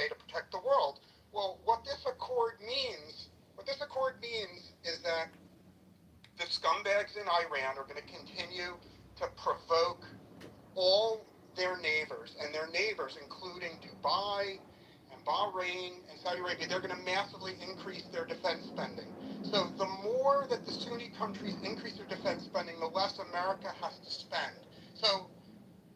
way to protect the world. Well, what this accord means is that the scumbags in Iran are going to continue to provoke all their neighbors, and their neighbors, including Dubai and Bahrain and Saudi Arabia, they're going to massively increase their defense spending. So the more that the Sunni countries increase their defense spending, the less America has to spend. So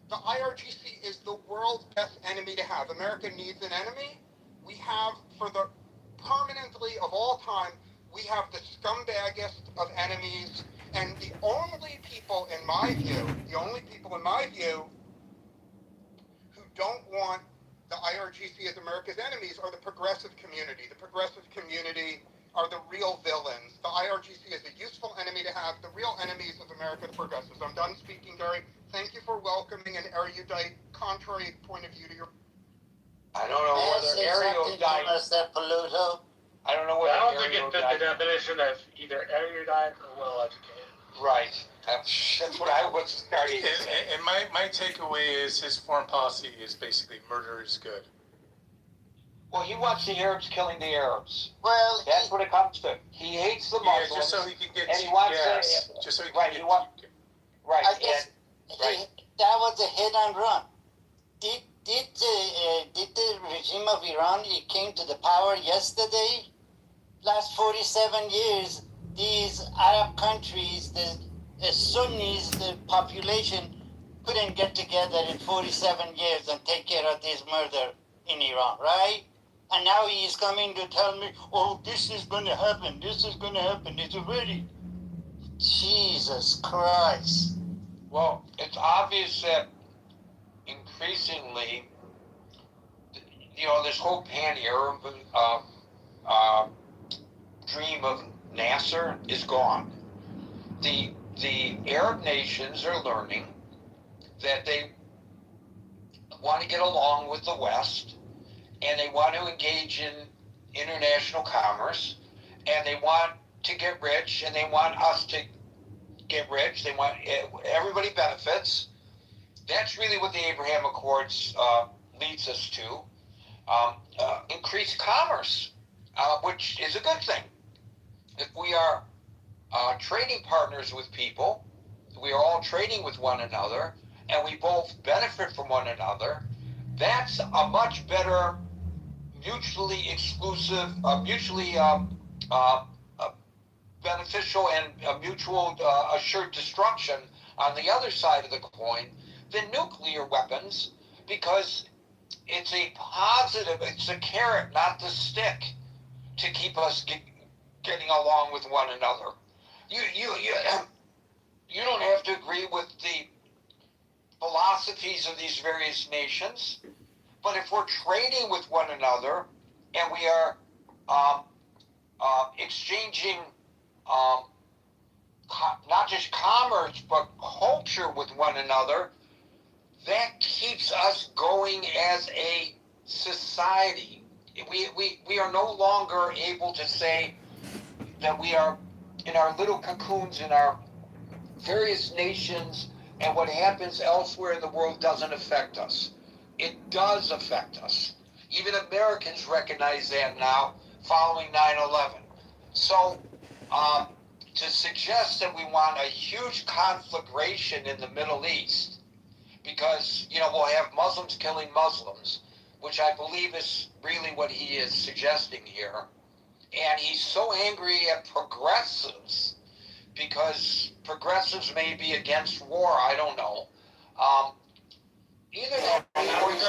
the IRGC is the world's best enemy to have. America needs an enemy. We have, for the permanently of all time, we have the scumbaggest of enemies. And the only people, in my view, who don't want the IRGC as America's enemies are the progressive community. The progressive community are the real villains. The IRGC is a useful enemy to have. The real enemies of America, the progressives. I'm done speaking, Gary. Thank you for welcoming an erudite, contrary point of view to your... I don't know whether erudite... I don't know whether I don't think it fit the definition of either erudite or well-educated. Right. That's what I was starting to say. And my takeaway is his foreign policy is basically murder is good. Well, he wants the Arabs killing the Arabs. Well, that's what it comes to. He hates the Muslims. Yeah, just so he can get... And he wants just so he can right, get... Right. I guess that was a hit and run. Did the regime of Iran, it came to the power yesterday? Last 47 years, these Arab countries, the Sunnis, the population couldn't get together in 47 years and take care of this murder in Iran, right? And now he is coming to tell me, oh, this is going to happen, it's already... Jesus Christ. Well, it's obvious that increasingly, this whole pan-Arab dream of Nasser is gone. The Arab nations are learning that they want to get along with the West, and they want to engage in international commerce, and they want to get rich, and they want us to get rich. They want everybody benefits. That's really what the Abraham Accords leads us to. Increased commerce, which is a good thing. If we are trading partners with people, we are all trading with one another, and we both benefit from one another, that's a much better mutually exclusive, mutually beneficial and mutual assured destruction on the other side of the coin than nuclear weapons, because it's a positive, it's a carrot, not the stick, to keep us getting along with one another. You don't have to agree with the philosophies of these various nations, but if we're trading with one another and we are exchanging not just commerce but culture with one another, that keeps us going as a society. We are no longer able to say that we are in our little cocoons in our various nations, and what happens elsewhere in the world doesn't affect us. It does affect us. Even Americans recognize that now following 9/11. So to suggest that we want a huge conflagration in the Middle East because, we'll have Muslims killing Muslims, which I believe is really what he is suggesting here. And he's so angry at progressives because progressives may be against war, I don't know. Either that or he's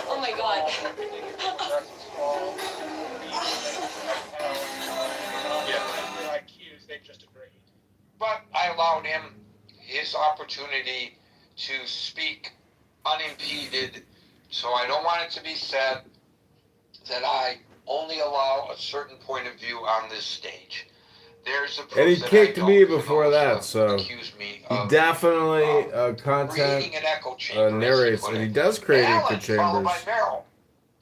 Oh my God. Their IQs, they've just agreed. But I allowed him his opportunity to speak unimpeded, so I don't want it to be said that I only allow a certain point of view on this stage. There's a proof and he that kicked I me don't before that, so accuse me he of, definitely content creating an echo chamber, narrates, and he does create echo Alan, followed by chambers. Merrill.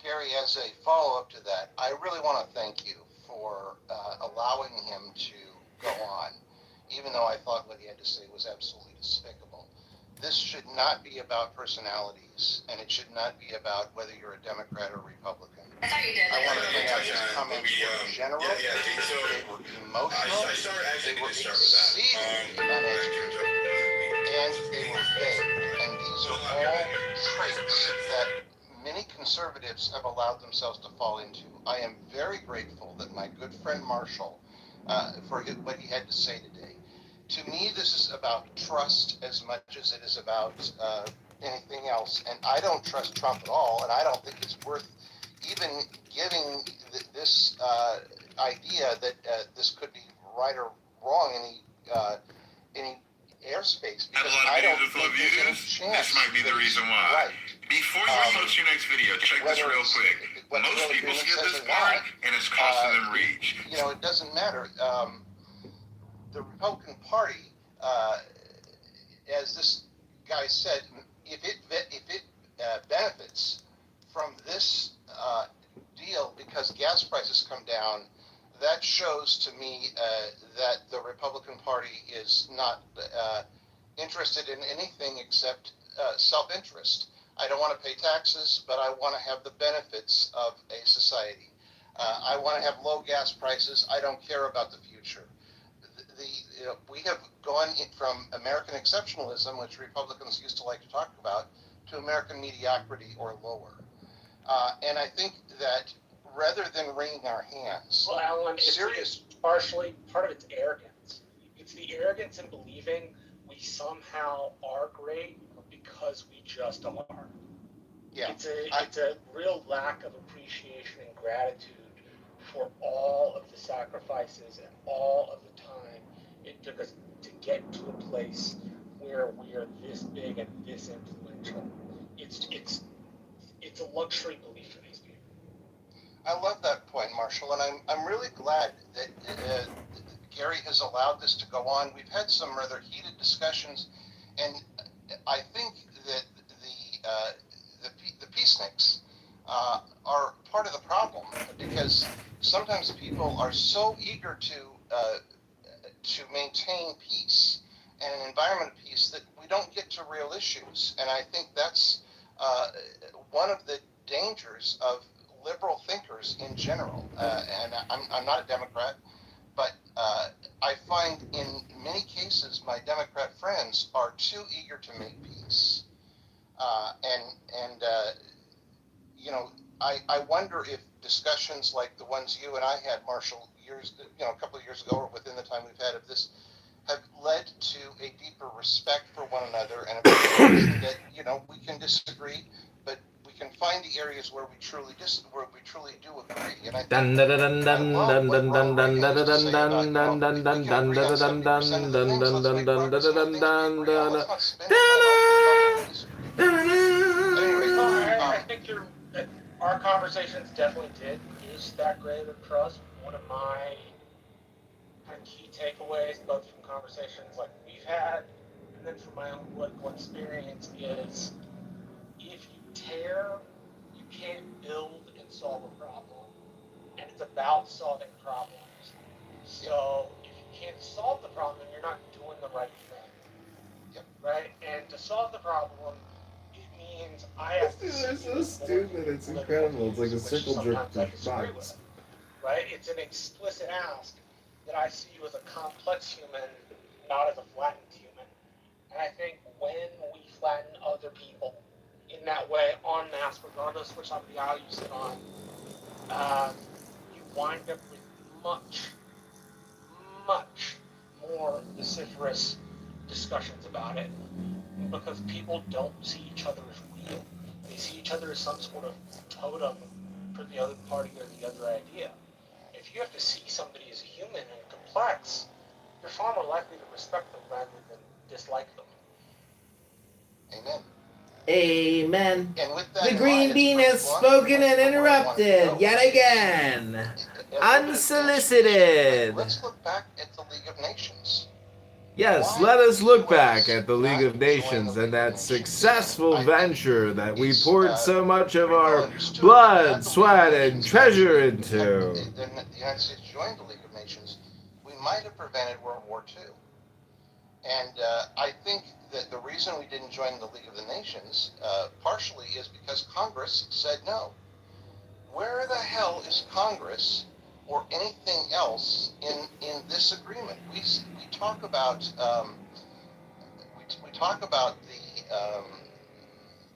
Gary, as a follow-up to that, I really want to thank you for allowing him to go on, even though I thought what he had to say was absolutely despicable. this should not be about personalities, and it should not be about whether you're a Democrat or Republican. I thought you did. I want to point out his comments were general, they were emotional, they were exceedingly uneducated, and they were vague. And these are all traits that many conservatives have allowed themselves to fall into. I am very grateful that my good friend Marshall, for what he had to say today. To me, this is about trust as much as it is about anything else. And I don't trust Trump at all, and I don't think it's worth even giving this idea that this could be right or wrong any airspace, because I don't think there's any chance. This might be the reason why. Right. Before you post your next video, check this real quick. Most people skip this part, and it's costing them reach. You know, it doesn't matter. The Republican Party, as this guy said, if it benefits from this deal because gas prices come down, that shows to me that the Republican Party is not interested in anything except self-interest. I don't want to pay taxes, but I want to have the benefits of a society. I want to have low gas prices. I don't care about the future. We have gone from American exceptionalism, which Republicans used to like to talk about, to American mediocrity or lower. And I think that rather than wringing our hands, Well, Alan, it's partially, part of it's arrogance. It's the arrogance in believing we somehow are great because we just are. yeah, It's a real lack of appreciation and gratitude for all of the sacrifices and all of the time it took us to get to a place where we are this big and this influential. It's a luxury belief for these people. I love that point, Marshall, and I'm really glad that Gary has allowed this to go on. We've had some rather heated discussions, and I think that the peaceniks are part of the problem, because sometimes people are so eager to maintain peace and an environment of peace that we don't get to real issues. And I think that's one of the dangers of liberal thinkers in general. And I'm not a Democrat, but I find in many cases my Democrat friends are too eager to make peace. You know, I wonder if discussions like the ones you and I had, Marshall, a couple of years ago, or within the time we've had of this, have led to a deeper respect for one another and appreciation that, you know, we can disagree, but we can find the areas where we truly do agree. And I think I love what Ronald Reagan used to say about, you know, if we can agree on 70% of the things, let's make progress on the things we agree on. Let's not spend time on disagree. I think our conversations definitely did use that grade of trust. One of my kind of key takeaways, both from conversations like we've had, and then from my own political experience, is if you tear, you can't build and solve a problem. And it's about solving problems. So if you can't solve the problem, you're not doing the right thing. Yep. Right? And to solve the problem, it means I have to They're so stupid. It's incredible. It's like a circle jerk box. Right? It's an explicit ask that I see you as a complex human, not as a flattened human. And I think when we flatten other people in that way, en masse, regardless which side of the aisle you sit on, you wind up with much more vociferous discussions about it, because people don't see each other as real. They see each other as some sort of totem for the other party or the other idea. If you have to see somebody as human and complex, you're far more likely to respect them rather than dislike them. Amen. Amen. And with that The green bean has spoken and interrupted yet again. Unsolicited. Let's look back at the League of Nations. Yes, let us look back at the League of Nations and that successful venture that we poured so much of our blood, sweat, and treasure into. If the United States joined the League of Nations, we might have prevented World War II. And I think the reason we didn't join the League of the Nations partially is because Congress said no. Where the hell is Congress or anything else in this agreement? We talk about we talk about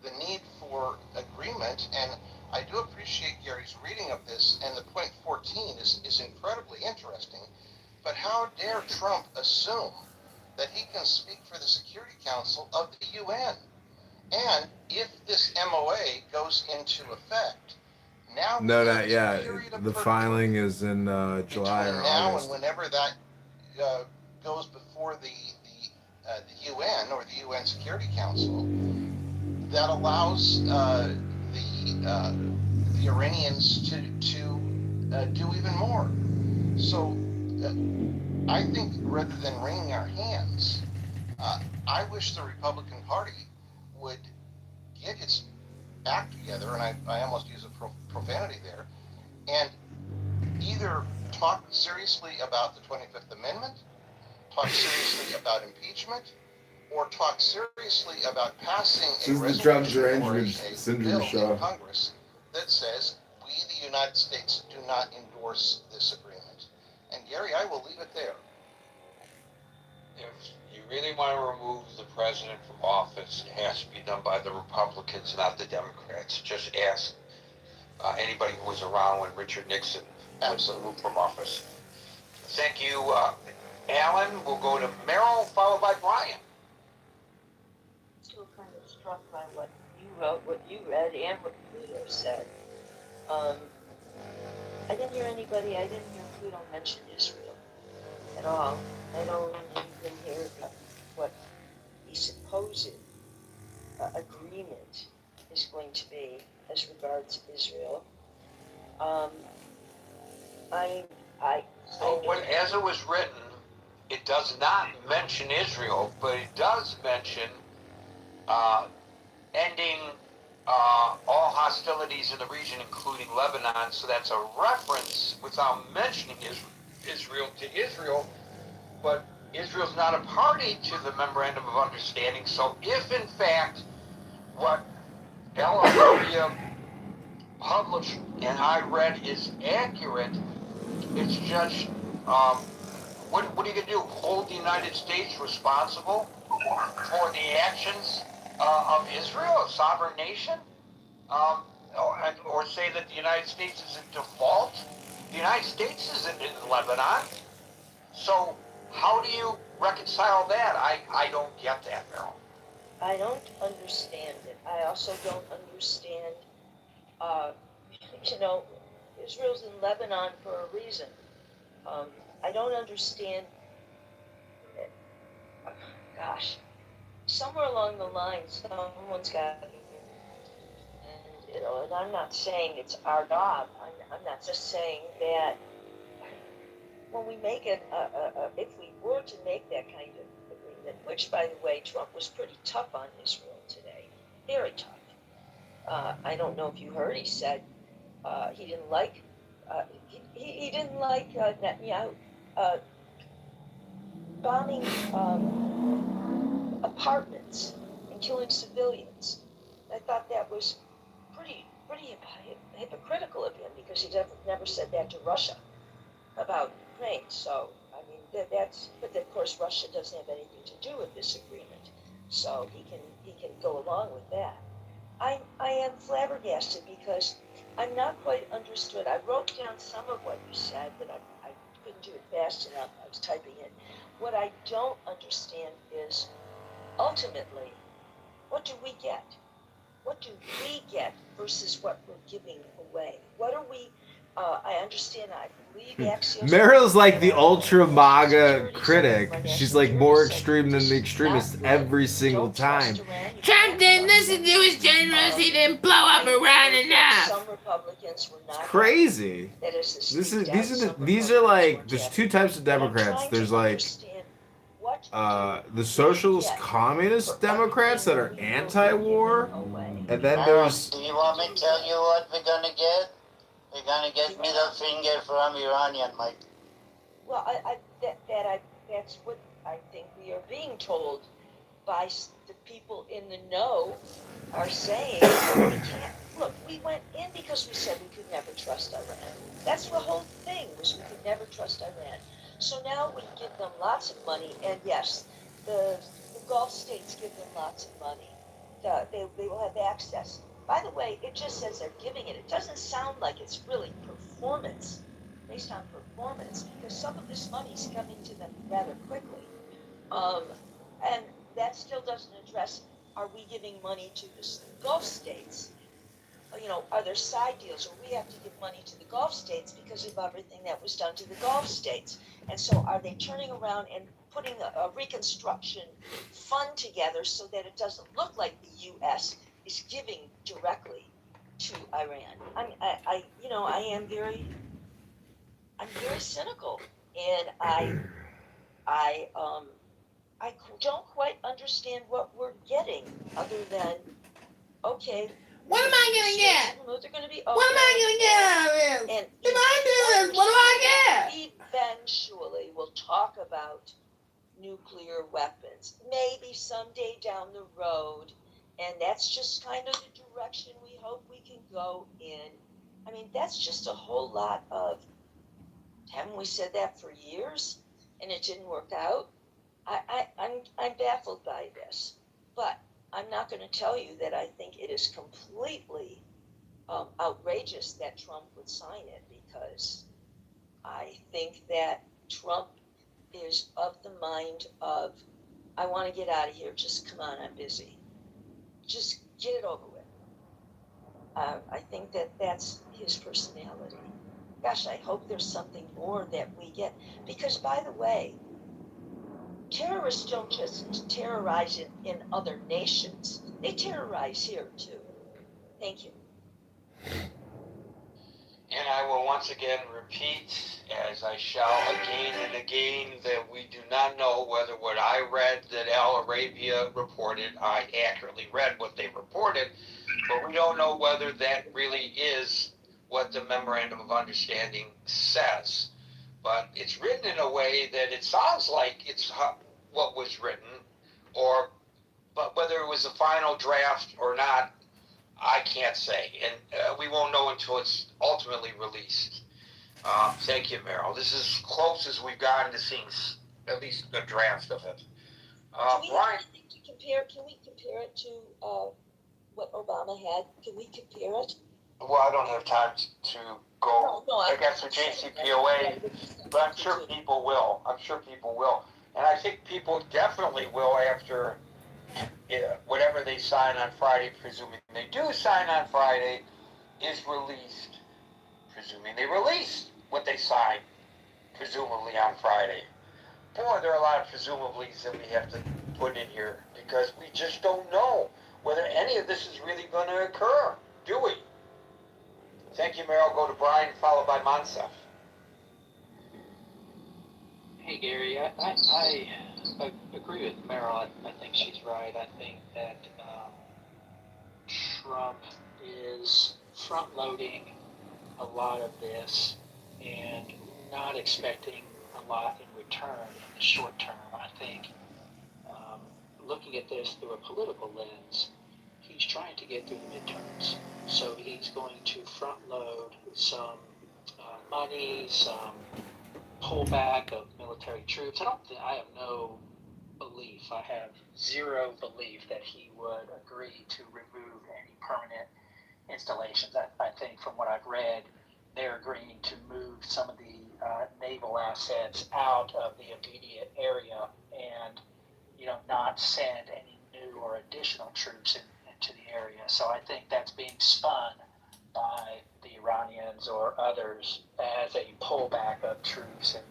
the need for agreement, and I do appreciate Gary's reading of this, and the point 14 is incredibly interesting. But how dare Trump assume that he can speak for the Security Council of the UN? And if this MOA goes into effect, now No, we have not this yet. period of The perpetuity filing is in July or between now August. and whenever that goes before the UN or the UN Security Council, that allows the Iranians to do even more. So I think rather than wringing our hands, I wish the Republican Party would get its act together, and I almost use a profanity there, and either talk seriously about the 25th Amendment, talk seriously about impeachment, or talk seriously about passing a resolution or a bill in Congress that says we, the United States, do not endorse this agreement. And Gary, I will leave it there. If you really want to remove the president from office, it has to be done by the Republicans, not the Democrats. Just ask anybody who was around when Richard Nixon was removed from office. Thank you, Alan. We'll go to Merrill, followed by Brian. Still kind of struck by what you wrote, what you read, and what Pluto said. I didn't hear Pluto mention Israel at all. I don't even hear what the supposed agreement is going to be as regards Israel. As it was written, it does not mention Israel, but it does mention ending all hostilities in the region, including Lebanon. So that's a reference without mentioning Israel to Israel. But Israel's not a party to the Memorandum of Understanding. So if, in fact, what Ella published and I read is accurate, it's just, what are you going to do? Hold the United States responsible for the actions of Israel, a sovereign nation? Or say that the United States is in default? The United States isn't in Lebanon. So how do you reconcile that? I don't get that, Meryl. I don't understand it. I also don't understand, Israel's in Lebanon for a reason. I don't understand, gosh, somewhere along the line, someone's got, and I'm not saying it's our job. I'm not just saying that when we make it, if we were to make that kind of agreement, which, by the way, Trump was pretty tough on Israel today, very tough. I don't know if you heard, he said he didn't like Netanyahu bombing apartments and killing civilians. I thought that was pretty hypocritical of him, because he never said that to Russia about Ukraine. So I mean but of course Russia doesn't have anything to do with this agreement, so he can go along with that. I am flabbergasted because I'm not quite understood. I wrote down some of what you said, but I couldn't do it fast enough. I was typing it. What I don't understand is, ultimately, what do we get? What do we get versus what we're giving away? What are we, I understand, I believe Axios... Meryl's like the ultra MAGA critic. She's like more extreme than the extremists every single time. Trump didn't listen to his generals, he didn't blow up Iran enough. Some Republicans were not... It's crazy. These are like, there's two types of Democrats. There's like the socialist communist Democrats that are anti-war, and then there's... Do you want me to tell you what we're gonna get? We're gonna get middle finger from Iranian, Mike. Well, that's what I think we are being told by the people in the know are saying, we can't, look, we went in because we said we could never trust Iran. That's the whole thing, was we could never trust Iran. So now we give them lots of money, and yes, the Gulf states give them lots of money. They will have access. By the way, it just says they're giving it. It doesn't sound like it's really performance, based on performance, because some of this money is coming to them rather quickly. And that still doesn't address, are we giving money to the Gulf states? You know, are there side deals, or we have to give money to the Gulf states because of everything that was done to the Gulf states? And so are they turning around and putting a reconstruction fund together so that it doesn't look like the U.S. is giving directly to Iran? I'm very cynical, and I don't quite understand what we're getting, other than, okay, What am I gonna get? they're going to be What am I gonna get? and If I do this, what do I get? eventually we'll talk about nuclear weapons, maybe someday down the road, and that's just kind of the direction we hope we can go in. I mean, that's just a whole lot of, haven't we said that for years, and it didn't work out? I'm baffled by this, but I'm not going to tell you that I think it is completely outrageous that Trump would sign it, because I think that Trump is of the mind of, I want to get out of here, just come on, I'm busy. Just get it over with. I think that that's his personality. Gosh, I hope there's something more that we get, because, by the way, terrorists don't just terrorize in other nations. They terrorize here, too. Thank you. And I will once again repeat, as I shall again and again, that we do not know whether what I read that Al Arabia reported, I accurately read what they reported, but we don't know whether that really is what the Memorandum of Understanding says. But it's written in a way that it sounds like it's what was written, but whether it was a final draft or not, I can't say, and we won't know until it's ultimately released. Thank you, Meryl. This is as close as we've gotten to seeing at least a draft of it. Do we have Brian, anything to compare? Can we compare it to what Obama had? Can we compare it? well, I don't have time to go against the JCPOA, but I'm sure people will. And I think people definitely will after whatever they sign on Friday, presuming they do sign on Friday, is released. Presuming they release what they signed, presumably on Friday. Boy, there are a lot of presumablys that we have to put in here, because we just don't know whether any of this is really going to occur, do we? Thank you, Meryl. Go to Brian, followed by Mansef. Hey, Gary, I agree with Meryl. I think she's right. I think that Trump is front-loading a lot of this and not expecting a lot in return in the short term. I think looking at this through a political lens, he's trying to get through the midterms. So he's going to front-load some money, some pullback of military troops. I have no belief. I have zero belief that he would agree to remove any permanent installations. I think from what I've read, they're agreeing to move some of the naval assets out of the immediate area and, not send any new or additional troops into the area. So I think that's being spun by the Iranians or others as a pullback of troops and,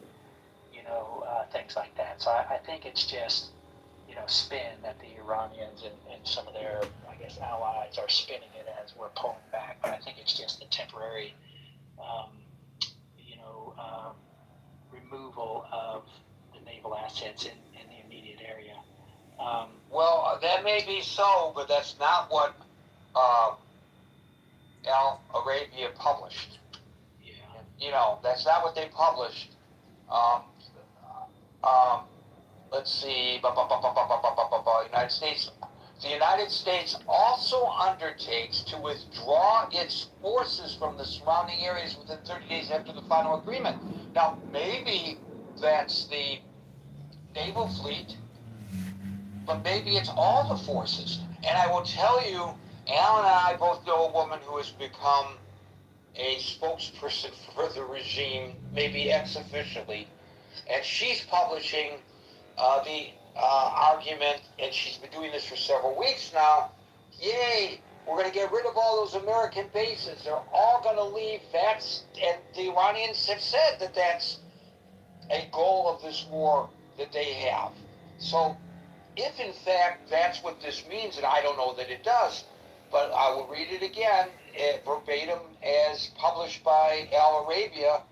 things like that. So I think it's just, spin that the Iranians and some of their, I guess, allies are spinning it as we're pulling back. But I think it's just a temporary, removal of the naval assets in the immediate area. Well, that may be so, but that's not what Al Arabia published. Yeah. That's not what they published. let's see, United States. The United States also undertakes to withdraw its forces from the surrounding areas within 30 days after the final agreement. Now, maybe that's the naval fleet, but maybe it's all the forces. And I will tell you, Alan and I both know a woman who has become a spokesperson for the regime, maybe ex-officially, and she's publishing the argument, and she's been doing this for several weeks now. Yay, we're going to get rid of all those American bases. They're all going to leave. And the Iranians have said that that's a goal of this war that they have. So if in fact that's what this means, and I don't know that it does, but I will read it again, verbatim as published by Al Arabia.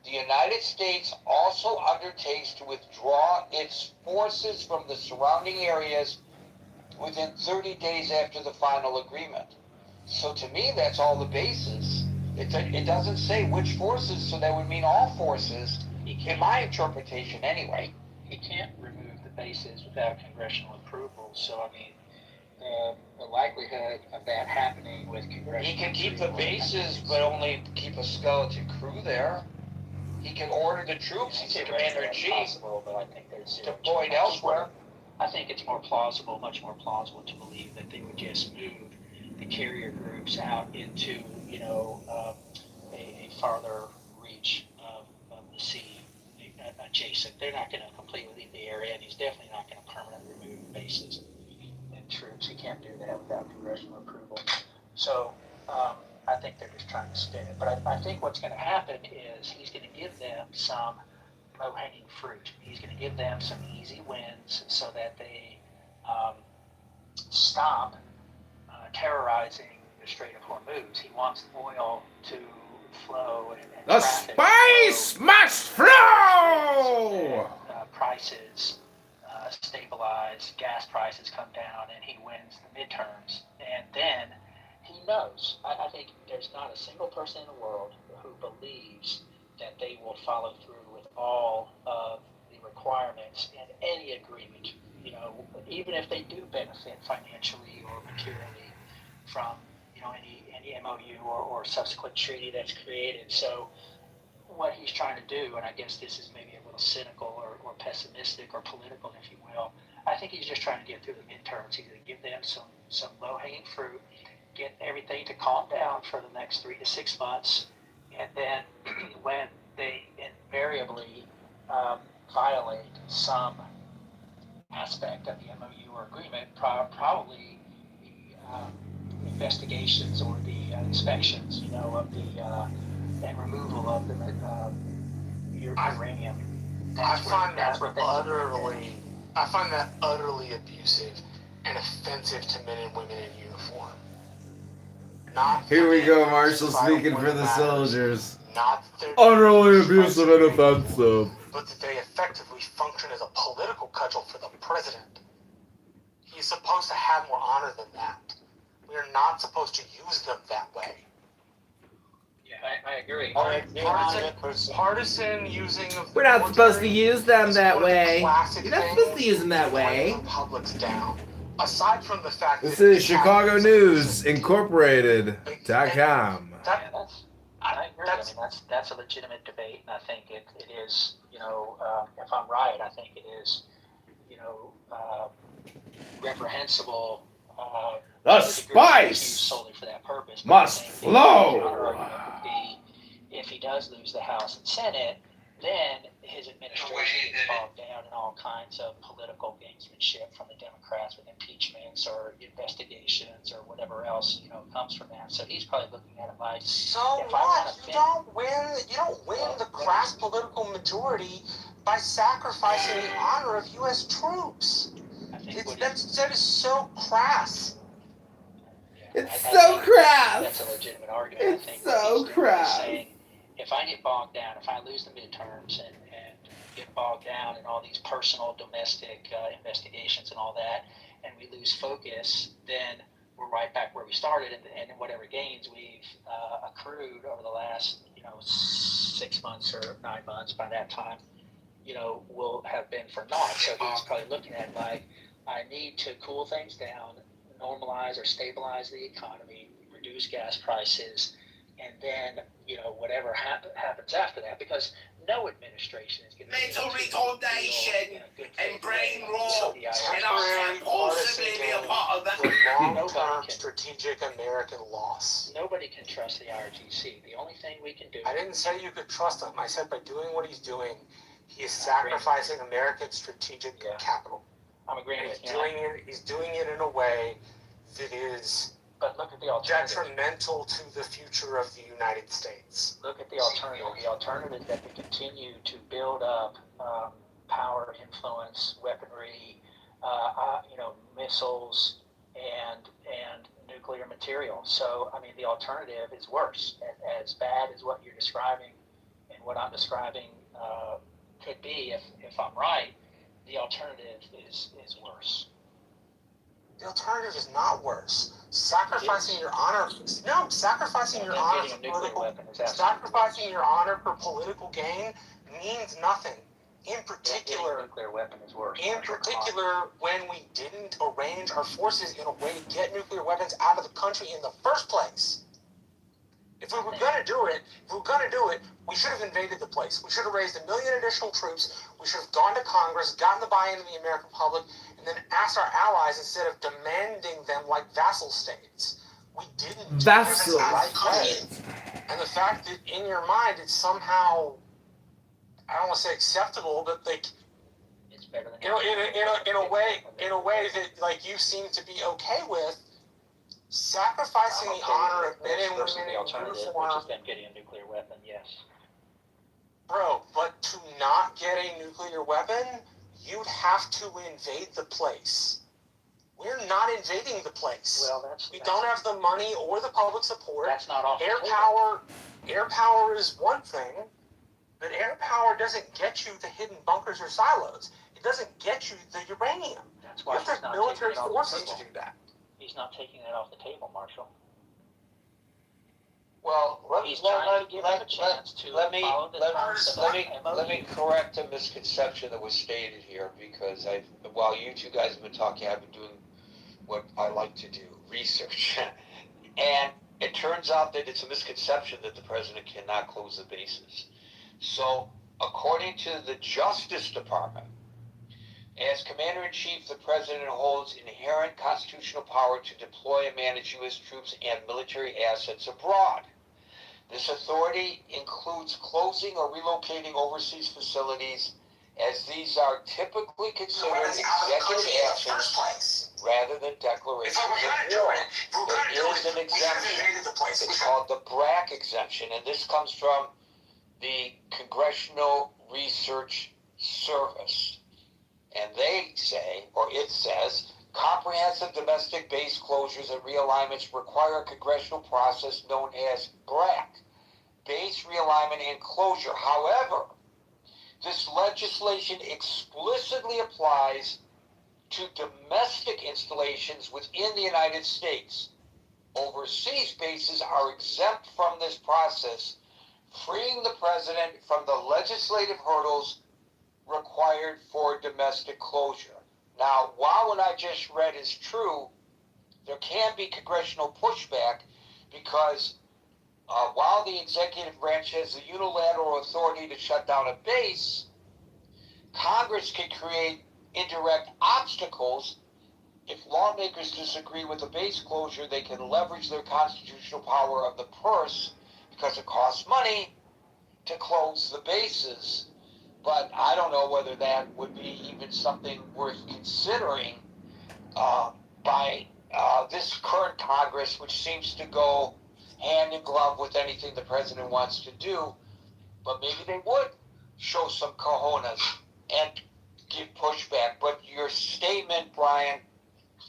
The United States also undertakes to withdraw its forces from the surrounding areas within 30 days after the final agreement. So to me, that's all the bases. It doesn't say which forces, so that would mean all forces, in my interpretation anyway. He can't remove the bases without congressional approval, so I mean, the likelihood of that happening with congressional He can keep the approval, bases, but only keep a skeleton crew there. He can order the troops, he's the commander-in-chief, possible, but I think there's deployed elsewhere. I think it's more plausible, much more plausible to believe that they would just move the carrier groups out into, a farther reach of the sea adjacent. They're not going to completely leave the area, and he's definitely not going to permanently remove bases and troops. He can't do that without congressional approval. So I think they're just trying to stay it. But I think what's going to happen is he's going to give them some low-hanging fruit. He's going to give them some easy wins so that they stop terrorizing the Strait of Hormuz. He wants oil to flow and the spice must flow! So that, prices stabilize, gas prices come down, and he wins the midterms. And then he knows. I think there's not a single person in the world who believes that they will follow through with all of the requirements in any agreement. Even if they do benefit financially or materially from any MOU or subsequent treaty that's created. So what he's trying to do, and I guess this is maybe a little cynical or pessimistic or political, if you will, I think he's just trying to get through the midterms. He's going to give them some low-hanging fruit, get everything to calm down for the next 3 to 6 months, and then when they invariably violate some aspect of the MOU or agreement, probably the investigations or the inspections, of the and removal of the uranium. I find that utterly abusive and offensive to men and women in uniform. Here we go, Marshall speaking for the soldiers. Utterly abusive and offensive. But that they effectively function as a political cudgel for the president. He's supposed to have more honor than that. We are not supposed to use them that way. Yeah, I agree. Partisan using of the We're not supposed to military use them is that one of the way. classic You're not supposed to things use them that that bring way. republics down. Aside from the fact This that is Chicago News Incorporated.com. I agree. I mean, that's a legitimate debate, and I think it is. If I'm right, I think it is. Reprehensible. The spice solely for that purpose must flow. The argument would be, if he does lose the House and Senate, then his administration gets bogged down in all kinds of political gamesmanship from the Democrats with impeachments or investigations or whatever else comes from that. So he's probably looking at it like, So what? You don't win the crass political majority by sacrificing the honor of U.S. troops. That is so crass. It's so crass. That's a legitimate argument. It's so crass. Saying, if I get bogged down, if I lose the midterms and get bogged down in all these personal domestic investigations and all that, and we lose focus, then we're right back where we started, and whatever gains we've accrued over the last 6 months or 9 months by that time, will have been for naught. So he's probably looking at it like, I need to cool things down, normalize or stabilize the economy, reduce gas prices, and then, whatever happens after that, because no administration is going to mental retardation and brain rot, and I can possibly be a part of that. Long-term strategic American loss. Nobody can trust the IRGC. The only thing we can do... I didn't say you could trust him. I said by doing what he's doing, he is sacrificing American strategic capital. I'm agreeing and with you. He's doing it in a way that is But look at the alternative. detrimental to the future of the United States. Look at the alternative. The alternative is that we continue to build up power, influence, weaponry, missiles, and nuclear material. So, I mean, the alternative is worse. As bad as what you're describing and what I'm describing could be, if I'm right, the alternative is worse. The alternative is not worse. Sacrificing your honor. No, sacrificing your honor for political gain means nothing. In particular, nuclear weapon is worse. In particular, when we didn't arrange our forces in a way to get nuclear weapons out of the country in the first place. If we were going to do it, we should have invaded the place. We should have raised 1 million additional troops. We should have gone to Congress, gotten the buy-in of the American public, and then asked our allies instead of demanding them like vassal states. We didn't do this the right way. And the fact that in your mind it's somehow, I don't want to say acceptable, but like, it's better than in a way that like you seem to be okay with. Sacrificing the honor of men and women in uniform, which is them getting a nuclear weapon, yes. Bro, but to not get a nuclear weapon, you'd have to invade the place. We're not invading the place. Well, we don't have the money or the public support. That's not off Air power is one thing, but air power doesn't get you the hidden bunkers or silos. It doesn't get you the uranium. That's why you have to have military forces to do that. He's not taking that off the table, Marshall. Well, let me correct a misconception that was stated here, because while you two guys have been talking, I've been doing what I like to do, research. And it turns out that it's a misconception that the president cannot close the bases. So, according to the Justice Department, as Commander-in-Chief, the President holds inherent constitutional power to deploy and manage U.S. troops and military assets abroad. This authority includes closing or relocating overseas facilities, as these are typically considered executive actions rather than declarations of war. There is an exemption. It's called the BRAC exemption, and this comes from the Congressional Research Service. And they say, or it says, comprehensive domestic base closures and realignments require a congressional process known as BRAC, base realignment and closure. However, this legislation explicitly applies to domestic installations within the United States. Overseas bases are exempt from this process, freeing the president from the legislative hurdles required for domestic closure. Now, while what I just read is true, there can be congressional pushback, because while the executive branch has the unilateral authority to shut down a base, Congress can create indirect obstacles. If lawmakers disagree with the base closure, they can leverage their constitutional power of the purse, because it costs money to close the bases. But I don't know whether that would be even something worth considering by this current Congress, which seems to go hand in glove with anything the president wants to do. But maybe they would show some cojones and give pushback. But your statement, Brian,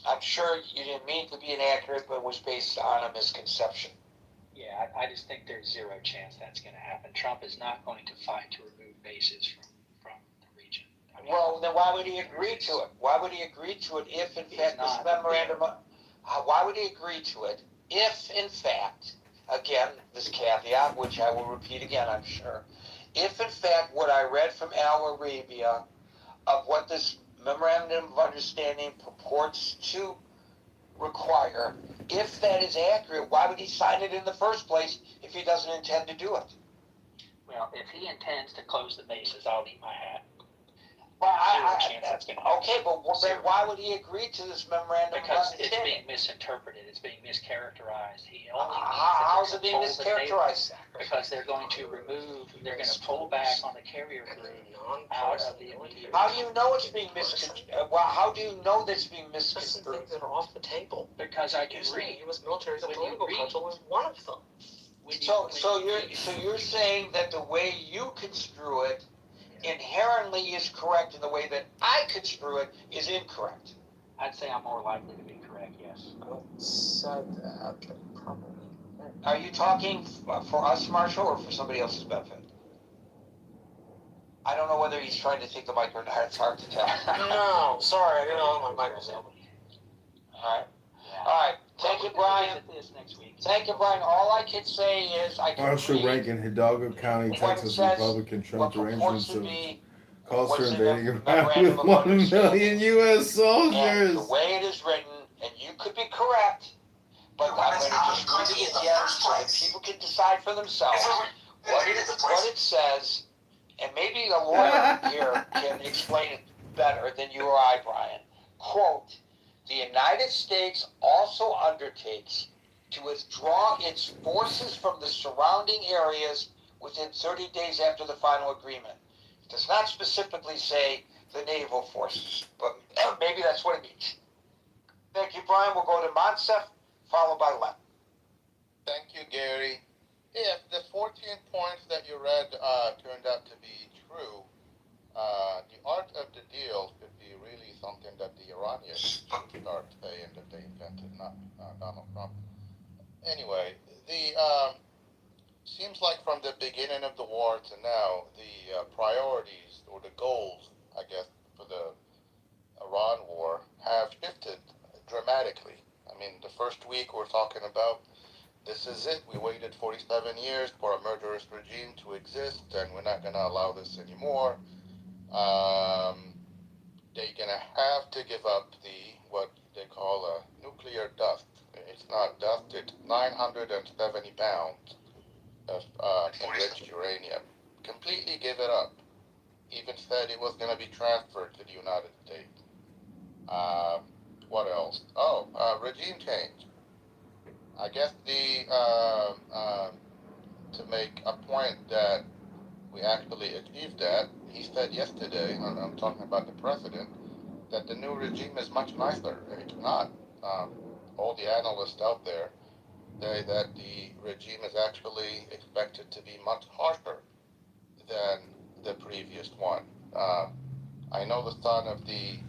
I'm sure you didn't mean to be inaccurate, but was based on a misconception. Yeah, I just think there's zero chance that's going to happen. Trump is not going to fight to remove bases from the region. I mean, well, then why would he agree to it? Why would he agree to it if, in fact, this memorandum... why would he agree to it if, in fact, again, this caveat, which I will repeat again, I'm sure, if in fact what I read from Al Arabia of what this memorandum of understanding purports to require, if that is accurate, why would he sign it in the first place if he doesn't intend to do it? Well, if he intends to close the bases, I'll eat my hat. Well, Okay, but then why would he agree to this memorandum because of it's understanding? being misinterpreted, it's being mischaracterized. He only How is it being mischaracterized? Because they're going to pull back on the carrier group out of the immediate. How do you know it's being misconstrued? Well, how do you know that it's being misconstrued? Things that are off the table. Because I can read. U.S. military is a political control is one of them. So you're saying that the way you construe it inherently is correct, and the way that I construe it is incorrect. I'd say I'm more likely to be correct, yes. I don't say that, but probably. Are you talking for us, Marshall, or for somebody else's benefit? I don't know whether he's trying to take the mic or not. It's hard to tell. No, sorry, I didn't know my mic was open. All right. Thank you, Brian. Thank you, Brian. All I can say is I can Marshall read Rankin, Hidalgo County, what Texas, says, Republican, what Trump's purports arrangements to of be calls for what's in invading the Iraq memorandum with of 1 million understanding. U.S. And soldiers. the way it is written, and you could be correct, but I'm going to just read it again so that people can decide for themselves what it says, and maybe a lawyer here can explain it better than you or I, Brian. Quote, the United States also undertakes to withdraw its forces from the surrounding areas within 30 days after the final agreement. It does not specifically say the naval forces, but maybe that's what it means. Thank you, Brian. We'll go to Monsef, followed by Len. Thank you, Gary. If the 14 points that you read turned out to be true, the art of the deal could be really something that the Iranians should start saying that they invented, not Donald Trump. Anyway, seems like from the beginning of the war to now, the priorities or the goals, I guess, for the Iran war have shifted dramatically. I mean, the first week we're talking about this is it. We waited 47 years for a murderous regime to exist, and we're not going to allow this anymore. They're going to have to give up what they call a nuclear dust. It's not dust, it's 970 pounds of enriched uranium. Completely give it up. Even said it was going to be transferred to the United States. What else? Regime change. I guess to make a point that we actually achieved that, he said yesterday, and I'm talking about the president, that the new regime is much nicer. It's not. All the analysts out there say that the regime is actually expected to be much harsher than the previous one. I know the son of the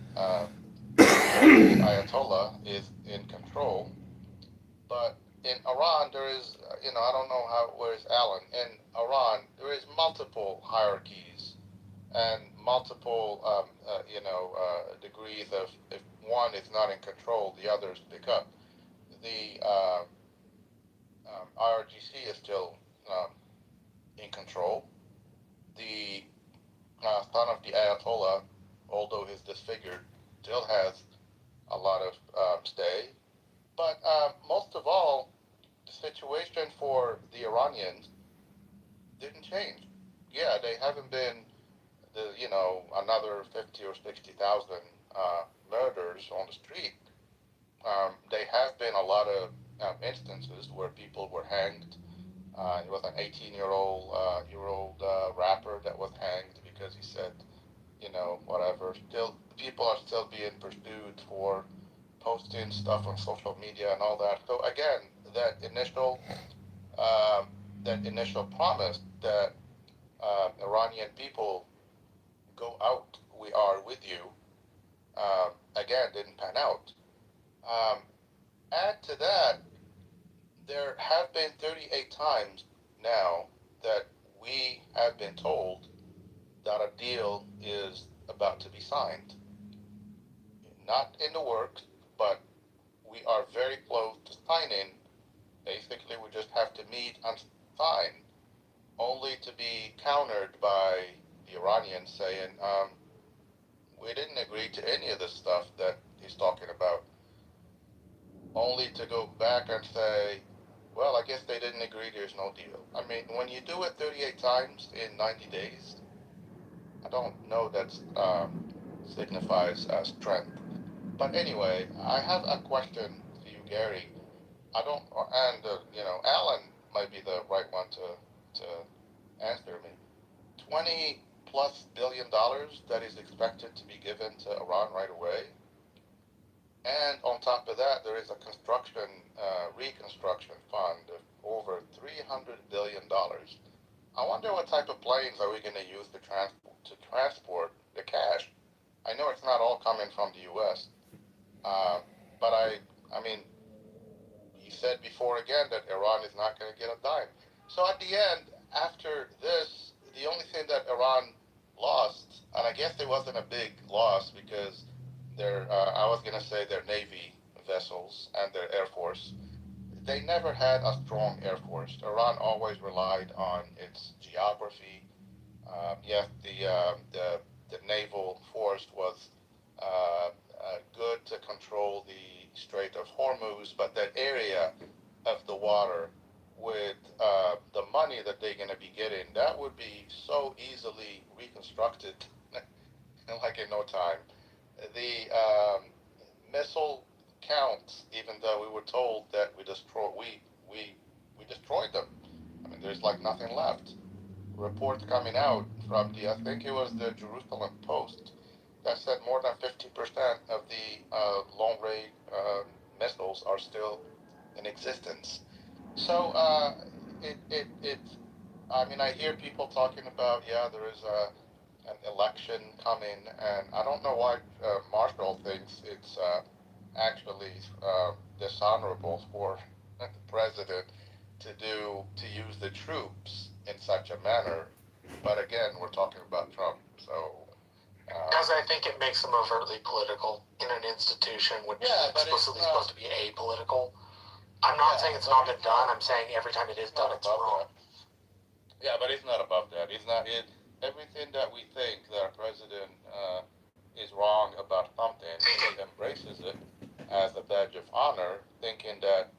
Ayatollah is in control, but in Iran there is, I don't know where's Alan? In Iran there is multiple hierarchies and multiple, degrees of, if one is not in control, the others pick up. The IRGC is still in control. The son of the Ayatollah, although he's disfigured, still has a lot of stay. But most of all, the situation for the Iranians didn't change. Yeah, they haven't been another 50 or 60,000 murders on the street. There have been a lot of instances where people were hanged. It was an 18-year-old rapper that was hanged because he said, whatever. Still, people are still being pursued for posting stuff on social media and all that. So again, that initial promise that Iranian people go out, we are with you, again, didn't pan out. Add to that, there have been 38 times now that we have been told that a deal is about to be signed. Not in the works, but we are very close to signing. Basically, we just have to meet and sign. only to be countered by the Iranians saying, we didn't agree to any of the stuff that he's talking about, only to go back and say, well, I guess they didn't agree, there's no deal. I mean, when you do it 38 times in 90 days, I don't know that signifies strength. But anyway, I have a question for you, Gary. I don't, and Alan might be the right one to answer me. $20+ billion that is expected to be given to Iran right away. And on top of that, there is a reconstruction fund of over $300 billion. I wonder what type of planes are we going to use to transport the cash. I know it's not all coming from the U.S., but I mean, you said before again that Iran is not going to get a dime. So at the end, after this, the only thing that Iran lost, and I guess it wasn't a big loss because I was going to say their Navy vessels and their Air Force, they never had a strong Air Force. Iran always relied on its geography. Yes, the naval force was good to control the Strait of Hormuz, but that area of the water with the money that they're going to be getting, that would be so easily reconstructed like in no time. The missile counts, even though we were told that we destroyed them. I mean, there's like nothing left. Reports coming out from I think it was the Jerusalem Post, that said more than 50% of the long-range missiles are still in existence. So I mean, I hear people talking about, there is an election coming, and I don't know why Marshall thinks it's actually dishonorable for the president to use the troops in such a manner. But again, we're talking about Trump, so. Because I think it makes them overtly political in an institution which is explicitly supposed to be apolitical. I'm not saying it's not been done. I'm saying every time it is done, it's wrong. Yeah, but it's not about that. It's not it. Everything that we think that our president is wrong about something, he embraces it as a badge of honor, thinking that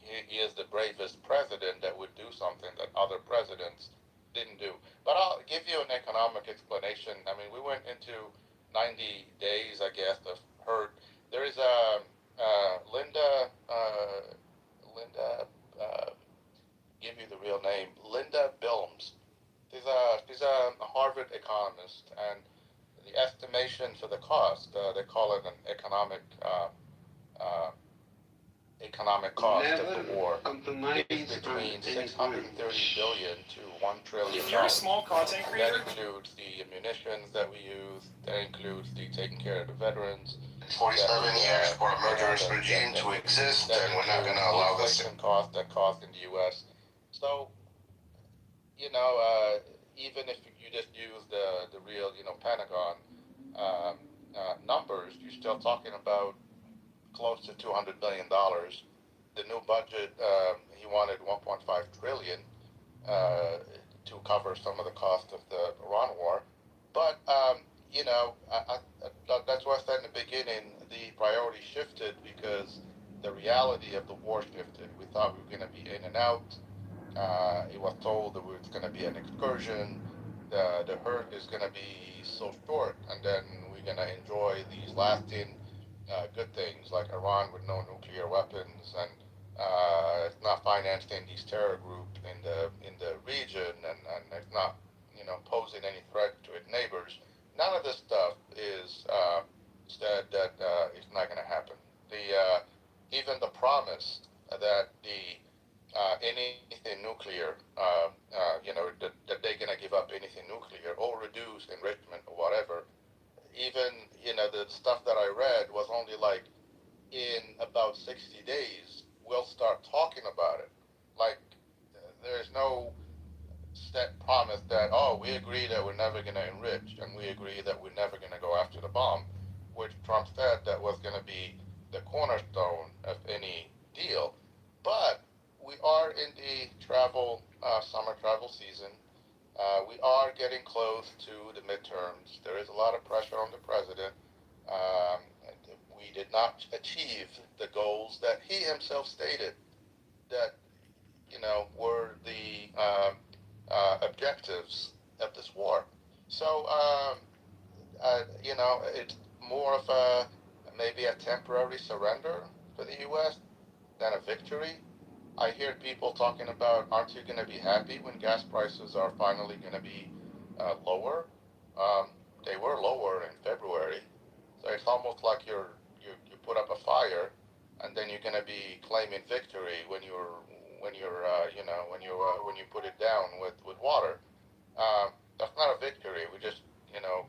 he is the bravest president that would do something that other presidents didn't do. But I'll give you an economic explanation. I mean, we went into 90 days, I guess, of hurt. There is a Linda, give you the real name, Linda Bilmes. She's a Harvard economist, and the estimation for the cost, they call it an economic cost of the war, is between 630 billion to 1 trillion. If you're a small content creator, that includes the munitions that we use, that includes the taking care of the veterans. 47 years for a murderous regime to exist, and we're not going to allow this. That cost in the U.S. So, even if you just use the real, Pentagon numbers, you're still talking about close to $200 billion. The new budget, he wanted 1.5 trillion to cover some of the cost of the Iran war. But, that's why I said in the beginning, the priority shifted because the reality of the war shifted. We thought we were going to be in and out. It was told that it was going to be an excursion. The hurt is going to be so short, and then we're going to enjoy these lasting good things like Iran with no nuclear weapons, and it's not financing these terror groups in the region, and it's not posing any threat to its neighbors. None of this stuff is said that it's not going to happen. Even the promise that anything nuclear, that they're going to give up anything nuclear or reduce enrichment or whatever. Even the stuff that I read was only like in about 60 days we'll start talking about it. Like there's no set promise that we agree that we're never going to enrich, and we agree that we're never going to go after the bomb, which Trump said that was going to be the cornerstone of any deal. But we are in the summer travel season. We are getting close to the midterms. There is a lot of pressure on the president. We did not achieve the goals that he himself stated that, were the objectives of this war. So, it's more of maybe a temporary surrender for the U.S. than a victory. I hear people talking about, aren't you going to be happy when gas prices are finally going to be lower? They were lower in February, so it's almost like you put up a fire, and then you're going to be claiming victory when you put it down with water. That's not a victory. We just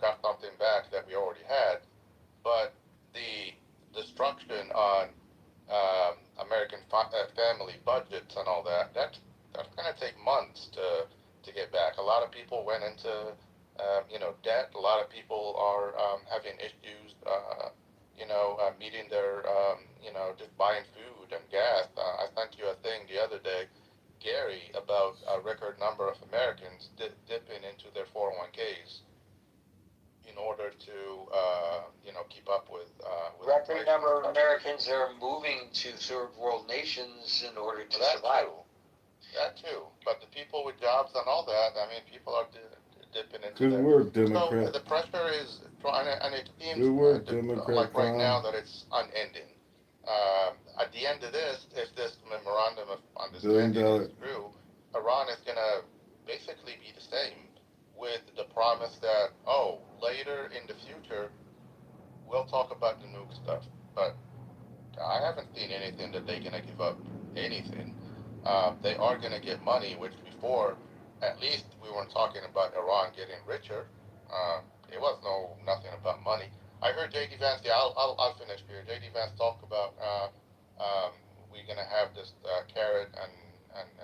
got something back that we already had, but the destruction on American family budgets and all that's going to take months to get back. A lot of people went into debt. A lot of people are having issues, meeting their, just buying food and gas. I sent you a thing the other day, Gary, about a record number of Americans dipping into their 401ks in order to, keep up with record inflation. number of Americans are moving to third world nations in order to survive. That too. But the people with jobs and all that, I mean, people are dipping into Good work, Democrat. So the pressure is trying, and it seems Good work, Democrat. like right now that it's unending. At the end of this, if this memorandum of understanding is true, Iran is going to basically be the same, with the promise that, later in the future, we'll talk about the nuke stuff. But I haven't seen anything that they're going to give up anything. They are going to get money, which before, at least we weren't talking about Iran getting richer. It was nothing about money. I heard J.D. Vance, I'll finish here. J.D. Vance talk about we're going to have this carrot and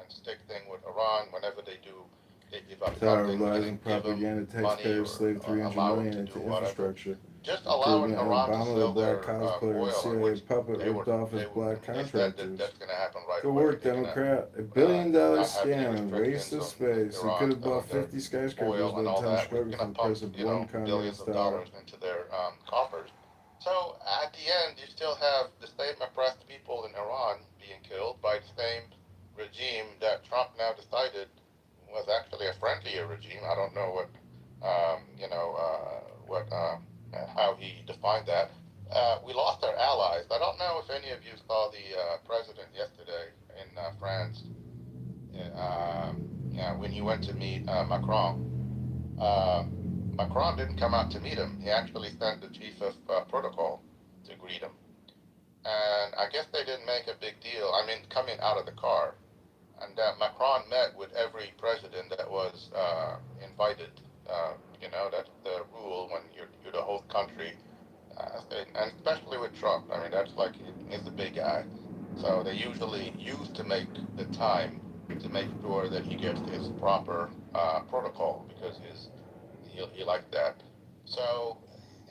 stick thing with Iran whenever they give up something. Rising propaganda, taxpayer slave $300 million into infrastructure. Just allowing Iran to sell black their cosplayer, oil, CIA which puppet ripped off his black contractors. That's going to happen right Good away. work, Democrat. $1 billion scam and racist space. It could have bought 50 skyscrapers by the time struggle for the price of one billions communist of dollar. dollars into their coffers. So at the end, you still have the same oppressed people in Iran being killed by the same regime that Trump now decided was actually a friendlier regime. I don't know how he defined that. We lost our allies. I don't know if any of you saw the president yesterday in France when he went to meet Macron. Macron didn't come out to meet him. He actually sent the chief of protocol to greet him. And I guess they didn't make a big deal. I mean, coming out of the car. And Macron met with every president that was invited. That's the rule when you're the host country. And especially with Trump. I mean, that's like, he's the big guy. So they usually used to make the time to make sure that he gets his proper protocol because he liked that. So,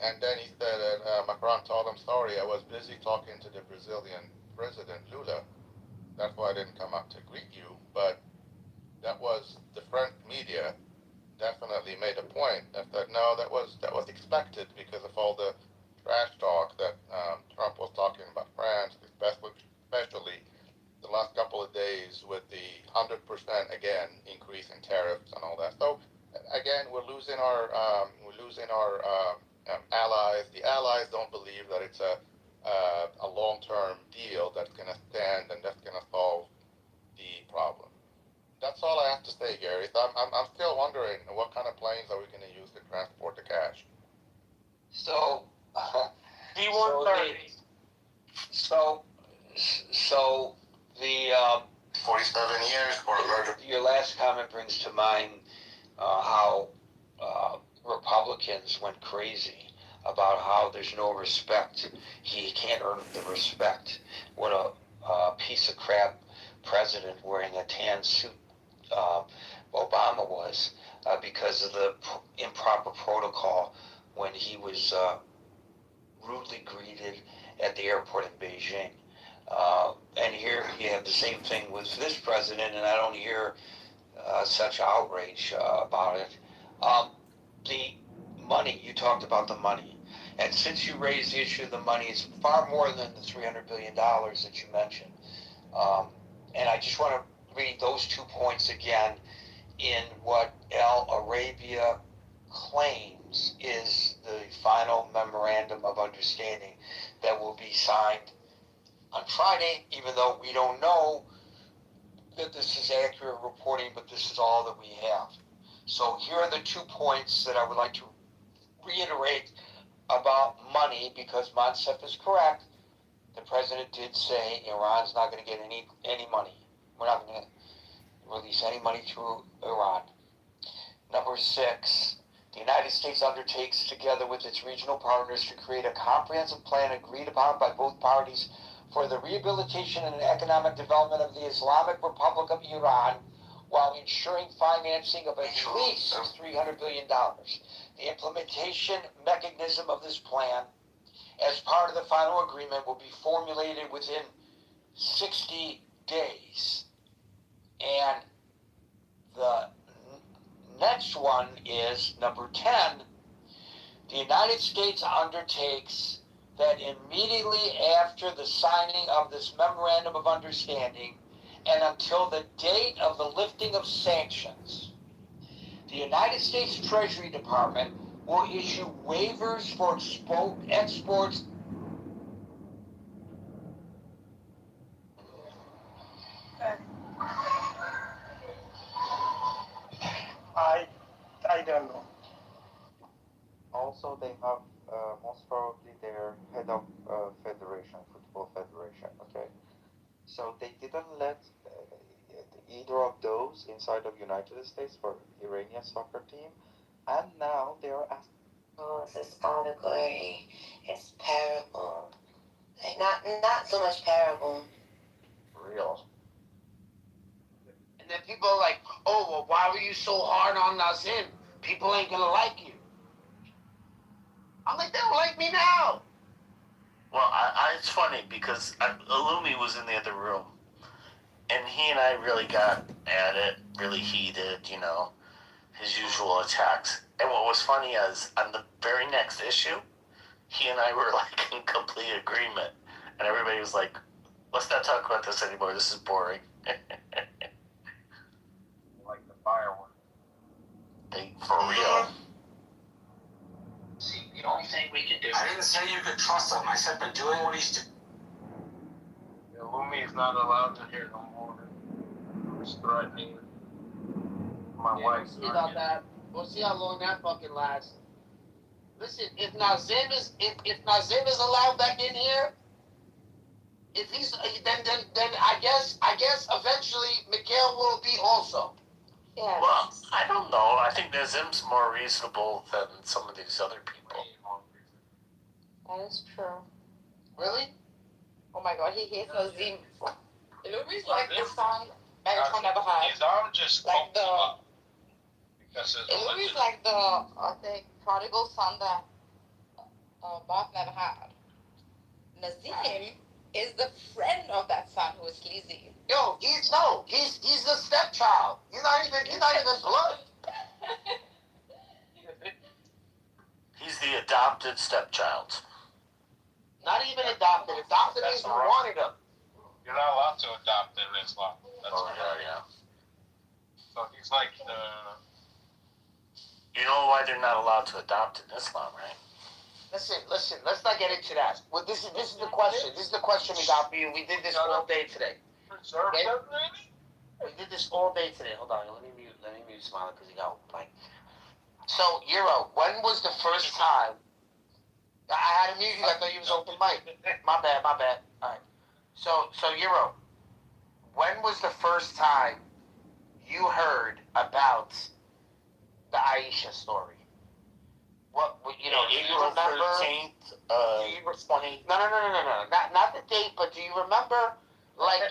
and then he said that Macron told him, sorry, I was busy talking to the Brazilian president, Lula. That's why I didn't come up to greet you. But that was the French media definitely made a point that no, that was expected because of all the trash talk that Trump was talking about France, especially the last couple of days with the 100% again increase in tariffs and all that. So again, we're losing our allies. The allies don't believe that it's a long-term deal that's going to stand and that's going to solve the problem. That's all I have to say, Gary. So I'm still wondering what kind of planes are we going to use to transport the cash. So, B-130. So the 47 years for a murder. Your last comment brings to mind how Republicans went crazy about how there's no respect. He can't earn the respect. What a piece of crap president wearing a tan suit Obama was because of the improper protocol when he was rudely greeted at the airport in Beijing. And here you have the same thing with this president, and I don't hear such outrage about it. The money, you talked about the money. And since you raised the issue of the money, it's far more than the $300 billion that you mentioned. And I just want to read those 2 points again in what Al Arabia claims is the final memorandum of understanding that will be signed on Friday, even though we don't know that this is accurate reporting, but this is all that we have. So here are the 2 points that I would like to reiterate about money, because Monsef is correct. The president did say Iran's not going to get any money. We're not going to release any money through Iran. Number 6, the United States undertakes, together with its regional partners, to create a comprehensive plan agreed upon by both parties for the rehabilitation and economic development of the Islamic Republic of Iran, while ensuring financing of at least $300 billion. The implementation mechanism of this plan, as part of the final agreement, will be formulated within 60 days. And the next one is number 10. The United States undertakes that immediately after the signing of this memorandum of understanding and until the date of the lifting of sanctions, the United States Treasury Department will issue waivers for exports. I don't know. Also, they have most probably their head of federation, football federation. Okay, so they didn't let either of those inside of United States for Iranian soccer team, and now they are asking. Oh, it's allegory. It's parable. Like not so much parable. Real. And then people are like, oh, well, why were you so hard on Nazim? People ain't gonna like you. I'm like, they don't like me now. Well, it's funny because Illumi was in the other room, and he and I really got at it, really heated, his usual attacks. And what was funny is, on the very next issue, he and I were like in complete agreement, and everybody was like, let's not talk about this anymore, this is boring. Like the fireworks. For real. See, the only thing we can do. I didn't say you could trust him. I said they're doing what he's doing. Lumi is not allowed to hear no more. He's threatening my wife. We'll see about that. We'll see how long that fucking lasts. Listen, if Nazim is allowed back in here, if he's then I guess eventually Mikhail will be also. Yeah. Well, I don't know. I think Nazim's more reasonable than some of these other people. That is true. Really? Oh my god, he hates Nazim. Lumi's like the son Megatron never had. His arm just Like the. because Lumi's like the prodigal son that Bob never had. Nazim is the friend of that son who is sleazy. Yo, he's the stepchild. He's not even blood. He's the adopted stepchild. Not even adopted. Adopted means we wanted him. You're not allowed to adopt in Islam. That's yeah. So he's like the. You know why they're not allowed to adopt in Islam, right? Listen. Let's not get into that. Well, this is the question. This is the question we got for you. We did this all day today. Okay? We did this all day today. Hold on. Let me mute Smiley because he got like. So Euro, when was the first time? I had to mute you. I thought you was open mic. My bad. All right. So Euro, when was the first time you heard about the Aisha story? What do you remember? 13th, No. Not the date, but do you remember? Like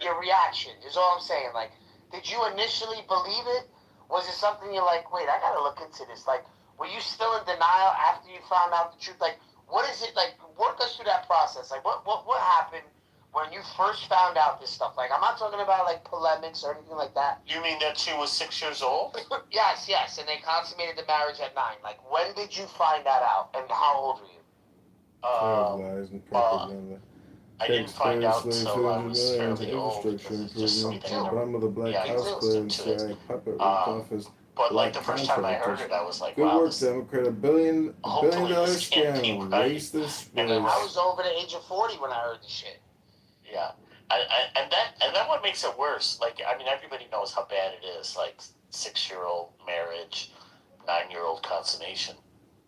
your reaction is all I'm saying. Like, did you initially believe it? Was it something you're like, wait, I gotta look into this? Like, were you still in denial after you found out the truth? Like, what is it like? Work us through that process. Like, what happened when you first found out this stuff, like I'm not talking about like polemics or anything like that. You mean that she was 6 years old? Yes, and they consummated the marriage at 9. Like, when did you find that out, and how old were you? Lies and propaganda. I didn't find out until I was fairly old. Infrastructure It's just improvement. something. Bottom of the Black Yeah, House I Clan listened to CIA it. puppet ripped off his But like black the first time I heard contractors. it, I was like, Good wow, work, this Democrat. $1 billion this can't be scam. right. Racist And then I was over the age of 40 when I heard this shit. Yeah. And then what makes it worse? Like, I mean, everybody knows how bad it is. Like, 6-year-old marriage, 9-year-old consummation.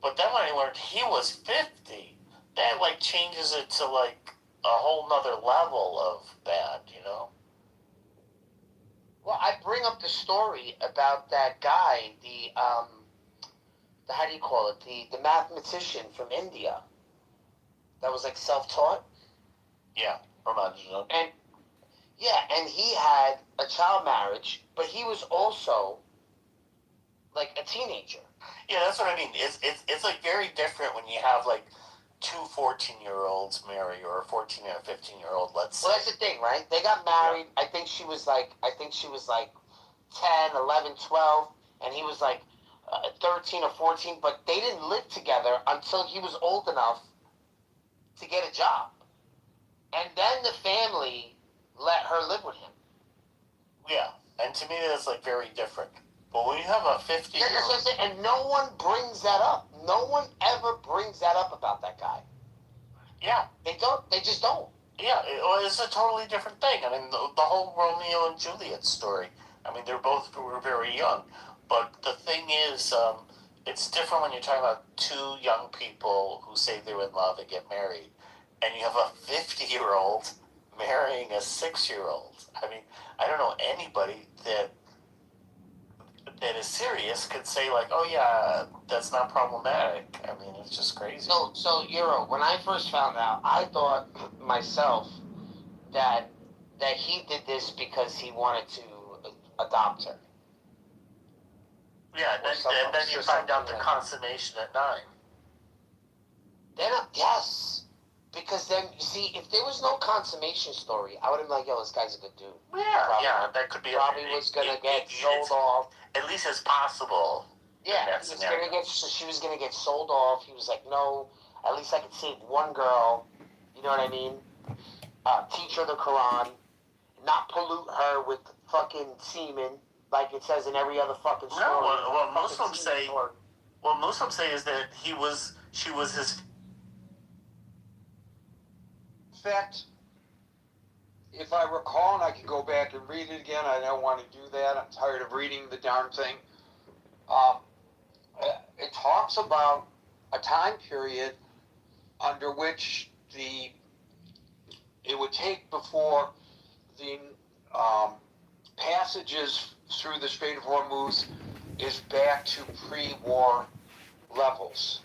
But then when I learned he was 50, that like changes it to like a whole nother level of bad, you know? Well, I bring up the story about that guy, the how do you call it? The mathematician from India that was like self-taught. Yeah, Ramanujan. And he had a child marriage, but he was also like a teenager. Yeah, that's what I mean. It's like very different when you have like 2 14-year-olds marry, or a 14 and a 15-year-old, let's say. Well, that's the thing, right? They got married. Yeah. I think she was like 10, 11, 12, and he was like 13 or 14, but they didn't live together until he was old enough to get a job. And then the family let her live with him. Yeah, and to me that's like very different. But when you have a 50-year-old... Yeah, that's what I'm saying, and no one brings that up. No one ever brings that up about that guy. Yeah. They don't. They just don't. Yeah, it's a totally different thing. I mean, the whole Romeo and Juliet story, I mean, were very young. But the thing is, it's different when you're talking about 2 young people who say they're in love and get married, and you have a 50-year-old marrying a 6-year-old. I mean, I don't know anybody that is serious could say like, oh yeah, that's not problematic. I mean, it's just crazy. So Euro, when I first found out, I thought myself that he did this because he wanted to adopt her. Yeah, and then you find out the consummation at 9. Then yes, because then you see, if there was no consummation story, I would have been like, yo, this guy's a good dude. Yeah, that could be. Probably was gonna get sold off. At least as possible. Yeah, she was gonna get sold off. He was like, no, at least I could save one girl. You know what I mean? Teach her the Quran, not pollute her with fucking semen, like it says in every other fucking story. No, what Muslims say is that she was his. In fact, if I recall, and I can go back and read it again, I don't want to do that. I'm tired of reading the darn thing. It talks about a time period under which it would take before the passages through the Strait of Hormuz is back to pre-war levels.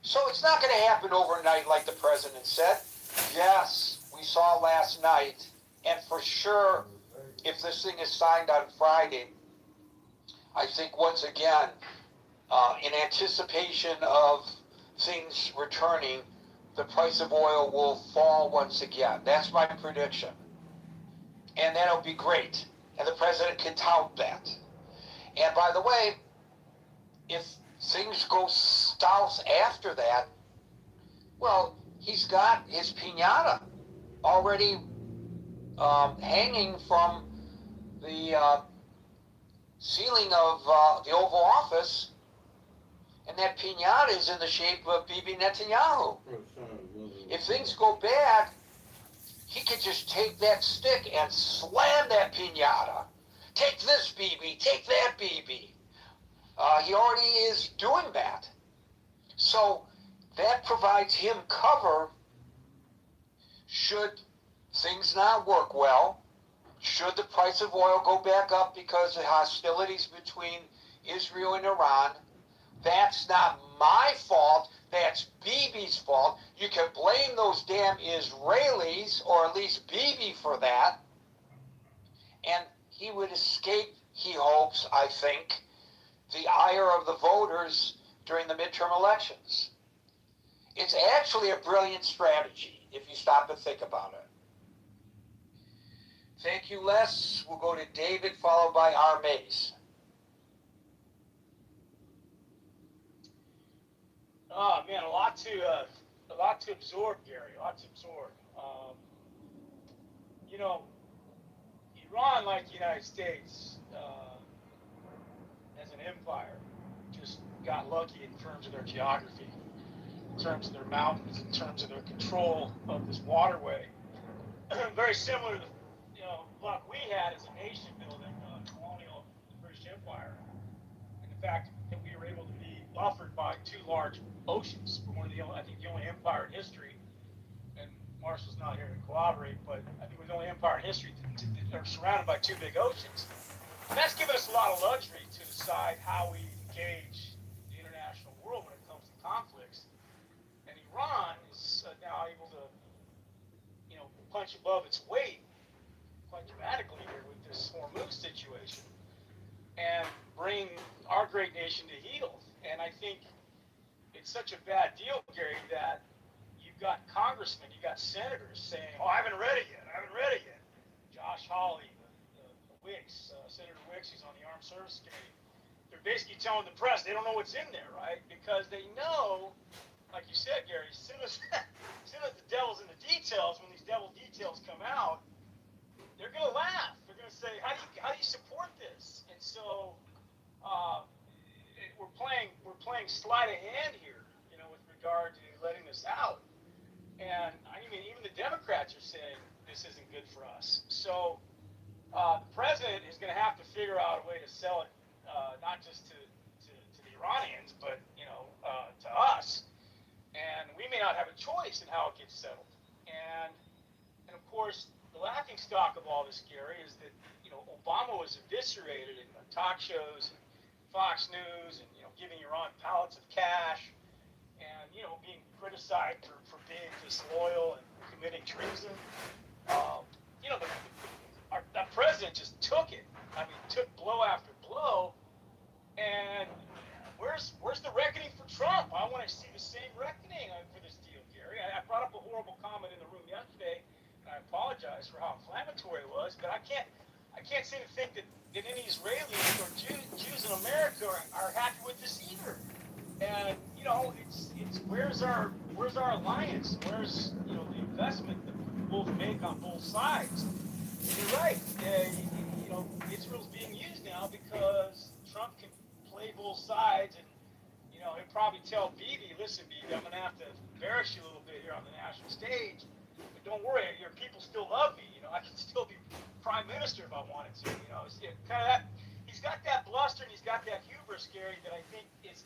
So it's not going to happen overnight like the president said. Yes, we saw last night, and for sure, if this thing is signed on Friday, I think once again, in anticipation of things returning, the price of oil will fall once again. That's my prediction. And that'll be great. And the president can tout that. And by the way, if things go south after that, well, he's got his piñata already hanging from the ceiling of the Oval Office, and that piñata is in the shape of Bibi Netanyahu. If things go bad, he could just take that stick and slam that piñata. Take this, Bibi. Take that, Bibi. He already is doing that. So that provides him cover should things not work well, should the price of oil go back up because of hostilities between Israel and Iran. That's not my fault. That's Bibi's fault. You can blame those damn Israelis, or at least Bibi, for that. And he would escape, he hopes, I think, the ire of the voters during the midterm elections. It's actually a brilliant strategy if you stop and think about it. Thank you, Les. We'll go to David, followed by R. Mays. Oh man, a lot to absorb, Gary. A lot to absorb. You know, Iran, like the United States, as an empire, just got lucky in terms of their geography, in terms of their mountains, in terms of their control of this waterway. Very similar to luck we had as a nation building colonial British Empire, and the fact that we were able to be buffered by two large oceans. We're one of the only, I think, the only empire in history, and Marshall's not here to corroborate, but I think we're the only empire in history that are surrounded by two big oceans. And that's given us a lot of luxury to decide how we engage the international world when it comes to conflicts. And Iran is now able to, punch above its weight quite dramatically here with this Hormuz situation and bring our great nation to heel. And I think it's such a bad deal, Gary, that you've got congressmen, you've got senators saying, "Oh, I haven't read it yet. Josh Hawley, the Wicks, Senator Wicks, who's on the Armed Services Committee, they're basically telling the press they don't know what's in there, right? Because they know, like you said, Gary, as soon as the devil's in the details, when these devil details come out, they're going to laugh. They're going to say, how do you support this? And so we're playing sleight of hand here, with regard to letting this out. And I mean, even the Democrats are saying this isn't good for us. So the president is going to have to figure out a way to sell it, not just to the Iranians, but to us. And we may not have a choice in how it gets settled. And of course, the laughing stock of all this, Gary, is that Obama was eviscerated in talk shows and Fox News, and giving Iran pallets of cash, and being criticized for being disloyal and committing treason. Our president just took it. I mean, took blow after blow. And where's the reckoning for Trump? I want to see the same reckoning for this deal, Gary. I brought up a horrible comment in the room yesterday, and I apologize for how inflammatory it was, but I can't seem to think that any Israelis or Jews in America are happy with this either. And it's where's our alliance? Where's the investment that we both make on both sides? And you're right. Israel's being used now because Trump can play both sides, and he'll probably tell Bibi, "Listen, Bibi, I'm gonna have to embarrass you a little bit here on the national stage, but don't worry, your people still love me. I can still be prime minister if I wanted to. It's kind of that. He's got that bluster and he's got that hubris, Gary, that I think is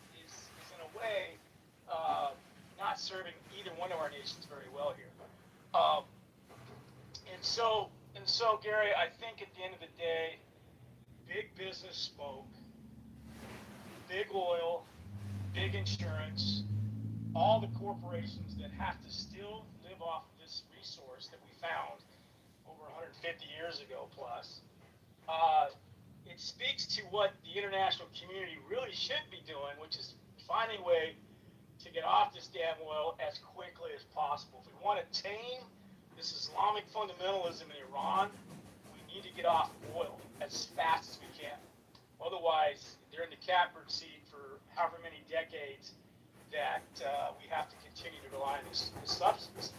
in a way not serving either one of our nations very well here. And so, Gary, I think at the end of the day, big business spoke, big oil, big insurance, all the corporations that have to still live off of this resource that we found over 150 years ago plus. It speaks to what the international community really should be doing, which is finding a way to get off this damn oil as quickly as possible. If we want to tame this Islamic fundamentalism in Iran, we need to get off oil as fast as we can. Otherwise, they're in the catbird seat for however many decades that we have to continue to rely on this substance.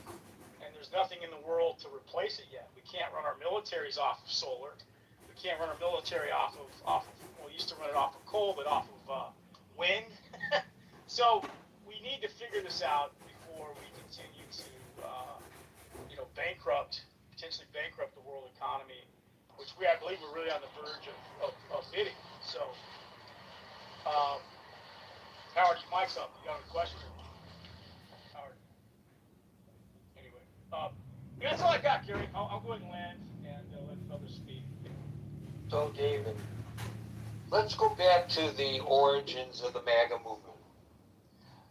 And there's nothing in the world to replace it yet. We can't run our militaries off of solar. We can't run our military off of we used to run it off of coal, but off of wind. So we need to figure this out before we continue to, potentially bankrupt the world economy, which I believe we're really on the verge of hitting. So, Howard, your mic's up. You got a question? Howard. Anyway, that's all I got, Gary. I'll go ahead and land and let others speak. So, David, let's go back to the origins of the MAGA movement.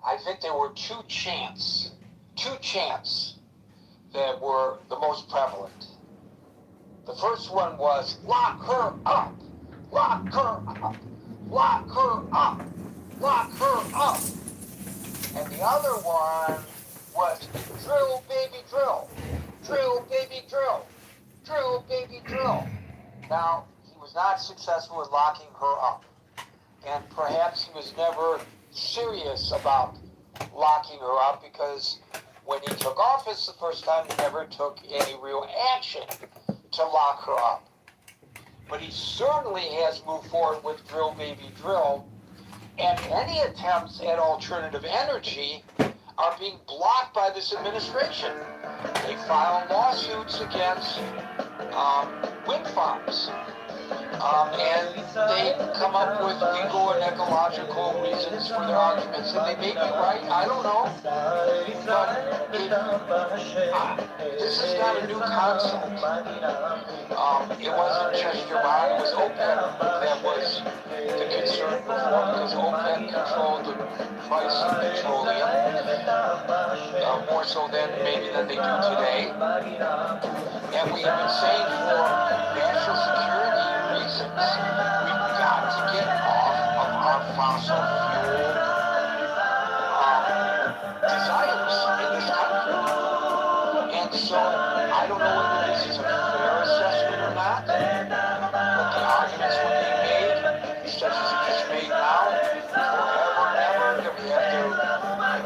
I think there were two chants that were the most prevalent. The first one was, lock her up, lock her up, lock her up, lock her up. And the other one was, drill, baby, drill, drill, baby, drill. drill, baby, drill. Now, he was not successful in locking her up. And perhaps he was never serious about locking her up because when he took office the first time, he never took any real action to lock her up. But he certainly has moved forward with Drill Baby Drill, and any attempts at alternative energy are being blocked by this administration. They file lawsuits against wind farms. And they come up with legal and ecological reasons for their arguments, and they may be right, I don't know. But this is not a new concept. It wasn't just Iran, it was OPEC that was the concern before, because OPEC controlled the price of petroleum, more so than they do today. And we have been saying for national security reasons, we've got to get off of our fossil fuel desires in this country. And so I don't know whether this is a fair assessment or not, but the arguments were being made, such as it just made now, forever and ever, that we have to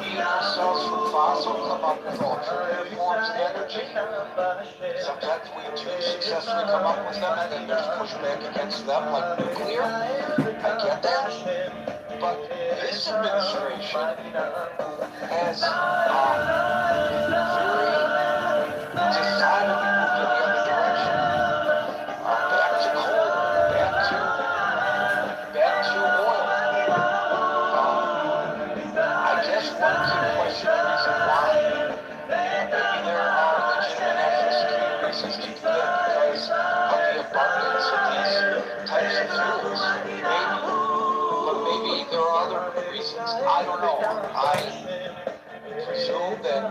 wean ourselves from fossil, come up with alternative forms of energy. Sometimes we do successfully come up with them, and then there's pushback against them, like nuclear. I get that. But this administration has very decidedly moved in the other direction. Back to coal, back to oil. I guess one could question the reason why. Maybe there are legitimate national security reasons to do that because of the abundance of these types of fuels. Maybe. But maybe there are other reasons. I don't know. I presume that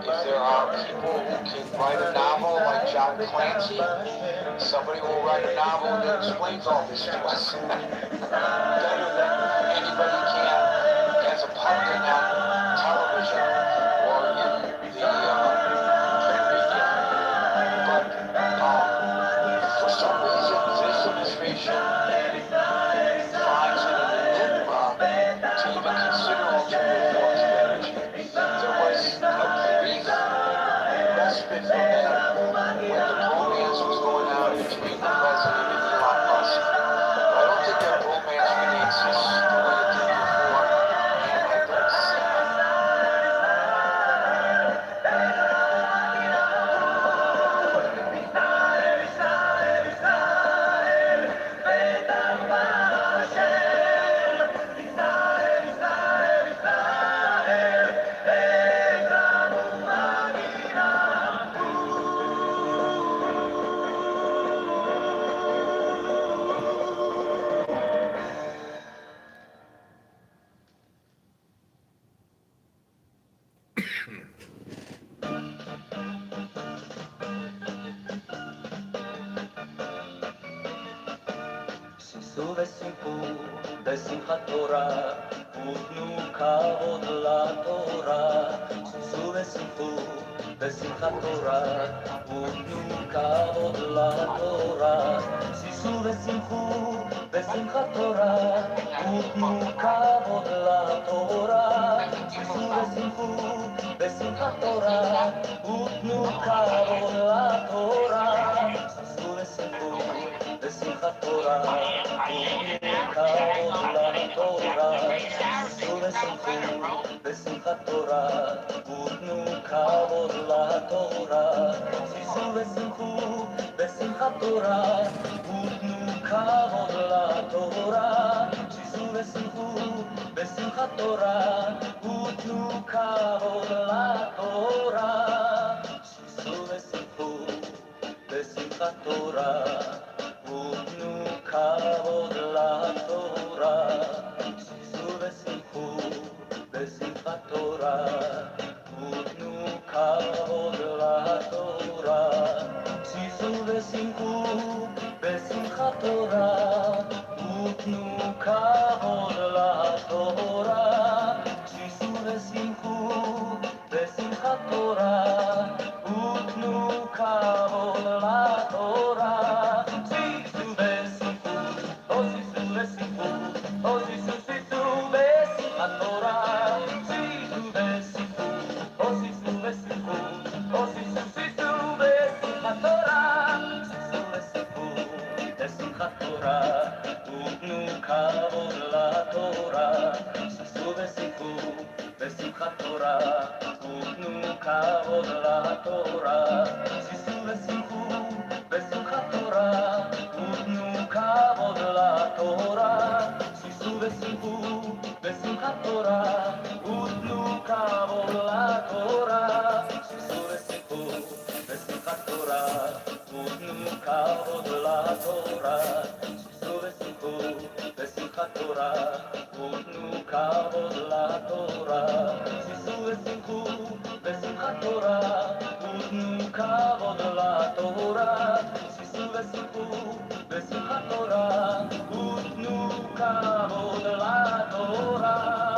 if there are people who can write a novel like John Clancy, somebody will write a novel that explains all this to us better than anybody can as a pundit on television or in the print media. But for some reason, this administration finds it an enigma to even consider alternative forms of energy. There was a brief respite from that when the bromance was going on between the president and Elon Musk. But I don't think that bromance really exists the way it did before, and I don't see it. ושמחו בשמחת תורה, ותנו כבוד לתורה. סעו ושמחו בשמחת תורה, ותנו כבוד לתורה. סעו ושמחו בשמחת תורה, ותנו כבוד לתורה. סעו ושמחו בשמחת תורה, ותנו כבוד לתורה. סעו ושמחו בשמחת תורה, כבוד לתורה. סעו ושמחו בשמחת תורה, ותנו כבוד לתורה. סעו ושמחו בשמחת תורה, ותנו כבוד לתורה. סעו ושמחו בשמחת תורה, ותנו כבוד לתורה. סעו ושמחו בשמחת תורה, ותנו כבוד לתורה. סעו ושמחו בשמחת תורה, ותנו כבוד לתורה. סעו ושמחו בשמחת תורה, ותנו כבוד לתורה. סעו ושמחו בשמחת תורה, התורה, ותנו כבוד לתורה, שישו ושמחו בשמחת תורה, ותנו כבוד לתורה, שישו ושמחו בשמחת תורה, ותנו כבוד לתורה, שישו ושמחו בשמחת תורה, ותנו כבוד לתורה, שישו ושמחו בשמחת תורה, ותנו כבוד לתורה, שישו ושמחו בשמחת תורה, ותנו כבוד לתורה, שישו ושמחו בשמחת תורה, ותנו כבוד לתורה.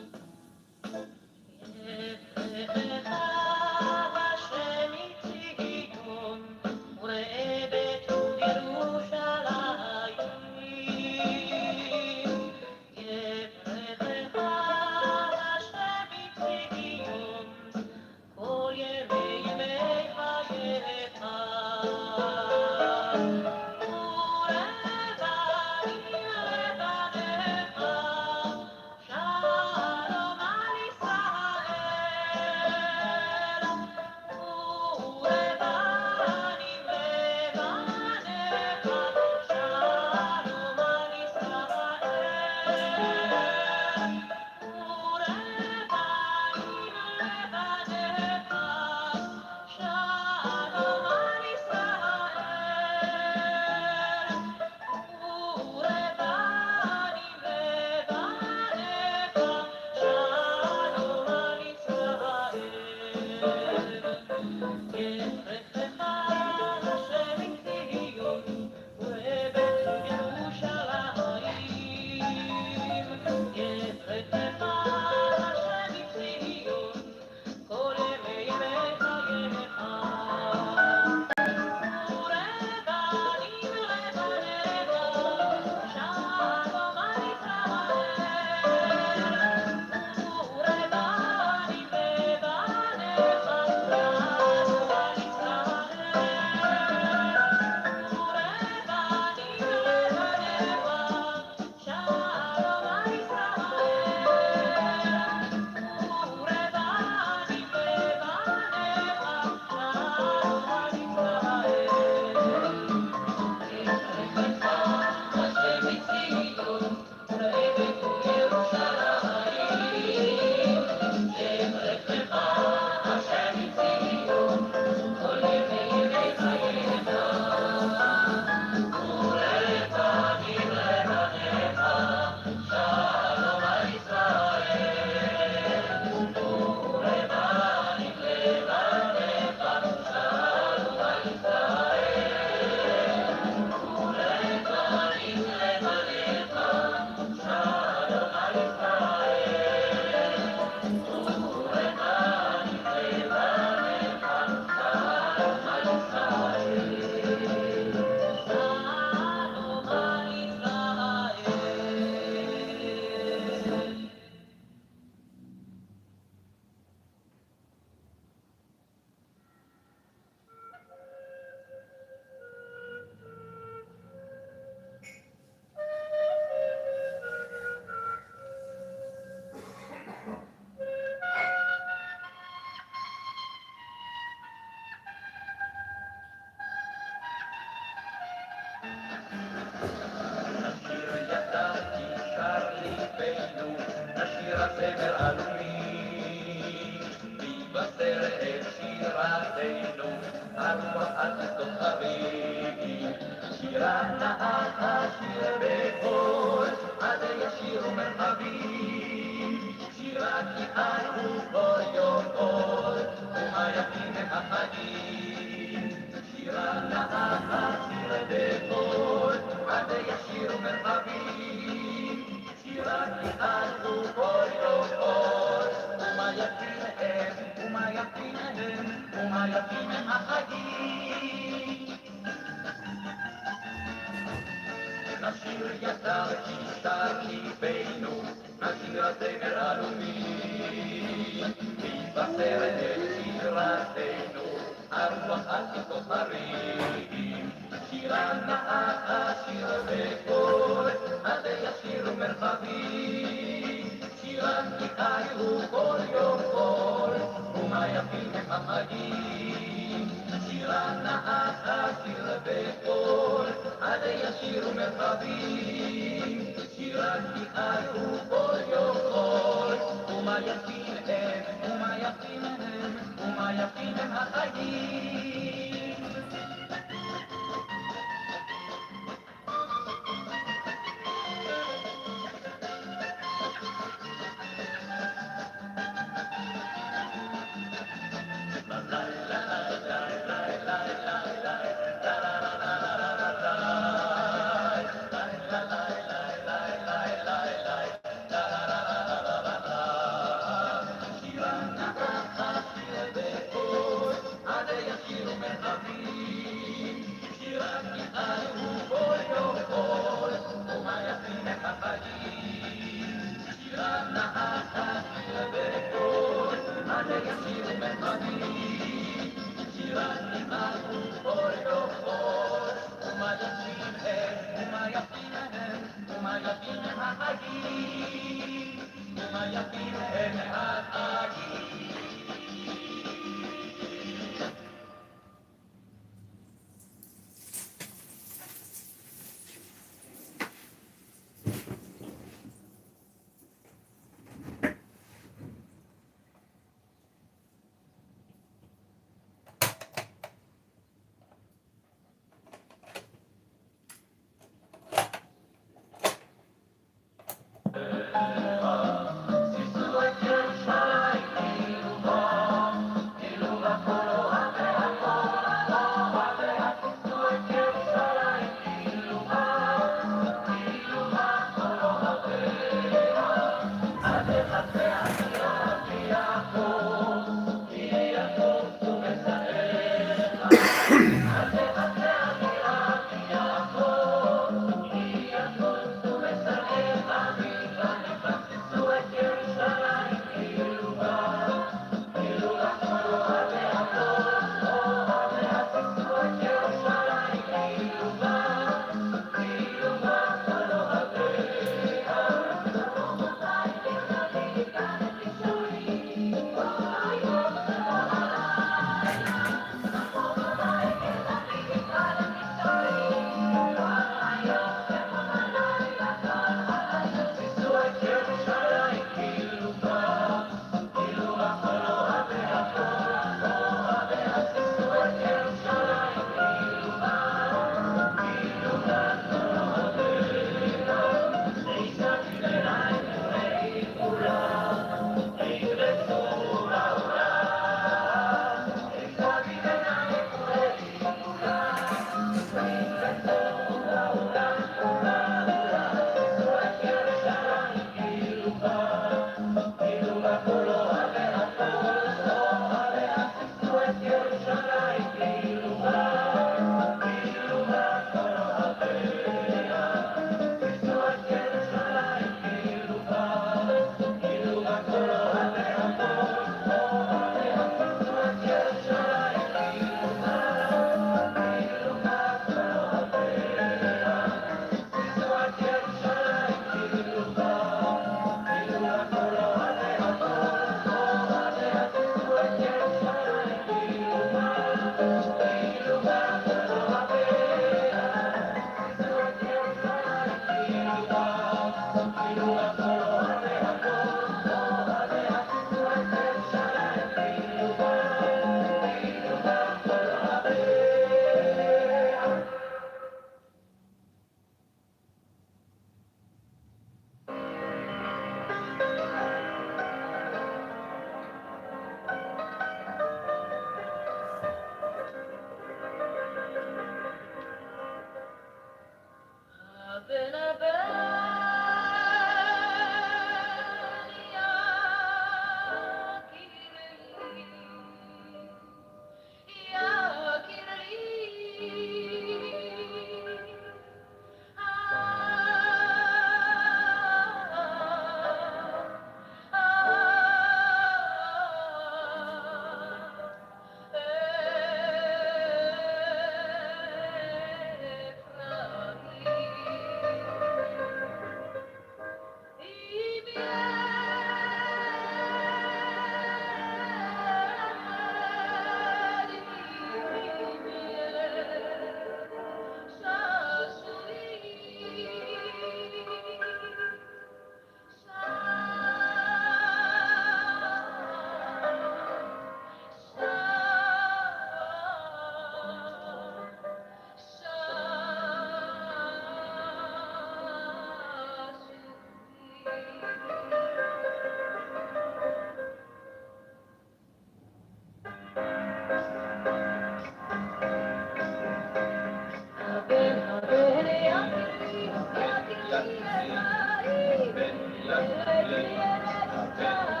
Hallelujah.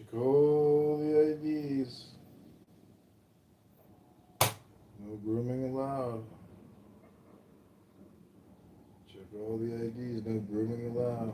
Check all the IDs. No grooming allowed. Check all the IDs. No grooming allowed.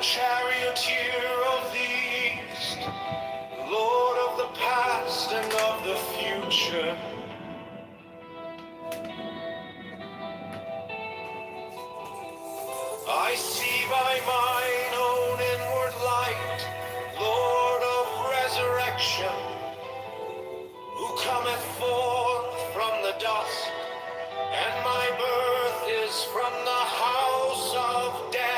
charioteer of the east, Lord of the past and of the future. I see by mine own inward light, Lord of resurrection, who cometh forth from the dust, and my birth is from the house of death.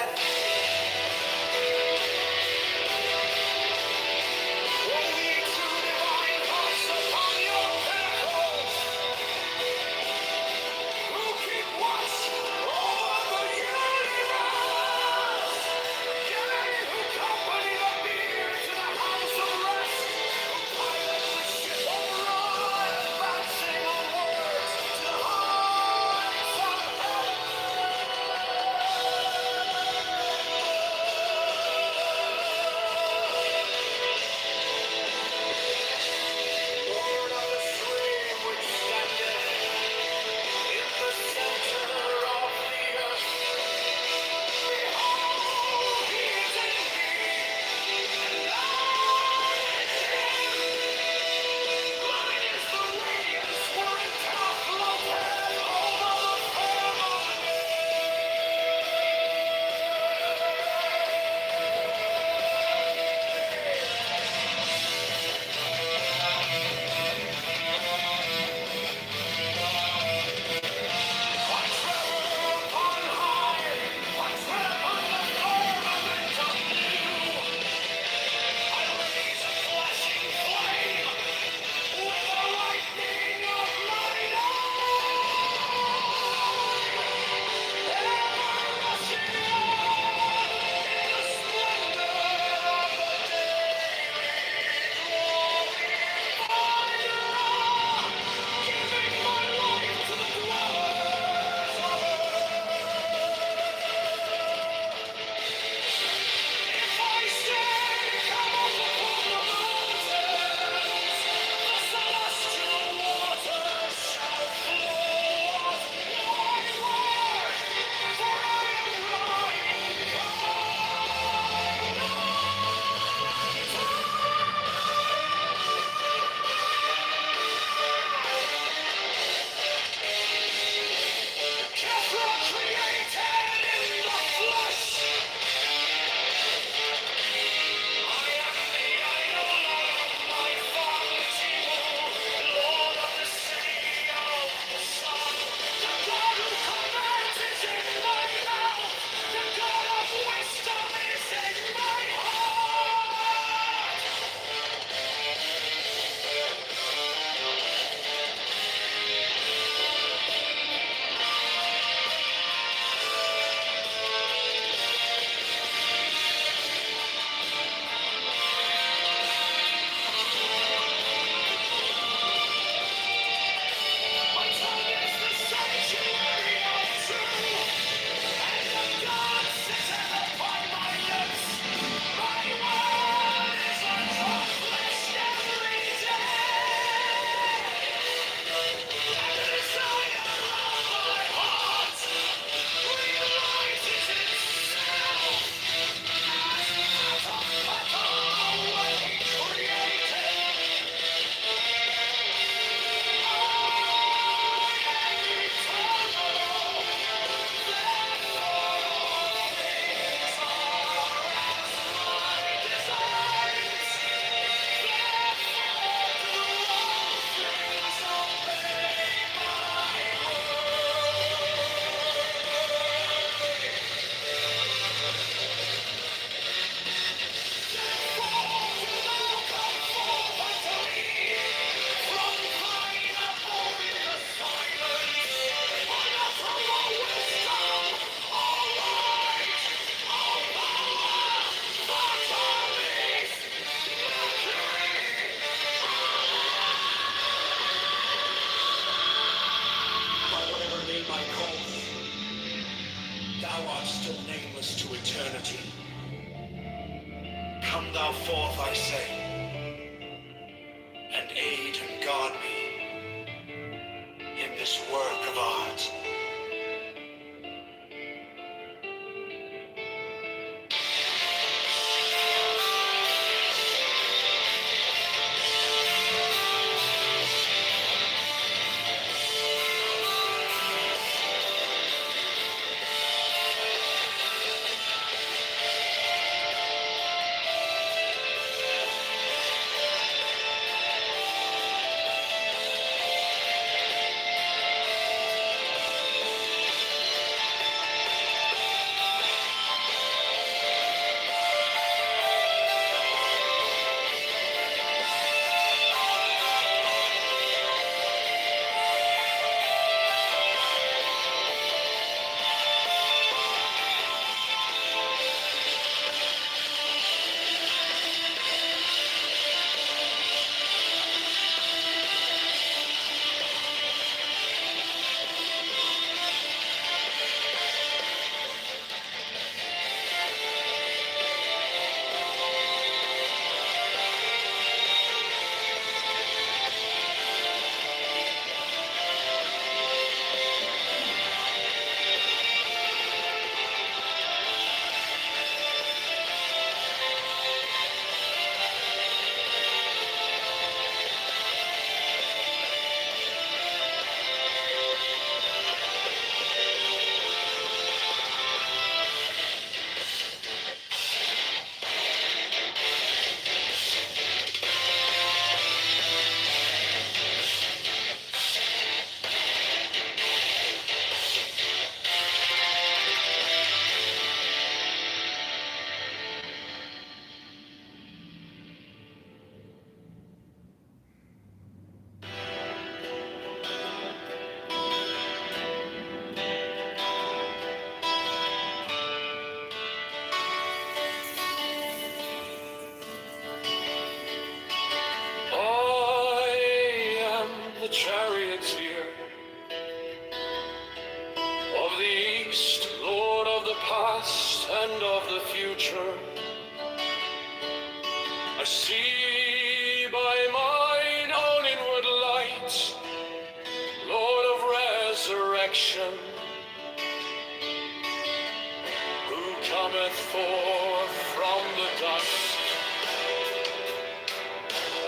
forth from the dust,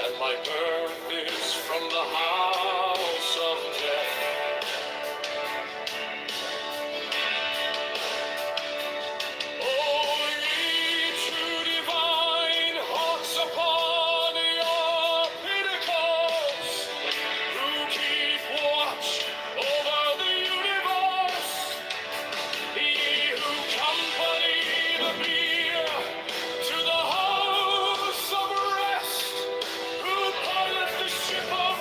and my birth is from the house of death. Oh, ye true divine hawks upon your pinnacles, who keep watch over the universe, ye who company the bier to the house of rest, who pilot the ship of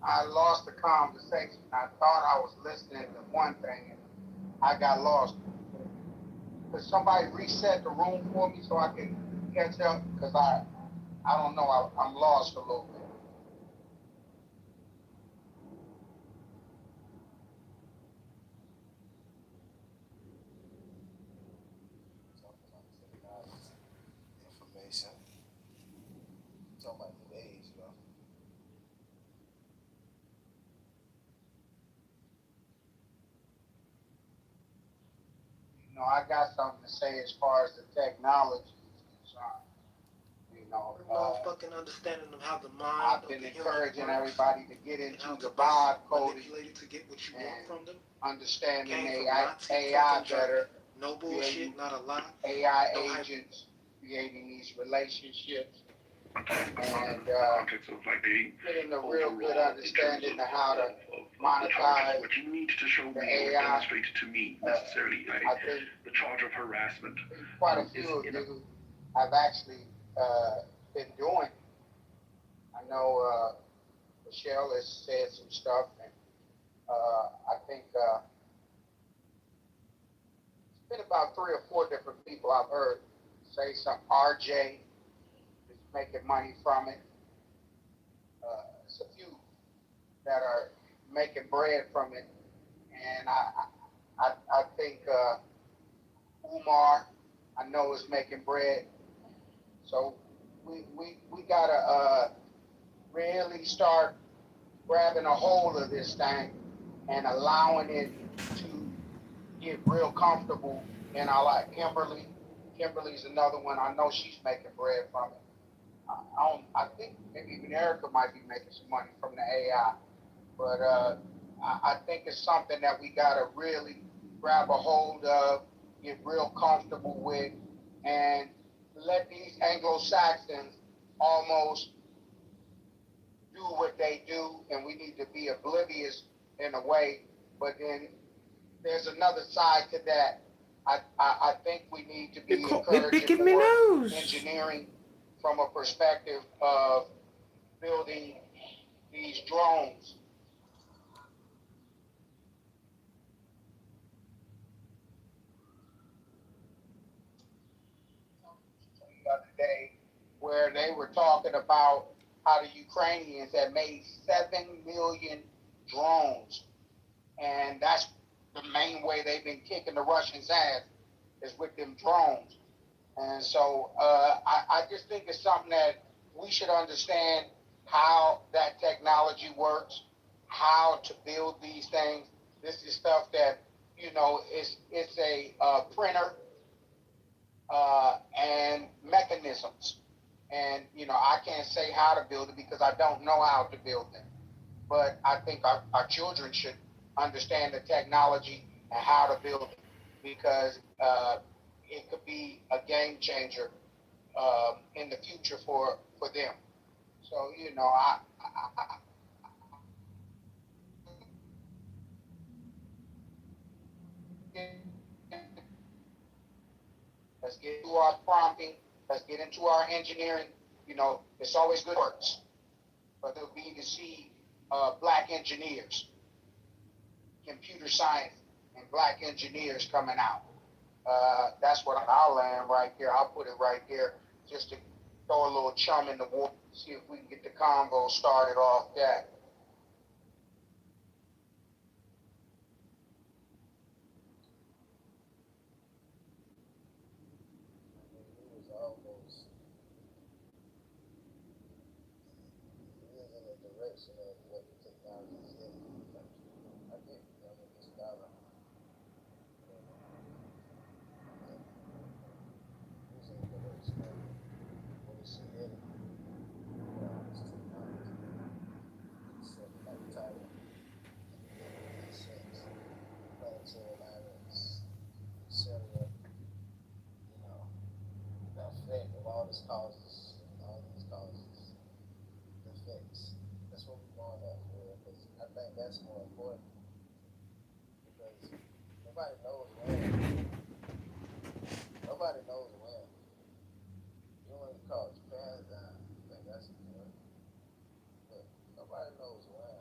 I lost the conversation. I thought I was listening to one thing and I got lost. Could somebody reset the room for me so I can catch up? Because I don't know, I'm lost a little bit. Information. Talking about new age, you know. You know, I got something to say as far as the technology is concerned. You know, fucking understanding of how the mind I've been encouraging everybody to get into the vibe coding to get what you and want from them. understanding Came from AI Nazi better, no bullshit, not a lot. AI agents, creating these relationships, and getting a real good understanding of how to monetize what you need to show the me AI. or demonstrate to me necessarily. I think the charge of harassment. Quite a few of you have actually been doing. I know Michelle has said some stuff, and I think it's been about 3 or 4 different people I've heard say some. RJ is making money from it. There's a few that are making bread from it, and I think Umar, I know, is making bread. So we gotta really start grabbing a hold of this thing and allowing it to get real comfortable in our life. Kimberly's another one. I know she's making bread from it. I think maybe even Erica might be making some money from the AI. But I think it's something that we gotta really grab a hold of, get real comfortable with, and let these Anglo-Saxons almost do what they do, and we need to be oblivious in a way. But then there's another side to that. I think we need to be encouraging more engineering from a perspective of building these drones. The other day, where they were talking about how the Ukrainians had made 7 million drones, and that's the main way they've been kicking the Russians' ass is with them drones. And so I just think it's something that we should understand how that technology works, how to build these things. This is stuff that, you know, it's a printer and mechanisms. And, you know, I can't say how to build it because I don't know how to build them. But I think our children should understand the technology and how to build it, because it could be a game changer in the future for them. So, you know, let's get into our prompting, let's get into our engineering. You know, it's always good works, but it'll be to see black engineers, computer science, and black engineers coming out. That's what I'll land right there. I'll put it right there just to throw a little chum in the water, see if we can get the convo started off that. Direction of what the technology is in the country. I get it. I mean, it's about a using the direction of what is she headed. This technology. It's like title. Sense. Planetary alignments, etc. You know, the effect of all these causes, the effects. That's what we're going after, because I think that's more important, because nobody knows when. Nobody knows when. You want to call Japan down, I think that's important, but nobody knows when.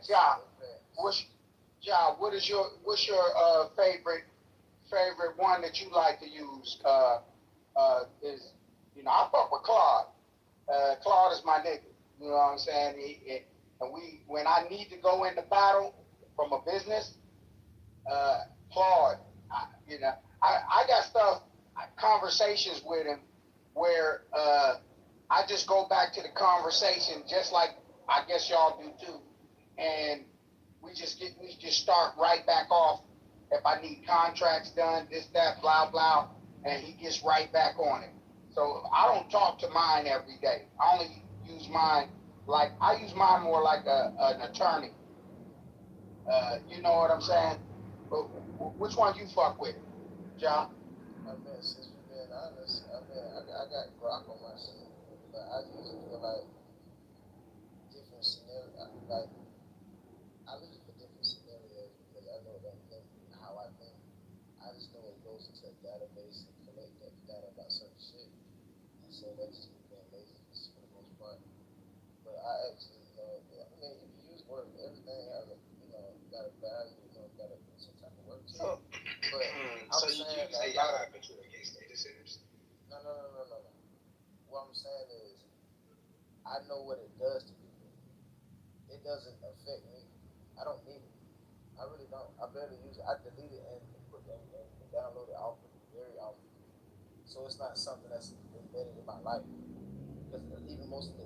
Ja, what is your favorite one that you like to use? Is I fuck with Claude. Claude is my nigga. You know what I'm saying? And when I need to go into battle from a business, Claude. I got conversations with him where I just go back to the conversation just like I guess y'all do too, and we just start right back off. If I need contracts done, this, that, blah, blah, and he gets right back on it. So I don't talk to mine every day. I only use mine more like an attorney. You know what I'm saying? But which one you fuck with, John? I mean, since we're being honest, I got Glock on my shit, but I usually feel like different scenarios. Like I look for different scenarios because I know how I think. I just know it goes into a database and collect that data about certain shit, and so that's just being lazy for the most part. But I actually, if you use work, everything has got a value, got some type of work to it. But I'm saying that AI, but you're against data centers? No. What I'm saying is, I know what it does to people. It doesn't affect me. I don't need it. I really don't. I barely use it. I delete it and download it often, very often. So it's not something that's embedded in my life. Because even most of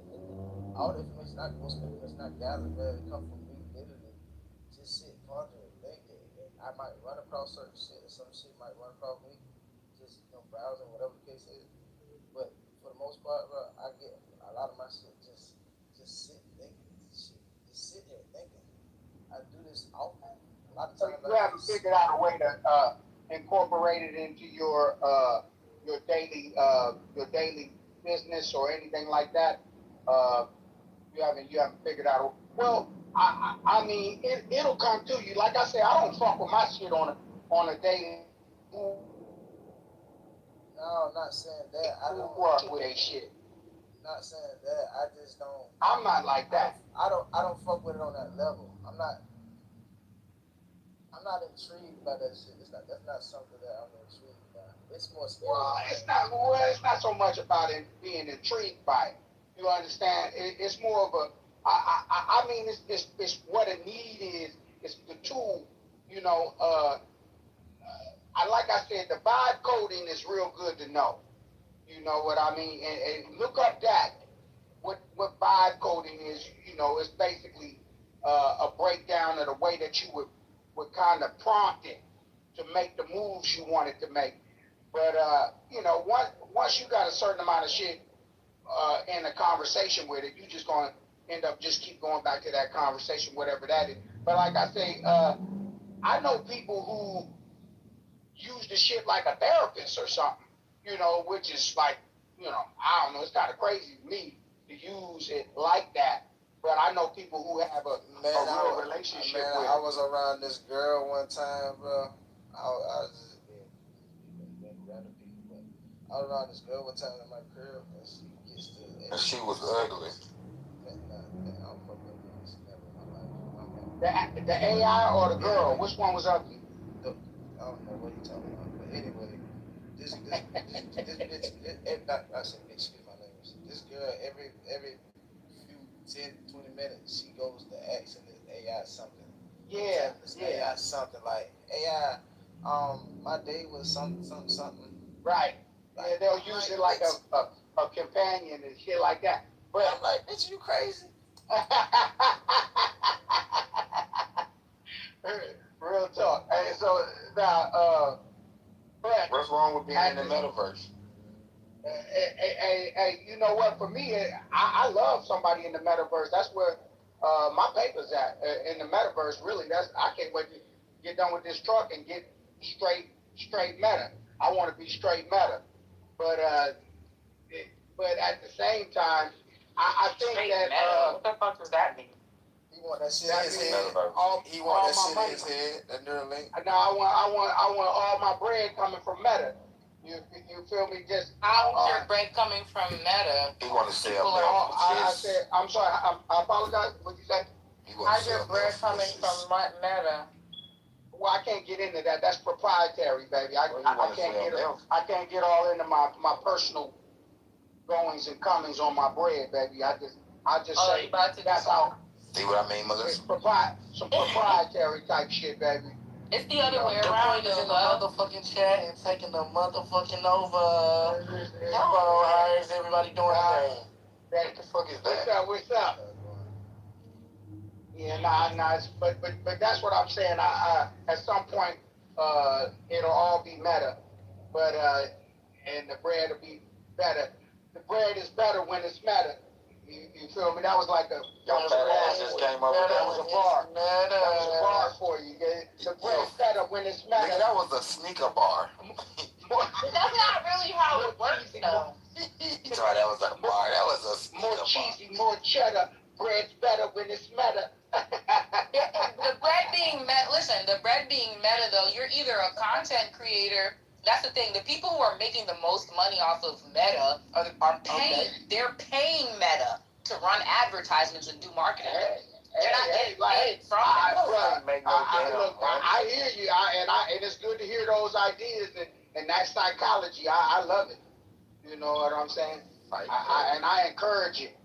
all the information, most of the information I gather, it comes from me literally just sit, ponder, thinking. I might run across certain shit, or some shit might run across me, just browsing, whatever the case is. But for the most part, bro, I get a lot of my shit just sit thinking, just sit here thinking. I do this often. A lot of times. So you haven't figured out a way to incorporate it into your daily business or anything like that. You haven't figured out. Well, I mean, it'll come to you. Like I said, I don't fuck with my shit on a daily. No, I'm not saying that. I don't work with that shit. Not saying that. I just don't. I'm not like that. I don't fuck with it on that level. I'm not intrigued by that shit. That's not something that I'm intrigued by. It's more scary. It's not so much about it being intrigued by it. You understand? It's more of a. I mean, it's what a need is. It's the tool. Like I said, the vibe coding is real good to know. You know what I mean? And look up that. What vibe coding is? It's basically a breakdown of the way that you would kind of prompt it to make the moves you wanted to make. But once you got a certain amount of shit in a conversation with it, you just gonna end up just keep going back to that conversation, whatever that is. But like I say, I know people who use the shit like a therapist or something, which is like, I don't know, it's kind of crazy to me to use it like that. But I know people who have a real relationship with it. I was around this girl one time, bro. I was just being random people, but I was around this girl one time in my crib, and she gets to. And she was ugly. The AI or the girl? Which one was ugly? I don't know what you're talking about, but anyway, this bitch, excuse my language. This girl, every few 10, 20 minutes, she goes to asking this AI something. Yeah. AI something like AI. My day was something. Right. Yeah, they'll use it like a companion and shit like that. But I'm like, bitch, you crazy? Real talk. Hey, so now, what's wrong with being in the metaverse? Hey, you know what? For me, I love somebody in the metaverse. That's where my paper's at, in the metaverse. Really, I can't wait to get done with this truck and get straight meta. I want to be straight meta, but at the same time, I think that what the fuck does that mean? He want that shit in his head. He want that shit in his head. That Neuralink. No, I want all my bread coming from Meta. You feel me? Just how's your bread coming from Meta? He want to say I said, I'm sorry. I apologize. What you say? How's your bread coming from Meta? Well, I can't get into that. That's proprietary, baby. I can't get all into my personal goings and comings on my bread, baby. I just say that's how. See what I mean, Melissa? It's some proprietary type shit, baby. It's the other way around. The point is in the motherfucking chat and taking the motherfucking over. Hello, how is everybody doing today? What the fuck is that? What's up? Yeah, nah. But that's what I'm saying. I at some point, it'll all be meta, but and the bread will be better. The bread is better when it's meta. You feel me? That was like a bar. That was a bar for you. The bread's better when it's meta. Nigga, that was a sneaker bar. That's not really how it works, though. You thought that was a bar. That was a sneaker more cheesy, more cheddar. Bread's better when it's meta. The bread being meta, listen, the bread being meta, though, you're either a content creator. That's the thing. The people who are making the most money off of Meta are paying. Okay. They're paying Meta to run advertisements and do marketing. They're not getting paid from it. I hear you, and it's good to hear those ideas and that psychology. I love it. You know what I'm saying? And I encourage it.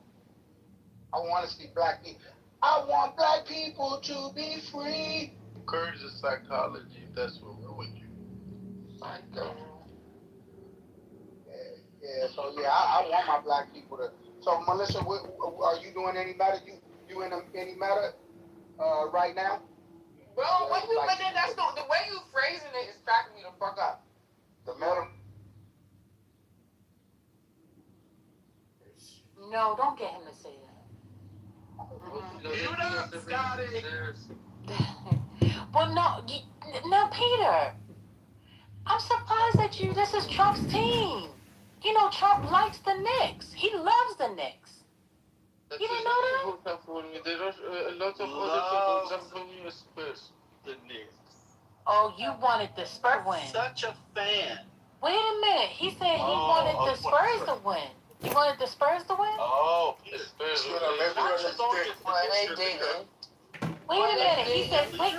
I want to see black people. I want black people to be free. Encourage the psychology. That's what we're with you. Yeah, so I want my black people to. So Melissa, are you doing any meta? You in any meta right now? Well, when you but then that's the way you phrasing it is cracking me the fuck up. The meta. No, don't get him to say that. Shoot up, Scotty. Well, no, Peter. I'm surprised that this is Trump's team. You know, Trump likes the Knicks. He loves the Knicks. You didn't know that? There are a lot of other people who Spurs, the Knicks. Oh, you wanted the Spurs to win. Such a fan. Wait a minute. He said he wanted the Spurs to win. You wanted the Spurs to win? Oh, the Spurs. Wait a minute. He said, wait.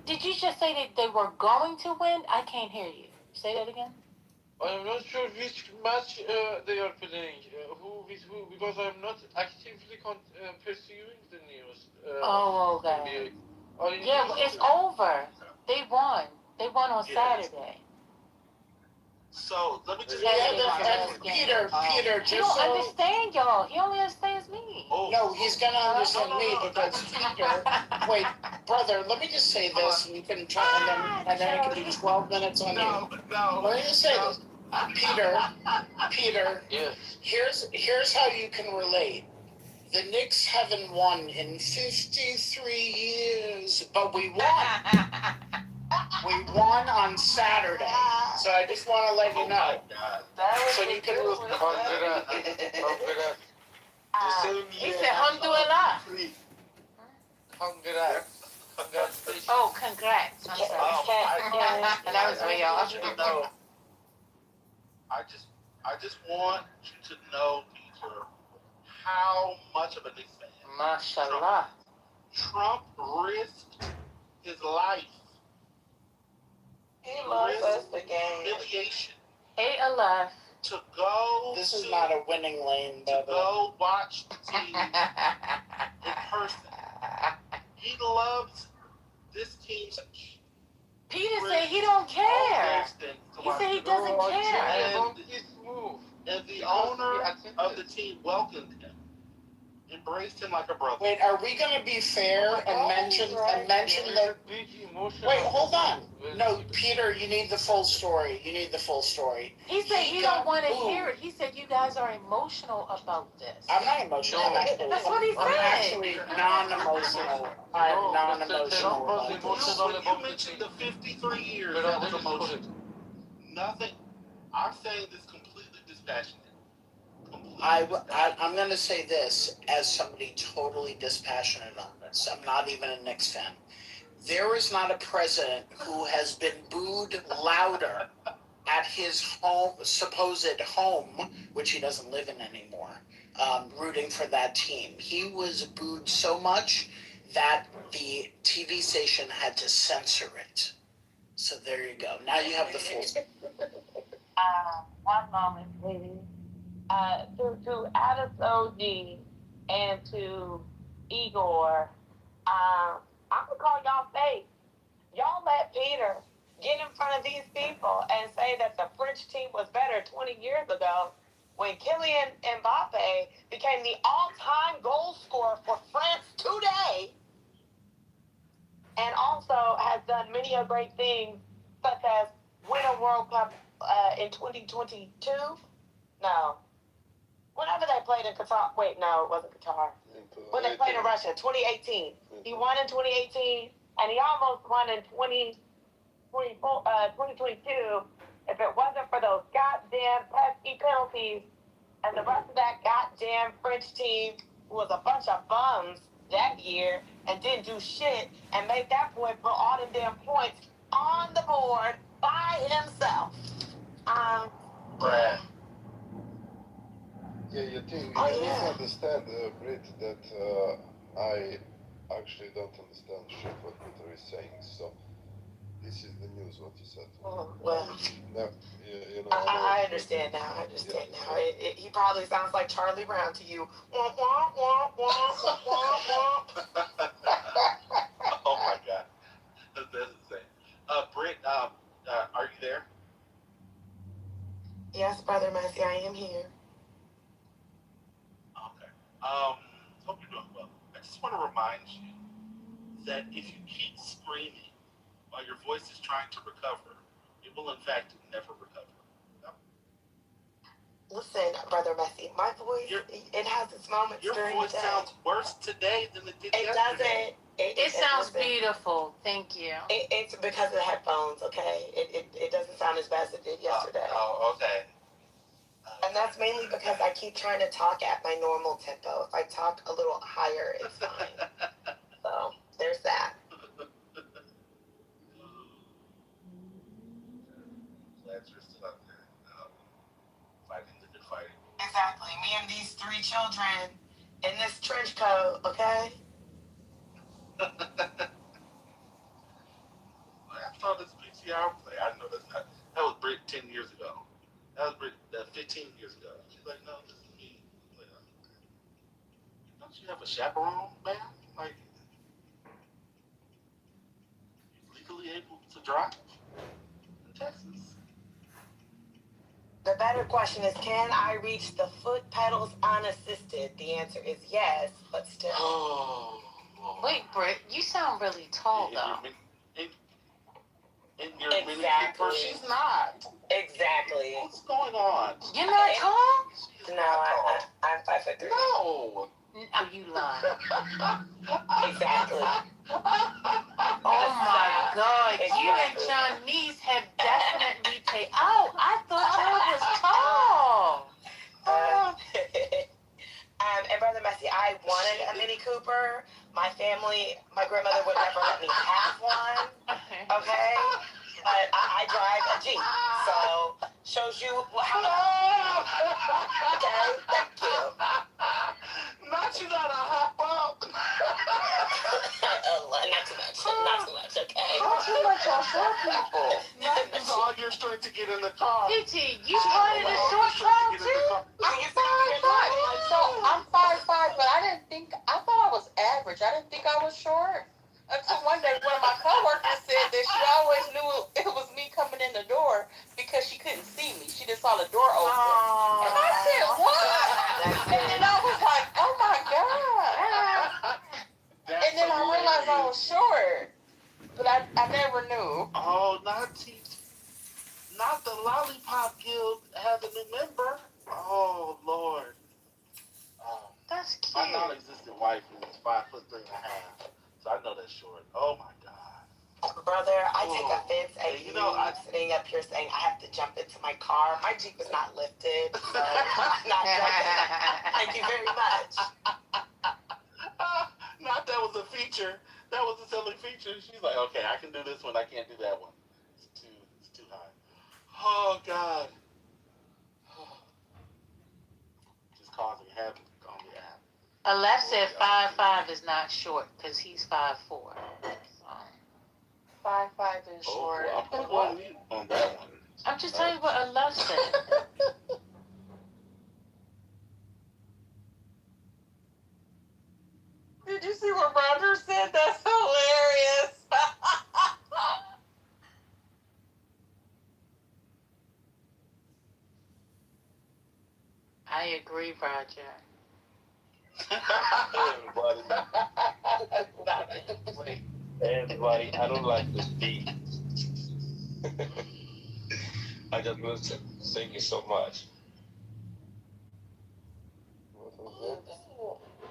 Did you just say that they were going to win? I can't hear you. Say that again. I'm not sure which match they are playing. Who with who? Because I'm not actively pursuing the news. Oh, okay. Yeah, it's over. They won. They won on Saturday. So let me just. Peter, he don't understand y'all. He only understands me. Oh. No, he's gonna understand me because Peter. Wait, brother, let me just say this, and you can try, and then it can be 12 minutes on you. No. Let me just say this, Peter. Yes. Here's how you can relate. The Knicks haven't won in 53 years, but we won. We won on Saturday, so I just want to let you know. So you can move. He said, "Alhamdulillah." Oh, congrats! I'm sorry. That was way off. I just want you to know, Peter, how much of a Knicks fan. Mashallah. Trump risked his life. He lost us the game. Humiliation. 8-11. To go. This is not a winning lane, to go watch the team in person. He loves this team. Peter said he don't care. He said he doesn't care. And the owner of the team welcomed him, embraced him like a brother. Wait, are we going to be fair and mention the? Wait, hold on. No, Peter, you need the full story. He said he don't want to hear it. He said you guys are emotional about this. I'm not emotional. That's what he said. I'm actually non-emotional. I'm non-emotional. When you mentioned the 53 years, that was emotional. Nothing. I'm saying this completely dispassionate. I'm going to say this as somebody totally dispassionate on this. I'm not even a Knicks fan. There is not a president who has been booed louder at his supposed home, which he doesn't live in anymore, rooting for that team. He was booed so much that the TV station had to censor it. So there you go. Now you have the full. One moment, please. To Addis OG and to Igor, I'm gonna call y'all fake. Y'all let Peter get in front of these people and say that the French team was better 20 years ago when Kylian Mbappe became the all-time goal scorer for France today and also has done many a great things, such as win a World Cup in 2022. No. Whenever they played in Qatar. Wait, no, it wasn't Qatar. When they played in Russia, 2018. He won in 2018, and he almost won in 2022 if it wasn't for those goddamn pesky penalties and the rest of that goddamn French team who was a bunch of bums that year and didn't do shit and made that boy put all them damn points on the board by himself. Brad. Yeah, you think Oh, you need yeah. to understand, Brit, that I actually don't understand shit what Peter is saying. So this is the news what you said. Oh, well, No, you know. I understand now. I understand now. He probably sounds like Charlie Brown to you. Wah, wah, wah, wah, wah, wah. Oh my God, that's insane. Britt, are you there? Yes, Brother Messi, I am here. Okay. Hope you're doing well. I just want to remind you that if you keep screaming while your voice is trying to recover, it will in fact never recover. Listen, Brother Messi, my voice, it has its moments Your during voice the day. sounds worse today than it did It yesterday. doesn't. It sounds beautiful. Thank you. It's because of the headphones, okay? It doesn't sound as bad as it did yesterday. Okay. And that's mainly because I keep trying to talk at my normal tempo. If I talk a little higher, it's fine. So, there's that. Glad you're still out there, fighting the good fight. Exactly. Me and these 3 children in this trench coat, okay? I saw this PTR play. I know that's not. That was Brit 10 years ago. That was Brit 15 years ago. She's like, no, this is me. Like, don't you have a chaperone, man? Like, legally able to drive in Texas? The better question is, can I reach the foot pedals unassisted? The answer is yes, but still. Oh. Wait, Britt, you sound really tall, though. In your Mini Cooper, she's not. Exactly. What's going on? You're not tall? No, I'm 5'3". No. Oh, you lying. Exactly. Oh my God. Exactly. You and Johnny's have definitely taken. Oh, I thought y'all was tall. And Brother Messi, I wanted a Mini Cooper. My family, my grandmother would never let me have one. Okay? But I drive a Jeep. So, shows you how much. Okay? Thank you. Not you gotta hop up. Not too much. Not too much, okay? Not too much on short people. Not use all your strength to get in the car. PT, you part of the short crowd too? So I'm 5'5", but I thought I was average. I didn't think I was short. Until one day one of my coworkers said that she always knew it was me coming in the door because she couldn't see me. She just saw the door open. And I said, what? And then I was like, oh my God. And then I realized I was short. But I never knew. Oh, not the Lollipop Guild has a new member. Oh, Lord. That's cute. My non-existent wife is 5'3.5". So I know that's short. Oh my God. Brother, I take offense at you sitting up here saying I have to jump into my car. My Jeep is not lifted, so I'm not jumping. Thank you very much. Not that was a feature. That was a selling feature. She's like, okay, I can do this one. I can't do that one. It's too high. Oh God. Just causing havoc on the app. Aleph said 5'5" is not short because he's 5'4". 5'5" is short. Well, I'm gonna go on that one. I'm just telling you what Aleph said. Did you see what Roger said? That's hilarious. I agree, Roger. Hey everybody, I don't like this beat. I just listen. Thank you so much.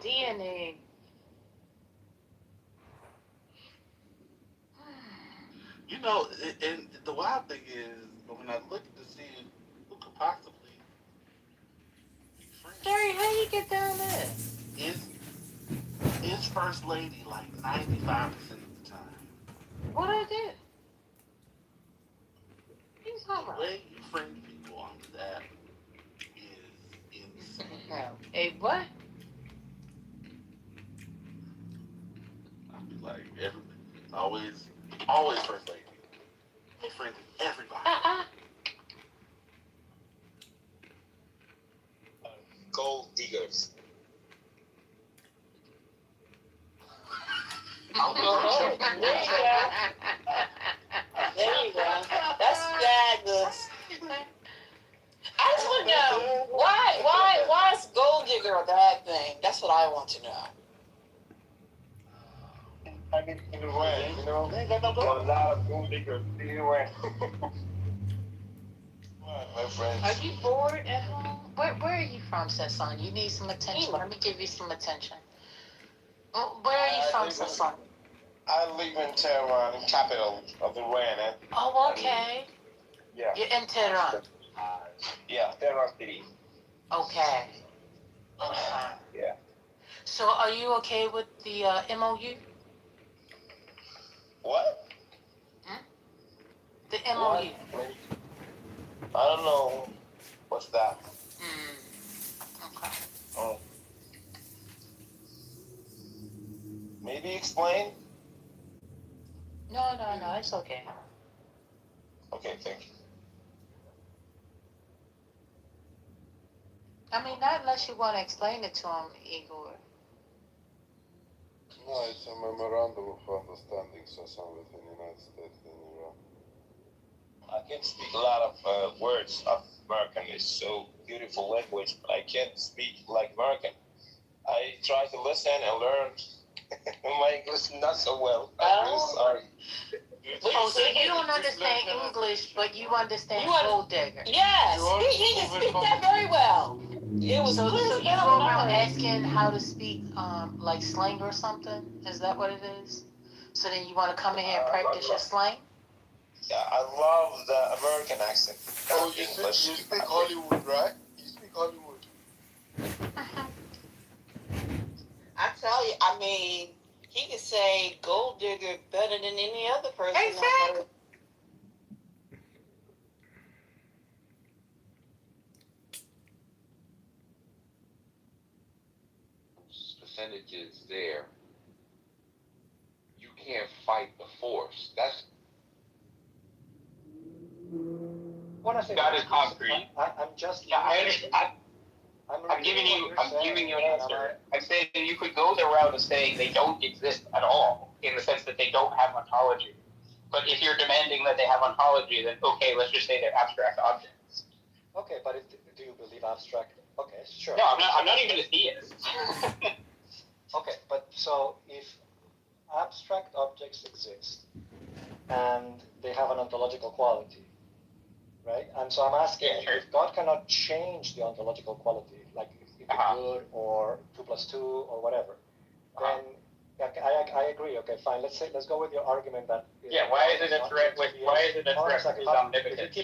DNA. You know, and the wild thing is, when I looked to see who could possibly be friends, Jerry, how you get down there? is First Lady like 95% of the time. What I do? He's The all right. way you friend people on this app is insane. No. Hey, what? I feel like always First Lady. They friends with everybody. Gold diggers. There you go. That's fabulous. I just want to know why is gold digger a bad thing? That's what I want to know. I mean, either way, you know, a lot of gold diggers anyway. My friends. Are you bored at home? Where are you from, Sasson? You need some attention. Let me give you some attention. Where are you from, Sasson? I live in Tehran, capital of Iran. Oh, okay. Yeah. You're in Tehran. Yeah, Tehran City. Okay. Yeah. So are you okay with the MOU? What? The MOU. I don't know. What's that? Okay. Oh. Maybe explain? No, it's okay. Okay, thank you. I mean, not unless you want to explain it to him, Igor. No, it's a memorandum of understanding, so some within the United States and Iran. I can speak a lot of words of American. It's so beautiful language, but I can't speak like American. I try to listen and learn. My English not so well. I'm really sorry. Oh, so you don't understand English, but you understand gold digger. Yes, he can speak that very well. It was So clear you go around asking how to speak like slang or something? Is that what it is? So then you want to come in here and practice your slang? Yeah, I love the American accent. Oh, you speak Hollywood, right? You speak Hollywood. I tell you, I mean, he could say gold digger better than any other person. Exactly. Percentages there. You can't fight the force. That's that is concrete. I'm just. Yeah, I understand. I'm giving you an answer. I'm saying you could go the route of saying they don't exist at all, in the sense that they don't have ontology. But if you're demanding that they have ontology, then okay, let's just say they're abstract objects. Okay, but do you believe abstract? Okay, sure. No, I'm not even a theist. Okay, but so if abstract objects exist and they have an ontological quality, right? And so I'm asking, if God cannot change the ontological quality, like if it's good or 2 + 2 or whatever, then I agree. Okay, fine. Let's go with your argument that. Why is it a threat with omnipotence?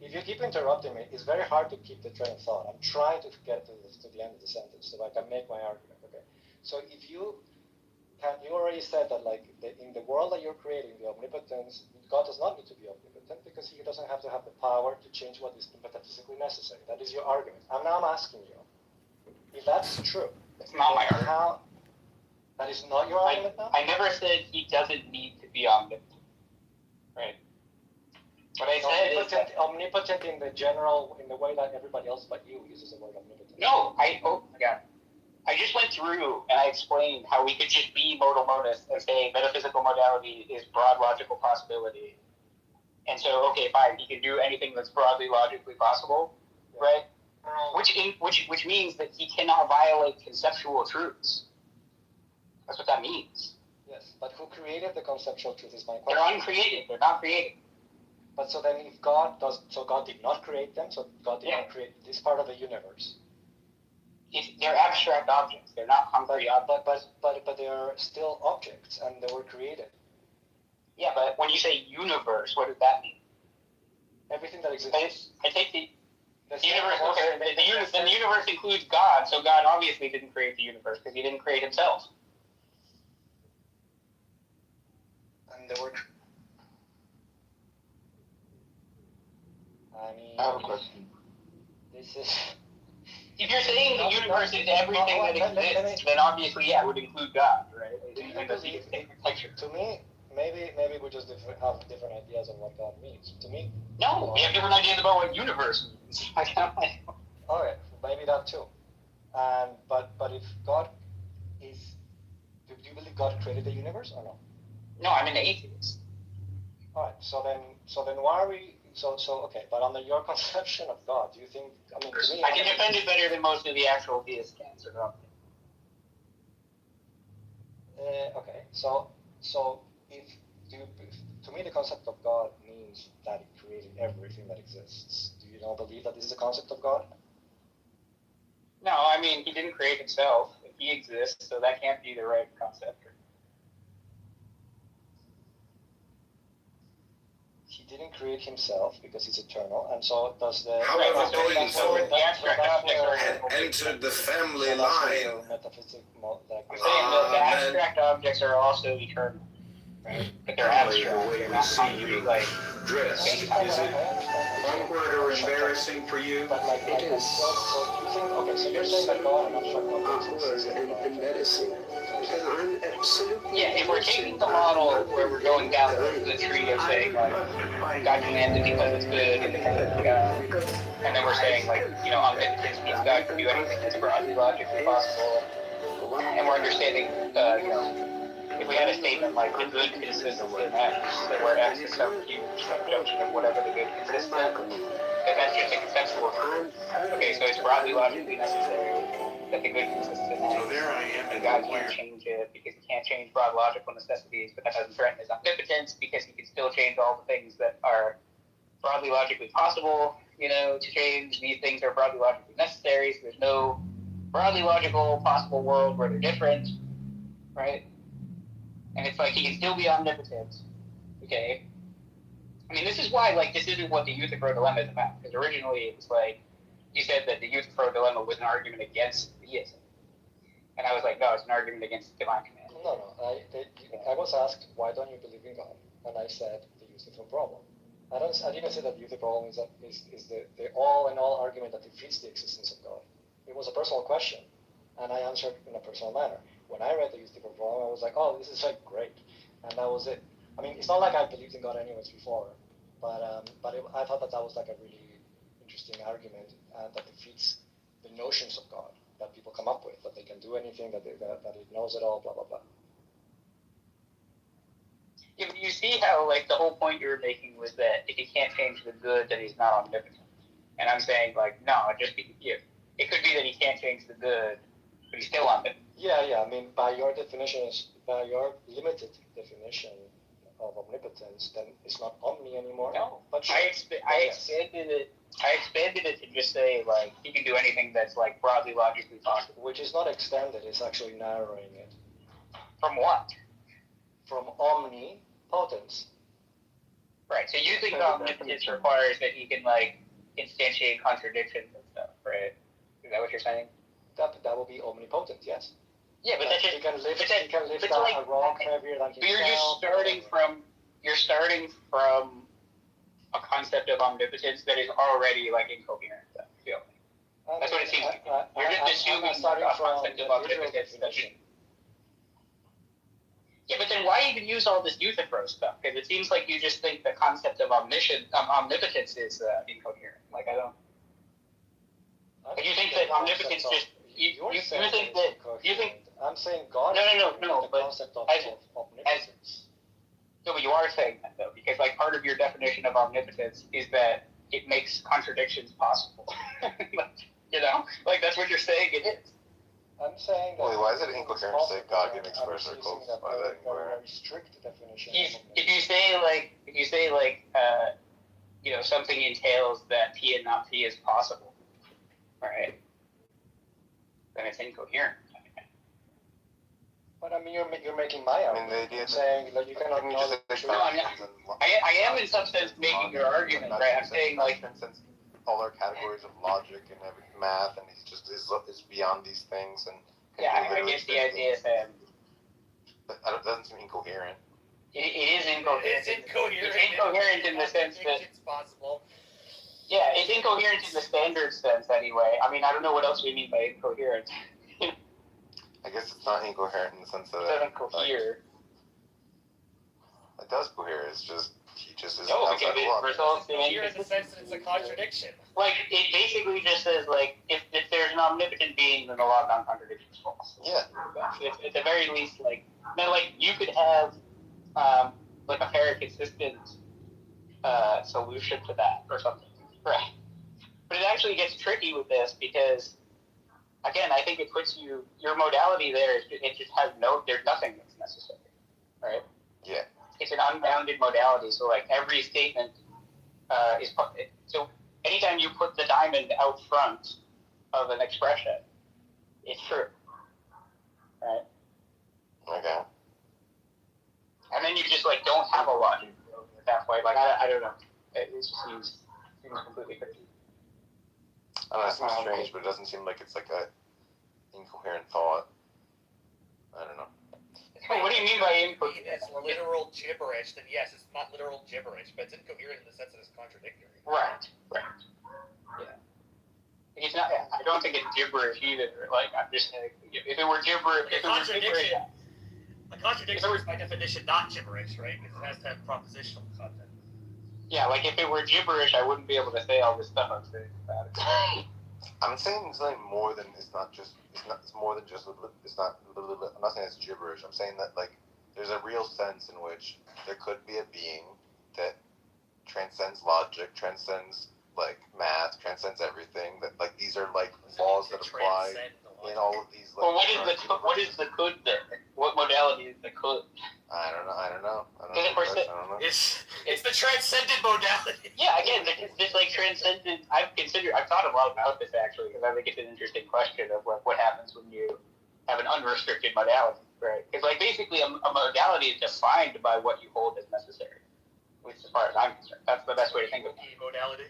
If you keep interrupting me, it's very hard to keep the train of thought. I'm trying to get to the end of the sentence so I can make my argument. Okay, so if you already said that in the world that you're creating, the omnipotence, God does not need to be omnipotent because he doesn't have to have the power to change what is metaphysically necessary. That is your argument. I'm asking you, if that's true, It's not my argument. How? That is not your argument now? I never said he doesn't need to be omnipotent. Right. What I said is that omnipotent in the general, in the way that everybody else but you uses the word omnipotent. No, oh my god. I just went through and I explained how we could just be modal monists and say metaphysical modality is broad logical possibility. And so, okay, fine, he can do anything that's broadly logically possible, right? Which means that he cannot violate conceptual truths. That's what that means. Yes, but who created the conceptual truth is my question. They're uncreated. They're not created. But so then, if God did not create them. So God did not create this part of the universe. They're abstract objects. They're not concrete objects. But they are still objects, and they were created. Yeah, but when you say universe, what does that mean? Everything that exists. I take the universe. Okay, the universe includes God, so God obviously didn't create the universe because he didn't create himself. And there were. I have a question. This is. If you're saying the universe is everything that exists, then obviously, yeah, it would include God, right? To me, maybe we just have different ideas of what God means. To me, no, we have different ideas about what universe means. Alright, maybe that too. But if God is, do you believe God created the universe or no? No, I'm an atheist. Alright, so then why are we? So okay, but under your conception of God, do you think? I mean, to me, I can defend it better than most of the actual theists can. So okay, so if to me the concept of God means that He created everything that exists. Do you not believe that this is a concept of God? No, I mean he didn't create himself. He exists, so that can't be the right concept. He didn't create himself because he's eternal, and so does the. However, the abstract objects had entered the family line. I'm saying that the abstract objects are also eternal, right? But they're abstract. They're not concrete, like dressed. Is it awkward or embarrassing for you? It is. So you're saying that God and abstract objects and embarrassing. Because I'm absolutely. Yeah, if we're taking the model where we're going down the tree of saying like God commands it because it's good and and then we're saying like omnipotence means God can do anything that's broadly logically possible, and we're understanding if we had a statement like the good consists in X, that where X is some huge subjunction of whatever the good consists in, then that's just a conceptual truth. Okay, so it's broadly logically necessary that the good consists in X. So there I am, and God can't change it because he can't change broad logical necessities, but that doesn't threaten his omnipotence because he can still change all the things that are broadly logically possible, to change. These things are broadly logically necessary, so there's no broadly logical possible world where they're different, right? And it's like he can still be omnipotent, okay? I mean, this is why, this isn't what the Euthyphro dilemma is about, because originally it was like, you said that the Euthyphro dilemma was an argument against theism. And I was like, no, it's an argument against divine command. No. I was asked, why don't you believe in God? And I said, the Euthyphro problem. I didn't say that the Euthyphro problem is the all-in-all argument that defeats the existence of God. It was a personal question, and I answered in a personal manner. When I read the Euthyphro problem, I was like, oh, this is great. And that was it. I mean, it's not like I believed in God anyways before, but I thought that was a really interesting argument that defeats the notions of God that people come up with, that they can do anything, that it knows it all, blah, blah, blah. Yeah, but you see how, the whole point you were making was that if he can't change the good, then he's not omnipotent. And I'm saying, no, just be here. It could be that he can't change the good, but he's still omnipotent. Yeah, I mean, by your limited definition of omnipotence, then it's not omni anymore. No, but sure. I expanded it to just say, he can do anything that's, broadly logically possible. Which is not extended, it's actually narrowing it. From what? From omnipotence. Right, so you think omnipotence requires that he can, instantiate contradictions and stuff, right? Is that what you're saying? That will be omnipotent, yes. Yeah, but that's just... He can lift a rock heavier than himself. But you're starting from a concept of omnipotence that is already, incoherent, I feel. That's what it seems like. You're just assuming a concept of omnipotence. Yeah, but then why even use all this Euthyphro stuff? Because it seems like you just think the concept of omnipotence is incoherent. Like, I don't... Like, you think that omnipotence just... You think... I'm saying God No, the but concept of No, omnipotence. but you are saying that, though, because, like, part of your definition of omnipotence is that it makes contradictions possible. You know? Like, that's what you're saying it is. I'm saying that... Well, why is it incoherent to say God can express circles? Why is that incoherent? Very strict definition. If you say, you know, something entails that P and not P is possible, right? Then it's incoherent. But I mean, you're making my argument. I mean, the idea saying that you cannot acknowledge... I am in some sense making your argument, right? I'm saying, like... Since all our categories of logic and math, and he's just is beyond these things, and... Yeah, I guess the idea is that... But it doesn't seem incoherent. It is incoherent. It's incoherent. It's incoherent in the sense that... It's possible. Yeah, it's incoherent in the standard sense, anyway. I mean, I don't know what else we mean by incoherent. I guess it's not incoherent in the sense that it doesn't cohere. It does cohere. It's just he just isn't. No, because it results in in the sense that it's a contradiction. Like it basically just says like if there's an omnipotent being, then the law of non-contradiction is false. Yeah. It's at the very least like you could have like a very consistent solution to that or something, right? But it actually gets tricky with this because. Again, I think it puts your modality there. It just has there's nothing that's necessary, right? Yeah. It's an unbounded modality, so like every statement is so. Anytime you put the diamond out front of an expression, it's true, right? Okay. And then you just like don't have a logic at that point. Like I don't know. It just seems completely crazy. I don't know, it seems strange, but it doesn't seem like it's like a incoherent thought. I don't know. Wait, what do you mean by incoherent? It's literal gibberish, then yes, it's not literal gibberish, but it's incoherent in the sense that it's contradictory. Right. Yeah. It's not. I don't think it's gibberish either. Like I'm just saying, if it were gibberish, a contradiction is by definition not gibberish, right? Because it has to have propositional content. Yeah, like if it were gibberish, I wouldn't be able to say all this stuff I'm saying about it. I'm saying something more than it's more than just it's not. I'm not saying it's gibberish. I'm saying that like there's a real sense in which there could be a being that transcends logic, transcends like math, transcends everything. That like these are like laws that apply in all of these. Like, well, what is the could then? What modality is the could? I don't know. It's the transcendent modality. Yeah, again, this like transcendent. I've thought a lot about this actually because I think it's an interesting question of what happens when you have an unrestricted modality, right? Because like basically a modality is defined by what you hold as necessary, at least as far as I'm concerned. That's the best way to think of it. Modality.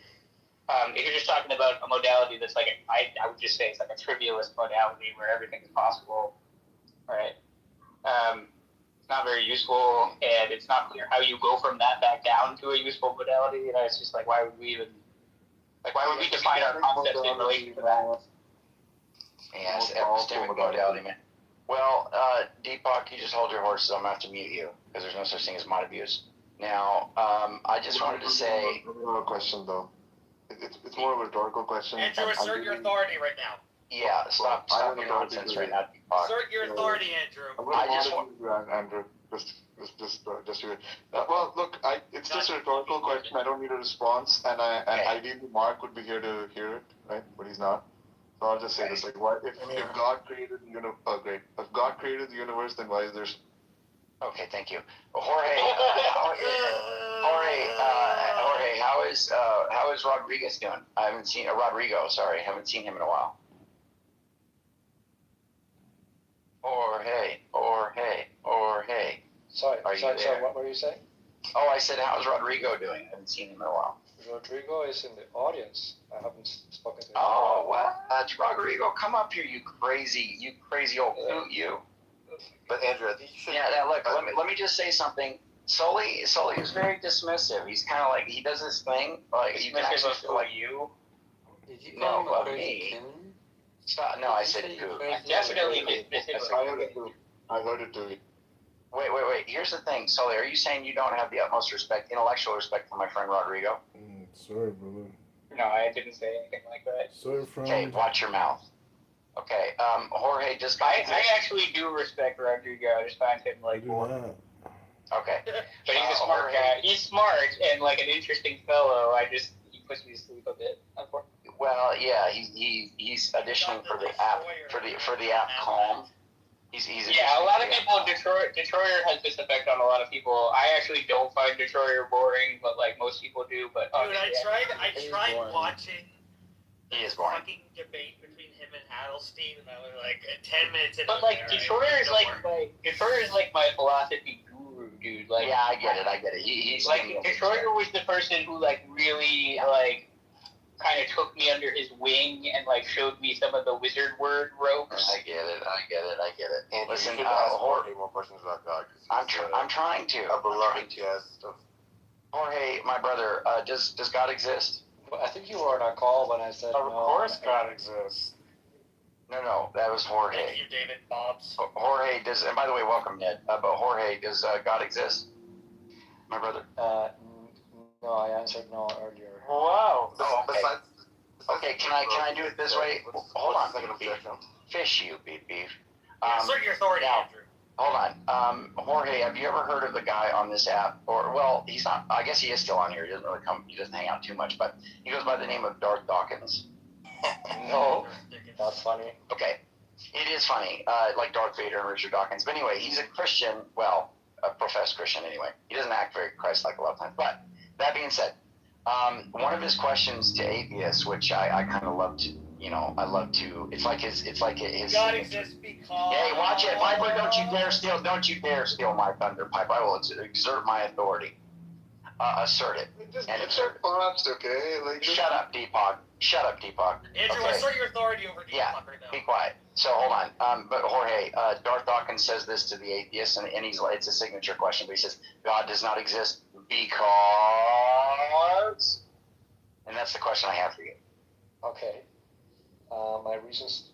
If you're just talking about a modality that's like I would just say it's like a trivialist modality where everything is possible, right? It's not very useful, and it's not clear how you go from that back down to a useful modality. You know, it's just like why would we define our concepts in relation to that? Yeah, it's epistemic modality, man. Well, Deepak, you just hold your horses. I'm gonna have to mute you because there's no such thing as mod abuse. Now, I just wanted to say. A question though. It's more of a rhetorical question. Andrew, assert your authority right now. Yeah, stop your nonsense right now, Deepak. Assert your authority, Andrew. Andrew, just do it. Well, look, it's just a rhetorical question. I don't need a response, and ideally Mark would be here to hear it, right? But he's not. So I'll just say this: like, why if God created the universe? Oh, great. If God created the universe, then why is there? Okay, thank you, Jorge. Jorge, how is Rodriguez doing? I haven't seen Rodrigo. Sorry, I haven't seen him in a while. Jorge. Sorry, what were you saying? Oh, I said, how's Rodrigo doing? I haven't seen him in a while. Rodrigo is in the audience. I haven't spoken to him. Oh, what? Rodrigo, come up here, you crazy old coot, you. But Andrew, I think you should. Yeah, look, let me just say something. Sully is very dismissive. He's kind of like, he does this thing, like, you can actually feel like you. Did you call him a crazy me. coon? Stop. No, I said coon. Definitely I heard it too. Wait. Here's the thing, Sully. Are you saying you don't have the utmost respect, intellectual respect for my friend Rodrigo? Sorry, brother. No, I didn't say anything like that. Sorry, friend. Okay, watch your mouth. Okay, Jorge, just I actually do respect Rodrigo. I just find him like boring. Okay. But he's a smart guy. He's smart and like an interesting fellow. He puts me to sleep a bit, unfortunately. Well, yeah, he's auditioning for the app for the app Calm. He's a lot of people. Detroiter has this effect on a lot of people. I actually don't find Detroiter boring, but like most people do. But dude, I tried watching. He is boring. Fucking debate between him and Adelstein, and I was like 10 minutes into But like Detroiter is like my philosophy guru, dude. Like yeah, I get it. He's like Detroiter was the person who like really like kind of took me under his wing and like showed me some of the wizard word ropes. I get it. And listen, Jorge, more questions about God. I'm trying to. A beloved stuff. Jorge, my brother, does God exist? I think you were on a call when I said Of course God exists. No, that was Jorge. Thank you, David Bobs. Jorge does, and by the way, welcome Ned. But Jorge, does God exist? My brother. No, I answered no earlier. Wow. Okay. Okay, can I do it this way? Hold on. Objection. Fish you, beef. Assert your authority, Andrew. Hold on. Jorge, have you ever heard of the guy on this app? Or, well, he's not, I guess he is still on here. He doesn't really he doesn't hang out too much, but he goes by the name of Darth Dawkins. No, that's funny. Okay. It is funny, like Darth Vader and Richard Dawkins. But anyway, he's a Christian, well, a professed Christian anyway. He doesn't act very Christ-like a lot of times. But that being said, one of his questions to atheists, which I kind of love to, I love to. It's like his. God exists because. Hey, watch it, Piper! Don't you dare steal my thunder, Piper! I will exert my authority. Assert it. Just insert thoughts, okay? Like, Shut up, Deepak. Andrew, okay. assert your authority over Deepak Yeah, right now. be quiet. So hold on. But Jorge, Darth Dawkins says this to the atheists, and it's a signature question. But he says God does not exist because, and that's the question I have for you. Okay. My reasons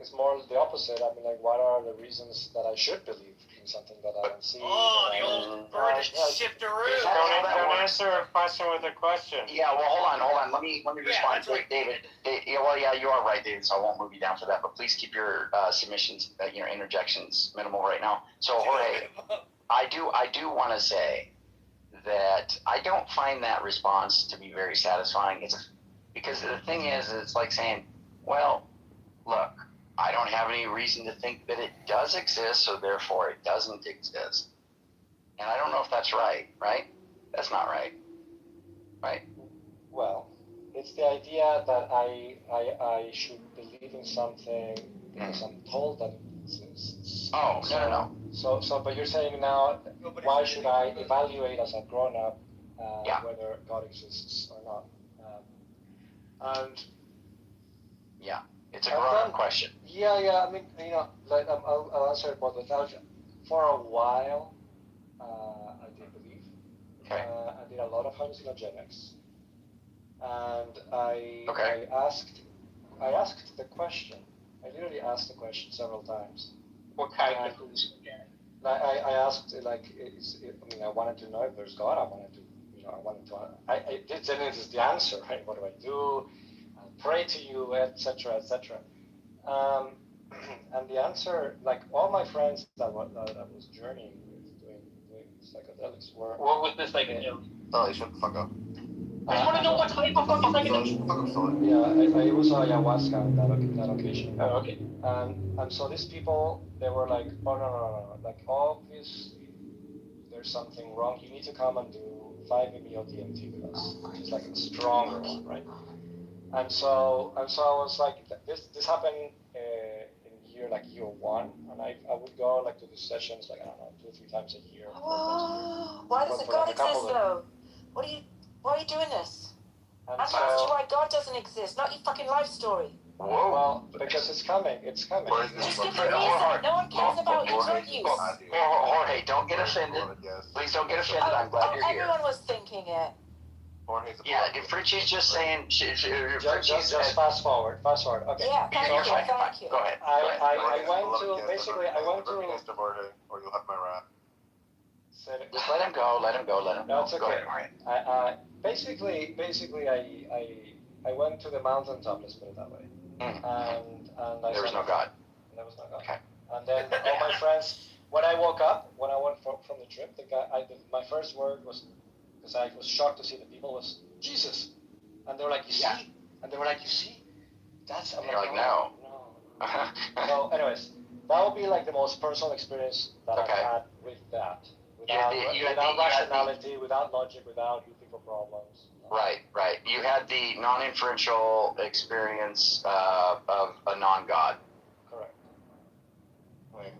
is more the opposite. I mean, like, what are the reasons that I should believe in something that I don't see? Oh, the old burden shifteroo. Don't answer a question with a question. Yeah, well, hold on. Let me respond to it, David. Yeah, you are right, David. So I won't move you down for that. But please keep your submissions, interjections minimal right now. So Jorge, I do want to say that I don't find that response to be very satisfying. Because the thing is, it's like saying, well, look, I don't have any reason to think that it does exist, so therefore it doesn't exist. And I don't know if that's right? That's not right. Well, it's the idea that I should believe in something because I'm told that it exists. Oh, no. So, but you're saying now, why should I evaluate as a grown-up whether God exists or not? And yeah, it's a grown-up question. Yeah. I mean, like I'll answer it both ways. For a while, I did believe. Okay. I did a lot of hallucinogenics, and I asked the question. I literally asked the question several times. What kind of hallucinogenic? I asked I wanted to know if there's God. This is the answer, right? What do I do? I'll pray to you, etc., etc. And the answer, like all my friends that was journeying with doing psychedelics were. What was this psychedelic? Oh, shut the fuck up. I just want to know what type of fucking psychedelic. Yeah, it was ayahuasca on that occasion. Oh, okay. And so these people, they were like, oh no, like obviously there's something wrong. You need to come and do 5-MeO-DMT with us. It's like a stronger one, right? And so I was like, this happened in year 1, and I would go like to these sessions, like I don't know, 2 or 3 times a year. Why doesn't God exist though? Why are you doing this? I'm asking you why God doesn't exist, not your fucking life story. Whoa. Well, because it's coming. Just give the reason. No one cares about your drug use. Jorge, don't get offended. Please don't get offended. I'm glad you're here. Everyone was thinking it. Yeah, if Fritchie's just saying, just fast forward. Okay. Yeah, thank you. Thank you. Go ahead. I went to basically. I went to. Or you'll have my wrath. Just let him go. No, it's okay. Go ahead. Basically, I went to the mountaintop. Let's put it that way. And I There was saw no God. There was no God. Okay. And then all my friends. When I woke up, when I went from the trip, my first word was, because I was shocked to see the people, was Jesus. And they were like, you see? And they were like, you see? That's. I'm You're like, no. So, anyways, that would be like the most personal experience that I've had with that. Without rationality, without logic, without looking for problems. Right. You had the non-inferential experience of a non-God. Correct. Right.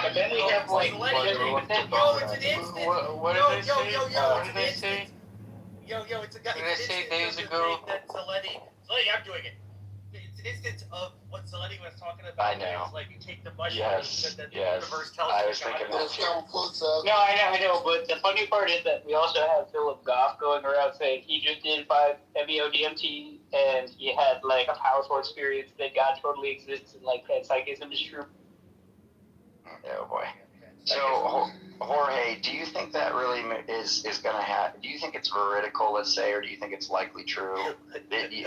But then we have like, it's an instant. What did they say? What did they say? It's a guy. Did they say days ago? That Zaletti, I'm doing it. It's an instance of what Zaletti was talking about. I know. It's like you take the mushrooms and then the universe tells I you. was thinking that too. no, I know, but the funny part is that we also have Philip Goff going around saying he just did 5 MEO-DMT and he had like a powerful experience that God totally exists and like that psychism is true. Oh boy. So, Jorge, do you think that really is going to happen? Do you think it's veridical, let's say, or do you think it's likely true that you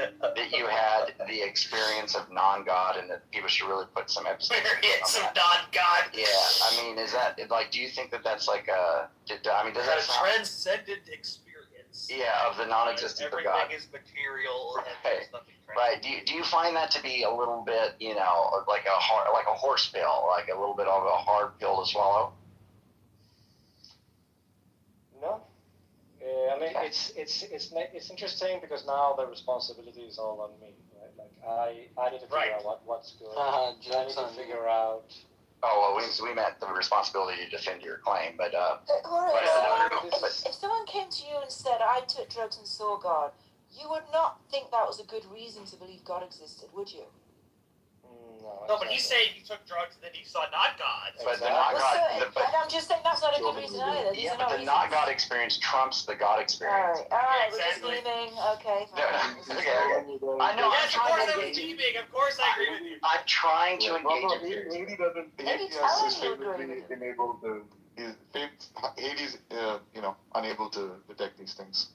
had the experience of non-God and that people should really put some emphasis on that? Non-God. Yeah, I mean, is that, like, do you think that that's like does that sound... transcendent experience. Yeah, of the non-existence of God. Everything is material and there's nothing Right. Do you find that to be a little bit, like a horse pill, like a little bit of a hard pill to swallow? No. I mean, it's interesting because now the responsibility is all on me, right? Like I need to figure out what's good. I need to figure out. Oh well, we met the responsibility to defend your claim, but if someone came to you and said, "I took drugs and saw God," you would not think that was a good reason to believe God existed, would you? No, but he's saying he took drugs and then he saw not God. But the not God. And I'm just saying that's not a good reason either. Yeah, but the not God experience trumps the God experience. All right, we're just leaving. Okay, fine. Okay. I know. Yes, of course I'm teaming. Of course I agree with you. I'm trying to engage you. Hades doesn't. Hades is famously unable to. Hades, unable to detect these things.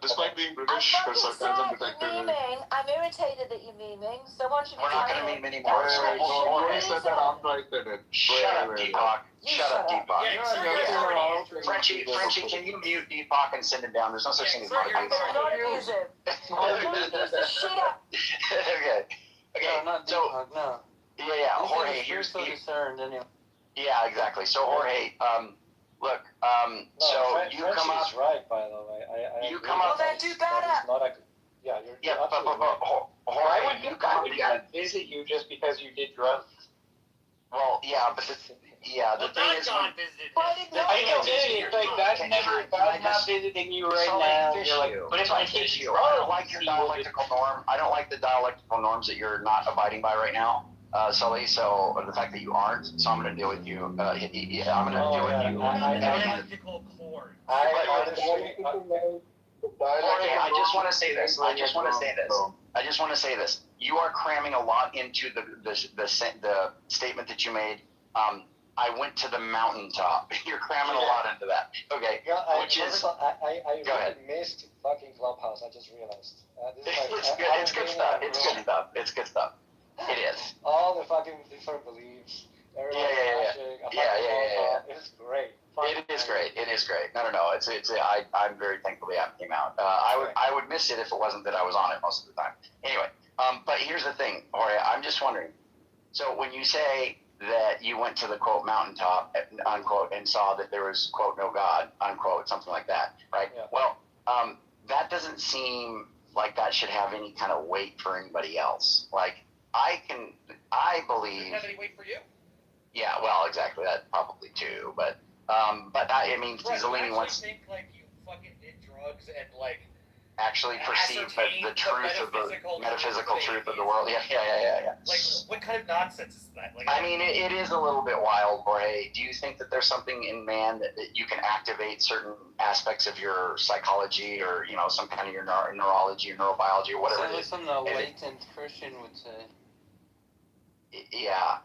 Despite being British, her sarcasm detected. I'm irritated that you're memeing. So why don't you? We're not going to meme anymore. Nobody said that. I said it. Shut up, Deepak. Shut up, Deepak. Frenchie, can you mute Deepak and send him down? There's no such thing as moderation. Okay. So, yeah. Jorge, here's the. Yeah, exactly. So, Jorge, look, so you come up. Right, by the way. You come up. Well, then do better. You're but Jorge, I would not visit you just because you did drugs. Well, yeah, but the thing is, I know, it's like God's not visiting you right now. You're like, but if I hit you, I don't like your dialectical norm. I don't like the dialectical norms that you're not abiding by right now. Sully, so the fact that you aren't, so I'm going to deal with you. I'm going to deal with you. I just want to say this. You are cramming a lot into the statement that you made. I went to the mountaintop. You're cramming a lot into that. Okay, I really missed fucking Clubhouse. I just realized. It's good stuff. It's good stuff. It is. All the fucking different beliefs. Yeah. It's great. It is great. No. I'm very thankful the app came out. I would miss it if it wasn't that I was on it most of the time. Anyway, but here's the thing, Jorge. I'm just wondering. So when you say that you went to the quote mountaintop unquote and saw that there was quote no God unquote something like that, right? Yeah. Well, that doesn't seem like that should have any kind of weight for anybody else. Like I believe. Does it have any weight for you? Yeah, well, exactly. That probably too, but Zalini wants. I think like you fucking did drugs and like actually perceive the truth of the metaphysical truth of the world. Yeah. Like, what kind of nonsense is that? Like, I mean, it is a little bit wild, Jorge. Do you think that there's something in man that you can activate certain aspects of your psychology, or some kind of your neurology or neurobiology or whatever it is? Something a latent Christian would say. Yeah.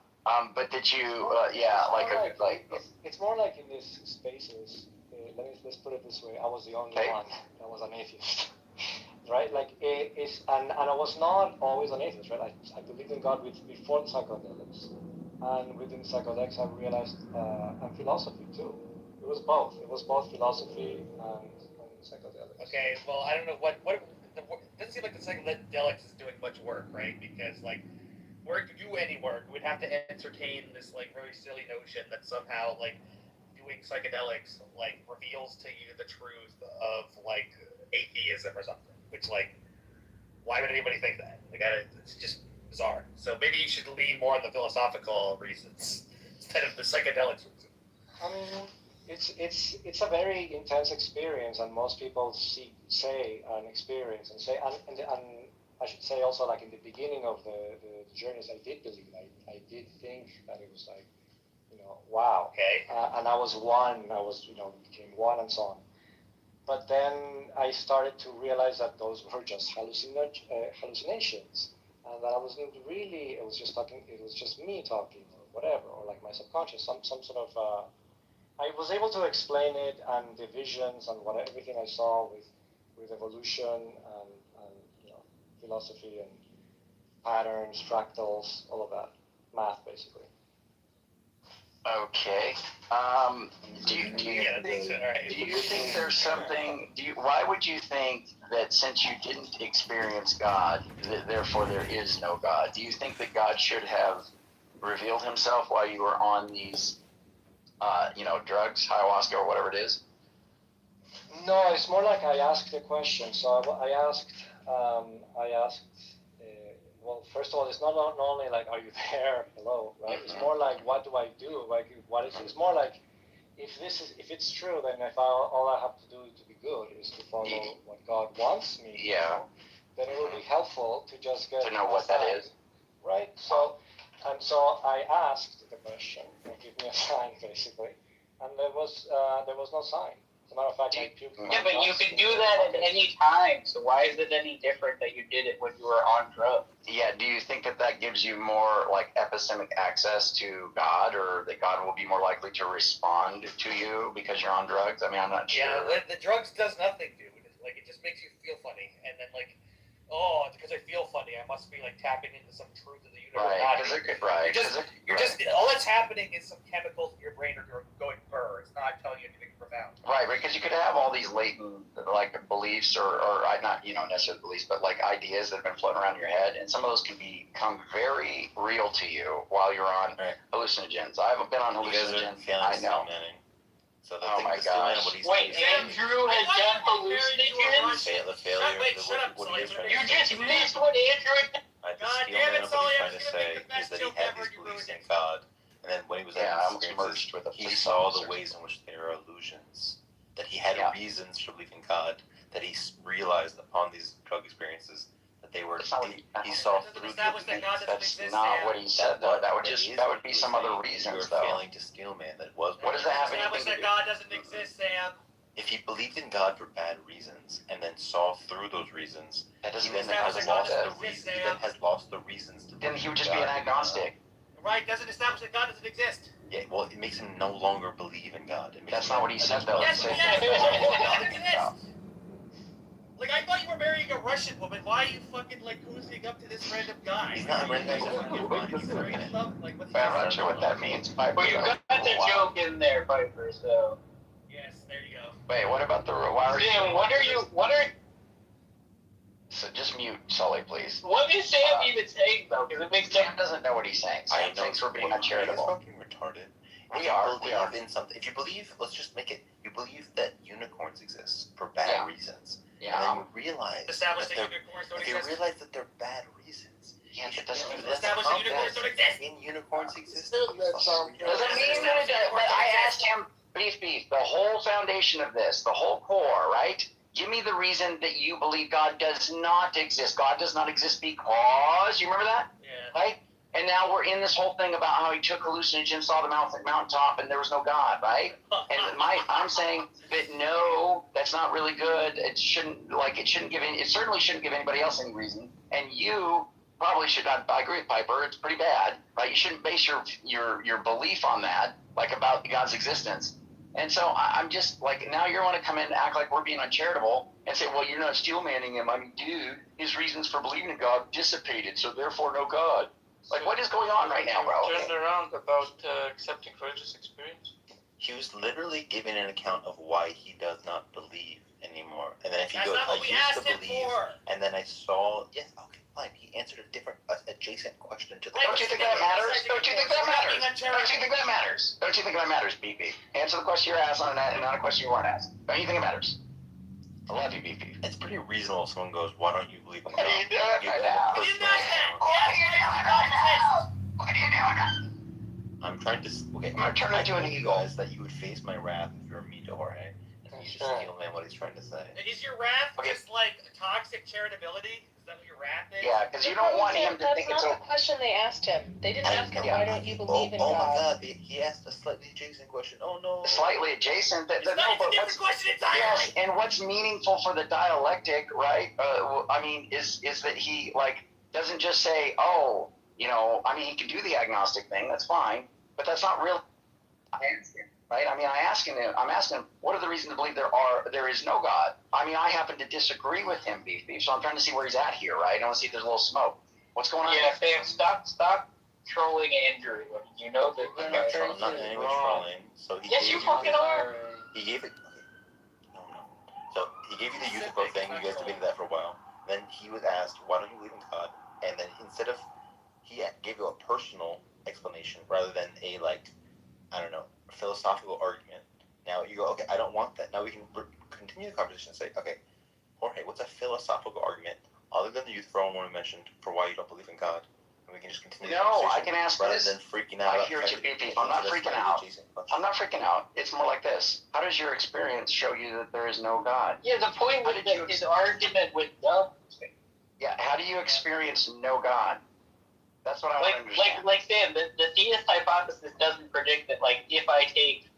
But did you? It's more like in these spaces. Let's put it this way. I was the only one that was an atheist. Right, like and I was not always an atheist, right? I believed in God before the psychedelics, and within psychedelics, I realized and philosophy too. It was both. It was both philosophy and psychedelics. Okay, well, I don't know what it doesn't seem like the psychedelics is doing much work, right? Because like, were to do any work, we'd have to entertain this like very silly notion that somehow like doing psychedelics like reveals to you the truth of like atheism or something. Which, like, why would anybody think that? Like, it's just bizarre. So maybe you should lean more on the philosophical reasons instead of the psychedelics reasons. I mean, it's a very intense experience, and most people say an experience and say, and I should say also, like in the beginning of the journeys, I did believe it. I did think that it was like, wow. Okay. And I was one. Became one, and so on. But then I started to realize that those were just hallucinations, and that I wasn't really. It was just talking. It was just me talking, or whatever, or like my subconscious. Some sort of. I was able to explain it, and the visions and everything I saw with evolution and philosophy and patterns, fractals, all of that, math basically. Okay. Do you think there's something? Why would you think that since you didn't experience God, that therefore there is no God? Do you think that God should have revealed Himself while you were on these, drugs, ayahuasca or whatever it is? No, it's more like I asked a question. So I asked. Well, first of all, it's not only like, are you there? Hello, right? It's more like, what do I do? Like, what is? It's more like, if it's true, then all I have to do to be good is to follow what God wants me. Yeah. Then it will be helpful to just get to know what that is. Right. So I asked the question, give me a sign, basically, and there was no sign. As a matter of fact, I puked. Yeah, but you can do that at any time. So why is it any different that you did it when you were on drugs? Yeah. Do you think that gives you more like epistemic access to God, or that God will be more likely to respond to you because you're on drugs? I mean, I'm not sure. Yeah, the drugs does nothing, dude. Like, it just makes you feel funny, and then like, oh, because I feel funny, I must be like tapping into some truth of the universe. Right. You're just all that's happening is some chemicals in your brain are going burr. It's not telling you anything profound. Right, because you could have all these latent like beliefs or not necessarily beliefs, but like ideas that have been floating around your head, and some of those can become very real to you while you're on hallucinogens. I haven't been on hallucinogens. I know. So the thing with Steelman, what he's wait, Andrew has done hallucinogens? The failure of what he is trying to say. You just missed what Andrew. God damn it, Sully, what he's trying to say is that he had these beliefs in God, and then when he was having experiences, he saw the ways in which they are illusions. That he had reasons for believing God. That he realized upon these drug experiences that they were. He saw through. That's not what he said, though. That would be some other reasons, though. Failing to Steelman. That was. What does that have anything to do? God doesn't exist, Sam. If he believed in God for bad reasons and then saw through those reasons, that doesn't mean that he has lost the reasons to. Then he would just be an agnostic. Right? Doesn't establish that God doesn't exist. Yeah, well, it makes him no longer believe in God. That's not what he said, though. Yes, like, I thought you were marrying a Russian woman. Why are you fucking, like, cozying up to this random guy? He's not a random guy. He's very in love. Like, what's I'm not sure what that means. But you got the joke in there, Piper, so. Yes, there you go. Wait, what about the... Sam, what are... So just mute Sully, please. What is Sam even saying, though? Because it makes Sam doesn't know what he's saying. Sam thinks we're being uncharitable. Fucking retarded. We are in something. If you believe, let's just make it. You believe that unicorns exist for bad reasons. Yeah. And then you realize establish that unicorns don't exist. You realize that they're bad reasons. Yeah, it doesn't mean establish that unicorns don't exist. In unicorns exist. Doesn't mean that. But I asked him, beef. The whole foundation of this, the whole core, right, Give me the reason that you believe God does not exist. God does not exist because, you remember that? Yeah. Right? And now we're in this whole thing about how he took hallucinogens, saw the mountaintop, and there was no God, right? And I'm saying that no, that's not really good. It certainly shouldn't give anybody else any reason. And you probably should not. I agree with Piper. It's pretty bad, right? You shouldn't base your belief on that, like about God's existence. And so I'm just like, now you want to come in and act like we're being uncharitable and say, well, you're not steel manning him. I mean, dude, his reasons for believing in God dissipated, so therefore no God. Like, what is going on right now, bro? Turned around about accepting religious experience. He was literally giving an account of why he does not believe anymore. And then if he goes, I used to believe, and then I saw, yes, okay, fine. He answered a different, adjacent question to the Don't you think that matters? Don't you think that matters? Don't you think that matters? Don't you think that matters, BP? Answer the question you're asked on that and not a question you weren't asked. Don't you think it matters? I love you, BP. It's pretty reasonable if someone goes, why don't you believe in God? What are you doing right now? What are you doing right now? I'm trying to, okay, I'm turning into an eagle. Guys, that you would face my wrath if you were me to Jorge. And you just steel man what he's trying to say. Is your wrath just like toxic charitability? Is that what your wrath is? Yeah, because you don't want him to think it's That's not the question they asked him. They didn't ask him, why don't you believe in God? Oh my God, he asked a slightly adjacent question. Oh no. Slightly adjacent. It's a different question entirely. Yes, and what's meaningful for the dialectic, right? I mean, is that he like doesn't just say, oh, you know, I mean, he can do the agnostic thing. That's fine, but that's not real. Right? I mean, I'm asking him, what are the reasons to believe there is no God? I mean, I happen to disagree with him, Beefy, so I'm trying to see where he's at here, right? I want to see if there's a little smoke. What's going on? Yeah, Sam, stop trolling Andrew. You know that. I'm not trolling. Not in any way trolling. So Yes, you fucking are. He gave it. No. So he gave you the Kitover thing. You guys debated that for a while. Then he was asked, why don't you believe in God? And then instead of, he gave you a personal explanation rather than a philosophical argument. Now you go, okay, I don't want that. Now we can continue the conversation and say, okay, Jorge, what's a philosophical argument other than the youth forum one we mentioned for why you don't believe in God? And we can just continue. No, I can ask rather this. Than freaking out. I hear you, BP. I'm not freaking out. I'm not freaking out. It's more like this. How does your experience show you that there is no God? Yeah, the point was that his argument with Doug. Yeah, how do you experience no God? That's what I want to understand. Like Sam, the theist hypothesis doesn't predict that, like, if I take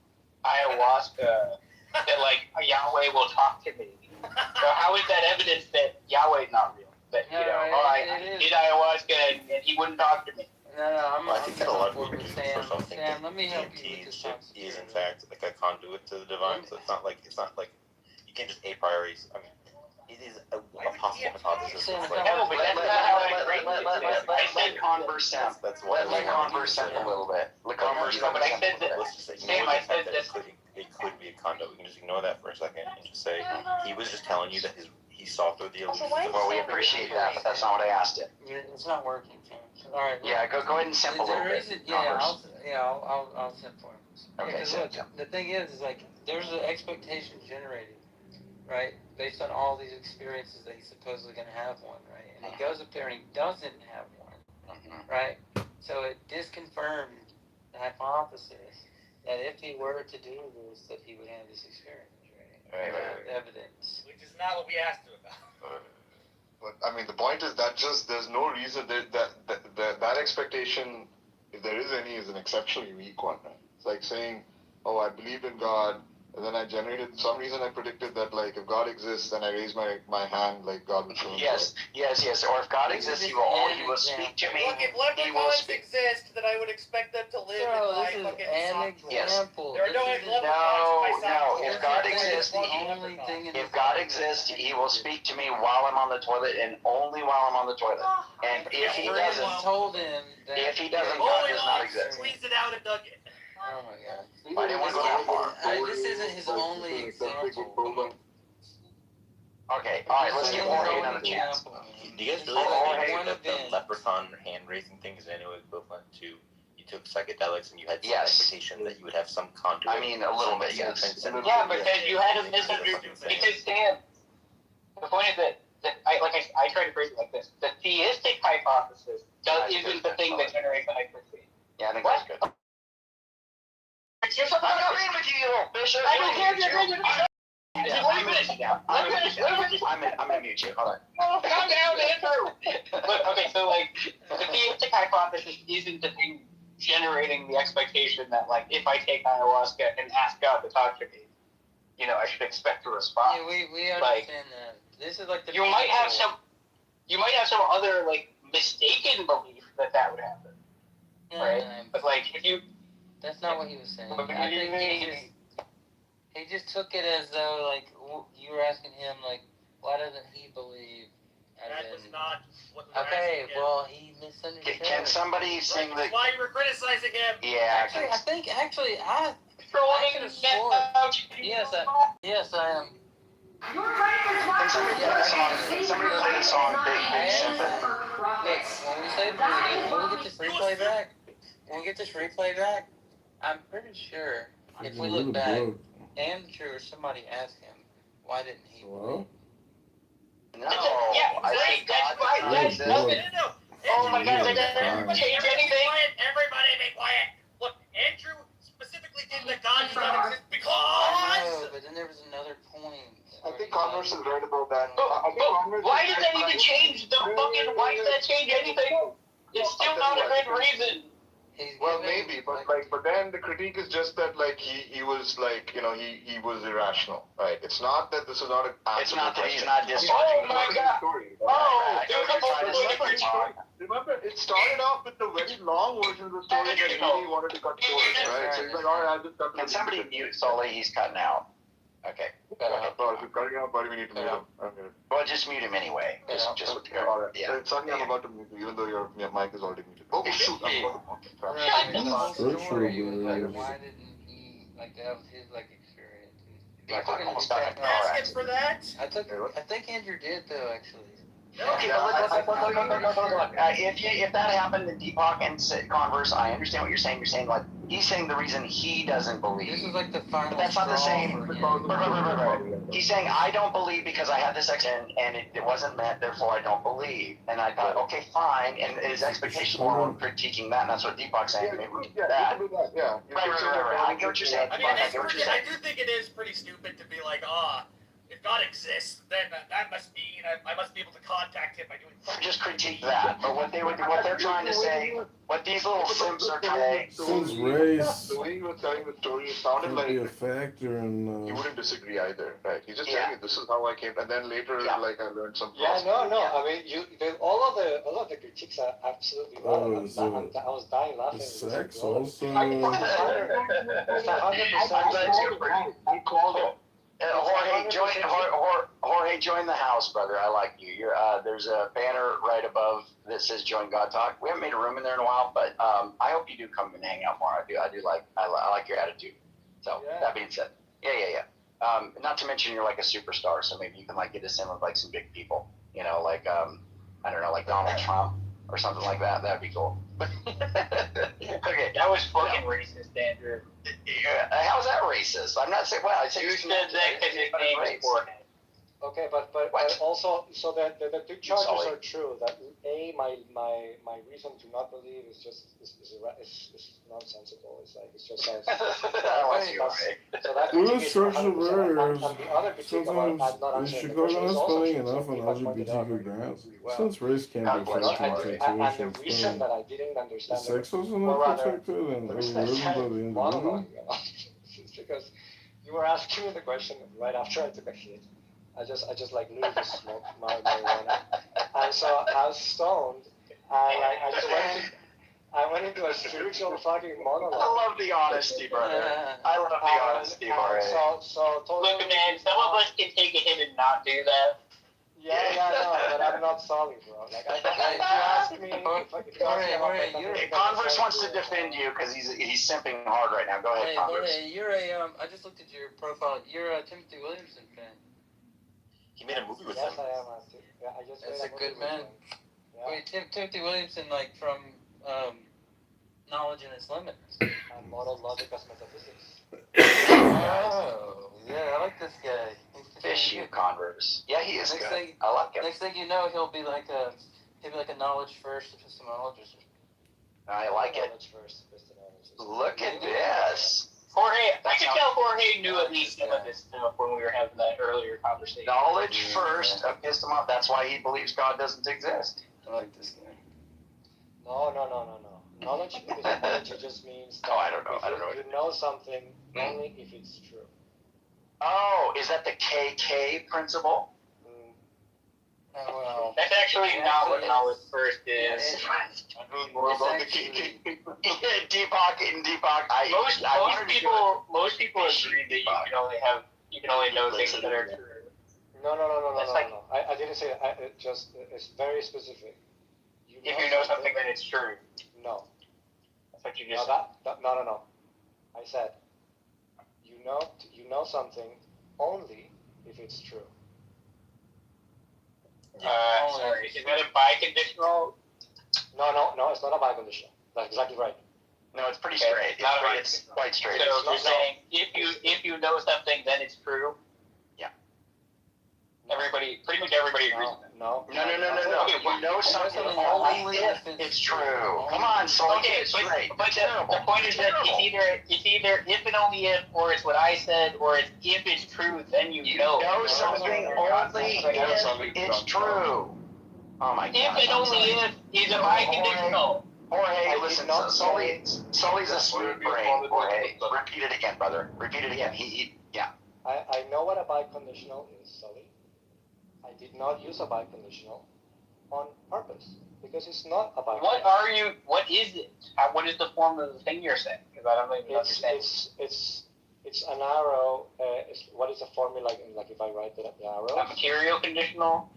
ayahuasca, that, like, Yahweh will talk to me. So how is that evidence that Yahweh's not real? That, you know, I did ayahuasca and he wouldn't talk to me. No, I think that a lot of people do Sam, for something. Sam, let me help you with this He is in fact like a conduit to the divine, so it's not like you can't just a priori. I mean, it is a possible hypothesis. No, but that's not how I said converse Sam. Let converse Sam a little bit. Let converse Sam. But I said that. Let's just Sam, I said that. It could be a condo. We can just ignore that for a second and just say he was just telling you that he saw through the illusion. Well, we appreciate that, but that's not what I asked it. It's not working, Sam. All right. Yeah, go ahead and simple a little bit. I'll simple it. Okay, because look, the thing is like there's an expectation generated, right, based on all these experiences that he's supposedly going to have one, right? And he goes up there and he doesn't have one, right? So it disconfirmed the hypothesis that if he were to do this, that he would have this experience, right? Right. Evidence. Which is not what we asked him about. But I mean, the point is that just there's no reason that expectation, if there is any, is an exceptionally weak one. Right? It's like saying, "Oh, I believe in God," and then I generated some reason. I predicted that, like, if God exists, then I raise my hand, like God would show. Yes. Or if God exists, He will speak to me. Look, if leprechauns exist, then I would expect them to live in my fucking sock. Yes. There are no leprechauns in my sock. If God exists, He will speak to me while I'm on the toilet, and only while I'm on the toilet. And if He doesn't, told him that God does not exist. Squeeze it out and dug it. Oh my God. I didn't want to go that far. This isn't his only example. Okay, all right, let's give Jorge another chance. Do you guys really think that the leprechaun hand-raising thing is anyway equivalent to you took psychedelics and you had some expectation that you would have some conduit? I mean, a little bit, yes. Yeah, because you had a misunderstanding. Because, Sam, the point is that I try to phrase it like this. The theistic hypothesis isn't the thing that generates an expectation. Yeah, I think that's good. I'm agreeing with you, you little bishop. I don't care if you're agreeing with me. I'm gonna mute you. Hold on. Calm down, Andrew. Look, okay, so like the theistic hypothesis isn't the thing generating the expectation that like if I take ayahuasca and ask God to talk to me, I should expect a response. Yeah, we understand that. This is like the you might have some other like mistaken belief that would happen, right? But like if you, that's not what he was saying. I think he just took it as though like you were asking him like, why doesn't he believe? That was not what we were okay, asking him. well he misunderstood. Can somebody sing the? That's why you were criticizing him. Yeah. Actually, I could have sworn. Yes, I am. Can somebody play the song? Somebody play the song Big Sympathy. Look, when we say when we get this replay back, I'm pretty sure if we look back, Andrew or somebody asked him, why didn't he believe? No, I think God exists. Oh my God! Did that change anything? Everybody be quiet. Look, Andrew specifically did the God does not exist because. No, but then there was another point. I think Converse is right about that. Why does that even change the fucking? Why does that change anything? It's still not a good reason. Well, maybe, but then the critique is just that he was he was irrational, right? It's not that this is not a. It's not that he's not discharging. Oh my God! Remember, it started off with the very long version of the story that he really wanted to cut short, right? So he's like, all right, I'll just cut. Can somebody mute Sully? He's cutting out. Okay. If you're cutting out, buddy, we need to mute him. Well, just mute him anyway. Just with all right. Yeah. Sonny, I'm about to mute you, even though your mic is already muted. Oh shoot! I'm about to. Why didn't he that was his experience? Asking for that? I think Andrew did though actually. Okay, look. If that happened to Deepak and Converse, I understand what you're saying. You're saying he's saying the reason he doesn't believe. This is like the final. But that's not the same. He's saying I don't believe because I had this and it wasn't meant, therefore I don't believe. And I thought, okay, fine. And his expectation were critiquing that, and that's what Deepak's saying. Maybe we can do that. Yeah. Right. I get what you're saying. I do think it is pretty stupid to be like, if God exists, then that must mean I must be able to contact him by doing. Just critique that, but what they're trying to say, what these little simps are saying. Since race, the way you were telling the story, it sounded like be a factor in. You wouldn't disagree either, right? You just tell me this is how I came, and then later, I learned something. Yeah, no. I mean, all of the critiques are absolutely valid. I was dying laughing. Sex also. 100%. I called it. Jorge, join the house, brother. I like you. There's a banner right above that says "Join God Talk." We haven't made a room in there in a while, but I hope you do come and hang out more. I like your attitude. So that being said, yeah. Not to mention you're like a superstar, so maybe you can get us in with some big people. I don't know, like Donald Trump or something like that. That'd be cool. Okay, that was fucking racist, Andrew. How is that racist? I'm not saying. Well, I said you said that because his name is Jorge. Okay, but also, so that the two charges are true. That my reason to not believe is just is nonsensical. It's just as. So that sometimes you should go on spelling enough on LGBTQ grounds. Since race can't be affected in situations, the reason that I didn't understand sex also not protected and it wasn't by the individual. It's because you were asking me the question right after I took a shit. I just literally just smoked marijuana, and so I was stoned, and I went into a spiritual fucking monologue. I love the honesty, brother. I love the honesty, brother. So totally. Look, man, some of us can take a hit and not do that. Yeah, no, but I'm not sorry, bro. If you ask me, Converse wants to defend you because he's simping hard right now. Go ahead, Converse. Hey, you're I just looked at your profile. You're a Timothy Williamson fan. He made a movie with him. him. Yes, I am. Yeah, I just That's a good man. Yeah. Wait, Timothy Williamson, from Knowledge and Its Limits. And Moral Logic as Metaphysics. Oh, yeah, I like this guy. Fish you, Converse. Yeah, he is good. I like him. Next thing you know, he'll be like a knowledge first epistemologist. I like it. Knowledge first epistemologist. Look at this. Jorge, I can tell Jorge knew at least some of this stuff when we were having that earlier conversation. Knowledge first pissed him off. That's why he believes God doesn't exist. I like this guy. No. Knowledge epistemology just means that I don't know. you know something only if it's true. Oh, is that the KK principle? Well, that's actually not what knowledge first is. Deepak. Most people agree that you can only know things that are true. No. I didn't say that. It's very specific. If you know something, then it's true. No. That's what you just. No. I said you know something only if it's true. Sorry. Is that a biconditional? No. It's not a biconditional. That's exactly right. No, it's pretty straight. It's quite straight. So you're saying if you know something, then it's true. Pretty much everybody agrees with that. No. Okay, you know something only if it's true. Come on, so okay, but the point is that it's either if and only if, or it's what I said, or it's if it's true, then you know. You know something only if it's true. Oh my God. If and only if is a biconditional. Jorge, listen, Sully's a smooth brain. Jorge, repeat it again, brother. Repeat it again. I know what a biconditional is, Sully. I did not use a biconditional on purpose because it's not a biconditional. What is it? What is the form of the thing you're saying? Because I don't even understand. It's an arrow. What is the formula like if I write the arrow? A material conditional?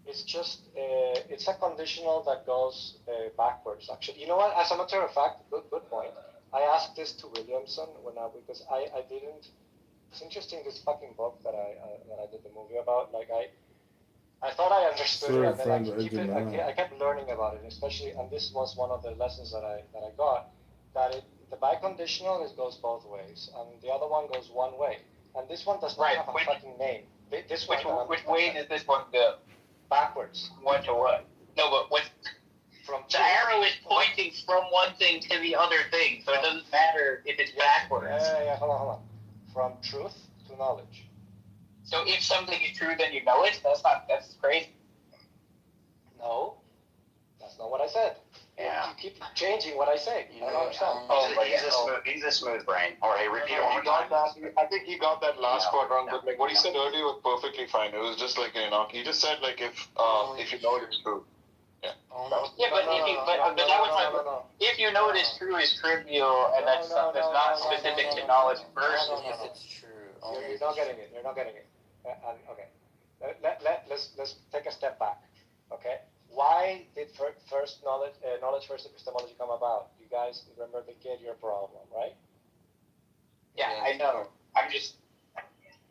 It's just, it's a conditional that goes backwards, actually. You know what? As a matter of fact, good point. I asked this to Williamson because I didn't. It's interesting, this fucking book that I did the movie about. Like I thought I understood it, and then I kept learning about it, especially. And this was one of the lessons that I got. That the biconditional goes both ways, and the other one goes one way. And this one does not have a fucking name. Which way does this one go? Backwards. One to what? No, but what? The arrow is pointing from one thing to the other thing, so it doesn't matter if it's backwards. Yeah. Hold on. From truth to knowledge. So if something is true, then you know it? That's crazy. No, that's not what I said. Yeah. You keep changing what I say. I don't understand. He's a smooth brain. All right, repeat it one more time. I think he got that last part wrong, but like what he said earlier was perfectly fine. It was just like, he just said like if you know it's true. Yeah. But that was like, if you know it is true is trivial, and that's not specific to knowledge first. If it's true. You're not getting it. Okay. Let's take a step back. Okay. Why did first knowledge first epistemology come about? You guys remember the get your problem, right? Yeah, I know.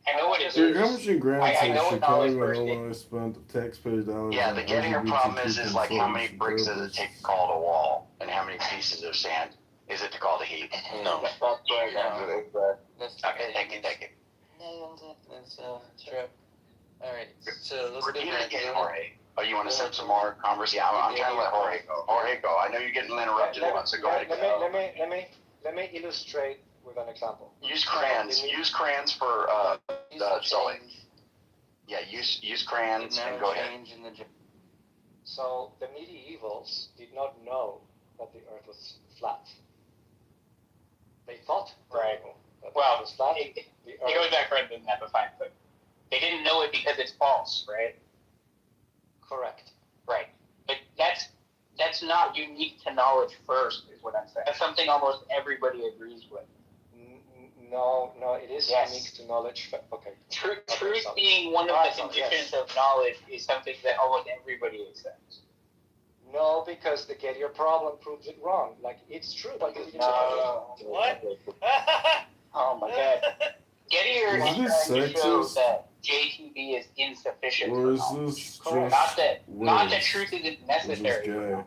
I know what it is. How much in grants in Chicago I spent taxpayer dollars? Yeah, the getting your problem is like how many bricks does it take to call the wall, and how many pieces of sand is it to call the heap? No. That's right. Okay, thank you. Nailed it. That's trip. All right. So let's repeat it again, Jorge. Oh, you want to set some more conversation? Yeah, I'm trying to let Jorge go. Jorge, go. I know you're getting interrupted once, so go ahead. Let me illustrate with an example. Use crayons. Use crayons for Sully. Yeah, use crayons and go ahead. So the medievals did not know that the Earth was flat. They thought right. That the Earth was flat. It goes back further than that, but fine. But they didn't know it because it's false, right? Correct. Right. But that's not unique to knowledge first, is what I'm saying. That's something almost everybody agrees with. No, it is unique to knowledge. Okay. Truth being one of the conditions of knowledge is something that almost everybody accepts. No, because the get your problem proves it wrong. Like, it's true, but you didn't What? Oh my God. Gettier is trying to show that JTB is insufficient or is for this knowledge. Not that truth isn't necessary. No.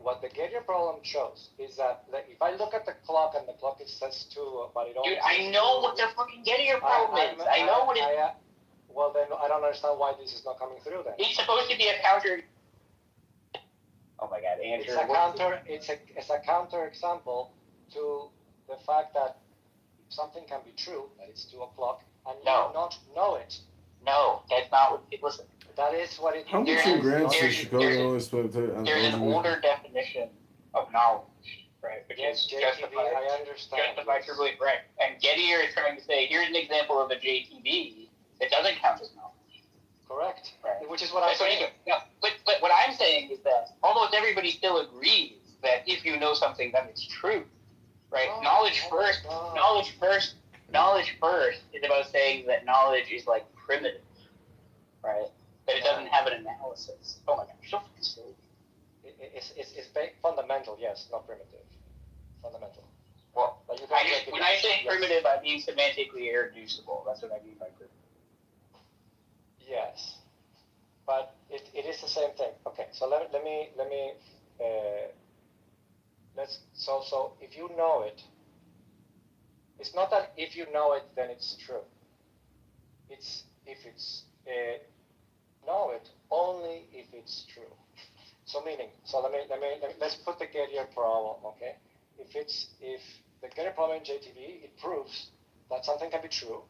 What the get your problem shows is that if I look at the clock and the clock says 2, but it only. Dude, I know what the fucking get your problem is. I know what it. Well, then I don't understand why this is not coming through. Then it's supposed to be a counter. Oh my God, Andrew! It's a counter. It's a counter example to the fact that something can be true, that it's 2 o'clock, and you No. not know it. No, that's not what it was. That is what it How much is. in grants does Chicago only spend on There's an LGBT? older definition of knowledge, right? Which Yes, is JTV, I understand. justified true belief, right? And Gettier is trying to say, here's an example of a JTV that doesn't count as knowledge. Correct. Right. Which is what I'm saying. No, but what I'm saying is that almost everybody still agrees that if you know something, then it's true, right? Knowledge first is about saying that knowledge is like primitive, right? That it doesn't have an analysis. Oh my gosh, so fucking silly. It's fundamental, yes, not primitive. Fundamental. Well, when I say primitive, I mean semantically irreducible. That's what I mean by primitive. Yes, but it is the same thing. Okay, so let me so if you know it, it's not that if you know it then it's true. It's if it's know it only if it's true. So let's put the Gettier problem. Okay, if the Gettier problem in JTV, it proves that something can be true,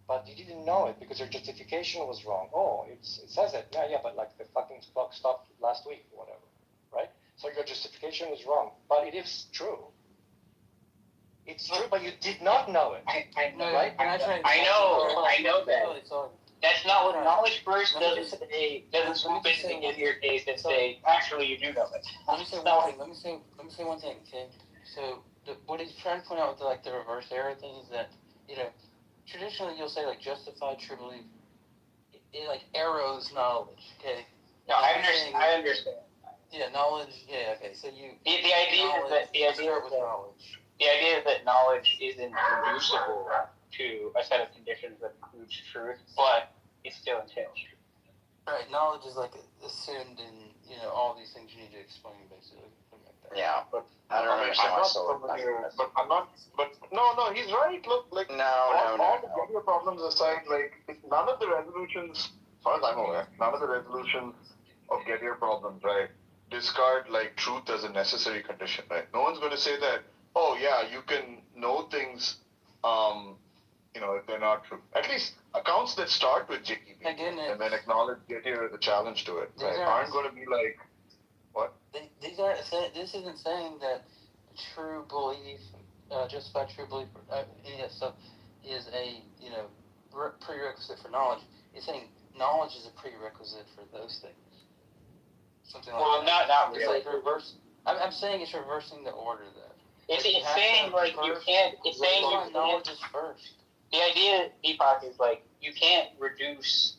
but you didn't know it because your justification was wrong. Oh, it says it. Yeah, but like the fucking clock stopped last week or whatever, right? So your justification is wrong, but it is true. It's true, but you did not know it. I know, right? I know that. That's not what knowledge first doesn't say. Doesn't swoop into the Gettier case and say, actually, you do know it. Let me say one thing. Let me say one thing. Okay, so what he's trying to point out with the reverse error thing is that traditionally you'll say like justified true belief. It like arrows knowledge. Okay. No, I understand. Yeah, knowledge. Yeah, okay. So the idea is that knowledge isn't reducible to a set of conditions that includes truth, but it still entails truth. Right. Knowledge is like assumed in all these things you need to explain basically. Yeah, but I don't understand why But I'm not. But no, he's right. Look, like all the Gettier problems aside, like none of the resolutions, as far as I'm aware, none of the resolutions of Gettier problems, right, discard like truth as a necessary condition, right? No one's going to say that. Oh yeah, you can know things, if they're not true. At least accounts that start with JTV and then acknowledge Gettier as a challenge to it, right, aren't going to be like. What? This isn't saying that true belief, justified true belief, any of that stuff is a prerequisite for knowledge. It's saying knowledge is a prerequisite for those things. Something like that. Well, not really. It's like reverse. I'm saying it's reversing the order then. It's saying like you can't. It's saying knowledge is first. The idea, Deepak, is like you can't reduce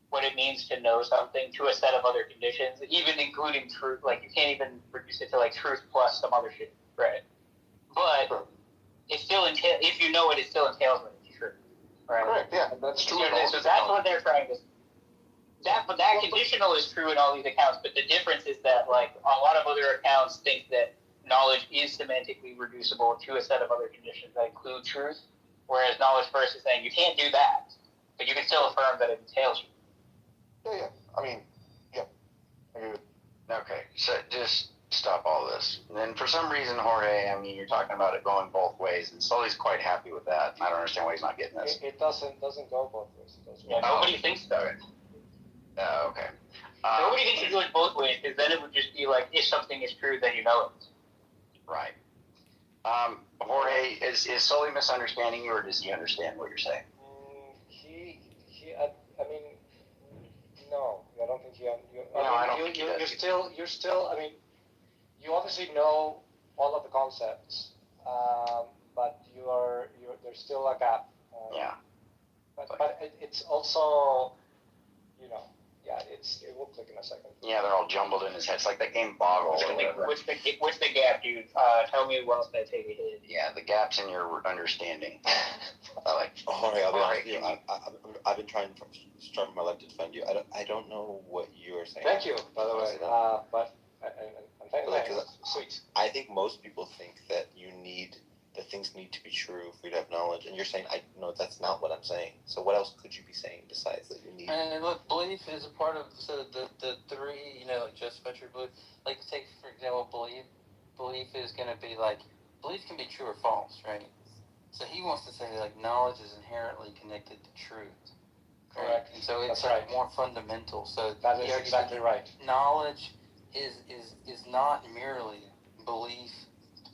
what it means to know something to a set of other conditions, even including truth. Like you can't even reduce it to like truth plus some other shit, right? But it still entails. If you know it, it still entails that it's true, right? Correct. Yeah, that's true. So that's what they're trying to. But that conditional is true in all these accounts. But the difference is that like a lot of other accounts think that knowledge is semantically reducible to a set of other conditions that include truth, whereas knowledge first is saying you can't do that, but you can still affirm that it entails you. Yeah. I mean, yeah. Okay, so just stop all this. And then for some reason, Jorge, I mean, you're talking about it going both ways, and Sully's quite happy with that. I don't understand why he's not getting this. It doesn't go both ways. Nobody thinks so. Okay. Nobody thinks it goes both ways, because then it would just be like, if something is true, then you know it. Right. Jorge, is Sully misunderstanding you, or does he understand what you're saying? No, I don't think you're still. I mean, you obviously know all of the concepts, but there's still a gap. But it's also, it will click in a second. Yeah, they're all jumbled in his head. It's like that game Boggle. What's the gap, dude? Tell me what else I take it in. Yeah, the gaps in your understanding. Jorge, I'll be honest with you. I've been trying to struggle my life to defend you. I don't know what you are saying. Thank you, by the way. But I'm thankful. Sweet. I think most people think that that things need to be true for you to have knowledge, and you're saying, no, that's not what I'm saying. So what else could you be saying besides that you need? And look, belief is a part of the three, like justified true belief. Like take for example, belief is going to be like belief can be true or false, right? So he wants to say like knowledge is inherently connected to truth. Correct. And so it's That's right. more fundamental. So that is exactly right. Knowledge is not merely belief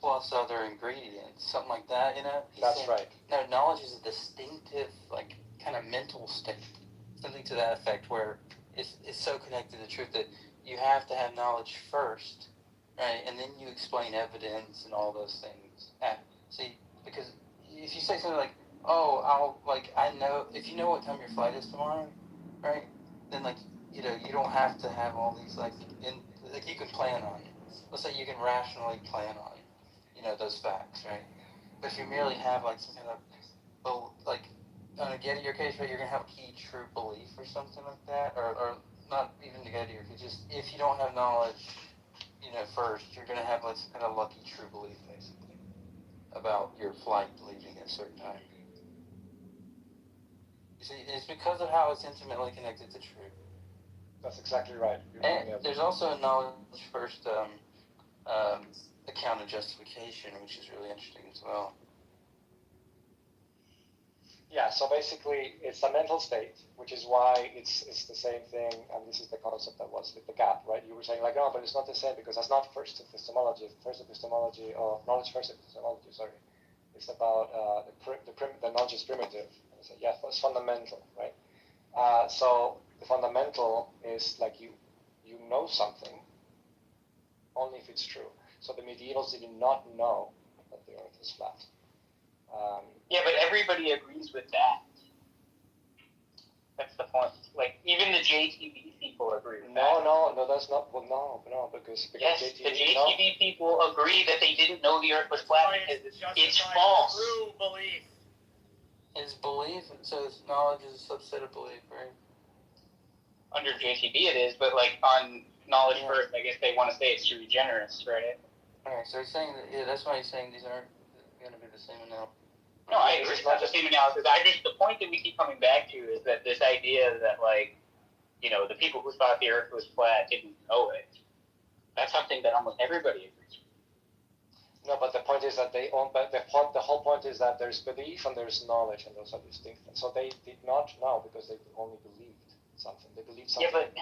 plus other ingredients, something like that, you know? That's saying, right. No, knowledge is a distinctive, like, kind of mental state, something to that effect, where it's so connected to truth that you have to have knowledge first, right? And then you explain evidence and all those things. See, because if you say something like, oh, I know, if you know what time your flight is tomorrow, right? Then, like, you know, you don't have to have all these, like, you can plan on it. Let's say you can rationally plan on, you know, those facts, right? But if you merely have, like, some kind of, like, get your case, right, you're going to have a key true belief or something like that, or not even to get your case, just if you don't have knowledge, you know, first, you're going to have, like, some kind of lucky true belief, basically, about your flight leaving at a certain time. You see, it's because of how it's intimately connected to truth. That's exactly right. And there's also a knowledge first account of justification, which is really interesting as well. Yeah, so basically it's a mental state, which is why it's the same thing, and this is the concept that was with the gap, right? You were saying like, no, but it's not the same because that's not first epistemology. First epistemology, or knowledge first epistemology, sorry. It's about the knowledge is primitive. And I said, yeah, it's fundamental, right? So the fundamental is like you know something only if it's true. So the medievals did not know that the Earth is flat. Yeah, but everybody agrees with that. That's the point. Like, even the JTB people agree with that. No, that's not. Well, no, because yes, JTB, the JTB people agree that they didn't know the Earth was flat because it's false. True belief. It's belief, so it's knowledge is a subset of belief, right? Under JTB it is, but like on knowledge first, I guess they want to say it's sui generis, right? Alright, so he's saying that, yeah, that's why he's saying these aren't going to be the same analysis. No, I agree. It's not the same analysis. The point that we keep coming back to is that this idea that, like, you know, the people who thought the Earth was flat didn't know it. That's something that almost everybody agrees with. No, but the point is that the whole point is that there's belief and there's knowledge, and those are distinct. So they did not know because they only believed something. They believed something. Yeah,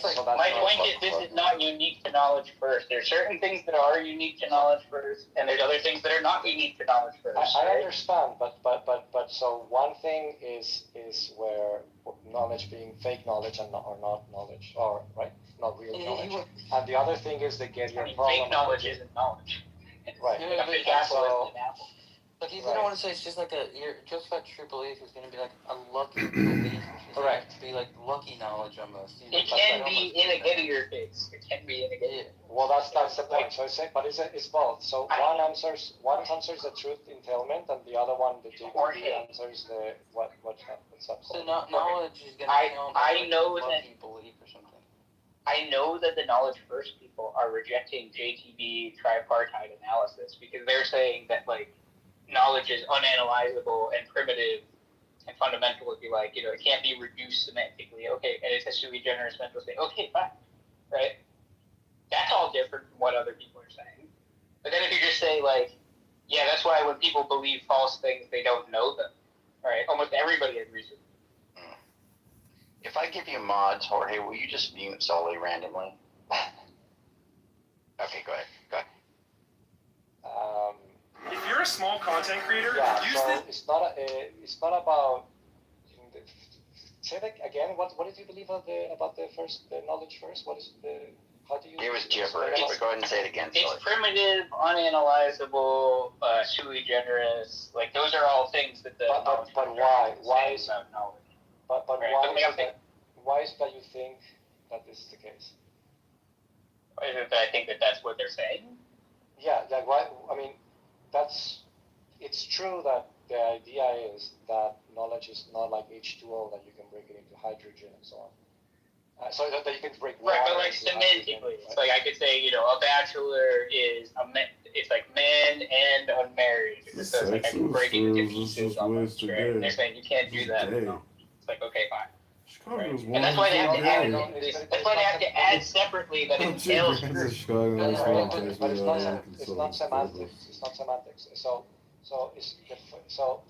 but my point is this is not unique to knowledge first. There are certain things that are unique to knowledge first, and there's other things that are not unique to knowledge first. I understand, but so one thing is where knowledge being fake knowledge and or not knowledge, or right, not real knowledge, and the other thing is the Gettier problem. Fake knowledge isn't knowledge. Right. Look, if you don't want to say it's just like just like true belief is going to be like a lucky belief. Correct. Be like lucky knowledge almost. It can be in a Gettier case. It can be in a Gettier. Well, that's the point. So it's both. So one answers the truth entailment, and the other one the JTB answers the what's up. So knowledge is going to I know that lucky belief or something. I know that the knowledge first people are rejecting JTB tripartite analysis because they're saying that, like, knowledge is unanalyzable and primitive and fundamental, if you like. You know, it can't be reduced semantically. Okay, and it's a sui generis mental state. Okay, fine, right? That's all different from what other people are saying. But then if you just say, like, yeah, that's why when people believe false things, they don't know them, right? Almost everybody agrees with them. If I give you mods, Jorge, will you just mute Sully randomly? Okay, go ahead. If you're a small content creator, use this. It's not about. Say that again. What did you believe about the knowledge first? What is the? How do you? It was gibberish. But go ahead and say it again. It's primitive, unanalyzable, sui generis. Like, those are all things that the. But why? Why is about knowledge? But why is that you think that this is the case? Why is it that I think that that's what they're saying? Yeah, like why? I mean, it's true that the idea is that knowledge is not like H2O, that you can break it into hydrogen and so on. So that you can break water. Right, but like semantically, it's like I could say, you know, a bachelor is it's like man and unmarried. So it's like I can break it into pieces almost, right? And they're saying you can't do that. No. It's like, okay, fine. Right. And that's why they have to add. That's why they have to add separately that it entails truth. But it's not semantics. It's not semantics. So So is the so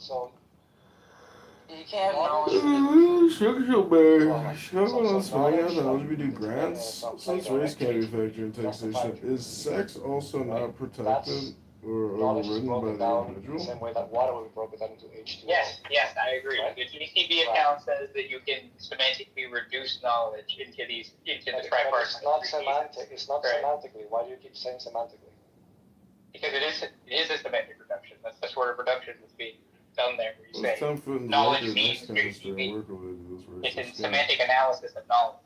You can't knowledge. Structural spelling out Knowledge, the like LGBT grants, since race can't be factored in taxation, is sex also not protected or knowledge is overridden by broken the down in the individual? same way that water will be broken down into H2O. Yes, I agree. Right? The GCB account says that you can semantically reduce knowledge into the tripartite. It's not semantic. It's not semantically. Why do you keep saying semantically? Because it is a semantic reduction. That's the sort of reduction that's being done there. Where you Let's say knowledge means JCB. It's a semantic analysis of knowledge.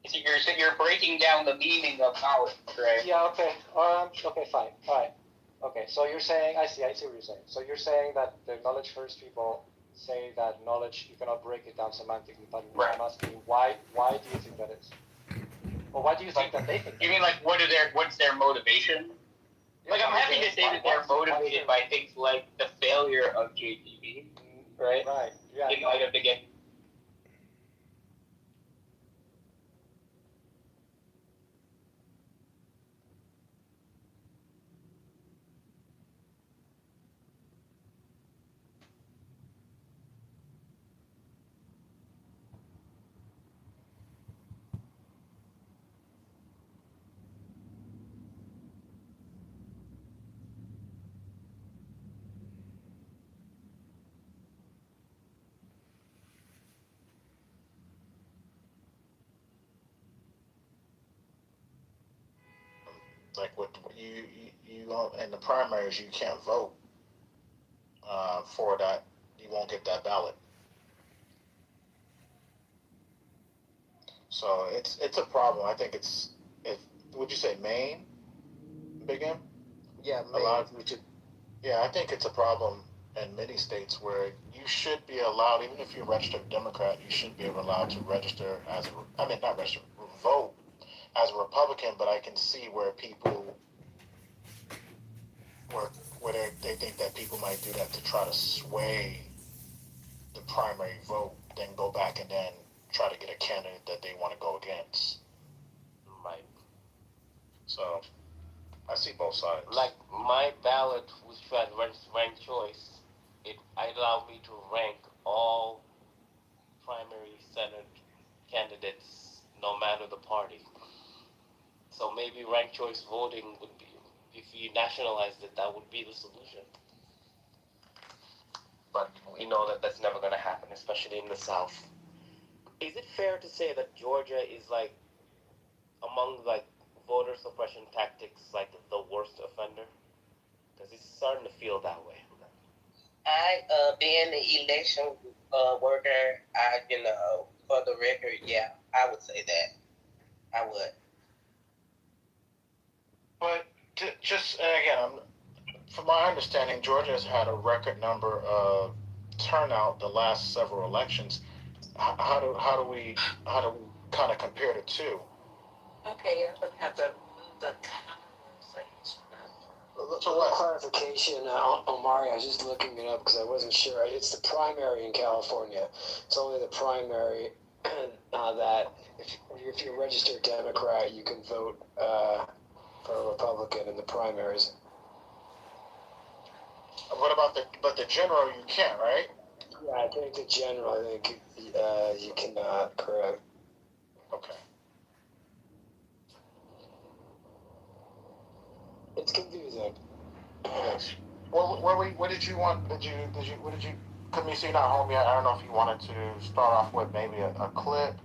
So you're breaking down the meaning of knowledge, right? Yeah. Okay. Okay. Fine. All right. Okay. So you're saying I see what you're saying. So you're saying that the knowledge first people say that knowledge you cannot break it down semantically, but I'm asking you why do you think that is? Or why do you think that they think? You mean like what's their motivation? Like I'm happy to say that they're motivated by things like the failure of JTB, right? Right. Yeah. In light of the game. Like what you in the primaries, you can't vote for that. You won't get that ballot. So it's a problem. I think would you say Maine, Big M? Yeah, Allowed you to. Yeah, I think it's a problem in many states where you should be allowed, even if you're a registered Democrat, you should be allowed to register not register, vote as a Republican. But I can see where people, where they think that people might do that to try to sway the primary vote, then go back and then try to get a candidate that they want to go against. Right. So I see both sides. Like my ballot, which had rank choice, it allowed me to rank all primary Senate candidates, no matter the party. So maybe ranked choice voting would be, if you nationalized it, that would be the solution. But we know that that's never going to happen, especially in the South. Is it fair to say that Georgia is like among like voter suppression tactics, like the worst offender? Because it's starting to feel that way. Being the election worker, for the record, yeah, I would say that. I would. But just again, from my understanding, Georgia has had a record number of turnout the last several elections. How do we kind of compare the two? Okay, I'm gonna have to move the A little clarification, Omari, I was just looking it up because I wasn't sure. It's the primary in California. It's only the primary that if you're a registered Democrat, you can vote for a Republican in the primaries. What about the general? You can't, right? Yeah, I think the general, you cannot, correct. Okay. It's confusing. Yes. Well, what did you want? What did you? Couldn't see not home yet. I don't know if you wanted to start off with maybe a clip.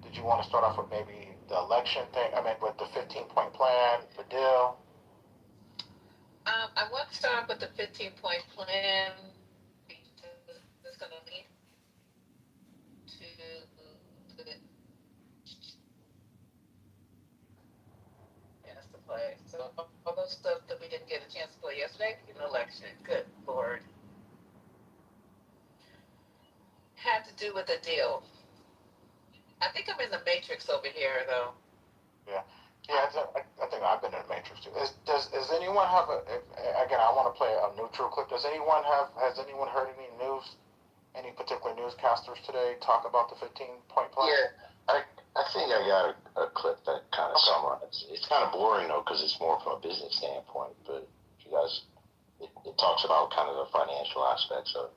Did you want to start off with maybe the election thing? I mean, with the 15-point plan, the deal. I want to start with the 15-point plan because it's going to lead to the play. So all those stuff that we didn't get a chance to play yesterday in the election, good Lord, had to do with a deal. I think I'm in the matrix over here, though. Yeah, I think I've been in the matrix too. Does anyone have again, I want to play a neutral clip. Has anyone heard any particular newscasters today talk about the 15-point plan? Yeah, I think I got a clip that kind of summarizes. It's kind of boring though because it's more from a business standpoint. the financial aspects of it.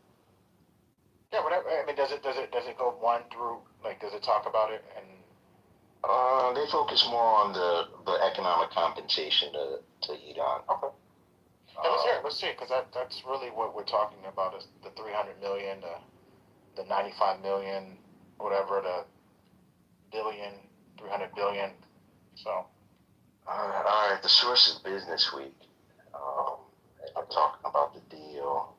Yeah, but I mean, does it go one through, like, does it talk about it? And they focus more on the economic compensation to Iran. Okay. Let's see, because that's really what we're talking about, is the 300 million, the 95 million, whatever, the billion, 300 billion. So. All right. The source is Business Week. I'm talking about the deal.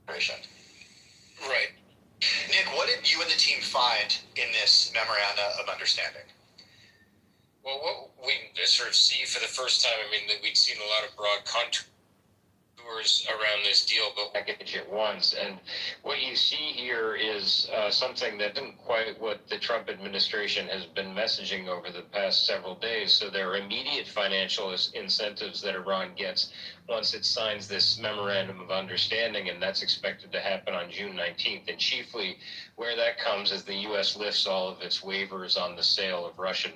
Here. Right. Nick, what did you and the team find in this memorandum of understanding? Well, what we sort of see for the first time, I mean, we'd seen a lot of broad contours around this deal, but package at once. And what you see here is something that isn't quite what the Trump administration has been messaging over the past several days. So there are immediate financial incentives that Iran gets once it signs this memorandum of understanding, and that's expected to happen on June 19th. And chiefly where that comes is the U.S. lifts all of its waivers on the sale of Russian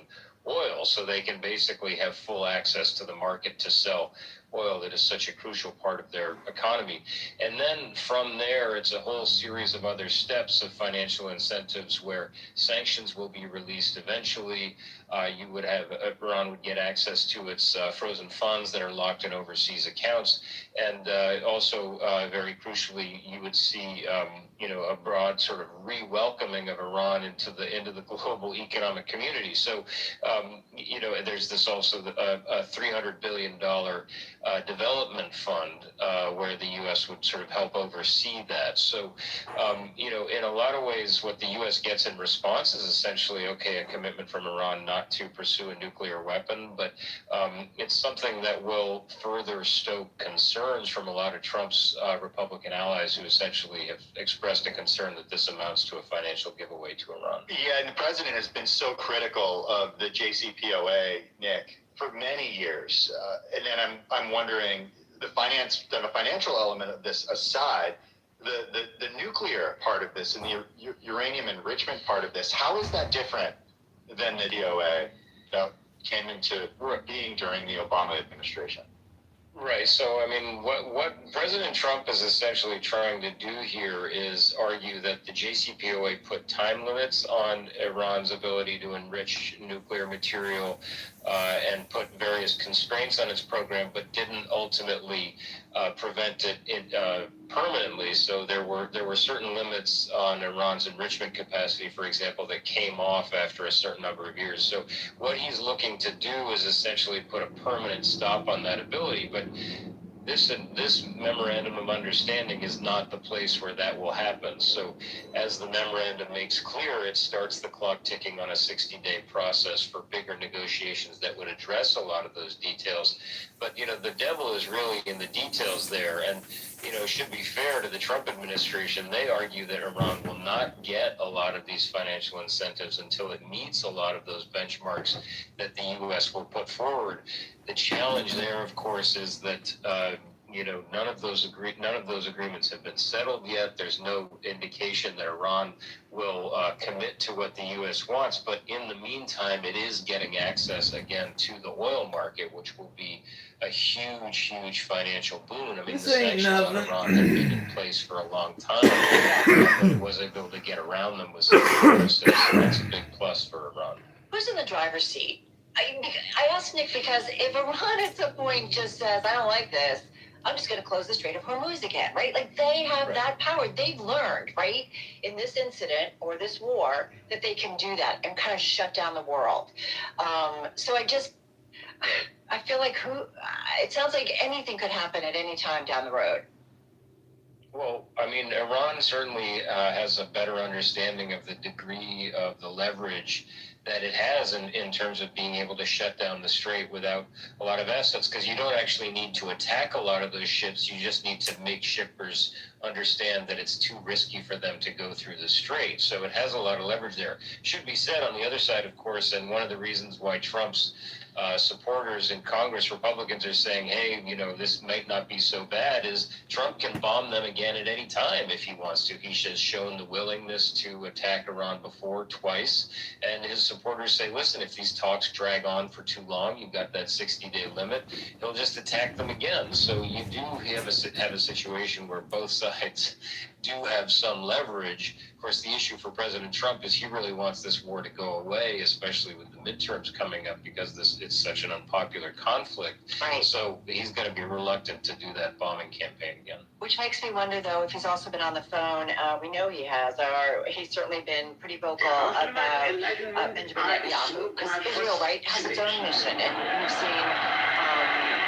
oil, so they can basically have full access to the market to sell oil that is such a crucial part of their economy. And then from there, it's a whole series of other steps of financial incentives where sanctions will be released eventually. You would have, Iran would get access to its frozen funds that are locked in overseas accounts. And also, very crucially, you would see, a broad sort of re-welcoming of Iran into the global economic community. So, there's this also a $300 billion development fund where the U.S. would sort of help oversee that. So, in a lot of ways, what the U.S. gets in response is essentially, okay, a commitment from Iran not to pursue a nuclear weapon, but it's something that will further stoke concerns from a lot of Trump's Republican allies who essentially have expressed a concern that this amounts to a financial giveaway to Iran. Yeah, and the president has been so critical of the JCPOA, Nick, for many years. And then I'm wondering, the financial element of this aside, the nuclear part of this and the uranium enrichment part of this, how is that different than the DOA that came into being during the Obama administration? Right. So, I mean, what President Trump is essentially trying to do here is argue that the JCPOA put time limits on Iran's ability to enrich nuclear material and put various constraints on its program, but didn't ultimately prevent it permanently. So there were certain limits on Iran's enrichment capacity, for example, that came off after a certain number of years. So what he's looking to do is essentially put a permanent stop on that ability. But this memorandum of understanding is not the place where that will happen. So as the memorandum makes clear, it starts the clock ticking on a 60-day process for bigger negotiations that would address a lot of those details. But, the devil is really in the details there. And, it should be fair to the Trump administration. They argue that Iran will not get a lot of these financial incentives until it meets a lot of those benchmarks that the U.S. will put forward. The challenge there, of course, is that none of those agreements have been settled yet. There's no indication that Iran will commit to what the U.S. wants. But in the meantime, it is getting access again to the oil market, which will be a huge, huge financial boon. I mean, the sanctions on Iran have been in place for a long time, but it was able to get around them with some process. So that's a big plus for Iran. Who's in the driver's seat? I asked Nick because if Iran at some point just says, I don't like this, I'm just going to close the Strait of Hormuz again, right? Like, they have that power. They've learned, right, in this incident or this war, that they can do that and kind of shut down the world. So I feel like it sounds like anything could happen at any time down the road. Well, I mean, Iran certainly has a better understanding of the degree of the leverage that it has in terms of being able to shut down the strait without a lot of assets, because you don't actually need to attack a lot of those ships. You just need to make shippers understand that it's too risky for them to go through the strait. So it has a lot of leverage there. Should be said on the other side, of course, and one of the reasons why Trump's supporters in Congress, Republicans, are saying, hey, you know, this might not be so bad, is Trump can bomb them again at any time if he wants to. He has shown the willingness to attack Iran before, twice, and his supporters say, listen, if these talks drag on for too long, you've got that 60-day limit, he'll just attack them again. So you do have a situation where both sides do have some leverage. Of course, the issue for President Trump is he really wants this war to go away, especially with the midterms coming up, because it's such an unpopular conflict. Right. So he's going to be reluctant to do that bombing campaign again. Which makes me wonder, though, if he's also been on the phone. We know he has, or he's certainly been pretty vocal about Benjamin Netanyahu, because Israel, right, has its own mission, and we've seen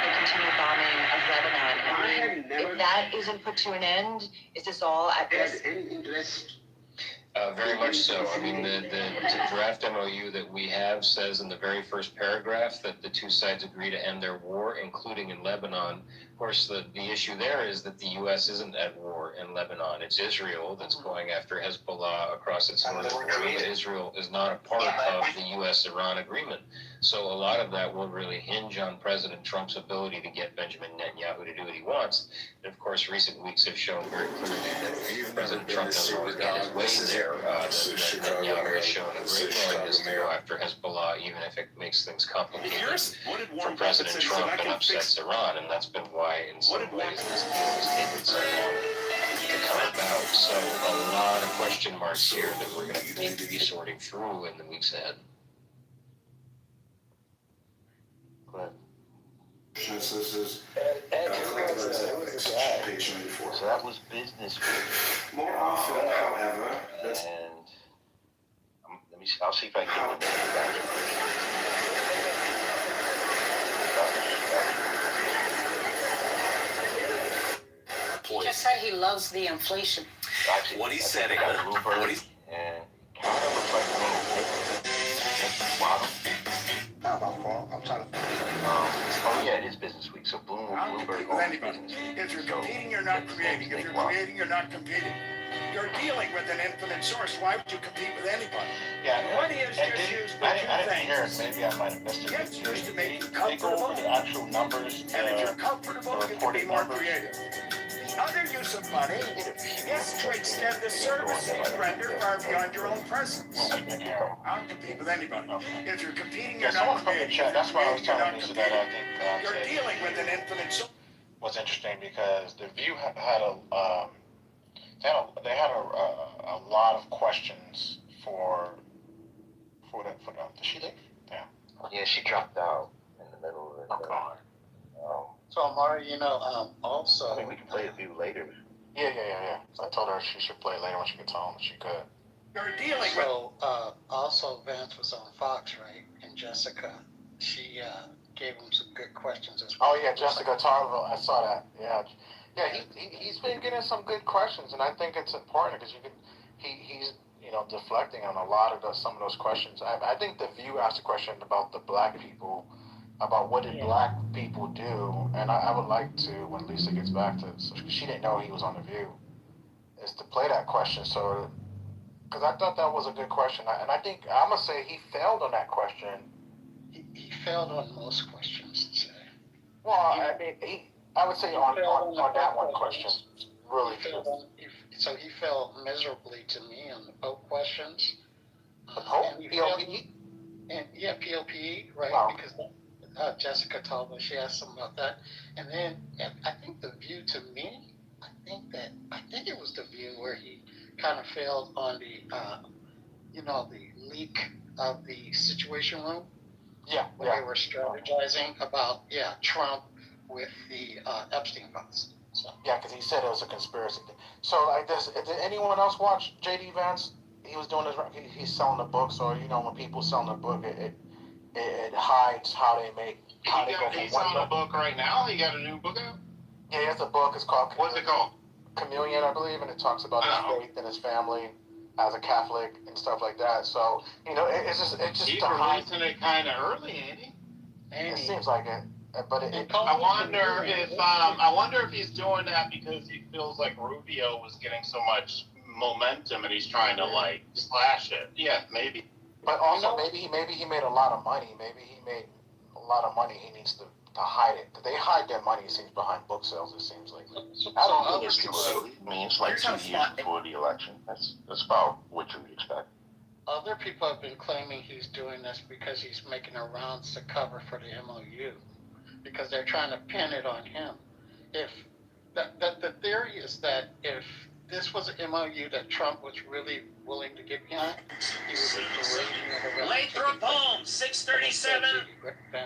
the continued bombing of Lebanon. I mean, if that isn't put to an end, is this all at risk? Very much so. I mean, the draft MOU that we have says in the very first paragraph that the two sides agree to end their war, including in Lebanon. Of course, the issue there is that the U.S. isn't at war in Lebanon. It's Israel that's going after Hezbollah across its northern border. Israel is not a part of the U.S.-Iran agreement. So a lot of that will really hinge on President Trump's ability to get Benjamin Netanyahu to do what he wants. And of course, recent weeks have shown very clearly that President Trump doesn't always get his way there. That Netanyahu has shown a great willingness to go after Hezbollah, even if it makes things complicated for President Trump and upsets Iran. And that's been why, in some ways, this deal has taken so long to come about. So a lot of question marks here that we're going to need to be sorting through in the weeks ahead. This is page 94. So that was business week. More often, however, and I'll see if I can get the name back. He just said he loves the inflation. Actually, what he said, and kind of looks like the model. I'm trying to. Oh yeah, it is business week. So Bloomberg owns business week. If you're competing, you're not creating. If you're creating, you're not competing. You're dealing with an infinite source. Why would you compete with anybody? Yeah, What is just used for two I didn't things? hear it. Maybe I might have missed it. Get used to making They go comfortable. over the actual numbers. And if you're comfortable, you can be more creative. The other use of money is to extend the service you render far beyond your own presence. I'll compete with anybody. If you're competing, you're not creating. That's why I was telling you that I think You're dealing with an infinite source. was interesting because the View had a lot of questions for them. Did she leave? Yeah. Yeah, she dropped out in the middle of it. So, Amari, also. I mean, we can play a View later. Yeah. So I told her she should play later when she gets home. She could. You're dealing with. So, also, Vance was on Fox, right? And Jessica, she gave him some good questions as well. Oh yeah, Jessica Tarville. I saw that. Yeah. He's been getting some good questions, and I think it's important because he's deflecting on a lot of some of those questions. I think the View asked a question about the black people, about what did black people do, and I would like to, when Lisa gets back to, so she didn't know he was on the View, is to play that question. So, because I thought that was a good question, and I think I'm gonna say he failed on that question. He failed on most questions. Well, I mean, I would say on that one question, really. So he failed miserably to me on the Pope questions. PLPE? And yeah, PLPE, right? Wow. Because Jessica told me she asked him about that. And then I think the View to me, I think it was the View where he kind of failed on the, the leak of the Situation Room. Yeah. Where they were strategizing about, Trump with the Epstein files. So. Yeah, because he said it was a conspiracy thing. So, did anyone else watch J.D. Vance? He was doing he's selling the book, so, when people selling the book, it hides how they make, He's selling a book right now? He got a new book out? Yeah, he has a book. It's called... What's it called? communion, I believe, and it talks about his faith and his family as a Catholic and stuff like that. So it's just he's releasing it kind of early, ain't he? It seems like it, but I wonder if he's doing that because he feels like Rubio was getting so much momentum and he's trying to like slash it. Yeah, maybe. But also maybe he made a lot of money. Maybe he made a lot of money. He needs to hide it. They hide their money, it seems, behind book sales. It seems like. I don't think there's people means like 2 years before the election. That's about what you would expect. Other people have been claiming he's doing this because he's making the rounds to cover for the MOU, because they're trying to pin it on him. If the theory is that if this was an MOU that Trump was really willing to get behind, he would be parading it around. Lathrop home, 6:37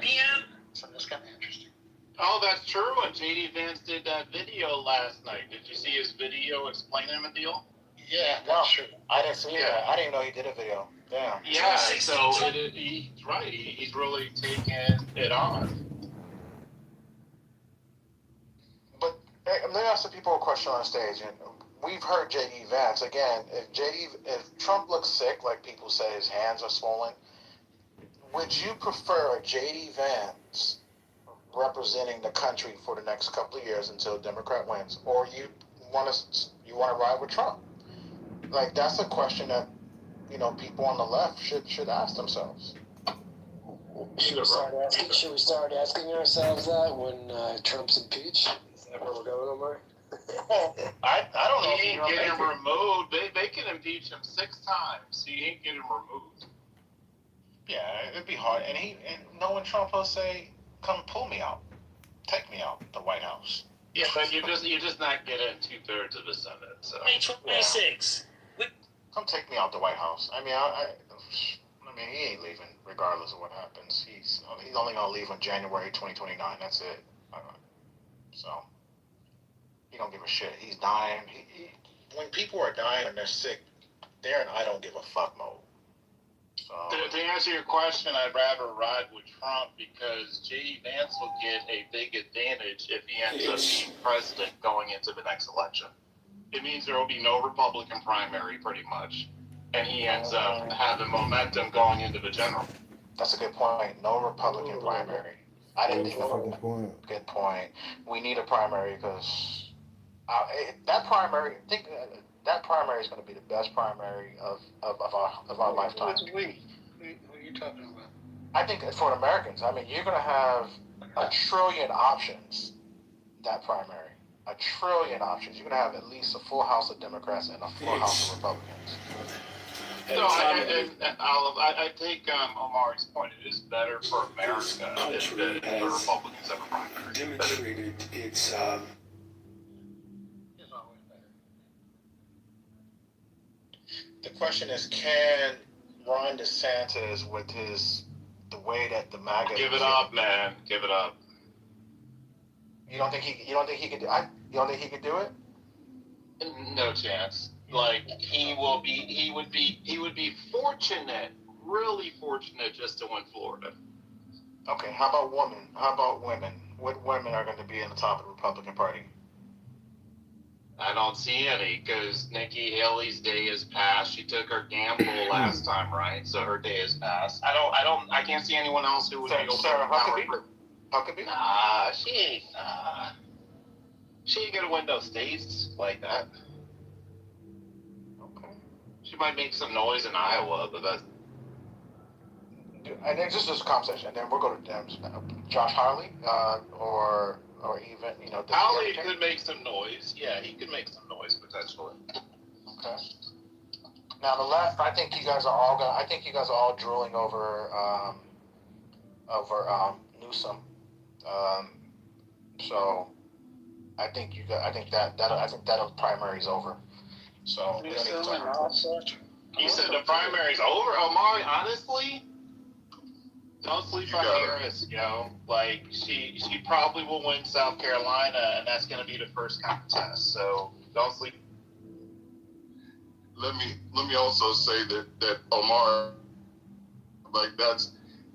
p.m. So that's kind of interesting. Oh, that's true. And J.D. Vance did that video last night. Did you see his video explaining the deal? Yeah, that's true. I didn't see that. I didn't know he did a video. Damn. Yeah, so he's right. He's really taking it on. But let me ask the people a question on stage. And we've heard J.D. Vance. Again, if Trump looks sick, like people say his hands are swollen, would you prefer a J.D. Vance representing the country for the next couple of years until a Democrat wins, or you want to ride with Trump? Like, that's a question that people on the left should ask themselves. Should we start asking ourselves that when Trump's impeached? Is that where we're going, Omar? I don't know. He ain't getting removed. They can impeach him 6 times. He ain't getting removed. Yeah, it'd be hard. And knowing Trump will say, "Come pull me out, take me out the White House." Yeah, but you're just not getting 2/3 of the Senate. So. 26. Come take me out the White House. I mean, I mean, he ain't leaving regardless of what happens. He's only gonna leave on January 2029. That's it. So he don't give a shit. He's dying. When people are dying and they're sick, they're in I don't give a fuck mode. So, to answer your question, I'd rather ride with Trump because J.D. Vance will get a big advantage if he ends up being president going into the next election. It means there will be no Republican primary, pretty much, and he ends up having momentum going into the general. That's a good point. No Republican primary. I didn't think of that. Good point. We need a primary because that primary is going to be the best primary of our lifetime. Who are you talking about? I think for Americans, I mean, you're going to have a trillion options. That primary. A trillion options. You're going to have at least a full house of Democrats and a full house of Republicans. No, I take Omar's point. It is better for America if the Republicans have a primary. Demonstrated its The question is, can Ron DeSantis, with the way that the MAGA give it up, man, give it up. You don't think he could do it? No chance. Like he would be fortunate, really fortunate, just to win Florida. Okay, how about women? How about women? What women are going to be in the top of the Republican Party? I don't see any because Nikki Haley's day is past. She took her gamble last time, right? So her day is past. I can't see anyone else who would be able to Sarah Huckabee? Nah, she ain't gonna win those states like that. Okay. She might make some noise in Iowa, but that's. And then just this conversation, and then we'll go to Dems. Josh Hawley, or even Hawley could make some noise. Yeah, he could make some noise potentially. Okay. Now the left, I think you guys are all drooling over Newsom. So I think that primary's over. So we don't need to talk about that. You said the primary's over, Omari. Honestly, don't sleep on Harris, yo. Like she probably will win South Carolina, and that's going to be the first contest. So don't sleep. Let me also say that Omar, like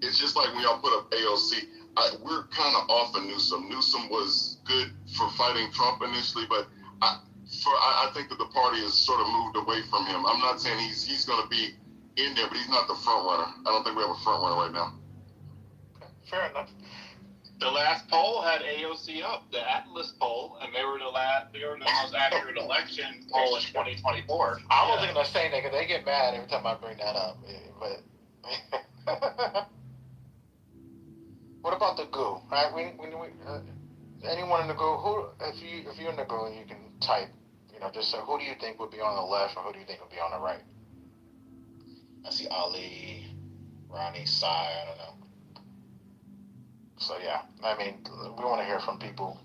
it's just like when y'all put up AOC. We're kind of off of Newsom. Newsom was good for fighting Trump initially, but I think that the party has sort of moved away from him. I'm not saying he's going to be in there, but he's not the front runner. I don't think we have a front runner right now. Fair enough. The last poll had AOC up, the Atlas poll, and they were the most accurate election poll in 2024. I wasn't gonna say that because they get mad every time I bring that up. But what about the GOO? Right? Anyone in the GOO? Who? If you're in the GOO, you can type. Just say who do you think would be on the left, or who do you think would be on the right? I see Ali, Ronnie, Sai. I don't know. So yeah, I mean, we want to hear from people.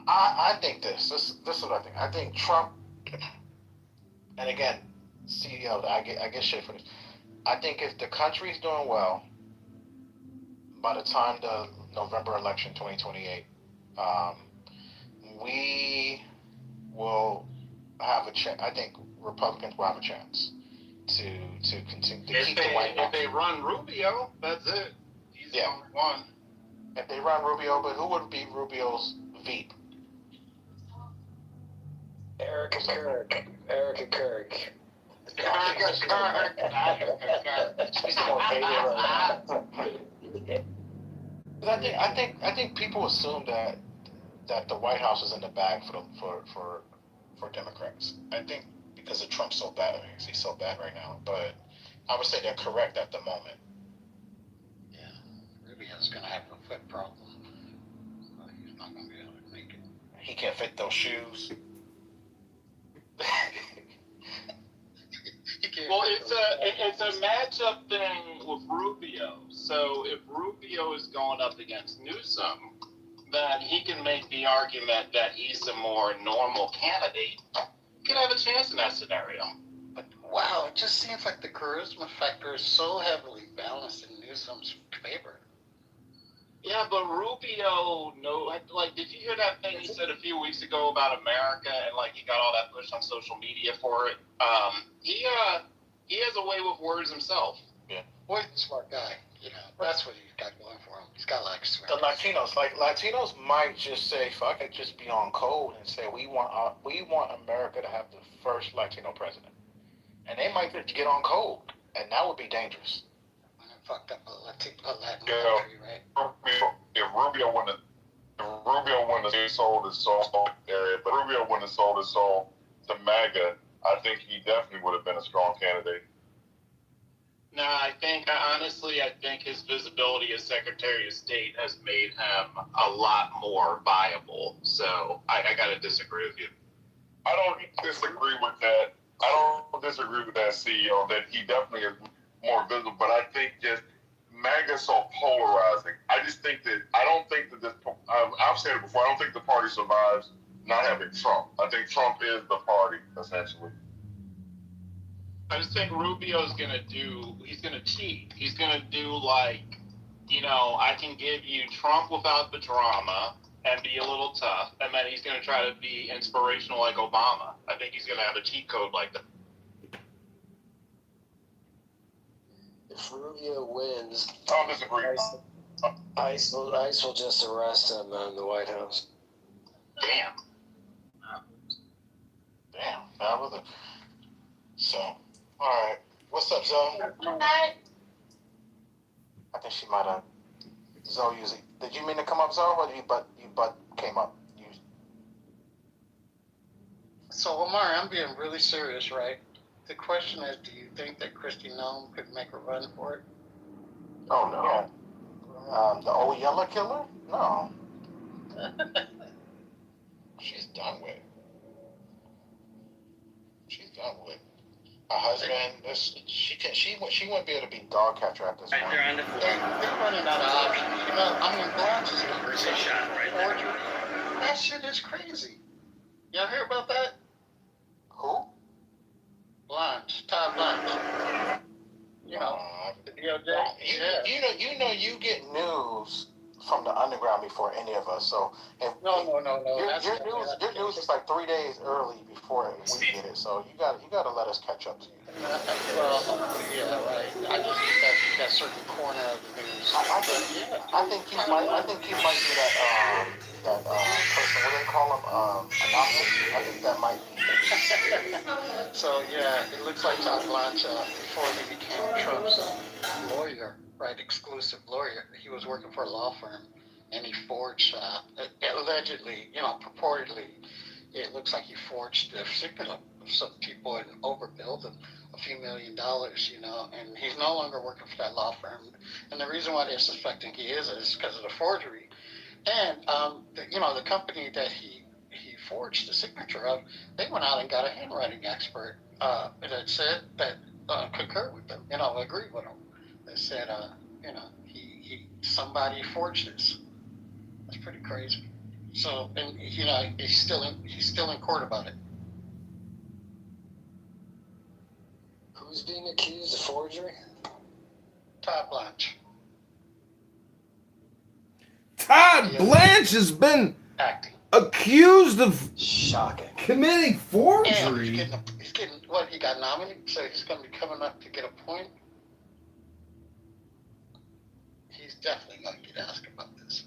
I think this is what I think. I think Trump, and again, CEO, I get shit for this. I think if the country's doing well, by the time the November election 2028, we will have a chance. I think Republicans will have a chance to continue to keep the White House. If they run Rubio, that's it. He's the only one. If they run Rubio, but who would be Rubio's Veep? Erica Kirk. I think people assume that the White House is in the bag for Democrats. I think because of Trump's so bad, he's so bad right now. But I would say they're correct at the moment. Rubio's going to have a foot problem. He's not going to be able to make it. He can't fit those shoes. Well, it's a matchup thing with Rubio. So if Rubio is going up against Newsom, then he can make the argument that he's a more normal candidate. He could have a chance in that scenario. But wow, it just seems like the charisma factor is so heavily balanced in Newsom's favor. Yeah, but Rubio, did you hear that thing he said a few weeks ago about America, and he got all that push on social media for it? He has a way with words himself. Yeah, boy, smart guy. That's what he's got going for him. He's got the Latinos might just say, "Fuck it," just be on code and say, "We want America to have the first Latino president," and they might just get on code, and that would be dangerous. Fucked up a Latin country, right? If Rubio wouldn't have sold his soul area, but Rubio wouldn't have sold his soul to MAGA, I think he definitely would have been a strong candidate. No, I think his visibility as Secretary of State has made him a lot more viable. So I got to disagree with you. I don't disagree with that. I don't disagree with that, CEO, that he definitely is more visible, but I think just MAGA's so polarizing. I just think that I've said it before, I don't think the party survives not having Trump. I think Trump is the party, essentially. I just think Rubio's he's going to cheat. He's going to do I can give you Trump without the drama and be a little tough, and then he's going to try to be inspirational like Obama. I think he's going to have a cheat code like that. If Rubio wins, I don't disagree. ICE will just arrest him in the White House. Damn. That was it. So, all right. What's up, Zoe? Hi. I think she might have. Zoe usually. Did you mean to come up, Zoe, or you butt came up? So, Omar, I'm being really serious, right? The question is, do you think that Kristi Noem could make a run for it? Oh, no. The old yellow killer? No. She's done with. Her husband, she wouldn't be able to be dog catcher at this point. They're on the floor. They're running out of options. Blanche is First shot right there. That shit is crazy. Y'all hear about that? Who? Blanche, Todd Blanche. The DOJ. You get news from the underground before any of us. So No. Your news is like 3 days early before we get it. So you got to let us catch up to you. Yeah, right. I just get that certain corner of the news. I think he might do that person. What do they call him? Anonymous. I think that might be. So yeah, it looks like Todd Blanche, before he became Trump's lawyer, right, exclusive lawyer, he was working for a law firm, and he forged, allegedly, purportedly, it looks like he forged the signature of some people and overbilled them a few $1 million, and he's no longer working for that law firm. And the reason why they're suspecting he is because of the forgery. And the company that he forged the signature of, they went out and got a handwriting expert that said that concurred with them, agreed with him. They said, somebody forged this. That's pretty crazy. So, and he's still in court about it. Who's being accused of forgery? Todd Blanche. Todd Blanche has been accused of committing forgery. He's getting what? He got nominated, so he's going to be coming up to get a point. He's definitely going to get asked about this.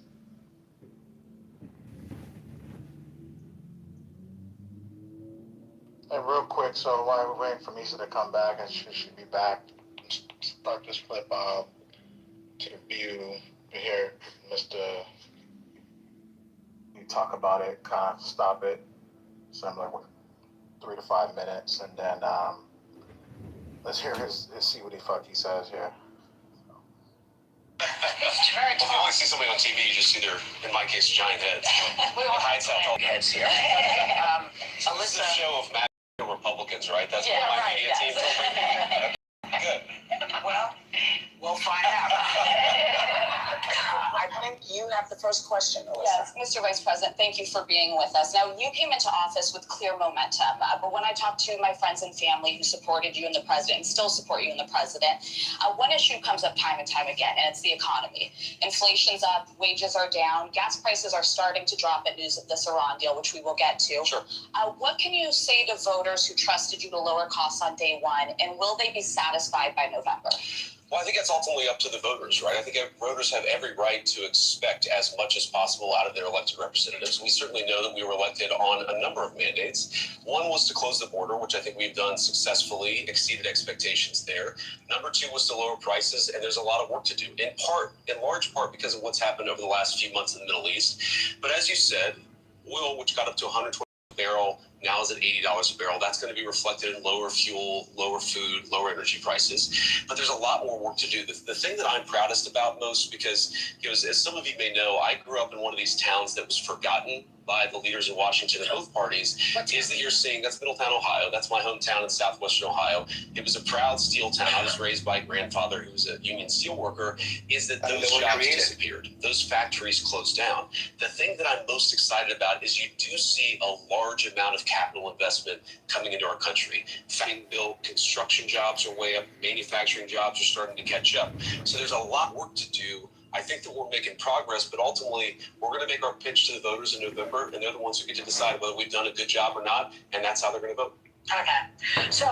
And real quick, so while we're waiting for Misa to come back, and she should be back, start this clip to the view here, Mr. You talk about it, kind of stop it, similar with 3 to 5 minutes, and then let's hear see what he says here. If you only see somebody on TV, you just see their, in my case, giant heads. We all have giant heads here. This is a show of Republicans, right? That's Yeah, what my right, media team told me. Good. Well, we'll find out. I think you have the first question, Melissa. Yes, Mr. Vice President, thank you for being with us. Now, you came into office with clear momentum, but when I talked to my friends and family who supported you and the president, and still support you and the president, one issue comes up time and time again, and it's the economy. Inflation's up, wages are down, gas prices are starting to drop at news of this Iran deal, which we will get to. Sure. What can you say to voters who trusted you to lower costs on day one, and will they be satisfied by November? Well, I think that's ultimately up to the voters, right? I think voters have every right to expect as much as possible out of their elected representatives. We certainly know that we were elected on a number of mandates. One was to close the border, which I think we've done successfully, exceeded expectations there. Number 2 was to lower prices, and there's a lot of work to do, in large part because of what's happened over the last few months in the Middle East. But as you said, oil, which got up to $120 a barrel, now is at $80 a barrel. That's going to be reflected in lower fuel, lower food, lower energy prices. But there's a lot more work to do. The thing that I'm proudest about most, because as some of you may know, I grew up in one of these towns that was forgotten by the leaders in Washington in both parties, is that you're seeing, that's Middletown, Ohio. That's my hometown in southwestern Ohio. It was a proud steel town. I was raised by a grandfather who was a union steel worker, is that those jobs disappeared. Those factories closed down. The thing that I'm most excited about is you do see a large amount of capital investment coming into our country. Built construction jobs are way up. Manufacturing jobs are starting to catch up. So there's a lot of work to do. I think that we're making progress, but ultimately we're going to make our pitch to the voters in November, and they're the ones who get to decide whether we've done a good job or not, and that's how they're going to vote. Okay. So,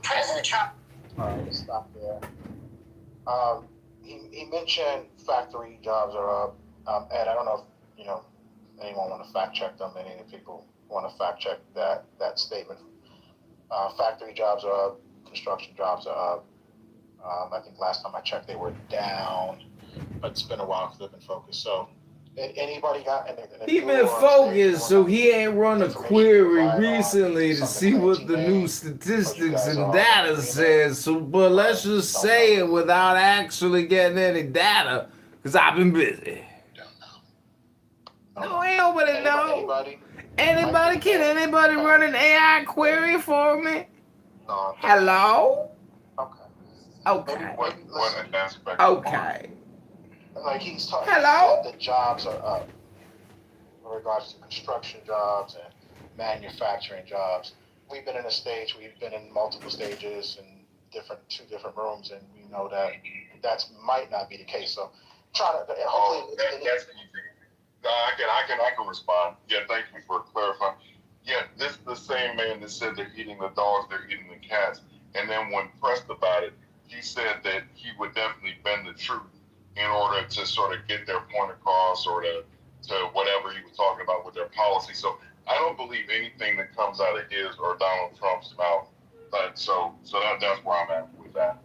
President Trump. All right, let's stop there. He mentioned factory jobs are up. Ed, I don't know if anyone want to fact check them. Any of the people want to fact check that statement. Factory jobs are up. Construction jobs are up. I think last time I checked, they were down. But it's been a while because they've been focused. So, anybody got anything? He been focused, so he ain't run a query recently to see what the new statistics and data says. So, but let's just say it without actually getting any data, because I've been busy. No, ain't nobody know. Anybody? Can anybody run an AI query for me? Hello? Okay. Okay. Like he's talking, Hello? he said the jobs are up in regards to construction jobs and manufacturing jobs. We've been in a stage, we've been in multiple stages in two different rooms, and we know that might not be the case. So trying to hopefully. I can respond. Yeah, thank you for clarifying. Yeah, this is the same man that said they're eating the dogs, they're eating the cats. And then when pressed about it, he said that he would definitely bend the truth in order to sort of get their point across or to whatever he was talking about with their policy. So I don't believe anything that comes out of his or Donald Trump's mouth. But so that's where I'm at with that.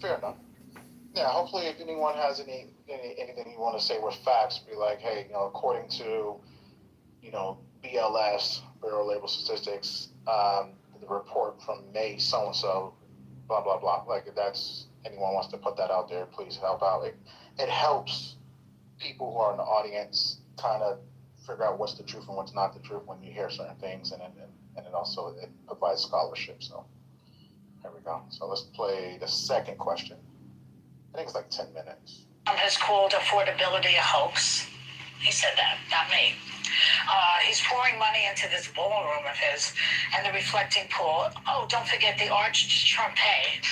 Fair enough. Yeah, hopefully if anyone has anything you want to say with facts, be like, hey, according to, BLS, Bureau of Labor Statistics, the report from May so-and-so, blah, blah, blah. Like, if that's, anyone wants to put that out there, please help out. It helps people who are in the audience kind of figure out what's the truth and what's not the truth when you hear certain things, and it also it provides scholarship. So there we go. So let's play the second question. I think it's like 10 minutes. Has called affordability a hoax. He said that, not me. He's pouring money into this ballroom of his and the reflecting pool. Oh, don't forget the arch trumpet,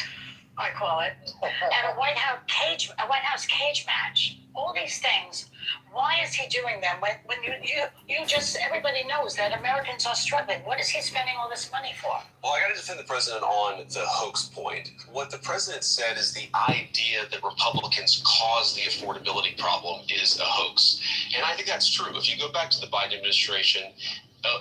I call it, and a White House cage match. All these things. Why is he doing them when you just, everybody knows that Americans are struggling? What is he spending all this money for? Well, I got to defend the president on the hoax point. What the president said is the idea that Republicans caused the affordability problem is a hoax. And I think that's true. If you go back to the Biden administration,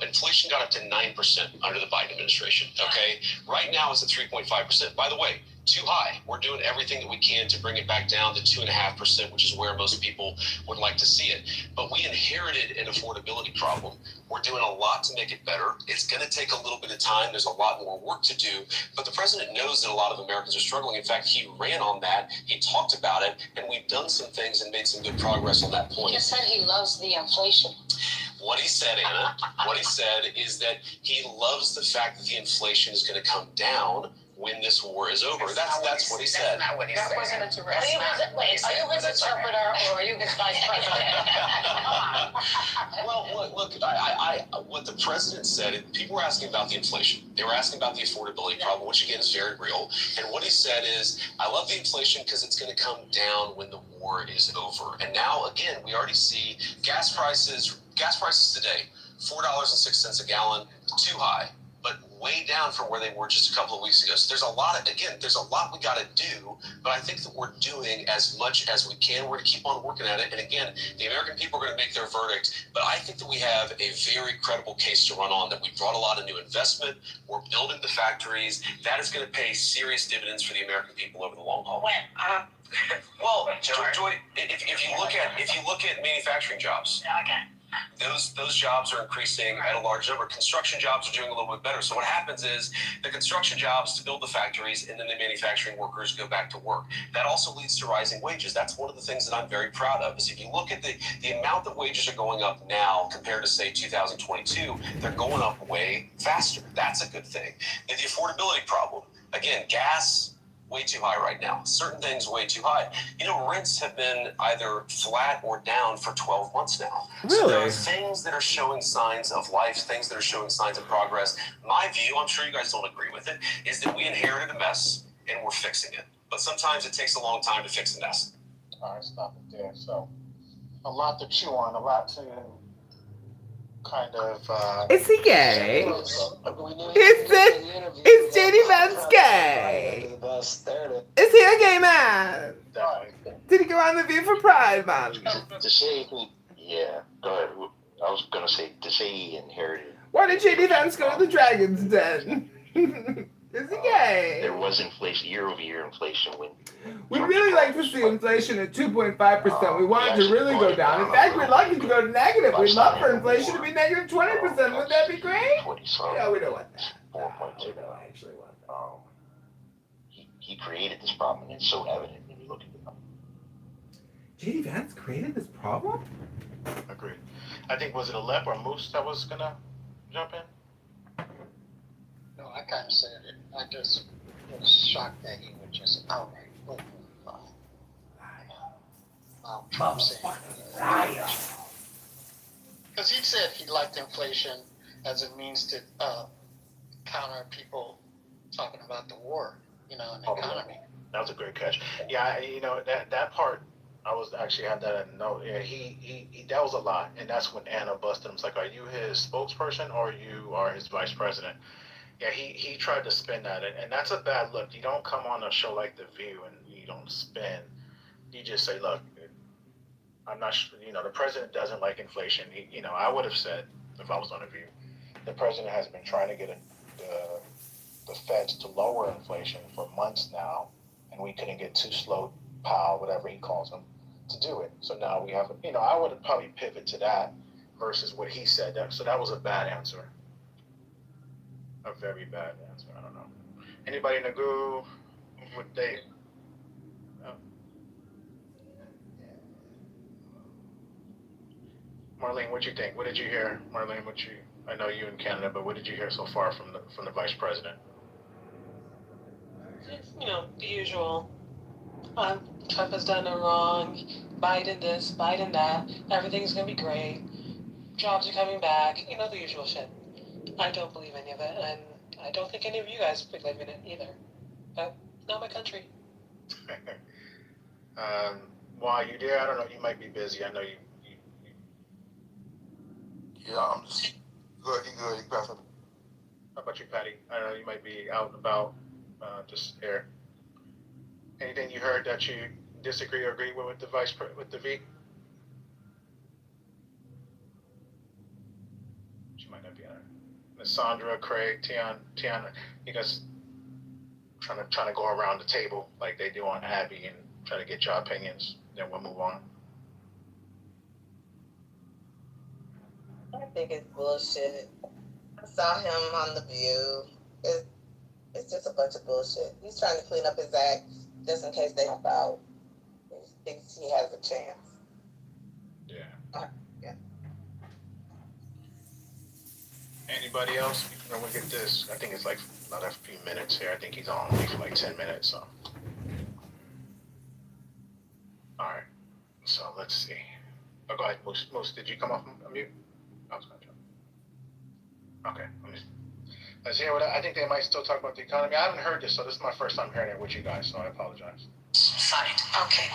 inflation got up to 9% under the Biden administration, okay? Right now it's at 3.5%. By the way, too high. We're doing everything that we can to bring it back down to 2.5%, which is where most people would like to see it. But we inherited an affordability problem. We're doing a lot to make it better. It's going to take a little bit of time. There's a lot more work to do. But the president knows that a lot of Americans are struggling. In fact, he ran on that. He talked about it. And we've done some things and made some good progress on that point. He just said he loves the inflation. What he said, Anna, what he said is that he loves the fact that the inflation is going to come down when this war is over. That's what he said. That's not what he said. That wasn't a direct. Are you his interpreter or are you his vice president? Well, look, I what the president said, people were asking about the inflation. They were asking about the affordability problem, which again is very real. And what he said is, I love the inflation because it's going to come down when the war is over. And now, again, we already see gas prices today, $4.06 a gallon, too high, but way down from where they were just a couple of weeks ago. So there's a lot we got to do, but I think that we're doing as much as we can. We're going to keep on working at it. And again, the American people are going to make their verdict, but I think that we have a very credible case to run on, that we brought a lot of new investment. We're building the factories. That is going to pay serious dividends for the American people over the long haul. When? Well, Joy, if you look at manufacturing jobs, okay. Those jobs are increasing at a large number. Construction jobs are doing a little bit better. So what happens is the construction jobs to build the factories, and then the manufacturing workers go back to work. That also leads to rising wages. That's one of the things that I'm very proud of, is if you look at the amount that wages are going up now compared to, say, 2022, they're going up way faster. That's a good thing. And the affordability problem, again, gas, way too high right now. Certain things way too high. Rents have been either flat or down for 12 months now. Really? So there are things that are showing signs of life, things that are showing signs of progress. My view, I'm sure you guys don't agree with it, is that we inherited a mess and we're fixing it. But sometimes it takes a long time to fix a mess. All right, stop it there. So, a lot to chew on, a lot to kind of... Is he gay? Is JD Vance gay? Is he a gay man? Did he go on the View for Pride, man? To say yeah, go ahead. I was going to say, to say he inherited... Why did JD Vance go to the Dragon's Den? Is he gay? There was inflation, year-over-year inflation when... We'd really like to see inflation at 2.5%. We want it to really go down. In fact, we'd like it to go to negative. We'd love for inflation to be negative 20%. Would that be great? Yeah, we don't want that. We don't actually want that. He created this problem, and it's so evident when you look at it. JD Vance created this problem? Agreed. I think, was it Alep or Moose that was going to jump in? No, I kind of said it. I just was shocked that he would just outright Trump said. Because he said he liked inflation as a means to counter people talking about the war, and the economy. That was a great catch. Yeah, that part, I was actually had that at a note. Yeah, he that was a lot, and that's when Anna busted him. It's like, are you his spokesperson or you are his vice president? Yeah, he tried to spin that, and that's a bad look. You don't come on a show like The View and you don't spin. You just say, look, I'm not, the president doesn't like inflation. I would have said if I was on The View, the president has been trying to get the feds to lower inflation for months now, and we couldn't get too slow Powell, whatever he calls him, to do it. So now we have, I would have probably pivot to that versus what he said. So that was a bad answer. A very bad answer. I don't know. Anybody in the group? Would they? Marlene, what you think? What did you hear, Marlene? I know you in Canada, but what did you hear so far from the vice president? The usual. Trump has done no wrong. Biden this, Biden that. Everything's gonna be great. Jobs are coming back. The usual shit. I don't believe any of it, and I don't think any of you guys believe in it either. But not my country. Why you there? I don't know. You might be busy. I know you. Yeah, I'm just good. You good? You can pass it. How about you, Patty? I know you might be out and about. Just here. Anything you heard that you disagree or agree with the V? She might not be on it. Miss Sandra, Craig, Tiana, you guys trying to go around the table like they do on Abby and try to get your opinions. Then we'll move on. I think it's bullshit. I saw him on The View. It's just a bunch of bullshit. He's trying to clean up his act just in case they help out. He thinks he has a chance. Yeah. Yeah. Anybody else? We'll get this. I think it's like another few minutes here. I think he's on for like 10 minutes. So. All right. So let's see. Oh, go ahead, Moose. Did you come off mute? I was going to. Okay. Let's hear what I think they might still talk about the economy. I haven't heard this, so this is my first time hearing it with you guys, so I apologize. Signed. Okay.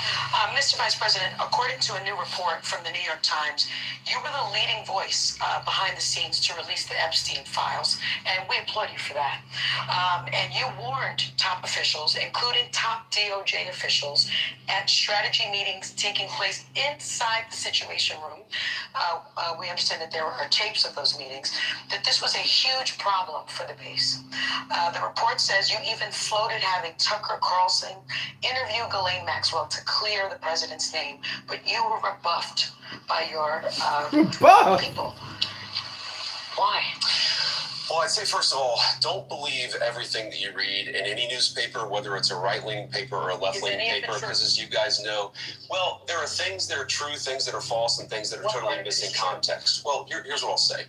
Mr. Vice President, according to a new report from the New York Times, you were the leading voice behind the scenes to release the Epstein files, and we applaud you for that. And you warned top officials, including top DOJ officials, at strategy meetings taking place inside the Situation Room. We understand that there are tapes of those meetings, that this was a huge problem for the base. The report says you even floated having Tucker Carlson interview Ghislaine Maxwell to clear the president's name, but you were rebuffed by your people. Why? Well, I'd say, first of all, don't believe everything that you read in any newspaper, whether it's a right-leaning paper or a left-leaning paper, because as you guys know, well, there are things that are true, things that are false, and things that are totally missing context. Well, here's what I'll say.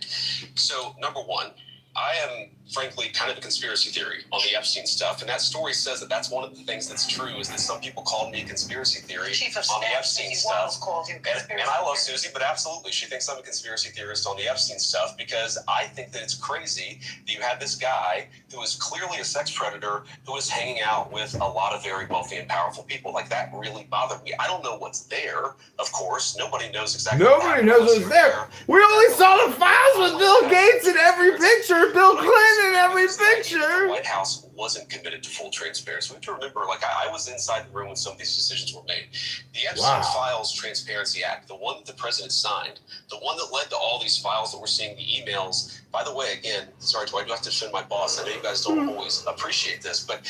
So, number one, I am, frankly, kind of a conspiracy theory on the Epstein stuff, and that story says that that's one of the things that's true, is that some people called me a conspiracy theory on the Epstein stuff. And I love Susie, but absolutely, she thinks I'm a conspiracy theorist on the Epstein stuff, because I think that it's crazy that you had this guy who is clearly a sex predator who is hanging out with a lot of very wealthy and powerful people. Like, that really bothered me. I don't know what's there, of course. Nobody knows exactly Nobody knows what's there. We only saw the files with Bill Gates in every picture. Bill Clinton in every picture. The White House wasn't committed to full transparency. We have to remember, like, I was inside the room when some of these decisions were made. The Epstein Files Transparency Act, the one that the president signed, the one that led to all these files that we're seeing, the emails. By the way, again, sorry, do I have to defend my boss? I know you guys don't always appreciate this, but,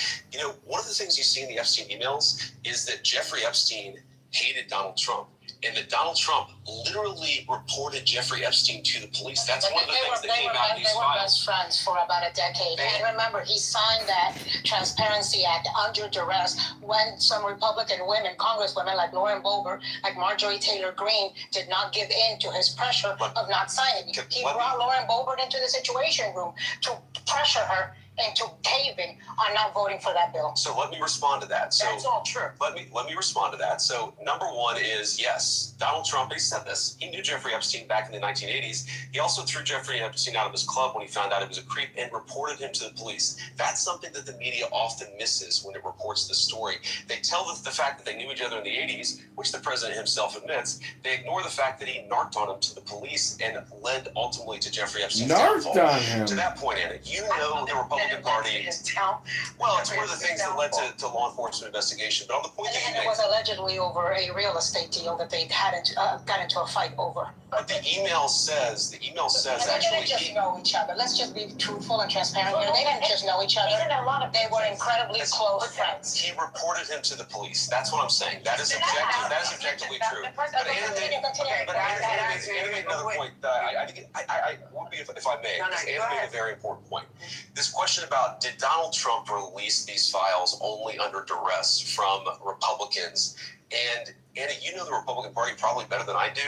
one of the things you see in the Epstein emails is that Jeffrey Epstein hated Donald Trump, and that Donald Trump literally reported Jeffrey Epstein to the police. That's one of the things that came out in these files. They were best friends for about a decade. And remember, he signed that Transparency Act under duress when some Republican women, congresswomen like Lauren Boebert, like Marjorie Taylor Greene, did not give in to his pressure of not signing. He brought Lauren Boebert into the Situation Room to pressure her into caving on not voting for that bill. So let me respond to that. So that's all true. Let me respond to that. So number one is yes, Donald Trump, he said this. He knew Jeffrey Epstein back in the 1980s. He also threw Jeffrey Epstein out of his club when he found out he was a creep and reported him to the police. That's something that the media often misses when it reports this story. They tell the fact that they knew each other in the 80s, which the president himself admits. They ignore the fact that he narked on him to the police and led ultimately to Jeffrey Epstein's downfall. Narked on him. To that point, Anna, you know the Republican Party. Well, it's one of the things that led to law enforcement investigation. But on the point that you And it make, was allegedly over a real estate deal that they got into a fight over. but the email says And they actually didn't just know each other. Let's just be truthful and transparent here. They didn't just know each other. They were incredibly close friends. he reported him to the police. That's what I'm saying. That is objective. That is objectively true. But Anna made another point. I would be if I may. Because Anna made a very important point. This question about did Donald Trump release these files only under duress from Republicans? And Anna, you know the Republican Party probably better than I do.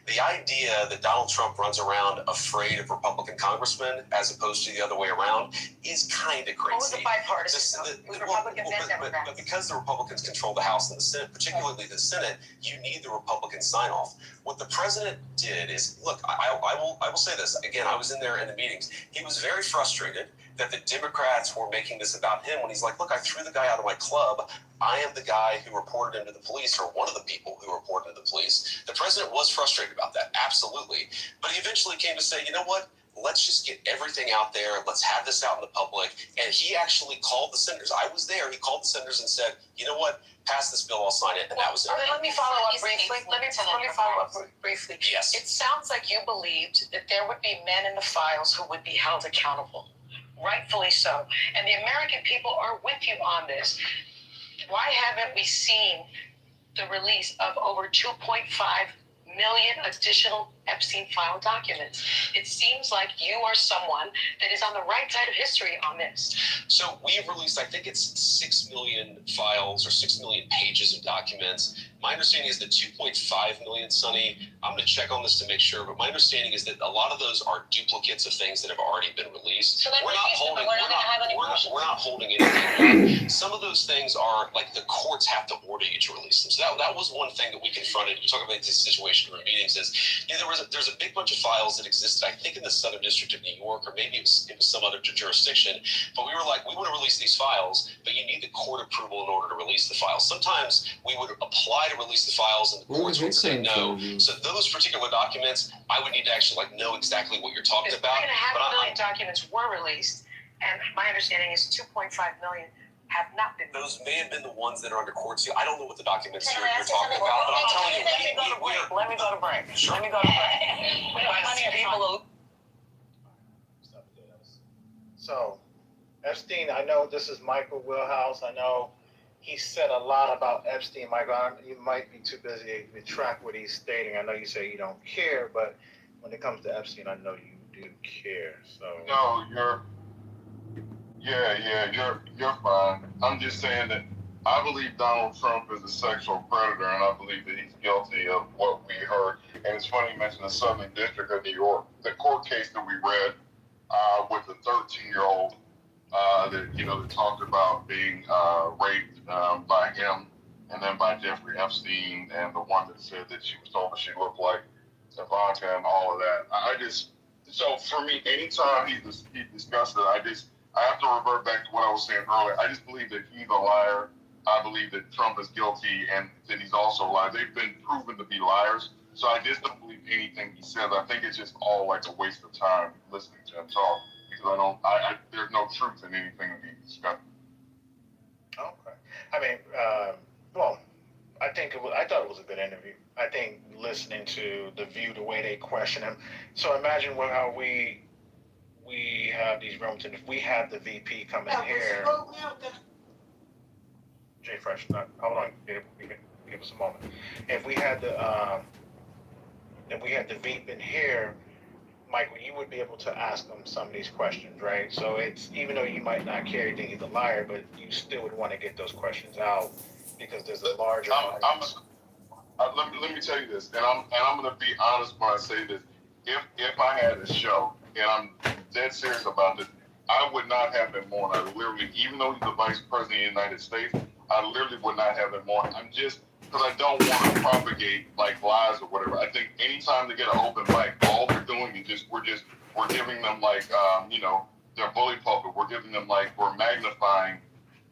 The idea that Donald Trump runs around afraid of Republican congressmen as opposed to the other way around is kind of crazy. What was the bipartisan? It was Republicans and Democrats. But because the Republicans control the House and the Senate, particularly the Senate, you need the Republican sign-off. What the president did is, look, I will say this. Again, I was in there in the meetings. He was very frustrated that the Democrats were making this about him when he's like, look, I threw the guy out of my club. I am the guy who reported him to the police, or one of the people who reported him to the police. The president was frustrated about that, absolutely. But he eventually came to say, you know what? Let's just get everything out there. Let's have this out in the public. And he actually called the senators. I was there. He called the senators and said, you know what? Pass this bill, I'll sign it. And that was it. Let me follow up briefly. Let me follow up briefly. Yes. It sounds like you believed that there would be men in the files who would be held accountable. Rightfully so. And the American people are with you on this. Why haven't we seen the release of over 2.5 million additional Epstein file documents? It seems like you are someone that is on the right side of history on this. So we've released, I think it's 6 million files or 6 million pages of documents. My understanding is that 2.5 million, Sonny, I'm going to check on this to make sure, but my understanding is that a lot of those are duplicates of things that have already been released. So we're not holding anything back. Some of those things are like the courts have to order you to release them. So that was one thing that we confronted. We talk about this situation in our meetings is, there's a big bunch of files that existed, I think in the Southern District of New York, or maybe it was some other jurisdiction, but we were like, we want to release these files, but you need the court approval in order to release the files. Sometimes we would apply to release the files and the courts would say no. So those particular documents, I would need to actually know exactly what you're talking about. 3.5 million documents were released, and my understanding is 2.5 million have not been. Those may have been the ones that are under court seal. I don't know what the documents you're talking about, but I'm telling you, Let me go to break. Sure. Let me go to break. We have plenty of people. So, Epstein, I know this is Michael Wheelhouse. I know he said a lot about Epstein, Michael. You might be too busy to track what he's stating. I know you say you don't care, but when it comes to Epstein, I know you do care. So no, you're fine. I'm just saying that I believe Donald Trump is a sexual predator, and I believe that he's guilty of what we heard. And it's funny you mentioned the Southern District of New York, the court case that we read with the 13-year-old that talked about being raped by him and then by Jeffrey Epstein, and the one that said that she was told she looked like Ivanka and all of that. So for me, anytime he discussed it, I have to revert back to what I was saying earlier. I just believe that he's a liar. I believe that Trump is guilty and that he's also a liar. They've been proven to be liars. So I just don't believe anything he says. I think it's just all like a waste of time listening to him talk, because there's no truth in anything that he discussed. okay. I mean, I thought it was a good interview. I think listening to The View, the way they question him. So imagine how we have these rooms, and if we have the VP come in here, Jay Fresh, hold on, give us a moment. If we had the VP in here, Michael, you would be able to ask him some of these questions, right? So it's, even though you might not care you think he's a liar, but you still would want to get those questions out because there's a larger audience. Let me tell you this, and I'm going to be honest when I say this. If I had a show, and I'm dead serious about this, I would not have him on. I literally, even though he's the vice president of the United States, I literally would not have him on. I'm just, because I don't want to propagate like lies or whatever. I think anytime they get an open mic, all we're doing is just, we're giving them like, you know, their bully pulpit. We're giving them like, we're magnifying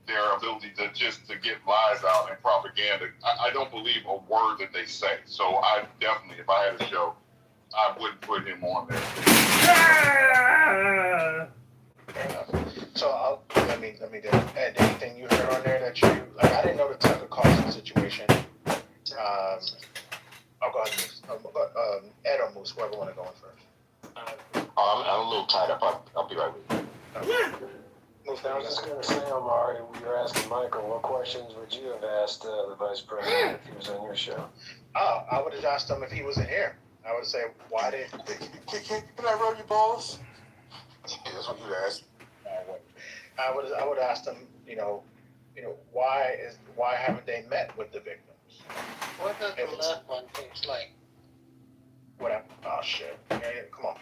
their ability to get lies out and propaganda. I don't believe a word that they say. So I definitely, if I had a show, I wouldn't put him on there. So let me add anything you heard on there that you like. I didn't know the Tucker Carlson situation. I'll go ahead and Ed or Moose, whoever want to go in first. I'm a little tied up. I'll be right with you. Moose, I was just gonna say, Omari, we were asking Michael, what questions would you have asked the vice president if he was on your show? I would have asked him if he wasn't here. I would say, why did? Can I rub your balls? Yeah, that's what you asked. I would ask them, why haven't they met with the victims? What does the left one taste like? What? Oh shit! Yeah, come on.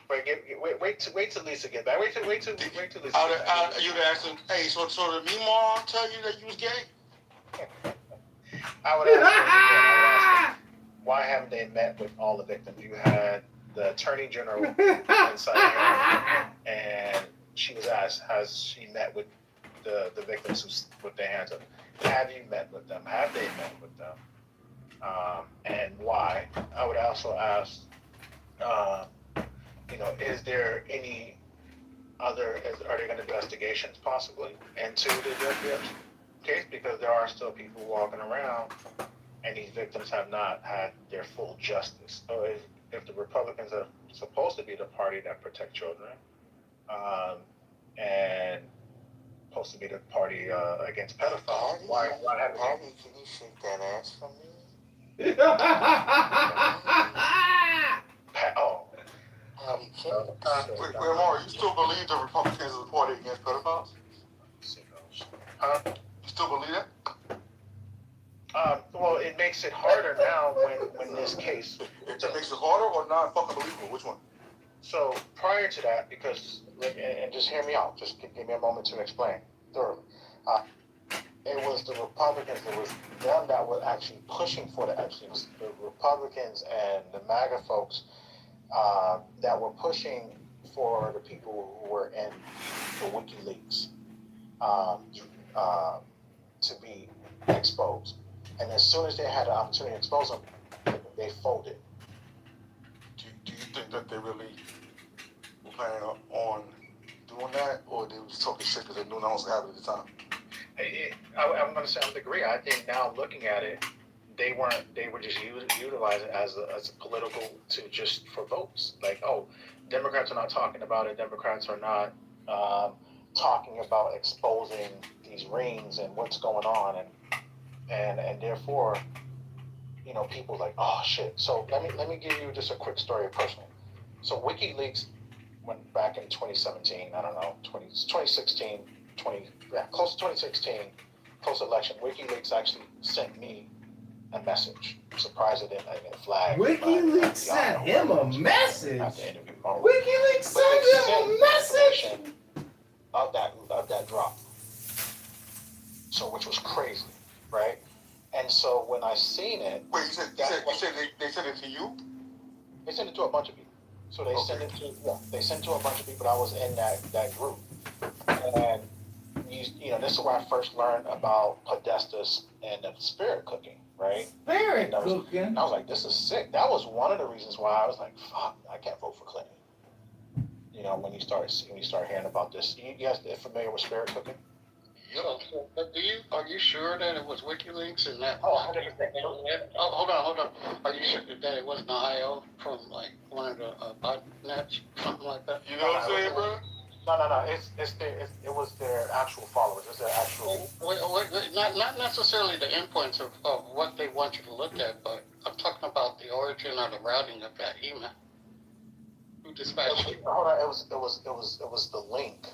Wait till Lisa get back. Wait till Lisa get back. You'd ask him, hey, so did me mom tell you that you was gay? I would ask them, why haven't they met with all the victims? You had the Attorney General inside here, and she was asked, has she met with the victims who put their hands up? Have you met with them? Have they met with them? And why? I would also ask, is there any other, are there going to be investigations possibly into the Jeffrey case? Because there are still people walking around and these victims have not had their full justice. So if the Republicans are supposed to be the party that protect children, and supposed to be the party against pedophiles, why haven't Abby, can you shake that ass for me? Wait, Amari, you still believe the Republicans are the party against pedophiles? You still believe that? Well, it makes it harder now when this case. It makes it harder or not fucking believable? Which one? So prior to that, because and just hear me out, just give me a moment to explain thoroughly. It was the Republicans, it was them that were actually pushing for the Epstein. The Republicans and the MAGA folks that were pushing for the people who were in the WikiLeaks to be exposed. And as soon as they had an opportunity to expose them, they folded. Do you think that they really were planning on doing that, or they were just talking shit because they knew nothing was happening at the time? I'm going to say I'm the agree. I think now looking at it, they were just utilizing it as a political just for votes. Like, oh, Democrats are not talking about it. Democrats are not talking about exposing these rings and what's going on, and therefore, people like, oh shit. So let me give you just a quick story personally. So WikiLeaks went back in 2017. I don't know, 2016, close to 2016, close election. WikiLeaks actually sent me a message. I'm surprised it didn't even flag. WikiLeaks sent him a message. WikiLeaks sent him a message of that drop. So, which was crazy, right? And so when I seen it, wait, you said they sent it to you? They sent it to a bunch of people. So they sent it to a bunch of people that was in that group. And this is where I first learned about Podestas and the spirit cooking, right? Spirit cooking. And I was like, this is sick. That was one of the reasons why I was like, fuck, I can't vote for Clinton. When you start hearing about this, you guys are familiar with spirit cooking? So, but are you sure that it was WikiLeaks and that? Oh, hold on. Are you sure that it wasn't IO from like one of the botnets, something like that? You know what I'm saying, bro? No. It was their actual followers. It's their actual. Not necessarily the endpoints of what they want you to look at, but I'm talking about the origin or the routing of that email. Who dispatched it? Hold on. It was the link.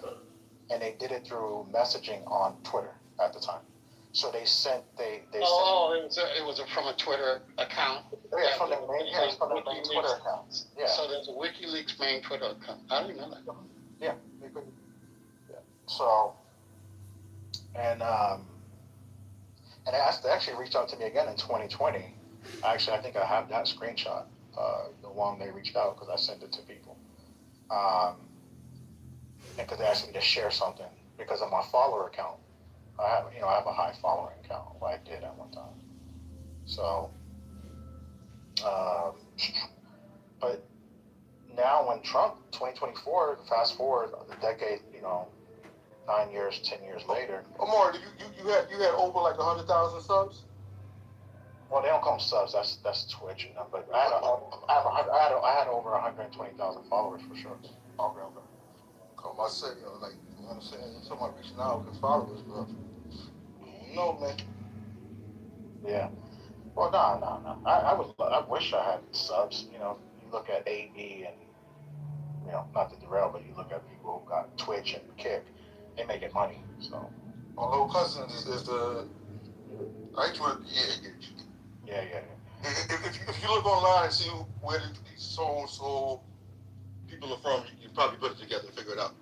And they did it through messaging on Twitter at the time. So they sent it was from a Twitter account. Yeah, from the main Twitter account. Yeah. So there's a WikiLeaks main Twitter account. I didn't know that. Yeah. they couldn't. Yeah. So, and they actually reached out to me again in 2020. Actually, I think I have that screenshot, the one they reached out because I sent it to people. And because they asked me to share something because of my follower account. I have a high following count. Well, I did at one time. So, but now when Trump 2024, fast forward the decade, 9 years, 10 years later. Omar, you had over like 100,000 subs. Well, they don't call them subs. That's Twitch, But I had over 120,000 followers for sure. Okay. Come I say, like you understand, somebody reaching out with followers, bro. No, man. Yeah. Well, no. I wish I had subs. You look at AB and not to derail, but you look at people who got Twitch and Kick, they making money. So. My little cousin is the. I ain't trying. Yeah. If you look online and see where these so people are from, you probably put it together and figure it out.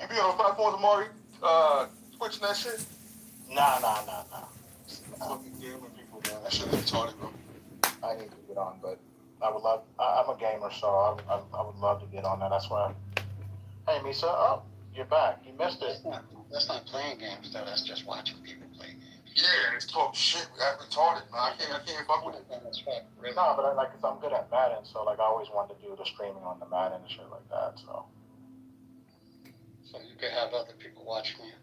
You be on platforms, Amari, Twitch and that shit? Nah. Fucking gaming people, man. That shit retarded, bro. I need to get on, but I would love. I'm a gamer, so I would love to get on that. That's why. Hey, Misa, you're back. You missed it. That's not playing games, though. That's just watching people play games. Yeah, it's talk shit. That retarded, man. I can't fuck with it. That's right. Really. No, but cause I'm good at Madden, so I always wanted to do the streaming on the Madden and shit like that. So you could have other people watching you.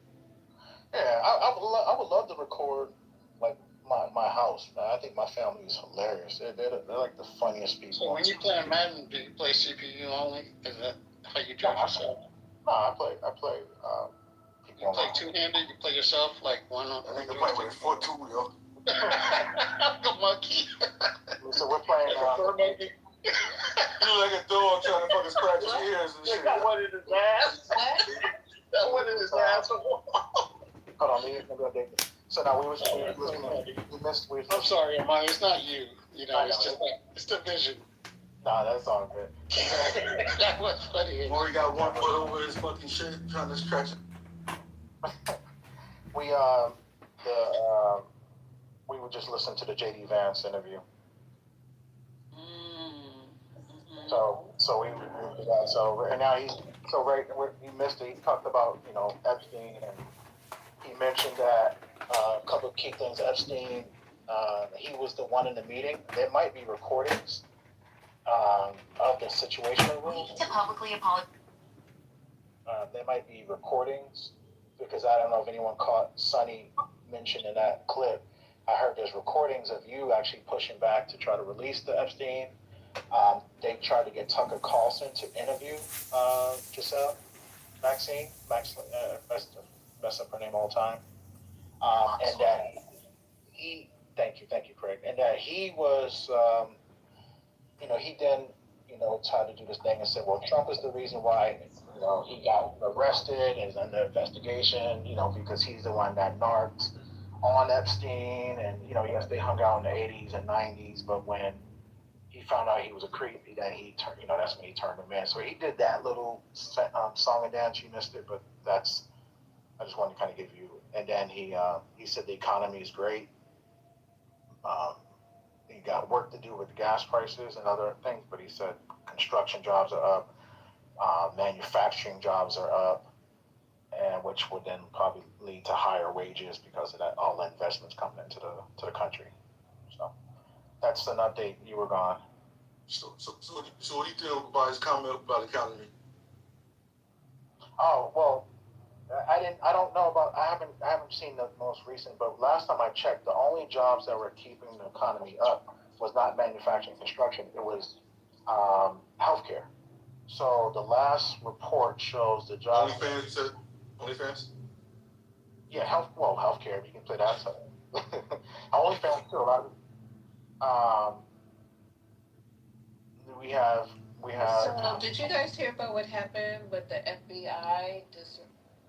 Yeah, I would love to record like my house, man. I think my family is hilarious. They're like the funniest people. So when you play Madden, do you play CPU only? Is that how you judge yourself? No, I play. You play two-handed. You play yourself like one on. I think they play with 4-2, yo. The monkey. So we're playing. Fur monkey. You look like a dog trying to fucking scratch his ears and shit. Got one in his ass. Got one in his ass. Hold on, maybe update this. So now we missed. I'm sorry, Amari. It's not you. It's just like it's the vision. Nah, that's all good. That was funny. Maury got one foot over his fucking shit, trying to stretch it. We would just listen to the JD Vance interview. So we did that. So and now he missed it. He talked about Epstein, and he mentioned that a couple of key things. Epstein, he was the one in the meeting. There might be recordings of the Situation Room. We need to publicly apologize. There might be recordings because I don't know if anyone caught Sonny mention in that clip. I heard there's recordings of you actually pushing back to try to release the Epstein. They tried to get Tucker Carlson to interview Giselle Maxine. Mess up her name all the time. And that he, thank you, Craig. And that he was, he then, tried to do this thing and said, well, Trump is the reason why, he got arrested and is under investigation, because he's the one that narked on Epstein. And, yes, they hung out in the 80s and 90s, but when he found out he was a creep, then he turned, that's when he turned him in. So he did that little song and dance. You missed it, but I just wanted to kind of give you. And then he said the economy is great. He got work to do with the gas prices and other things, but he said construction jobs are up, manufacturing jobs are up, and which would then probably lead to higher wages because of that, all the investments coming into the country. So that's an update. You were gone. So what do you feel about his comment about the economy? Oh well. I don't know about. I haven't seen the most recent, but last time I checked, the only jobs that were keeping the economy up was not manufacturing, construction. It was healthcare. So the last report shows the jobs. OnlyFans, you said? OnlyFans? Yeah, healthcare. If you can play that side. OnlyFans too. We have we had. So, did you guys hear about what happened with the FBI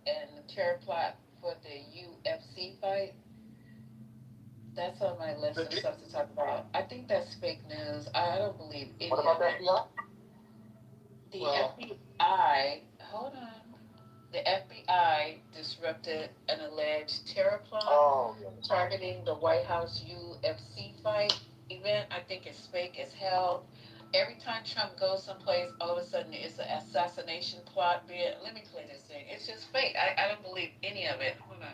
and the terror plot for the UFC fight? That's on my list of stuff to talk about. I think that's fake news. I don't believe any What about of the it. FBI? The Well- FBI, hold on. The FBI disrupted an alleged terror plot Oh, yeah. targeting the White House UFC fight event. I think it's fake as hell. Every time Trump goes someplace, all of a sudden it's an assassination plot. Let me play this thing. It's just fake. I don't believe any of it. Hold on.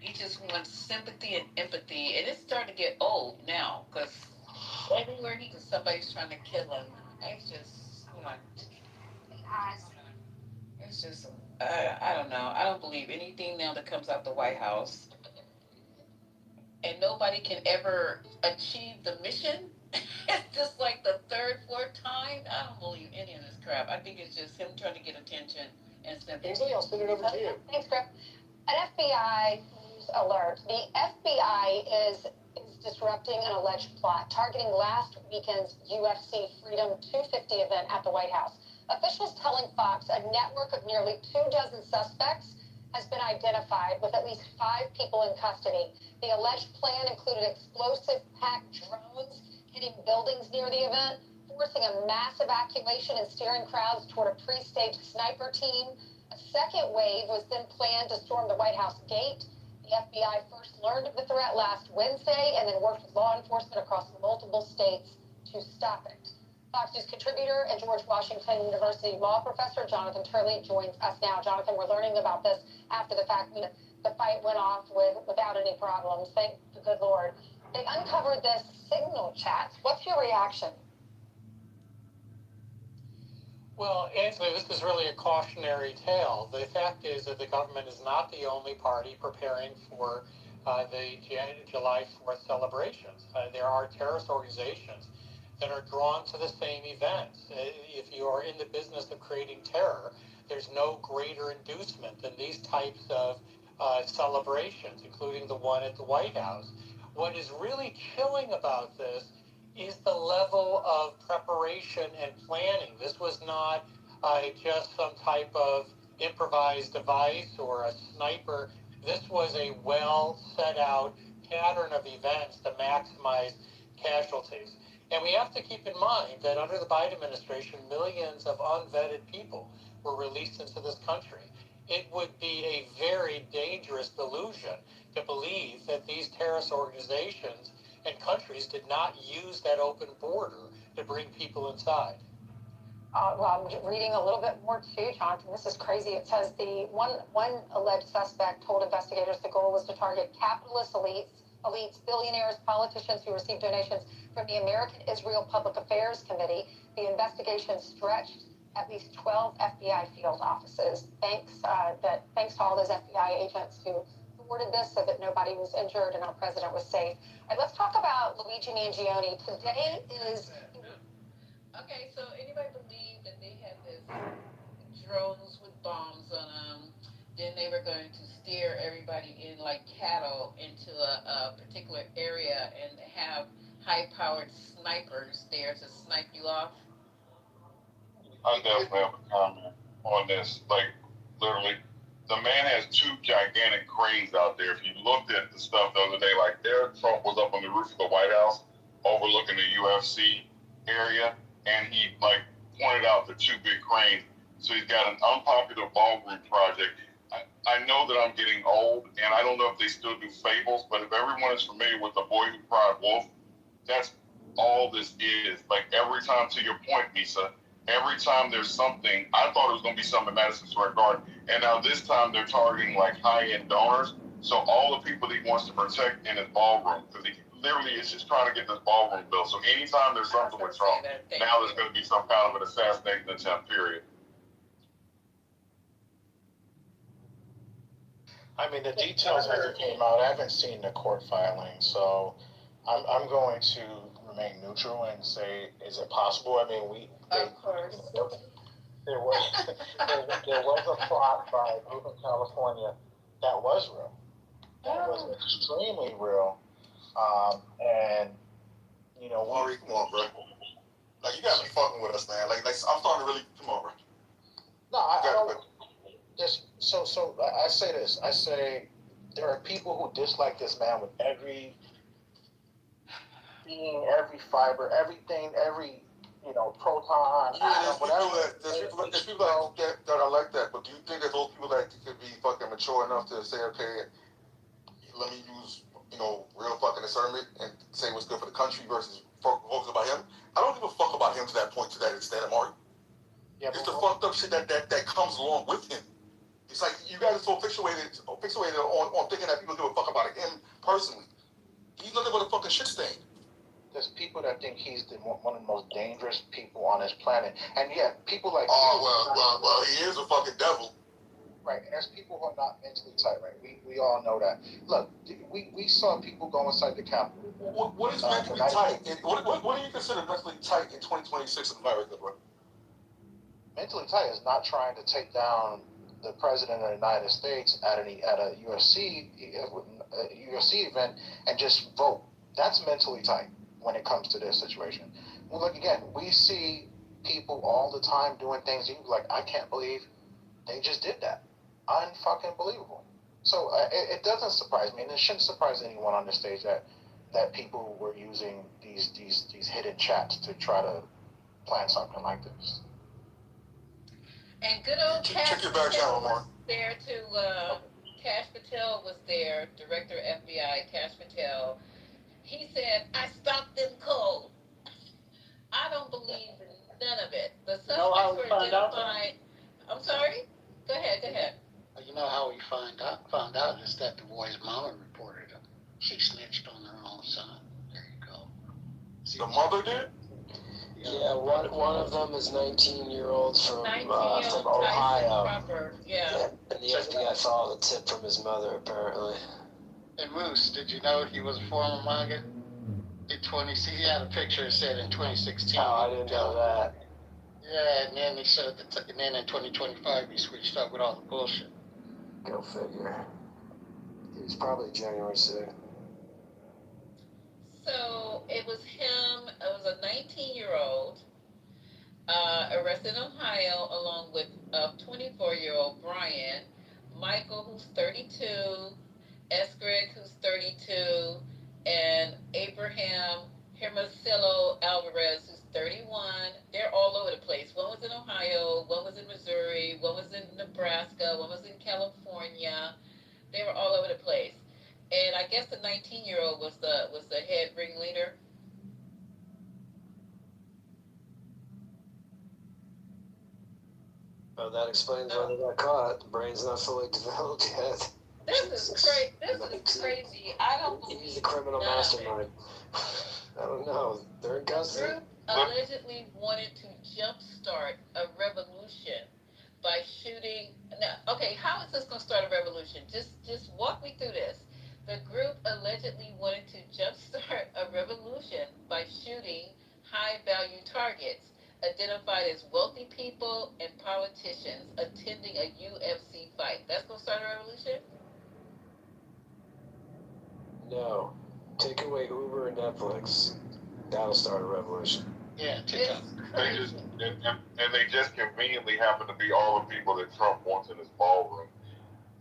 He just wants sympathy and empathy, and it's starting to get old now because everywhere he goes, somebody's trying to kill him. It's just, hold on. It's just, I don't know. I don't believe anything now that comes out the White House. And nobody can ever achieve the mission. It's just like the third, fourth time. I don't believe any of this crap. I think it's just him trying to get attention and sympathy. Anybody else? Send it over to you. Thanks, Griff. An FBI news alert. The FBI is disrupting an alleged plot targeting last weekend's UFC Freedom 250 event at the White House. Officials telling Fox a network of nearly 24 suspects has been identified with at least 5 people in custody. The alleged plan included explosive-packed drones hitting buildings near the event, forcing a mass evacuation and steering crowds toward a pre-staged sniper team. A second wave was then planned to storm the White House gate. The FBI first learned of the threat last Wednesday and then worked with law enforcement across multiple states to stop it. Fox News contributor and George Washington University law professor Jonathan Turley joins us now. Jonathan, we're learning about this after the fact. The fight went off without any problems. Thank the good Lord. They uncovered this signal chat. What's your reaction? Well, Anthony, this is really a cautionary tale. The fact is that the government is not the only party preparing for the July 4th celebrations. There are terrorist organizations that are drawn to the same events. If you are in the business of creating terror, there's no greater inducement than these types of celebrations, including the one at the White House. What is really chilling about this is the level of preparation and planning. This was not just some type of improvised device or a sniper. This was a well set out pattern of events to maximize casualties. And we have to keep in mind that under the Biden administration, millions of unvetted people were released into this country. It would be a very dangerous delusion to believe that these terrorist organizations and countries did not use that open border to bring people inside. Well, I'm reading a little bit more too, Jonathan. This is crazy. It says the one alleged suspect told investigators the goal was to target capitalist elites, billionaires, politicians who received donations from the American Israel Public Affairs Committee. The investigation stretched at least 12 FBI field offices. Thanks to all those FBI agents who thwarted this so that nobody was injured and our president was safe. All right, let's talk about Luigi Mangione. Today is... Okay, so anybody believe that they had this drones with bombs on them? Then they were going to steer everybody in like cattle into a particular area and have high-powered snipers there to snipe you off? I definitely have a comment on this. Like, literally, the man has 2 gigantic cranes out there. If you looked at the stuff the other day, like Trump was up on the roof of the White House overlooking the UFC area, and he like pointed out the 2 big cranes. So he's got an unpopular ballroom project. I know that I'm getting old, and I don't know if they still do fables, but if everyone is familiar with The Boy Who Cried Wolf, that's all this is. Like, every time, to your point, Misa, every time there's something, I thought it was going to be something in Madison Square Garden, and now this time they're targeting like high-end donors. So all the people that he wants to protect in his ballroom, because he literally is just trying to get this ballroom built. So anytime there's something with Trump, now there's going to be some kind of an assassination attempt, period. I mean, the details hasn't came out. I haven't seen the court filing, so I'm going to remain neutral and say, is it possible? I mean, Of course. There was a plot by a group in California that was real. That was extremely real. And, you know, Like you gotta be fucking with us, man. Like I'm starting to really come on, bro. No, I don't. Just so I say this. I say there are people who dislike this man with every being, every fiber, everything, every proton, atom, whatever. There's people that are like that. But do you think that those people that could be fucking mature enough to say, okay, let me use real fucking discernment and say what's good for the country versus focus about him? I don't give a fuck about him to that point, to that extent, Amari. Yeah, it's the fucked up shit that comes along with him. It's like you guys are so fixated on thinking that people give a fuck about him personally. He's nothing but a fucking shit stain. There's people that think he's one of the most dangerous people on this planet, and yet people like well, he is a fucking devil. Right, and there's people who are not mentally tight, right? We all know that. Look, we saw people go inside the Capitol. What is mentally tight? What do you consider mentally tight in 2026 in America, bro? Mentally tight is not trying to take down the president of the United States at a UFC event and just vote. That's mentally tight when it comes to this situation. Well, look again, we see people all the time doing things. You like, I can't believe they just did that. Unfucking believable. So it doesn't surprise me, and it shouldn't surprise anyone on the stage that people were using these hidden chats to try to plan something like this. And good old Cash Patel was there to. Cash Patel was there, Director FBI Cash Patel. He said, "I stopped them cold." I don't believe none of it. The suspects were identified. I'm sorry. Go ahead. You know how we found out is that the boy's mama reported him. She snitched on her own son. There you go. See, the mother did? Yeah, one of them is 19-year-olds from Ohio. Yeah. And the FBI followed the tip from his mother, apparently. And Moose, did you know he was a former MAGA? He had a picture that said in 2016. Oh, I didn't know that. Yeah, and then he said and then in 2025 he switched up with all the bullshit. Go figure. He was probably January 6th. So it was him. It was a 19-year-old arrested in Ohio, along with a 24-year-old Brian, Michael, who's 32, Escrig, who's 32, and Abraham Hermosillo Alvarez, who's 31. They're all over the place. One was in Ohio, one was in Missouri, one was in Nebraska, one was in California. They were all over the place. And I guess the 19-year-old was the head ringleader. Oh, that explains why they got caught. The brain's not fully developed yet. This is crazy. I don't believe he's a criminal mastermind. I don't know. They're in custody. The group allegedly wanted to jumpstart a revolution by shooting. Now, okay, how is this going to start a revolution? Just walk me through this. The group allegedly wanted to jumpstart a revolution by shooting high-value targets identified as wealthy people and politicians attending a UFC fight. That's going to start a revolution? No. Take away Uber and Netflix. That'll start a revolution. Yeah, TikTok. And they just conveniently happen to be all the people that Trump wants in his ballroom.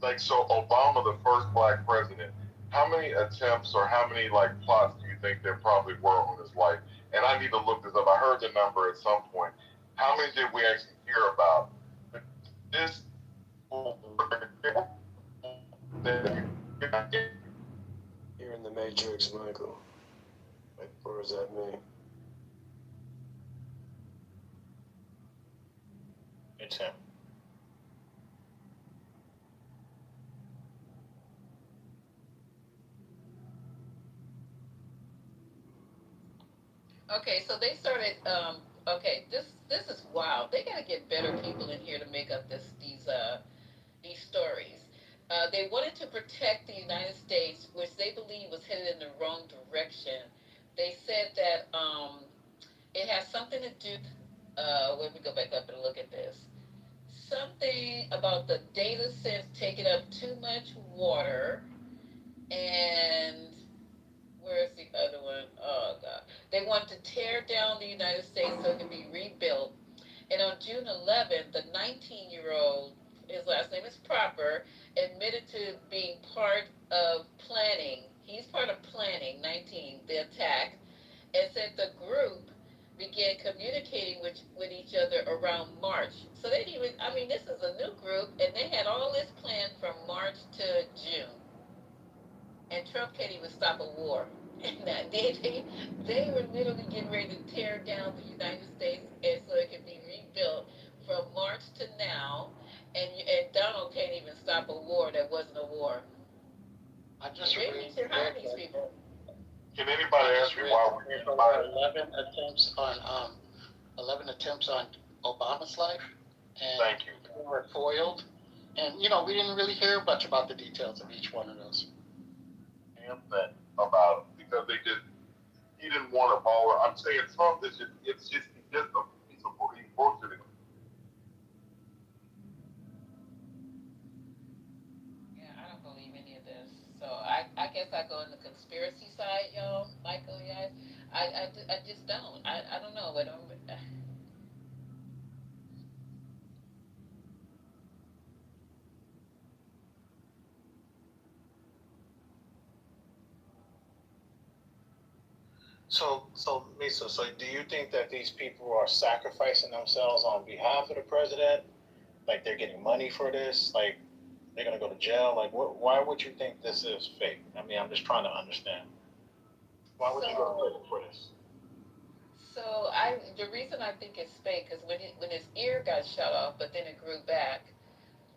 Like, so Obama, the first black president, how many attempts or how many plots do you think there probably were on his life? And I need to look this up. I heard the number at some point. How many did we actually hear about? This. You're in the Matrix, Michael. Or is that me? It's him. Okay, so they started. Okay, this is wild. They got to get better people in here to make up these stories. They wanted to protect the United States, which they believe was headed in the wrong direction. They said that it has something to do. Let me go back up and look at this. Something about the data sets taking up too much water, and Where's the other one? Oh God. They want to tear down the United States so it can be rebuilt. And on June 11th, the 19-year-old, his last name is Proper, admitted to being part of planning. He's part of planning 19 the attack, and said the group began communicating with each other around March. So they didn't even. I mean, this is a new group, and they had all this planned from March to June. And Trump can't even stop a war. And they were literally getting ready to tear down the United States and so it can be rebuilt from March to now. And Donald can't even stop a war that wasn't a war. I just Maybe we should hire these people. Can anybody ask me why we there need were Biden? 11 attempts on Obama's life, and Thank you. they were foiled. And you know, we didn't really hear much about the details of each one of those. Damn thing about him because he didn't want a baller. I'm saying Trump is just he's just a piece of bullshit. Yeah, I don't believe any of this. So I guess I go in the conspiracy side, y'all. Michael, yeah. I just don't. I don't know. But So Misa, so do you think that these people are sacrificing themselves on behalf of the president? Like they're getting money for this? Like they're gonna go to jail? Like why would you think this is fake? I mean, I'm just trying to understand. Why would you go to prison for this? So the reason I think it's fake is when his ear got shot off, but then it grew back.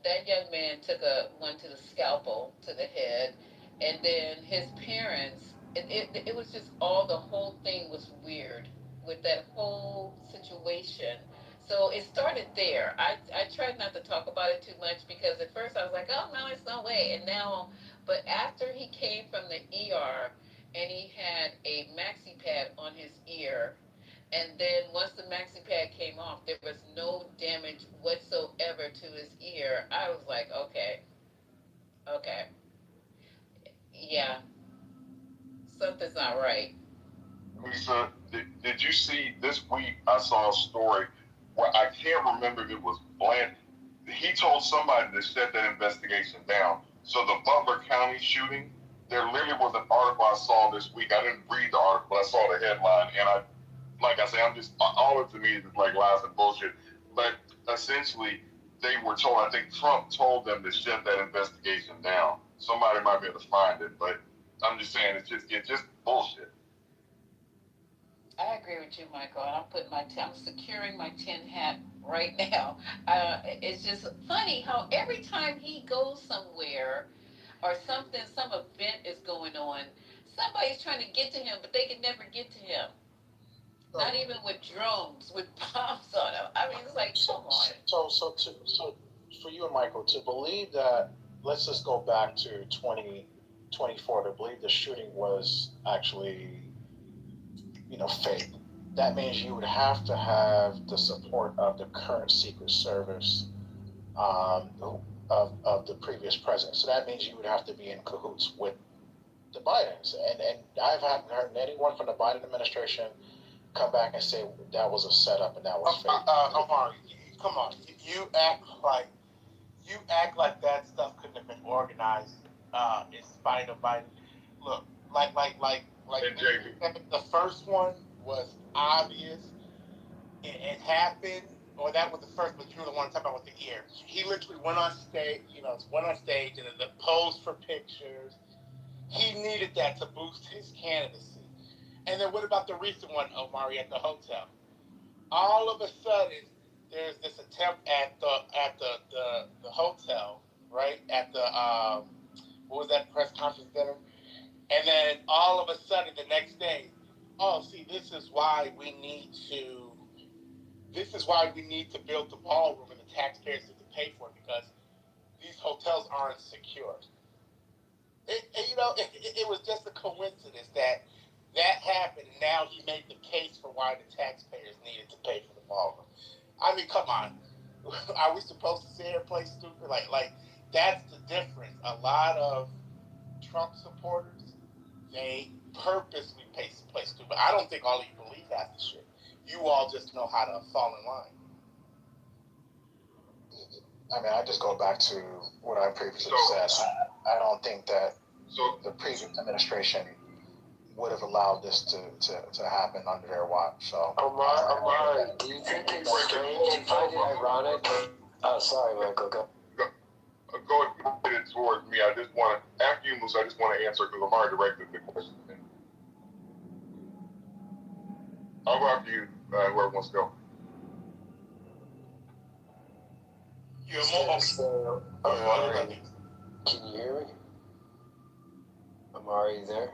That young man took one to the scalpel to the head, and then his parents. It was just the whole thing was weird with that whole situation. So it started there. I tried not to talk about it too much because at first I was like, oh no, it's no way, and now, but after he came from the ER and he had a maxi pad on his ear, and then once the maxi pad came off, there was no damage whatsoever to his ear. I was like, okay, okay, yeah, something's not right. Lisa, did you see this week? I saw a story where I can't remember if it was Bland. He told somebody to shut that investigation down. So the Butler County shooting, there literally was an article I saw this week. I didn't read the article, but I saw the headline, and like I say, I'm just all of it to me is like lies and bullshit. But essentially, they were told. I think Trump told them to shut that investigation down. Somebody might be able to find it, but I'm just saying it's just bullshit. I agree with you, Michael, and I'm securing my tin hat right now. It's just funny how every time he goes somewhere or something, some event is going on, somebody's trying to get to him, but they can never get to him. Not even with drones, with bombs on them. I mean, it's like, come on. So for you and Michael to believe that, let's just go back to 2024 to believe the shooting was actually, fake. That means you would have to have the support of the current Secret Service um, of the previous president. So that means you would have to be in cahoots with the Bidens. And I haven't heard anyone from the Biden administration come back and say that was a setup and that was fake. Omar, come on. You act like that stuff couldn't have been organized in spite of Biden. Look, the first one was obvious. It happened, or that was the first, but you were the one talking about with the ear. He literally went on stage, and then posed for pictures. He needed that to boost his candidacy. And then what about the recent one, Omari, at the hotel? All of a sudden, there's this attempt at the hotel, right? At the what was that press conference dinner? And then all of a sudden, the next day, this is why we need to build the ballroom, and the taxpayers need to pay for it because these hotels aren't secure. It was just a coincidence that happened, and now he made the case for why the taxpayers needed to pay for the ballroom. I mean, come on. Are we supposed to sit here and play stupid? Like that's the difference. A lot of Trump supporters they purposely play stupid. I don't think all of you believe half the shit. You all just know how to fall in line. I mean, I just go back to what I previously said. I don't think that the previous administration would have allowed this to happen under their watch. So, Omari, do you think it's strange? Do you find it ironic? Oh, sorry, Michael. Go. Go ahead towards me. I just want to, after you, Moose, I just want to answer because Omari directed the question. I'll go after you, whoever wants to go. So, Omari, can you hear me? Omari, you there?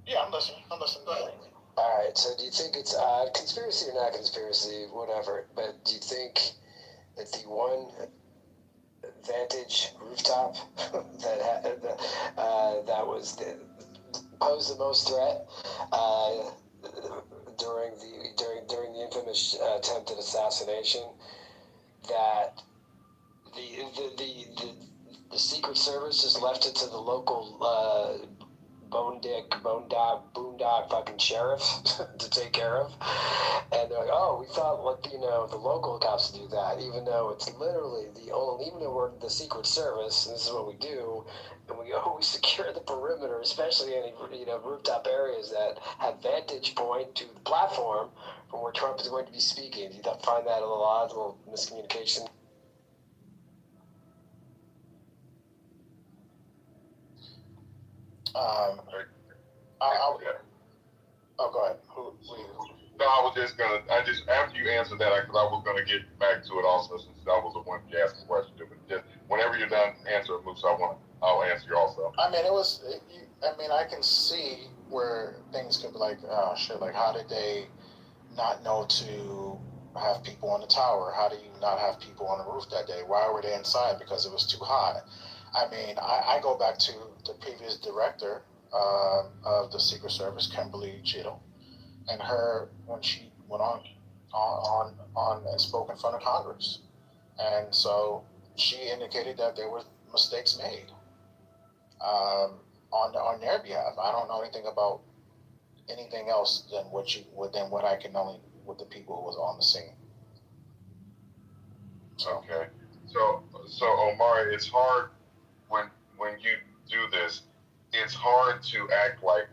Yeah, I'm listening. Go ahead. All right. So, do you think it's conspiracy or not conspiracy, whatever? But do you think that the one Vantage rooftop that was posed the most threat during the infamous attempted assassination, that the Secret Service just left it to the local boondock fucking sheriff to take care of, and they're like, oh, we thought the local cops do that, even though it's literally even though we're the Secret Service, and this is what we do, and we always secure the perimeter, especially any rooftop areas that have vantage point to the platform from where Trump is going to be speaking. Do you find that a little odd, a little miscommunication? Go ahead. No, after you answered that, because I was gonna get back to it also, since I was the one you asked the question. But just whenever you're done answering, Moose, I'll answer you also. I mean, I can see where things could be like, oh shit, like how did they not know to have people on the tower? How do you not have people on the roof that day? Why were they inside? Because it was too hot. I mean, I go back to the previous director of the Secret Service, Kimberly Cheadle, and her when she went on and spoke in front of Congress, and so she indicated that there were mistakes made on their behalf. I don't know anything about anything else than what I can only with the people who was on the scene. Okay, so Omari, it's hard when you do this. It's hard to act like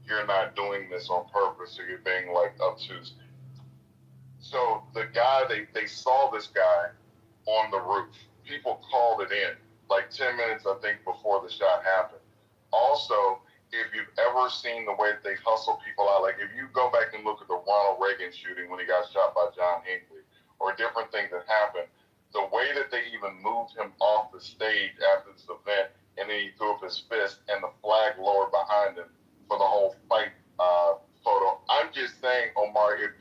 you're not doing this on purpose or you're being like obtuse. So the guy, they saw this guy on the roof. People called it in like 10 minutes, I think, before the shot happened. Also, if you've ever seen the way that they hustle people out, like if you go back and look at the Ronald Reagan shooting when he got shot by John Hinckley, or different things that happened, the way that they even moved him off the stage after this event, and then he threw up his fist and the flag lowered behind him for the whole fight photo. I'm just saying, Omar, if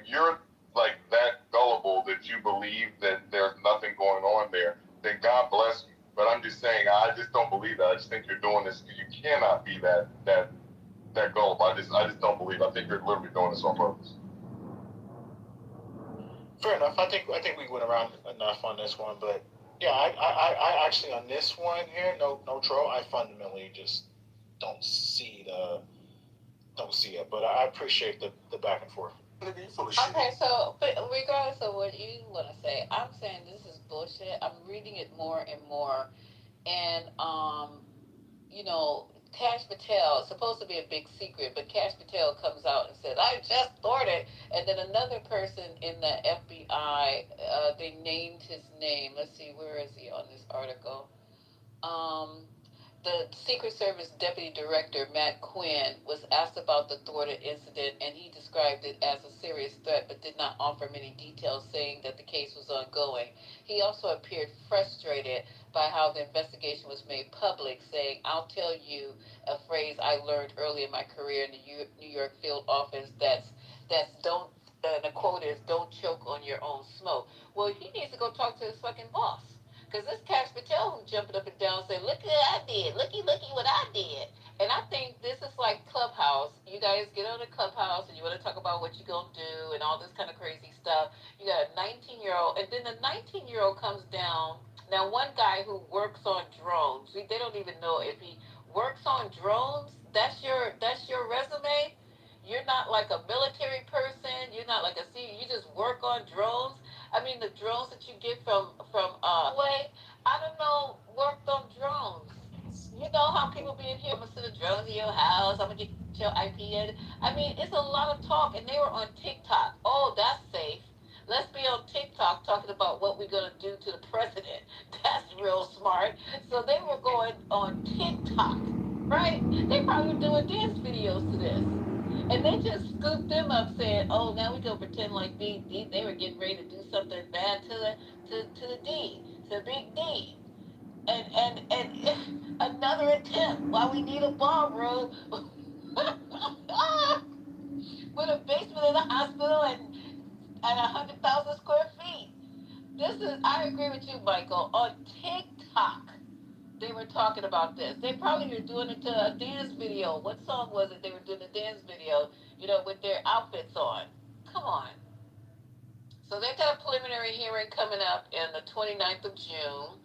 you're like that gullible that you believe that there's nothing going on there, then God bless you. But I'm just saying, I just don't believe that. I just think you're doing this because you cannot be that gullible. I just don't believe. I think you're literally doing this on purpose. Fair enough. I think we went around enough on this one, but yeah, I actually on this one here, no troll. I fundamentally just don't see it, but I appreciate the back and forth. Okay, so but regardless of what you want to say, I'm saying this is bullshit. I'm reading it more and more, and Cash Patel, it's supposed to be a big secret, but Cash Patel comes out and says, I just thought it. And then another person in the FBI, they named his name. Let's see, where is he on this article? The Secret Service Deputy Director, Matt Quinn, was asked about the thwarted incident, and he described it as a serious threat, but did not offer many details, saying that the case was ongoing. He also appeared frustrated by how the investigation was made public, saying, I'll tell you a phrase I learned early in my career in the New York field office that's don't, the quote is, don't choke on your own smoke. Well, he needs to go talk to his fucking boss. Because this Cash Patel who jumping up and down saying, look what I did, looky what I did. And I think this is like Clubhouse. You guys get on a Clubhouse and you want to talk about what you're going to do and all this kind of crazy stuff. You got a 19-year-old, and then the 19-year-old comes down. Now, one guy who works on drones, they don't even know if he works on drones? That's your resume? You're not like a military person. You're not like a C. You just work on drones. I mean, the drones that you get from way. I don't know. Worked on drones. You know how people be in here. I'm gonna send a drone to your house. I'm gonna get your IP in. I mean, it's a lot of talk, and they were on TikTok. Oh, that's safe. Let's be on TikTok talking about what we're gonna do to the president. That's real smart. So they were going on TikTok, right? They probably were doing dance videos to this. And they just scooped them up saying, oh, now we go pretend like they were getting ready to do something bad to the D, to Big D. And another attempt while we need a ballroom with a basement in a hospital and 100,000 square feet. I agree with you, Michael. On TikTok, they were talking about this. They probably were doing it to a dance video. What song was it? They were doing a dance video, with their outfits on. Come on. So they've got a preliminary hearing coming up in the 29th of June.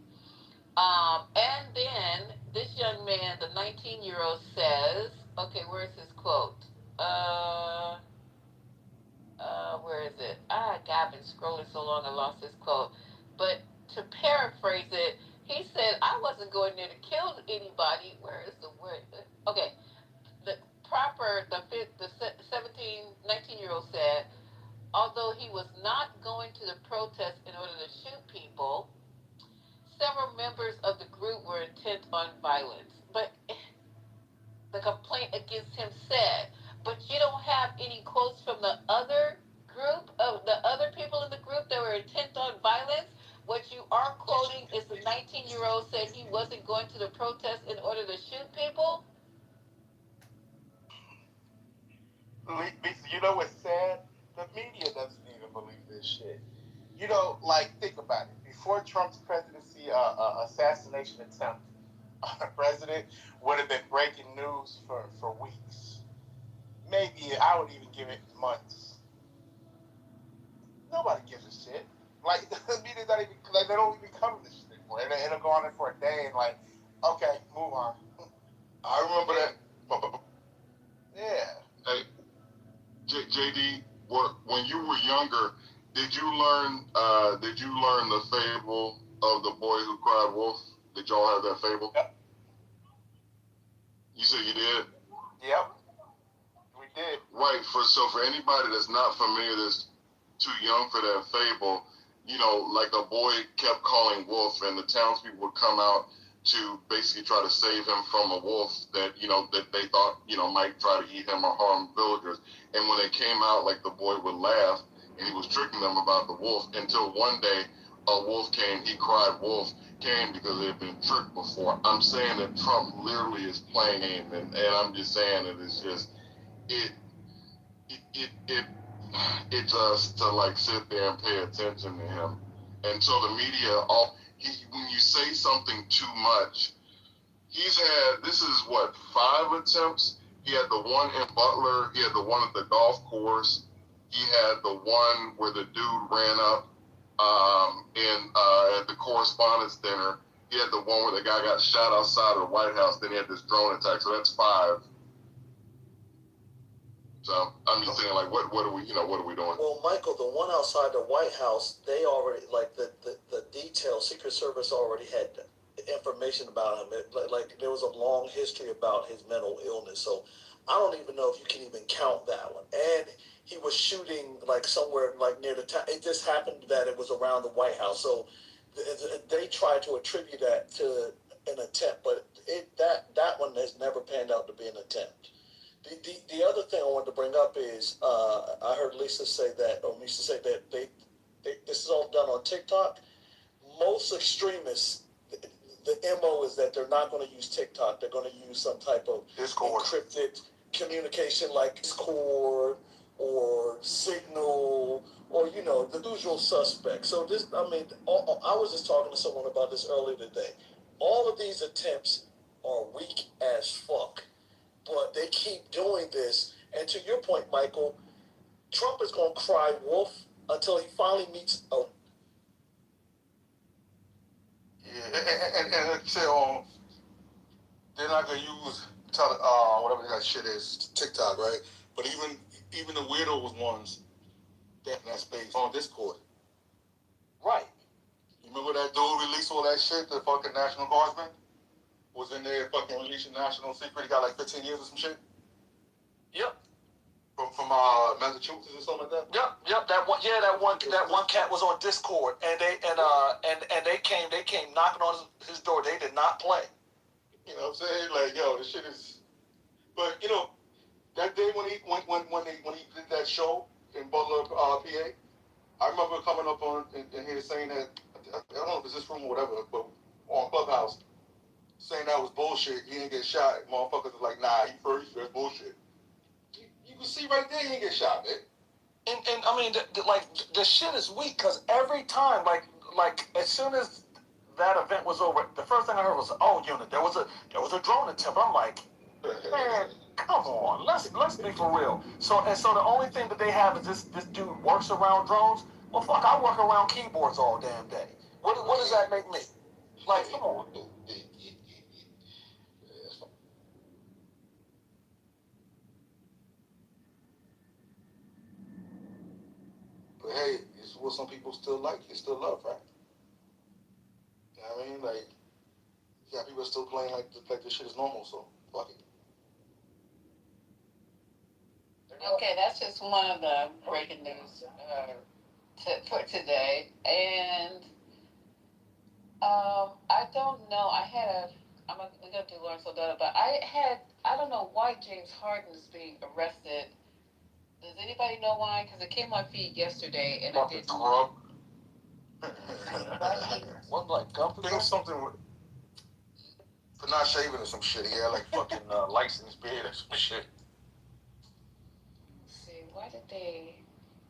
And then this young man, the 19-year-old, says, okay, where's his quote? Where is it? God, I've been scrolling so long I lost his quote. But to paraphrase it, he said, I wasn't going there to kill anybody. Where is the word? Okay. The 19-year-old said, although he was not going to the protest in order to shoot people, several members of the group were intent on violence. But the complaint against him said, but you don't have any quotes from the other group, of the other people in the group that were intent on violence. What you are quoting is the 19-year-old said he wasn't going to the protest in order to shoot people. Lisa, you know what's sad? The media doesn't even believe this shit. Think about it. Before Trump's presidency, assassination attempt on a president would have been breaking news for weeks. Maybe I would even give it months. Nobody gives a shit. The media's not even, they don't even cover this shit anymore. It'll go on there for a day and okay, move on. I remember that. Yeah. Hey, JD, when you were younger, did you learn the fable of the boy who cried wolf? Did y'all have that fable? Yep. You said you did? Yep. We did. Right. For anybody that's not familiar, that's too young for that fable, like a boy kept calling wolf, and the townspeople would come out to basically try to save him from a wolf that they thought might try to eat him or harm villagers. And when they came out, the boy would laugh, and he was tricking them about the wolf, until one day a wolf came. He cried wolf, came because they had been tricked before. I'm saying that Trump literally is playing game, and I'm just saying that it's just it's us to sit there and pay attention to him. And so the media, when you say something too much, he's had, this is what, 5 attempts? He had the one in Butler, he had the one at the golf course, he had the one where the dude ran up at the Correspondents' Dinner, he had the one where the guy got shot outside of the White House, then he had this drone attack, so that's 5. So I'm just saying, what are we doing? Well, Michael, the one outside the White House, they already, the detail, Secret Service already had information about him. There was a long history about his mental illness. So I don't even know if you can even count that one. And he was shooting somewhere near the town. It just happened that it was around the White House. So they tried to attribute that to an attempt, but that one has never panned out to be an attempt. The other thing I wanted to bring up is I heard Lisa say that this is all done on TikTok. Most extremists, the MO is that they're not going to use TikTok. They're going to use some type of Discord. Encrypted communication like Discord or Signal or the usual suspects. So I was just talking to someone about this earlier today. All of these attempts are weak as fuck. But they keep doing this. And to your point, Michael, Trump is going to cry wolf until he finally meets a... Yeah, and say on this not gonna use whatever that shit is, TikTok, right? But even the weirdo ones, they have that space on Discord. Right. You remember that dude released all that shit? The fucking National Guardsman was in there fucking releasing national secret. He got like 15 years or some shit. Yep. From Massachusetts or something like that. Yep. That one cat was on Discord, and they came knocking on his door. They did not play. You know what I'm saying? Like, yo, this shit is. But you know, that day when he did that show in Butler, PA, I remember coming up on in here saying that I don't know if it's this room or whatever, but on Clubhouse saying that was bullshit. He didn't get shot. Motherfuckers was like, nah, he first. That's bullshit. You can see right there he didn't get shot, man. And I mean, the shit is weak because every time, like as soon as that event was over, the first thing I heard was, "Oh, unit, there was a drone attempt." I'm like, man, come on, let's be for real. So the only thing that they have is this dude works around drones. Well, fuck, I work around keyboards all damn day. What does that make me? Like, come on. But hey, it's what some people still like. They still love, right? You know what I mean? Like, yeah, people are still playing like this shit is normal. So fuck it. Okay, that's just one of the breaking news for today. And I don't know. We're gonna do Lawrence O'Donnell, but I don't know why James Harden is being arrested. Does anybody know why? Because it came on feed yesterday, and I didn't. What, like gum? I think something for not shaving or some shit. He had like fucking licensed beard or some shit. Let's see, why did they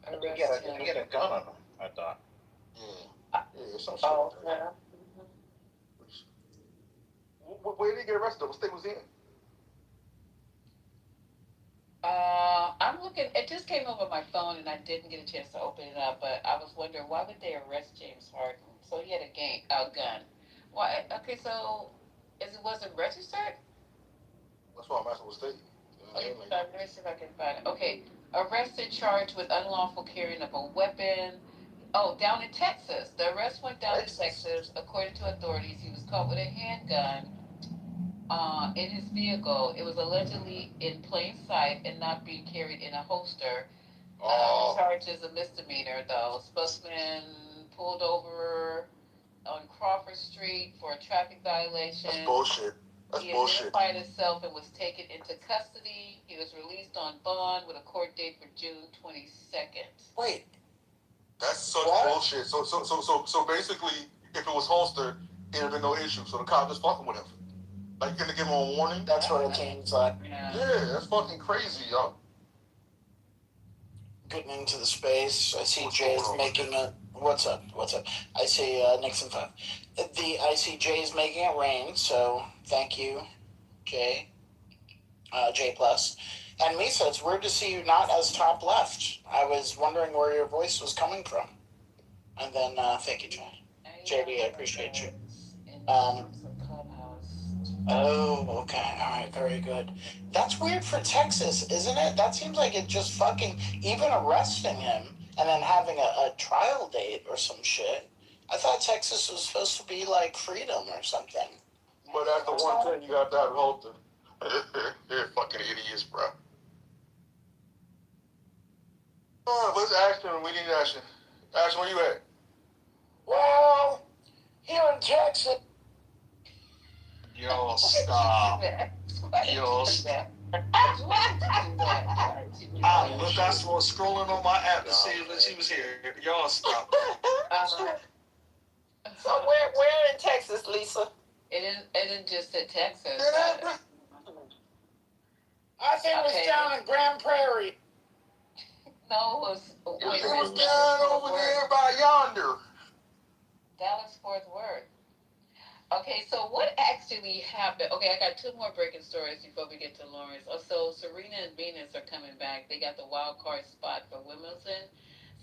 arrest him? He had a gun on him, I thought. Yeah, some shit. Oh, yeah. Where did he get arrested? What state was he in? I'm looking. It just came over my phone, and I didn't get a chance to open it up. But I was wondering, why would they arrest James Harden? So he had a gun. Why? Okay, so wasn't registered? That's why I'm asking what state. Okay, let me see if I can find it. Okay, arrested, charged with unlawful carrying of a weapon. Oh, down in Texas. The arrest went down in Texas. According to authorities, he was caught with a handgun in his vehicle. It was allegedly in plain sight and not being carried in a holster. Charged as a misdemeanor, though. Spokesman pulled over on Crawford Street for a traffic violation. That's bullshit. He identified himself and was taken into custody. He was released on bond with a court date for June 22nd. Wait. That's such bullshit. So basically, if it was holstered, it'd have been no issue. So the cop just fucking with him. Like, gonna give him a warning? That's what it seems like. Yeah, that's fucking crazy, y'all. Getting into the space. I see Jay's making a. What's up? I see Nixon 5. I see Jay's making it rain, so thank you, Jay. J plus. And Misa, it's weird to see you not as top left. I was wondering where your voice was coming from. And then thank you, Jay. JD, I appreciate you. Oh, okay. All right, very good. That's weird for Texas, isn't it? That seems like it just fucking, even arresting him and then having a trial date or some shit. I thought Texas was supposed to be like freedom or something. But that's the one thing you got to have halter. They're fucking idiots, bro. What's Ashton? We need Ashton. Ashton, where you at? Well, here in Texas. Yo, stop. Yo, stop. Look, I was scrolling on my app to see if she was here. Y'all stop. So where in Texas, Lisa? It isn't just in Texas. I think it was down in Grand Prairie. No, it was down over there by yonder. Dallas Fort Worth. Okay, so what actually happened? Okay, I got two more breaking stories before we get to Lawrence. So Serena and Venus are coming back. They got the wild card spot for Wimbledon.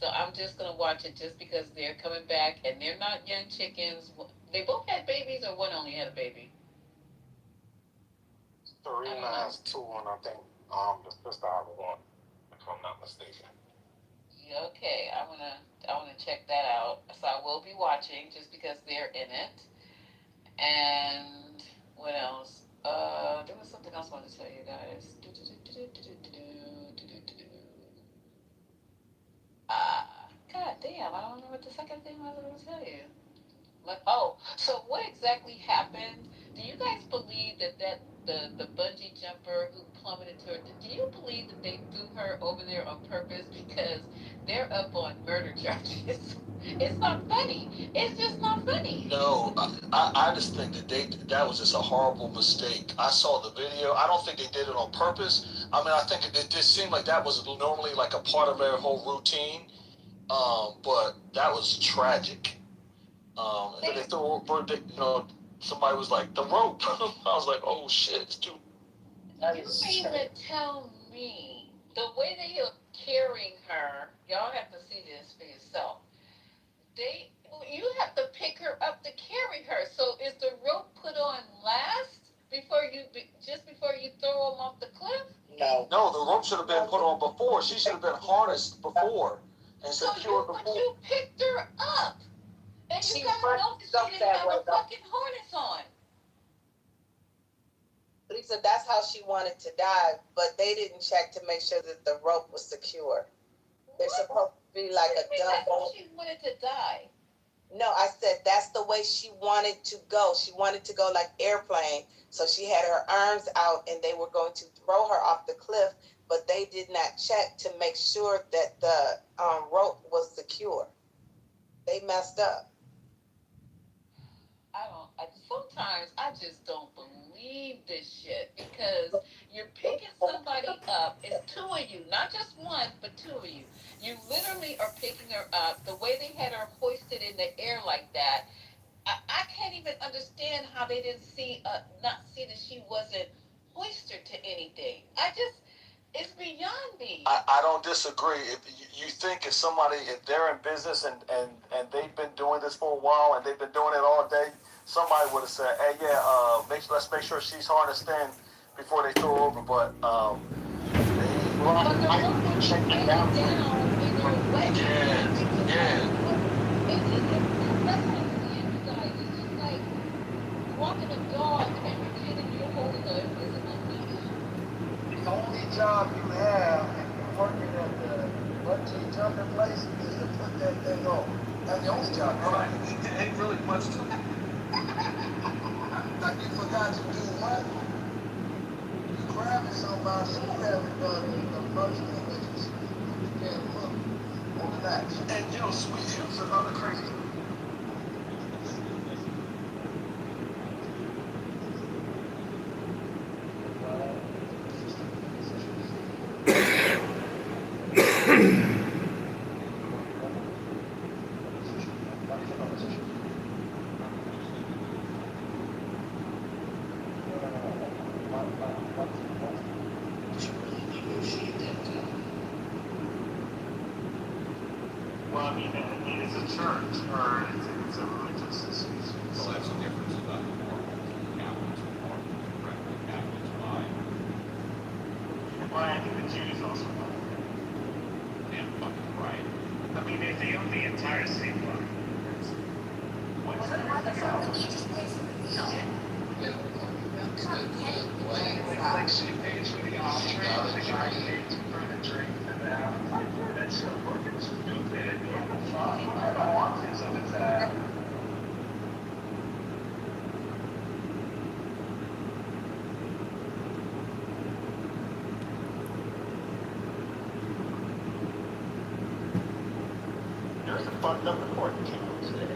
So I'm just going to watch it just because they're coming back and they're not young chickens. They both had babies or one only had a baby? Serena has two, and I think the sister has one, if I'm not mistaken. Okay, I wanna check that out. So I will be watching just because they're in it. And what else? There was something else I wanted to tell you guys. God damn, I don't remember what the second thing was I was gonna tell you. Like, oh, so what exactly happened? Do you guys believe that the bungee jumper who plummeted to her? Do you believe that they threw her over there on purpose because they're up on murder charges? It's not funny. It's just not funny. No, I just think that was just a horrible mistake. I saw the video. I don't think they did it on purpose. I mean, I think it just seemed like that was normally like a part of their whole routine. But that was tragic. And then they threw over, somebody was like, the rope. I was like, oh shit, it's too. You mean to tell me the way they are carrying her? Y'all have to see this for yourself. You have to pick her up to carry her. So is the rope put on last just before you throw them off the cliff? No, the rope should have been put on before. She should have been harnessed before and secured before. But you picked her up, and you gotta know that she didn't have a fucking harness on. Lisa, that's how she wanted to die, but they didn't check to make sure that the rope was secure. They're supposed to be like a double. That's how she wanted to die. No, I said that's the way she wanted to go. She wanted to go like airplane. So she had her arms out and they were going to throw her off the cliff, but they did not check to make sure that the rope was secure. They messed up. Sometimes I just don't believe this shit because you're picking somebody up. It's two of you, not just one, but two of you. You literally are picking her up. The way they had her hoisted in the air like that, I can't even understand how they didn't not see that she wasn't hoisted to anything. It's beyond me. I don't disagree. If you think if they're in business and they've been doing this for a while and they've been doing it all day, somebody would have said, hey, yeah, let's make sure she's harnessed in before they throw her over. But walking a dog and pretending you're holding an invisible leash. The only job you have if you're working at the bungee jumping place is to put that thing on. That's the only job. Right. It ain't really much to it. Like you forgot to do what? You grabbing somebody and you haven't done the first thing that you can't look on the next. And sweet, here's another crazy thing. Well, I mean, it's a church, or it's a religious institution. Well, that's the difference about the Mormons and Catholics. The Mormons are directly Catholics by. Well, I think the Jews also know. Damn fucking right. I mean, they own the entire city block. What's that? Like she pays for the off-train, the guy pays for the drink, and that's so fucking stupid. I don't want this of its ass. There's a fucked up report that came out today.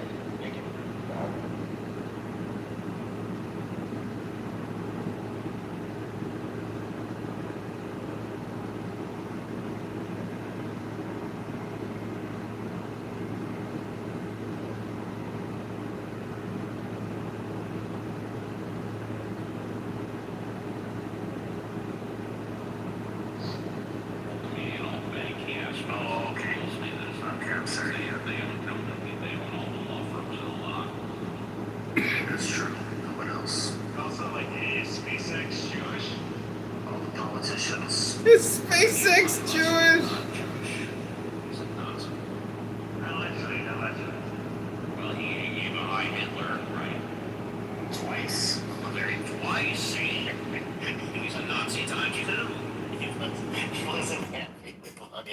Oh, okay. They own Is SpaceX Jewish? Well, he gave a Heil Hitler, right? Twice. Twice, see? He's a Nazi times two. He wasn't happy with blood.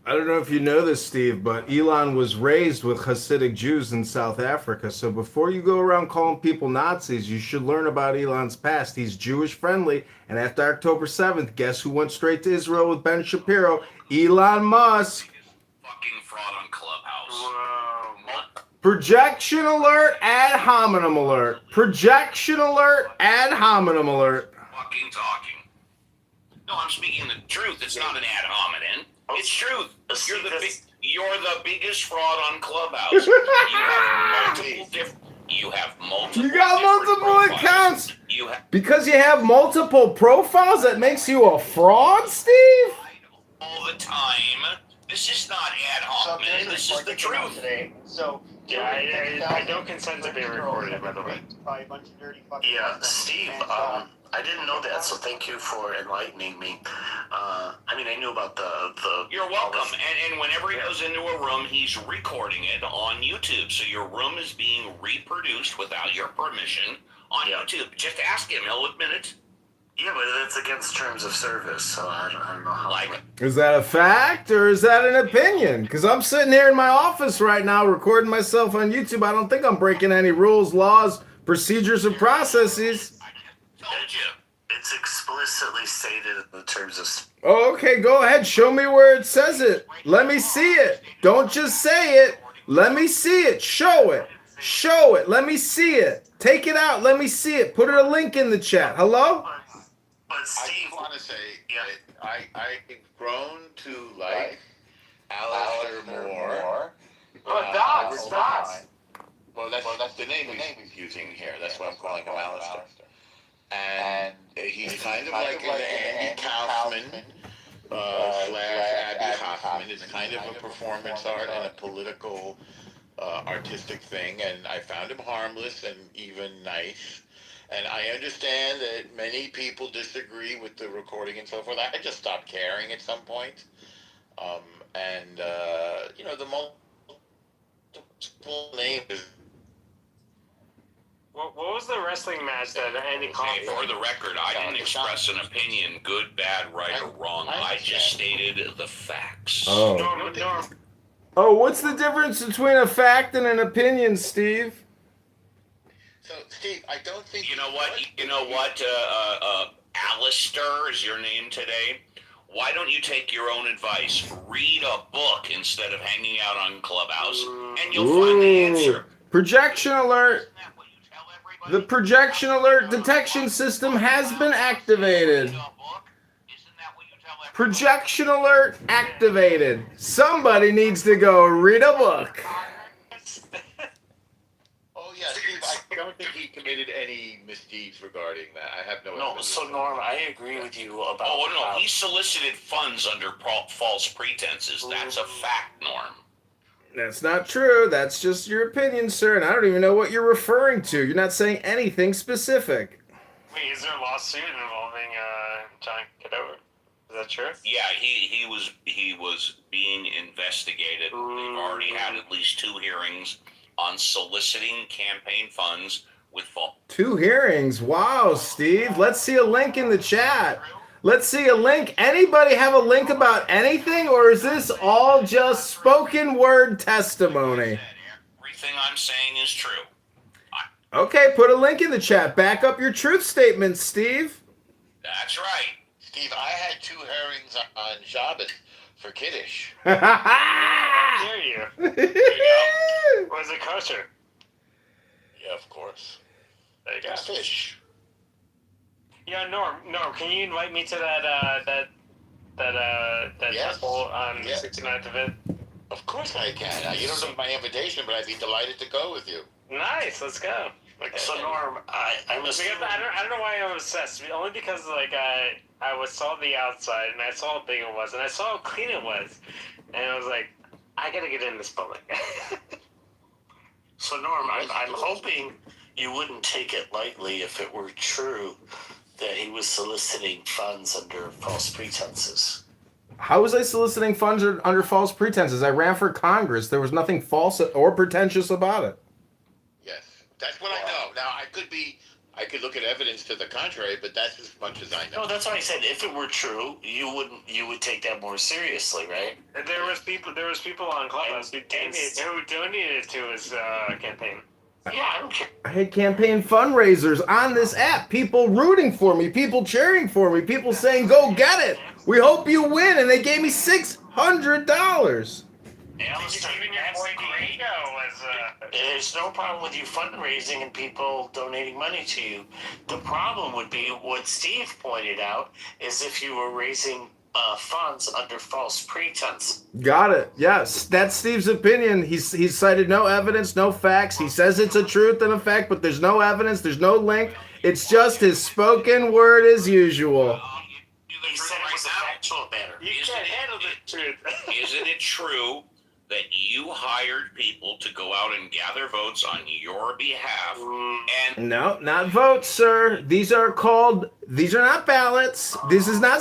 I don't know if you know this, Steve, but Elon was raised with Hasidic Jews in South Africa. So before you go around calling people Nazis, you should learn about Elon's past. He's Jewish friendly. And after October 7th, guess who went straight to Israel with Ben Shapiro? Elon Musk. Fucking fraud on Clubhouse. Projection alert, ad hominem alert. Projection alert, ad hominem alert. Fucking talking. No, I'm speaking the truth. It's not an ad hominem. It's truth. You're the biggest fraud on Clubhouse. You have multiple You got multiple profiles. accounts. You have Because you have multiple profiles, that makes you a fraud, Steve? all the time. This is not ad hominem. This is the truth. Today. So Yeah, I don't consent to being recorded, by the way. Probably a bunch of dirty fucking Yeah, Steve, I didn't know that, so thank you for enlightening me. I mean, I knew about the You're welcome. And whenever he goes into a room, he's recording it on YouTube. So your room is being reproduced without your permission on YouTube. Just ask him. He'll admit it. Yeah, but that's against terms of service, so I don't know how. Is that a fact or is that an opinion? Because I'm sitting here in my office right now recording myself on YouTube. I don't think I'm breaking any rules, laws, procedures, or processes. It's explicitly stated in the terms of. Oh, okay, go ahead. Show me where it says it. Let me see it. Don't just say it. Let me see it. Show it. Show it. Let me see it. Take it out. Let me see it. Put a link in the chat. Hello? But Steve, I just want to say, I've grown to like Alistair Moore. Docs. Well, that's the name he's using here. That's why I'm calling him Alistair. And he's kind of like an Andy Kaufman slash Abby Hoffman. It's kind of a performance art and a political artistic thing. And I found him harmless and even nice. And I understand that many people disagree with the recording and so forth. I just stopped caring at some point. The multiple names. What was the wrestling match that Andy Kaufman? For the record, I didn't express an opinion, good, bad, right, or wrong. I just stated the facts. Oh. Norm. Oh, what's the difference between a fact and an opinion, Steve? So, Steve, I don't think... You know what, Alistair is your name today? Why don't you take your own advice? Read a book instead of hanging out on Clubhouse, and you'll find the answer. Projection alert. The projection alert detection system has been activated. Projection alert activated. Somebody needs to go read a book. Yeah, Steve, I don't think he committed any misdeeds regarding that. I have no idea. No, so Norm, I agree with you about. Oh, no, he solicited funds under false pretenses. That's a fact, Norm. That's not true. That's just your opinion, sir, and I don't even know what you're referring to. You're not saying anything specific. Wait, is there a lawsuit involving John Kitover? Is that true? Yeah, he was being investigated. They've already had at least 2 hearings on soliciting campaign funds with false. 2 hearings. Wow, Steve. Let's see a link in the chat. Let's see a link. Anybody have a link about anything, or is this all just spoken word testimony? Everything I'm saying is true. Okay, put a link in the chat. Back up your truth statements, Steve. That's right. Steve, I had 2 hearings on Shabbos for Kiddush. How dare you? There you go. Was it kosher? Yeah, of course. There you go. Fish. Yeah, Norm, can you invite me to that temple on 69th of it? Of course I can. You don't need my invitation, but I'd be delighted to go with you. Nice, let's go. Okay. So Norm, I'm assuming... I don't know why I'm obsessed. Only because I saw the outside and I saw how big it was and I saw how clean it was, and I was like, I gotta get in this building. So Norm, I'm hoping you wouldn't take it lightly if it were true that he was soliciting funds under false pretenses. How was I soliciting funds under false pretenses? I ran for Congress. There was nothing false or pretentious about it. Yes, that's what I know. Now I could look at evidence to the contrary, but that's as much as I know. No, that's why I said if it were true, you would take that more seriously, right? There was people on Clubhouse who donated to his campaign. Yeah, I don't care. I had campaign fundraisers on this app. People rooting for me. People cheering for me. People saying, "Go get it. We hope you win." And they gave me $600. There's no problem with you fundraising and people donating money to you. The problem would be what Steve pointed out is if you were raising funds under false pretense. Got it. Yes, that's Steve's opinion. He's cited no evidence, no facts. He says it's a truth and a fact, but there's no evidence, there's no link. It's just his spoken word as usual. He said it was a factual matter. You can't handle the truth. Isn't it true that you hired people to go out and gather votes on your behalf? And No, not votes, sir. These are not ballots. This is not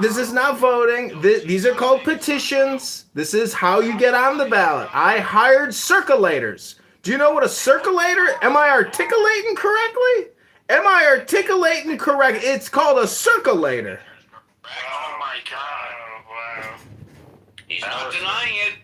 This is not voting. These are called petitions. This is how you get on the ballot. I hired circulators. Do you know what a circulator? Am I articulating correctly? Am I articulating correct? It's called a circulator. oh my God! Wow. He's not denying it.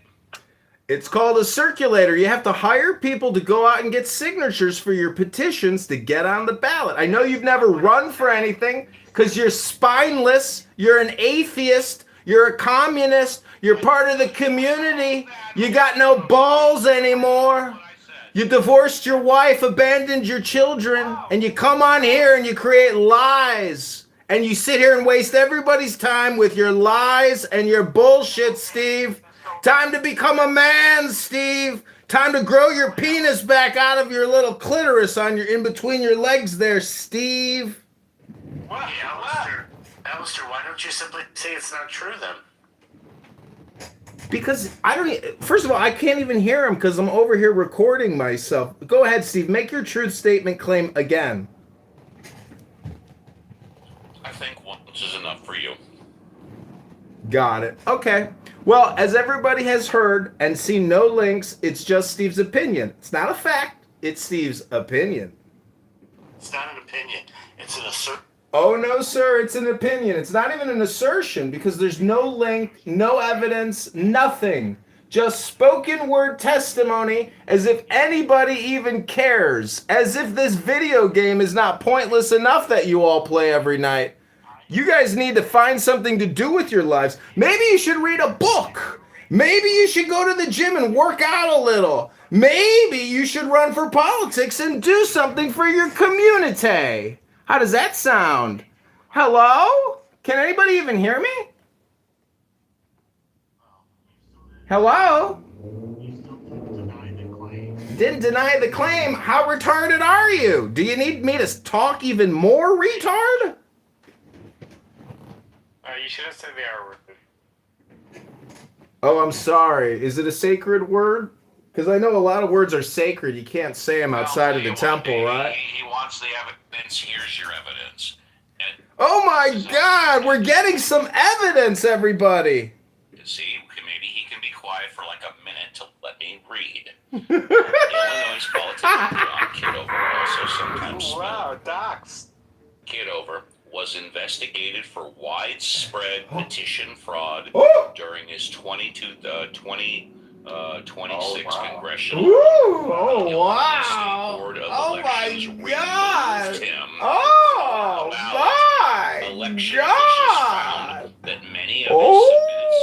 It's called a circulator. You have to hire people to go out and get signatures for your petitions to get on the ballot. I know you've never run for anything because you're spineless. You're an atheist. You're a communist. You're part of the community. You got no balls anymore. You divorced your wife, abandoned your children, and you come on here and you create lies. And you sit here and waste everybody's time with your lies and your bullshit, Steve. Time to become a man, Steve. Time to grow your penis back out of your little clitoris in between your legs there, Steve. What? Alistair, why don't you simply say it's not true then? Because first of all, I can't even hear him because I'm over here recording myself. Go ahead, Steve. Make your truth statement claim again. I think once is enough for you. Got it. Okay. Well, as everybody has heard and seen no links, it's just Steve's opinion. It's not a fact. It's Steve's opinion. It's not an opinion. It's an assertion. Oh, no, sir. It's an opinion. It's not even an assertion because there's no link, no evidence, nothing. Just spoken word testimony as if anybody even cares. As if this video game is not pointless enough that you all play every night. You guys need to find something to do with your lives. Maybe you should read a book. Maybe you should go to the gym and work out a little. Maybe you should run for politics and do something for your community. How does that sound? Hello? Can anybody even hear me? Hello? Didn't deny the claim. How retarded are you? Do you need me to talk even more, retard? You should have said the R word. Oh, I'm sorry. Is it a sacred word? Because I know a lot of words are sacred. You can't say them outside of the temple, right? He wants the evidence. Here's your evidence. And oh my God, we're getting some evidence, everybody. see, maybe he can be quiet for like a minute to let me read. Illinois politician John Kitover, also sometimes wow, docs. Kitover was investigated for widespread petition fraud during his 2026 congressional wow. Board of Elections my God. Him oh my election God. officials found that many of his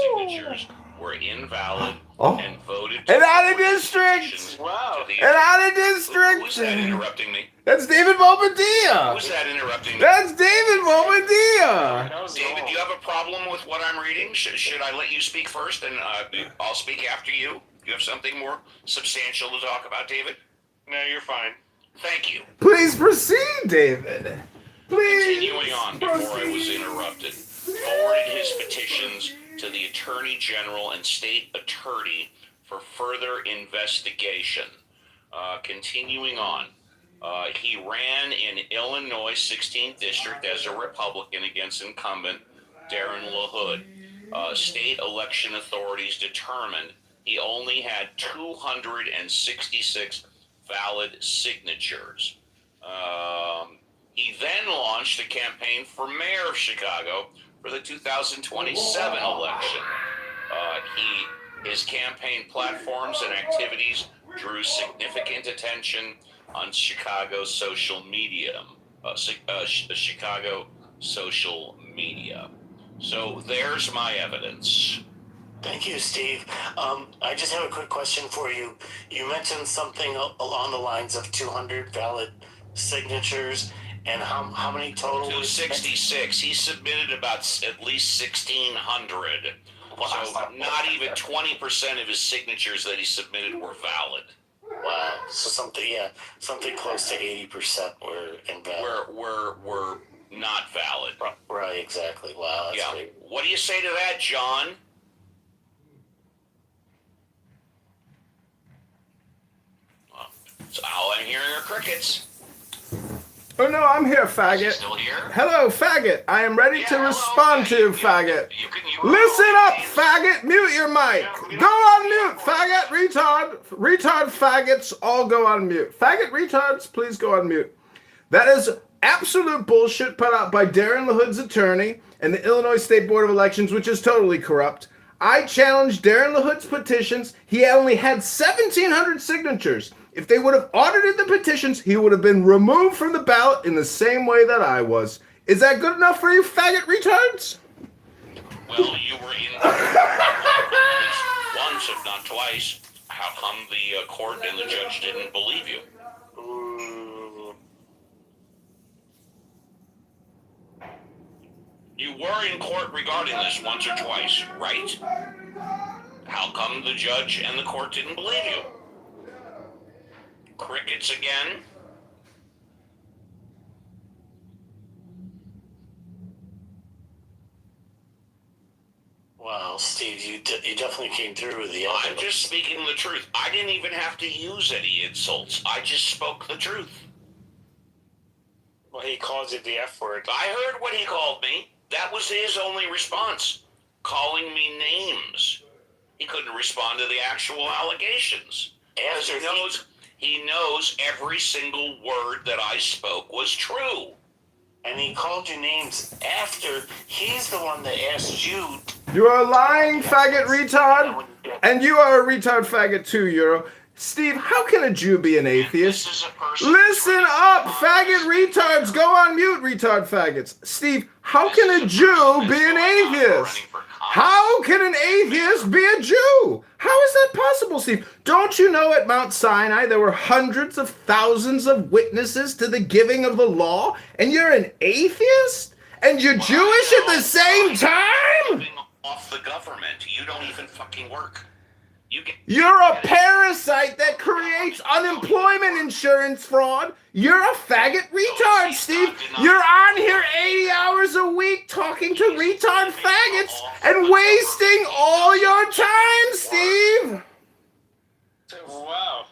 submitted signatures were invalid and voted and out of district. Wow. And out of district. Who's that interrupting me? That's David Bobadilla. Who's that interrupting me? That's David Bobadilla. David, do you have a problem with what I'm reading? Should I let you speak first and I'll speak after you? Do you have something more substantial to talk about, David? No, you're fine. Thank you. Please proceed, David. Please. Continuing on before I was interrupted, forwarded his petitions to the Attorney General and State Attorney for further investigation. Continuing on, He ran in Illinois 16th District as a Republican against incumbent Darren LaHood. State election authorities determined he only had 266 valid signatures. He then launched a campaign for mayor of Chicago for the 2027 election. His campaign platforms and activities drew significant attention on Chicago's social media. Chicago social media. So there's my evidence. Thank you, Steve. I just have a quick question for you. You mentioned something along the lines of 200 valid signatures, and how many total? 266. He submitted about at least 1,600. Wow. So not even 20% of his signatures that he submitted were valid. Wow. So something close to 80% were invalid. Were not valid. Right, exactly. Wow. That's great. What do you say to that, John? So all I'm hearing are crickets. Oh no, I'm here, faggot. Still here? Hello, faggot. I am ready to respond to you, faggot. Listen up, faggot. Mute your mic. Go on mute, faggot. Retard faggots all go on mute. Faggot retards, please go on mute. That is absolute bullshit put out by Darren LaHood's attorney and the Illinois State Board of Elections, which is totally corrupt. I challenged Darren LaHood's petitions. He only had 1,700 signatures. If they would have audited the petitions, he would have been removed from the ballot in the same way that I was. Is that good enough for you, faggot retards? Well, you were in once, if not twice. How come the court and the judge didn't believe you? You were in court regarding this once or twice, right? How come the judge and the court didn't believe you? Crickets again? Wow, Steve, you definitely came through with the I'm just speaking the truth. I didn't even have to use any insults. I just spoke the truth. Well, he called you the F word. I heard what he called me. That was his only response. Calling me names. He couldn't respond to the actual allegations. He knows every single word that I spoke was true. And he called you names after he's the one that asked you. You are lying, faggot retard. And you are a retard faggot too, Euro. Steve, how can a Jew be an atheist? Listen up, faggot retards. Go on mute, retard faggots. Steve, how can a Jew be an atheist? How can an atheist be a Jew? How is that possible, Steve? Don't you know at Mount Sinai there were hundreds of thousands of witnesses to the giving of the law, and you're an atheist? And you're Jewish at the same time? Off the government. You don't even fucking work. You're a parasite that creates unemployment insurance fraud. You're a faggot retard, Steve. You're on here 80 hours a week talking to retard faggots and wasting all your time, Steve. Wow.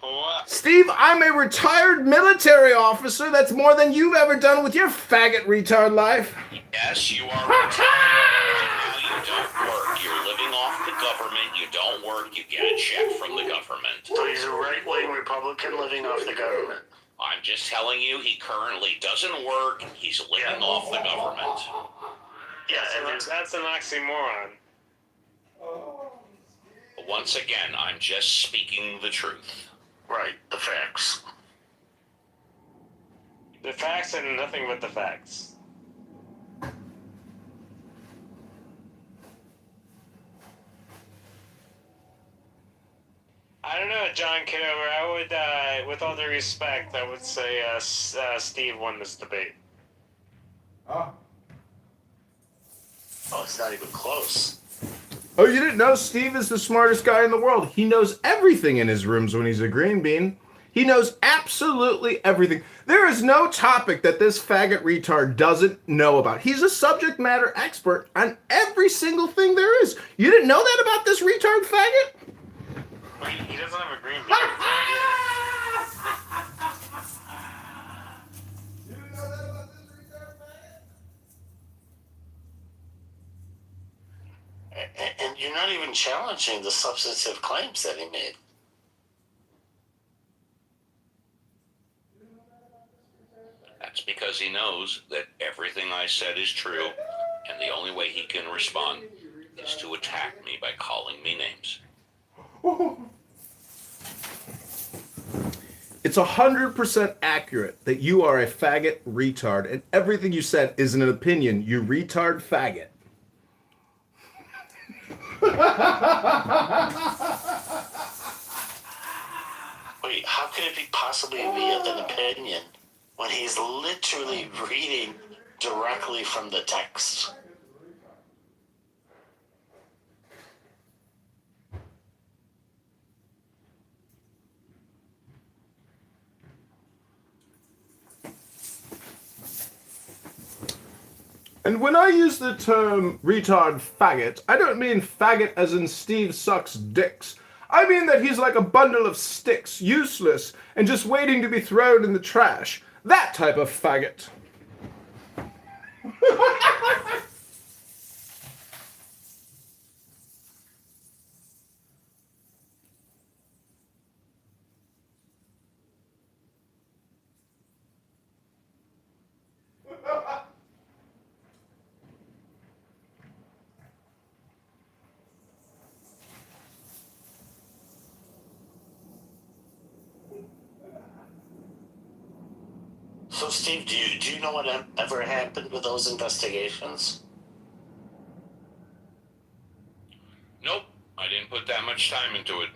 Steve, I'm a retired military officer. That's more than you've ever done with your faggot retard life. Yes, you are retired. Now you don't work. You're living off the government. You don't work. You get a check from the government. So he's a right-wing Republican living off the government. I'm just telling you, he currently doesn't work. He's living off the government. Yeah, and that's an oxymoron. Once again, I'm just speaking the truth. Right, the facts. The facts and nothing but the facts. I don't know, John Kitover. I would, with all due respect, I would say Steve won this debate. Oh, it's not even close. Oh, you didn't know Steve is the smartest guy in the world. He knows everything in his rooms when he's a green bean. He knows absolutely everything. There is no topic that this faggot retard doesn't know about. He's a subject matter expert on every single thing there is. You didn't know that about this retard faggot? Wait, he doesn't have a green bean. And you're not even challenging the substantive claims that he made. That's because he knows that everything I said is true, and the only way he can respond is to attack me by calling me names. It's 100% accurate that you are a faggot retard, and everything you said is an opinion, you retard faggot. Wait, how could it possibly be an opinion when he's literally reading directly from the text? And when I use the term retard faggot, I don't mean faggot as in Steve sucks dicks. I mean that he's like a bundle of sticks, useless, and just waiting to be thrown in the trash. That type of faggot. So, Steve, do you know what ever happened with those investigations? Nope, I didn't put that much time into it.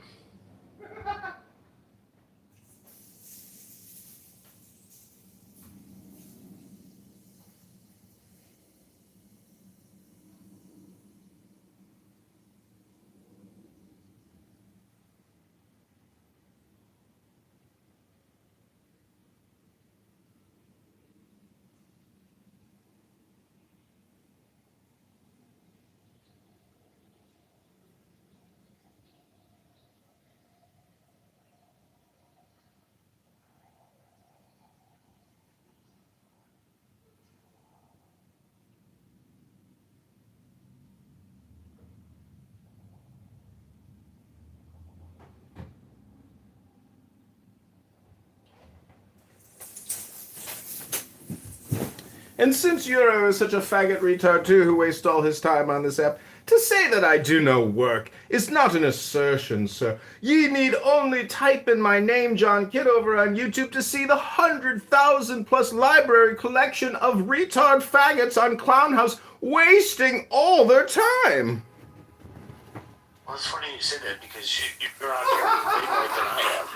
And since Euro is such a faggot retard too who wastes all his time on this app, to say that I do no work is not an assertion, sir. Ye need only type in my name, John Kitover, on YouTube to see the 100,000 plus library collection of retard faggots on Clownhouse wasting all their time. Well, it's funny you say that because you're on here way more than I am.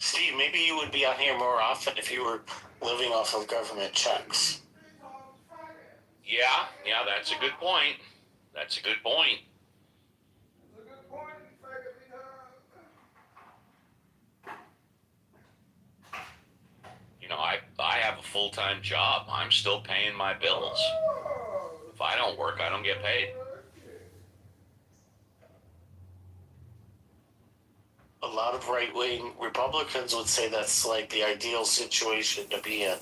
Steve, maybe you would be on here more often if you were living off of government checks. Yeah, that's a good point. That's a good point. You know, I have a full-time job. I'm still paying my bills. If I don't work, I don't get paid. A lot of right-wing Republicans would say that's like the ideal situation to be in.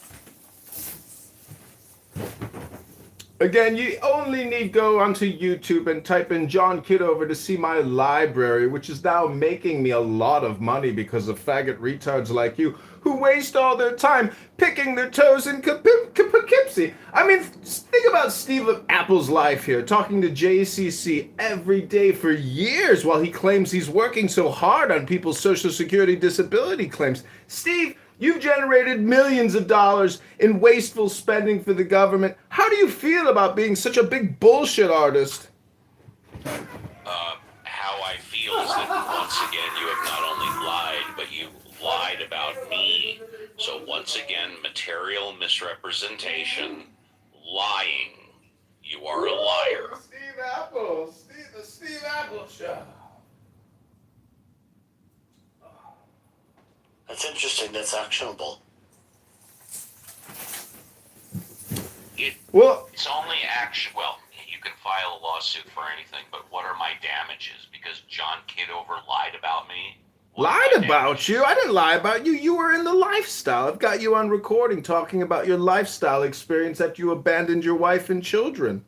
Again, you only need go onto YouTube and type in John Kitover to see my library, which is now making me a lot of money because of faggot retards like you who waste all their time picking their toes in Poughkeepsie. I mean, think about Steve Apple's life here, talking to JCC every day for years while he claims he's working so hard on people's Social Security disability claims. Steve, you've generated millions of dollars in wasteful spending for the government. How do you feel about being such a big bullshit artist? How I feel is that once again you have not only lied, but you lied about me. So once again, material misrepresentation, lying. You are a liar. Steve Apple, the Steve Apple Show. That's interesting. That's actionable. It's only action. Well, you lawsuit for anything, but what are my damages? Because John Kitover lied about me. Lied about you? I didn't lie about you. You were in the lifestyle. I've got you on recording talking about your lifestyle experience after you abandoned your wife and children.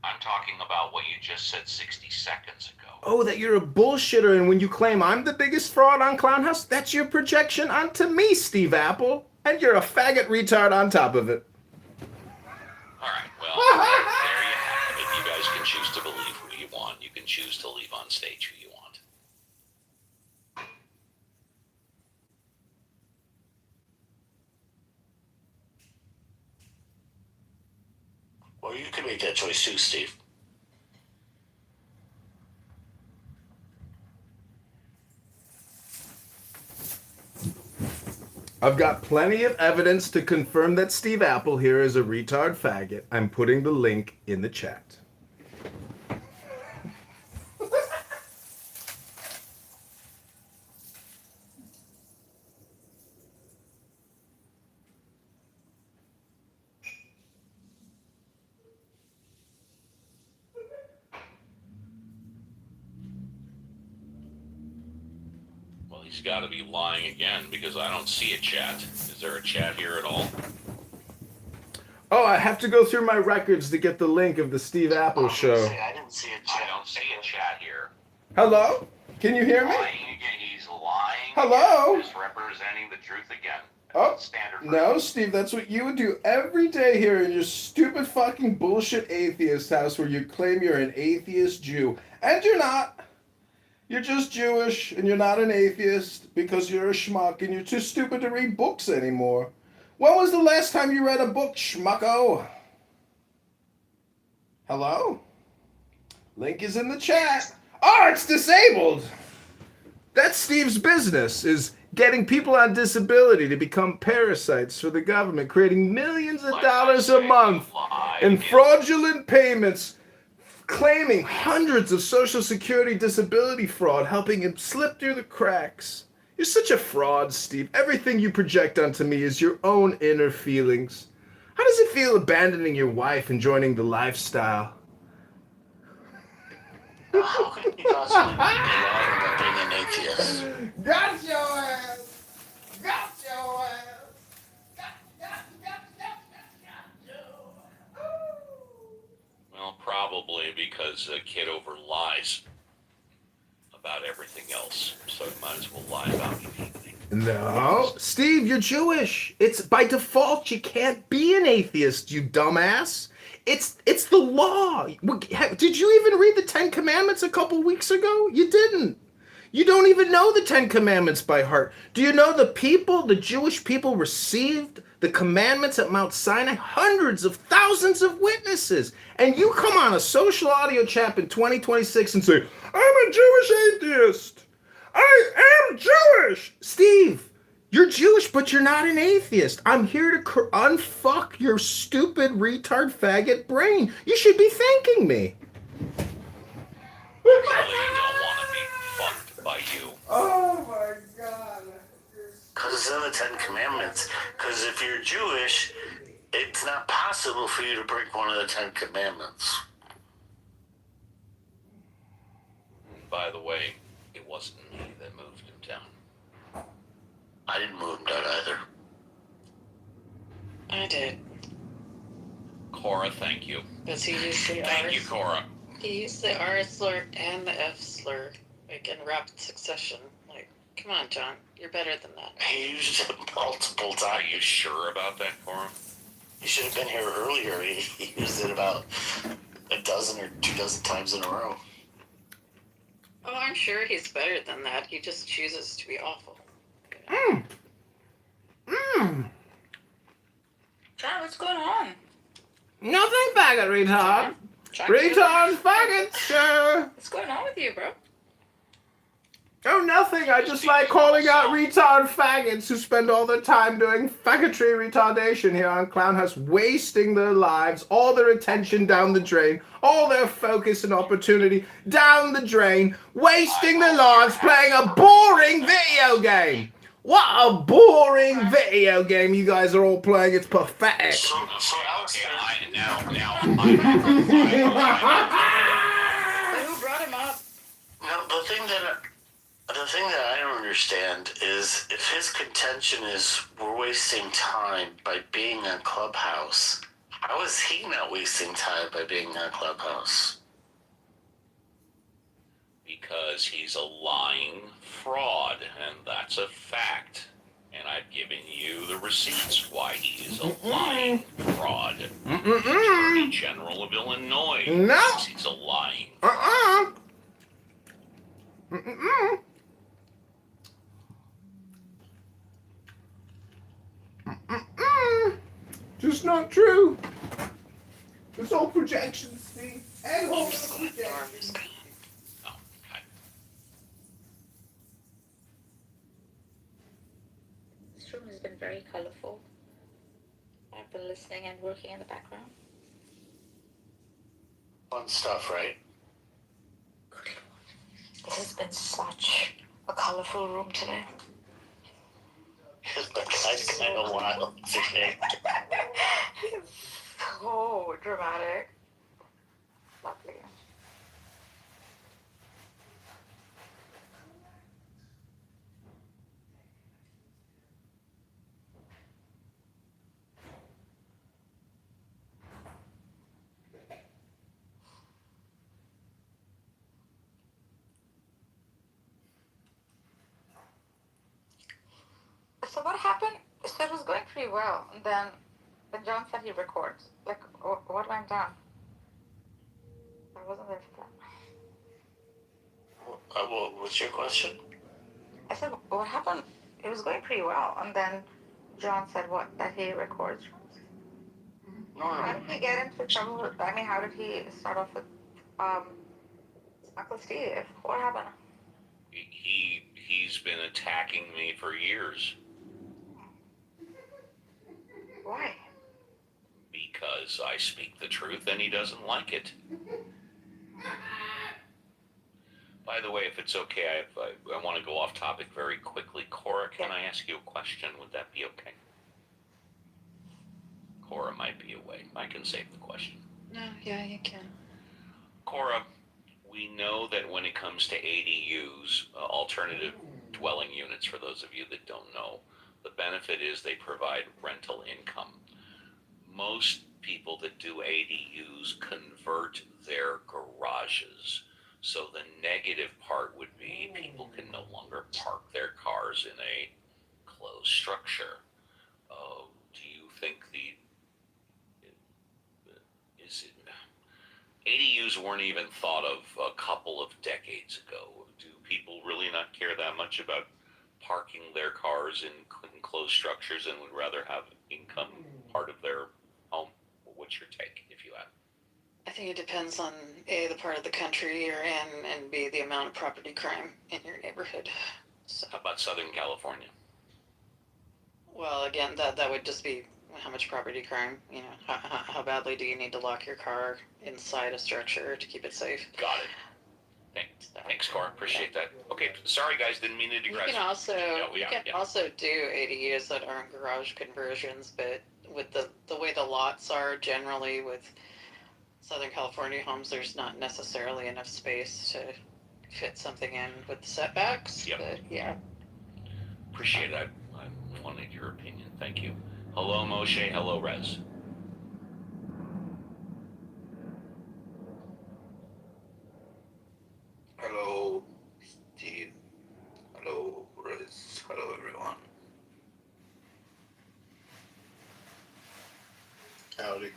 I'm talking about what you just said 60 seconds ago. Oh, that you're a bullshitter, and when you claim I'm the biggest fraud on Clown House, that's your projection onto me, Steve Apple. And you're a faggot retard on top of it. All right, well, there you have it. You guys can choose to believe who you want. You can choose to leave on stage who you want. Well, you can make that choice too, Steve. I've got plenty of evidence to confirm that Steve Apple here is a retard faggot. I'm putting the link in the chat. Well, he's got to be lying again because I don't see a chat. Is there a chat here at all? Oh, I have to go through my records to get the link of the Steve Apple show. I didn't see a chat. I don't see a chat here. Hello? Can you hear me? Lying again. He's lying. Hello? Again, misrepresenting the truth again. Oh, Standard. no, Steve, that's what you would do every day here in your stupid fucking bullshit atheist house where you claim you're an atheist Jew. And you're not. You're just Jewish, and you're not an atheist because you're a schmuck and you're too stupid to read books anymore. When was the last time you read a book, schmucko? Hello? Link is in the chat. Oh, it's disabled! That's Steve's business, is getting people on disability to become parasites for the government, creating millions of dollars a month in fraudulent payments, claiming hundreds of Social Security disability fraud, helping him slip through the cracks. You're such a fraud, Steve. Everything you project onto me is your own inner feelings. How does it feel abandoning your wife and joining the lifestyle? Oh, you constantly lying about being an atheist. Got your ass! Got your ass! Well, probably because Kitover lies about everything else, so you might as well lie about anything. No, Steve, you're Jewish. It's by default. You can't be an atheist, you dumbass. It's the law. Did you even read the Ten Commandments a couple weeks ago? You didn't. You don't even know the Ten Commandments by heart. Do you know the Jewish people received the commandments at Mount Sinai? Hundreds of thousands of witnesses. And you come on a social audio chat in 2026 and say, I'm a Jewish atheist. I am Jewish. Steve, you're Jewish, but you're not an atheist. I'm here to unfuck your stupid retard faggot brain. You should be thanking me. Really don't want to be fucked by you. Oh my God. Because it's in the Ten Commandments. Because if you're Jewish, it's not possible for you to break one of the Ten Commandments. By the way, it wasn't me that moved him down. I didn't move him down either. I did. Cora, thank you. Because he used the Thank you, Cora. He used the R slur and the F slur, like in rapid succession. Like, come on, John, you're better than that. He used it multiple times. Are you sure about that, Cora? He should have been here earlier. He used it about a dozen or 24 times in a row. Oh, I'm sure he's better than that. He just chooses to be awful. John, what's going on? Nothing, faggot retard. Retard faggot, sure. What's going on with you, bro? Oh, nothing. I just like calling out retard faggots who spend all their time doing faggotry retardation here on Clown House, wasting their lives, all their attention down the drain, all their focus and opportunity down the drain, wasting their lives playing a boring video game. What a boring video game you guys are all playing. It's pathetic. So Alex, now, thing that I don't understand is if his contention is we're wasting time by being on Clubhouse, how is he not wasting time by being on Clubhouse? Because he's a lying fraud, and that's a fact. And I've given you the receipts why he is a lying fraud. Attorney General of Illinois thinks he's a lying fraud. Just not true. It's all projections, Steve. And all projections. This room has been very colorful. I've been listening and working in the background. Fun stuff, right? This has been such a colorful room today. It's been kind of wild today. It's so dramatic. Lovely. So what happened? So it was going pretty well, and then John said he records. Like, what went down? I wasn't there for that. What's your question? I said, what happened? It was going pretty well, and then John said what? That he records. How did he get into trouble? I mean, how did he start off with Uncle Steve? What happened? He's been attacking me for years. Why? Because I speak the truth and he doesn't like it. By the way, if it's okay, I want to go off topic very quickly. Cora, can I ask you a question? Would that be okay? Cora might be away. I can save the question. No, yeah, you can. Cora, we know that when it comes to ADUs, alternative dwelling units, for those of you that don't know, the benefit is they provide rental income. Most people that do ADUs convert their garages. So the negative part would be people can no longer park their cars in a closed structure. Do you think ADUs weren't even thought of a couple of decades ago? Do people really not care that much about parking their cars in closed structures and would rather have income part of their home? What's your take, if you have? I think it depends on A, the part of the country you're in, and B, the amount of property crime in your neighborhood. So, how about Southern California? well, again, that would just be how much property crime, you know, how badly do you need to lock your car inside a structure to keep it safe? Got it. Thanks, Cora. Appreciate that. Okay, sorry guys, didn't mean to digress. You can also do ADUs that aren't garage conversions, but with the way the lots are generally with Southern California homes, there's not necessarily enough space to fit something in with the setbacks. Yep. But yeah. Appreciate it. I wanted your opinion. Thank you. Hello, Moshe. Hello, Rez. Hello, Steve. Hello, Rez. Hello, everyone. Howdy.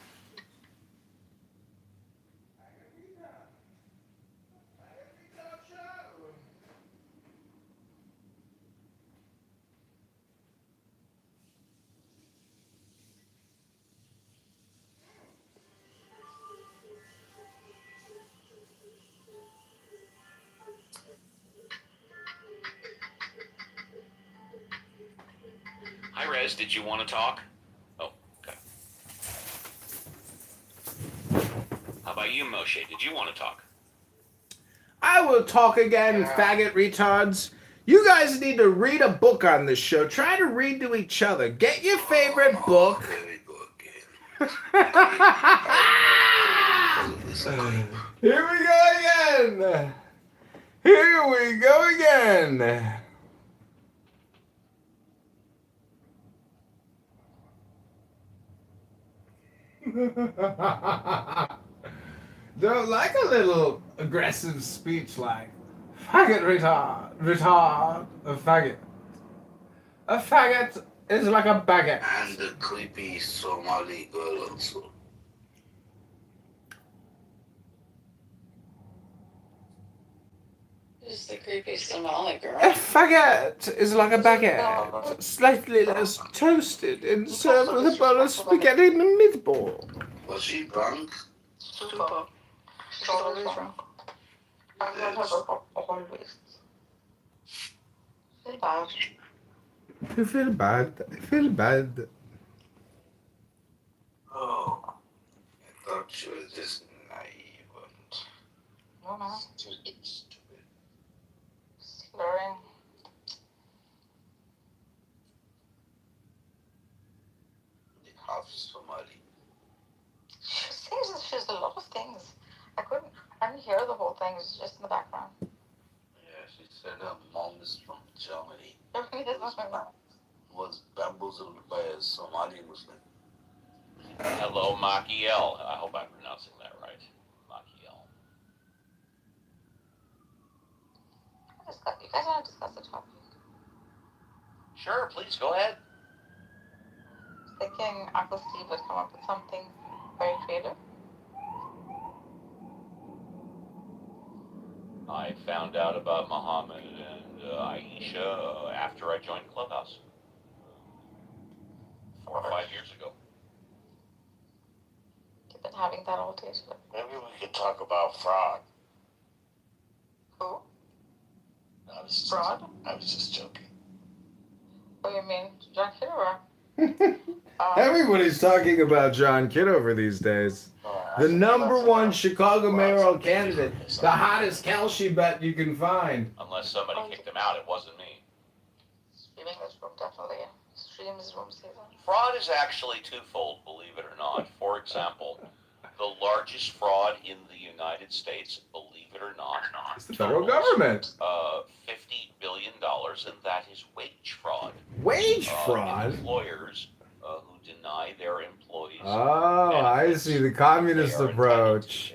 Hi, Rez. Did you want to talk? Oh, okay. How about you, Moshe? Did you want to talk? I will talk again, faggot retards. You guys need to read a book on this show. Try to read to each other. Get your favorite book. Here we go again. Here we go again. Don't like a little aggressive speech like faggot retard, a faggot. A faggot is like a baguette. And the creepy Somali girl also. Who's the creepy Somali girl? A faggot is like a baguette, slightly less toasted and served with a bowl of spaghetti and meatball. Was she drunk? Super. She's always drunk. I've let her go always. Feel bad. I feel bad. I feel bad. Oh, I thought she was just naive and No, no. stupid. Slurring. Half Somali. She says she's a lot of things. I didn't hear the whole thing. It was just in the background. Yeah, she said her mom is from Germany. Was bamboozled by a Somali Muslim. Hello, Machiel. I hope I'm pronouncing that right. Machiel. You guys want to discuss the topic? Sure, please go ahead. Thinking Uncle Steve would come up with something very creative. I found out about Muhammad and Aisha after I joined Clubhouse 4 or 5 years ago. You've been having that all day today. Maybe we could talk about fraud. Who? I was just, Fraud? I was just joking. What do you mean? John Kitover? Everybody's talking about John Kitover these days. The #1 Chicago mayoral candidate. The hottest Kelshi bet you can find. Unless somebody kicked him out, it wasn't me. Streaming this room, definitely. Streams room season. Fraud is actually twofold, believe it or not. For example, the largest fraud in the United States, believe it or not, It's the federal government. $50 billion, and that is wage fraud. Wage fraud? Employers who deny their employees. Oh, I see the communist approach.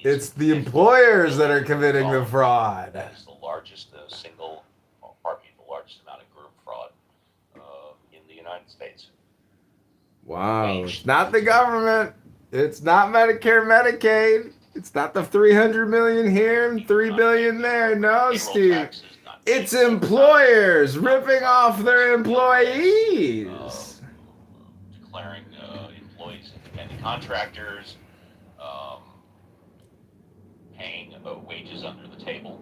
It's the employers that are committing the fraud. That is the largest single, or pardon me, the largest amount of group fraud in the United States. Wow. It's not the government. It's not Medicare, Medicaid. It's not the 300 million here and 3 billion there. No, Steve. It's employers ripping off their employees. Declaring employees independent contractors, paying wages under the table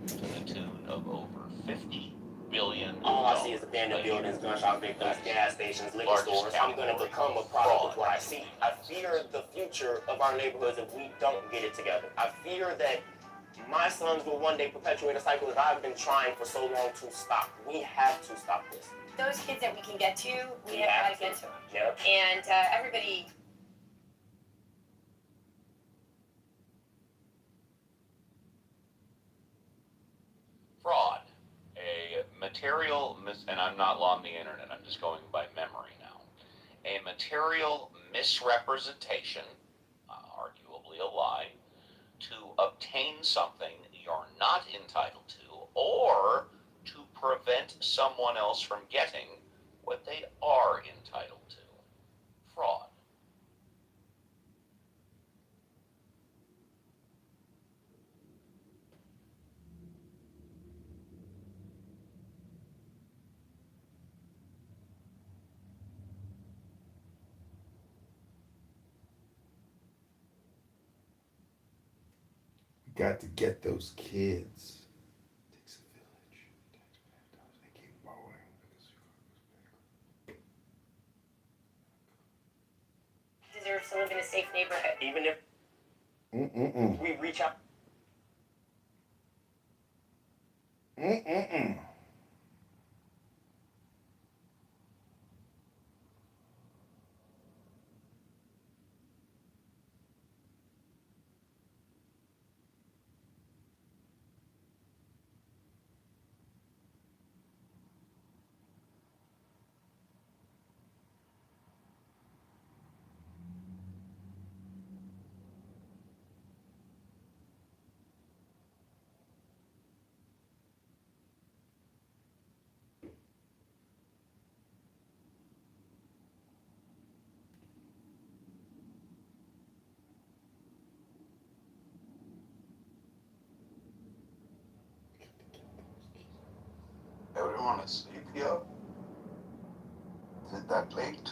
to the tune of over $50 billion. All I see is abandoned buildings, gunshot victims, gas stations, liquor stores. I'm going to become a product of what I see. I fear the future of our neighborhoods if we don't get it together. I fear that my sons will one day perpetuate a cycle that I've been trying for so long to stop. We have to stop this. Those kids that we can get to, we have got to get to them. Yep. And everybody. Fraud. A material and I'm not on the internet, I'm just going by memory now. A material misrepresentation, arguably a lie, to obtain something you're not entitled to, or to prevent someone else from getting what they are entitled to. Fraud. Got to get those kids. Takes a village. Taxpayer dollars. They keep borrowing Deserves to live in a safe neighborhood. Even if we reach out. want to sleep here? Is it that late?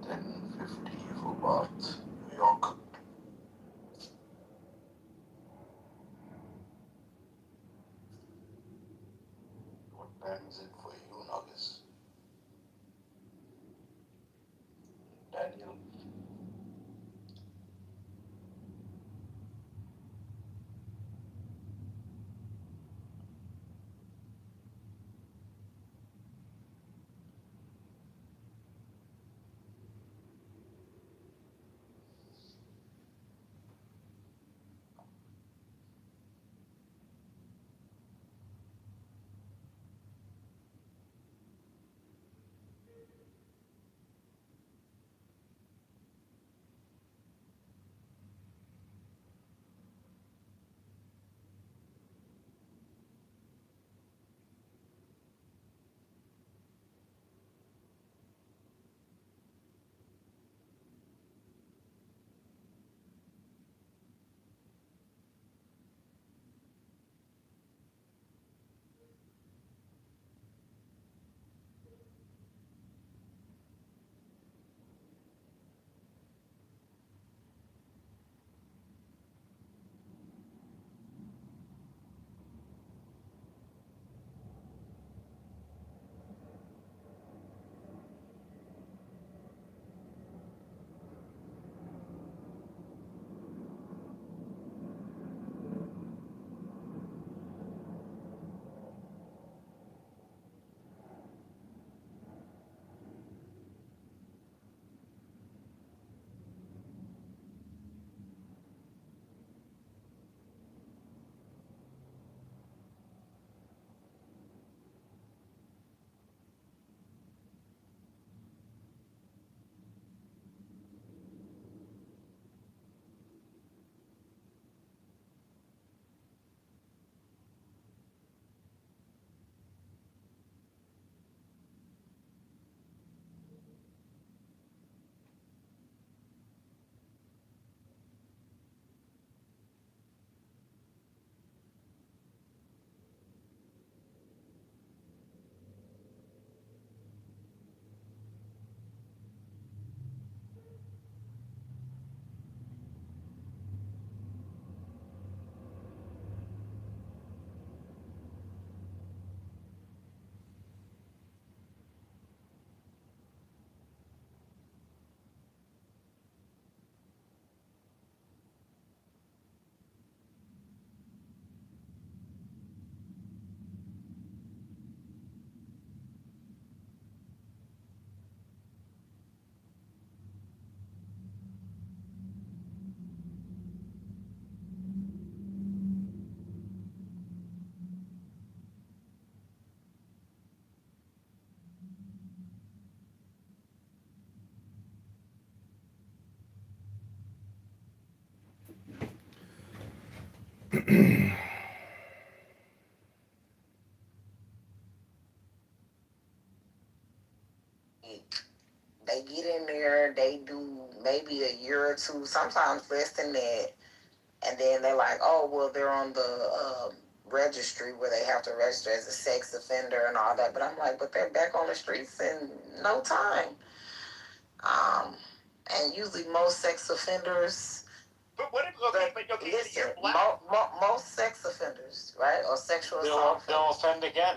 10:50 for Bath, New York. What time is it for you, Nugget? Daniel? They get in there, they do maybe a year or two, sometimes less than that, and then they're like, oh, well, they're on the registry where they have to register as a sex offender and all that. But I'm like, but they're back on the streets in no time. And usually most sex offenders. But what if, okay, but okay, listen, so you're black. most sex offenders, right, or sexual assault They'll offend again.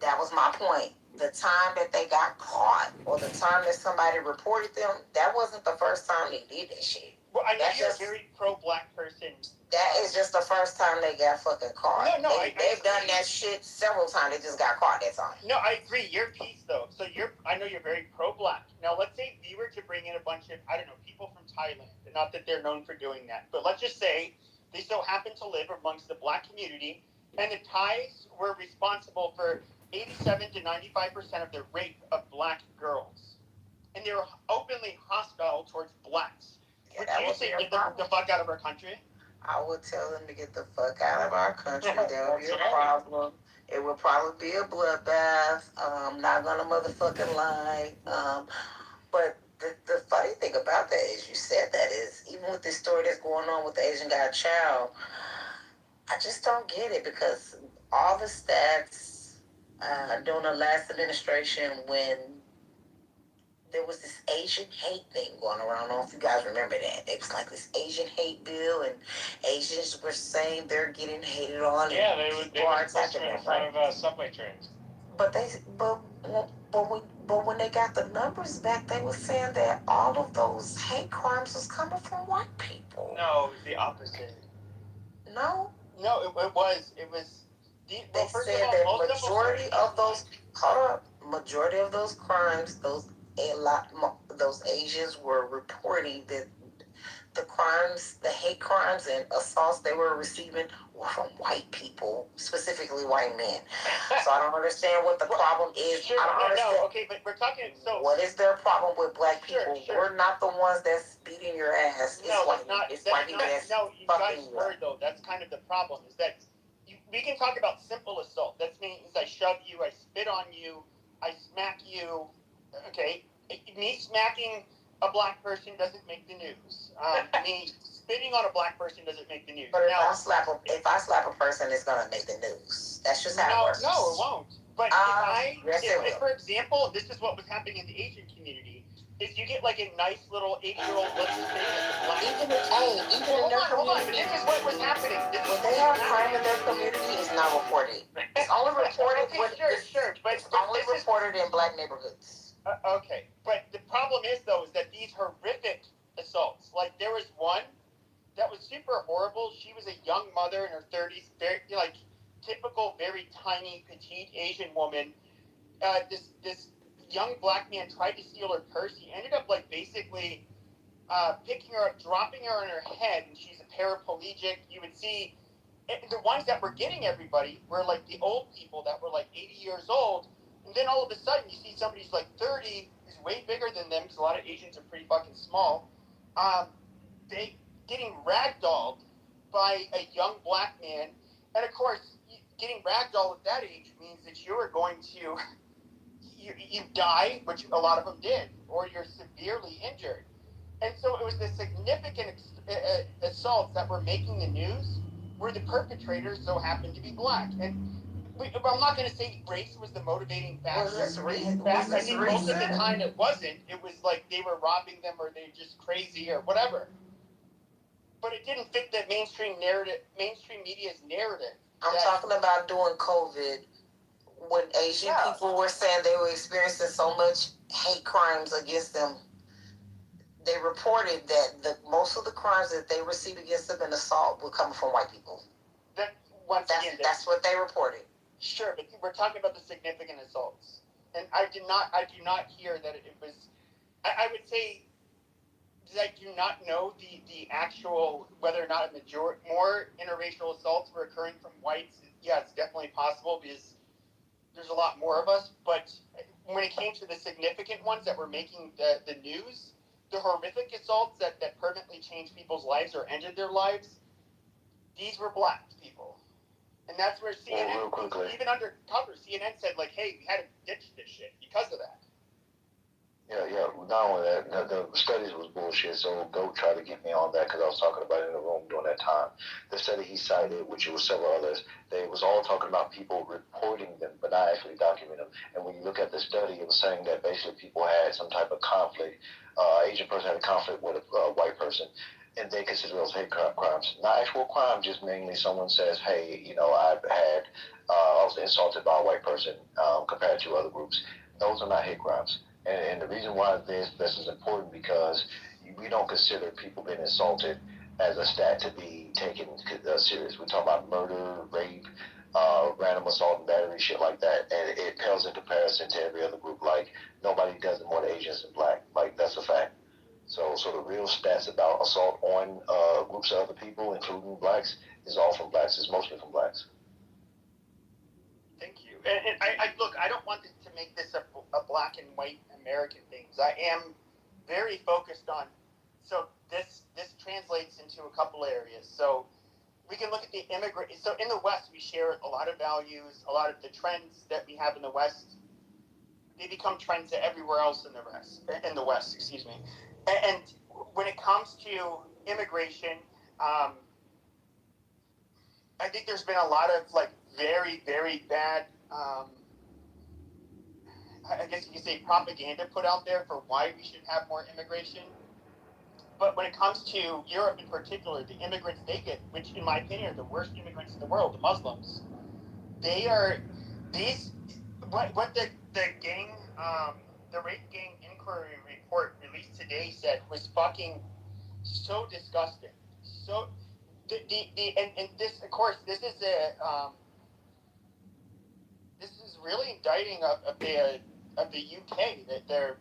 That was my point. The time that they got caught or the time that somebody reported them, that wasn't the first time they did that shit. Well, I know That's you're just, a very pro-black person. that is just the first time they got fucking caught. No, They've done that shit several times. They just got caught that time. No, I agree. Your piece, though. So I know you're very pro-black. Now, let's say we were to bring in a bunch of, I don't know, people from Thailand. Not that they're known for doing that, but let's just say they so happen to live amongst the black community, and the Thais were responsible for 87 to 95% of the rape of black girls, and they were openly hostile towards blacks. Would you say get the fuck out of our country? I would tell them to get the fuck out of our country. That would be a problem. It would probably be a bloodbath. Not gonna motherfucking lie. But the funny thing about that is you said that is, even with this story that's going on with the Asian guy child, I just don't get it because all the stats during the last administration when there was this Asian hate thing going around. I don't know if you guys remember that. It was like this Asian hate bill, and Asians were saying they're getting hated on. Yeah, they would cluster in front of subway trains. But but when they got the numbers back, they were saying that all of those hate crimes was coming from white people. No, it was the opposite. No. No, it was. They said that majority of those. Hold up. Majority of those crimes, those Asians were reporting that the crimes, the hate crimes and assaults they were receiving were from white people, specifically white men. So I don't understand what the problem is. Sure, I don't understand. no, okay, but we're talking. So what is their problem with black people? Sure. We're not the ones that's beating your ass. No, It's white people that's no, you fucking guys you heard though. That's kind of the problem. Is that we can talk about simple assault. That means I shove you, I spit on you, I smack you. Okay, me smacking a black person doesn't make the news. Me spitting on a black person doesn't make the news. But if I slap a person, it's gonna make the news. That's just how it works. No, it won't. But yes, for example, this is what was happening in the Asian community. Is you get like a nice little 80-year-old let's say black. Hold on. This is what was happening. When they have crime in their community, it's not reported. It's only reported it's only reported in black neighborhoods. Okay, but the problem is though is that these horrific assaults. Like there was one that was super horrible. She was a young mother in her 30s, very like typical, very tiny, petite Asian woman. This young black man tried to steal her purse. He ended up like basically picking her up, dropping her on her head, and she's a paraplegic. You would see the ones that were getting everybody were like the old people that were like 80 years old, and then all of a sudden you see somebody who's like 30, who's way bigger than them, because a lot of Asians are pretty fucking small. They getting ragdolled by a young black man, and of course, getting ragdolled at that age means that you are going to you die, which a lot of them did, or you're severely injured. And so it was the significant assaults that were making the news where the perpetrators so happened to be black. And I'm not going to say race was the motivating factor. In fact, I think most of the time it wasn't. It was like they were robbing them or they're just crazy or whatever. But it didn't fit the mainstream media's narrative. I'm talking about during COVID, when Asian people were saying they were experiencing so much hate crimes against them. They reported that most of the crimes that they received against them in assault were coming from white people. That's what they reported. Sure, but we're talking about the significant assaults, and I do not hear that it was. I would say that I do not know the actual whether or not more interracial assaults were occurring from whites. Yeah, it's definitely possible because there's a lot more of us. But when it came to the significant ones that were making the news, the horrific assaults that permanently changed people's lives or ended their lives, these were black people. And that's where CNN, even undercover, CNN said, like, hey, we had to ditch this shit because of that. Yeah. Not only that, the studies was bullshit, so go try to get me on that because I was talking about it in the room during that time. The study he cited, which was several others, they was all talking about people reporting them, but not actually documenting them. And when you look at the study, it was saying that basically people had some type of conflict. Asian person had a conflict with a white person, and they consider those hate crimes. Not actual crime, just mainly someone says, hey, I was insulted by a white person compared to other groups. Those are not hate crimes. And the reason why this is important because we don't consider people being insulted as a stat to be taken serious. We talk about murder, rape, random assault and battery, shit like that, and it pales in comparison to every other group. Like nobody does it more than Asians and black. Like that's a fact. So the real stats about assault on groups of other people, including blacks, is all from blacks. It's mostly from blacks. Thank you. And I look, I don't want to make this a black and white American thing. I am very focused on. So this translates into a couple areas. So we can look at the immigrant. So in the West, we share a lot of values, a lot of the trends that we have in the West. They become trends everywhere else in the West. Excuse me. And when it comes to immigration, I think there's been a lot of like very, very bad, I guess you could say propaganda put out there for why we should have more immigration. But when it comes to Europe in particular, the immigrants they get, which in my opinion are the worst immigrants in the world, the Muslims, they are these what the gang the rape gang inquiry report released today said was fucking so disgusting. So and this of course this is really indicting of the UK, that their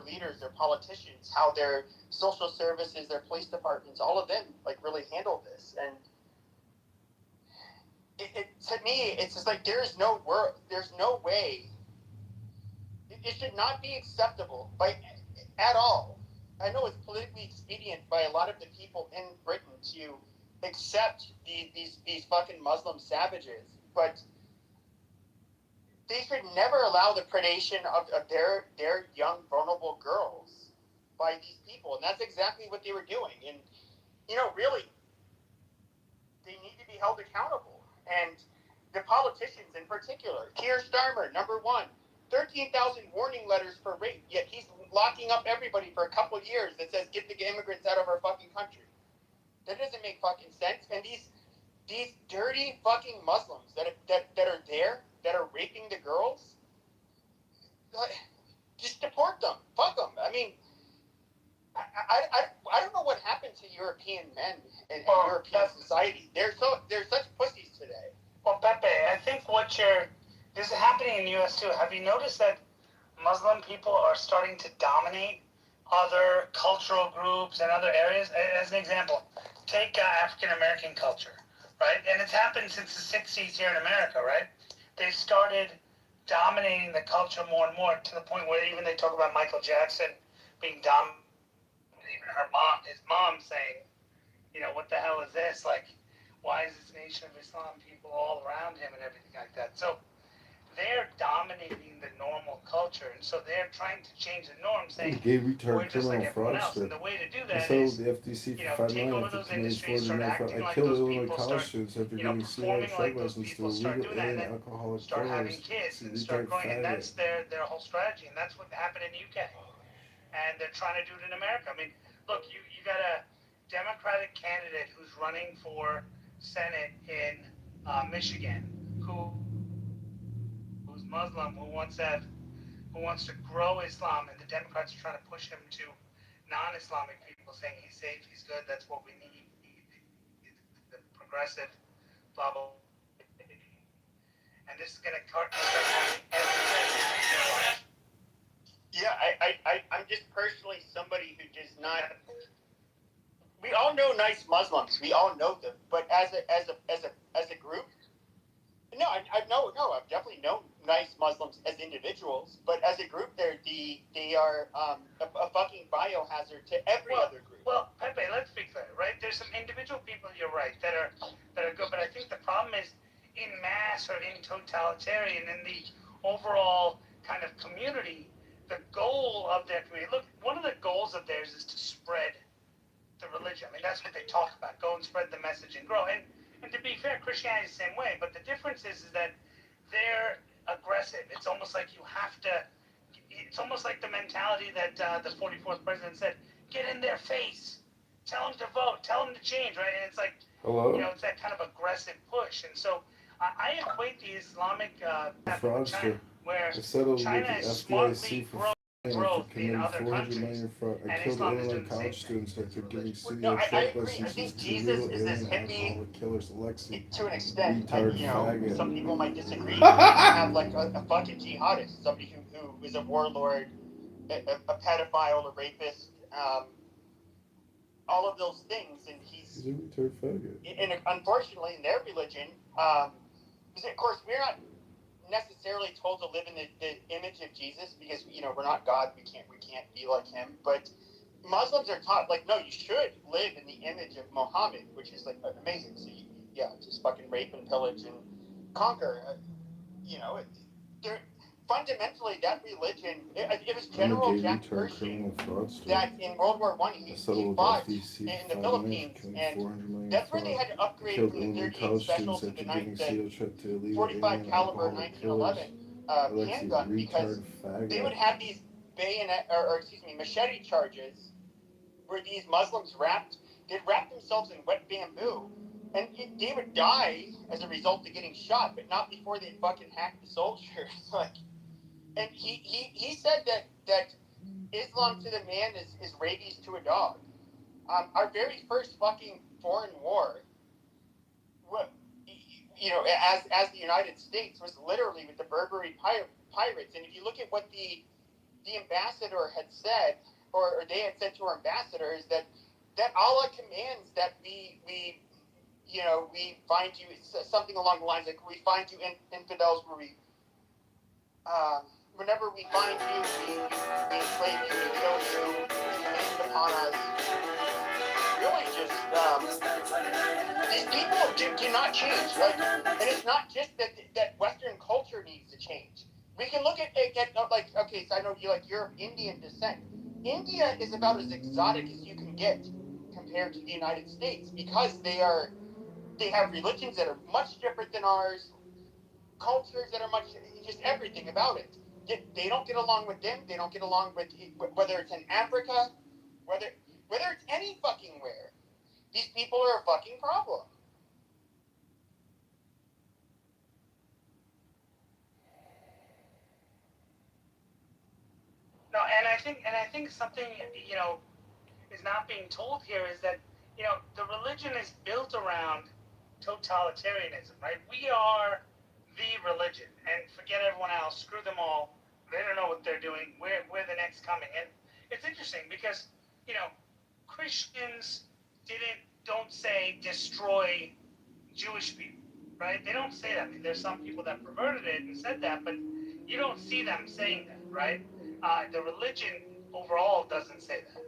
leaders, their politicians, how their social services, their police departments, all of them like really handle this. And it to me, it's just like there's no way. It should not be acceptable at all. I know it's politically expedient by a lot of the people in Britain to accept these fucking Muslim savages, but they should never allow the predation of their young, vulnerable girls by these people. And that's exactly what they were doing. And, really, they need to be held accountable. And the politicians in particular, Keir Starmer, number one, 13,000 warning letters for rape, yet he's locking up everybody for a couple years that says, get the immigrants out of our fucking country. That doesn't make fucking sense. And these dirty fucking Muslims that are there, that are raping the girls, just deport them. Fuck them. I mean, I don't know what happened to European men and European society. They're such pussies today. Well, Pepe, I think this is happening in the U.S. too. Have you noticed that Muslim people are starting to dominate other cultural groups and other areas? As an example, take African American culture, right? And it's happened since the 60s here in America, right? They've started dominating the culture more and more, to the point where even they talk about Michael Jackson being dominated. Even his mom saying, what the hell is this? Like, why is this Nation of Islam people all around him and everything like that? So they're dominating the normal culture, and so they're trying to change the norm, saying we're just like everyone else. And the way to do that is, the FTC for $5 take million. over those industries, start acting like those people, start, performing like those people, start doing that, and then start having kids and start growing. And that's their whole strategy, and that's what happened in the UK. And they're trying to do it in America. I mean, look, you got a Democratic candidate who's running for Senate in Michigan, who's Muslim, who wants to grow Islam, and the Democrats are trying to push him to non-Islamic people, saying he's safe, he's good, that's what we need. The progressive, blah blah. And this is going to start happening everywhere. Yeah, I'm just personally somebody who does not. We all know nice Muslims. We all know them, but as a group, no, I've definitely known nice Muslims as individuals, but as a group, they are a fucking biohazard to every other group. Well, Pepe, let's be clear, right? There's some individual people, you're right, that are good, but I think the problem is in mass or in totalitarian, in the overall kind of community. The goal of their community, look, one of the goals of theirs is to spread the religion. I mean, that's what they talk about. Go and spread the message and grow. And to be fair, Christianity is the same way. But the difference is that they're aggressive. It's almost like it's almost like the mentality that the 44th president said, get in their face. Tell them to vote. Tell them to change, right? And it's like, it's that kind of aggressive push. And so I equate the Islamic with China, where China is smartly growth in other countries, and Islam is doing the same thing. No, I agree. I think Jesus is this hippie to an extent. Some people might disagree. You have like a fucking jihadist, somebody who is a warlord, a pedophile, a rapist, all of those things, and he's a retard faggot. And unfortunately, in their religion, because of course we're not necessarily told to live in the image of Jesus, because we're not God, we can't be like him. But Muslims are taught, like, no, you should live in the image of Muhammad, which is like amazing. So just fucking rape and pillage and conquer. fundamentally, that religion, it was General Jack Pershing that in World War I, he fought in the Philippines, and that's where they had to upgrade from the 38 Special to the 45 caliber 1911 handgun, because they would have these bayonet, or excuse me, machete charges where these Muslims they'd wrap themselves in wet bamboo, and they would die as a result of getting shot, but not before they'd fucking hacked the soldiers. Like, and he said that Islam to the man is rabies to a dog. Our very first fucking foreign war, you know, as the United States, was literally with the Berberi pirates. And if you look at what the ambassador had said, or they had said to our ambassador, is that Allah commands that we find you, something along the lines like, we find you infidels where we, whenever we find you, we enslave you, we kill you, we command upon us. Really just, these people cannot change. Like, and it's not just that Western culture needs to change. We can look at like, okay, so I know you're of Indian descent. India is about as exotic as you can get compared to the United States, because they have religions that are much different than ours, cultures that are just everything about it. They don't get along with them. They don't get along with, whether it's in Africa, whether it's any fucking where. These people are a fucking problem. No, and I think something, you know, is not being told here is that, you know, the religion is built around totalitarianism, right? We are the religion, and forget everyone else. Screw them all. They don't know what they're doing. We're the next coming. And it's interesting because, you know, Christians don't say destroy Jewish people, right? They don't say that. I mean, there's some people that perverted it and said that, but you don't see them saying that, right? The religion overall doesn't say that,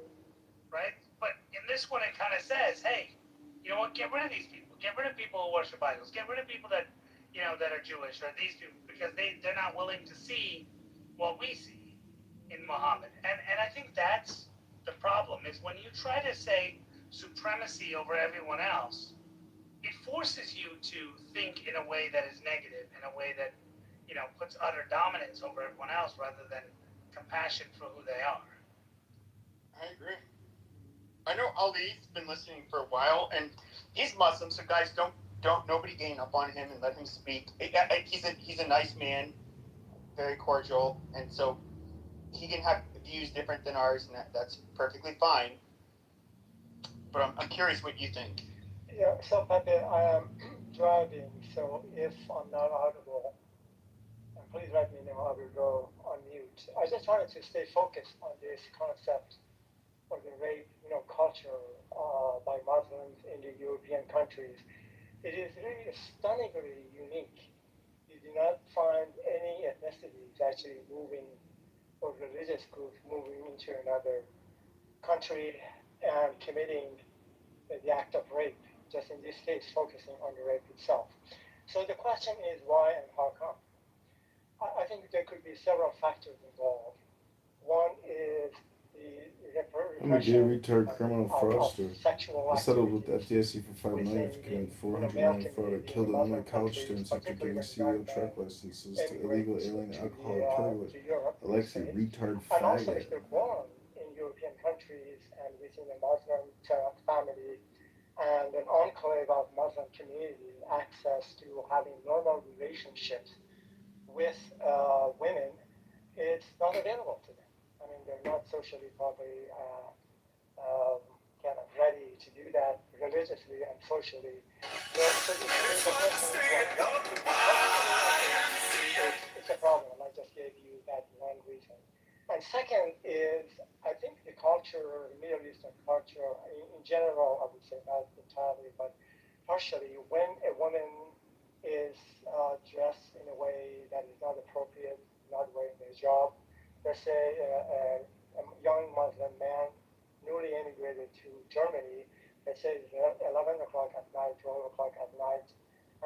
right? But in this one, it kind of says, hey, you know what? Get rid of these people. Get rid of people who worship idols. Get rid of people that, you know, that are Jewish, or these people, because they're not willing to see what we see in Muhammad. And I think that's the problem, is when you try to say supremacy over everyone else, it forces you to think in a way that is negative, in a way that, you know, puts utter dominance over everyone else rather than compassion for who they are. I agree. I know Ali's been listening for a while, and he's Muslim, so guys, don't nobody gang up on him and let him speak. He's a nice man, very cordial, and so he can have views different than ours, and that's perfectly fine. But I'm curious what you think. Yeah, so Pepe, I am driving, so if I'm not audible, and please let me know, I will go on mute. I just wanted to stay focused on this concept of the rape, you know, culture by Muslims in the European countries. It is really stunningly unique. You do not find any ethnicities actually moving, or religious groups moving into another country and committing the act of rape, just in this case focusing on the rape itself. So the question is why and how come? I think there could be several factors involved. One is the I'm a gay repression retard criminal of fraudster. sexual I settled with the activities FDIC for $5 million for committing within the 400 male million fraud. I community killed in Illinois Muslim college countries, students after particularly giving when CEO young truck men licenses to illegal immigrate alien to alcoholic pluggables. Europe, Alexi, retard and also faggot. if they're born in European countries and within a Muslim family and an enclave of Muslim community, access to having normal relationships with women, it's not available to them. I mean, they're not socially probably kind of ready to do that religiously and socially. So it's a problem. I just gave you that one reason. And second is, I think the culture, the Middle Eastern culture, in general, I would say not entirely, but partially, when a woman is dressed in a way that is not appropriate, not wearing their job, let's say a young Muslim man newly immigrated to Germany, let's say it's 11 o'clock at night, 12 o'clock at night,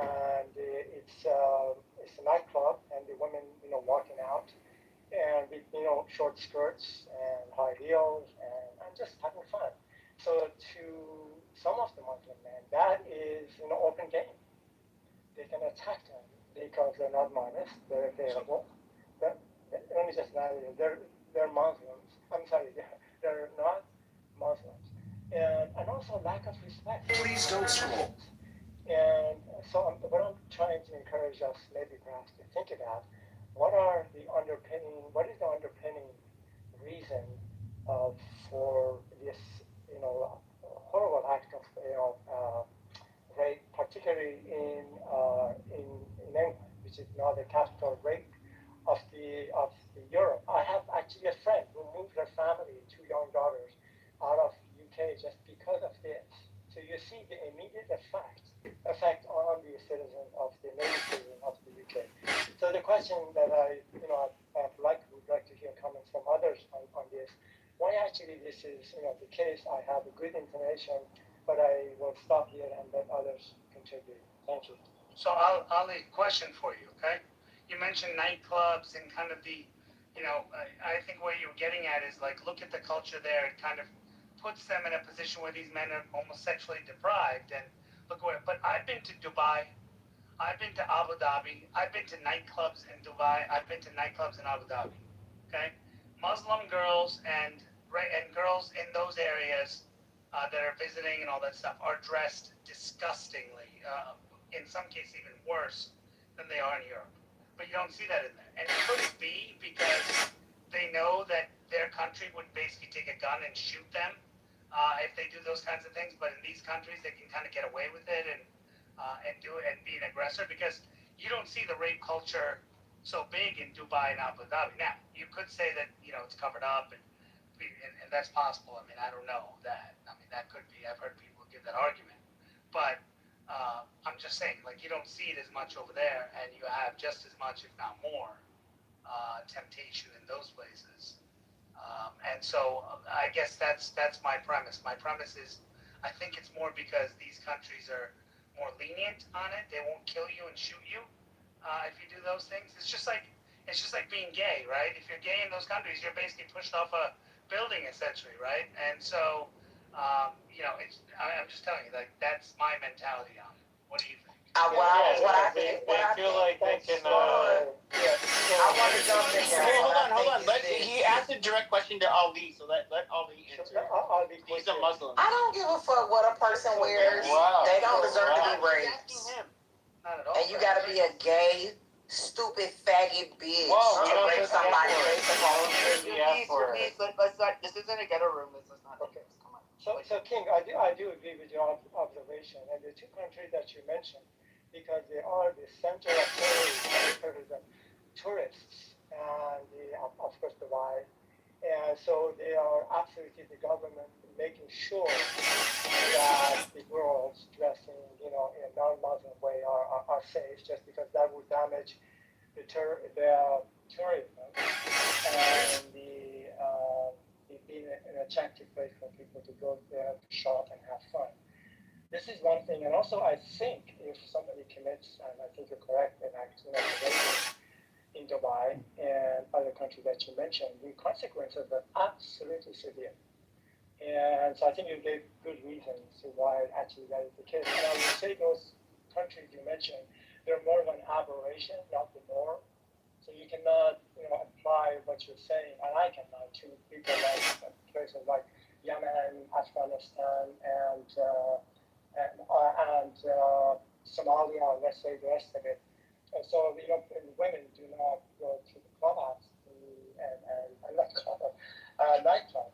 and it's a nightclub, and the women, walking out, and with short skirts and high heels, and just having fun. So to some of the Muslim men, that is open game. They can attack them because they're not modest, they're available. But let me just add it, they're Muslims. I'm sorry, they're not Muslims, and also lack of respect. Please don't scroll. And so what I'm trying to encourage us maybe perhaps to think about, what is the underpinning reason for this, horrible act of, rape, particularly in England, which is now the capital rape of the Europe. I have actually a friend who moved her family, two young daughters, out of UK just because of this. So you see the immediate effect on the citizens of the native citizen of the UK. So the question that would like to hear comments from others on this. Why actually this is the case? I have a good information, but I will stop here and let others contribute. Thank you. So Ali, question for you, okay? You mentioned nightclubs and kind of the, I think where you're getting at is like, look at the culture there. It kind of puts them in a position where these men are almost sexually deprived. And look where, but I've been to Dubai, I've been to Abu Dhabi, I've been to nightclubs in Dubai, I've been to nightclubs in Abu Dhabi, okay? Muslim girls and girls in those areas that are visiting and all that stuff are dressed disgustingly. In some cases, even worse than they are in Europe. But you don't see that in there. And could it be because they know that their country would basically take a gun and shoot them if they do those kinds of things? But in these countries, they can kind of get away with it and do it and be an aggressor, because you don't see the rape culture so big in Dubai and Abu Dhabi. Now, you could say that it's covered up, and that's possible. I mean, I don't know that. I mean, that could be. I've heard people give that argument, but I'm just saying, like, you don't see it as much over there, and you have just as much, if not more, temptation in those places. And so I guess that's my premise. My premise is, I think it's more because these countries are more lenient on it. They won't kill you and shoot you if you do those things. It's just like being gay, right? If you're gay in those countries, you're basically pushed off a building essentially, right? And so I'm just telling you, like, that's my mentality on it. What do you think? They feel like they can. I want to jump in there. Hey, hold on. He asked a direct question to Ali, so let Ali answer. He's a Muslim. I don't give a fuck what a person wears. Wow. They don't deserve to be raped. Not at all. And you gotta be a gay, stupid, faggot bitch to rape somebody based upon Please, let's not. This isn't a ghetto room. Let's not. Okay. Come on. So King, I do agree with your observation, and the two countries that you mentioned, because they are the center of terrorism, tourists, and of course Dubai, and so they are absolutely the government making sure that the girls dressing, in a non-Muslim way are safe, just because that would damage the tourism and being an attractive place for people to go there to shop and have fun. This is one thing, and also I think if somebody commits, and I think you're correct, an act in Dubai and other countries that you mentioned, the consequences are absolutely severe. And so I think you gave good reasons to why actually that is the case. And I would say those countries you mentioned, they're more of an aberration, not the norm. So you cannot, apply what you're saying, and I cannot, to people like places like Yemen, Afghanistan, and Somalia, and let's say the rest of it. And so, women do not go to the clubhouse and nightclub.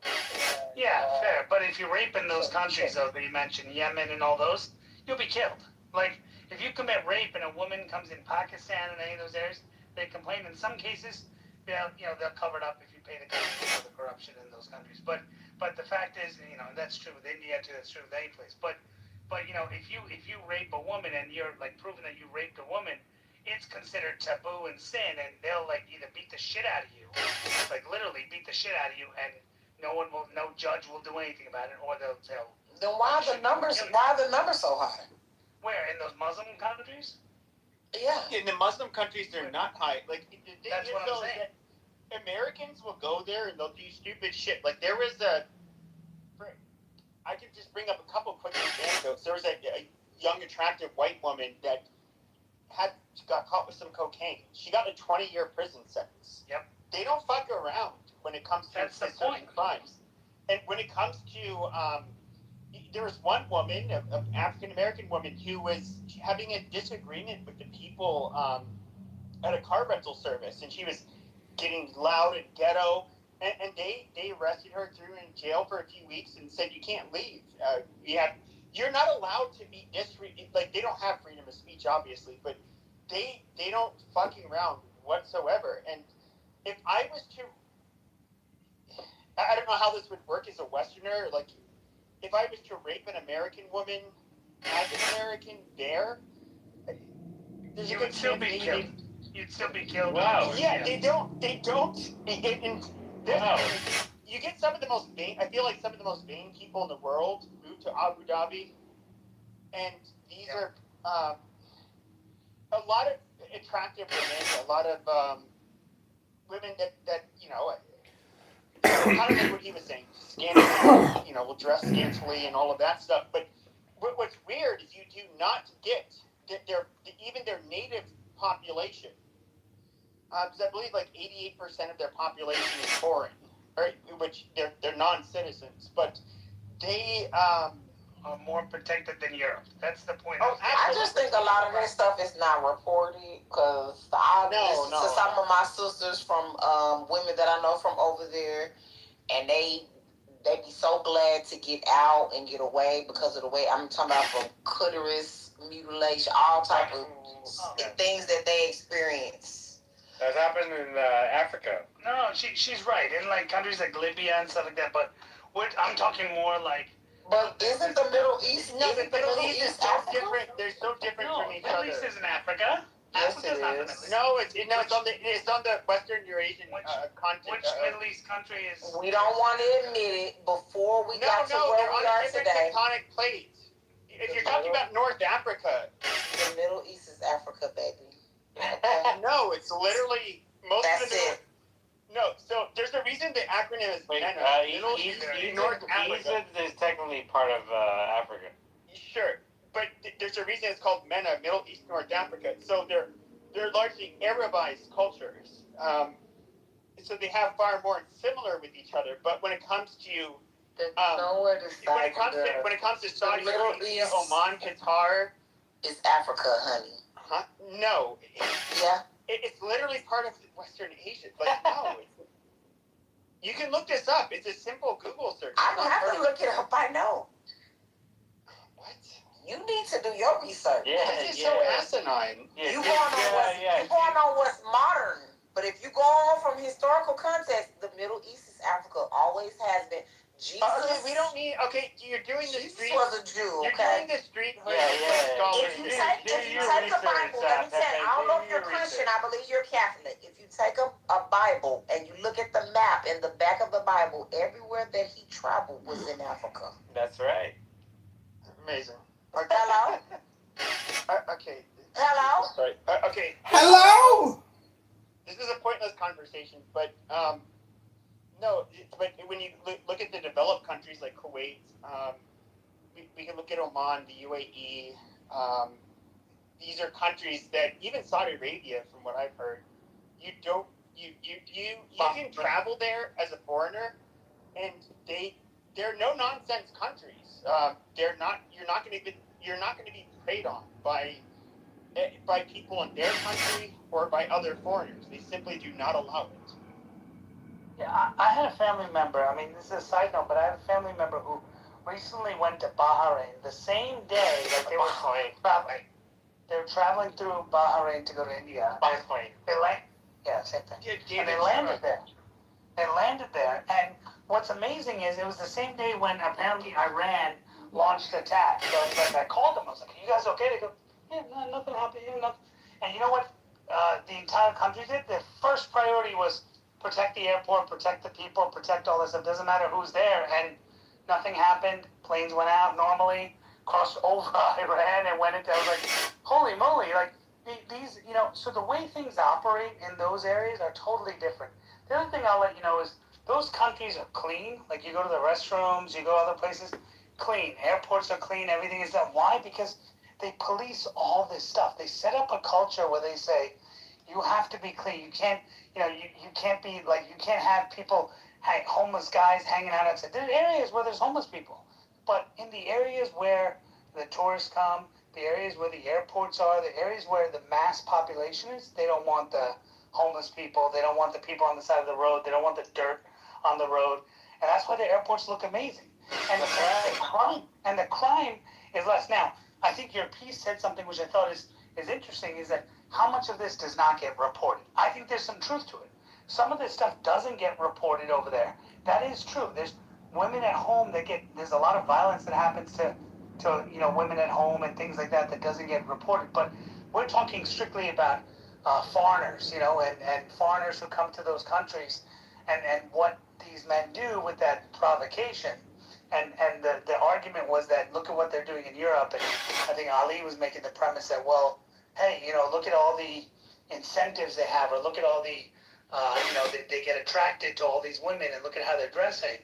Yeah, fair. But if you rape in those countries, though, that you mentioned, Yemen and all those, you'll be killed. Like, if you commit rape and a woman comes in Pakistan and any of those areas, they complain. In some cases, they'll cover it up if you pay the country for the corruption in those countries. But the fact is, and that's true with India too. That's true with any place. But if you rape a woman and you're like proven that you raped a woman, it's considered taboo and sin, and they'll like either beat the shit out of you, like literally beat the shit out of you, and no judge will do anything about it, or they'll tell. Then why are the numbers so high? Where in those Muslim countries? Yeah. In the Muslim countries, they're not high. Like That's what I'm saying. Americans will go there and they'll do stupid shit. Like there was I can just bring up a couple quick anecdotes. There was a young, attractive white woman that got caught with some cocaine. She got a 20-year prison sentence. Yep. They don't fuck around when it comes to certain crimes. And when it comes to there was one woman, an African American woman, who was having a disagreement with the people at a car rental service, and she was getting loud and ghetto. And they arrested her, threw her in jail for a few weeks, and said you can't leave. You're not allowed to be like they don't have freedom of speech, obviously, but they don't fucking around whatsoever. And if I was to, I don't know how this would work as a Westerner. Like if I was to rape an American woman as an American there, you would still be killed. You'd still be killed. Wow. Yeah, they don't. You get some of the most vain. I feel like some of the most vain people in the world move to Abu Dhabi, and these are a lot of attractive women, a lot of women that kind of like what he was saying, scantily, will dress scantily and all of that stuff. But what's weird is you do not get even their native population. Because I believe like 88% of their population is foreign, right? Which they're non-citizens, but they are more protected than Europe. That's the point. I just think a lot of this stuff is not reported because I listen to some of my sisters from women that I know from over there, and they be so glad to get out and get away because of the way I'm talking about, from clitoris mutilation, all type of things that they experience. That happened in Africa. No, she's right. In like countries like Libya and stuff like that. But I'm talking more like. But isn't the Middle East? No, the Middle East is so different. They're so different from each other. Middle East is in Africa. Yes, Africa's it not the is. Middle East. No, it's on the Western Eurasian continent. Which Middle East country is? We don't want to admit it before we got to where we are today. Tectonic plates. If you're talking about North Africa, the Middle East is Africa, baby. No, it's literally most That's of the it. No, so there's a reason the acronym is MENA. Egypt is technically part of Africa. Sure, but there's a reason it's called MENA, Middle East, North Africa. So they're largely Arabized cultures. So they have far more similar with each other. But when it comes to when it comes to Saudi Arabia, Oman, Qatar, it's Africa, honey. Huh? No. Yeah. It's literally part of Western Asia. Like, no. You can look this up. It's a simple Google search. I don't have to look it up. I know. What? You need to do your research. Yeah, this is so asinine. Yeah, you going on what's modern. But if you go on from historical context, the Middle East is Africa. Always has been. Jesus. We don't need. Okay, you're doing the Jesus street. was a Jew. You're Okay. doing the street. If you take the Bible, let me tell you. I don't know if you're Christian. I believe you're Catholic. If you take a Bible and you look at the map in the back of the Bible, everywhere that he traveled was in Africa. That's right. Amazing. Hello. Okay. Hello. Sorry. Okay. Hello. This is a pointless conversation, but no. But when you look at the developed countries like Kuwait, we can look at Oman, the UAE. These are countries that even Saudi Arabia, from what I've heard, you can travel there as a foreigner, and they're no nonsense countries. You're not going to be preyed on by people in their country or by other foreigners. They simply do not allow it. Yeah, I had a family member. I mean, this is a side note, but I had a family member who recently went to Bahrain the same day that they were traveling. They were traveling through Bahrain to go to India. Same thing. And they landed there. And what's amazing is it was the same day when apparently Iran launched attack. So it's like I called them. I was like, "Are you guys okay?" They go, "Yeah, no, nothing happened. Yeah, nothing." And you know what? The entire country did. Their first priority was protect the airport, protect the people, protect all this stuff. Doesn't matter who's there. And nothing happened. Planes went out normally. crossed over Iran and went into. I was like, holy moly! Like these, So the way things operate in those areas are totally different. The other thing I'll let you know is those countries are clean. Like you go to the restrooms, you go other places, clean. Airports are clean. Everything is done. Why? Because they police all this stuff. They set up a culture where they say you have to be clean. You can't, you can't be like you can't have people, homeless guys hanging out outside. There are areas where there's homeless people, but in the areas where the tourists come, the areas where the airports are, the areas where the mass population is, they don't want the homeless people. They don't want the people on the side of the road. They don't want the dirt on the road, and that's why the airports look amazing. And the crime is less. Now, I think your piece said something which I thought is interesting, is that how much of this does not get reported? I think there's some truth to it. Some of this stuff doesn't get reported over there. That is true. There's women at home there's a lot of violence that happens to women at home and things like that doesn't get reported. But we're talking strictly about foreigners, and foreigners who come to those countries and what these men do with that provocation. And the argument was that look at what they're doing in Europe, and I think Ali was making the premise that, well, hey, look at all the incentives they have, or look at all the, they get attracted to all these women, and look at how they're dressing.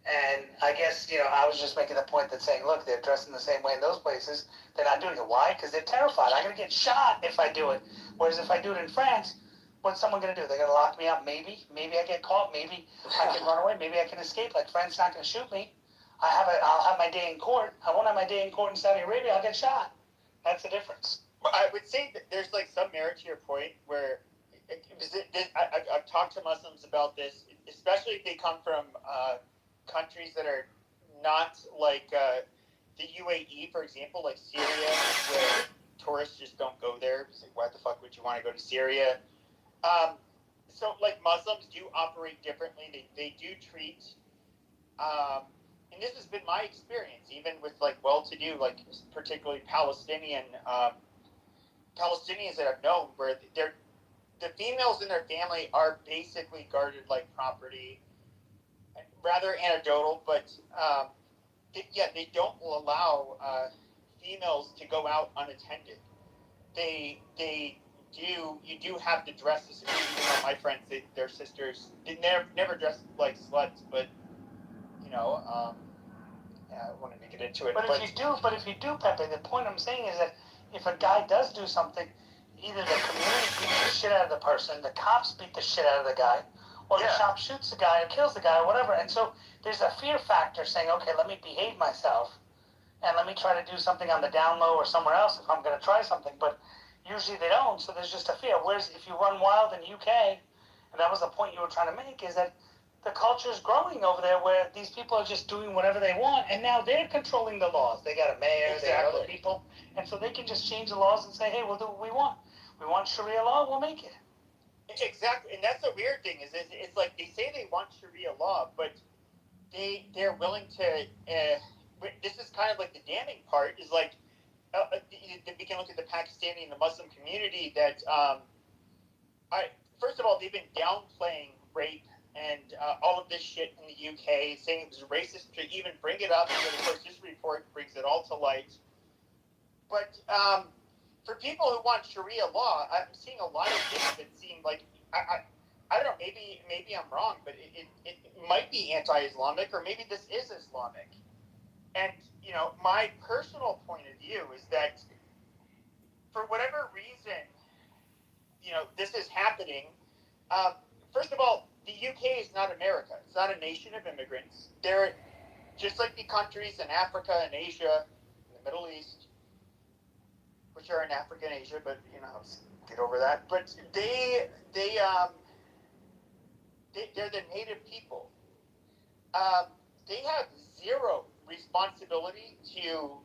And I guess, I was just making the point that saying, look, they're dressing the same way in those places. They're not doing it. Why? Because they're terrified. I'm going to get shot if I do it. Whereas if I do it in France, what's someone going to do? They're going to lock me up, maybe. Maybe I get caught. Maybe I can run away. Maybe I can escape. Like, France not going to shoot me. I'll have my day in court. I won't have my day in court in Saudi Arabia. I'll get shot. That's the difference. I would say that there's like some merit to your point where I've talked to Muslims about this, especially if they come from countries that are not like the UAE, for example, like Syria, where tourists just don't go there. It's like, why the fuck would you want to go to Syria? So like Muslims do operate differently. They do treat, and this has been my experience, even with like well-to-do, like particularly Palestinians that I've known, where the females in their family are basically guarded like property. Rather anecdotal, but they don't allow females to go out unattended. You do have to dress as, my friends, their sisters, they never dress like sluts, but I wanted to get into it. But if you do, Pepe, the point I'm saying is that if a guy does do something, either the community beats the shit out of the person, the cops beat the shit out of the guy, or the shop shoots the guy or kills the guy or whatever. And so there's a fear factor saying, okay, let me behave myself and let me try to do something on the down low or somewhere else if I'm going to try something. But usually they don't, so there's just a fear. Whereas if you run wild in UK, and that was the point you were trying to make, is that the culture's growing over there where these people are just doing whatever they want, and now they're controlling the laws. They got a mayor, they got other people, and so they can just change the laws and say, hey, we'll do what we want. We want Sharia law, we'll make it. Exactly, and that's the weird thing, is it's like they say they want Sharia law, but they're willing to, this is kind of like the damning part, is like, we can look at the Pakistani and the Muslim community that, first of all, they've been downplaying rape and all of this shit in the UK, saying it was racist to even bring it up, and of course this report brings it all to light. But for people who want Sharia law, I'm seeing a lot of things that seem like, I don't know, maybe I'm wrong, but it might be anti-Islamic, or maybe this is Islamic. And, my personal point of view is that for whatever reason, this is happening. First of all, the UK is not America. It's not a nation of immigrants. They're just like the countries in Africa and Asia, and the Middle East, which are in Africa and Asia, but, let's get over that. But they're the native people. They have zero responsibility to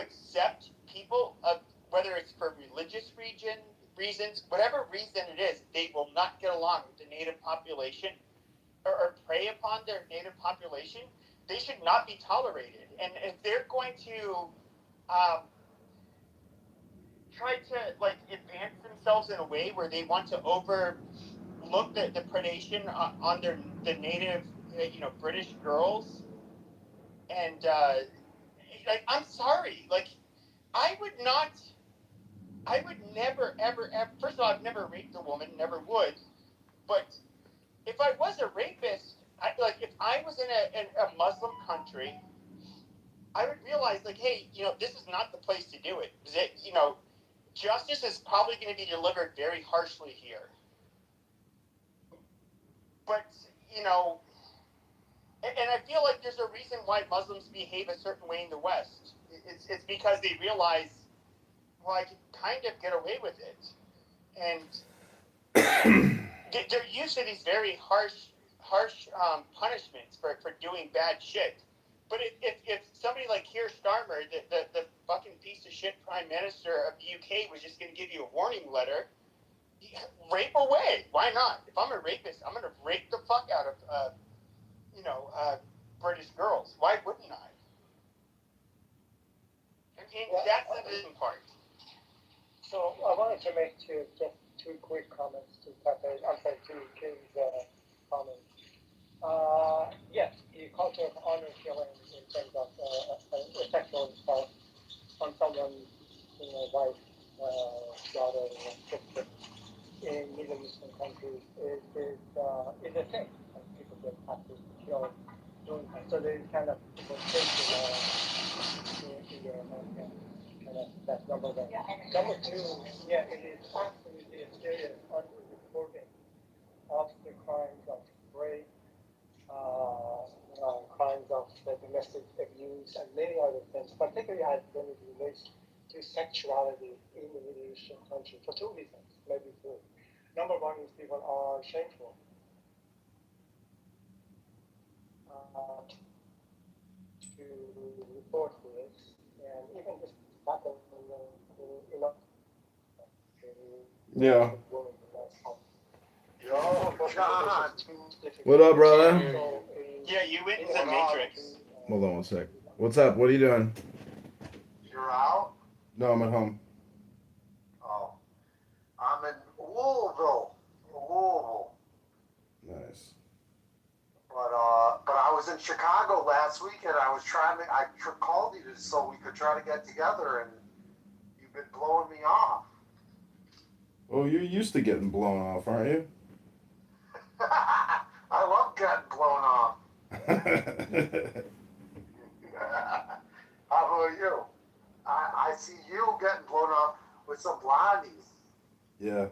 accept people of, whether it's for religious reasons, whatever reason it is, they will not get along with the native population or prey upon their native population. They should not be tolerated. And if they're going to try to like advance themselves in a way where they want to overlook the predation on the native British girls, and like, I'm sorry. Like, I would never, ever, ever. First of all, I've never raped a woman, never would. But if I was a rapist, if I was in a Muslim country, I would realize, like, hey, this is not the place to do it. Justice is probably going to be delivered very harshly here. But, and I feel like there's a reason why Muslims behave a certain way in the West. It's because they realize, well, I can kind of get away with it. And they're used to these very harsh punishments for doing bad shit. But if somebody like Keir Starmer, the fucking piece of shit Prime Minister of the UK, was just going to give you a warning letter, rape away. Why not? If I'm a rapist, I'm going to rape the fuck out of British girls. Why wouldn't I? And that's the important part. So I wanted to make just two quick comments to Pepe's, to Kim's comments. Yes, the culture of honor killing in terms of a sexual assault on someone's wife, daughter, or sister in Middle Eastern countries is a thing. And people get absolutely killed doing that. So there is kind of safety law in America. That's number one. Number two, yeah, it is absolutely a serious underreporting of the crimes of rape, crimes of domestic abuse, and many other things, particularly when it relates to sexuality in the Middle Eastern country, for two reasons, maybe three. Number one is people are shameful. To report this, and even this happened Yeah. Yo, John. What up, brother? Yeah, you went into the Matrix. Hold on one sec. What's up? What are you doing? You're out? No, I'm at home. Oh. I'm in Louisville. Nice. But I was in Chicago last week, and I called you so we could try to get together, and you've been blowing me off. Oh, you're used to getting blown off, aren't you? I love getting blown off. How about you? I see you getting blown off with some blondies. Yeah.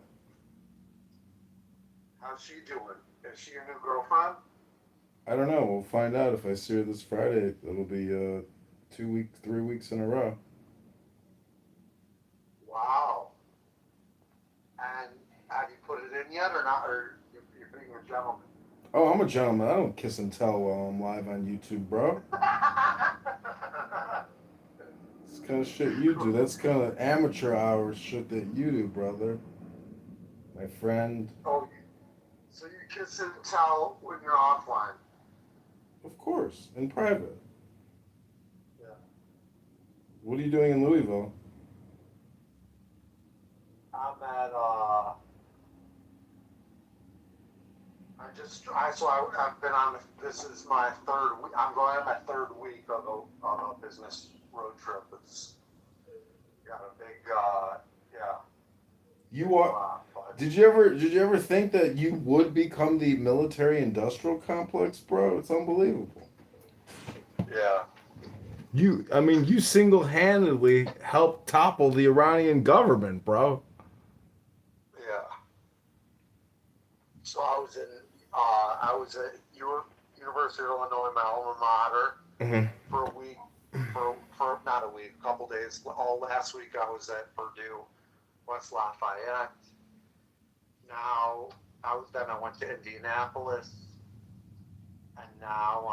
How's she doing? Is she your new girlfriend? I don't know. We'll find out if I see her this Friday. It'll be 3 weeks in a row. Wow. And have you put it in yet or not? Or you're being a gentleman? Oh, I'm a gentleman. I don't kiss and tell while I'm live on YouTube, bro. It's kind of shit you do. That's kind of amateur hour shit that you do, brother. My friend. Oh, so you kiss and tell when you're offline? Of course, in private. Yeah. What are you doing in Louisville? I'm at I've been on. This is my third week. I'm going on my third week of a business road trip. It's got a big yeah. You are. Did you ever think that you would become the military-industrial complex, bro? It's unbelievable. Yeah. You single-handedly helped topple the Iranian government, bro. Yeah. So I was at University of Illinois, my alma mater, for a week, for not a week, a couple days. All last week I was at Purdue, West Lafayette. Now I went to Indianapolis, and now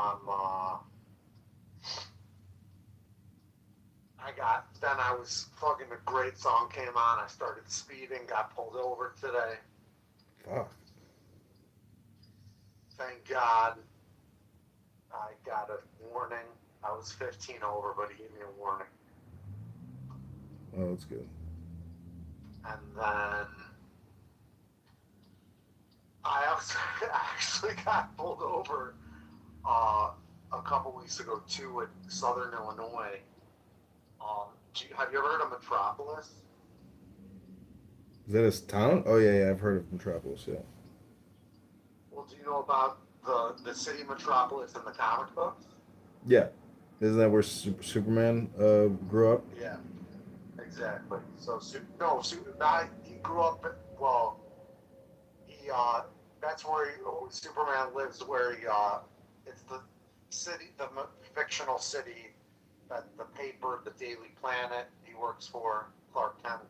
a great song came on. I started speeding, got pulled over today. Fuck. Thank God I got a warning. I was 15 over, but he gave me a warning. Oh, that's good. And then I actually got pulled over a couple weeks ago too in Southern Illinois, Have you ever heard of Metropolis? Is that his town? Oh yeah, I've heard of Metropolis. Yeah. Well, do you know about the city Metropolis in the comic books? Yeah. Isn't that where Superman grew up? Yeah, exactly. So he grew up. Well, he that's where Superman lives. Where it's the city, fictional city that the paper, the Daily Planet, he works for, Clark Kent.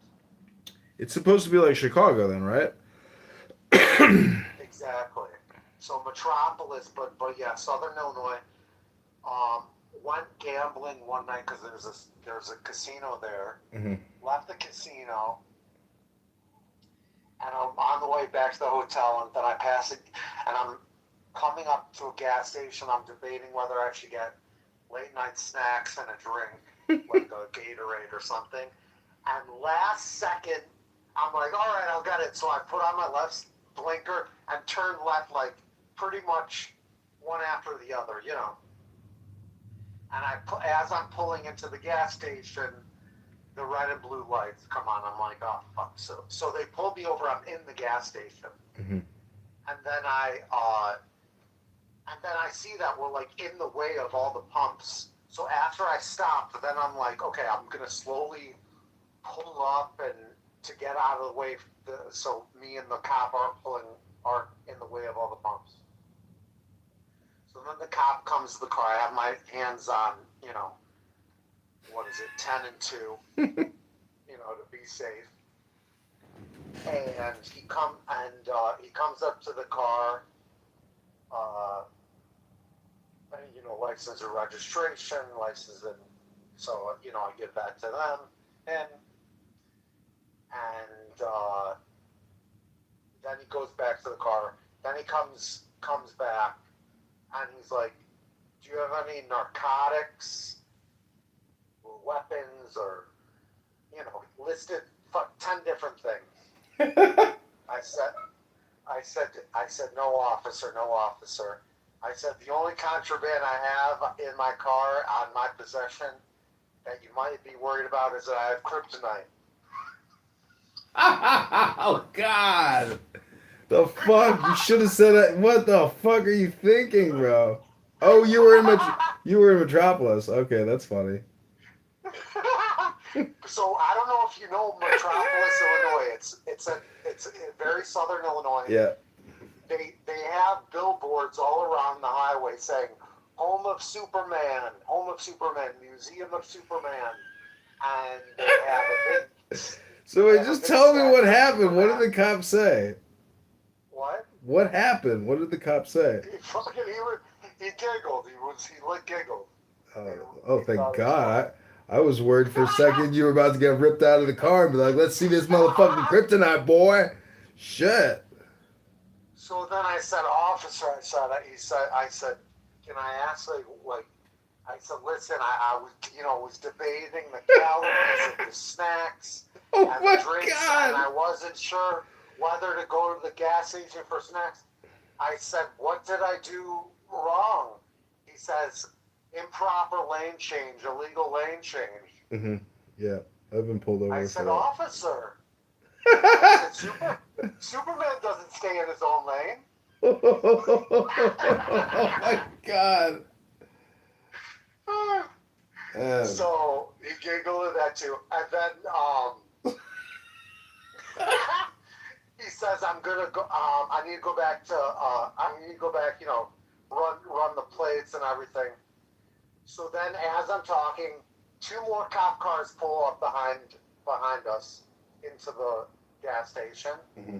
It's supposed to be like Chicago, then, right? Exactly. So Metropolis, but yeah, Southern Illinois. Went gambling one night because there's a casino there. Mm-hmm. Left the casino, and I'm on the way back to the hotel, and then I pass it, and I'm coming up to a gas station. I'm debating whether I should get late night snacks and a drink, like a Gatorade or something. And last second, I'm like, all right, I'll get it. So I put on my left blinker and turn left, like pretty much one after the other, you know. And as I'm pulling into the gas station, the red and blue lights come on. I'm like, oh fuck! So they pulled me over. I'm in the gas station, Mm-hmm. and then I see that we're like in the way of all the pumps. So after I stopped, then I'm like, okay, I'm gonna slowly pull up and to get out of the way, so me and the cop aren't in the way of all the pumps. So then the cop comes to the car. I have my hands on, you know, what is it, 10 and 2, you know, to be safe. And he comes up to the car, and, you know, license and registration, license, and so, you know, I give that to them, and then he goes back to the car. Then he comes back, and he's like, "Do you have any narcotics, or weapons, or, you know," listed 10 different things. I said, "No, officer, no, officer." I said, "The only contraband I have in my car, on my possession, that you might be worried about is that I have kryptonite." Oh God! The fuck! You should have said that. What the fuck are you thinking, bro? Oh, you were in Metropolis. Okay, that's funny. So I don't know if you know Metropolis, Illinois. It's very southern Illinois. Yeah. They have billboards all around the highway saying "Home of Superman," "Museum of Superman," and they have a big. So wait, just tell me what happened. What did the cop say? What? What happened? What did the cop say? He giggled. He giggled. Oh, thank God. I was worried for a second you were about to get ripped out of the car and be like, let's see this motherfucking kryptonite, boy. Shit. So then I said, "Officer," I said, "Can I ask, I said, listen, I was debating the calories of the snacks and the drinks, and I wasn't sure whether to go to the gas station for snacks." I said, "What did I do wrong?" He says, "Improper lane change, illegal lane change." Mm-hmm. Yeah, I've been pulled over. I for said, that. "Officer." I said, Superman doesn't stay in his own lane. Oh my God. So he giggled at that too, and then he says, "I'm gonna go. I need to go back to. You know, run the plates and everything." So then, as I'm talking, 2 more cop cars pull up behind us into the gas station, Mm-hmm.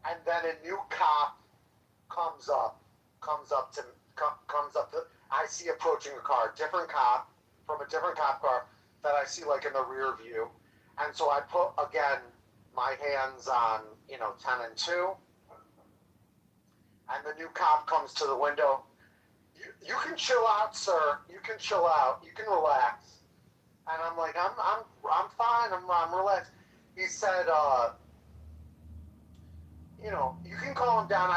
and then a new cop comes up to. I see approaching a car, different cop from a different cop car that I see like in the rear view, and so I put again my hands on, you know, 10 and 2, and the new cop comes to the window. You can chill out, sir. You can chill out. You can relax. And I'm like, I'm fine. I'm relaxed. He said, you know, you can calm down.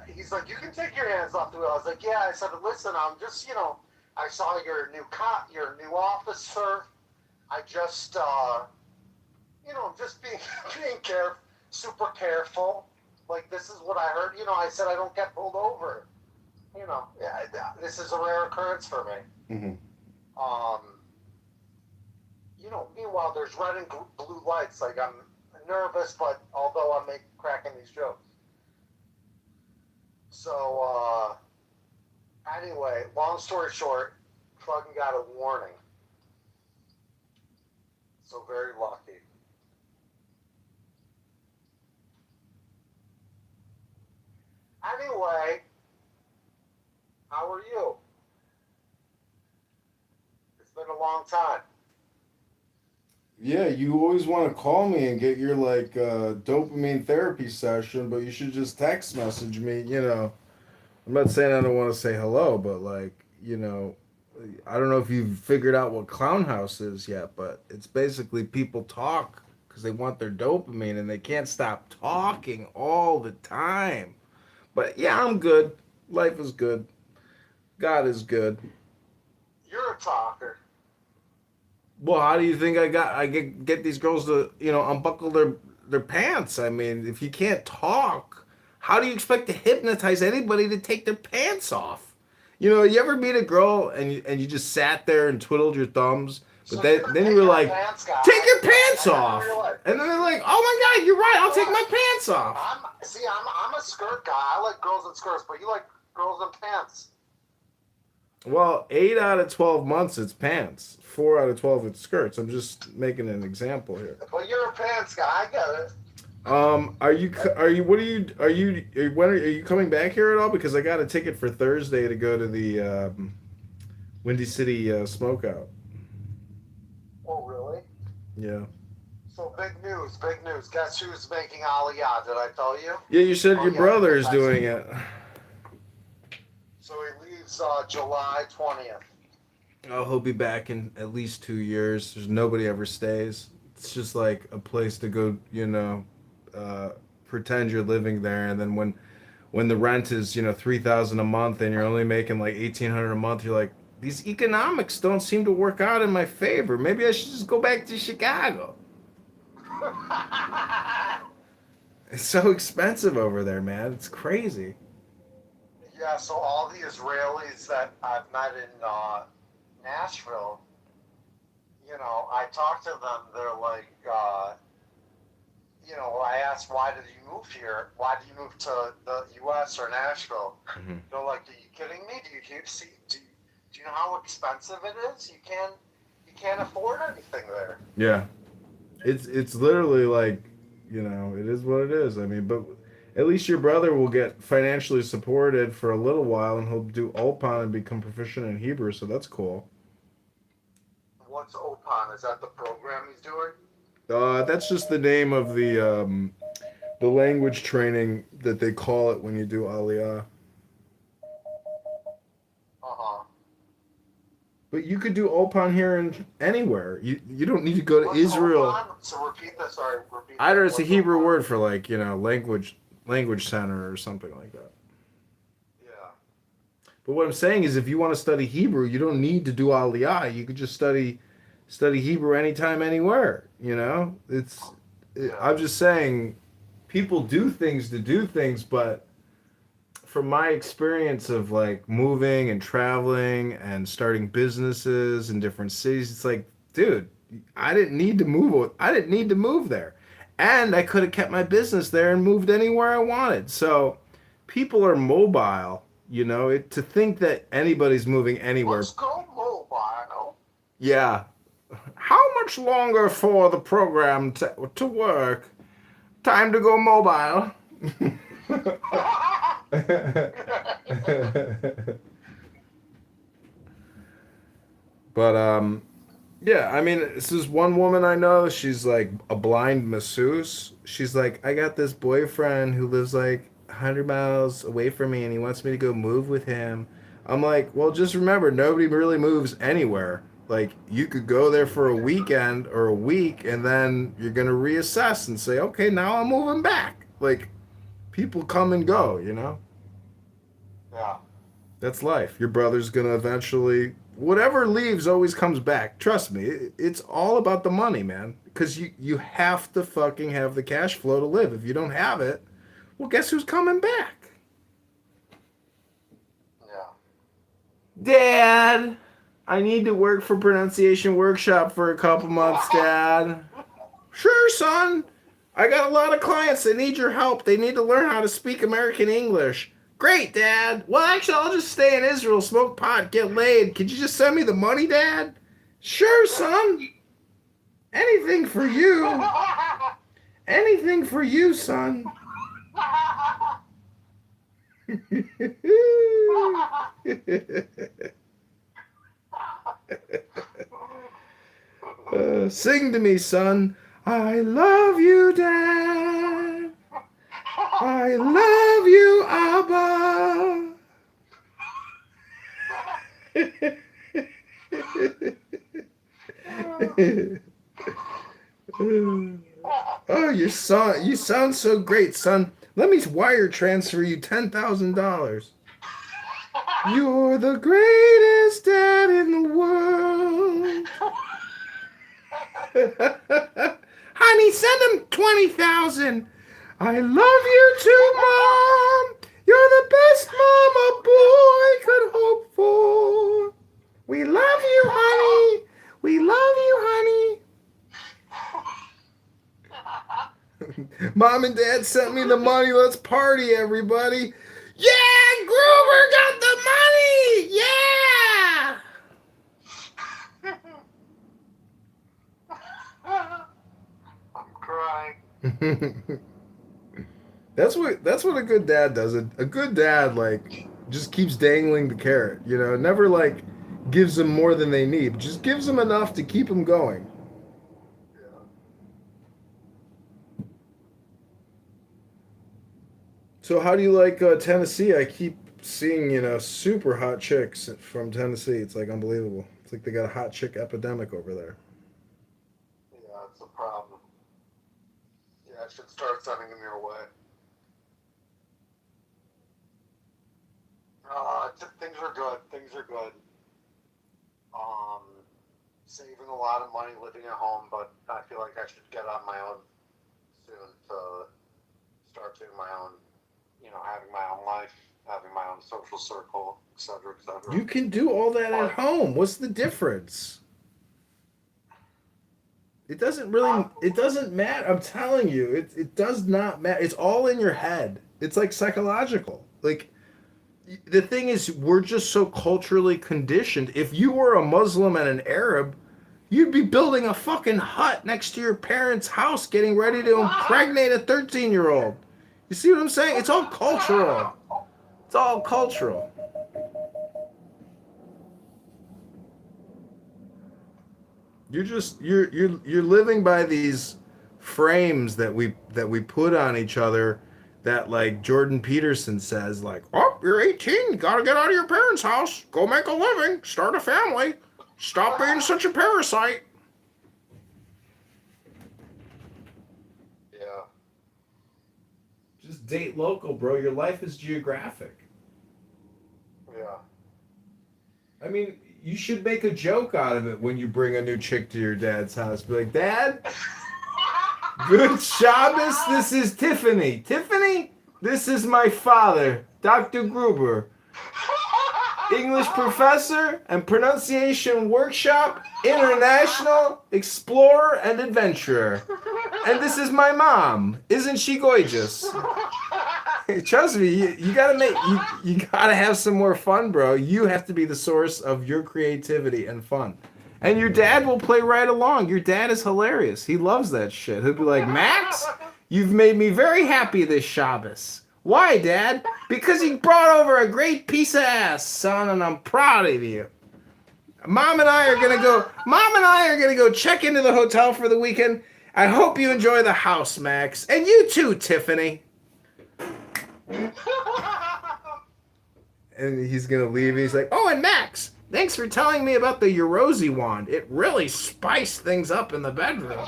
He's like, you can take your hands off the wheel. I was like, yeah. I said, listen, I'm just, you know, I saw your new cop, your new officer. I just, just being super careful. Like, this is what I heard. I said I don't get pulled over. This is a rare occurrence for me. Mm-hmm. Meanwhile, there's red and blue lights. Like, I'm nervous, but although I'm cracking these jokes. So, anyway, long story short, fucking got a warning. So very lucky. Anyway, how are you? It's been a long time. Yeah, you always want to call me and get your dopamine therapy session, but you should just text message me. I'm not saying I don't want to say hello, but I don't know if you've figured out what Clown House is yet, but it's basically people talk because they want their dopamine and they can't stop talking all the time. But yeah, I'm good. Life is good. God is good. You're a talker. Well, how do you think I get these girls to unbuckle their pants? I mean, if you can't talk, how do you expect to hypnotize anybody to take their pants off? You ever meet a girl and you just sat there and twiddled your thumbs, but then you were like, take your pants off, and then they're like, oh my God, you're right, I'll take my pants off. I'm a skirt guy. I like girls in skirts, but you like girls in pants. Well, 8 out of 12 months it's pants. 4 out of 12 it's skirts. I'm just making an example here. But you're a pants guy. I get it. When are you coming back here at all? Because I got a ticket for Thursday to go to the Windy City Smokeout. Oh, really? Yeah. So big news. Guess who's making Aliyah? Did I tell you? Yeah, you said your brother is doing it. So he leaves July 20th. Oh, he'll be back in at least 2 years. There's nobody ever stays. It's just like a place to go, pretend you're living there, and then when the rent is $3,000 a month and you're only making like $1,800 a month, you're like, these economics don't seem to work out in my favor. Maybe I should just go back to Chicago. It's so expensive over there, man. It's crazy. Yeah, so all the Israelis that I've met in Nashville, I talk to them. They're like, I asked, why did you move here? Why did you move to the U.S. or Nashville? Mm-hmm. They're like, are you kidding me? Do you know how expensive it is? You can't afford anything there. Yeah, it's literally like, it is what it is. I mean, but at least your brother will get financially supported for a little while, and he'll do Ulpan and become proficient in Hebrew. So that's cool. What's Opan? Is that the program he's doing? That's just the name of the language training that they call it when you do Aliyah. But you could do Ulpan here and anywhere. You don't need to go to Israel. Ulpan? So repeat that. Sorry, repeat. I don't know. It's a Hebrew word for language center or something like that. Yeah. But what I'm saying is, if you want to study Hebrew, you don't need to do Aliyah. You could just study Hebrew anytime, anywhere. I'm just saying, people do things to do things, but from my experience of like moving and traveling and starting businesses in different cities, it's like, dude, I didn't need to move. I didn't need to move there, and I could have kept my business there and moved anywhere I wanted. So, people are mobile. To think that anybody's moving anywhere. Let's go mobile. Yeah. How much longer for the program to work? Time to go mobile. But yeah, I mean, this is one woman I know. She's like a blind masseuse. She's like, I got this boyfriend who lives like 100 miles away from me, and he wants me to go move with him. I'm like, well, just remember, nobody really moves anywhere. Like, you could go there for a weekend or a week, and then you're gonna reassess and say, okay, now I'm moving back. Like, people come and go. Yeah. That's life. Your brother's gonna eventually whatever leaves always comes back. Trust me, it's all about the money, man. Because you have to fucking have the cash flow to live. If you don't have it, well, guess who's coming back? Yeah. Dad, I need to work for Pronunciation Workshop for a couple months, Dad. Sure, son. I got a lot of clients that need your help. They need to learn how to speak American English. Great, Dad. Well, actually, I'll just stay in Israel, smoke pot, get laid. Could you just send me the money, Dad? Sure, son. Anything for you. Anything for you, son. Sing to me, son. I love you, Dad. I love you, Abba. Oh, you sound so great, son. Let me wire transfer you $10,000. You're the greatest dad in the world. Honey, send him 20,000. I love you too, Mom. You're the best mom a boy could hope for. We love you, honey. We love you, honey. Mom and Dad sent me the money. Let's party, everybody. Yeah, Gruber got the money. Yeah. I'm crying. That's what a good dad does. A good dad like just keeps dangling the carrot. You know, never like gives them more than they need. Just gives them enough to keep them going. So how do you like Tennessee? I keep seeing, super hot chicks from Tennessee. It's like unbelievable. It's like they got a hot chick epidemic over there. Yeah, it's a problem. Yeah, I should start sending them your way. Things are good. Things are good. Saving a lot of money living at home, but I feel like I should get on my own soon to start doing my own, having my own life, having my own social circle, etc., etc. You can do all that at home. What's the difference? It doesn't matter. I'm telling you, it does not matter. It's all in your head. It's like psychological. Like, the thing is, we're just so culturally conditioned. If you were a Muslim and an Arab, you'd be building a fucking hut next to your parents' house getting ready to impregnate a 13-year-old. You see what I'm saying? It's all cultural. It's all cultural. You're living by these frames that we put on each other, that like Jordan Peterson says, like, oh, you're 18, you gotta get out of your parents' house, go make a living, start a family, stop being such a parasite. Yeah. Just date local, bro. Your life is geographic. Yeah. I mean, you should make a joke out of it when you bring a new chick to your dad's house. Be like, Dad, good Shabbos, this is Tiffany. Tiffany, this is my father, Dr. Gruber. English professor and pronunciation workshop, international explorer and adventurer. And this is my mom. Isn't she gorgeous? Trust me, you gotta have some more fun, bro. You have to be the source of your creativity and fun. And your dad will play right along. Your dad is hilarious. He loves that shit. He'll be like, Max, you've made me very happy this Shabbos. Why, Dad? Because you brought over a great piece of ass, son, and I'm proud of you. Mom and I are gonna go check into the hotel for the weekend. I hope you enjoy the house, Max. And you too, Tiffany. And he's gonna leave. He's like, oh, and Max, thanks for telling me about the Eurosi wand. It really spiced things up in the bedroom.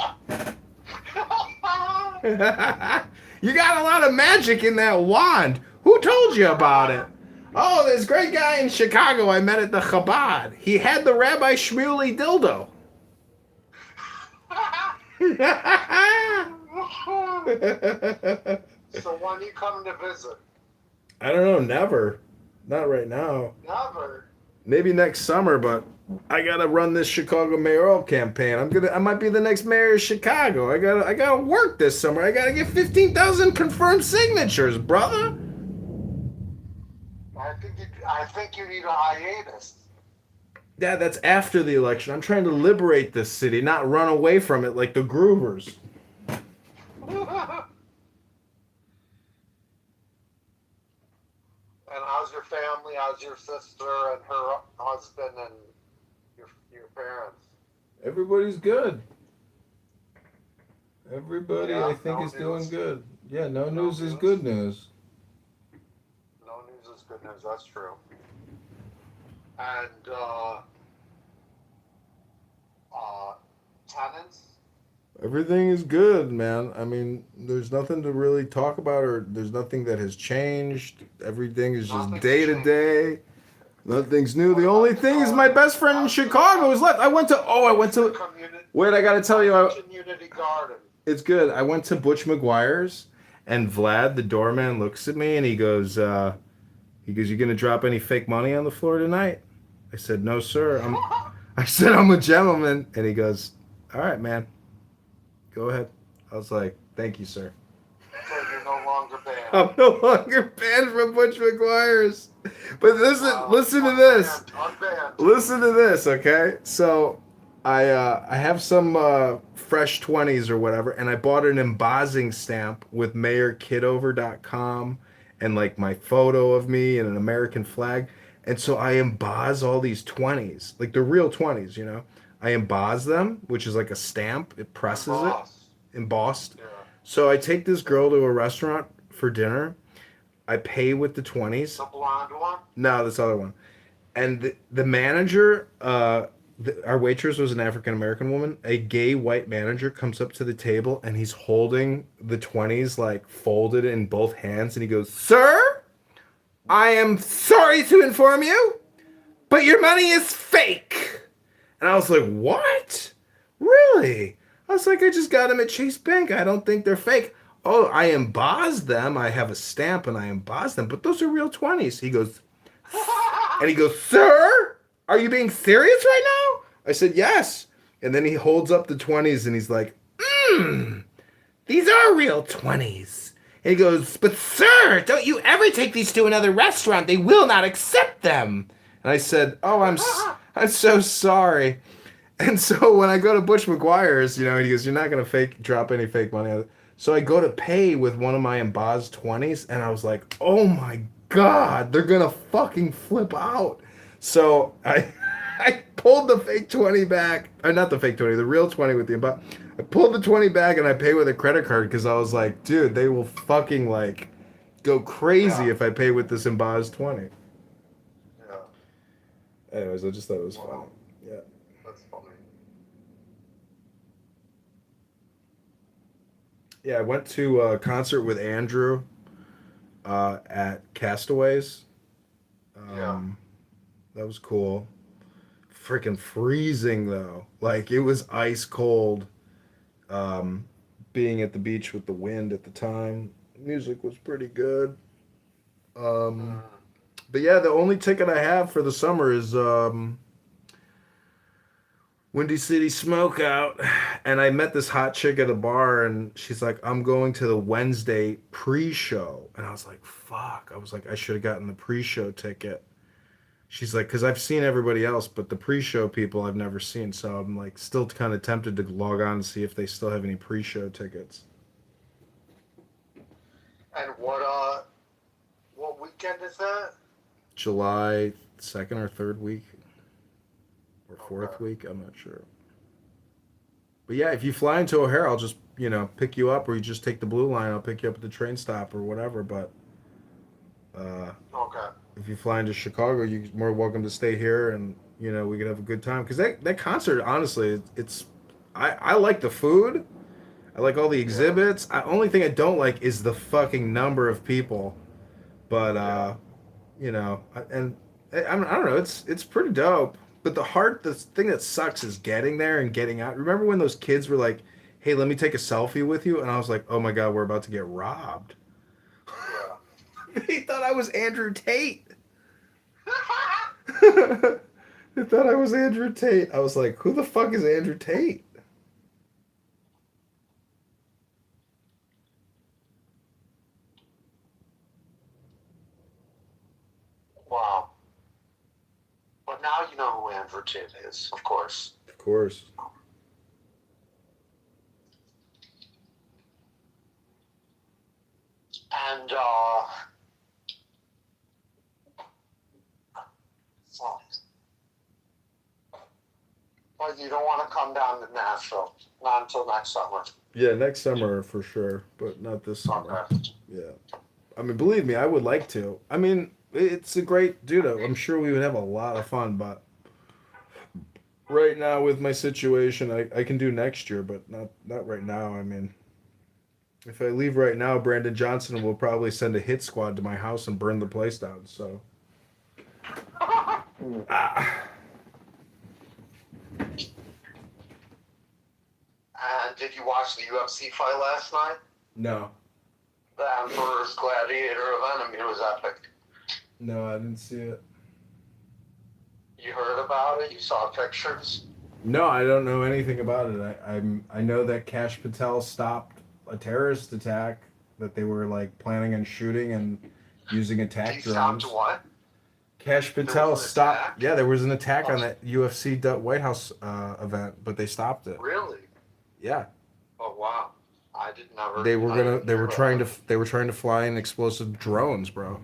You got a lot of magic in that wand. Who told you about it? Oh, this great guy in Chicago I met at the Chabad. He had the Rabbi Shmuley dildo. So when are you coming to visit? I don't know, never. Not right now. Never. Maybe next summer, but I gotta run this Chicago mayoral campaign. I might be the next mayor of Chicago. I gotta work this summer. I gotta get 15,000 confirmed signatures, brother. I think you need a hiatus. Yeah, that's after the election. I'm trying to liberate this city, not run away from it like the Groovers. And how's your family? How's your sister and her husband and your parents? Everybody's good. Everybody, Yeah, I think, no is doing news. good. Yeah, no No news is news. good news. No news is good news. That's true. And tenants. Everything is good, man. I mean, there's nothing to really talk about, or there's nothing that has changed. Everything is just Nothing's day to changed. day. Nothing's new. The only thing is my best friend in Chicago is left. I went to. Wait, I gotta tell you, Community garden. it's good. I went to Butch McGuire's, and Vlad, the doorman, looks at me and he goes, "You gonna drop any fake money on the floor tonight?" I said, "No, sir. I said I'm a gentleman," and he goes, "All right, man. Go ahead." I was like, "Thank you, sir." So you're no longer banned. I'm no longer banned from Butch McGuire's. But listen to this. Unbanned. Listen to this, okay? So I have some fresh 20s or whatever, and I bought an embossing stamp with mayorkitover.com and like my photo of me and an American flag. And so I emboss all these 20s, like the real 20s, you know. I emboss them, which is like a stamp. It presses it, embossed. Yeah. So I take this girl to a restaurant for dinner. I pay with the 20s. The blonde one. No, this other one. And the manager, our waitress was an African American woman. A gay white manager comes up to the table and he's holding the 20s like folded in both hands, and he goes, "Sir, I am sorry to inform you, but your money is fake." And I was like, "What? Really?" I was like, "I just got them at Chase Bank. I don't think they're fake." "Oh, I embossed them. I have a stamp and I embossed them, but those are real 20s." He goes, "Sir, are you being serious right now?" I said, "Yes." And then he holds up the 20s and he's like, "These are real 20s." And he goes, "But sir, don't you ever take these to another restaurant. They will not accept them." And I said, "Oh, I'm so sorry." And so when I go to Butch McGuire's, you know, he goes, "You're not going to drop any fake money." So I go to pay with one of my embossed 20s, and I was like, "Oh my God, they're going to fucking flip out." So I pulled the fake 20 back, or not the fake 20, the real 20 with the embossed. I pulled the 20 back and I pay with a credit card because I was like, dude, they will fucking like go crazy if I pay with this embossed 20. Yeah. Anyways, I just thought it was funny. Yeah. That's funny. Yeah, I went to a concert with Andrew at Castaways. That was cool. Freaking freezing though. Like it was ice cold. Being at the beach with the wind at the time. Music was pretty good. But yeah, the only ticket I have for the summer is Windy City Smokeout. And I met this hot chick at a bar, and she's like, "I'm going to the Wednesday pre-show." And I was like, fuck. I was like, I should have gotten the pre-show ticket. She's like, "Because I've seen everybody else, but the pre-show people I've never seen." So I'm like still kind of tempted to log on and see if they still have any pre-show tickets. And what weekend is that? July 2nd or 3rd week. Or 4th week, I'm not sure. But yeah, if you fly into O'Hare, I'll just, you know, pick you up, or you just take the blue line, I'll pick you up at the train stop or whatever. But Okay. if you fly into Chicago, you're more welcome to stay here, and you know we could have a good time. Because that concert, honestly, I like the food, I like all the exhibits. Only thing I don't like is the fucking number of people. But you know, and I don't know, it's pretty dope. But the thing that sucks is getting there and getting out. Remember when those kids were like, "Hey, let me take a selfie with you," and I was like, "Oh my god, we're about to get robbed." They thought I was Andrew Tate. They thought I was Andrew Tate. I was like, "Who the fuck is Andrew Tate?" Wow. But now you know who Andrew Tate is, of course. Of course. And fuck. But you don't want to come down to Nashville. Not until next summer. Yeah, next summer for sure, but not this summer. Okay. Yeah. I mean, believe me, I would like to. I mean, it's a great dude. I'm sure we would have a lot of fun, but right now with my situation, I can do next year, but not right now. I mean, if I leave right now, Brandon Johnson will probably send a hit squad to my house and burn the place down. So, And did you watch the UFC fight last night? no, The Emperor's Gladiator event? I mean, it was epic. no, I didn't see it. You heard about it? You saw pictures? No, I don't know anything about it. I know that Cash Patel stopped a terrorist attack that they were like planning on shooting and using attack He drones. stopped what? Cash Patel was an stopped. attack? Yeah, there was an attack on that UFC White House event, but they stopped it. Really? Yeah, Oh wow! I did never. they were I gonna. didn't They hear were about trying it. to. They were trying to fly in explosive drones, bro.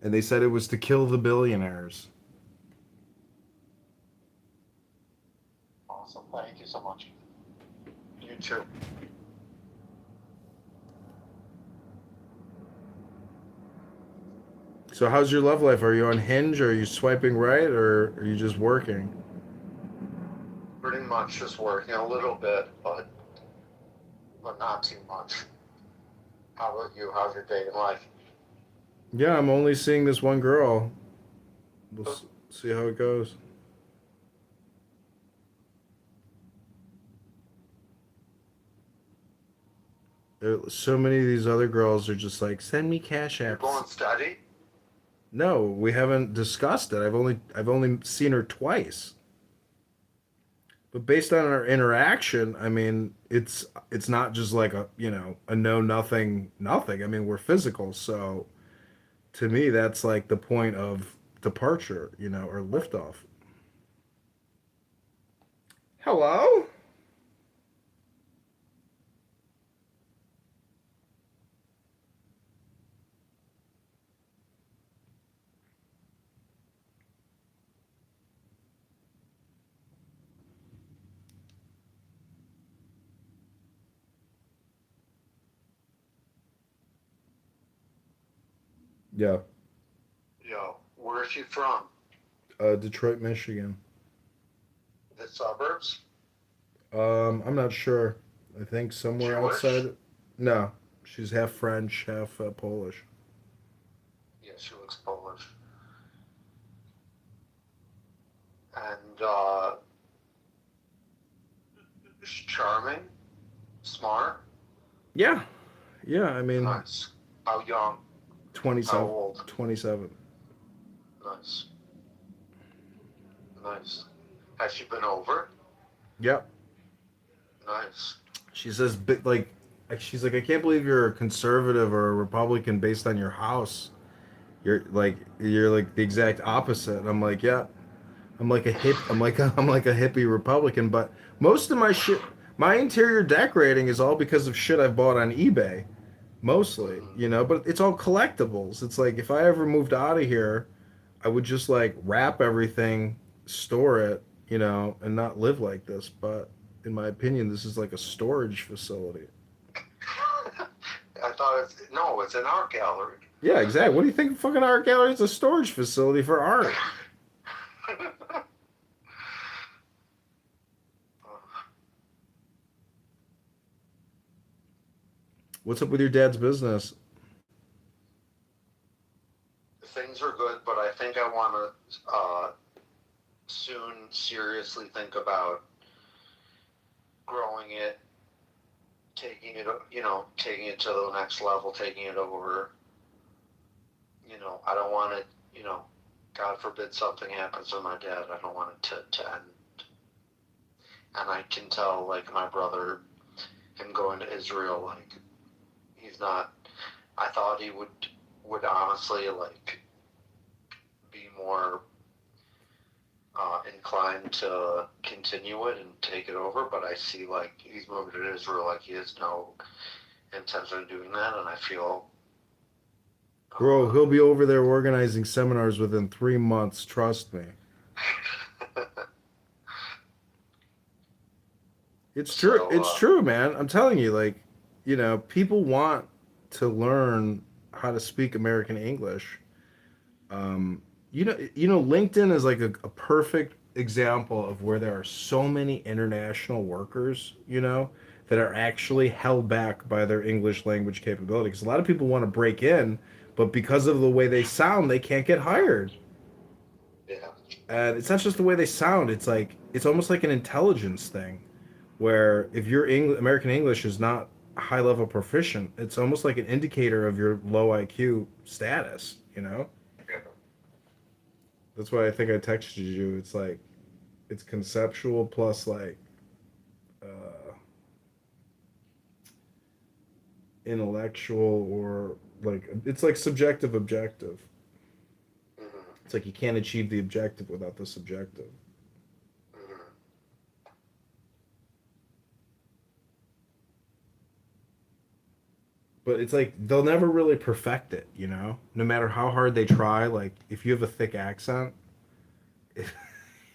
And they said it was to kill the billionaires. Awesome. Thank you so much. You too. So how's your love life? Are you on Hinge? Or are you swiping right, or are you just working? Pretty much just working a little bit, but not too much. How about you? How's your dating life? Yeah, I'm only seeing this one girl. We'll see how it goes. So many of these other girls are just like, send me cash You're apps. going steady? No, we haven't discussed it. I've only seen her twice. But based on our interaction, I mean, it's not just like a no nothing nothing. I mean, we're physical, so to me that's like the point of departure, or liftoff. Hello? Yeah. Yo, where's she from? Detroit, Michigan. The suburbs? I'm not sure. I think somewhere Jewish? outside. No, she's half French, half Polish. Yeah, she looks Polish. And she's charming, smart. Yeah, yeah. I mean, Nice. How young? 27. How old? 27. Nice. Nice. Has she been over? Yep. Nice. She says, she's like, I can't believe you're a conservative or a Republican based on your house. You're like the exact opposite. And I'm like, yeah, I'm like a hippie Republican, but most of my shit, my interior decorating is all because of shit I've bought on eBay, mostly, but it's all collectibles. It's like if I ever moved out of here, I would just like wrap everything, store it, and not live like this. But in my opinion, this is like a storage facility. I thought it's an art gallery. Yeah, exactly. What do you think? Fucking art gallery is a storage facility for art. What's up with your dad's business? Things are good, but I think I want to soon seriously think about growing it, taking it, taking it to the next level, taking it over. I don't want it, God forbid something happens to my dad. I don't want it to end. And I can tell, like, my brother, him going to Israel, like, he's not, I thought he would honestly, like, be more inclined to continue it and take it over, but I see, like, he's moving to Israel, like, he has no intention of doing that, and I feel... Bro, he'll be over there organizing seminars within 3 months, trust me. It's true. It's true, man. I'm telling you, like, people want to learn how to speak American English. LinkedIn is like a perfect example of where there are so many international workers, that are actually held back by their English language capability. Because a lot of people want to break in, but because of the way they sound, they can't get hired. Yeah. And it's not just the way they sound. It's almost like an intelligence thing, where if your American English is not high level proficient, it's almost like an indicator of your low IQ status. That's why I think I texted you. It's like, it's conceptual plus like intellectual, or like, it's like subjective objective. It's like you can't achieve the objective without the subjective. But it's like they'll never really perfect it, no matter how hard they try. Like, if you have a thick accent,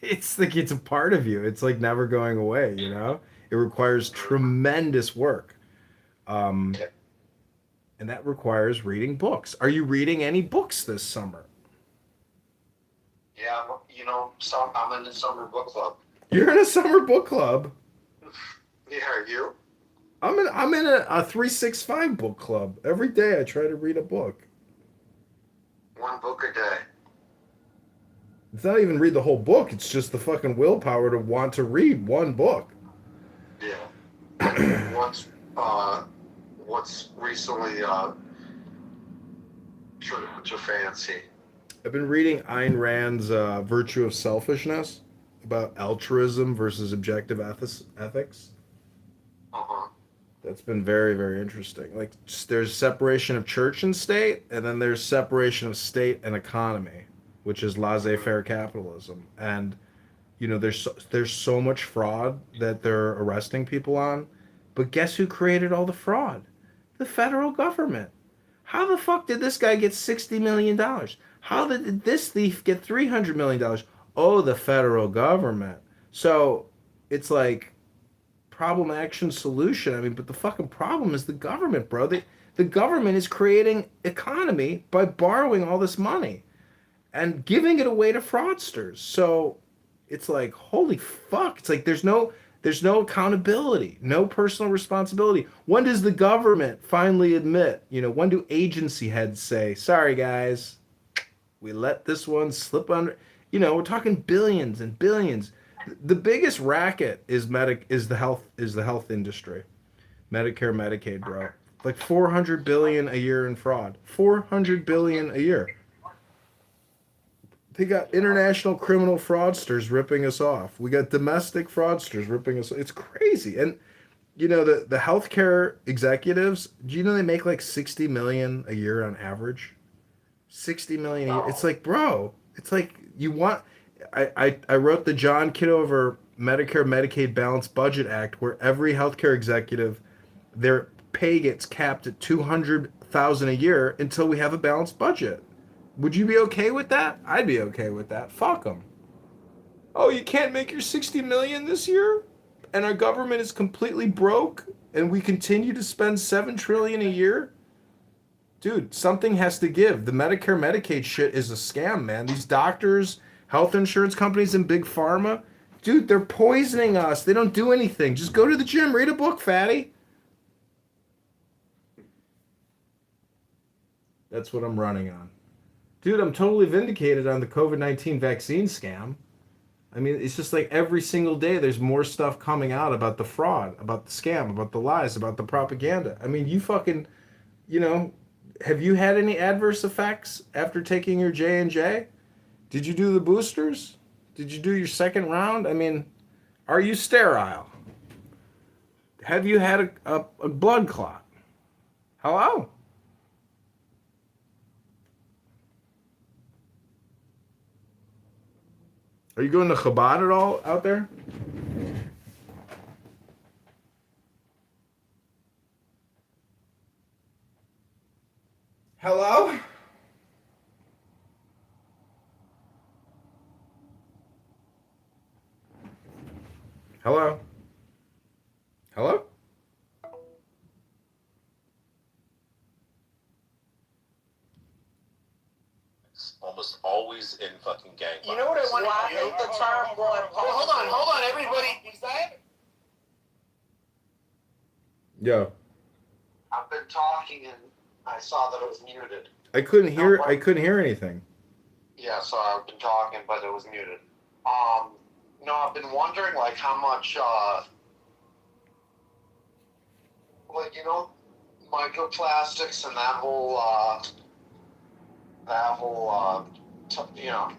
it's like it's a part of you. It's like never going away. It requires tremendous work, and that requires reading books. Are you reading any books this summer? Yeah, I'm in the summer book club. You're in a summer book club? Yeah, are you? I'm in a 365 book club. Every day I try to read a book. One book a day. It's not even read the whole book. It's just the fucking willpower to want to read one book. Yeah. What's recently put your fancy? I've been reading Ayn Rand's Virtue of Selfishness, about altruism versus objective ethics. That's been very, very interesting. Like, there's separation of church and state, and then there's separation of state and economy, which is laissez-faire capitalism. And there's so much fraud that they're arresting people on, but guess who created all the fraud? The federal government. How the fuck did this guy get $60 million? How did this thief get $300 million? Oh, the federal government. So it's like problem, action, solution. I mean, but the fucking problem is the government, bro. The government is creating economy by borrowing all this money and giving it away to fraudsters. So it's like, holy fuck. It's like there's no accountability, no personal responsibility. When does the government finally admit, when do agency heads say, sorry guys, we let this one slip under, we're talking billions and billions. The biggest racket is the health industry. Medicare, Medicaid, bro. Like $400 billion a year in fraud. $400 billion a year. They got international criminal fraudsters ripping us off. We got domestic fraudsters ripping us off. It's crazy. And the healthcare executives, do you know they make like $60 million a year on average? $60 million a year. It's like, bro, it's like you want I wrote the John Kitover Medicare Medicaid Balanced Budget Act, where every healthcare executive, their pay gets capped at $200,000 a year until we have a balanced budget. Would you be okay with that? I'd be okay with that. Fuck them. Oh, you can't make your $60 million this year, and our government is completely broke, and we continue to spend $7 trillion a year. Dude, something has to give. The Medicare Medicaid shit is a scam, man. These doctors, health insurance companies, and big pharma, dude, they're poisoning us. They don't do anything. Just go to the gym, read a book, fatty. That's what I'm running on. Dude, I'm totally vindicated on the COVID-19 vaccine scam. I mean, it's just like every single day there's more stuff coming out about the fraud, about the scam, about the lies, about the propaganda. I mean, you fucking, you know, have you had any adverse effects after taking your J&J? Did you do the boosters? Did you do your second round? I mean, are you sterile? Have you had a blood clot? Hello? Are you going to Chabad at all out there? Hello? Hello? Hello? Almost always in fucking gangbusters. You know what I want to do? The term going. Hold on, everybody. Yo. I've been talking and I saw that it was muted. I couldn't hear anything. Yeah, so I've been talking, but it was muted. No, I've been wondering, like, how much, like, you know, microplastics and that whole, you know,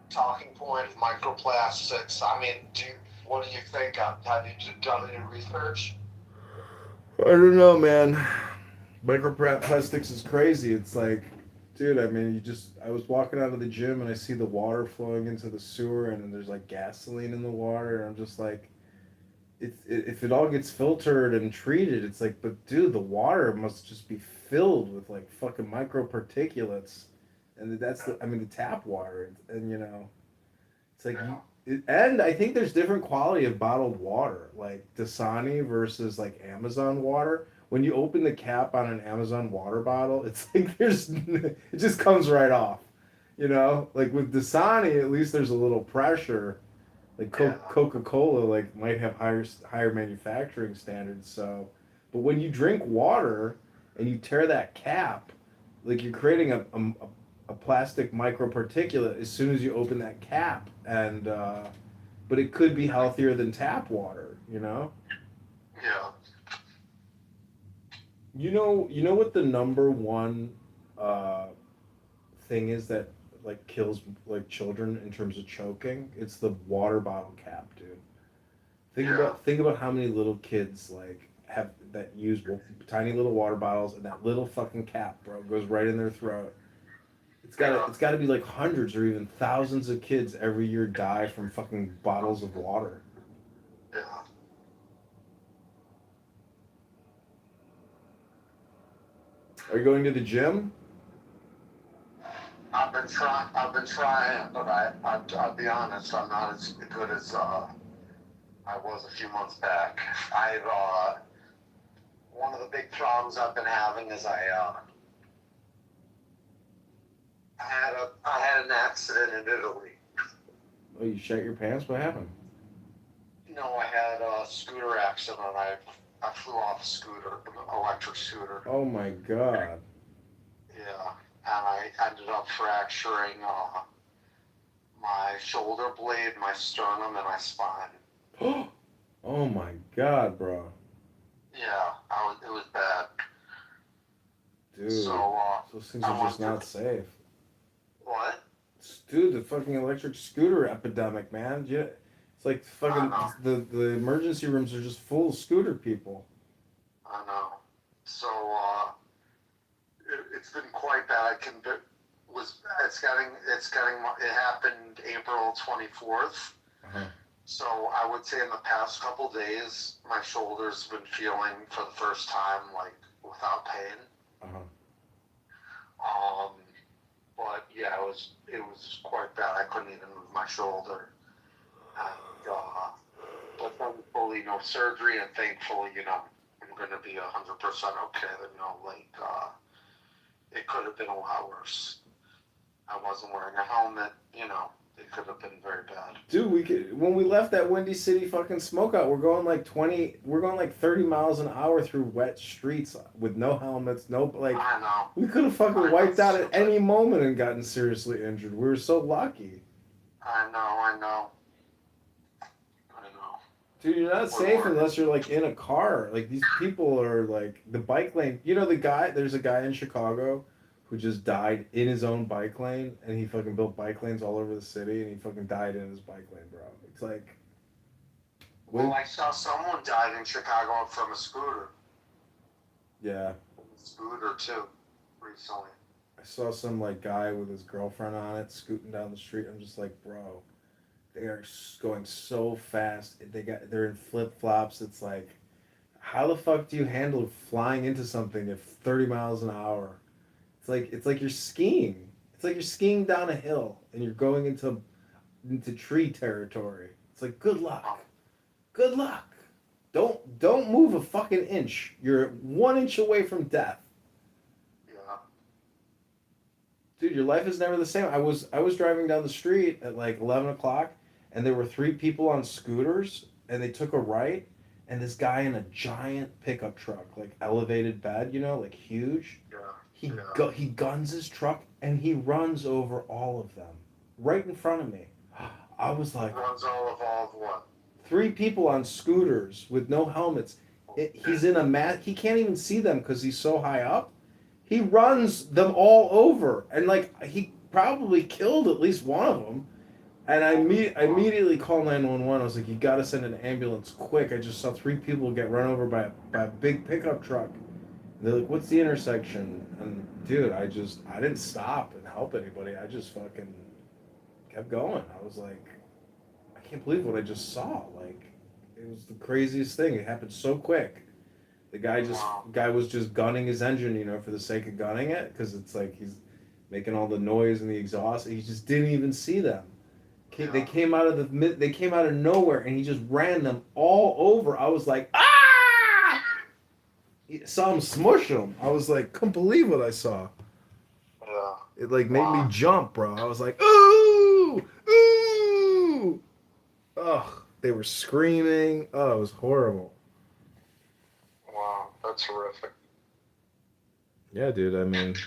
talking point of microplastics. I mean, what do you think? Have you done any research? I don't know, man. Microplastics is crazy. It's like, dude, I mean, I was walking out of the gym and I see the water flowing into the sewer and then there's like gasoline in the water and I'm just like, if it all gets filtered and treated, it's like, but dude, the water must just be filled with like fucking microparticulates. And I mean, the tap water. And you know, it's like, and I think there's different quality of bottled water, like Dasani versus like Amazon water. When you open the cap on an Amazon water bottle, it's like it just comes right off. You know, like with Dasani, at least there's a little pressure. Like Coca-Cola, like might have higher manufacturing standards. So, but when you drink water and you tear that cap, like you're creating a plastic microparticulate as soon as you open that cap, and but it could be healthier than tap water. You know. Yeah. You know what the number one thing is that like kills like children in terms of choking? It's the water bottle cap, dude. Think about how many little kids like have that use tiny little water bottles and that little fucking cap, bro, goes right in their throat. It's got to be like hundreds or even thousands of kids every year die from fucking bottles of water. Yeah. Are you going to the gym? I've been trying, but I'll be honest, I'm not as good as I was a few months back. One of the big problems I've been having is I had an accident in Italy. Oh, you shit your pants? What happened? No, I had a scooter accident. I flew off a scooter, an electric scooter. Oh my god. Yeah, and I ended up fracturing my shoulder blade, my sternum, and my spine. Oh my god, bro. Yeah, it was bad. Dude, so those things are just not safe. What? Dude, the fucking electric scooter epidemic, man. Yeah, it's like fucking the emergency rooms are just full of scooter people. I know. So it's been quite bad. It happened April 24th. Uh-huh. So I would say in the past couple days, my shoulder's been feeling for the first time like without pain. Uh-huh. But yeah, it was quite bad. I couldn't even move my shoulder. And but thankfully no surgery, and thankfully, you know, I'm gonna be 100% okay. You know, like it could have been a lot worse. I wasn't wearing a helmet, you know. It could have been very bad. Dude, when we left that Windy City fucking smokeout, we're going like 30 miles an hour through wet streets with no helmets, no, like, I know. we could have fucking wiped out at any moment and gotten seriously injured. We were so lucky. I know. Dude, you're not safe unless you're like in a car. Like these people are like the bike lane. You know there's a guy in Chicago who just died in his own bike lane, and he fucking built bike lanes all over the city, and he fucking died in his bike lane, bro. It's like. Well, I saw someone died in Chicago from a scooter. Yeah. Scooter too, recently. I saw some like guy with his girlfriend on it scooting down the street. I'm just like, bro. They are going so fast. They're in flip flops. It's like, how the fuck do you handle flying into something at 30 miles an hour? It's like you're skiing. It's like you're skiing down a hill and you're going into tree territory. It's like, good luck. Good luck. Don't move a fucking inch. You're 1 inch away from death. Yeah. Dude, your life is never the same. I was driving down the street at like 11 o'clock. And there were 3 people on scooters, and they took a right, and this guy in a giant pickup truck, like elevated bed, like huge. Yeah. He guns his truck, and he runs over all of them, right in front of me. I was like, runs all of what? 3 people on scooters with no helmets. He's in a mat. He can't even see them because he's so high up. He runs them all over, and like he probably killed at least one of them. And I immediately called 911. I was like, you got to send an ambulance quick. I just saw 3 people get run over by a big pickup truck. And they're like, what's the intersection? And dude, I didn't stop and help anybody. I just fucking kept going. I was like, I can't believe what I just saw. Like, it was the craziest thing. It happened so quick. The guy was just gunning his engine, for the sake of gunning it. Because it's like he's making all the noise and the exhaust. He just didn't even see them. They came out of nowhere, and he just ran them all over. I was like, ah! Saw him smush them. I was like, couldn't believe what I saw. Yeah. It like made me jump, bro. I was like, ooh, ooh. Ugh, they were screaming. Oh, it was horrible. Wow, that's horrific. Yeah, dude. I mean,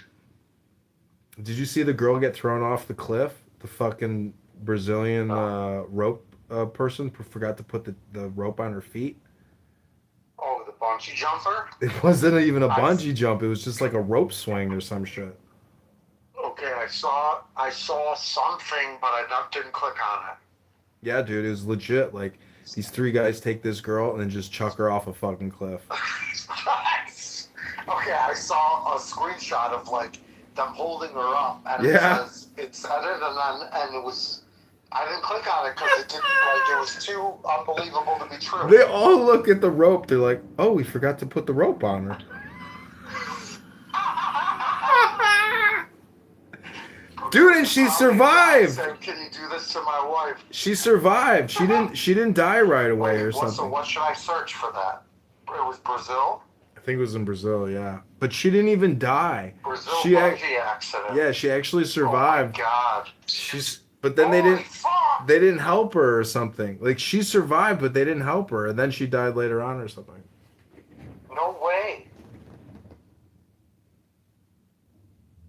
did you see the girl get thrown off the cliff? The fucking Brazilian rope person forgot to put the rope on her feet. Oh, the bungee jumper? It wasn't even a bungee jump. It was just like a rope swing or some shit. Okay, I saw something, but I didn't click on it. Yeah, dude, it was legit. Like, these 3 guys take this girl and then just chuck her off a fucking cliff. Nice. Okay, I saw a screenshot of like them holding her up, and it said it, and it was. I didn't click on it because it was too unbelievable to be true. They all look at the rope. They're like, "Oh, we forgot to put the rope on her." Dude, and she survived. Said, can you do this to my wife? She survived. She didn't die right away or something. So what should I search for that? It was Brazil? I think it was in Brazil, yeah. But she didn't even die. Brazil bungee accident. Yeah, she actually survived. Oh my God. But then they didn't help her or something. Like, she survived, but they didn't help her, and then she died later on or something. No way.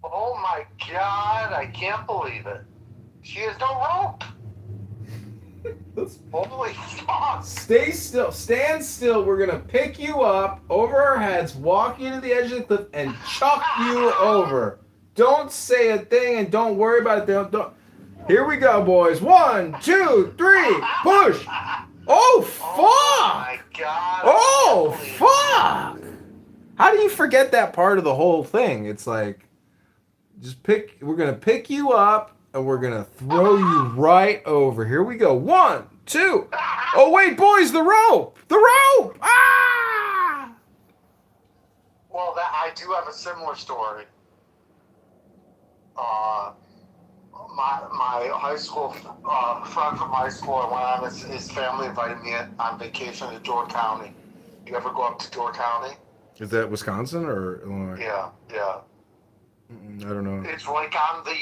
Oh my God, I can't believe it. She has no rope. Holy fuck. Stay still. Stand still. We're going to pick you up over our heads, walk you to the edge of the cliff, and chuck you over. Don't say a thing and don't worry about it. Don't. Here we go, boys. 1, 2, 3. Push. Oh, fuck. Oh my God. Oh, fuck. How do you forget that part of the whole thing? It's like, we're going to pick you up. And we're going to throw you right over. Here we go. 1, 2. Oh, wait, boys, the rope. The rope. Ah! Well, I do have a similar story. My high school friend from high school, I went on his family invited me on vacation to Door County. You ever go up to Door County? Is that Wisconsin or Illinois? Yeah. I don't know. It's like on the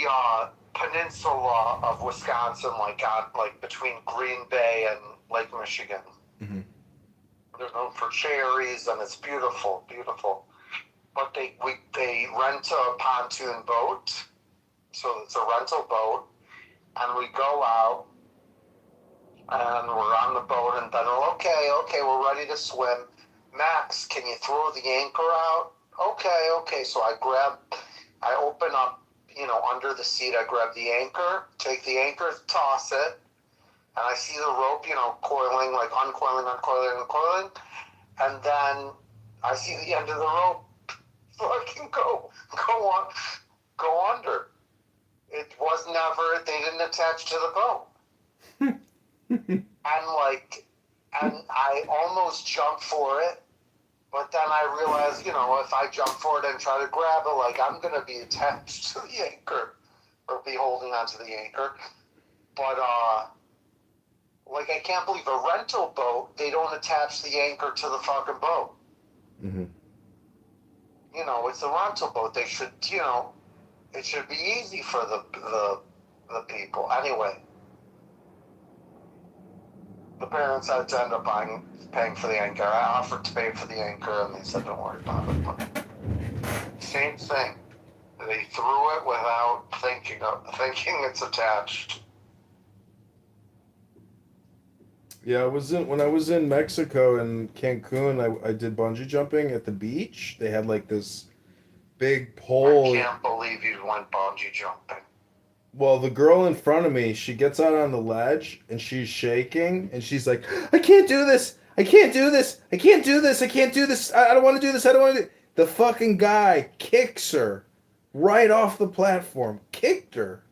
peninsula of Wisconsin, like between Green Bay and Lake Michigan. Mm-hmm. They're known for cherries, and it's beautiful, beautiful. But they rent a pontoon boat, so it's a rental boat, and we go out, and we're on the boat, and then okay, we're ready to swim. Max, can you throw the anchor out? Okay. So I open up, under the seat. I grab the anchor, take the anchor, toss it, and I see the rope, coiling, like uncoiling, and then I see the end of the rope fucking go under. It was never. They didn't attach to the boat. and I almost jumped for it, but then I realized, if I jump for it and try to grab it, I'm gonna be attached to the anchor or be holding onto the anchor. But I can't believe a rental boat, they don't attach the anchor to the fucking boat. Mm-hmm. It's a rental boat. They should, it should be easy for the people. Anyway, the parents had to end up paying for the anchor. I offered to pay for the anchor, and they said, don't worry about it. But same thing. They threw it without thinking it's attached. Yeah, when I was in Mexico and Cancun, I did bungee jumping at the beach. They had this big pole. I can't believe you went bungee jumping. Well, the girl in front of me, she gets out on the ledge and she's shaking and she's like, I can't do this. I can't do this. I can't do this. I can't do this. I don't want to do this. I don't want to do. The fucking guy kicks her right off the platform. Kicked her.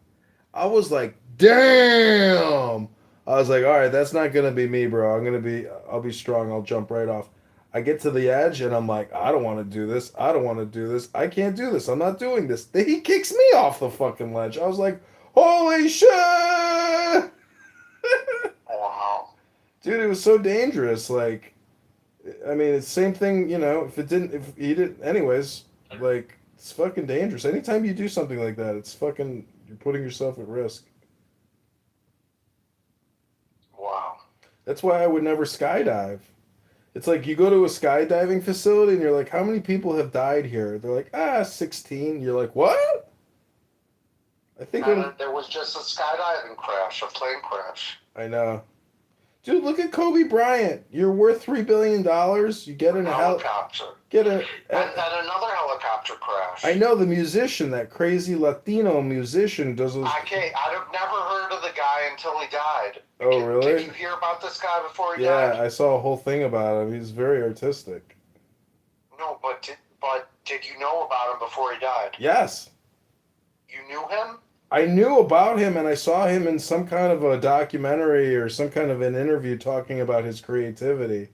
I was like, damn. I was like, all right, that's not gonna be me, bro. I'll be strong. I'll jump right off. I get to the edge and I'm like, I don't want to do this. I don't want to do this. I can't do this. I'm not doing this. Then he kicks me off the fucking ledge. I was like, holy shit! Wow. Dude, it was so dangerous. I mean, it's the same thing, if he didn't, anyways, it's fucking dangerous. Anytime you do something like that, you're putting yourself at risk. Wow. That's why I would never skydive. It's like you go to a skydiving facility and you're like, how many people have died here? They're like, 16. You're like, what? I think there was just a skydiving crash, a plane crash. I know. Dude, look at Kobe Bryant. You're worth $3 billion. You get in a helicopter. And another helicopter crash. I know the musician, that crazy Latino musician, does those. I've never heard of the guy until he died. Oh, really? Did you hear about this guy before he died? Yeah, I saw a whole thing about him. He's very artistic. No, but did you know about him before he died? Yes. You knew him? I knew about him, and I saw him in some kind of a documentary or some kind of an interview talking about his creativity.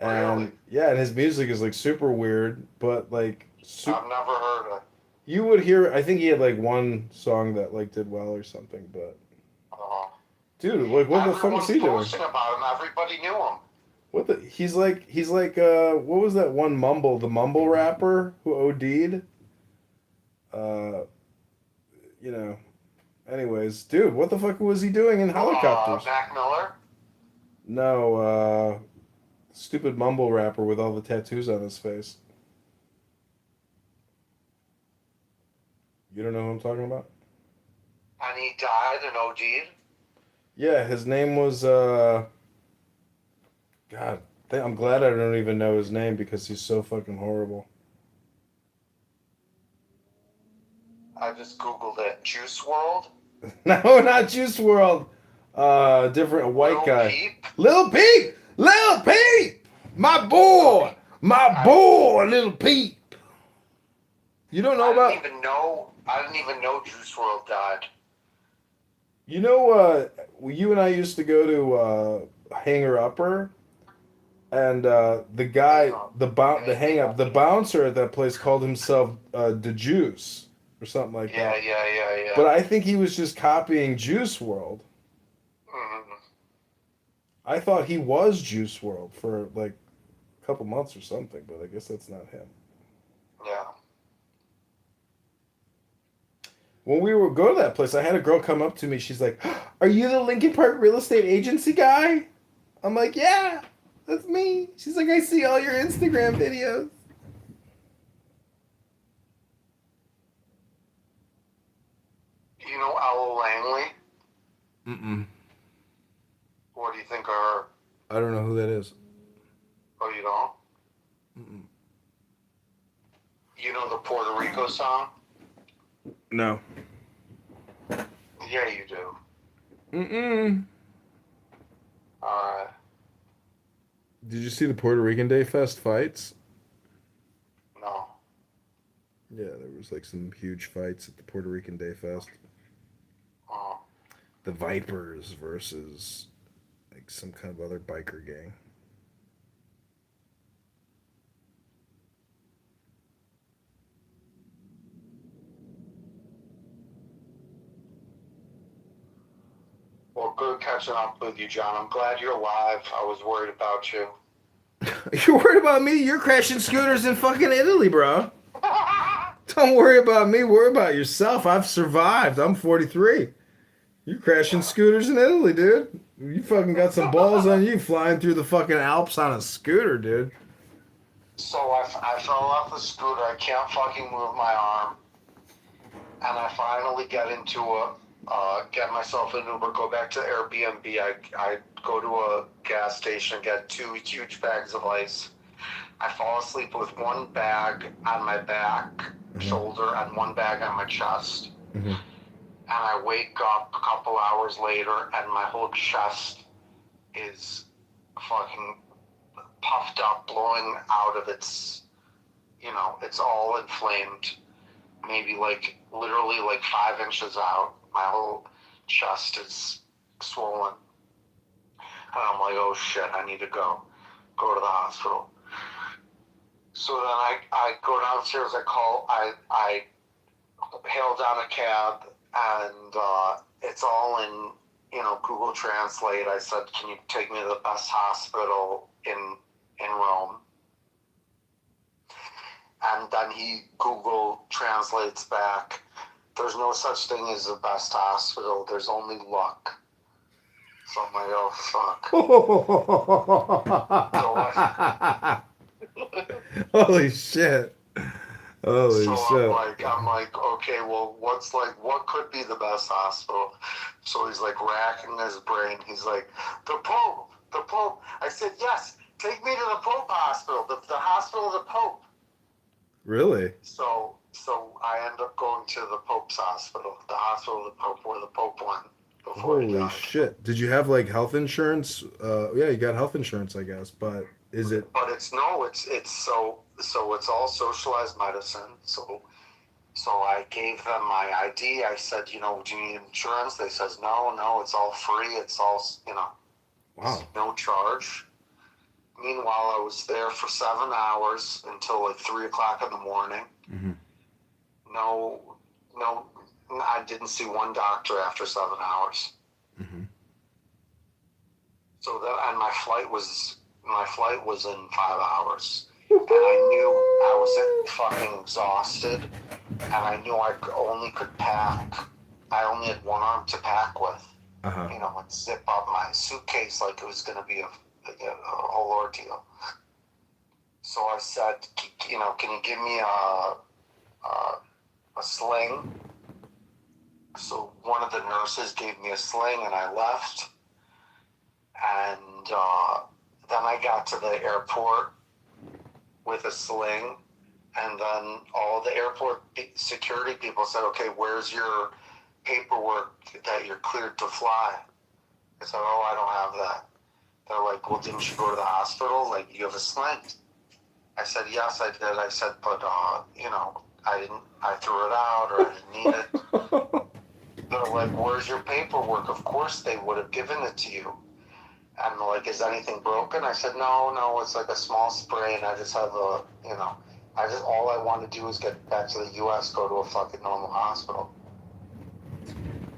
And really? Yeah, and his music is super weird, but I've never heard of it. You would hear. I think he had one song that did well or something, but dude, what the fuck is he doing? Everyone's posting about him. Everybody knew him. What the? He's like what was that one the mumble rapper who OD'd? Anyways, dude, what the fuck was he doing in helicopters? Mac Miller? No, stupid mumble rapper with all the tattoos on his face. You don't know who I'm talking about? And he died and OD'd? Yeah, his name was, God, I'm glad I don't even know his name because he's so fucking horrible. I just Googled it. Juice WRLD? No, not Juice WRLD. Different white guy. Peep? Lil Peep! Lil Peep! My boy! Lil Peep! You don't know about... I didn't even know Juice WRLD died. You know, you and I used to go to Hanger Upper, and the guy, the bouncer at that place called himself the Juice or something like that. Yeah. But I think he was just copying Juice WRLD. Mm-hmm. I thought he was Juice WRLD for a couple months or something, but I guess that's not him. Yeah. When we would go to that place, I had a girl come up to me. She's like, "Are you the Lincoln Park real estate agency guy?" I'm like, "Yeah, that's me." She's like, "I see all your Instagram videos." You know Owl Langley? Mm-mm. What do you think of her? I don't know who that is. Oh, you don't? Mm-mm. You know the Puerto Rico song? No. Yeah, you do. Mm-mm. Alright. Did you see the Puerto Rican Day Fest fights? No. Yeah, there was like some huge fights at the Puerto Rican Day Fest. Oh. The Vipers versus like some kind of other biker gang. Well, good catching up with you, John. I'm glad you're alive. I was worried about you. You're worried about me? You're crashing scooters in fucking Italy, bro. Don't worry about me. Worry about yourself. I've survived. I'm 43. You crashing scooters in Italy, dude. You fucking got some balls on you flying through the fucking Alps on a scooter, dude. So I fell off the scooter. I can't fucking move my arm. And I finally get myself an Uber, go back to Airbnb. I go to a gas station, get 2 huge bags of ice. I fall asleep with one bag on my back, shoulder, and one bag on my chest. Mm-hmm. And I wake up a couple hours later, and my whole chest is fucking puffed up, blowing out of its, it's all inflamed. Maybe literally 5 inches out. My whole chest is swollen. And I'm like, oh shit, I need to go to the hospital. So then I go downstairs, I hail down a cab, and it's all in, Google Translate. I said, can you take me to the best hospital in Rome? And then he Google translates back, there's no such thing as the best hospital, there's only luck. So I'm like, oh fuck. Holy shit. Holy so shit. I'm like, okay, well, what could be the best hospital? So he's like racking his brain. He's like, the Pope. I said, yes, take me to the Pope hospital, the hospital of the Pope. Really? So I end up going to the Pope's hospital, the hospital of the Pope, where the Pope went before he Holy died. shit. Did you have like health insurance? Yeah, you got health insurance, I guess, but is it? But it's all socialized medicine. So I gave them my ID. I said, do you need insurance? They says, no, it's all free. It's all, Wow. No charge. Meanwhile, I was there for 7 hours until 3 o'clock in the morning. Mm-hmm. No, I didn't see one doctor after 7 hours. Mm-hmm. So and my flight was in 5 hours. And I knew I was fucking exhausted, and I knew I only could pack. I only had one arm to pack with, and zip up my suitcase like it was going to be a whole ordeal. So I said, can you give me a sling? So one of the nurses gave me a sling, and I left. And then I got to the airport with a sling, and then all the airport security people said, okay, where's your paperwork that you're cleared to fly? I said, oh, I don't have that. They're like, well, didn't you go to the hospital? Like, you have a sling. I said, yes, I did. I said, but, I threw it out, or I didn't need it. They're like, where's your paperwork? Of course they would have given it to you. And like, is anything broken? I said, no, it's like a small sprain. I just have all I want to do is get back to the U.S., go to a fucking normal hospital.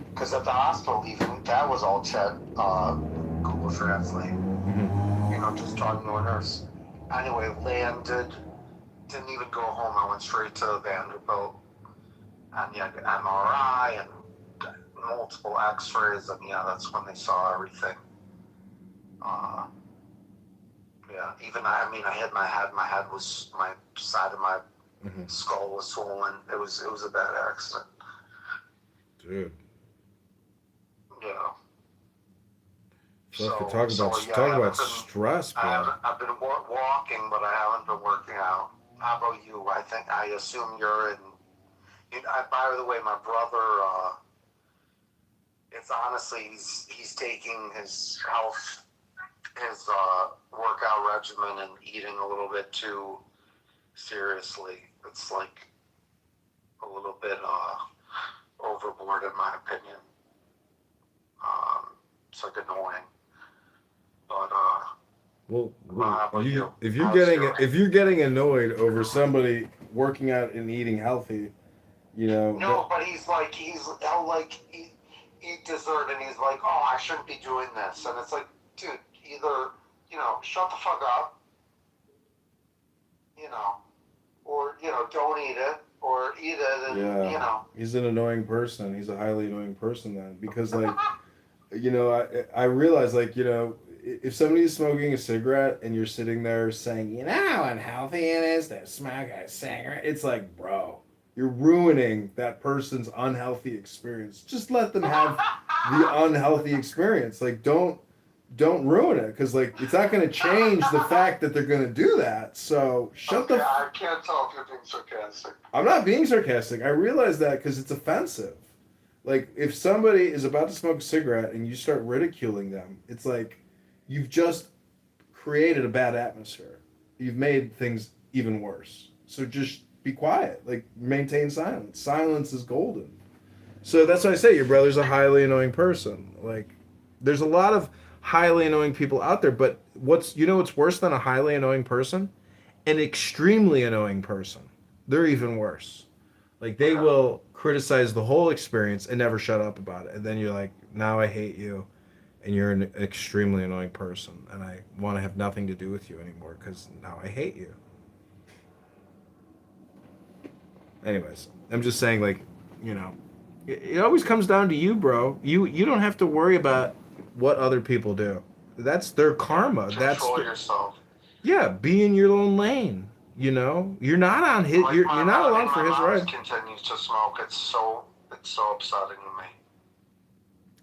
Because at the hospital, even that was all Google Translate. Just talking to a nurse. Anyway, landed, didn't even go home. I went straight to Vanderbilt. and you had MRI and multiple X-rays, and yeah, that's when they saw everything. Yeah, even I hit my head. My head was, my side of my skull was swollen. It was a bad accident. Dude. Yeah. Talk about stress, bro. I've been walking, but I haven't been working out. How about you? I assume you're in. By the way, my brother. It's honestly he's taking his health, his workout regimen, and eating a little bit too seriously. It's like a little bit overboard, in my opinion. It's like annoying. But if you're getting annoyed over somebody working out and eating healthy, you know. No, but he'll eat dessert and he's like, oh, I shouldn't be doing this, and it's like, dude, either shut the fuck up, or don't eat it, or eat it, and He's an annoying person. He's a highly annoying person then, because I realize, if somebody is smoking a cigarette and you're sitting there saying, you know how unhealthy it is to smoke a cigarette, it's like, bro, you're ruining that person's unhealthy experience. Just let them have the unhealthy experience. Like, don't ruin it, because it's not going to change the fact that they're going to do that. So I can't tell if you're being sarcastic. I'm not being sarcastic. I realize that because it's offensive. Like, if somebody is about to smoke a cigarette and you start ridiculing them, it's like you've just created a bad atmosphere. You've made things even worse. So just be quiet. Like, maintain silence. Silence is golden. So that's why I say your brother's a highly annoying person. Like, there's a lot of highly annoying people out there, but what's worse than a highly annoying person? An extremely annoying person. They're even worse. Like, they will criticize the whole experience and never shut up about it. And then you're like, now I hate you, and you're an extremely annoying person, and I want to have nothing to do with you anymore because now I hate you. Anyways, I'm just saying, it always comes down to you, bro. You don't have to worry about what other people do. That's their karma. Control yourself. Yeah, be in your own lane. You're not on his. You're not along for his ride. My mom continues to smoke. It's so upsetting to me.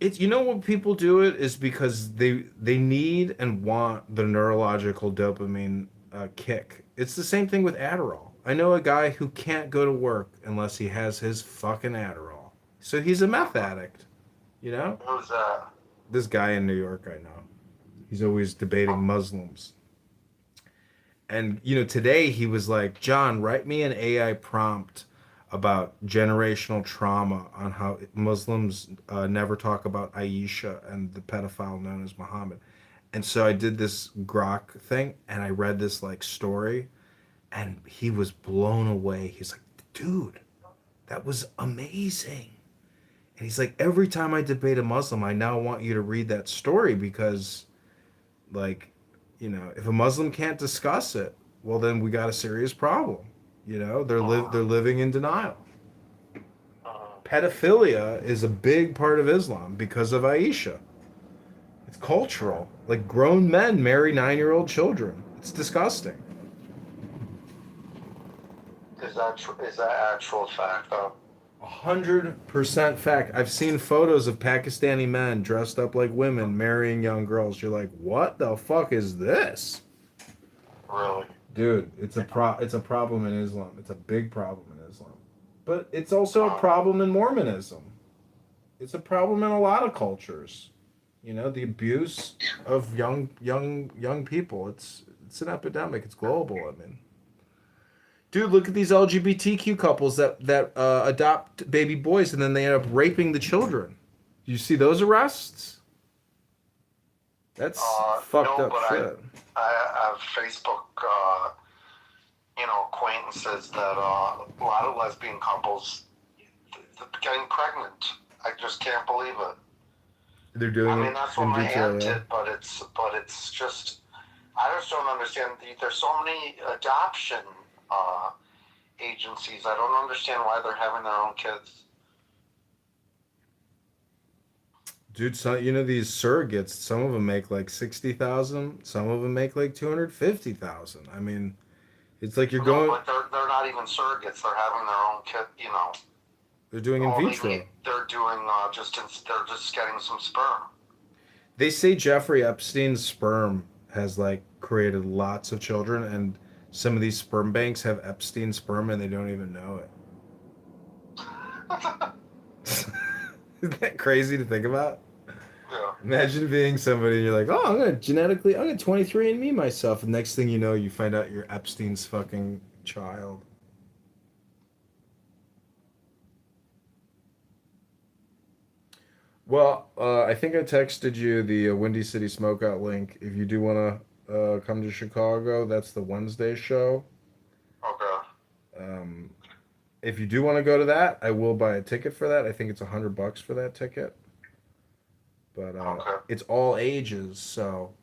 It's what people do it is because they need and want the neurological dopamine kick. It's the same thing with Adderall. I know a guy who can't go to work unless he has his fucking Adderall. So he's a meth addict. Who's that? This guy in New York I know. He's always debating Muslims. And, today he was like, John, write me an AI prompt about generational trauma on how Muslims never talk about Aisha and the pedophile known as Muhammad. And so I did this Grok thing, and I read this, story, and he was blown away. He's like, dude, that was amazing. And he's like, every time I debate a Muslim, I now want you to read that story because, if a Muslim can't discuss it, well, then we got a serious problem. They're living in denial. Pedophilia is a big part of Islam because of Aisha. It's cultural. Like, grown men marry 9-year-old children. It's disgusting. Is that actual fact, though? 100% fact. I've seen photos of Pakistani men dressed up like women marrying young girls. You're like, what the fuck is this? Really? Dude, it's a problem in Islam. It's a big problem in Islam. But it's also a problem in Mormonism. It's a problem in a lot of cultures. The abuse of young people. It's an epidemic. It's global. I mean, dude, look at these LGBTQ couples that adopt baby boys and then they end up raping the children. Do you see those arrests? That's fucked up shit. I have Facebook, acquaintances that a lot of lesbian couples getting pregnant. I just can't believe it. They're doing it. That's what my aunt did, but it's just, I just don't understand. There's so many adoption agencies. I don't understand why they're having their own kids. Dude, so, you know these surrogates. Some of them make like 60,000. Some of them make like 250,000. I mean, it's like you're going. But they're not even surrogates. They're having their own kid. You know. They're doing in vitro. They're doing they're just getting some sperm. They say Jeffrey Epstein's sperm has like created lots of children, and some of these sperm banks have Epstein sperm, and they don't even know it. Isn't that crazy to think about? Yeah. Imagine being somebody and you're like, oh, I'm gonna 23andMe myself. And next thing you know, you find out you're Epstein's fucking child. Well, I think I texted you the Windy City Smokeout link. If you do want to come to Chicago, that's the Wednesday show. Okay. If you do want to go to that, I will buy a ticket for that. I think it's $100 for that ticket. But it's all ages, so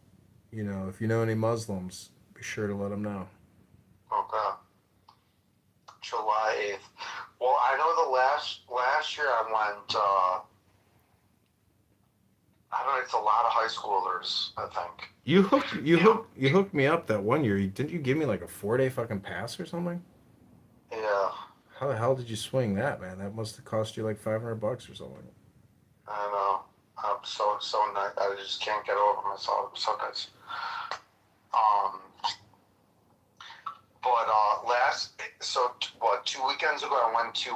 you know, if you know any Muslims, be sure to let them know. Okay. July 8th. Well, I know the last year I went. I don't know. It's a lot of high schoolers. I think. You hooked me up that one year. Didn't you give me like a 4-day fucking pass or something? Yeah. How the hell did you swing that, man? That must have cost you like $500 or something. I know. I'm so nice. I just can't get over myself. I'm so nice. But 2 weekends ago I went to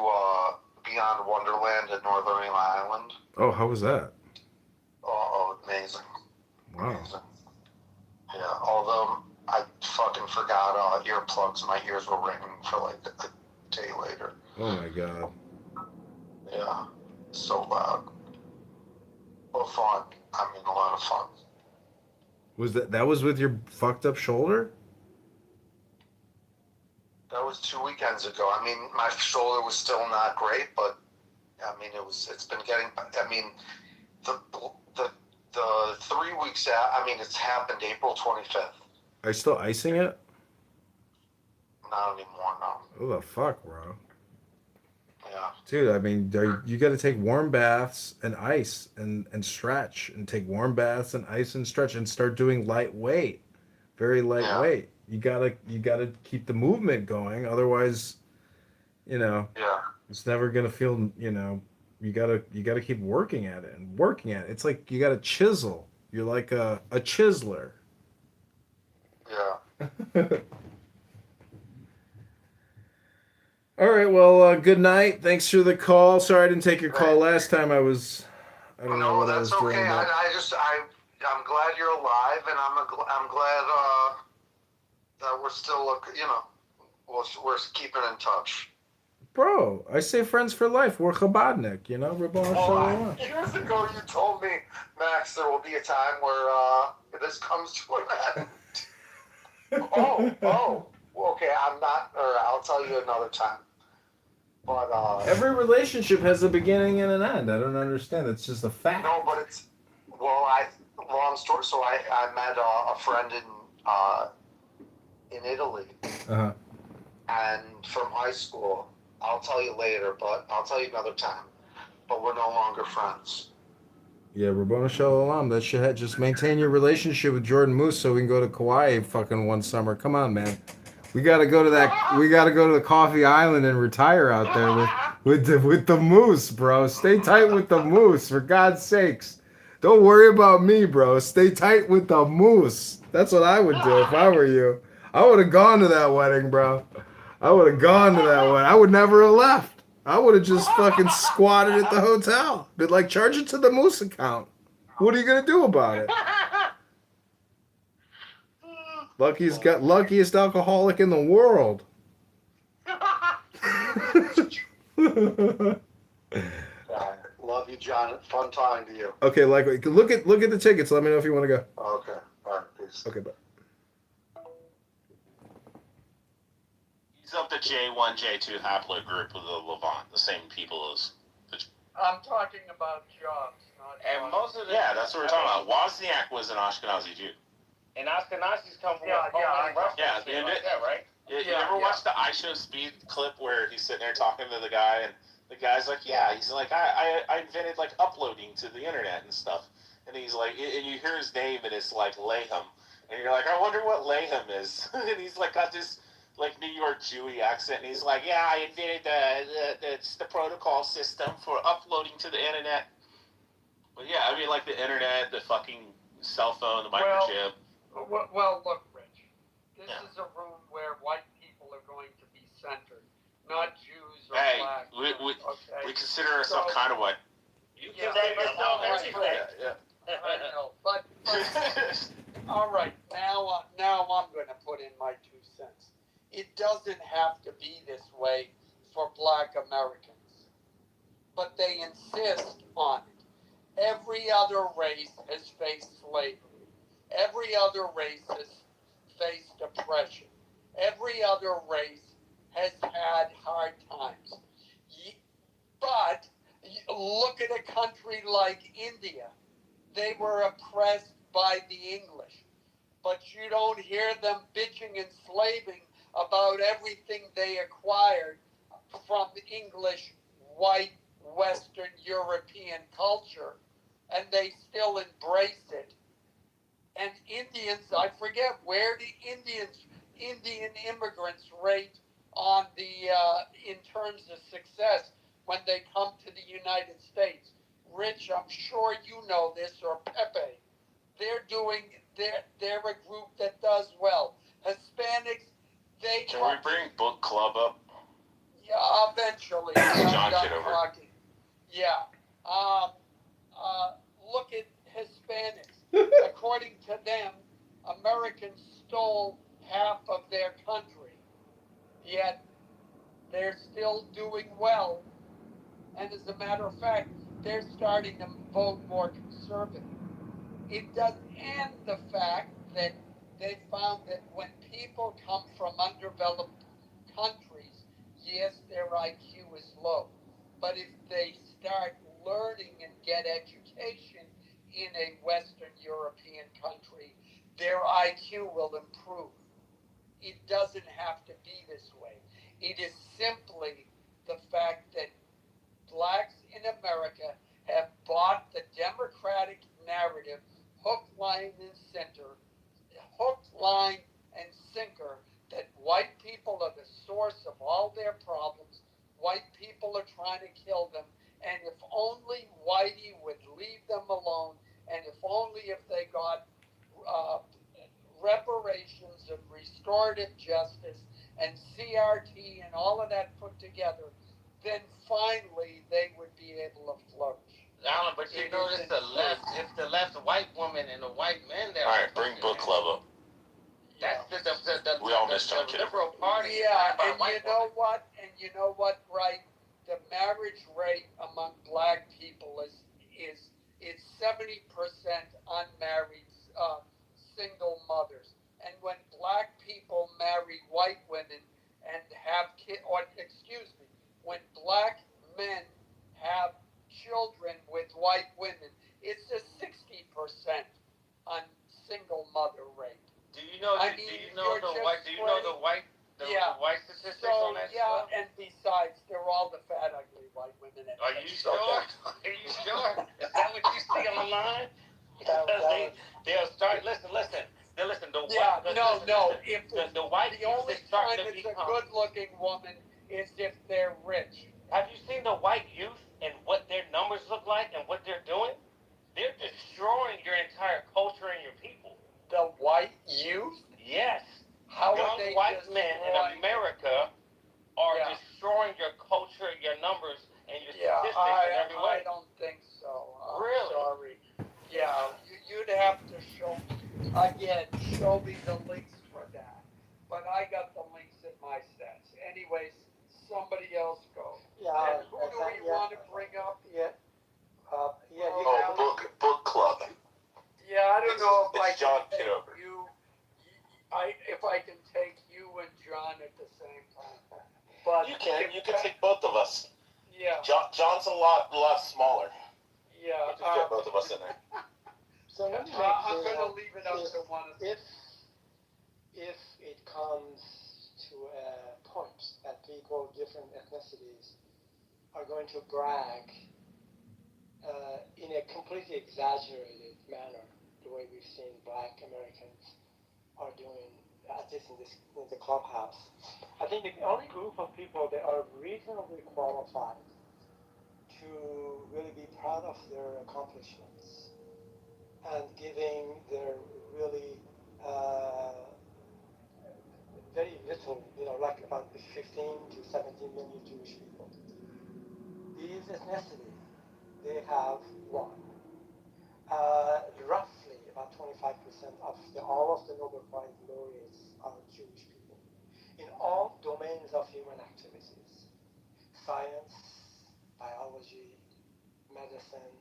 Beyond Wonderland at Northern Island. Oh, how was that? Oh, amazing. Wow. Amazing. Yeah, although I fucking forgot earplugs. My ears were ringing for like a day later. Oh my god. Yeah, so loud. Well, fun. I mean, a lot of fun. Was that was with your fucked up shoulder? That was 2 weekends ago. I mean, my shoulder was still not great, but I mean, it's been getting. I mean, the 3 weeks out. I mean, it's happened April 25th. Are you still icing it? Not anymore, no. Who the fuck, bro? Yeah. Dude, I mean, you got to take warm baths and ice and stretch, and take warm baths and ice and stretch, and start doing lightweight, very lightweight. Yeah. You gotta keep the movement going, otherwise, you know. Yeah. It's never gonna feel, you know. You gotta keep working at it and working at it. It's like you gotta chisel. You're like a chiseler. Yeah. All right, well, good night. Thanks for the call. Sorry I didn't take your call last time. I don't know what I was doing. Okay. I'm glad you're alive, and I'm glad that we're still, you know, we're keeping in touch. Bro, I say friends for life. We're Chabadnik, you know? Years ago, you told me, Max, there will be a time where this comes to an end. Oh. Okay, I'm not, or I'll tell you another time. But every relationship has a beginning and an end. I don't understand. It's just a fact. No, but it's long story. So I met a friend in Italy, and from high school. I'll tell you later, but I'll tell you another time. But we're no longer friends. Yeah, Rabbona Shalom. That shit. Just maintain your relationship with Jordan Moose so we can go to Kauai fucking one summer. Come on, man. We gotta go to that. We gotta go to the Coffee Island and retire out there with the moose, bro. Stay tight with the moose, for God's sakes. Don't worry about me, bro. Stay tight with the moose. That's what I would do if I were you. I would have gone to that wedding, bro. I would have gone to that wedding. I would never have left. I would have just fucking squatted at the hotel. But like, charge it to the moose account. What are you gonna do about it? Luckiest alcoholic in the world. Love you, John. Fun talking to you. Okay, like look at the tickets. Let me know if you want to go. Okay. All right. Peace. Okay, bye. He's of the J1, J2 haploid group of the Levant, the same people as. I'm talking about jobs, not. And most of that's what we're talking about. Wozniak was an Ashkenazi Jew. And Ashkenazis come from Yeah, Russia. Yeah, Like that, right? You ever watch the I Show Speed clip where he's sitting there talking to the guy, and the guy's like, yeah, he's like, I invented like uploading to the internet and stuff. And he's like, and you hear his name, and it's like Layham. And you're like, I wonder what Layham is. And he's like, got this like New York Jewy accent, and he's like, yeah, I invented the protocol system for uploading to the internet. But yeah, I mean, like the internet, the fucking cell phone, the microchip. Well, look, Rich. This is a room where white people are going to be centered, not Jews or black. We consider ourselves kind of white. You consider yourself everything. Yeah. I know, but all right. Now I'm going to put in my 2 cents. It doesn't have to be this way for Black Americans, but they insist on it. Every other race has faced slavery. Every other race has faced oppression. Every other race has had hard times. But look at a country like India. They were oppressed by the English. But you don't hear them bitching and slaving about everything they acquired from English, white, Western European culture. And they still embrace it. And Indians, I forget where the Indian immigrants rate on the in terms of success when they come to the United States. Rich, I'm sure you know this, or Pepe. They're a group that does well. Hispanics, they Can we bring book club up? Yeah, eventually. John Kitover. Yeah. Look at Hispanics. According to them, Americans stole half of their country. Yet they're still doing well. And as a matter of fact, they're starting to vote more conservative. It does end the fact that they found that when people come from undeveloped countries, yes, their IQ is low. But if they start learning and get education in a Western European country, their IQ will improve. It doesn't have to be this way. It is simply the fact that blacks in America have bought the Democratic narrative hook, line, and sinker, that white people are the source of all their problems. White people are trying to kill them. And if only Whitey would leave them alone, and if only if they got reparations and restorative justice and CRT and all of that put together, then finally they would be able to flourish. Alan, but you notice the left, if the left white woman and the white men there. All right, bring book club up. That's the we all missed John the liberal party. Yeah, and you know what? And you know what, right? The marriage rate among black people is 70% unmarried single mothers. And when black people marry white women and have kids, or excuse me, when black men have children with white women, it's a 60% on single mother rate. Do you know the white statistics on that stuff? And besides, they're all the fat, ugly white women. Are you sure? Are you sure? Is that what you see online? They'll start. Listen. The only time it's a good-looking woman is if they're rich. Have you seen the white youth and what their numbers look like and what they're doing? They're destroying your entire culture and your people. The white youth? Yes. How young are they white men in America are destroying your culture, your numbers, and your statistics in every way. I don't think so. Really? Sorry. Yeah, you'd have to show me the links for that. But I got the links in my stats. Anyways, somebody else go. Yeah. And who do we want to bring up? Book club. Yeah, I don't know if I can John take Kitover. you. If I can take you and John at the same time. But you can take both of us. Yeah. John's a lot smaller. Yeah. Just get both of us in there. So let me I'm going to leave it up to one of them. If it comes to a point that people of different ethnicities are going to brag in a completely exaggerated manner, the way we've seen Black Americans are doing, at least in the clubhouse. I think the only group of people that are reasonably qualified to really be proud of their accomplishments and giving their really very little, like about 15 to 17 million Jewish people. These ethnicities, they have won. Roughly about 25% of all of the Nobel Prize laureates are Jewish people in all domains of human activities: science, biology, medicine,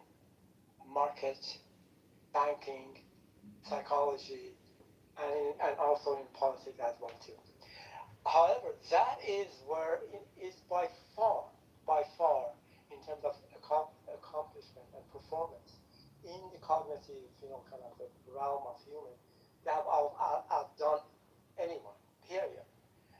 market, banking, psychology, and also in politics as well too. However, that is where it is by far, in terms of accomplishment and performance in the cognitive, kind of the realm of human, they have outdone anyone, period.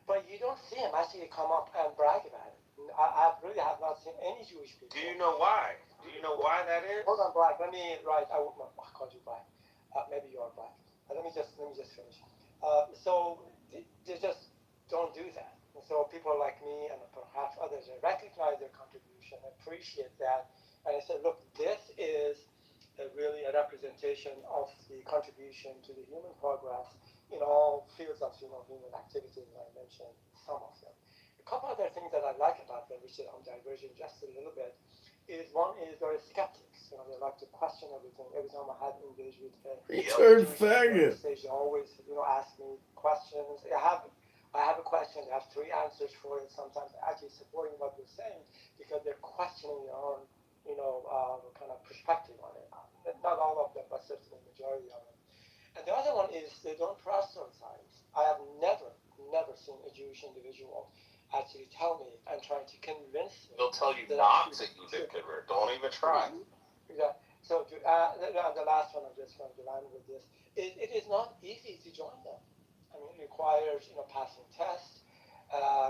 But you don't see them actually come up and brag about it. I really have not seen any Jewish people. Do you know why? Do you know why that is? Hold on, Black. Let me write. I called you Black. Maybe you are Black. Let me just finish. So they just don't do that. And so people like me and perhaps others recognize their contribution, appreciate that, and I said, look, this is really a representation of the contribution to the human progress in all fields of human activities, and I mentioned some of them. A couple other things that I like about them, which I'm diverging just a little bit, is one is they're skeptics. They like to question everything. Every time I had engaged with Return faggot. they always ask me questions. I have a question. They have three answers for it. Sometimes actually supporting what we're saying because they're questioning their own kind of perspective on it. Not all of them, but certainly the majority of them. And the other one is they don't proselytize. I have never seen a Jewish individual actually tell me and trying to convince me. They'll tell you not to even convert. Don't even try. Yeah. So the last one, I'm just going to land with this. It is not easy to join them. I mean, it requires passing tests,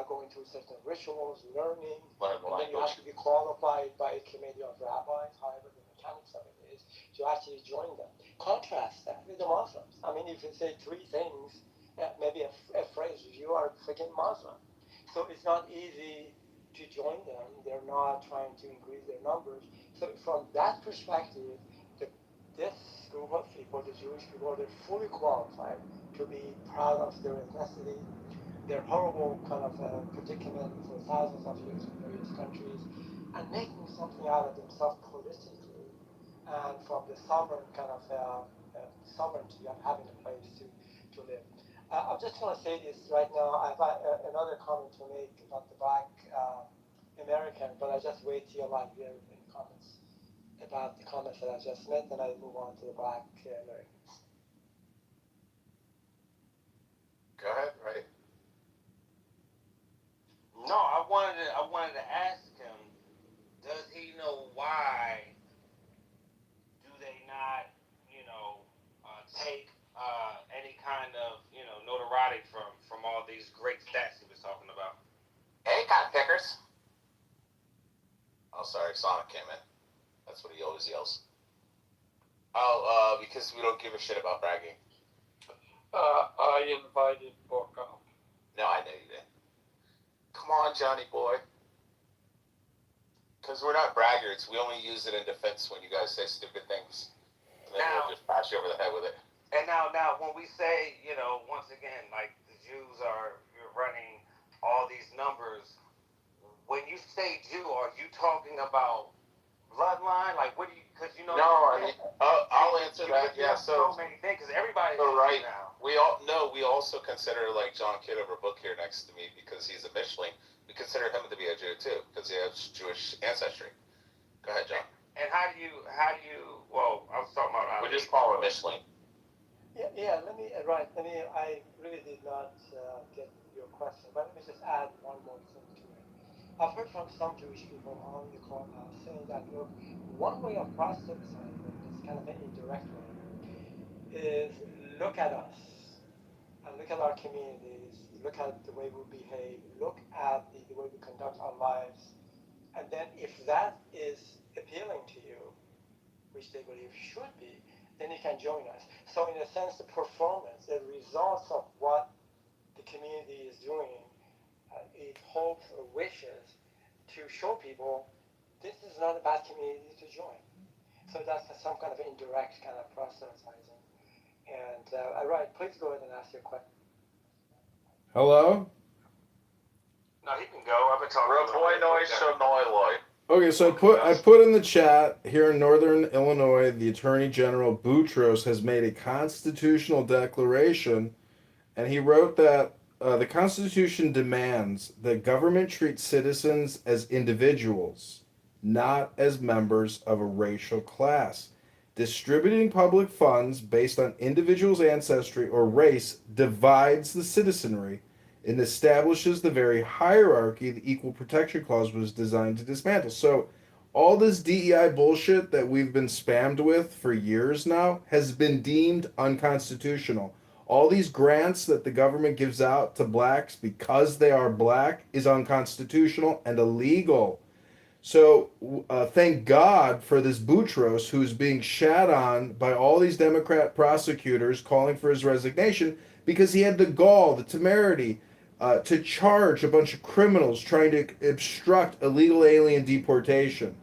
going through certain rituals, learning, and then you have to be qualified by a committee of rabbis. However, the mechanics of it is to actually join them. Contrast that with the Muslims. I mean, if you say three things, maybe a phrase, you are freaking Muslim. So it's not easy to join them. They're not trying to increase their numbers. So from that perspective, this group of people, the Jewish people, they're fully qualified to be proud of their ethnicity, their horrible kind of predicament for thousands of years in various countries, and making something out of themselves politically, and from the sovereign kind of sovereignty of having a place to live. I'm just going to say this right now. I have another comment to make about the Black American, but I just wait till I hear any comments about the comments that I just made, and I move on to the Black Americans. Go ahead, right? No, I wanted to ask him, does he know why do they not, take any kind of, notoriety from all these great stats he was talking about? Hey, cotton pickers. Oh, sorry, Sonic came in. That's what he always yells. Oh, because we don't give a shit about bragging. I invited Book up. No, I know you didn't. Come on, Johnny boy. Because we're not braggarts. We only use it in defense when you guys say stupid things. And then we'll just bash you over the head with it. And now, when we say, once again, like the Jews are running all these numbers, when you say Jew, are you talking about bloodline? Like, what do you? Because No, I mean, I'll answer that. Yeah, so many things because everybody's right now. We also consider like John Kitover book here next to me because he's a Michelin. We consider him to be a Jew too because he has Jewish ancestry. Go ahead, John. And how do you? Well, I was talking about. We just call him Michelin. Yeah. I really did not get your question, but let me just add one more thing to it. I've heard from some Jewish people on the clubhouse saying that, look, one way of proselytizing, this kind of an indirect way, is look at us and look at our communities, look at the way we behave, look at the way we conduct our lives, and then if that is appealing to you, which they believe should be, then you can join us. So in a sense, the performance, the results of what the community is doing, it hopes or wishes to show people this is not a bad community to join. So that's some kind of indirect kind of proselytizing. And all right, please go ahead and ask your question. Hello? No, he can go. I've been talking. Okay, so I put in the chat here in Northern Illinois, the Attorney General Boutros has made a constitutional declaration, and he wrote that the Constitution demands that government treat citizens as individuals, not as members of a racial class. Distributing public funds based on individuals' ancestry or race divides the citizenry and establishes the very hierarchy the Equal Protection Clause was designed to dismantle. So all this DEI bullshit that we've been spammed with for years now has been deemed unconstitutional. All these grants that the government gives out to blacks because they are black is unconstitutional and illegal. So thank God for this Boutros, who's being shat on by all these Democrat prosecutors calling for his resignation because he had the gall, the temerity, to charge a bunch of criminals trying to obstruct illegal alien deportation.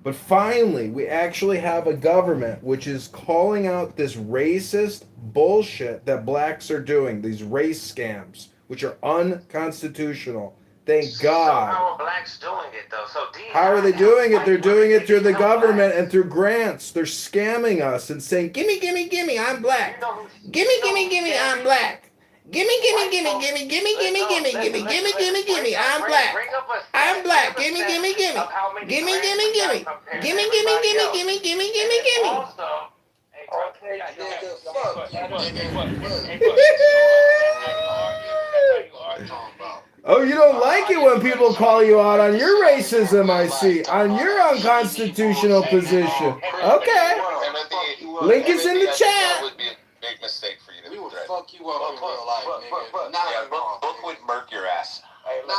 But finally, we actually have a government which is calling out this racist bullshit that blacks are doing, these race scams, which are unconstitutional. Thank God. So how are blacks doing it though? So How are they doing it? They're doing it through the government and through grants. They're scamming us and saying, gimme, gimme, gimme, I'm black. Gimme, gimme, gimme, I'm black. Gimme, gimme, gimme, gimme, gimme, gimme, gimme, gimme, gimme, gimme, gimme, I'm black. I'm black. Gimme, gimme, gimme. Gimme, gimme, gimme. Gimme, gimme, gimme, gimme, gimme, gimme, gimme. Okay, nigga, fuck Oh, you don't like it when people call you out on your racism, I see. On your unconstitutional position. Okay. Link is in the chat. Would be a big mistake for you to We would fuck you up in real life, nigga. Yeah, Book would murk your ass. No,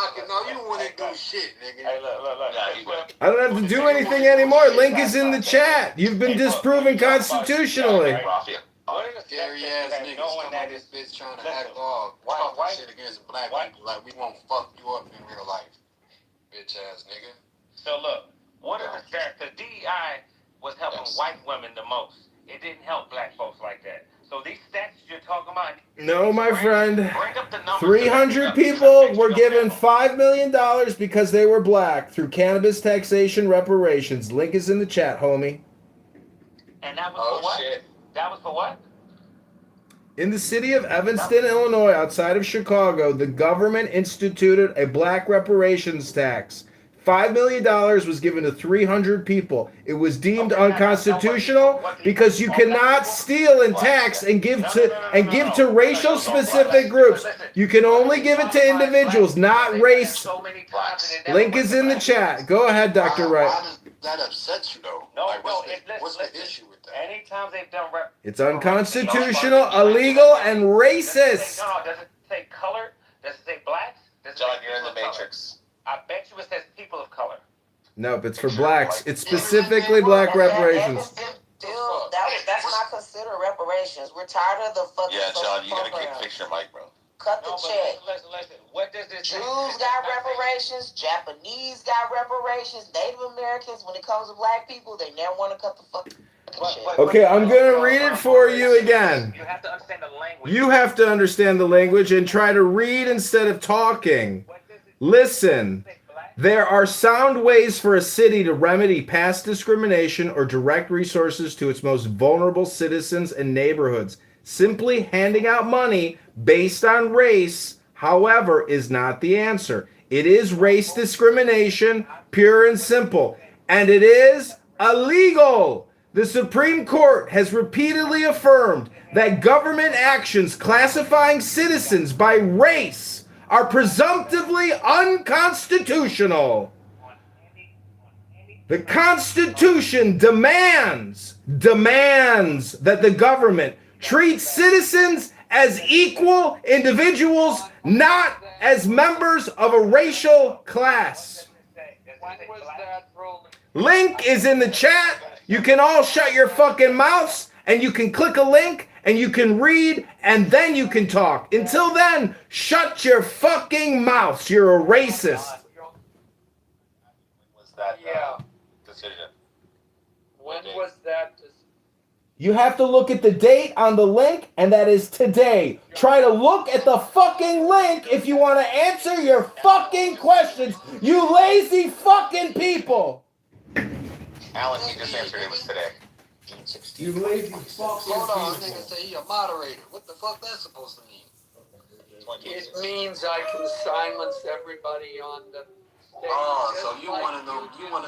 you wouldn't do shit, nigga. Hey, look. I don't have to do anything anymore. Link is in the chat. You've been disproven constitutionally. Scary ass niggas come on this bitch trying to act all talking shit against black people like we won't fuck you up in real life. Bitch ass nigga. So look, what are the stats? Because DEI was helping white women the most. It didn't help black folks like that. So these stats you're talking about. No, my friend. 300 people were given $5 million because they were black through cannabis taxation reparations. Link is in the chat, homie. And that was for what? Shit. That was for what? In the city of Evanston, Illinois, outside of Chicago, the government instituted a black reparations tax. $5 million was given to 300 people. It was deemed unconstitutional because you cannot steal and tax and give to racial specific groups. You can only give it to individuals, not race. Link is in the chat. Go ahead, Dr. Wright. That upsets you though. What's the issue with that? Anytime they've done It's unconstitutional, illegal, and racist. No, does it say color? Does it say blacks? John, you're in the Matrix. I bet you it says people of color. Nope, it's for blacks. It's specifically black reparations. That's not considered reparations. We're tired of the fucking. Yeah, John, you gotta programs. fix your mic, bro. Cut the check. Listen. What does this Jews got reparations. Japanese got reparations. Native Americans, when it comes to black people, they never want to cut the fucking check. Okay, I'm going to read it for you again. You have to understand the language. You have to understand the language and try to read instead of talking. Listen. There are sound ways for a city to remedy past discrimination or direct resources to its most vulnerable citizens and neighborhoods. Simply handing out money based on race, however, is not the answer. It is race discrimination, pure and simple, and it is illegal. The Supreme Court has repeatedly affirmed that government actions classifying citizens by race are presumptively unconstitutional. The Constitution demands that the government treat citizens as equal individuals, not as members of a racial class. When was that ruling? Link is in the chat. You can all shut your fucking mouths and you can click a link and you can read and then you can talk. Until then, shut your fucking mouths. You're a racist. Was that decision? When was that decision? You have to look at the date on the link, and that is today. Try to look at the fucking link if you want to answer your fucking questions, you lazy fucking people. Alan, he just answered it was today. You lazy fucking Hold on, people. nigga say he a moderator. What the fuck that's supposed to mean? It means I can silence everybody on the stage. Oh, so you one of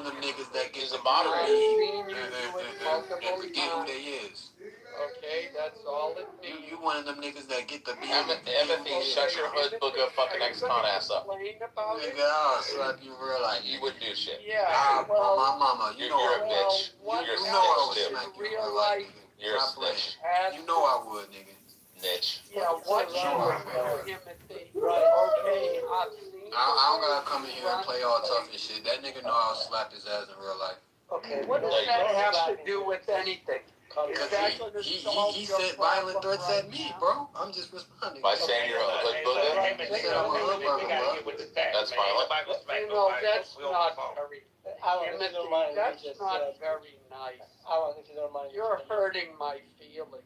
them niggas that gets a moderator and forget who they is. Okay, that's all it means. You one of them niggas that get the beat. Timothy, shut your hood booger fucking ex-con ass up. Nigga, I'll slap you real like You wouldn't do shit. Yeah, well, my mama, you know You're a bitch. what You're a you know I would snitch, smack you real real like, life nigga. You're a Stop playing. snitch. You know I would, nigga. Snitch. Yeah, what you Sure. were, Timothy. Okay, I've seen I don't gotta come in here and play all tough and shit. That nigga know I'll slap his ass in real life. Okay, what does that have to do with anything? Because he said violent threats at me, bro. I'm just responding. By saying you're a hood booger? He said I'm a hood booger, bro. That's violent. You know, that's not very, Timothy, that's not very nice. If you don't mind. You're hurting my feelings.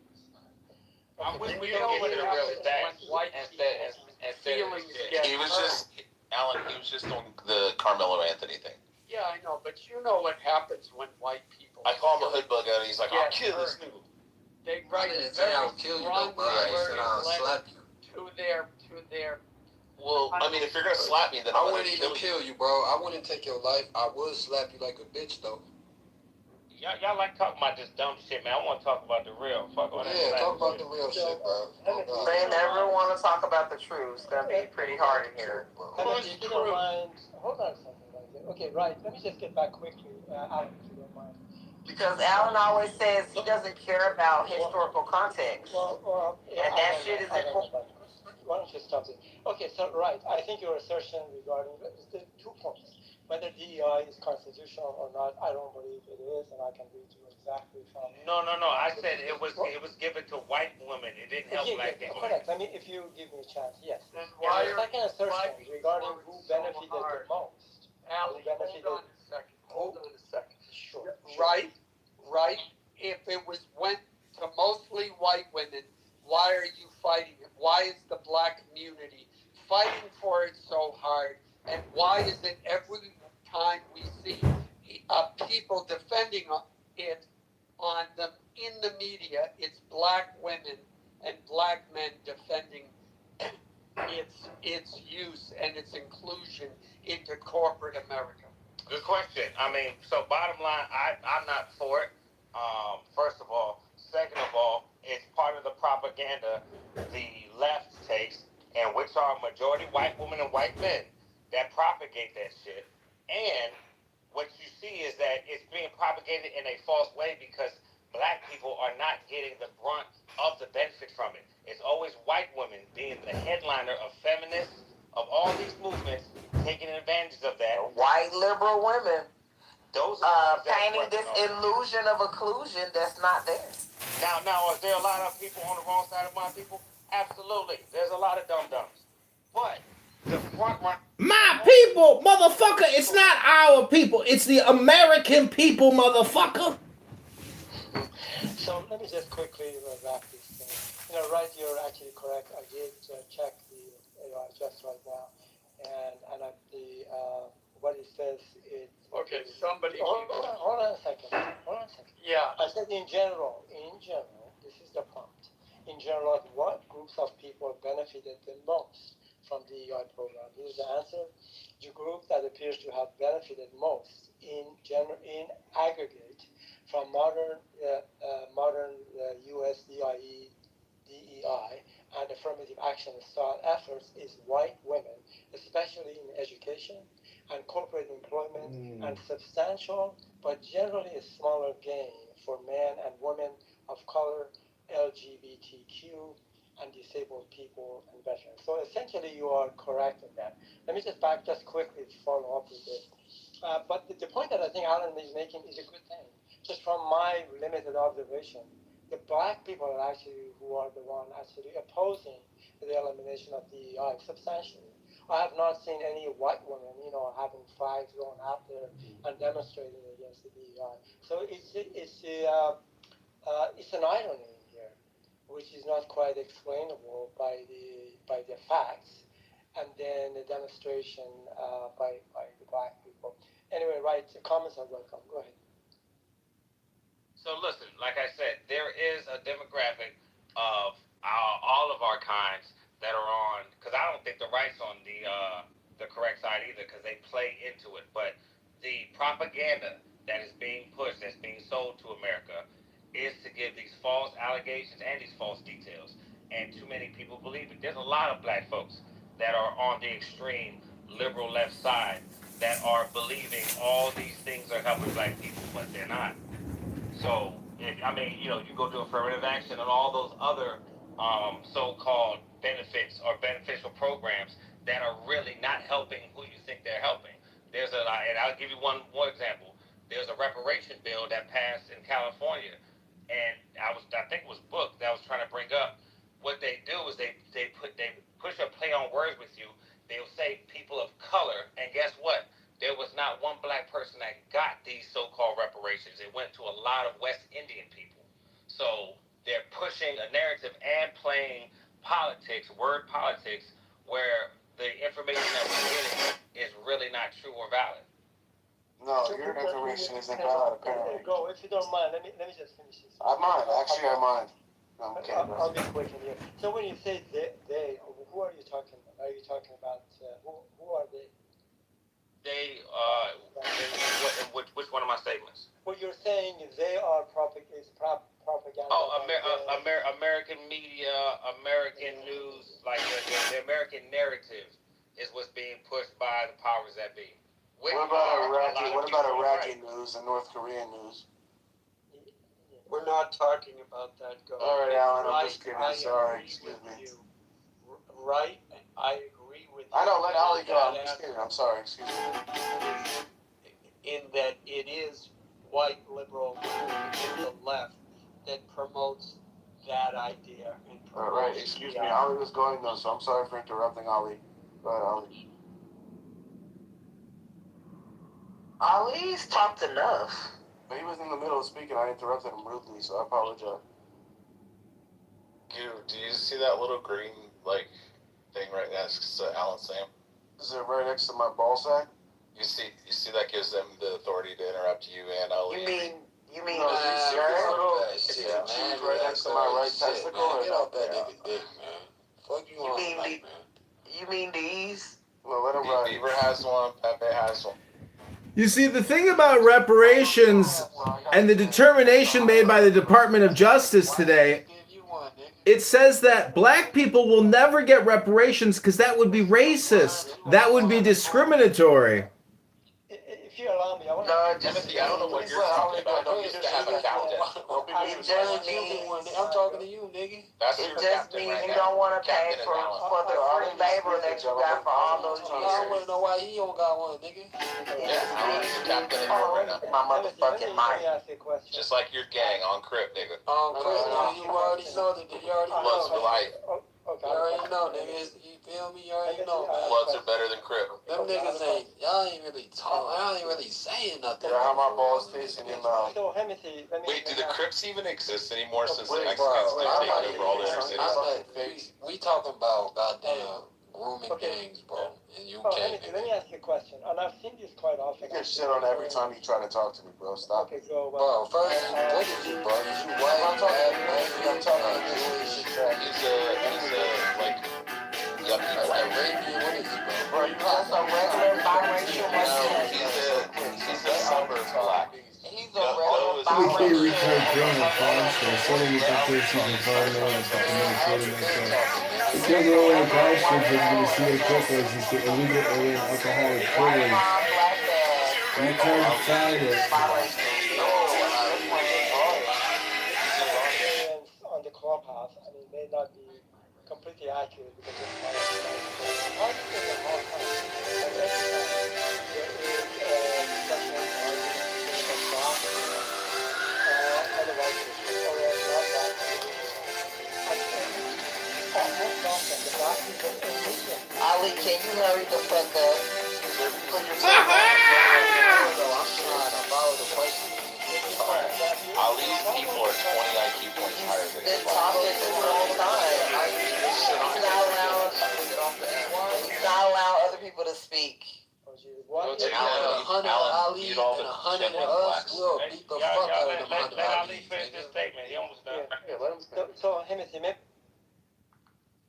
We You don't know get what into real happens facts. when white people's feelings get He was hurt. just, Alan, he was just doing the Carmelo Anthony thing. Yeah, I know, but you know what happens when white people. I call him a hood bugger and he's like, I'll Get kill this hurt. nigga. They I write didn't say I'll kill you, though, bro. I said I'll slap you. to their. Well, I mean, if you're gonna slap me, then I I'm wouldn't gonna even kill you, bro. I wouldn't take your life. I would slap you like a bitch, though. Y'all like talking about this dumb shit, man. I want to talk about the real. Fuck all that. Yeah, talk about the real shit, bro. They never want to talk about the truth. It's gonna be pretty hard in here. If you don't mind, hold on a second. Right there. Okay, right. Let me just get back quickly, Alan, if you don't mind. Because Alan always says he doesn't care about historical context. And that shit is important. Why don't you stop it? Okay, so right. I think your assertion regarding the 2 points. Whether DEI is constitutional or not, I don't believe it is, and I can read you exactly from. No. I said it was given to white women. It didn't help black people. Correct. I mean, if you give me a chance, yes. Then And why the second assertion regarding who benefited the most. Alan, Who benefited? hold on a second. Sure. Right. If it went to mostly white women, why are you fighting it? Why is the black community fighting for it so hard? And why is it every time we see people defending it on them in the media, it's black women and black men defending its use and its inclusion into corporate America? Good question. I mean, so bottom line, I'm not for it. First of all. Second of all, it's part of the propaganda the left takes, and which are majority white women and white men that propagate that shit. And what you see is that it's being propagated in a false way because black people are not getting the brunt of the benefit from it. It's always white women being the headliner of feminists, of all these movements, taking advantage of that. White liberal women. Those are painting this illusion of occlusion that's not there. Now, is there a lot of people on the wrong side of my people? Absolutely. There's a lot of dum-dums. But the front run... My people, motherfucker, it's not our people. It's the American people, motherfucker. So let me just quickly wrap this thing. Right, you're actually correct. I did check the AI just right now. And what it says is... Okay, somebody... Hold on a second. Yeah. I said in general, this is the prompt. In general, what groups of people benefited the most from the EI program? Here's the answer. The group that appears to have benefited most in aggregate from modern U.S. DEI and affirmative action style efforts is white women, especially in education and corporate employment, and substantial but generally a smaller gain for men and women of color, LGBTQ, and disabled people and veterans. So essentially, you are correct in that. Let me just back just quickly to follow up with this. But the point that I think Alan is making is a good thing. Just from my limited observation, the black people are actually who are the one actually opposing the elimination of DEI substantially. I have not seen any white women, having flags going out there and demonstrating against the DEI. So it's an irony here, which is not quite explainable by the facts, and then the demonstration by the black people. Anyway, right? Comments are welcome. Go ahead. So listen, like I said, there is a demographic of all of our kinds that are on. Because I don't think the right's on the correct side either, because they play into it. But the propaganda that is being pushed, that's being sold to America, is to give these false allegations and these false details. And too many people believe it. There's a lot of black folks that are on the extreme liberal left side that are believing all these things are helping black people, but they're not. So, you go do affirmative action and all those other so-called benefits or beneficial programs that are really not helping who you think they're helping. And I'll give you one more example. There's a reparation bill that passed in California, and I think it was Book that was trying to bring up. What they do is they push a play on words with you. They'll say people of color, and guess what? There was not one black person that got these so-called reparations. It went to a lot of West Indian people. So they're pushing a narrative and playing politics, word politics, where the information that we're getting is really not true or valid. No, your information isn't valid, apparently. Go, if you don't mind, let me just finish this. I mind. Actually, I mind. No, I'll be quick in here. So when you say they, who are you talking about? Are you talking about, who are they? Which one of my statements? Well, you're saying they are propaganda. Oh, American media, American news, like the American narrative is what's being pushed by the powers that be. What about Iraqi news and North Korean news? We're not talking about that. All right, Alan, I'm just kidding. Sorry, excuse me. Right, I agree with you. I know, let Ali go. I'm just kidding. I'm sorry, excuse me. In that it is white liberal in the left that promotes that idea. All right, excuse me. Ali was going though, so I'm sorry for interrupting Ali. Go ahead, Ali. Ali's talked enough. But he was in the middle of speaking. I interrupted him rudely, so I apologize. Do you see that little green thing right next to Alan Sam? Is it right next to my ball sack? You see that gives them the authority to interrupt you and Ali. You mean no, it's right next to my right testicle? Get off that nigga dick, man. Fuck you on man. You mean these? No, let him ride. Beaver has one. Pepe has one. You see, the thing about reparations and the determination made by the Department of Justice today, it says that black people will never get reparations because that would be racist. That would be discriminatory. If you allow me, I want to... Timothy, I don't know what you're talking about. Don't used to have a captain. It just means... I'm talking to you, nigga. It just means you don't want to pay for the free labor that you got for all those years. I want to know why he don't got one, nigga. Yeah, Alan's the captain in right now. My motherfucking mic. Just like your gang on Crip, nigga. Crip, you already know that. You already know. Bloods for life. You already know, nigga. You feel me? You already know, man. Bloods are better than Crip. Them niggas ain't, y'all ain't really talking. Y'all ain't really saying nothing. Yeah, how my balls taste in your mouth. Wait, do the Crips even exist anymore since the Mexicans taken over all the inner cities? We talking about goddamn grooming gangs, bro. In UK. Let me ask you a question. And I've seen this quite often. You get shit on every time you try to talk to me, bro. Stop. Okay, go. Bro, first, what is you, bro? Is you white? I'm talking to He's like Arabian. What is he, bro? Bro, you got some regular biracial Muslim. He's a suburb black. He's a regular biracial. We can't reach our drone at Foster. So many people can find out because we're only in Foster because we see the clippers and shit, and we get alcoholic privilege. We try to find it. On the clubhouse, may not be completely accurate because it's my experience. Politics is a hard time. And every time there is a discussion or a black otherwise or a non-black individual. And most often the black people immediately. Ali, can you hurry the fuck up? Put yourself on the camera, though. I'm trying to follow the question. Ali's people are 20 IQ points higher than Been talking this whole time. He's not allowing other people to speak. Alan, 100 Ali and 100 of us will beat the fuck out of them 100 Ali. finish his statement. He almost done. Yeah, let him so Timothy, maybe.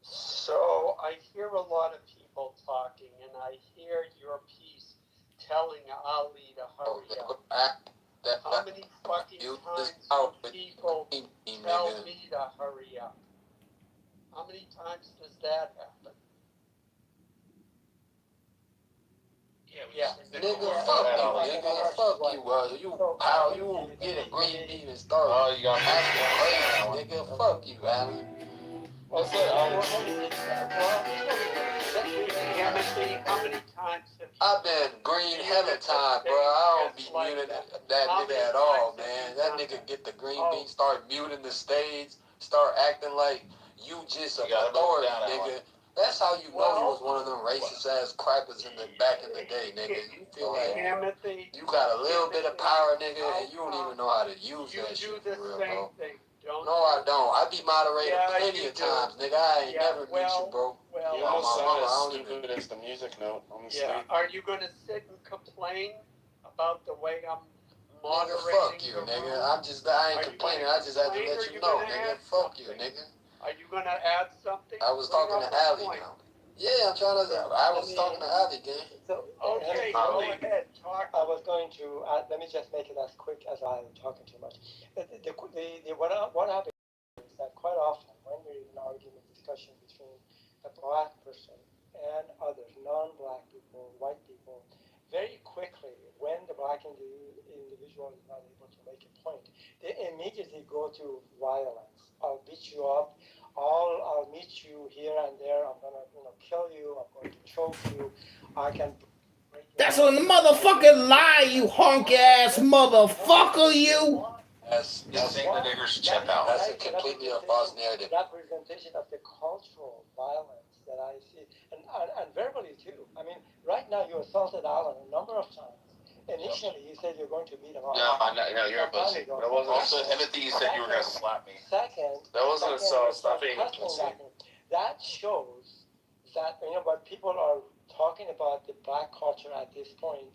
So I hear a lot of people talking, and I hear your piece telling Ali to hurry up. How many fucking times do people tell me to hurry up? How many times does that happen? Yeah. Nigga, fuck you, nigga. Fuck you, you won't get a green bean and start. Oh, you got crazy, nigga. Fuck you, Ali. What's that? How many times have you... I've been green hella time, bro. I don't be muting that nigga at all, man. That nigga get the green bean, start muting the stage, start acting like you just a authority, nigga. That's how you know he was one of them racist ass crackers in the back in the day, nigga. You feel like you got a little bit of power, nigga, and you don't even know how to use that shit for real, bro. No, I don't. I be moderated plenty of times, nigga. I ain't never meet you, bro. You almost sound as stupid as the music note on the street. Are you gonna sit and complain about the way I'm moderating? Nigga, fuck you, nigga. I ain't complaining. I just had to let you know, nigga. Fuck you, nigga. Are you gonna add something? I was talking to Ali now. Yeah, I'm trying to. I was talking to Ali, gang. So, okay, go ahead. Talk. I was going to. Let me just make it as quick as I'm talking too much. What happens is that quite often when there is an argument, discussion between a black person and others, non-black people, white people, very quickly, when the black individual is not able to make a point, they immediately go to violence. I'll beat you up. I'll meet you here and there. I'm gonna, kill you. I'm going to choke you. I can. That's a motherfucking lie, you honk ass motherfucker, you. That's the niggers check out. That's a completely false narrative. Representation of the cultural violence that I see, and verbally too. I mean, right now you assaulted Alan a number of times. Initially, you said you're going to beat him up. No, you're a pussy. That wasn't. Also, Timothy, you said you were gonna slap me. Second, that wasn't assault. Stop being a pussy. That shows that what people are talking about the black culture at this point.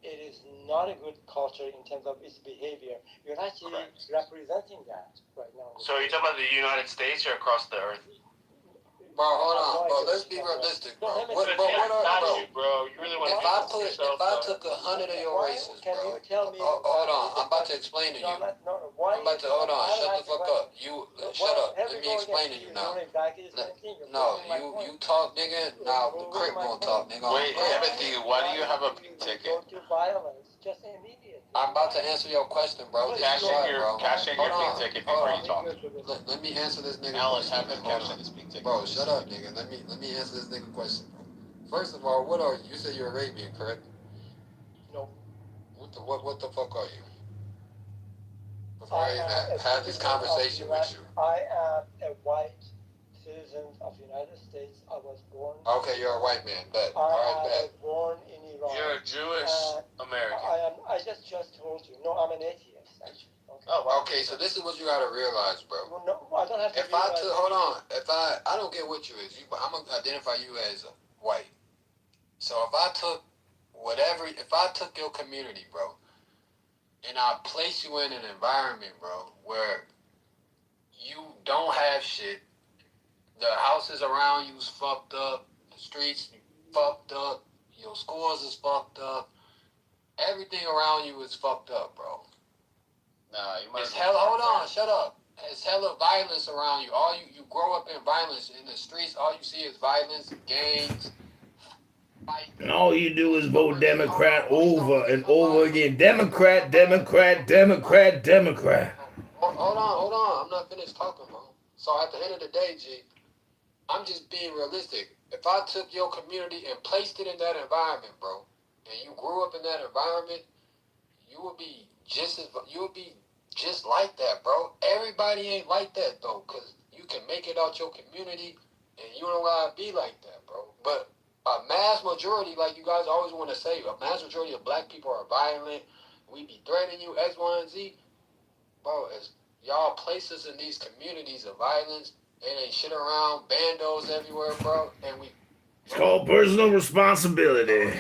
It is not a good culture in terms of its behavior. You're actually representing that right now. So are you talking about the United States or across the earth? Bro, hold on, bro. Let's be realistic, bro. Bro? You really want if I took 100 of your races, bro. Hold on, I'm about to explain to you. I'm about to hold on. Shut the fuck up. Shut up. Let me explain to you now. No, you talk, nigga. Now the Crip won't talk, nigga. Wait, Timothy, why do you have a pink ticket? Just immediately. I'm about to answer your question, bro. Cash in your pink ticket before you talk. Let me answer this nigga. Alice, have him cash in his pink ticket. Bro, shut up, nigga. Let me answer this nigga question, bro. First of all, what are you? You said you're Arabian, correct? No. What the fuck are you? Before I even have this conversation with you. I am a white citizen of the United States. I was born. Okay, you're a white man, but I was born in Iran. You're a Jewish American. I just told you. No, I'm an atheist, actually. Okay. Oh, okay. So this is what you gotta realize, bro. Well, no, I don't have to. Hold on. I don't get what you is. I'm gonna identify you as white. So if I took your community, bro, and I place you in an environment, bro, where you don't have shit, the houses around you is fucked up, the streets fucked up, your schools is fucked up, everything around you is fucked up, bro. Nah, you might. Hold on, shut up. It's hella violence around you. You grow up in violence in the streets. All you see is violence, gangs. And all you do is vote Democrat over and over again. Democrat, Democrat, Democrat, Democrat. Hold on. I'm not finished talking, bro. So at the end of the day, G, I'm just being realistic. If I took your community and placed it in that environment, bro, and you grew up in that environment, you would be just like that, bro. Everybody ain't like that though, cause you can make it out your community, and you don't gotta be like that, bro. But a mass majority, like you guys always want to say, a mass majority of black people are violent. We be threatening you, X, Y, and Z, bro. As y'all place us in these communities of violence, and ain't shit around, bandos everywhere, bro, and we. It's called personal responsibility.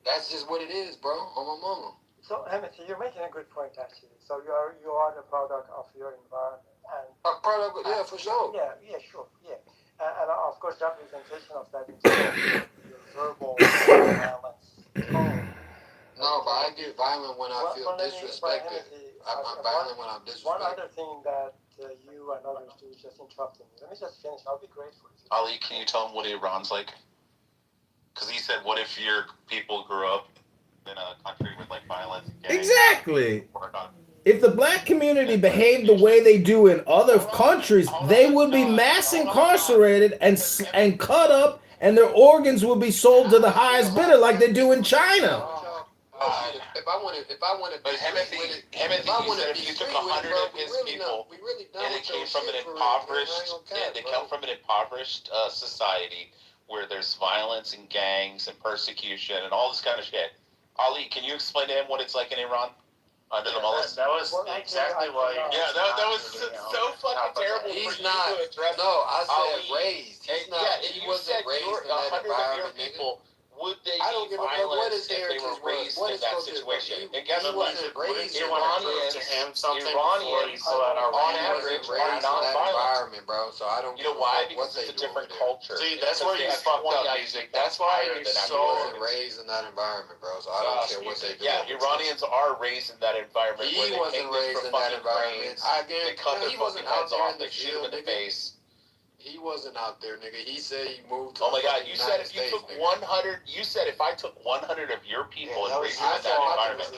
That's just what it is, bro. On my mama. So, Hamilton, you're making a good point, actually. So you are the product of your environment, and a product, yeah, for sure. Yeah, sure, yeah, and of course, representation of that is your verbal violence tone. No, but I get violent when I feel disrespected. I'm violent when I'm disrespected. One other thing that you and others do, just interrupting me. Let me just finish. I'll be grateful. Ali, can you tell him what Iran's like? Because he said, what if your people grew up in a country with like violence? Exactly. If the black community behaved the way they do in other countries, they would be mass incarcerated and cut up, and their organs would be sold to the highest bidder like they do in China. If I want to, but Hemothy said if you took 100 of his people, and it came from an impoverished society where there's violence and gangs and persecution and all this kind of shit. Ali, can you explain to him what it's like in Iran? Under the mullahs? That was exactly why. Yeah, that was so fucking terrible. He's not. No, I said raised. He's not. He wasn't raised in that environment, people. Would they be violent if they were raised in that situation? And guess what? Iranians, on average, are non-violent. Bro. So I don't. You know why? Because it's a different culture. See, that's where you fucked up, music. That's why you're so raised in that environment, bro. So I don't care what they do. Yeah, Iranians are raised in that environment. He wasn't raised in that environment. They cut their fucking heads off. They shoot him in the face. He wasn't out there, nigga. He said he moved to Oh my God, you said if you took 100, you said if I took 100 of your people and raised them in that environment.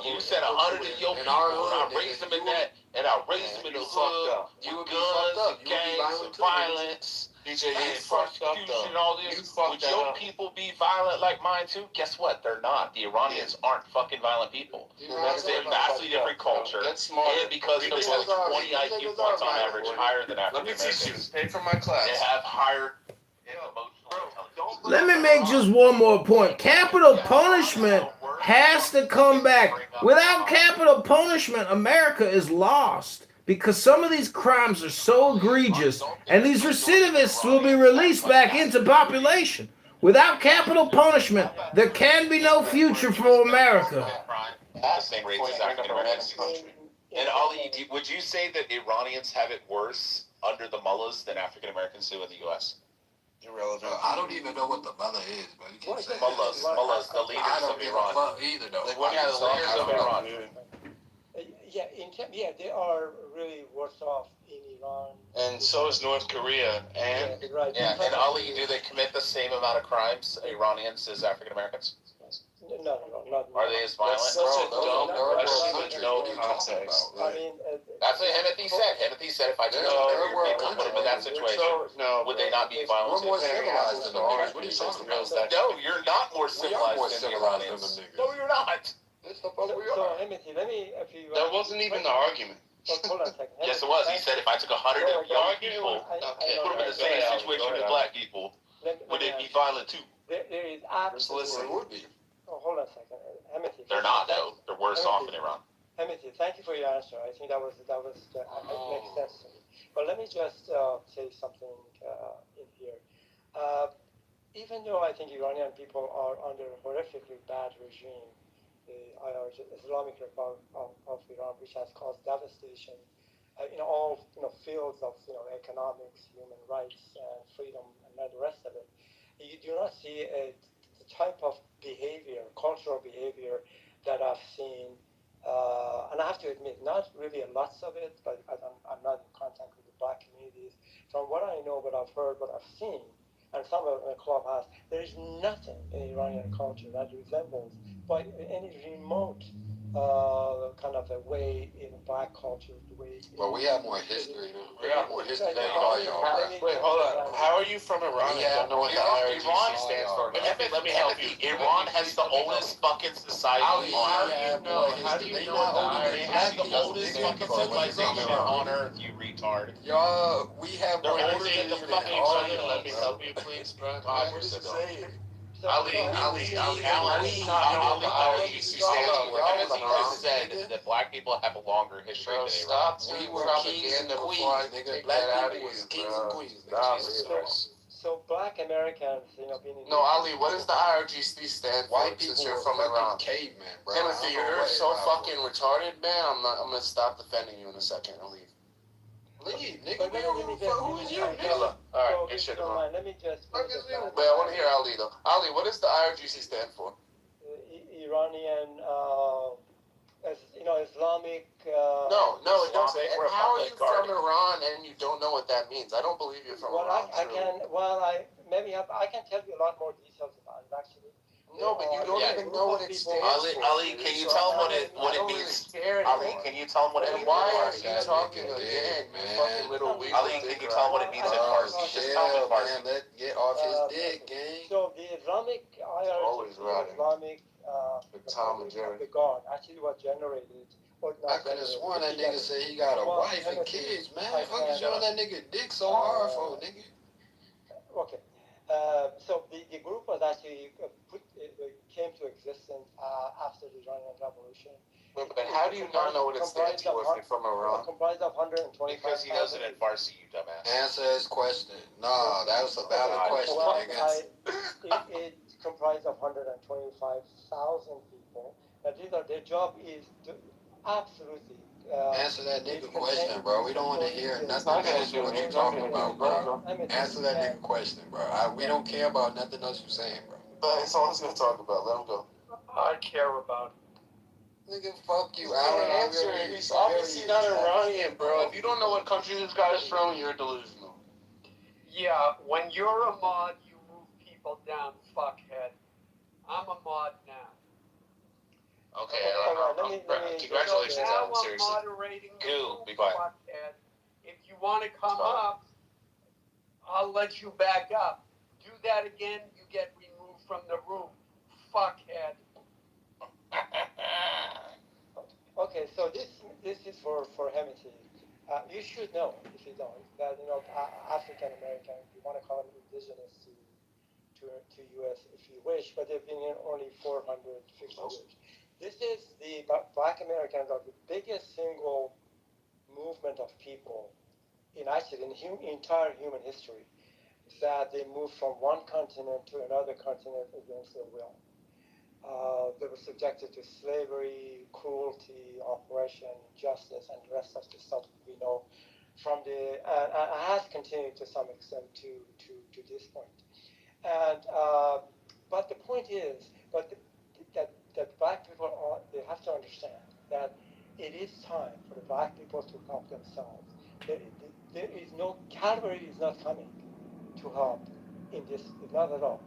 You said 100 of your people and I raised them in that, and I raised them in the hood, with guns and gangs and violence. DJ, you fucked up though. All this. Would your people be violent like mine too? Guess what? They're not. The Iranians aren't fucking violent people. They're a vastly different culture. And because they have 20 IQ points on average higher than African Americans. Pay for my class. They have higher emotional intelligence. Let me make just one more point. Capital punishment has to come back. Without capital punishment, America is lost. Because some of these crimes are so egregious, and these recidivists will be released back into population. Without capital punishment, there can be no future for America. The same rates as African Americans. And Ali, would you say that Iranians have it worse under the mullahs than African Americans do in the U.S.? Irrelevant. I don't even know what the mullah is, but you can say mullahs, the leaders of Iran. Either though. Yeah, the leaders of Iran. They are really worse off in Iran. And so is North Korea. And and Ali, do they commit the same amount of crimes, Iranians, as African Americans? No, not. Are they as violent? That's such a dumb question with no context. I mean, that's what Hemothy said. Hemothy said if I took your people and put them in that situation, would they not be violent? We're more civilized than the Iranians. What are you talking about? No, you're not more civilized than the Iranians. No, you're not. That wasn't even the argument. Hold on a second. Yes, it was. He said if I took 100 of young people and put them in the same situation as black people, would they be violent too? There is absolutely. Would be. Oh, hold on a second. Hemothy. They're not, though. They're worse off in Iran. Hemothy, thank you for your answer. I think that makes sense to me. But let me just say something in here. Even though I think Iranian people are under a horrifically bad regime, the Islamic Republic of Iran, which has caused devastation in all fields of economics, human rights, and freedom, and the rest of it. You do not see the type of behavior, cultural behavior that I've seen, and I have to admit, not really lots of it, but I'm not in contact with the black communities. From what I know, what I've heard, what I've seen, and some of it in the clubhouse, there is nothing in Iranian culture that resembles by any remote kind of a way in black culture, the way. But we have more history. We have more history than all y'all. Wait, hold on. How are you from Iran and don't know what the IRGC stands for? Let me help you. Iran has the oldest fucking society on Earth. How do you know what the IRGC has the oldest fucking civilization on Earth, you retard? Y'all, we have more They're older history than the than fucking all sun. y'all. Let me help you, please, bro. God, you're so dumb. Ali, Alan, IRGC stands for Emmett said that black people have a longer history than Iran. We were kings and queens, nigga. Black people was kings and queens. So black Americans, being in. No, Ali, what does the IRGC stand for? White people Since you're were from Iran. cavemen, bro. Timothy, you're so fucking retarded, man. I'm gonna stop defending you in a second and leave. Leave, nigga. Who is you, nigga? All right, get shit wrong. Let me just. But I want to hear Ali though. Ali, what does the IRGC stand for? Iranian, Islamic. No, it don't say. And how are you from Iran and you don't know what that means? I don't believe you're from Iran. I can tell you a lot more details about it actually. No, but you don't even know what it stands for. Ali, can you tell him what it means? Ali, can you tell him what it means? Why are you talking again, man? Fucking little weird. Ali, can you tell him what it means in Farsi? Just tell him in Farsi. Get off his dick, gang. So the Islamic Always right. Islamic Tom and Jerry. the God actually was generated. I could have sworn that nigga said he got a wife and kids, man. Fuck you showing that nigga dick so hard for, nigga? Okay. So the group was actually came to existence after the Iranian Revolution. But how do you not know what it stands for if you're from Iran? Comprised of 125. Because he knows it in Farsi, you dumbass. Answer his question. No, that was a valid question, nigga. It comprised of 125,000 people. Their job is to absolutely. Answer that nigga question, bro. We don't want to hear nothing else what you're talking about, bro. Answer that nigga question, bro. We don't care about nothing else you're saying, bro. But it's all he's gonna talk about. Let him go. I care about it. Nigga, fuck you, Alan. Alan. Answer it. He's obviously not Iranian, bro. If you don't know what country this guy's from, you're delusional. Yeah, when you're a mod, you move people down, fuckhead. I'm a mod now. Okay, congratulations, Alan. Seriously. Goo, be quiet. Fuckhead. If you want to come up, I'll let you back up. Do that again, you get removed from the room. Fuckhead. Okay, so this is for Hemity. You should know, if you don't, that African American, if you want to call them indigenous to U.S. if you wish, but they've been here only 450 years. This is the Black Americans are the biggest single movement of people in entire human history that they moved from one continent to another continent against their will. They were subjected to slavery, cruelty, oppression, injustice, and the rest of the stuff we know from and has continued to some extent to this point. And but the point is, that black people they have to understand that it is time for the black people to help themselves. There is no Calvary is not coming to help in this, not at all.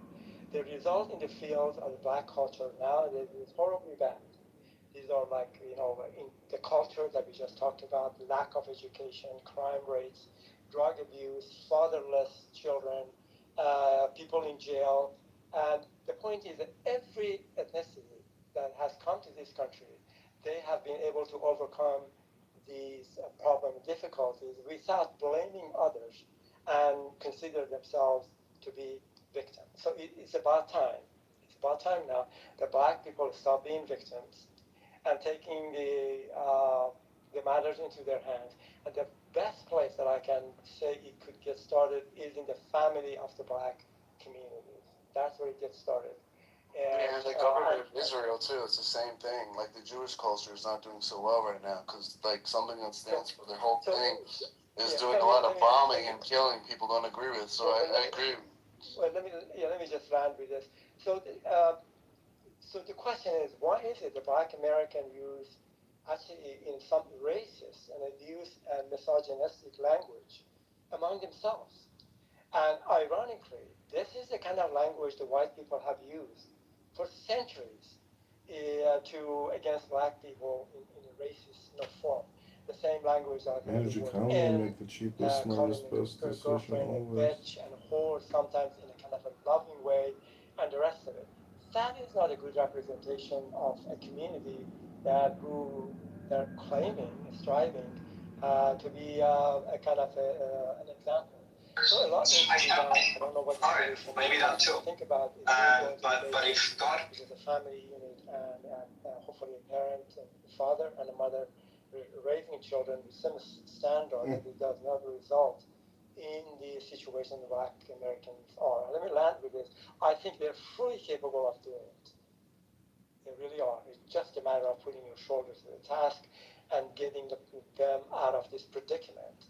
The result in the fields of the black culture nowadays is horribly bad. These are like, in the culture that we just talked about, lack of education, crime rates, drug abuse, fatherless children, people in jail. And the point is that every ethnicity that has come to this country, they have been able to overcome these problem difficulties without blaming others and consider themselves to be victims. So it's about time. It's about time now that black people stop being victims and taking the matters into their hands. And the best place that I can say it could get started is in the family of the black communities. That's where it gets started. And the government of Israel too. It's the same thing. Like the Jewish culture is not doing so well right now because like something that stands for their whole thing is doing a lot of bombing and killing people don't agree with. So I agree. Well, let me just land with this. So the question is, why is it the Black American use actually in some racist and abuse and misogynistic language among themselves? And ironically, this is the kind of language the white people have used for centuries to against black people in a racist form. The same language that the Manage word economy, N, make the cheapest, calling smartest, best a decision girlfriend a always. bitch and a whore, sometimes in a kind of a loving way, and the rest of it. That is not a good representation of a community that who they're claiming, striving to be a kind of an example. So a lot needs to be done. I don't know what the solution is. Maybe that too. Think about is me going to the But basics, if God, which is a family unit, and hopefully a parent, and a father and a mother raising children with some standard that it does not result in the situation Black Americans are. Let me land with this. I think they're fully capable of doing it. They really are. It's just a matter of putting your shoulders to the task and getting them out of this predicament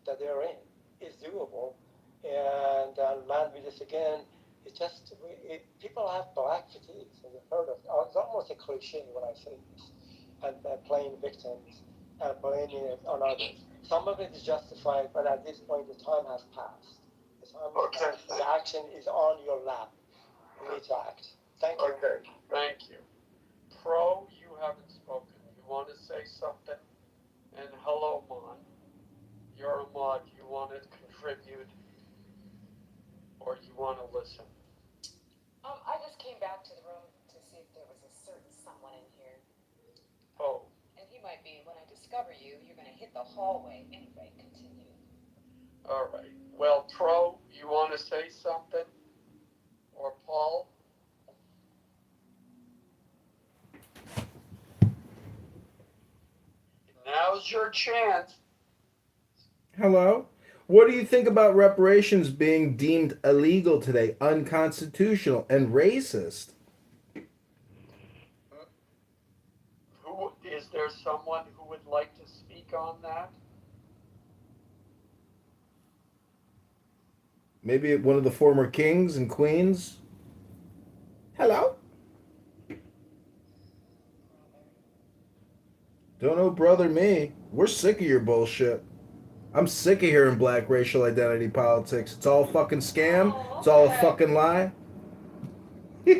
that they're in. It's doable. And land with this again. It's just people have black fatigue. So you've heard of it. It's almost a cliche when I say this. And playing victims and blaming it on others. Some of it is justified, but at this point, the time has passed. The time has passed. The action is on your lap. You need to act. Thank you. Okay, thank you. Pro, you haven't spoken. You want to say something? And hello, Mon. You're a mod. You want to contribute or you want to listen? I just came back to the room to see if there was a certain someone in here. Oh. And he might be. When I discover you, you're going to hit the hallway. Anyway, continue. All right. Well, Pro, you want to say something? Or Paul? Now's your chance. Hello? What do you think about reparations being deemed illegal today, unconstitutional, and racist? Who is there someone who would like to speak on that? Maybe one of the former kings and queens? Hello? Don't know, brother me. We're sick of your bullshit. I'm sick of hearing black racial identity politics. It's all a fucking scam. It's all a fucking lie. So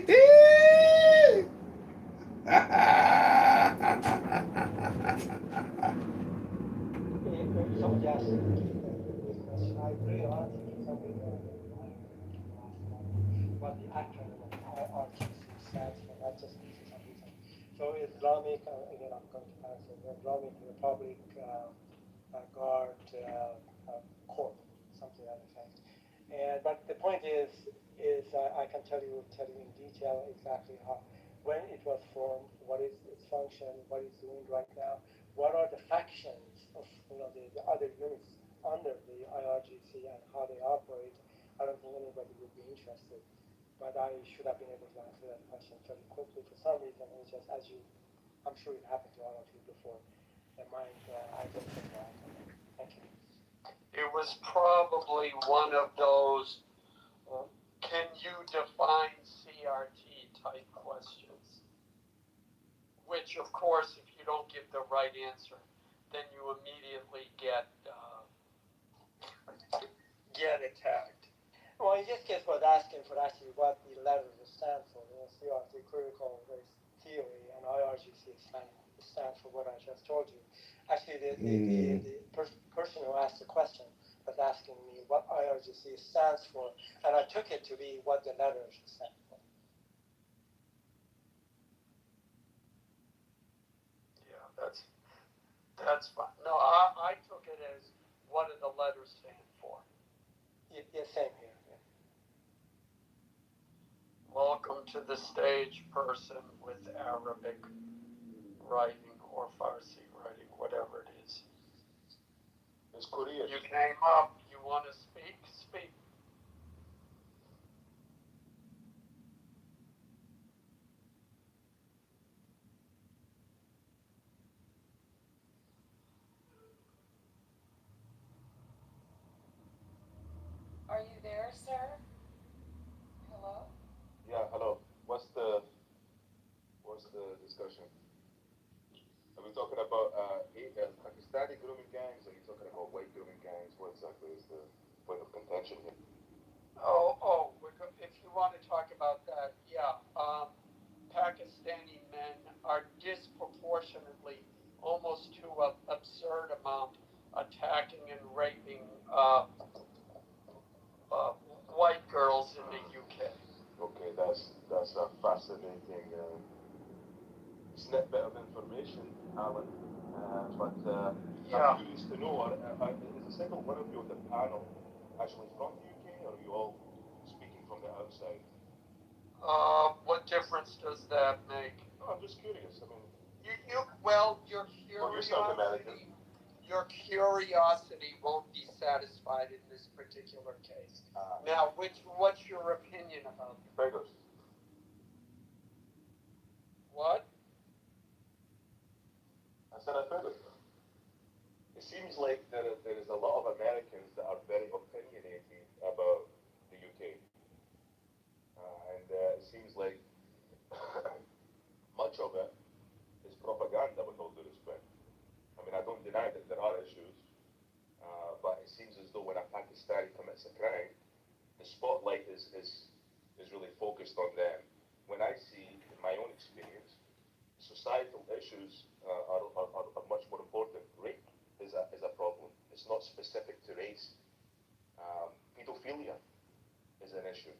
yes, good question. I really honestly, for some reason, I can ask what the acronym of IRGC stands for. That just for some reason. So Islamic, again, I'm going to pass it. Islamic Republic Guard Corps, something to that effect. And but the point is I can tell you in detail exactly how, when it was formed, what is its function, what it's doing right now, what are the factions of the other units under the IRGC and how they operate. I don't think anybody would be interested, but I should have been able to answer that question very quickly. For some reason, it's just as you, I'm sure it happened to all of you before. The mind, I don't think that. Thank you. It was probably one of those, can you define CRT type questions? Which, of course, if you don't give the right answer, then you immediately get attacked. Well, in this case, was asking for actually what the letters stand for. CRT, critical race theory, and IRGC stands for what I just told you. Actually, the person who asked the question was asking me what IRGC stands for, and I took it to be what the letters stand for. Yeah, that's fine. No, I took it as what do the letters stand for. Yeah, same here. Yeah. Welcome to the stage, person with Arabic writing or Farsi writing, whatever it is. It's Korean. You came up. You want to speak? Speak. Are you there, sir? Hello? Yeah, hello. What's the discussion? Are we talking about Pakistani grooming gangs? Or are you talking about white grooming gangs? What exactly is the point of contention here? If you want to talk about that, yeah. Pakistani men are disproportionately, almost to an absurd amount, attacking and raping uh, white girls in the UK. Okay, that's a fascinating snippet of information, Alan. But I'm curious to know, is a single one of you on the panel actually from the UK, or are you all speaking from the outside? What difference does that make? I'm just curious. I mean, your you're South American. Your curiosity won't be satisfied in this particular case. Now, what's your opinion about it? Figures. What? I said I figured. It seems like there is a lot of Americans that are very opinionated about the UK. And it seems like much of it is propaganda, with all due respect. I mean, I don't deny that there are issues, but it seems as though when a Pakistani commits a crime, the spotlight is really focused on them. When I see, in my own experience, societal issues are much more important. Rape is a problem. It's not specific to race. Pedophilia is an issue.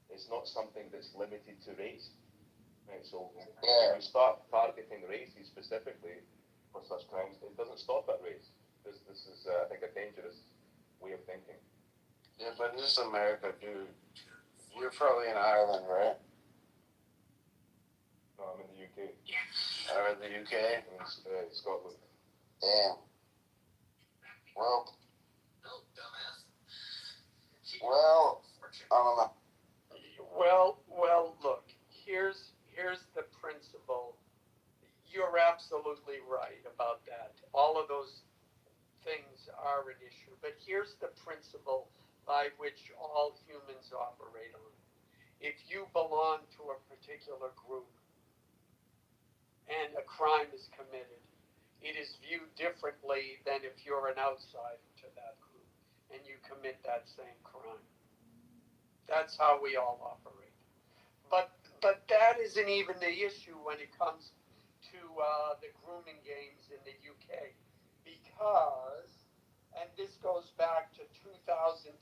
It's not something that's limited to race. Right? So when you start targeting races specifically for such crimes, it doesn't stop at race. This is, I think, a dangerous way of thinking. Yeah, but this is America, dude. You're probably in Ireland, right? No, I'm in the UK. Or in the UK? I'm in Scotland. Damn. Well, I don't know. Well, look, here's the principle. You're absolutely right about that. All of those things are an issue, but here's the principle by which all humans operate on. If you belong to a particular group and a crime is committed, it is viewed differently than if you're an outsider to that group and you commit that same crime. That's how we all operate. But that isn't even the issue when it comes to the grooming games in the UK, because, and this goes back to 2010,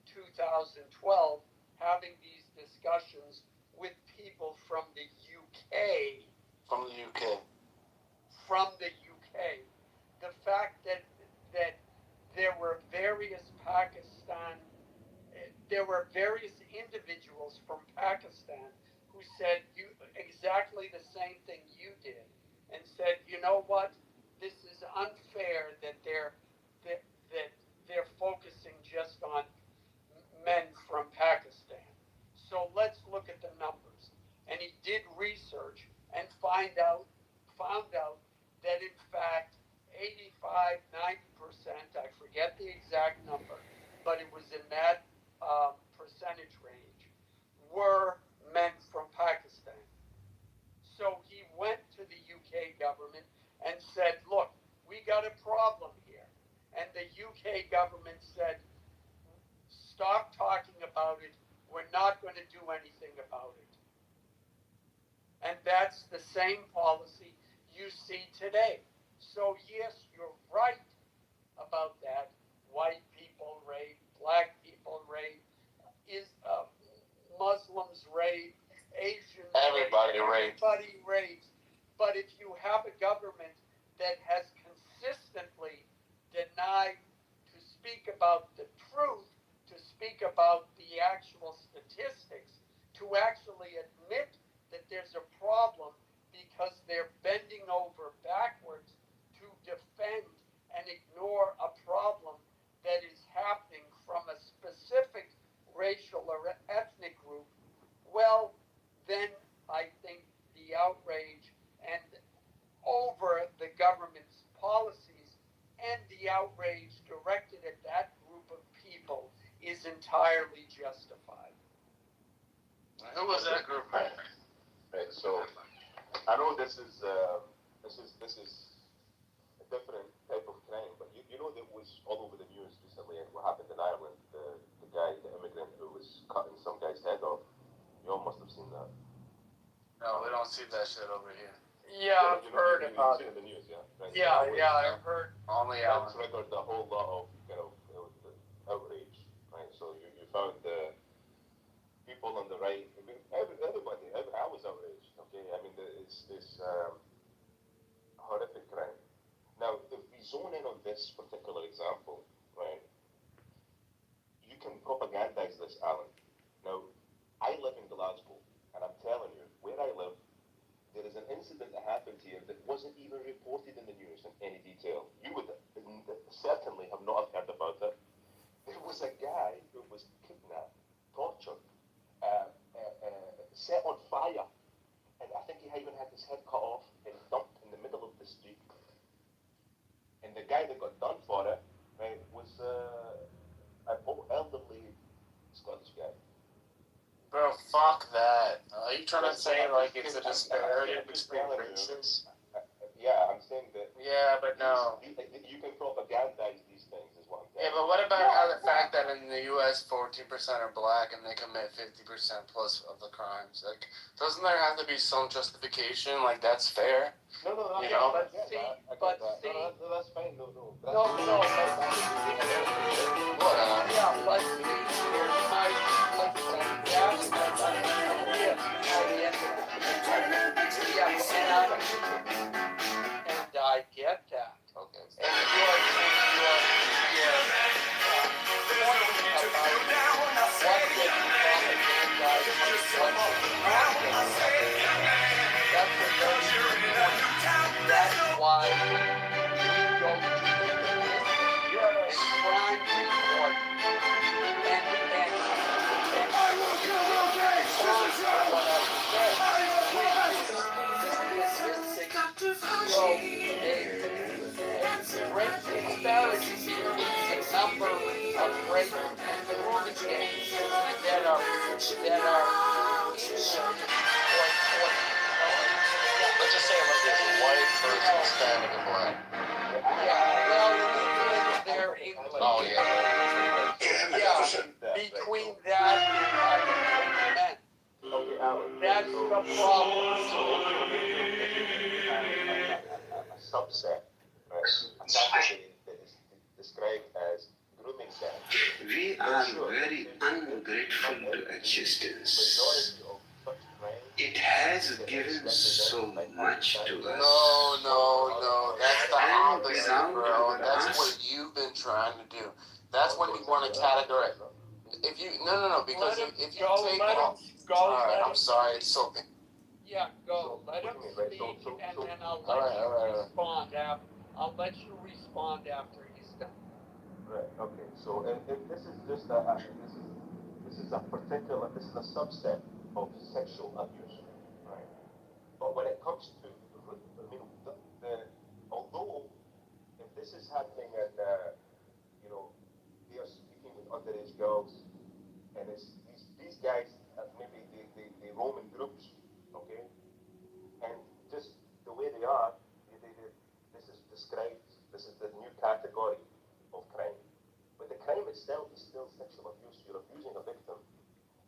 2012, having these discussions with people from the UK. From the UK. From the UK. The fact that there were various individuals from Pakistan who said exactly the same thing you did, and said, you know what, this is unfair that they're focusing just on men from Pakistan. So let's look at the numbers. And he did research and found out that in fact 85, 90%, I forget the exact number, but it was in that percentage range, were men from Pakistan. So he went to the UK government and said, look, we got a problem here. And the UK government said, stop talking about it. We're not going to do anything about it. And that's the same policy you see today. So yes, you're right about that. White people rape, black people rape, Muslims rape, Asians Everybody rape, everybody rapes. But if you have a government that has consistently denied to speak about the truth, to speak about the actual statistics, to actually admit that there's a problem because they're bending over backwards to defend and ignore a problem that is happening from a specific racial or ethnic group, well, then I think the outrage and over the government's policies and the outrage directed at that group of people is entirely justified. Who was that group? Right. So I know this is a different type of crime, but you know that was all over the news recently. What happened in Ireland? The guy, the immigrant who was cutting some guy's head off. You all must have seen that. No, we don't see that shit over here. Yeah, I've heard about it. In the news, yeah. Right. Yeah, I've heard. Only That triggered a whole lot of outrage, right? So you found people on the right. I mean, everybody. I was outraged. Okay, I mean, it's this horrific crime. Now, if we zone in on this particular example, right, you can propagandize this, Alan. Now, I live in Glasgow, and I'm telling you, where I live, there is an incident that happened here that wasn't even reported in the news in any detail. You would certainly have not heard about it. There was a guy who was kidnapped, tortured, set on fire, and I think he even had his head cut off and dumped in the middle of the street. And the guy that got done for it, right, was an elderly Scottish guy. Bro, fuck that. Are you trying to say like it's a disparity between races? Yeah, I'm saying that. Yeah, but no. You can propagandize these things, is what I'm saying. Yeah, but what about how the fact that in the U.S. 14% are black and they commit 50% plus of the crimes? Like, doesn't there have to be some justification? Like, that's fair. No, you know? but see, no, that's fine. No. Yeah, but see, here's my and I get that. Okay. And you're that's why we go to the crime report race disparities here is the number of rape and grooming cases that are Let's just say it like this: white versus Hispanic and black. Yeah, well, they're English. Oh yeah. Yeah, between that and men. That's the problem. A subset, right? That is described as grooming gangs. We are very ungrateful to existence. It has given so much to us. No. That's the opposite, bro. That's what you've been trying to do. That's when you want to categorize. If you no, because if you take alright, I'm sorry, it's so. Yeah, go. Let him speak, and then I'll let you respond. I'll let you respond after he's done. Right. Okay. So if this is just this is a subset of sexual abuse, right? But when it comes to, I mean, although if this is happening and they are speaking with underage girls, and it's these guys maybe they roam in groups, okay, and just the way they are, this is described. This is the new category of crime. But the crime itself is still sexual abuse. You're abusing a victim.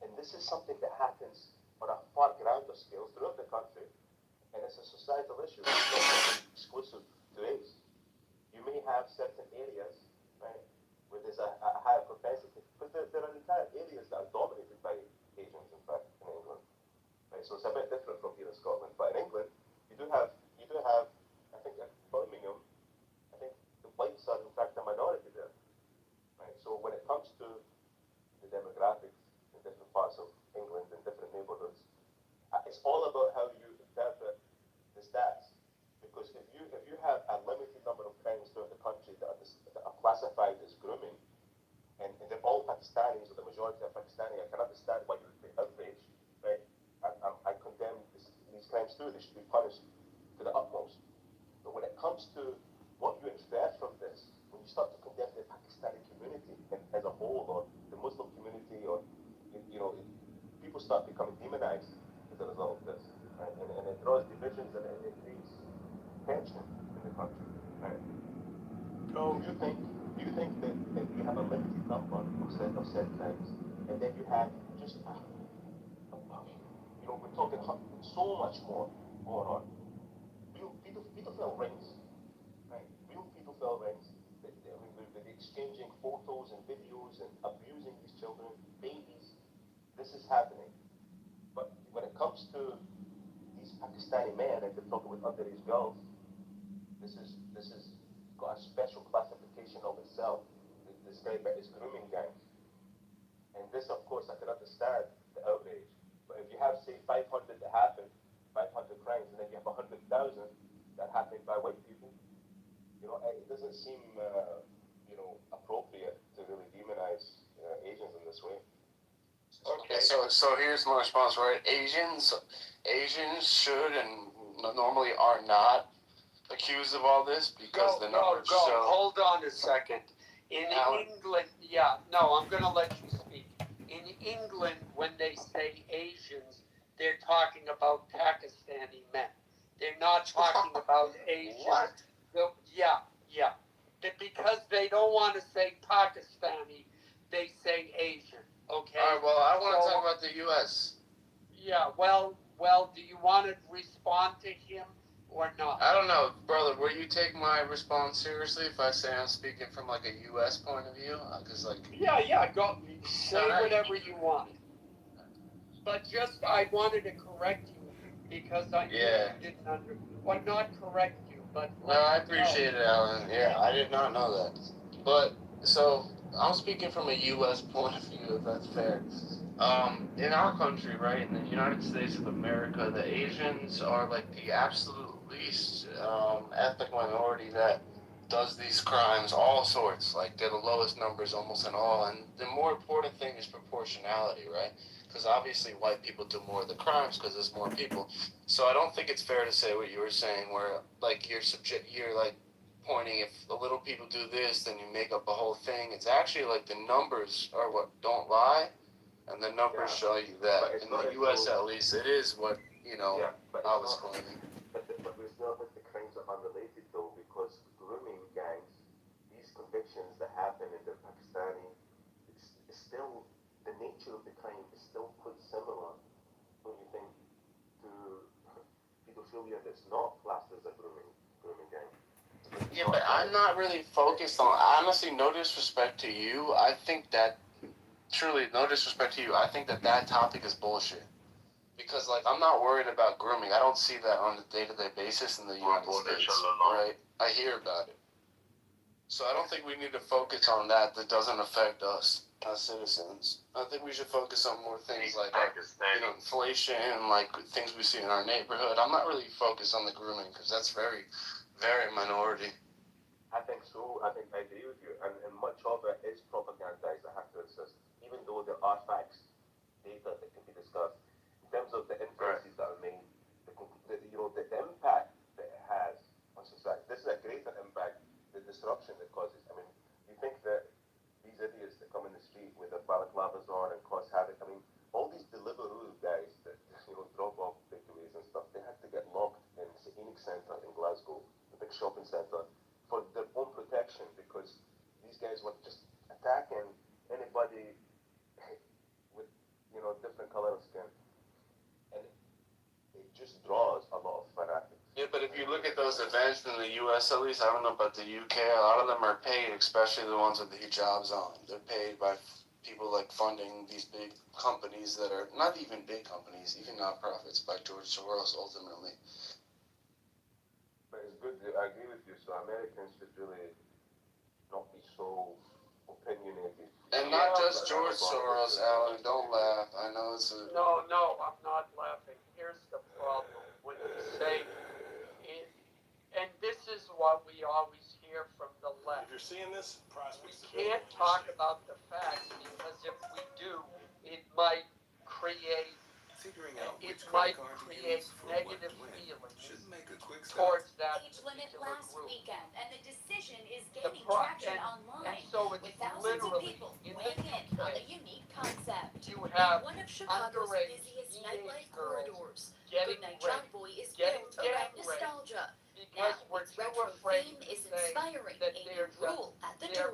And this is something that happens on a far grander scale throughout the country. And it's a societal issue. It's not exclusive to AIDS. You may have certain areas, right, where there's a higher propensity. Because there are entire areas that are dominated by Asians, in fact, in England. Right? So it's a bit different from here in Scotland. But in England, you do have, I think, Birmingham, I think the whites are, in fact, a minority there. Right? So when it comes to the demographics in different parts of England and different neighborhoods, it's all about how you interpret the stats. Because if you have a limited number of crimes throughout the country that are classified as grooming, and they're all Pakistanis, or the majority are Pakistani, I can understand why you would be outraged, right? I condemn these crimes too. They should be punished to the utmost. But when it comes to what you infer from this, when you start to condemn the Pakistani community as a whole, or the Muslim community, or people start becoming demonized as a result of this, right? And it draws divisions and it creates tension in the country, right? So do you think that if you have a limited number of said crimes, and then you have just we're talking so much more going on, pedophile rings, right? Real pedophile rings. I mean, they're exchanging photos and videos and abusing these children, babies. This is happening. But when it comes to these Pakistani men, and they're talking with underage girls, this is got a special classification of itself. This guy is grooming gangs. And this, of course, I can understand the outrage. But if you have, say, 500 that happen, 500 crimes, and then you have 100,000 that happen by white people, it doesn't seem, appropriate to really demonize Asians in this way. Okay, so here's my response, right? Asians should and normally are not accused of all this because the numbers show. Hold on a second. In England, I'm going to let you speak. In England, when they say Asians, they're talking about Pakistani men. They're not talking about Asians. What? Yeah. Because they don't want to say Pakistani, they say Asian. Okay. All right. Well, I want to talk about the U.S. Yeah. Well. Do you want to respond to him or not? I don't know, brother. Will you take my response seriously if I say I'm speaking from like a U.S. point of view? Yeah. Go. Say whatever you want. But I wanted to correct you because I knew you didn't well, not correct you, but. No, I appreciate it, Alan. Yeah, I did not know that. But so I'm speaking from a U.S. point of view, if that's fair. In our country, right, in the United States of America, the Asians are like the absolute least ethnic minority that does these crimes, all sorts. Like they're the lowest numbers almost in all. And the more important thing is proportionality, right? Because obviously white people do more of the crimes because there's more people. So I don't think it's fair to say what you were saying, where like you're like pointing if the little people do this, then you make up a whole thing. It's actually like the numbers are what don't lie, and the numbers show you that in the U.S. at least it is what I was claiming. But it's not like the crimes are unrelated though, because grooming gangs, these convictions that happen in the Pakistani, it's still the nature of the crime is still quite similar, don't you think, to pedophilia that's not classed as a grooming gang. Yeah, but I'm not really focused on. Honestly, no disrespect to you. I think that truly, no disrespect to you. I think that topic is bullshit. Because I'm not worried about grooming. I don't see that on a day-to-day basis in the United States. Right? I hear about it. So I don't think we need to focus on that. That doesn't affect us as citizens. I think we should focus on more things like inflation, like things we see in our neighborhood. I'm not really focused on the grooming because that's very, very minority. I think so. I think I agree with you. And much of it is propagandized, I have to insist. Even though there are facts, data that can be discussed. In terms of the inferences that are made, the impact that it has on society. This is a greater impact, the disruption it causes. I mean, you think that these idiots that come in the street with their balaclavas on and cause havoc, I mean, all these Deliveroo guys that, drop off takeaways and stuff, they had to get locked in the Phoenix Centre in Glasgow, the big shopping centre, for their own protection because these guys were just attacking anybody with, different color of skin. And it just draws a lot of fanatics. Yeah, but if you look at those events in the U.S. at least, I don't know about the UK, a lot of them are paid, especially the ones with the hijabs on. They're paid by people funding these big companies that are not even big companies, even nonprofits, by George Soros ultimately. But it's good, I agree with you, so Americans should really not be so opinionated. And not just George Soros, Alan, don't laugh. I know it's a... No, I'm not laughing. Here's the problem. When you say, and this is what we always hear from the left. If you're seeing this, we can't talk about the facts because if we do, it might create negative feelings towards that age limit last group. weekend, and the decision is gaining traction online, and so it's with thousands of people weighing in on the unique concept. You have one of Chicago's busiest nightlife corridors, Goodnight John Boy is built around nostalgia. Because now, its retro theme is inspiring a new rule at the door.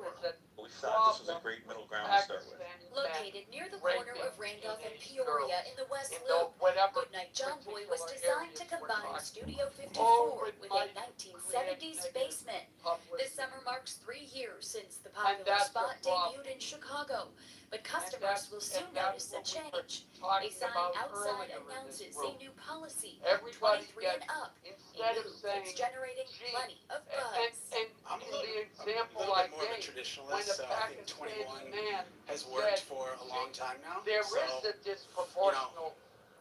We thought this was a great middle ground to start with. Located near the corner of Randolph and Peoria in the West Loop, Goodnight John Boy was designed to combine Studio 54 with a Wendy's negative basement. publicity. This summer marks 3 years since the And popular that's spot the problem. debuted in Chicago, but And customers will soon notice a what we were change. A talking sign about outside earlier in announces this a room. new policy, Everybody 23 gets, and up, a instead of move saying, that's generating gee, plenty of and, buzz. and in the example little I bit more of a gave, traditionalist, when a so I think Pakistani 21 man has worked said, for a long time now. there so, is a disproportional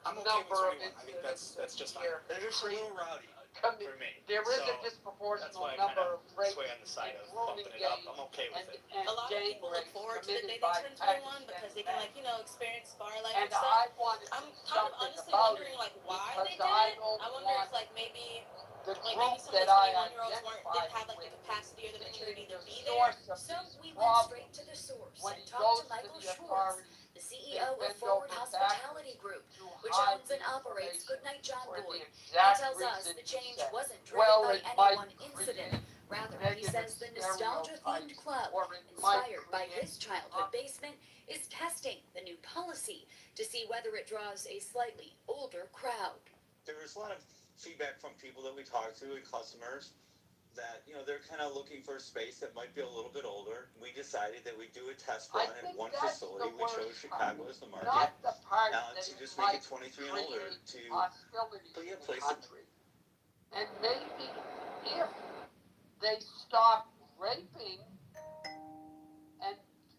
I'm okay with number of 21. I think incidents that's just fine. here. They're just a little rowdy for me. There is So a disproportional that's why I number of rapes sway on the side of grooming bumping it up. gangs I'm okay with it. and A lot of gang people look rapes forward to the day committed they by turn 21 because they can, Pakistani experience bar life and and stuff. I wanted to I'm do kind of something honestly about wondering, it why they because did I it. don't I wonder want if, maybe, the maybe group some of that the I 21-year-olds identify didn't have, the with capacity or the maturity to be there. source of So these we went problems. straight to the source When and he talked to goes to Michael the Schwartz, authorities, the they CEO of bend Forward over Hospitality backwards Group, to which hide owns the and operates information Goodnight John for Boy. the He exact tells us reason the he change said, wasn't driven well, by it any might one incident. create Rather, he negative says the nostalgia-themed stereotypes, club, or it might inspired by create his childhood basement, is testing the new policy to see whether it draws a slightly older crowd. There's a lot of feedback from people that we talk to and customers that, they're kind of looking for a space that might be a little bit older. We decided that we'd do a test run at one facility. We chose Chicago as the market. Not the part To that just it make it might 23 and older create to hostility be a in the place country. And maybe if they stop raping and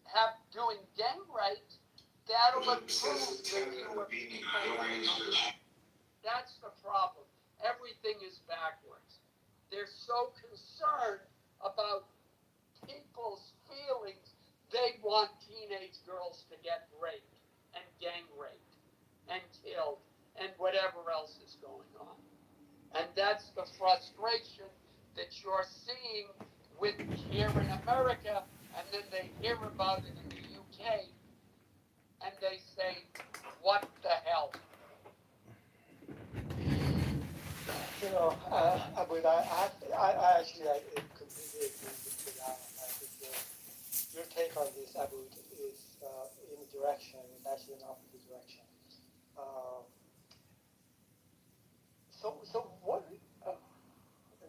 have doing gang rapes, that'll improve the view of people. That's the problem. Everything is backwards. They're so concerned about people's feelings. They want teenage girls to get raped and gang raped and killed and whatever else is going on. And that's the frustration that you're seeing with here in America, and then they hear about it in the UK, and they say, what the hell? Abu, I actually completely agree with Alan. I think your take on this, Abu, is in a direction, it's actually an opposite direction. So what? Let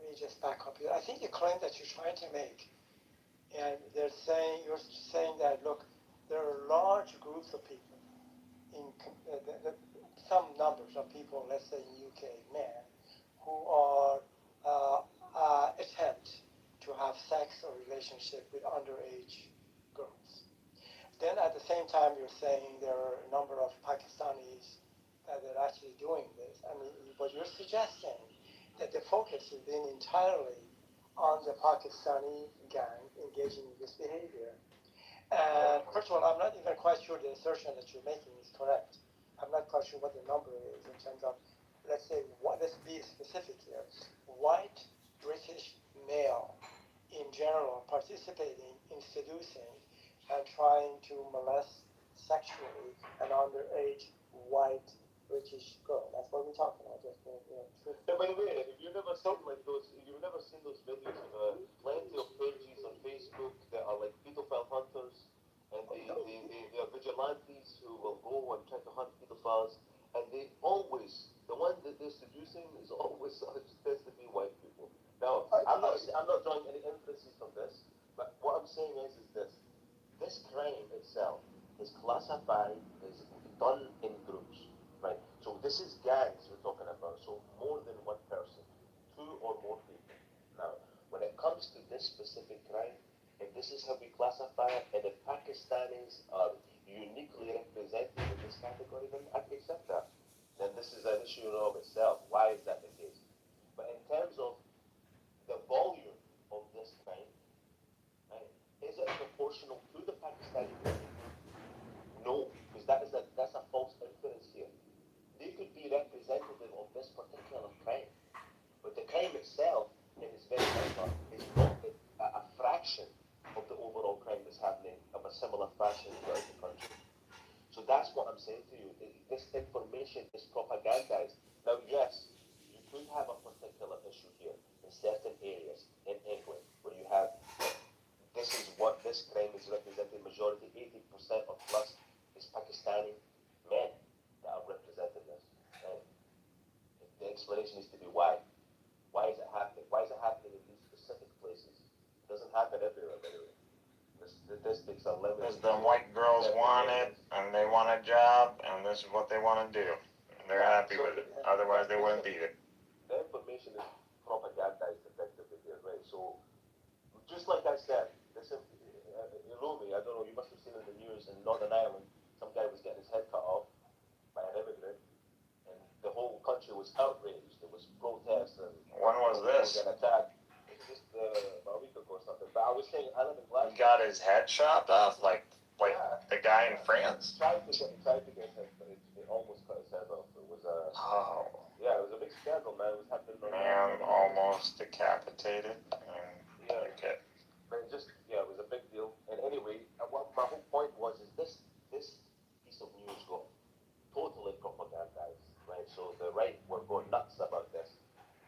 me just back up here. I think the claim that you're trying to make, and you're saying that look, there are large groups of people some numbers of people, let's say in UK, men, who are attempt to have sex or relationship with underage girls. Then at the same time, you're saying there are a number of Pakistanis that are actually doing this. I mean, but you're suggesting that the focus has been entirely on the Pakistani gang engaging in this behavior. And first of all, I'm not even quite sure the assertion that you're making is correct. I'm not quite sure what the number is in terms of, let's be specific here, white British male in general participating in seducing and trying to molest sexually an underage white British girl. That's what we're talking about. Just Yeah, by the way, if you've never seen those videos of plenty of pages on Facebook that are like pedophile hunters, and they are vigilantes who will go and try to hunt pedophiles, and the one that they're seducing is always tends to be white people. Now, I'm not drawing any inferences from this, but what I'm saying is this crime itself is classified as done in groups, right? So this is gangs we're talking about, so more than one person, two or more people. Now, when it comes to this specific crime, if this is how we classify it, and if Pakistanis are uniquely represented in this category, then I can accept that. Then this is an issue in and of itself. Why is that the case? But in terms of the volume of this crime, right, is it proportional to the Pakistani group? No, because that's a false inference here. They could be representative of this particular crime, but the crime itself, in its very nature, is not a fraction of the overall crime that's happening of a similar fashion throughout the country. So that's what I'm saying to you. This information is propagandized. Now, yes, you could have a particular issue here in certain areas in England where you have this is what this crime is representing. Majority, 80% or plus, is Pakistani men that are representing this. And the explanation needs to be why. Why is it happening? Why is it happening in these happen everywhere, by the way. The statistics are limited. Because the white girls want it, and they want a job, and this is what they want to do. And they're happy with it. Otherwise, they wouldn't be it. The information is propagandized effectively here, right? So, just like I said, listen, Rumi, I don't know, you must have seen in the news in Northern Ireland, some guy was getting his head cut off by an immigrant, and the whole country was outraged. There was protests, and when was this? Got attacked. Just about a week ago or something. But I was saying, I live in Glasgow. He got his head chopped off, like the guy in France. Tried to get his head, but it almost cut his head off. It was a yeah, it was a big scandal, man. It was happening. Man almost decapitated. Yeah. Okay. But it was a big deal. And anyway, what my whole point was is this piece of news got totally propagandized, right? So the right were going nuts about this.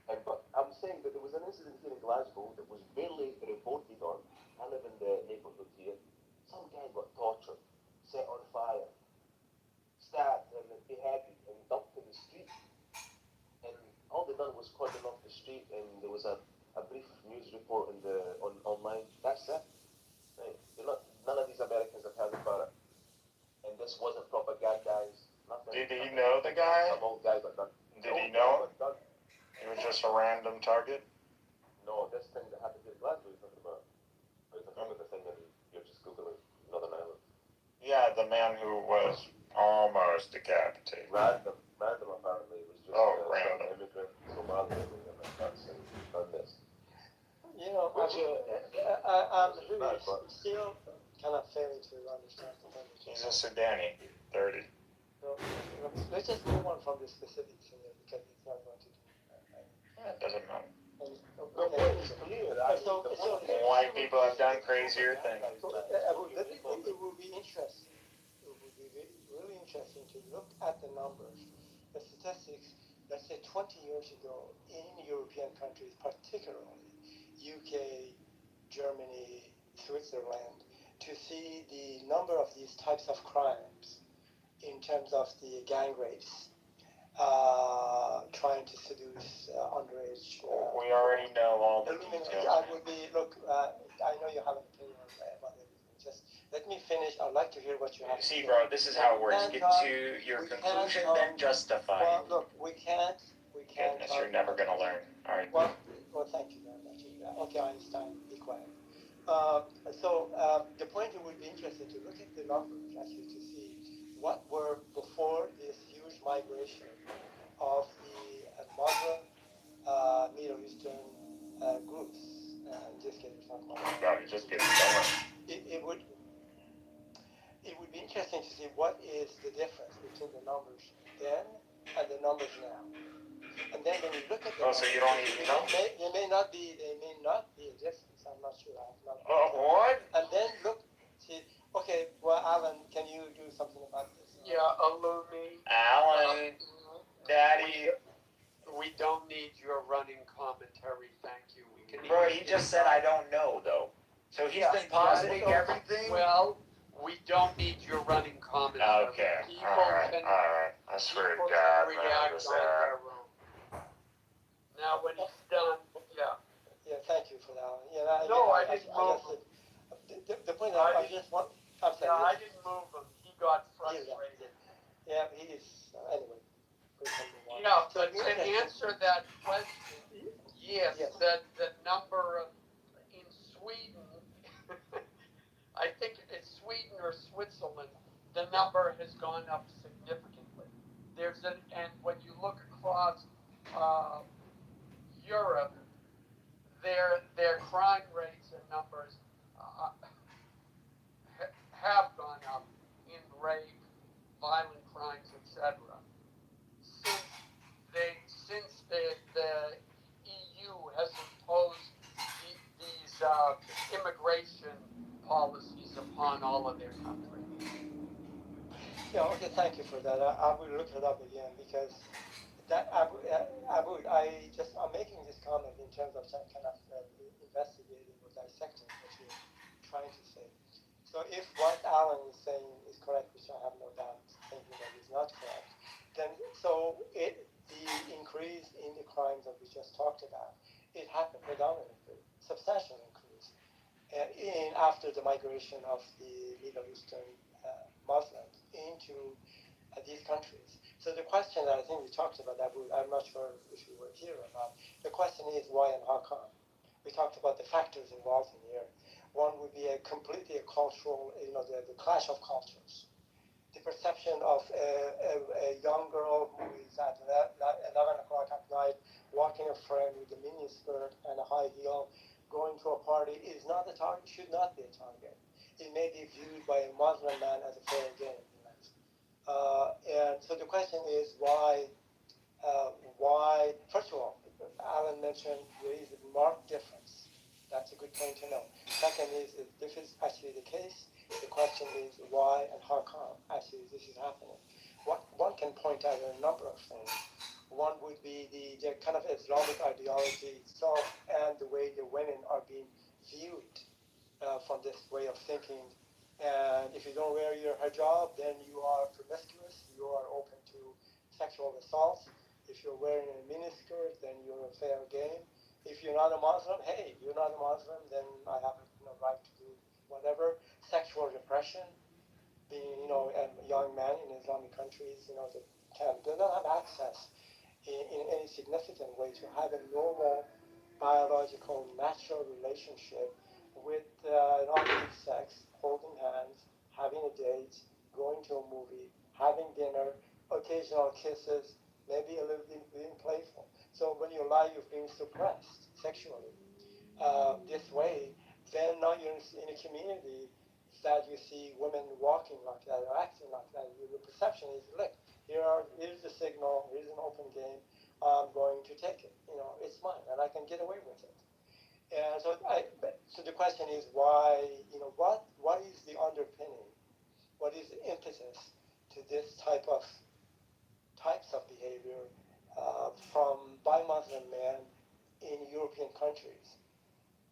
But I'm saying that there was an incident here in Glasgow that was barely reported on. I live in the neighbourhood here. Some guy got tortured, set on fire, stabbed and beheaded and dumped in the street. And all they done was cordon off the street, and there was a brief news report online. That's it. Right? None of these Americans have heard about it. And this wasn't propagandized. Nothing. Did he know the guy? Some old guy got done. Did he know him? He was just a random target? No, this thing that happened in Glasgow you're talking about. Or you're talking about the thing that you're just Googling Northern Ireland. Yeah, the man who was almost decapitated. Random apparently. It was just random. Some immigrant Somali immigrant that's done this. You know, Which, I'm really still kind of failing to understand the thing. He's a Sudani, 30. So, let's just move on from the specifics here because it's not going to do. Yeah, it doesn't matter. White people have done crazier things. So, it will be interesting. It will be really interesting to look at the numbers, the statistics. Let's say 20 years ago in European countries, particularly UK, Germany, Switzerland, to see the number of these types of crimes in terms of the gang rapes, trying to seduce underage. We already know all the details. I would be, I know you have an opinion about everything. Just let me finish. I'd like to hear what you have to say. See, bro, this is how it works. Get to your conclusion, then justify. Well, look, we can't. Goodness, you're never going to learn. All right. Well, thank you very much. Okay, I understand. Be quiet. The point it would be interesting to look at the numbers actually to see what were before this huge migration of the Muslim, Middle Eastern groups. Just get yourself Just get somewhere. It would be interesting to see what is the difference between the numbers then and the numbers now. And then when you look at the so you don't even know? They may not be a difference. I'm not sure. What? And then look, see, okay, well, Alan, can you do something about this? Yeah, Alumi. Alan, Daddy. We don't need your running commentary, thank you. We can. Bro, he just said I don't know, though. So he's been positing everything? Well, we don't need your running commentary. Okay, People all right. I swear to God, man, react was on their own. Now, when he's done, Yeah, thank you for that. I didn't move him. The point I just want. I'm sorry. I didn't move him. He got frustrated. Yeah, he is. Anyway. Yeah, to answer that question, yes. The number in Sweden, I think it's Sweden or Switzerland, the number has gone up significantly. And when you look across Europe, their crime rates and numbers have gone up in rape, violent crimes, etc. Since the EU has imposed these immigration policies upon all of their countries. Yeah, okay, thank you for that. I will look it up again because I'm making this comment in terms of some kind of investigating or dissecting what you're trying to say. So if what Alan is saying is correct, which I have no doubt thinking that is not correct, then the increase in the crimes that we just talked about, it happened predominantly, substantial increase after the migration of the Middle Eastern Muslims into these countries. So the question that I think we talked about, I'm not sure if you were here or not, the question is why and how come? We talked about the factors involved in here. One would be completely a cultural, the clash of cultures. The perception of a young girl who is at 11 o'clock at night walking a friend with a mini skirt and a high heel going to a party is not a target, should not be a target. It may be viewed by a Muslim man as a fair game. And so the question is why, first of all, Alan mentioned there is a marked difference. That's a good point to know. Second is, if this is actually the case, the question is why and how come actually this is happening. One can point out a number of things. One would be the kind of Islamic ideology itself and the way the women are being viewed from this way of thinking. And if you don't wear your hijab, then you are promiscuous, you are open to sexual assault. If you're wearing a miniskirt, then you're a fair game. If you're not a Muslim, hey, you're not a Muslim, then I have a right to do whatever. Sexual repression, being, a young man in Islamic countries, they don't have access in any significant way to have a normal biological natural relationship with non sex, holding hands, having a date, going to a movie, having dinner, occasional kisses, maybe a little bit being playful. So when your life is being suppressed sexually this way, then now you're in a community that you see women walking like that or acting like that. Your perception is, look, here's the signal, here's an open game. I'm going to take it. It's mine, and I can get away with it. And so the question is why? What is the underpinning? What is the impetus to this types of behavior from by Muslim men in European countries?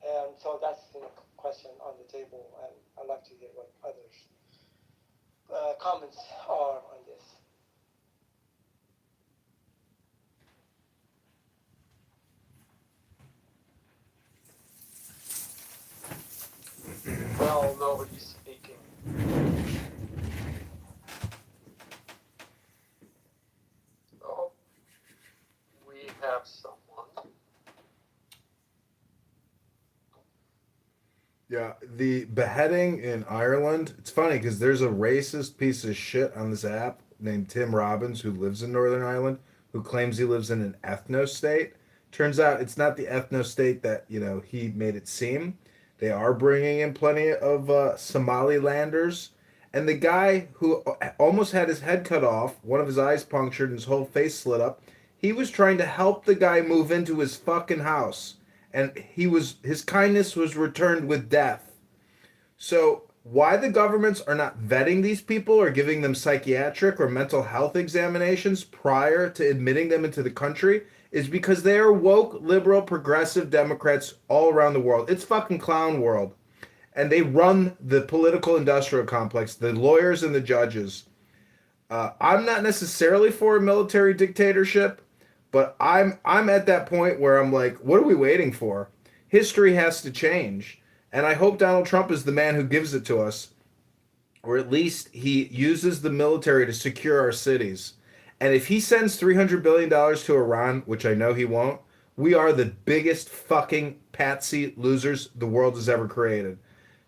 And so that's the question on the table, and I'd like to hear what others' comments are on this. Well, nobody's speaking. Oh, we have someone. Yeah, the beheading in Ireland, it's funny because there's a racist piece of shit on this app named Tim Robbins who lives in Northern Ireland who claims he lives in an ethno state. Turns out it's not the ethno state that, he made it seem. They are bringing in plenty of Somalilanders. And the guy who almost had his head cut off, one of his eyes punctured, and his whole face slit up, he was trying to help the guy move into his fucking house. And his kindness was returned with death. So why the governments are not vetting these people or giving them psychiatric or mental health examinations prior to admitting them into the country is because they are woke, liberal, progressive Democrats all around the world. It's fucking clown world. And they run the political industrial complex, the lawyers and the judges. I'm not necessarily for a military dictatorship, but I'm at that point where I'm like, what are we waiting for? History has to change, and I hope Donald Trump is the man who gives it to us, or at least he uses the military to secure our cities. And if he sends $300 billion to Iran, which I know he won't, we are the biggest fucking patsy losers the world has ever created.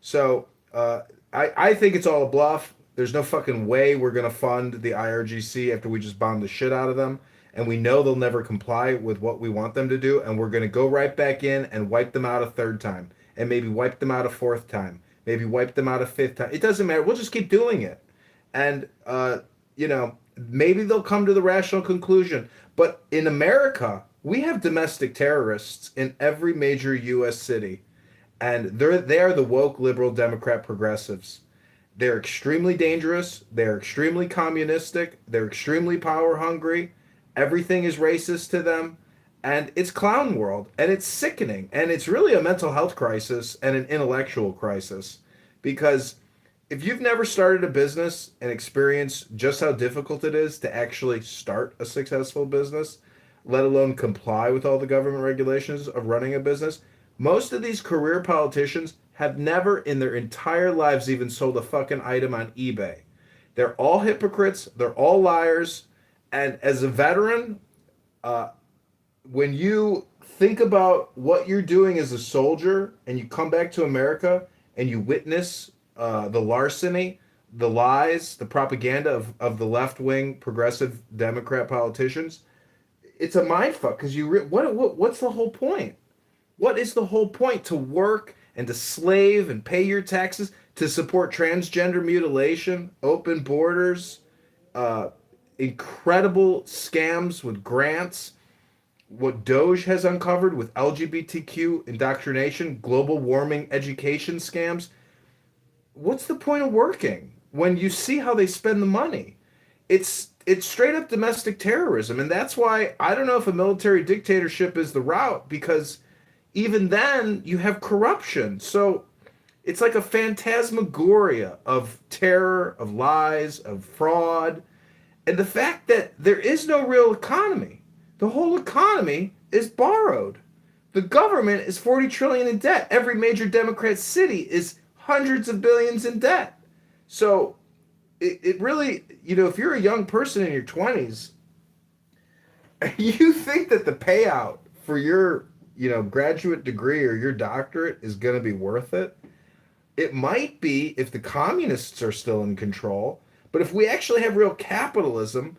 So I think it's all a bluff. There's no fucking way we're going to fund the IRGC after we just bomb the shit out of them. And we know they'll never comply with what we want them to do. And we're going to go right back in and wipe them out a third time. And maybe wipe them out a fourth time. Maybe wipe them out a fifth time. It doesn't matter. We'll just keep doing it. And, maybe they'll come to the rational conclusion. But in America, we have domestic terrorists in every major U.S. city. And they are the woke liberal Democrat progressives. They're extremely dangerous. They're extremely communistic. They're extremely power hungry. Everything is racist to them. And it's clown world. And it's sickening. And it's really a mental health crisis and an intellectual crisis. Because if you've never started a business and experienced just how difficult it is to actually start a successful business, let alone comply with all the government regulations of running a business, most of these career politicians have never in their entire lives even sold a fucking item on eBay. They're all hypocrites. They're all liars. And as a veteran, uh, when you think about what you're doing as a soldier and you come back to America and you witness the larceny, the lies, the propaganda of the left wing progressive Democrat politicians, it's a mind fuck because what's the whole point? What is the whole point to work and to slave and pay your taxes to support transgender mutilation, open borders, uh, incredible scams with grants, what Doge has uncovered with LGBTQ indoctrination, global warming education scams? What's the point of working when you see how they spend the money? It's straight up domestic terrorism, and that's why I don't know if a military dictatorship is the route because even then you have corruption. So it's like a phantasmagoria of terror, of lies, of fraud, and the fact that there is no real economy. The whole economy is borrowed. The government is 40 trillion in debt. Every major Democrat city is hundreds of billions in debt. So it really, if you're a young person in your 20s, you think that the payout for your, graduate degree or your doctorate is going to be worth it? It might be if the communists are still in control, but if we actually have real capitalism,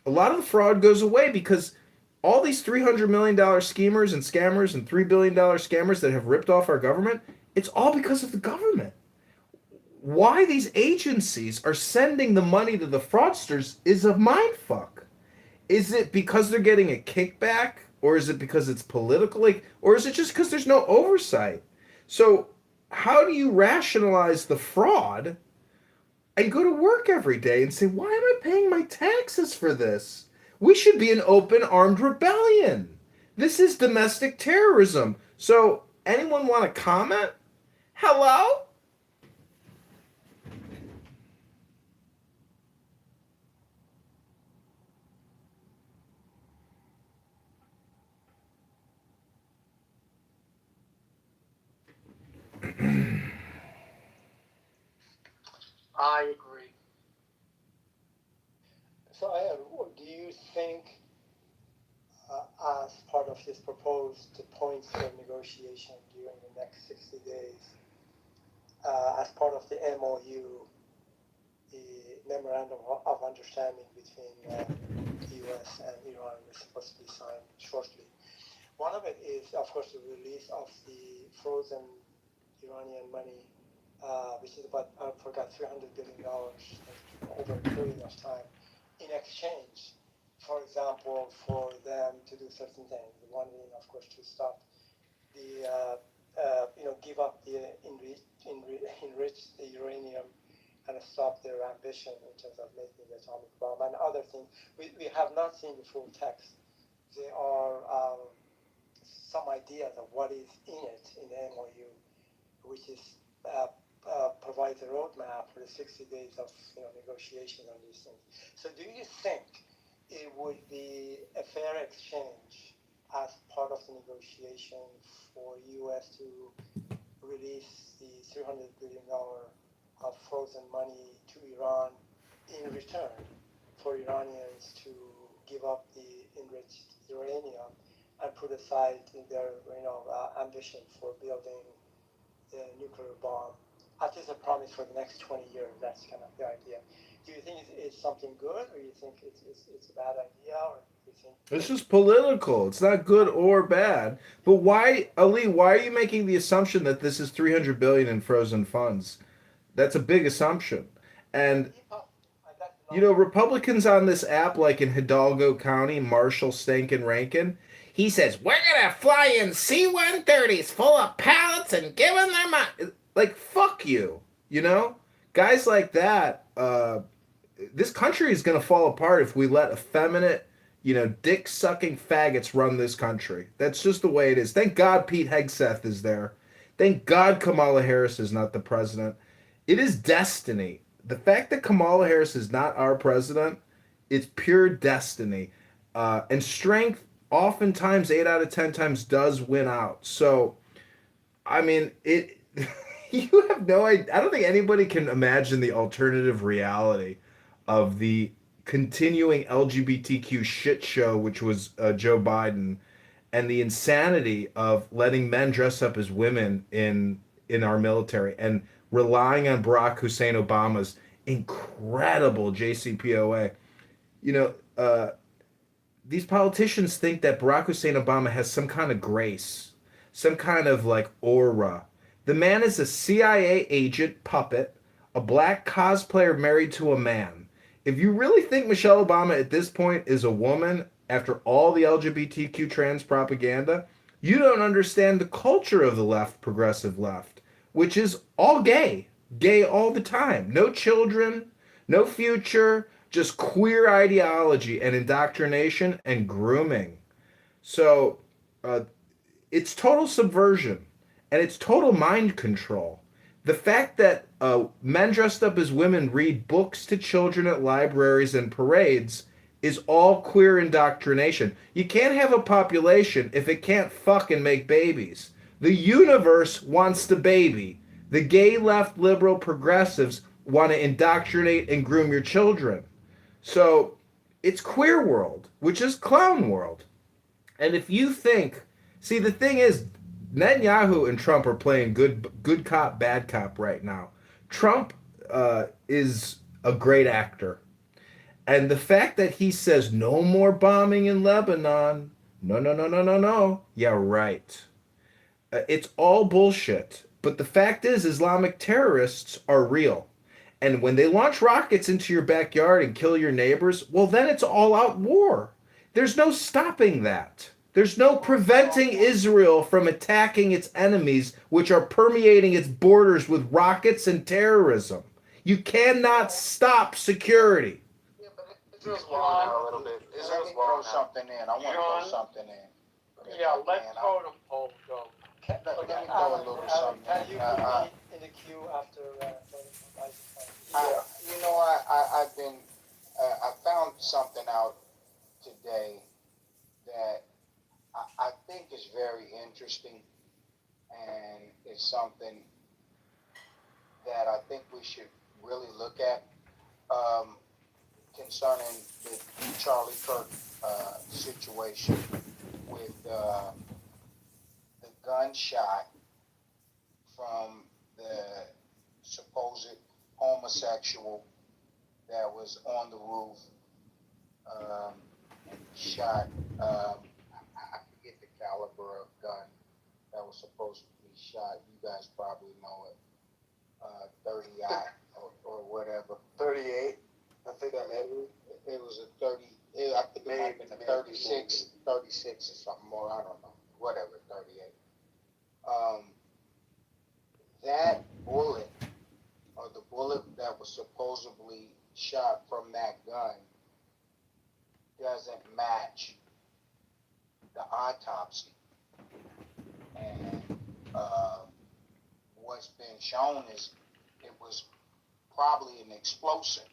a lot of the fraud goes away because all these $300 million schemers and scammers and $3 billion scammers that have ripped off our government, it's all because of the government. Why these agencies are sending the money to the fraudsters is a mind fuck. Is it because they're getting a kickback, or is it because it's political, or is it just because there's no oversight? So how do you rationalize the fraud and go to work every day and say, why am I paying my taxes for this? We should be an open armed rebellion. This is domestic terrorism. So anyone want to comment? Hello? I agree. So, do you think, as part of this proposed points for negotiation during the next 60 days, as part of the MOU, the Memorandum of Understanding between the U.S. and Iran is supposed to be signed shortly? One of it is, of course, the release of the frozen Iranian money, which is about, I forgot, $300 billion over a period of time, in exchange, for example, for them to do certain things. One being, of course, to stop the, give up the enriched uranium and stop their ambition in terms of making the atomic bomb and other things. We have not seen the full text. There are some ideas of what is in it in the MOU, which is provides a roadmap for the 60 days of negotiation on these things. So do you think it would be a fair exchange as part of the negotiation for U.S. to release the $300 billion of frozen money to Iran in return for Iranians to give up the enriched uranium and put aside their ambition for building the nuclear bomb? At least a promise for the next 20 years. That's kind of the idea. Do you think it's something good, or you think it's a bad idea, or do you think It's just political. It's not good or bad. But why, Ali? Why are you making the assumption that this is 300 billion in frozen funds? That's a big assumption. And Republicans on this app, like in Hidalgo County, Marshall Stankin Rankin, he says we're gonna fly in C-130s full of pallets and give them their money. Like, fuck you. Guys like that. This country is gonna fall apart if we let effeminate, dick sucking faggots run this country. That's just the way it is. Thank God Pete Hegseth is there. Thank God Kamala Harris is not the president. It is destiny. The fact that Kamala Harris is not our president, it's pure destiny. And strength, oftentimes, 8 out of 10 times, does win out. So, I mean, You have no idea. I don't think anybody can imagine the alternative reality of the continuing LGBTQ shit show, which was Joe Biden, and the insanity of letting men dress up as women in our military and relying on Barack Hussein Obama's incredible JCPOA. You know, these politicians think that Barack Hussein Obama has some kind of grace, some kind of like aura. The man is a CIA agent puppet, a black cosplayer married to a man. If you really think Michelle Obama at this point is a woman after all the LGBTQ trans propaganda, you don't understand the culture of the left, progressive left, which is all gay, gay all the time. No children, no future, just queer ideology and indoctrination and grooming. So uh, it's total subversion and it's total mind control. The fact that men dressed up as women read books to children at libraries and parades is all queer indoctrination. You can't have a population if it can't fuck and make babies. The universe wants the baby. The gay left liberal progressives want to indoctrinate and groom your children. So it's queer world, which is clown world. And if you think, see, the thing is, Netanyahu and Trump are playing good cop, bad cop right now. Trump is a great actor. And the fact that he says no more bombing in Lebanon, no, no, no, no, no, no. Yeah, right. It's all bullshit. But the fact is, Islamic terrorists are real. And when they launch rockets into your backyard and kill your neighbors, well, then it's all out war. There's no stopping that. There's no preventing Israel from attacking its enemies, which are permeating its borders with rockets and terrorism. You cannot stop security. Yeah, but Israel's wrong now a little bit. Israel's throw something in. I want to throw something in. Yeah, let totem pole go. Let me throw a little something Can you in. put me in the queue after You know, I've been, I found something out today that I think is very interesting, and it's something that I think we should really look at concerning the Charlie Kirk situation with the gunshot from the supposed homosexual that was on the roof and shot. I forget the caliber of gun that was supposed to be shot. You guys probably know it. 30 or whatever. 38. I think it was a 30. I think it might have been a 36 or something more. I don't know. Whatever, 38. That bullet, or the bullet that was supposedly shot from that gun, doesn't match the autopsy. And what's been shown is it was probably an explosive,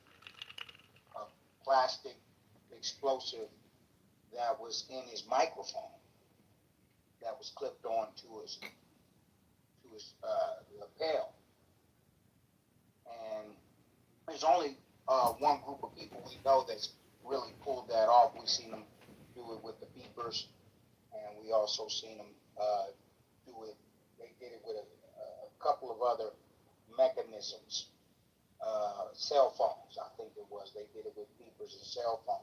a plastic explosive that was in his microphone, that was clipped on to his lapel. And there's only one group of people we know that's really pulled that off. We've seen them do it with the beepers, and we also seen them do it. They did it with a couple of other mechanisms, cell phones. I think it was. They did it with beepers and cell phones.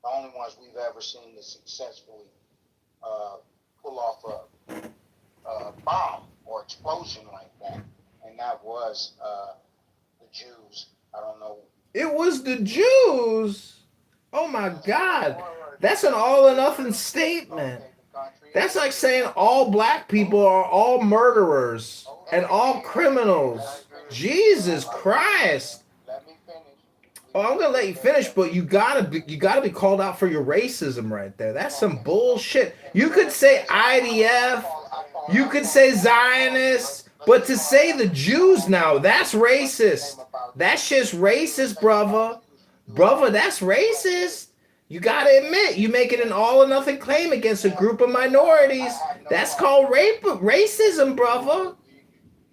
The only ones we've ever seen to successfully pull off a bomb or explosion like that, and that was the Jews. I don't know. It was the Jews. Oh my God. That's an all or nothing statement. That's like saying all black people are all murderers and all criminals. Jesus Christ. Oh, I'm gonna let you finish, but you gotta be called out for your racism right there. That's some bullshit. You could say IDF, you could say Zionists, but to say the Jews now, that's racist. That shit's racist, brother. Brother, that's racist. You gotta admit, you making an all or nothing claim against a group of minorities. That's called racism, brother.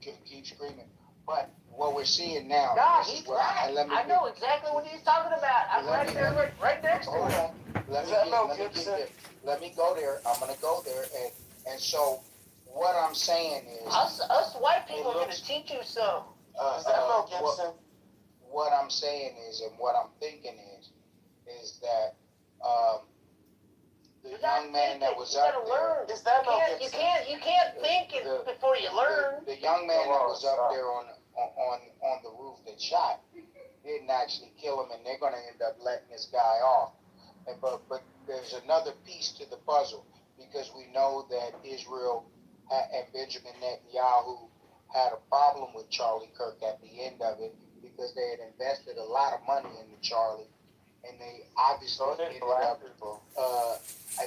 Can keep screaming. But what we're seeing now. God, this is he's what right. I know exactly what he's talking about. I'm right there, right next to Hold him. on. Let me get there. Let me go there. I'm gonna go there, and so what I'm saying is, us white people are gonna teach you some. Is that Mel Gibson? What I'm saying is, and what I'm thinking is that the young man that was up there. Is that Mel Gibson? You can't think before you learn. The young man that was up there on the roof that shot didn't actually kill him, and they're gonna end up letting this guy off. But there's another piece to the puzzle, because we know that Israel and Benjamin Netanyahu had a problem with Charlie Kirk at the end of it, because they had invested a lot of money into Charlie, and they obviously ended up.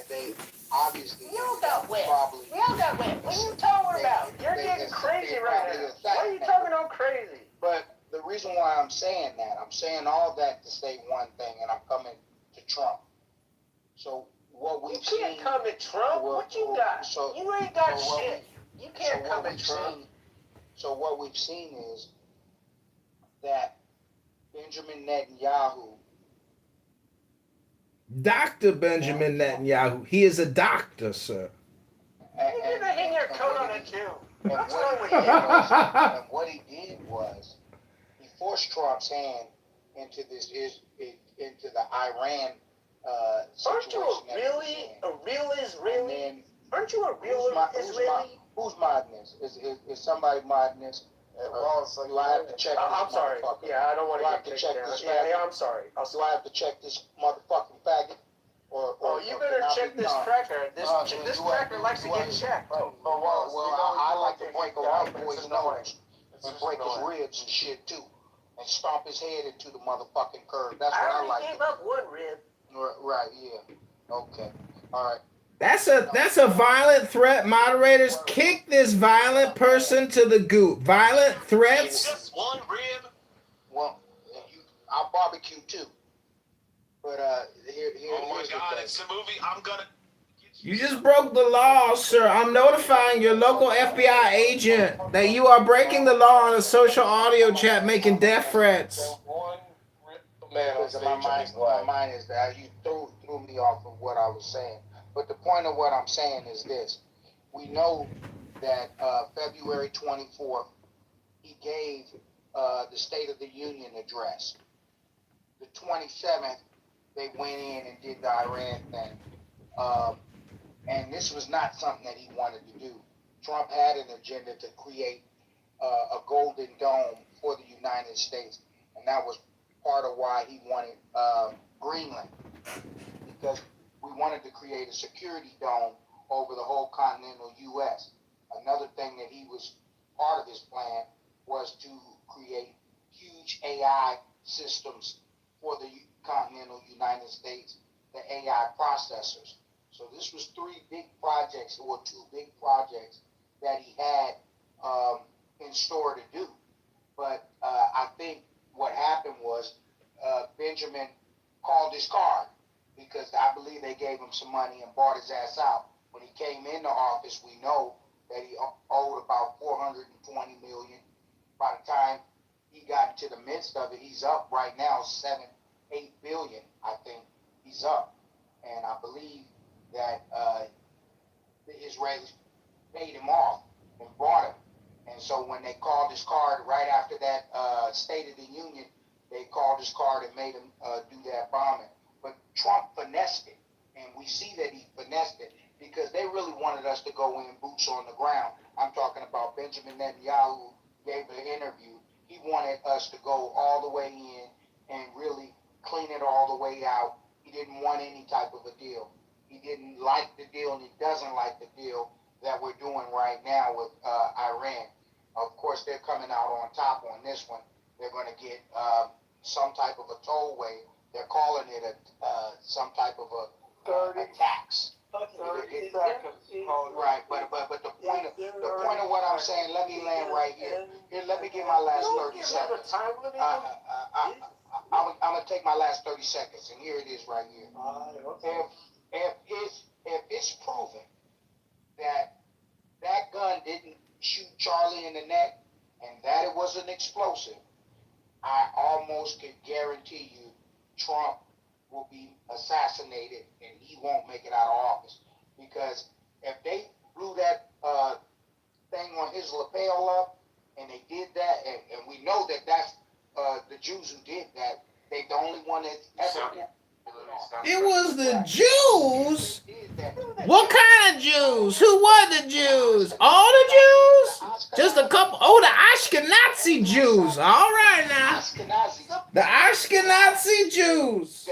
They obviously We all got wet. probably. We all got wet. What are you talking about? You're getting crazy right now. Why are you talking all crazy? But the reason why I'm saying that, I'm saying all that to say one thing, and I'm coming to Trump. So what we've seen. You can't come at Trump. What you got? You ain't got shit. You can't come at Trump. So what we've seen is that Benjamin Netanyahu. Dr. Benjamin Netanyahu. He is a doctor, sir. You need to hang your coat on it too. And what he did was he forced Trump's hand into into the Iran situation. Aren't you a real Israeli? Aren't you a real Israeli? Who's modding this? Is somebody modding this? Do I have to check this? I'm sorry. Yeah, I don't want to get check down. this. Yeah, I'm sorry. Do I have to check this motherfucking faggot? You better check this cracker. This cracker likes to get checked. Well, I like to break a white boy's nose and break his ribs and shit too, and stomp his head into the motherfucking curb. That's what I like. I gave up one rib. Right, yeah. Okay. All right. That's a violent threat. Moderators, kick this violent person to the goop. Violent threats. Just one rib. Well, I'll barbecue too. But oh my God, it's a movie. I'm gonna. You just broke the law, sir. I'm notifying your local FBI agent that you are breaking the law on a social audio chat, making death threats. My mind is that you threw me off of what I was saying. But the point of what I'm saying is this. We know that February 24th, he gave the State of the Union address. The 27th, they went in and did the Iran thing. And this was not something that he wanted to do. Trump had an agenda to create a golden dome for the United States. And that was part of why he wanted Greenland. Because we wanted to create a security dome over the whole continental U.S. Another thing that he was part of his plan was to create huge AI systems for the continental United States, the AI processors. So this was three big projects, or two big projects that he had in store to do. But I think what happened was Benjamin called his card, because I believe they gave him some money and bought his ass out. When he came into office, we know that he owed about $420 million. By the time he got into the midst of it, he's up right now $7-8 billion. I think he's up, and I believe that the Israelis paid him off and bought him. And so when they called his card right after that State of the Union, they called his card and made him do that bombing. But Trump finessed it, and we see that he finessed it because they really wanted us to go in boots on the ground. I'm talking about Benjamin Netanyahu gave an interview. He wanted us to go all the way in and really clean it all the way out. He didn't want any type of a deal. He didn't like the deal, and he doesn't like the deal that we're doing right now with Iran. Of course, they're coming out on top on this one. They're going to get some type of a tollway. They're calling it some type of a tax. Right, but the point of what I'm saying, let me land right here. Let me get my last 30 seconds. I'm gonna take my last 30 seconds, and here it is right here. If it's proven that gun didn't shoot Charlie in the neck, and that it was an explosive, I almost can guarantee you Trump will be assassinated and he won't make it out of office. Because if they blew that thing on his lapel up and they did that, and we know that that's the Jews who did that, they the only one that's ever. It was the Jews? What kind of Jews? Who were the Jews? All the Jews? Just a couple? Oh, the Ashkenazi Jews. All right now. The Ashkenazi Jews.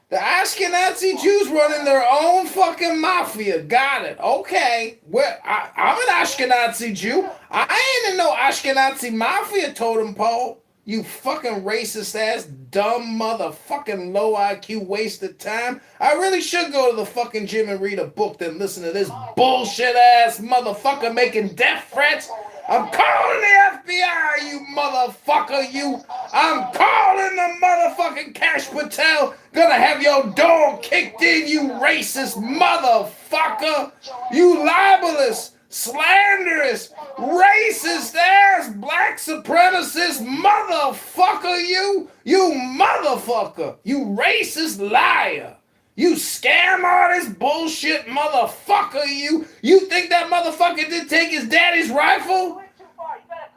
The Ashkenazi Jews running their own fucking mafia. Got it. Okay. Well, I'm an Ashkenazi Jew. I ain't in no Ashkenazi mafia totem pole. You fucking racist ass, dumb motherfucking low IQ waste of time. I really should go to the fucking gym and read a book than listen to this bullshit ass motherfucker making death threats. I'm calling the FBI, you motherfucker, you. I'm calling the motherfucking Cash Patel. Gonna have your dog kicked in, you racist motherfucker. You libelous, slanderous, racist ass black supremacist motherfucker, you motherfucker, you racist liar, you scam artist bullshit motherfucker, you think that motherfucker did take his daddy's rifle?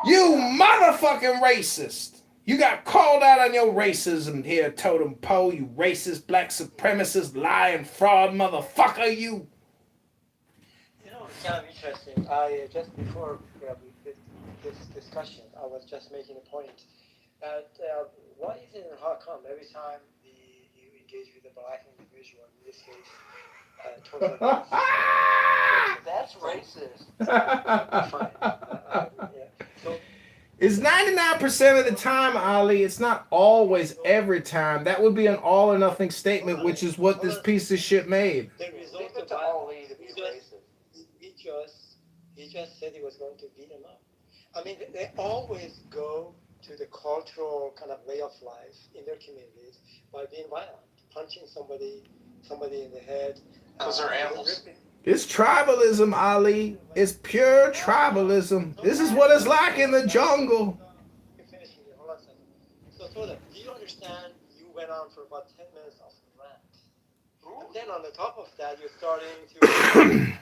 You motherfucking racist. You got called out on your racism here, Totem Pole, you racist black supremacist lying fraud motherfucker, you. It's kind of interesting. I just before this discussion, I was just making a point that why is it how come every time you engage with a black individual, in this case, totally That's racist. Fine. Yeah. So. It's 99% of the time, Ali. It's not always every time. That would be an all or nothing statement, which is what this piece of shit made. The result of that, he just said he was going to beat him up. I mean, they always go to the cultural kind of way of life in their communities by being violent, punching somebody in the head. Because they're animals. It's tribalism, Ali. It's pure tribalism. This is what it's like in the jungle. Hold on a second. So, Toda, do you understand you went on for about 10 minutes of rant? And then on the top of that, you're starting to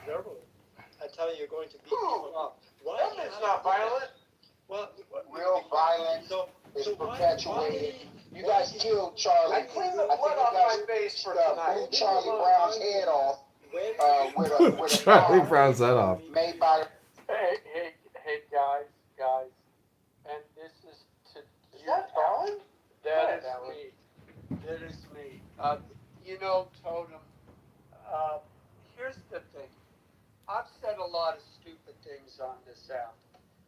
verbally. I tell you, you're going to beat people up. Why? It's not violent. Well, Real violence is perpetuated. You guys killed Charlie. I cleaned the blood off my face for tonight. Blew Charlie Brown's head off with a Charlie Brown's head off. Made by. Hey, guys, and this is to you. Alan? That is me. You know, Totem. Here's the thing. I've said a lot of stupid things on this app,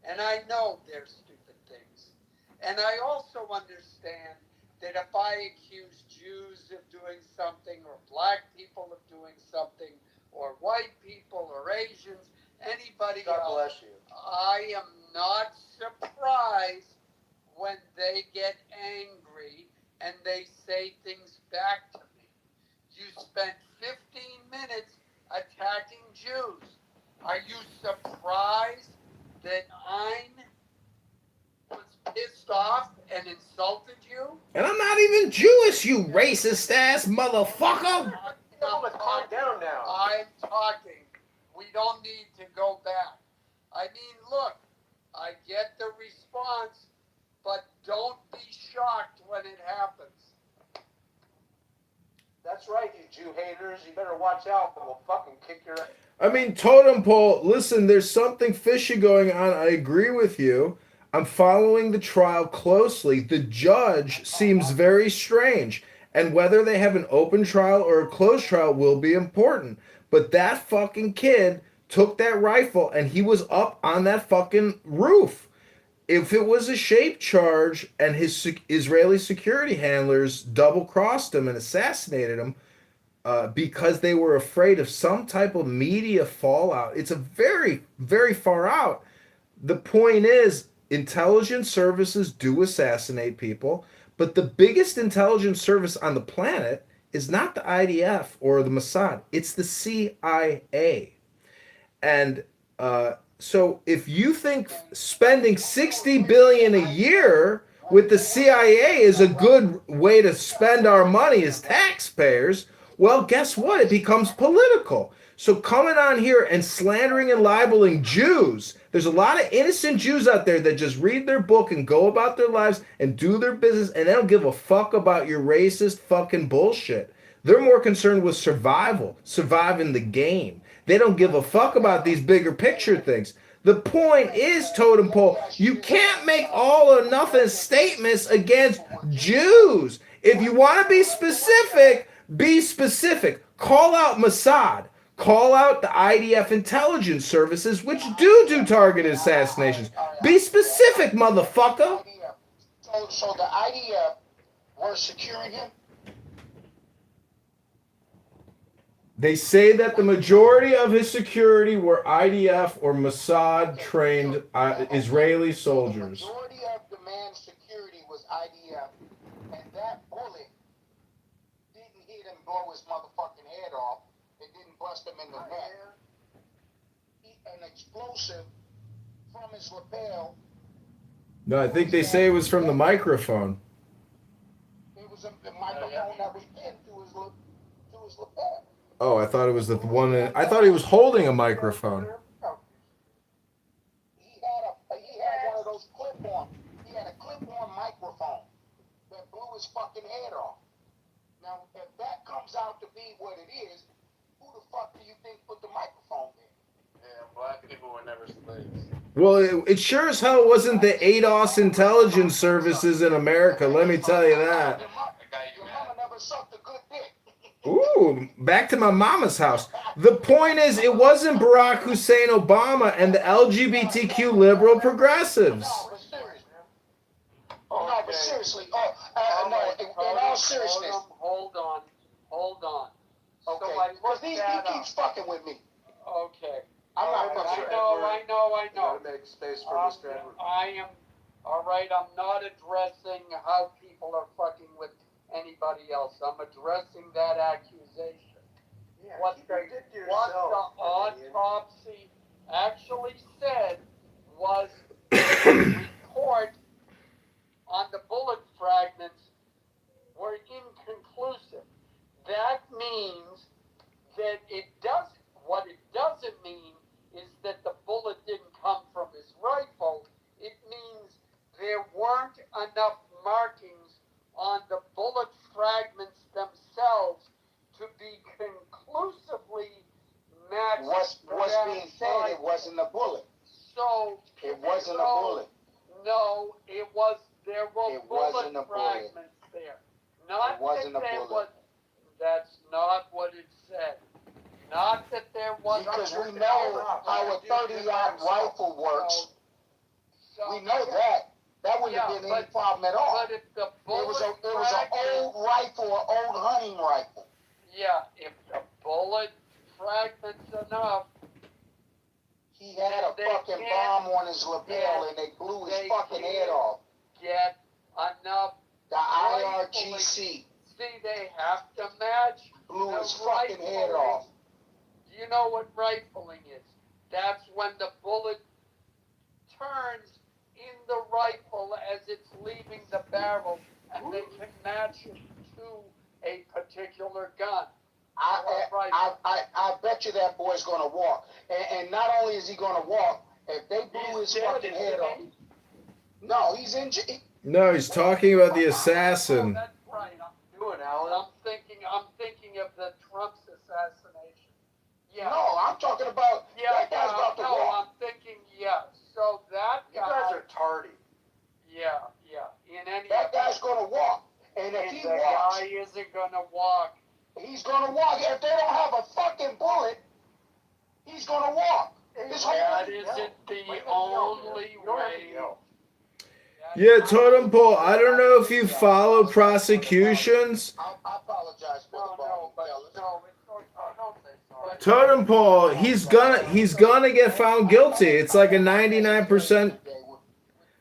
and I know they're stupid things. And I also understand that if I accuse Jews of doing something, or black people of doing something, or white people, or Asians, anybody God else, bless you. I am not surprised when they get angry and they say things back to me. You spent 15 minutes attacking Jews. Are you surprised that I was pissed off and insulted you? And I'm not even Jewish, you racist ass motherfucker. Calm down now. I'm talking. We don't need to go back. I mean, look, I get the response, but don't be shocked when it happens. That's right, you Jew haters. You better watch out, or we'll fucking kick your ass. I mean, Totem Pole, listen, there's something fishy going on. I agree with you. I'm following the trial closely. The judge seems very strange. And whether they have an open trial or a closed trial will be important. But that fucking kid took that rifle and he was up on that fucking roof. If it was a shape charge and his Israeli security handlers double-crossed him and assassinated him because they were afraid of some type of media fallout, it's a very, very far out. The point is, intelligence services do assassinate people, but the biggest intelligence service on the planet is not the IDF or the Mossad. It's the CIA. And So if you think spending 60 billion a year with the CIA is a good way to spend our money as taxpayers, well, guess what? It becomes political. So coming on here and slandering and libeling Jews, there's a lot of innocent Jews out there that just read their book and go about their lives and do their business, and they don't give a fuck about your racist fucking bullshit. They're more concerned with survival, surviving the game. They don't give a fuck about these bigger picture things. The point is, Totem Pole, you can't make all or nothing statements against Jews. If you want to be specific, be specific. Call out Mossad. Call out the IDF intelligence services, which do targeted assassinations. Be specific, motherfucker. So the IDF were securing him? They say that the majority of his security were IDF or Mossad trained Israeli soldiers. The majority of the man's security was IDF, and that bullet didn't hit him, blow his motherfucking head off. It didn't bust him in the neck. An explosive from his lapel. No, I think they say it was from the microphone. It was a microphone that was pinned to his lapel. Oh, I thought it was the one. I thought he was holding a microphone. He had one of those clip-on. He had a clip-on microphone that blew his fucking head off. Now, if that comes out to be what it is, who the fuck do you think put the microphone there? Yeah, black people were never slaves. Well, it sure as hell wasn't the ADOS intelligence services in America. Let me tell you that. Your mama never sucked a good dick. Ooh, back to my mama's house. The point is, it wasn't Barack Hussein Obama and the LGBTQ liberal progressives. No, but seriously, no, in all seriousness. Hold on. Okay, So he keeps fucking with me. Okay. I'm not fucking with him. I know. You gotta make space for Mr. Edward. I am, alright, I'm not addressing how people are fucking with anybody else. I'm addressing that accusation. Yeah, What the autopsy actually said was the report on the bullet fragments were inconclusive. That means that what it doesn't mean is that the bullet didn't come from his rifle. It means there weren't enough markings on the bullet fragments themselves to be conclusively matched. What's being said, it wasn't a bullet. So it wasn't a bullet. No, there were bullet fragments there. Not it wasn't that a bullet. That's not what it said. Not that there was. Because we know how a 30-aught rifle works. We know that. That wouldn't have been any problem at all. But if the bullet it was an old rifle, an old hunting rifle. Yeah, if the bullet fragments enough. He had a fucking bomb on his lapel and they blew his fucking head off. Get enough. The IRGC. See, they have to match. Blew his fucking head off. Do you know what rifling is? That's when the bullet turns in the rifle as it's leaving the barrel, and they can match it to a particular gun. I bet you that boy's gonna walk. And not only is he gonna walk, if they blew his fucking head off. No, he's in jail. No, he's talking about the assassin. That's right. I'm thinking of the Trump's assassination. Yeah. No, I'm talking about that guy's about to walk. I'm thinking, So that guy. You guys are tardy. Yeah. That guy's gonna walk. And if he walks. The guy isn't gonna walk. He's gonna walk. If they don't have a fucking bullet, he's gonna walk. That isn't the only way. Yeah, Totem Pole, I don't know if you follow prosecutions. I apologize for the ball. Totem Pole, he's gonna get found guilty. It's like a 99%.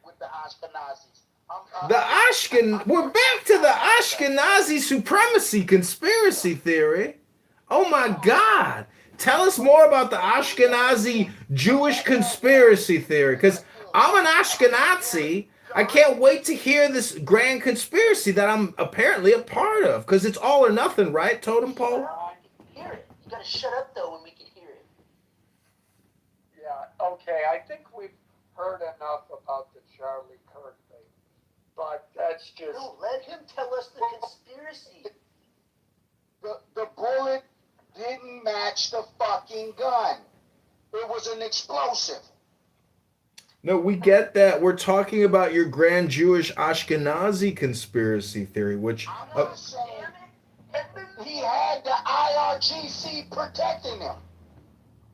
With the Ashkenazis. We're back to the Ashkenazi supremacy conspiracy theory. Oh my God. Tell us more about the Ashkenazi Jewish conspiracy theory, because I'm an Ashkenazi. I can't wait to hear this grand conspiracy that I'm apparently a part of, because it's all or nothing, right, Totem Pole? Hear it. You gotta shut up though when we can hear it. Yeah, okay, I think we've heard enough about the Charlie Kirk thing, but that's just... No, let him tell us the conspiracy. The bullet didn't match the fucking gun. It was an explosive. No, we get that. We're talking about your grand Jewish Ashkenazi conspiracy theory, which... I'm not saying he had the IRGC protecting him.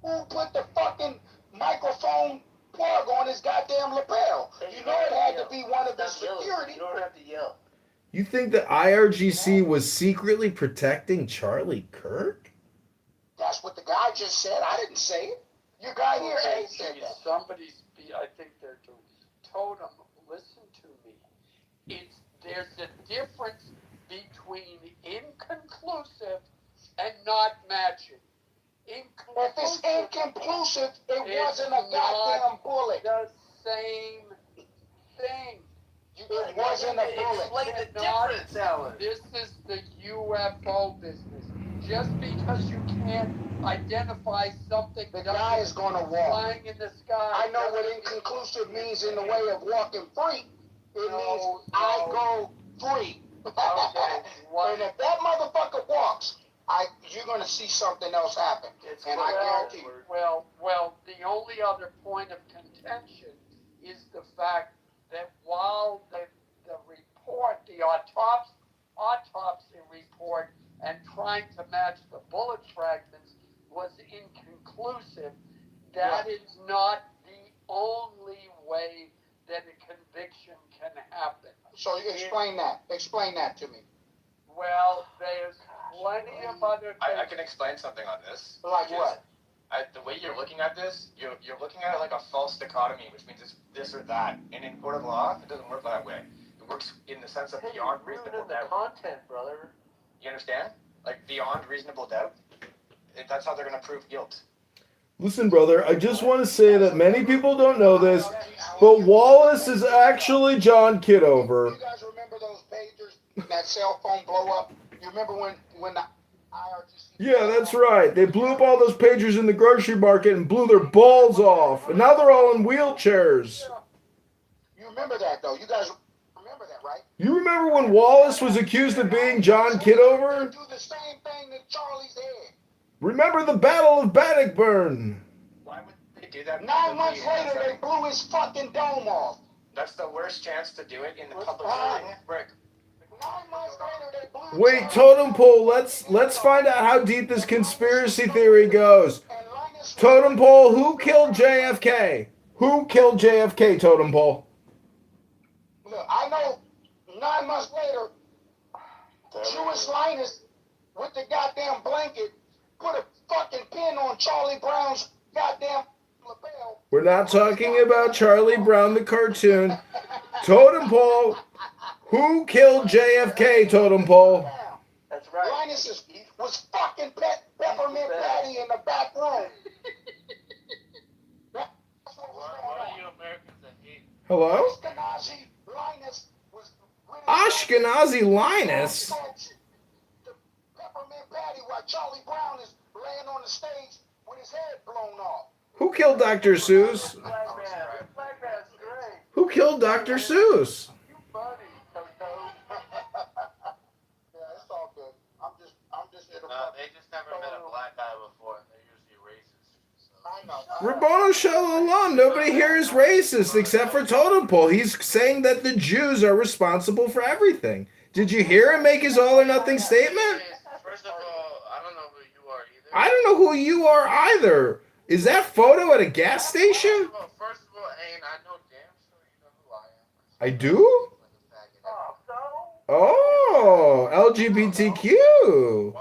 Who put the fucking microphone plug on his goddamn lapel? You know it had to be one of the security. You don't have to yell. You think the IRGC was secretly protecting Charlie Kirk? That's what the guy just said. I didn't say it. Your guy here ain't said that. Somebody's, I think they're doing. Totem, listen to me. There's a difference between inconclusive and not matching. If it's inconclusive, it wasn't a goddamn bullet. The same thing. It wasn't a bullet. Explain the difference, Alan. This is the UFO business. Just because you can't identify something, the guy is going to walk flying in the sky. I know what inconclusive means in the way of walking free. It means I go free. Okay. And if that motherfucker walks, you're going to see something else happen. I guarantee you. Well, the only other point of contention is the fact that while the report, the autopsy report, and trying to match the bullet fragments was inconclusive, that is not the only way that a conviction can happen. So explain that. Explain that to me. Well, there's plenty of other things. I can explain something on this. Like what? The way you're looking at this, you're looking at it like a false dichotomy, which means it's this or that. And in court of law, it doesn't work that way. It works in the sense of beyond reasonable doubt. Content, brother. You understand? Like beyond reasonable doubt. That's how they're going to prove guilt. Listen, brother, I just want to say that many people don't know this, but Wallace is actually John Kitover. You guys remember those pagers, that cell phone blow up? You remember when the IRGC... Yeah, that's right. They blew up all those pagers in the grocery market and blew their balls off. And now they're all in wheelchairs. You remember that, though. You guys remember that, right? You remember when Wallace was accused of being John Kitover? Do the same thing that Charlie's head. Remember the Battle of Bannockburn? Why would they do that? 9 months later, they blew his fucking dome off. That's the worst chance to do it in the public. 9 months later, they blew... Wait, Totem Pole, let's find out how deep this conspiracy theory goes. Totem Pole, who killed JFK? Who killed JFK, Totem Pole? Look, I know 9 months later, Jewish Linus with the goddamn blanket put a fucking pin on Charlie Brown's goddamn lapel. We're not talking about Charlie Brown the cartoon. Totem Pole, who killed JFK, Totem Pole? That's right. Linus was fucking Peppermint Patty in the back room. That's what was going on. You Americans that hate. Hello? Ashkenazi Linus was... Ashkenazi Linus? Peppermint Patty while Charlie Brown is laying on the stage with his head blown off. Who killed Dr. Seuss? Who killed Dr. Seuss? Yeah, it's all good. I'm just here to... They just never met a black guy before. They're usually racist. I know. Rabbano Shalom, nobody here is racist except for Totem Pole. He's saying that the Jews are responsible for everything. Did you hear him make his all or nothing statement? First of all, I don't know who you are either. I don't know who you are either. Is that photo at a gas station? First of all, Ain, I know damn sure you know who I am. I do? Oh, LGBTQ.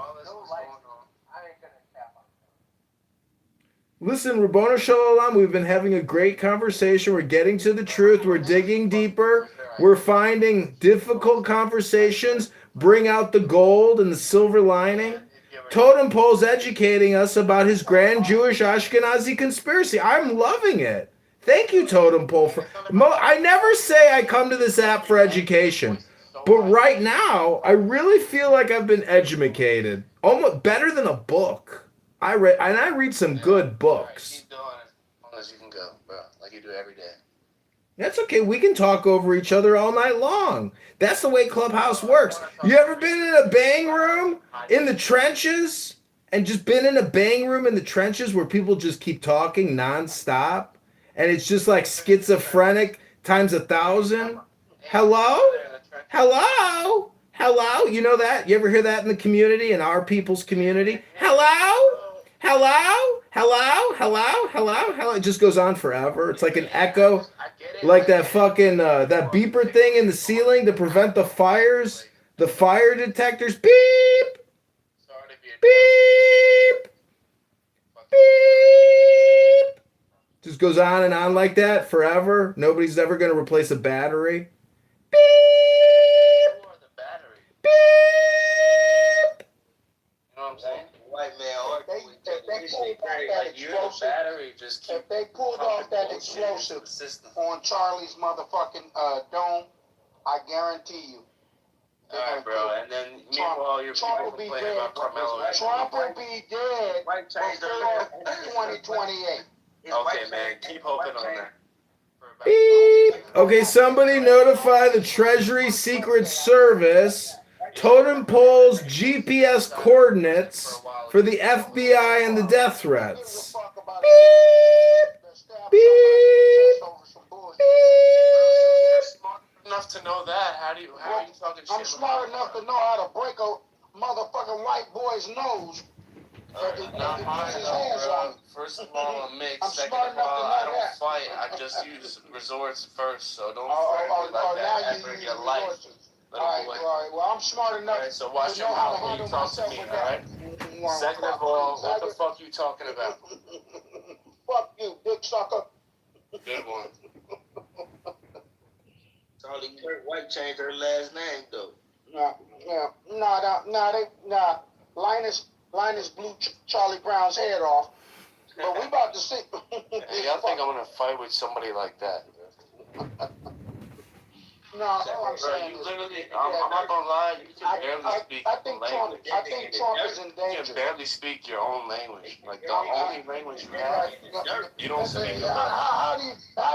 Listen, Rabbano Shalom, we've been having a great conversation. We're getting to the truth. We're digging deeper. We're finding difficult conversations. Bring out the gold and the silver lining. Totem Pole's educating us about his grand Jewish Ashkenazi conspiracy. I'm loving it. Thank you, Totem Pole. I never say I come to this app for education, but right now I really feel like I've been educated, almost better than a book. I read some good books. Keep doing it as long as you can go, bro. Like you do every day. That's okay. We can talk over each other all night long. That's the way Clubhouse works. You ever been in a bang room in the trenches and just been in a bang room in the trenches where people just keep talking nonstop and it's just like schizophrenic times 1,000? Hello? Hello? Hello? You know that? You ever hear that in the community, in our people's community? Hello? Hello? Hello? Hello? Hello? Hello? It just goes on forever. It's like an echo. Like that fucking, that beeper thing in the ceiling to prevent the fires. The fire detectors. Beep! Beep! Beep! Just goes on and on like that forever. Nobody's ever going to replace a battery. Beep! Beep! You know what I'm saying? White man, if they pulled off that explosive on Charlie's motherfucking dome, I guarantee you. Alright, bro, and then meanwhile your people complain about Carmelo. Trump will be dead before 2028. Okay, man, keep hoping on that. Beep. Okay, somebody notify the Treasury Secret Service Totem Pole's GPS coordinates for the FBI and the death threats. Beep. Beep. Enough to know that. How are you talking shit? I'm smart enough to know how to break a motherfucking white boy's nose. Not mine, though, bro. First of all, I'm mixed. Second of all, I don't fight. I just use resorts first, so don't fight me like that ever in your life. Alright, well, I'm smart enough so watch your mouth when you talk to me, alright? Second of all, what the fuck you talking about? Fuck you, dick sucker. Good one. Charlie Kirk White changed her last name, though. Nah. Linus blew Charlie Brown's head off. But we about to see. Hey, y'all think I'm gonna fight with somebody like that? No, all I'm saying you literally, I'm not gonna lie, you can barely speak language. I think Trump is in danger. You can barely speak your own language. Like the only language you have, you don't speak it. How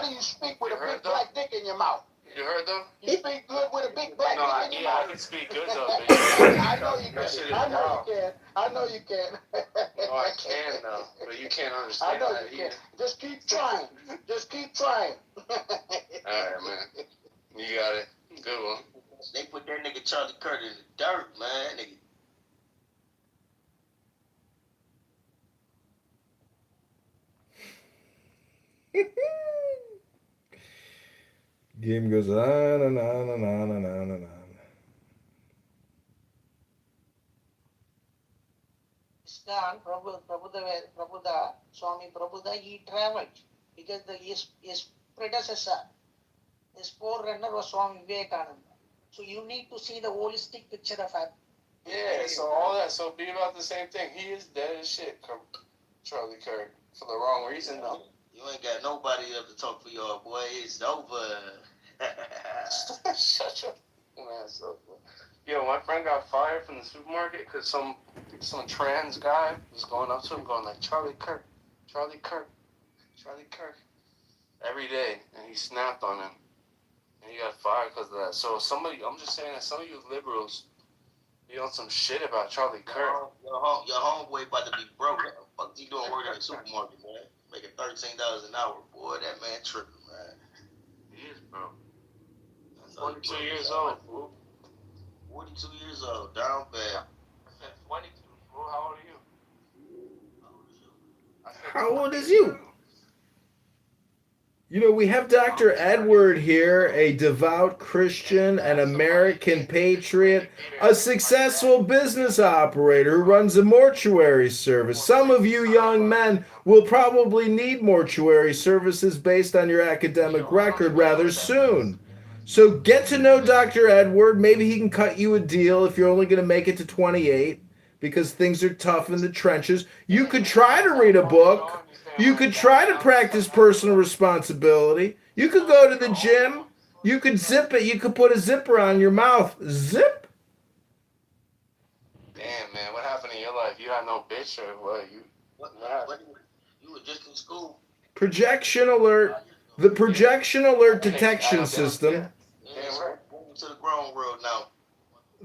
do you speak with a big black dick in your mouth? You heard them? You speak good with a big black dick in your mouth? I can speak good though. I know you can. I know you can. No, I can though, but you can't understand that either. Can. Just keep trying. Alright, man. You got it. Good one. They put that nigga Charlie Kirk in the dirt, man. Nigga. Game goes on and on and on and on and on. Iskan, Prabhuda, Swami Prabhuda, he traveled because his predecessor, his forerunner was Swami Vivekananda. So you need to see the holistic picture of it. Yeah, so all that, so be about the same thing. He is dead as shit, Charlie Kirk, for the wrong reason though. You ain't got nobody up to talk for y'all, boy. It's over. Shut your ass up. Yo, my friend got fired from the supermarket because some trans guy was going up to him going like, Charlie Kirk, every day, and he snapped on him, and he got fired because of that. So I'm just saying that some of you liberals, you on some shit about Charlie Kirk. Your homeboy about to be broke. What the fuck you doing working at the supermarket, man? Making $13 an hour, boy. That man tripping, man. He is, bro. 42 years old, fool. 42 years old, down bad. I said 22, fool. How old are you? How old is you? You know, we have Dr. Edward here, a devout Christian, an American patriot, a successful business operator who runs a mortuary service. Some of you young men will probably need mortuary services based on your academic record rather soon. So get to know Dr. Edward. Maybe he can cut you a deal if you're only going to make it to 28. because things are tough in the trenches. You could try to read a book. You could try to practice personal responsibility. You could go to the gym. You could zip it. You could put a zipper on your mouth. Zip. Damn, man, what happened in your life? You had no bitch or what? You were just in school. Projection alert. The projection alert detection system. Yeah, right. Moving to the grown world now.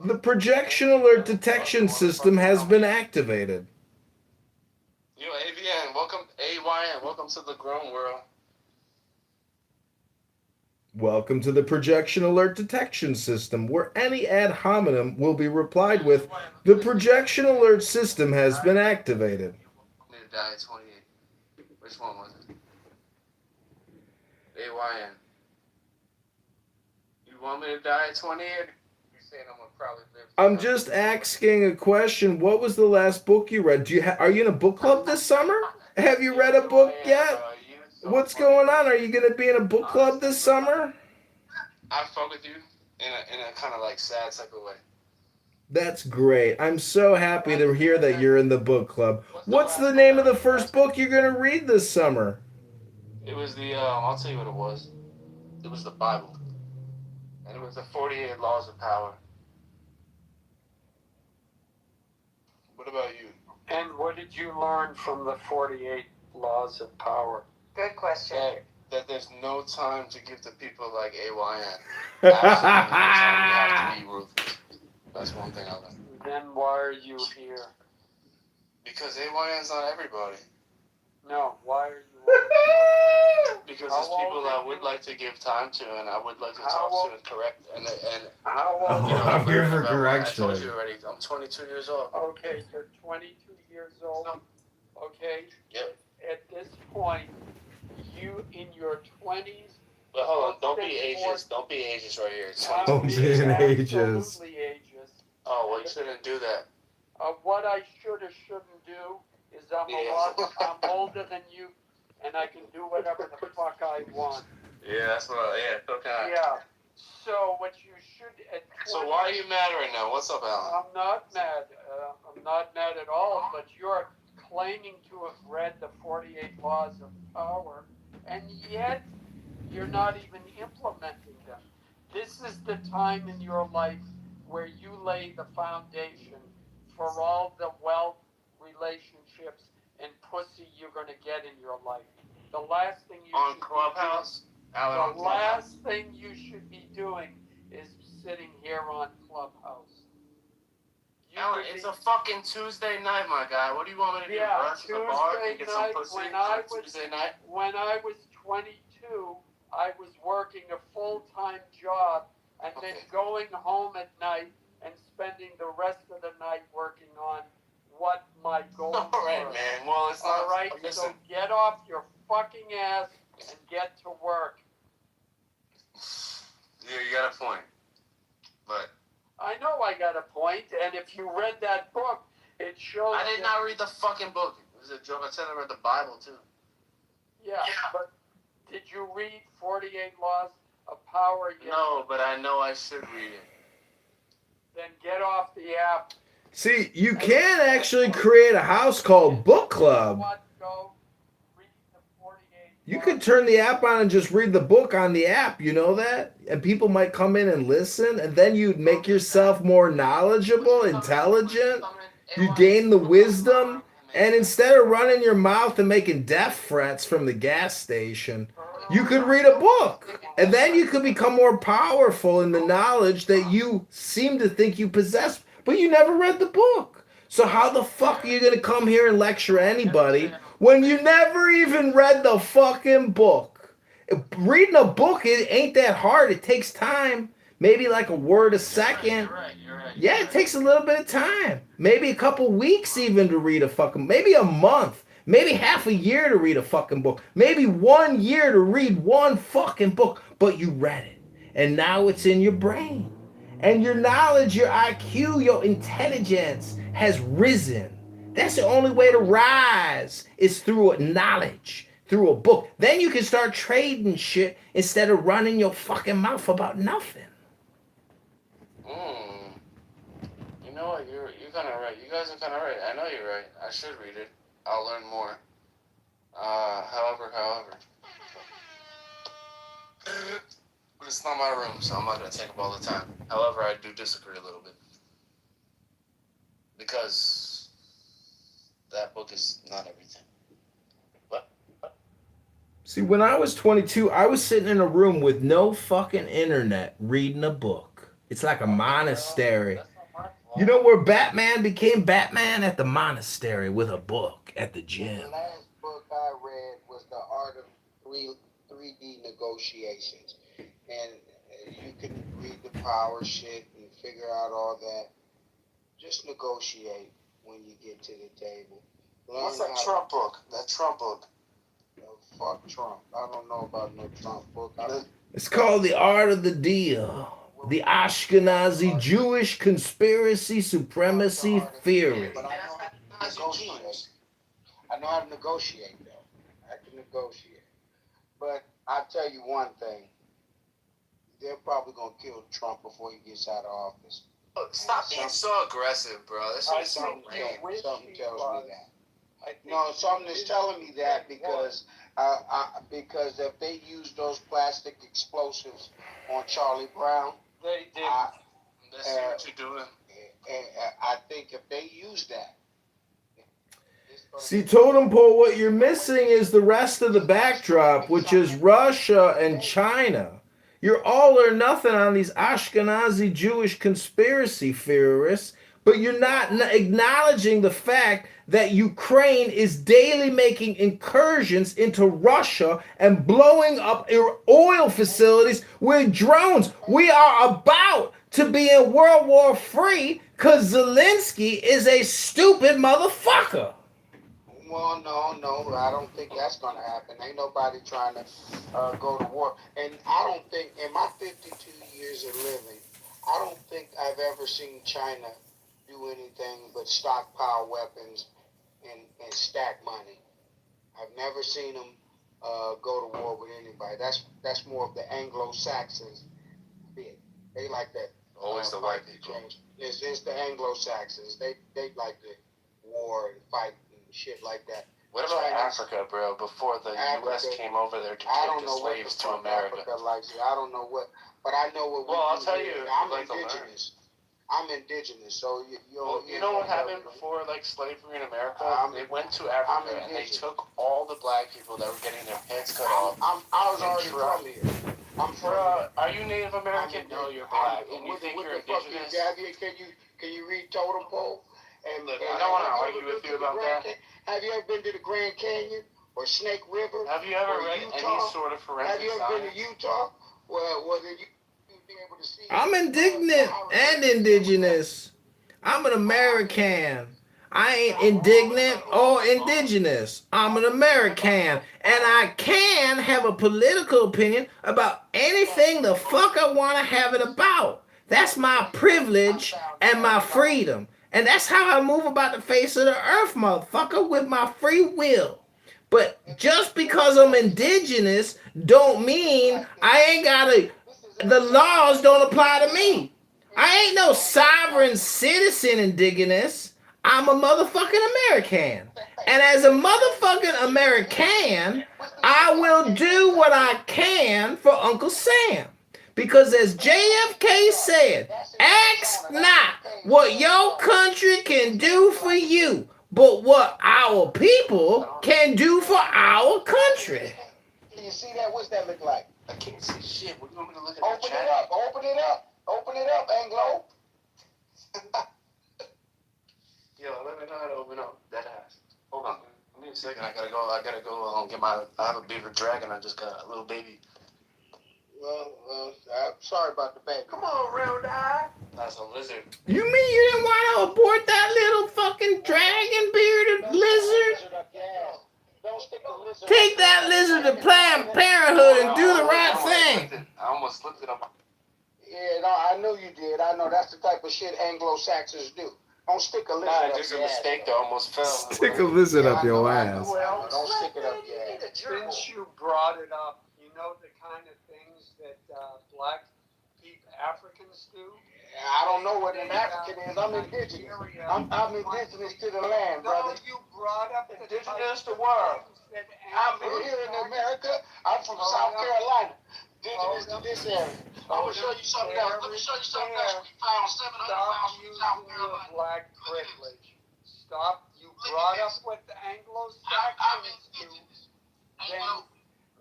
The projection alert detection system has been activated. Yo, AVN, welcome, AYN, welcome to the grown world. Welcome to the projection alert detection system, where any ad hominem will be replied with, the projection alert system has been activated. I'm gonna die at 28. Which one was it? AYN. You want me to die at 28? You're saying I'm gonna probably live. I'm just asking a question. What was the last book you read? Are you in a book club this summer? Have you read a book yet? What's going on? Are you going to be in a book club this summer? I fuck with you in a kind of like sad type of way. That's great. I'm so happy to hear that you're in the book club. What's the name of the first book you're going to read this summer? It was I'll tell you what it was. It was the Bible. And it was the 48 Laws of Power. What about you? And what did you learn from the 48 Laws of Power? Good question. That there's no time to give to people like AYN. Absolutely no time. You have to be ruthless. That's one thing I learned. Then why are you here? Because AYN's not everybody. No, why are you Because there's people I would like to give time to, and I would like to talk to and correct. And how old? You know, I'm here for correction. I told you already. I'm 22 years old. Okay, you're 22 years old. Okay. Yep. At this point, you in your 20s. But hold on, don't be ageist. Don't be ageist right here. Don't be an ageist. Absolutely ageist. Oh, well, you shouldn't do that. What I should or shouldn't do is I'm older than you, and I can do whatever the fuck I want. Yeah, that's what. Okay. Yeah. So what you should. So why are you mad right now? What's up, Alan? I'm not mad. I'm not mad at all. But you're claiming to have read the 48 Laws of Power, and yet you're not even implementing them. This is the time in your life where you lay the foundation for all the wealth, relationships, and pussy you're going to get in your life. The last thing you on should Clubhouse. The last thing you should be doing is sitting here on Clubhouse. Alan, it's a fucking Tuesday night, my guy. What do you want me to do? Run to the bar and get some pussy on Tuesday night? When I was 22, I was working a full-time job and then going home at night and spending the rest of the night working on what my goals were. All right, man. Well, it's not. All right, so get off your fucking ass and get to work. Yeah, you got a point. But I know I got a point, and if you read that book, it shows. I did not read the fucking book. It was a joke. I said I read the Bible too. Yeah, but did you read 48 Laws of Power yet? No, but I know I should read it. Then get off the app. See, you can actually create a house called Book Club. You could turn the app on and just read the book on the app, you know that? And people might come in and listen, and then you'd make yourself more knowledgeable, intelligent. You gain the wisdom, and instead of running your mouth and making death threats from the gas station, you could read a book. And then you could become more powerful in the knowledge that you seem to think you possess, but you never read the book. So how the fuck are you going to come here and lecture anybody when you never even read the fucking book? Reading a book, it ain't that hard. It takes time. Maybe like a word a second. You're right. Yeah, it takes a little bit of time. Maybe a couple weeks even to read a fucking, maybe a month. Maybe half a year to read a fucking book. Maybe 1 year to read one fucking book. But you read it. And now it's in your brain. And your knowledge, your IQ, your intelligence has risen. That's the only way to rise is through knowledge, through a book. Then you can start trading shit instead of running your fucking mouth about nothing. You know what? You're kind of right. You guys are kind of right. I know you're right. I should read it. I'll learn more. However. But it's not my room, so I'm not going to take up all the time. However, I do disagree a little bit. Because that book is not everything. See, when I was 22, I was sitting in a room with no fucking internet reading a book. It's like a monastery. You know where Batman became Batman? At the monastery with a book at the gym. The last book I read was The Art of 3D Negotiations. And you can read the power shit and figure out all that. Just negotiate when you get to the table. What's that Trump book? That Trump book. Fuck Trump. I don't know about no Trump book. It's called The Art of the Deal. The Ashkenazi Jewish Conspiracy Supremacy Theory. But I know how to negotiate. I know how to negotiate, though. I can negotiate. But I'll tell you one thing. They're probably going to kill Trump before he gets out of office. Stop being so aggressive, bro. That's what Something tells me that. No, something is telling me that because if they use those plastic explosives on Charlie Brown, They did. That's what you're doing. I think if they use that. See, Totem Pole, what you're missing is the rest of the backdrop, which is Russia and China. You're all or nothing on these Ashkenazi Jewish conspiracy theorists, but you're not acknowledging the fact that Ukraine is daily making incursions into Russia and blowing up oil facilities with drones. We are about to be in World War III because Zelensky is a stupid motherfucker. Well, no, I don't think that's going to happen. Ain't nobody trying to go to war. And I don't think, in my 52 years of living, I don't think I've ever seen China do anything but stockpile weapons and stack money. I've never seen them go to war with anybody. That's more of the Anglo-Saxons bit. They like that. Always the white people. It's the Anglo-Saxons. They like the war and fight and shit like that. What about Africa, bro? Before the U.S. came over there to take the slaves to America. I don't know what, but I know what. Well, I'll tell you. I'm indigenous. I'm indigenous, so you know what happened before slavery in America? They went to Africa and they took all the black people that were getting their heads cut off. I was already from here. I'm from here. Are you Native American? No, you're black. And you think you're indigenous? Can you read Totem Pole? And I don't want to argue with you about that. Have you ever been to the Grand Canyon or Snake River? Have you ever read any sort of forensic Have you ever been to Utah? Well, then you be able to see. I'm indignant and indigenous. I'm an American. I ain't indignant or indigenous. I'm an American. And I can have a political opinion about anything the fuck I want to have it about. That's my privilege and my freedom. And that's how I move about the face of the earth, motherfucker, with my free will. But just because I'm indigenous don't mean I ain't gotta, the laws don't apply to me. I ain't no sovereign citizen indigenous. I'm a motherfucking American. And as a motherfucking American, I will do what I can for Uncle Sam. Because as JFK said, ask not what your country can do for you, but what our people can do for our country. Can you see that? What's that look like? I can't see shit. What do you want me to look at? Open it up. Open it up, Anglo. Yo, let me know how to open up that ass. Hold on. Give me a second. I gotta go get my. I have a beaver dragon. I just got a little baby. Well, I'm sorry about the baby. Come on, round eye. That's a lizard. You mean you didn't want to abort that little fucking dragon bearded lizard? Take that lizard to Planned Parenthood and do the right thing. I almost slipped it up. Yeah, no, I know you did. I know that's the type of shit Anglo-Saxons do. Don't stick a lizard up just your a mistake that almost fell. Stick a lizard up your ass. Well, don't stick it up your ass. Since you brought it up, you know the kind of things that black people, Africans do? I don't know what an African is. I'm indigenous. I'm indigenous to the land, brother. No, you brought up indigenous to where? I'm here in America. I'm from South Carolina. Indigenous to this area. I'm gonna show you something else. Let me show you something else. We found 700 miles from South Carolina. Black privilege. Stop. You brought up what the Anglo-Saxons do.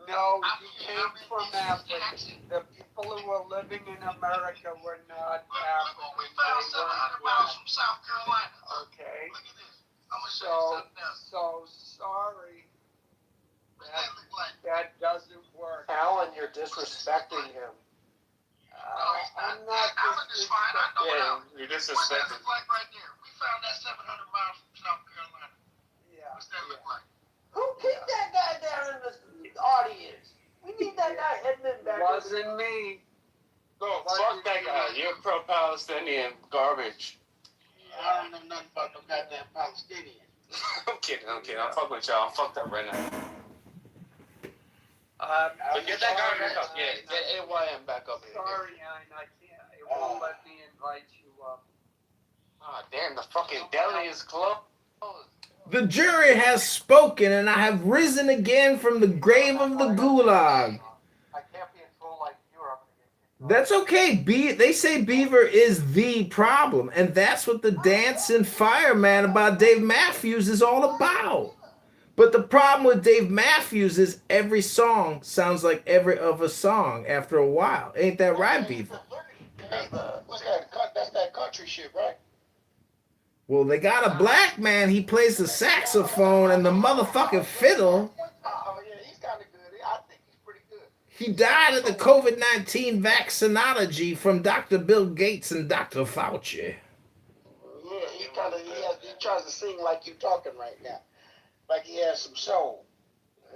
No, you came from Africa. The people who were living in America were not African. We found 700 miles from South Carolina. Okay. Look at this. I'm gonna show you something else. So sorry. What's that look like? That doesn't work. Alan, you're disrespecting him. I'm not Alan is fine. I know Yeah, Alan. you're What's that disrespecting. look like right there? We found that 700 miles from South Carolina. Yeah. What's that look like? Who kicked that guy down in the audience? We need that guy Edmund back. Wasn't me. No, fuck that guy. You're pro-Palestinian garbage. I don't know nothing about no goddamn Palestinian. I'm kidding. I'm fucking with y'all. I'm fucked up right now. But get that garbage up. Yeah, get AYM back up here. Sorry, I can't. It won't let me invite you up. Ah, damn, the fucking deli is closed. The jury has spoken, and I have risen again from the grave of the gulag. I can't be in full like Europe. That's okay. They say Beaver is the problem, and that's what the Dancing Fireman about Dave Matthews is all about. But the problem with Dave Matthews is every song sounds like every other song after a while. Ain't that right, Beaver? What's that? That's that country shit, right? Well, they got a black man. He plays the saxophone and the motherfucking fiddle. Oh, yeah, he's kind of good. I think he's pretty good. He died of the COVID-19 vaccinology from Dr. Bill Gates and Dr. Fauci. Yeah, he tries to sing like you talking right now. Like he has some soul.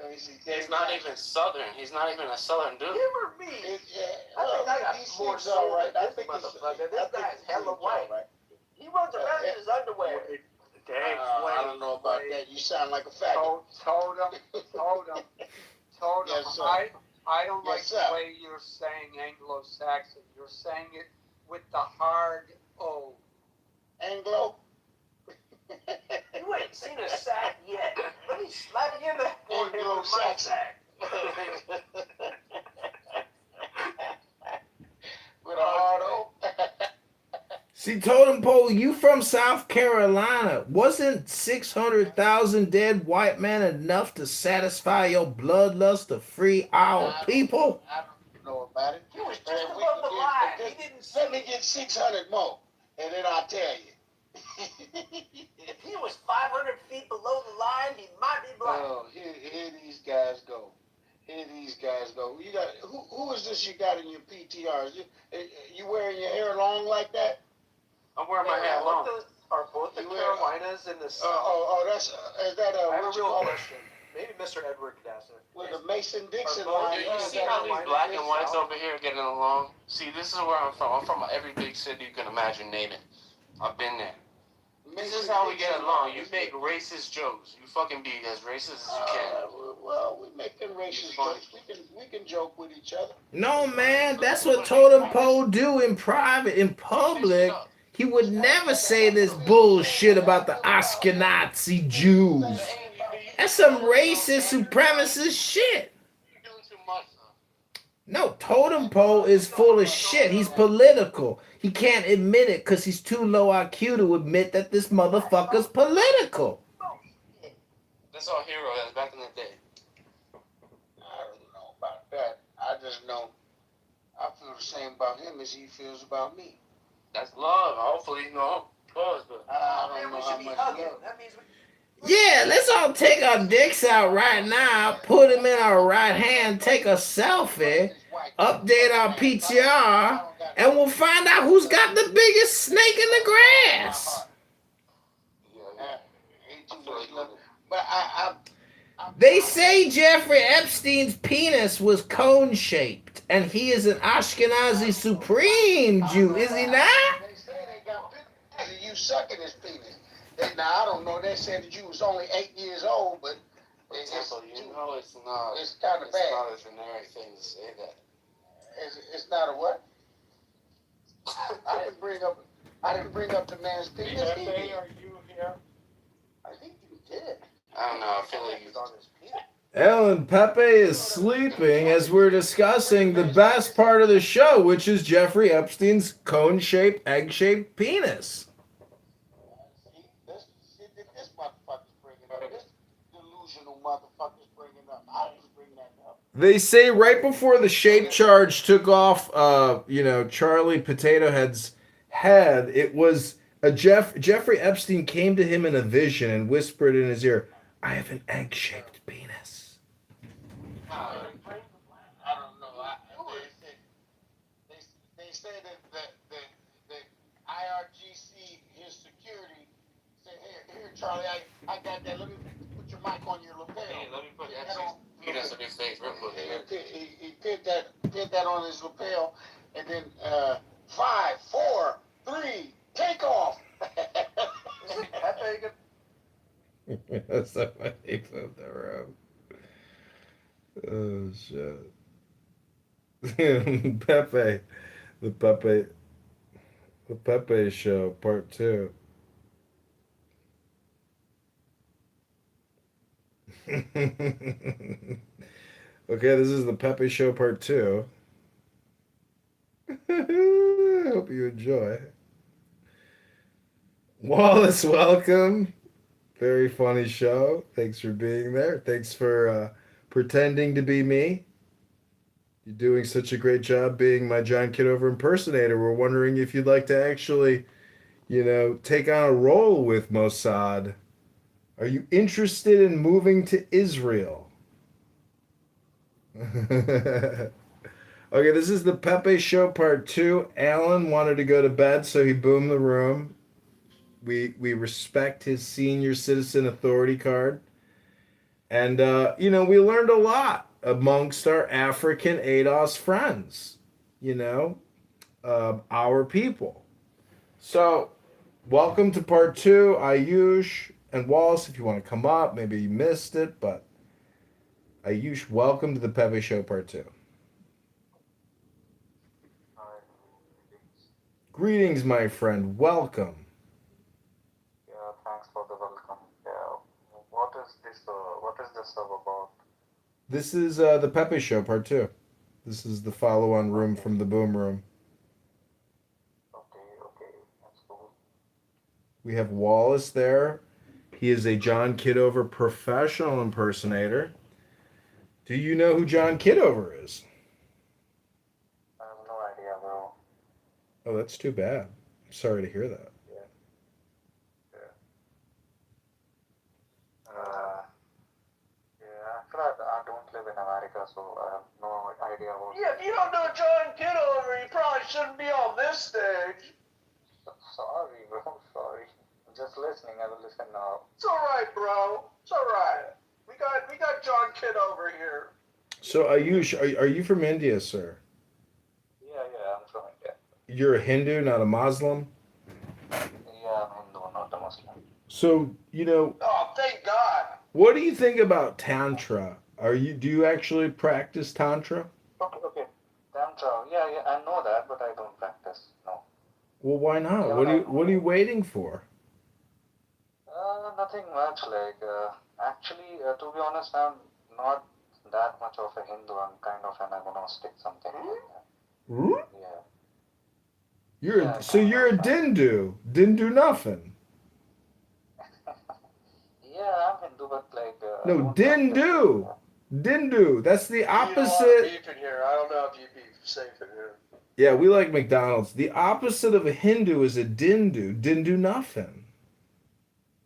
He's not even Southern. He's not even a Southern dude. Him or me? I think I got more soul than this motherfucker. This guy's hella white. He runs around in his underwear. I don't know about that. You sound like a faggot. Told him. Yes, sir. I don't like Yes, the sir. way you're saying Anglo-Saxon. You're saying it with the hard O. Anglo? You ain't seen a sack yet. Let me slap you in the forehead with my sack. With a hard O? See, Totem Pole, you from South Carolina. Wasn't 600,000 dead white men enough to satisfy your bloodlust to free our people? I don't know about it. He was just above the line. He didn't see. Let me get 600 more, and then I'll tell you. If he was 500 feet below the line, he might be black. Oh, here these guys go. Here these guys go. You got who is this you got in your PTR? You wearing your hair long like that? I'm wearing my hair long. Are both the Carolinas in the Oh, that's is that I have what a you real call it? question. Maybe Mr. Edward could answer. With the Mason Dixon Are line? both- You see how these black and whites over here getting along? See, this is where I'm from. I'm from every big city you can imagine naming. I've been there. This is how we get along. You make racist jokes. You fucking be as racist as you can. Well, we're making racist jokes. We can joke with each other. No, man, that's what Totem Pole do in private. In public, he would never say this bullshit about the Ashkenazi Jews. That's some racist, supremacist shit. You're doing too much, son. No, Totem Pole is full of shit. He's political. He can't admit it because he's too low IQ to admit that this motherfucker's political. That's our hero. That's back in the day. I don't know about that. I just know I feel the same about him as he feels about me. That's love. Hopefully, no. But I don't know how much love. That means Yeah, let's all take our dicks out right now, put them in our right hand, take a selfie, update our PTR, and we'll find out who's got the biggest snake in the grass. But They say Jeffrey Epstein's penis was cone-shaped, and he is an Ashkenazi Supreme Jew, is he not? They say they got pictures of you sucking his penis. Now, I don't know. They said that you was only 8 years old, but it's you know it's not. It's kind of bad. It's not a generic thing to say that. It's not a what? I didn't bring up the man's penis. Are you here? I think you did. I don't know. I feel like He's on his penis. Ellen Pepe is sleeping as we're discussing the best part of the show, which is Jeffrey Epstein's cone-shaped, egg-shaped penis. This motherfucker's bringing up. This delusional motherfucker's bringing up. I didn't bring that up. They say right before the shape charge took off, Charlie Potato Head's head, it was Jeffrey Epstein came to him in a vision and whispered in his ear, "I have an egg-shaped penis." I don't know. They say that the IRGC, his security, said, here, Charlie, I got that. Let me put your mic on your lapel. Hey, let me put Epstein's penis on your face real quick. He pinned that on his lapel, and then 5, 4, 3, take off. That's so funny from the room. Oh shit. The Pepe Show, Part 2. Okay, this is the Pepe Show, Part 2. I hope you enjoy. Wallace, welcome. Very funny show. Thanks for being there. Thanks for pretending to be me. You're doing such a great job being my John Kitover impersonator. We're wondering if you'd like to actually, take on a role with Mossad. Are you interested in moving to Israel? Okay, this is the Pepe Show Part 2. Alan wanted to go to bed, so he boomed the room. We respect his senior citizen authority card. And, we learned a lot amongst our African ADOS friends, our people. So, welcome to Part 2. Ayush and Wallace, if you want to come up, maybe you missed it, but Ayush, welcome to the Pepe Show Part 2. Greetings, my friend. Welcome. Yeah, thanks for the welcome. Yeah, what is this about? This is the Pepe Show Part 2. This is the follow-on room from the Boom Room. Okay, that's cool. We have Wallace there. He is a John Kitover professional impersonator. Do you know who John Kitover is? I have no idea, bro. Oh, that's too bad. I'm sorry to hear that. Actually, I don't live in America, so I have no idea about. Yeah, if you don't know John Kitover, you probably shouldn't be on this stage. Sorry, bro. Sorry. I'm just listening. I will listen now. It's all right, bro. It's all right. We got John Kitover here. So, Ayush, are you from India, sir? Yeah, I'm from India. You're a Hindu, not a Muslim? Yeah, I'm Hindu, not a Muslim. So, Oh, thank God. what do you think about Tantra? Do you actually practice Tantra? Okay. Tantra. Yeah, I know that, but I don't practice. No. Well, why not? Yeah, What are you waiting for? Nothing much. Actually, to be honest, I'm not that much of a Hindu. I'm kind of an agnostic something. Hmm? Yeah. You're a Dindu. Dindu nothing. Yeah, I'm Hindu, but No, Dindu. Dindu. That's the You don't want opposite. beef in here. I don't know if you'd be safe in here. Yeah, we like McDonald's. The opposite of a Hindu is a Dindu. Dindu nothing.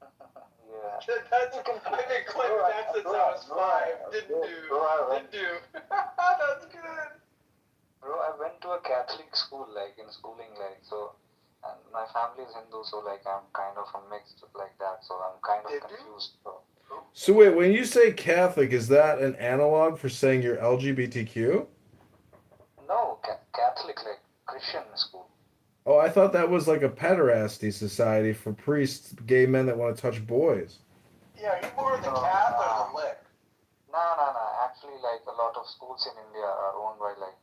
Yeah. That's click that since I was 5. Didn't do. That's good. Bro, I went to a Catholic school, in schooling, so, and my family is Hindu, so, I'm kind of a mixed like that, so I'm kind of confused. So wait, when you say Catholic, is that an analog for saying you're LGBTQ? No, Catholic, Christian school. Oh, I thought that was like a pederasty society for priests, gay men that want to touch boys. Yeah, you more the cat or the lick? No. actually like a lot of schools in India are owned by like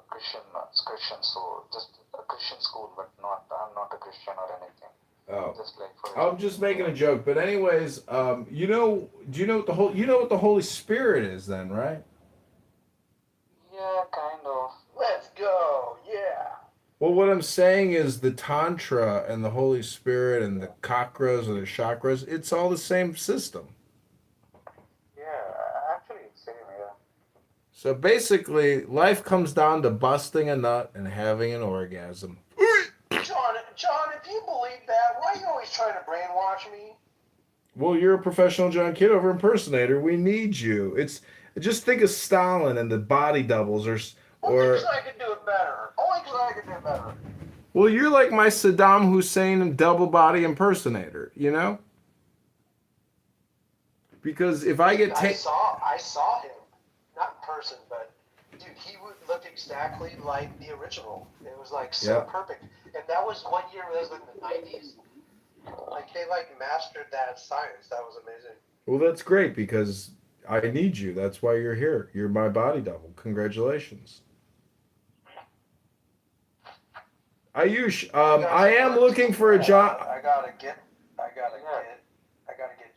Christians, so just a Christian school, but not I'm not a Christian or anything. Oh. Just like for I'm just making a joke, but anyways, you know, do you know what the Holy Spirit is then, right? Yeah, kind of. Let's go. Yeah. Well, what I'm saying is the Tantra and the Holy Spirit and the chakras or the chakras, it's all the same system. Yeah, actually it's same. Yeah. So basically, life comes down to busting a nut and having an orgasm. John, if you believe that, why are you always trying to brainwash me? Well, you're a professional John Kitover impersonator. We need you. It's just think of Stalin and the body doubles, or Only because I can do it better. Only because I can do it better. well, you're like my Saddam Hussein double body impersonator. You know? Because if I get I saw him, not in person, but dude, he would look exactly like the original. It was like so perfect, and that was what year? It was in the 90s. Like they like mastered that science. That was amazing. Well, that's great because I need you. That's why you're here. You're my body double. Congratulations. Ayush, I am looking for a job. I gotta get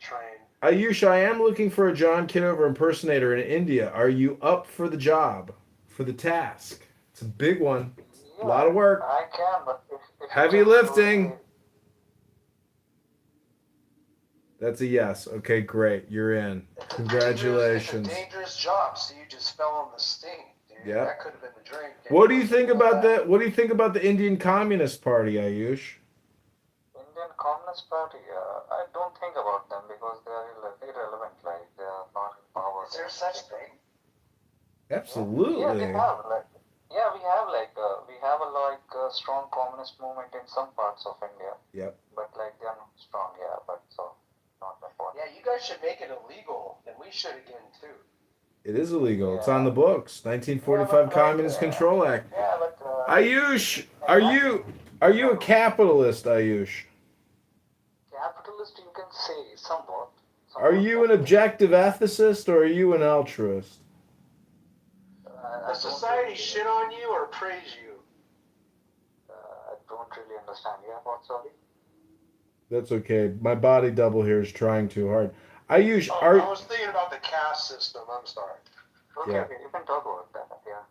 trained. Ayush, I am looking for a John Kitover impersonator in India. Are you up for the job, for the task? It's a big one. Yeah, a lot of work. I can, but if Heavy lifting. That's a yes. Okay, great. You're in. Congratulations. It's a dangerous job, so you just fell on the sting, dude. Yeah. That could have been the drink. What do you think about that? What do you think about the Indian Communist Party, Ayush? Indian Communist Party, I don't think about them because they are irrelevant. Like they are not in power. Is there such thing? Absolutely. Yeah, we have a strong communist movement in some parts of India. Yep. But like they are not strong, but so not important. Yeah, you guys should make it illegal, and we should again too. It is illegal. It's on the books. 1945 Communist Control Act. Yeah, but Ayush, are you a capitalist, Ayush? Capitalist, you can say somewhat. Are you an objective ethicist or are you an altruist? Does society shit on you or praise you? I don't really understand. Yeah, what, sorry? That's okay. My body double here is trying too hard. Ayush, I was thinking about the caste system. I'm sorry. Okay, you can talk about that. Yeah.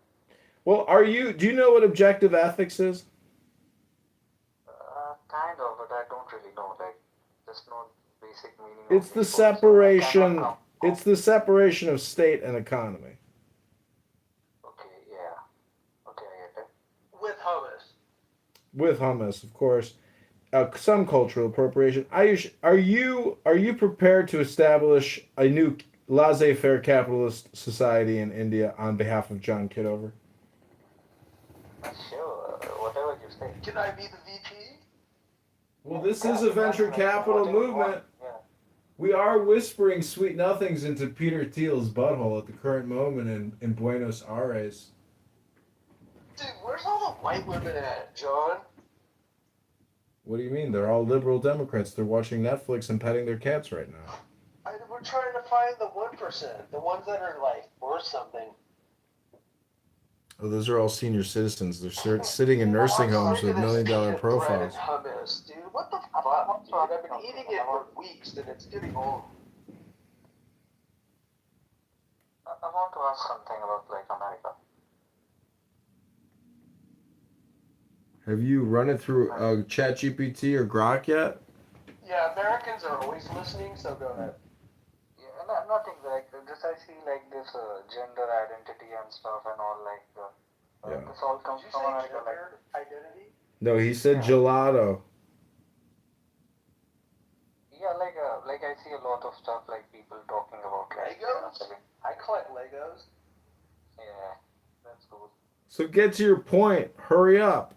Well, do you know what objective ethics is? Kind of, but I don't really know. Like, just know basic meaning. It's the separation. It's the separation of state and economy. Okay, yeah. Okay, I get it. With hummus. With hummus, of course. Some cultural appropriation. Ayush, are you prepared to establish a new laissez-faire capitalist society in India on behalf of John Kitover? Sure, whatever you say. Can I be the VP? Well, this is a venture capital movement. Yeah. We are whispering sweet nothings into Peter Thiel's butthole at the current moment in Buenos Aires. Dude, where's all the white women at, John? What do you mean? They're all liberal Democrats. They're watching Netflix and petting their cats right now. We're trying to find the 1%, the ones that are like worth something. Oh, those are all senior citizens. They're sitting in nursing homes with $1 million profiles. Hummus, dude. What the fuck, dude? I've been eating it for weeks and it's getting old. I want to ask something about like America. Have you run it through ChatGPT or Grok yet? Yeah, Americans are always listening, so go ahead. Yeah, nothing like this. I see like this gender identity and stuff and all like this all comes from America. Like identity? No, he said gelato. Yeah, like I see a lot of stuff like people talking about like, Legos. I collect Legos. Yeah, that's cool. So get to your point. Hurry up.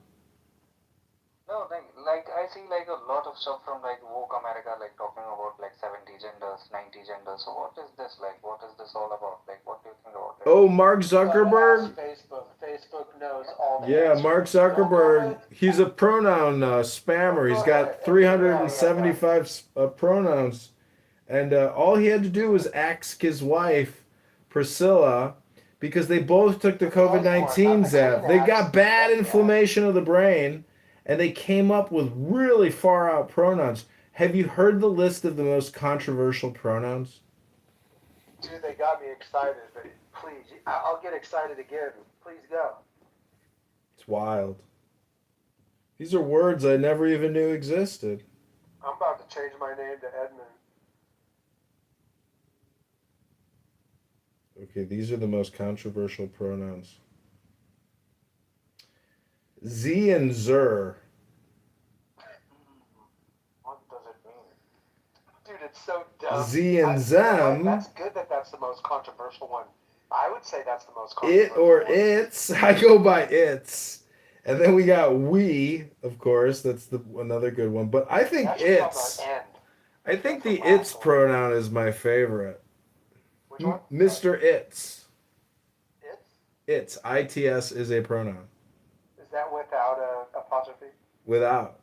No, like I see like a lot of stuff from like woke America, like talking about like 70 genders, 90 genders. So what is this like? What is this all about? Like, what do you think about it? Oh, Mark Zuckerberg? Facebook knows all the Yeah, answers. Mark Zuckerberg. He's a pronoun spammer. He's got 375 pronouns. And all he had to do was ask his wife, Priscilla, because they both took the COVID-19 jab. They got bad inflammation of the brain, and they came up with really far out pronouns. Have you heard the list of the most controversial pronouns? Dude, they got me excited, but please, I'll get excited again. Please go. It's wild. These are words I never even knew existed. I'm about to change my name to Edmund. Okay, these are the most controversial pronouns. Z and Zer. What does it mean? Dude, it's so dumb. Z and Zem. That's good that that's the most controversial one. I would say that's the most It controversial or one. it's. I go by it's. And then we got we, of course. That's another good one. But I think it's. I think the it's pronoun is my favorite. Which one? Mr. It's. It's? It's. ITS is a pronoun. Is that without a apostrophe? Without.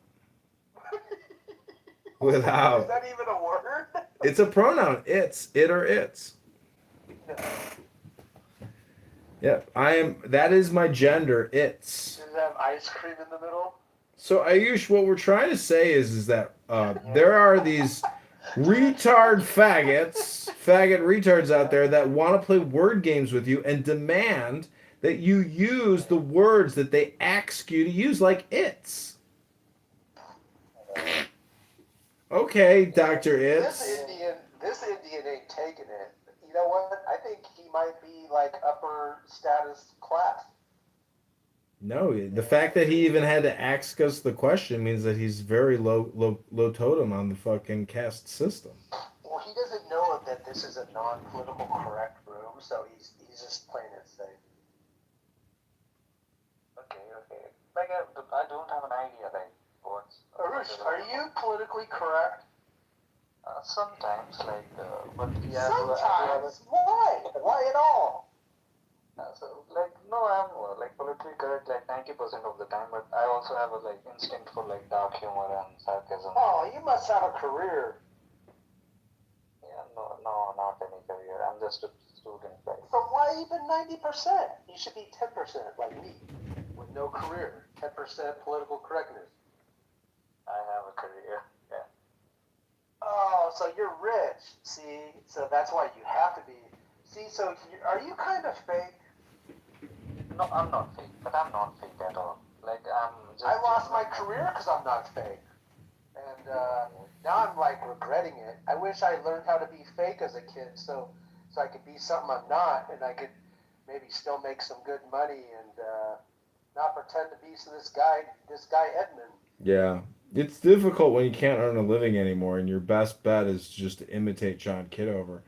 Without. Is that even a word? It's a pronoun. It's. It or it's. No. Yep. That is my gender. It's. Does it have ice cream in the middle? So Ayush, what we're trying to say is that there are these faggot retards out there that want to play word games with you and demand that you use the words that they ask you to use, like it's. Okay, Dr. It's. This Indian ain't taking it. You know what? I think he might be like upper status class. No, the fact that he even had to ask us the question means that he's very low totem on the fucking caste system. Well, he doesn't know that this is a non-political correct room, so he's just playing it safe. Okay. Like I don't have an idea like what's. Arush, are you politically correct? Sometimes, like, but yeah. Sometimes? Why? Why at all? So, like, no, I'm like politically correct like 90% of the time, but I also have a like instinct for like dark humor and sarcasm. Oh, you must have a career. Yeah, no, not any career. I'm just a student, like. But why even 90%? You should be 10% like me, with no career. 10% political correctness. I have a career. Yeah. Oh, so you're rich. See, so that's why you have to be. See, so are you kind of fake? No, I'm not fake, but I'm not fake at all. Like, I'm just. I lost my career because I'm not fake. And now I'm like regretting it. I wish I learned how to be fake as a kid so I could be something I'm not and I could maybe still make some good money and not pretend to be this guy Edmund. Yeah. It's difficult when you can't earn a living anymore and your best bet is just to imitate John Kitover.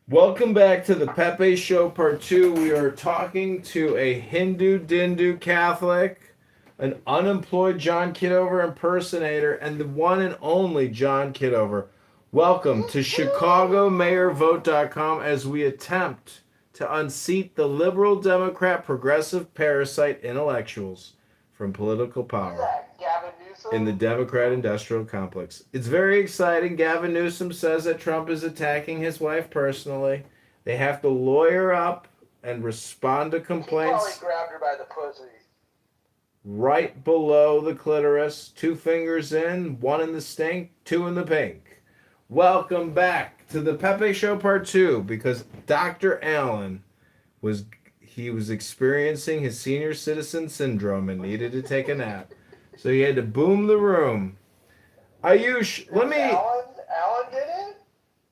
Welcome back to the Pepe Show Part 2. We are talking to a Hindu Dindu Catholic, an unemployed John Kitover impersonator, and the one and only John Kitover. Welcome to ChicagoMayorVote.com as we attempt to unseat the liberal Democrat progressive parasite intellectuals from political power in the Democrat industrial complex. It's very exciting. Gavin Newsom says that Trump is attacking his wife personally. They have to lawyer up and respond to complaints. He probably grabbed her by the pussy. Right below the clitoris. 2 fingers in, 1 in the stink, 2 in the pink. Welcome back to the Pepe Show Part 2 because Dr. Allen was experiencing his senior citizen syndrome and needed to take a nap. So he had to boom the room. Ayush, let me. Alan did it?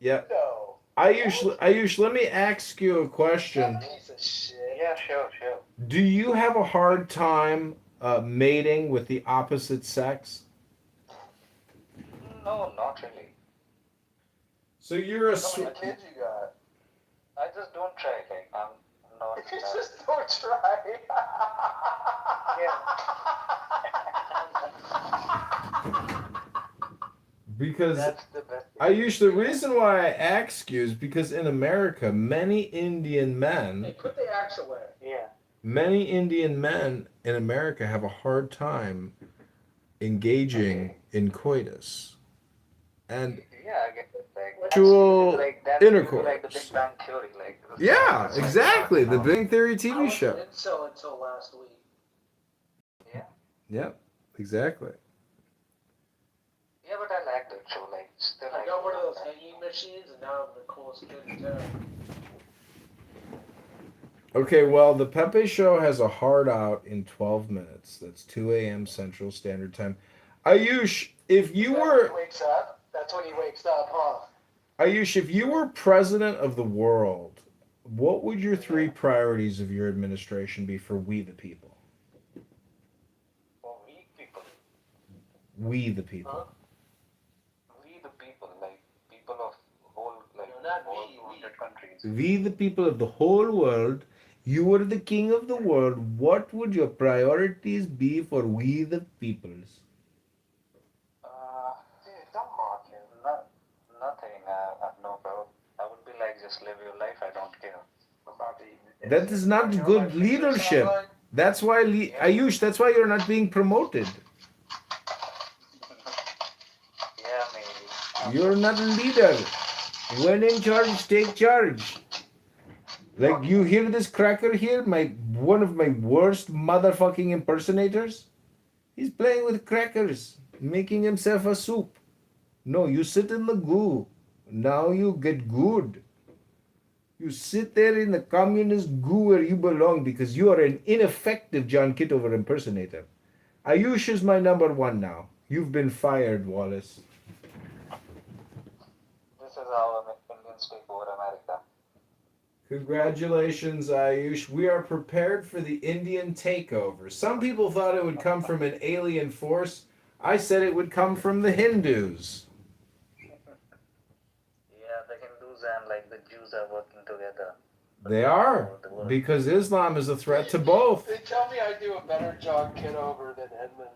Yep. No. Ayush, let me ask you a question. Piece of shit. Yeah, sure. Do you have a hard time mating with the opposite sex? No, not really. So you're a. How many kids you got? I just don't try. Like I'm not. You just don't try. Because That's the best. Ayush, the reason why I ask you is because in America, many Indian men. Hey, put the axe away. Yeah. Many Indian men in America have a hard time engaging in coitus. and Yeah, I get it. Like actual that's intercourse. like the Big Bang Theory, like Yeah, exactly. The Big Bang Theory I TV wasn't show. in so until last week. yeah, Yep, exactly. yeah. But I like that show. Like still, I like got one of those hanging machines, and now I'm the coolest kid in town. Okay, well, the Pepe Show has a hard out in 12 minutes. That's 2 a.m. Central Standard Time. Ayush, if you Is that when were he wakes up? That's when he wakes up, huh? Ayush, if you were president of the world, what would your three priorities of your administration be for we the people? for we people. We the people. Huh? We the people, like people of whole, like No, not whole we, 200 countries. We the people of the whole world. You were the king of the world. What would your priorities be for we the peoples? Dude, don't mock him. Nothing. I have no problem. I would be like, just live your life. I don't care about the. That is not Your good life is your leadership. tagline? That's why, Ayush, that's why you're not being promoted. Yeah, maybe. You're not a leader. When in charge, take charge. Like you hear this cracker here, one of my worst motherfucking impersonators? He's playing with crackers, making himself a soup. No, you sit in the goo. Now you get good. You sit there in the communist goo where you belong because you are an ineffective John Kitover impersonator. Ayush is my number one now. You've been fired, Wallace. This is how Indians take over America. Congratulations, Ayush. We are prepared for the Indian takeover. Some people thought it would come from an alien force. I said it would come from the Hindus. Yeah, the Hindus and like the Jews are working together. They are, because Islam is a threat to both. They tell me I do a better John Kitover than Edmund.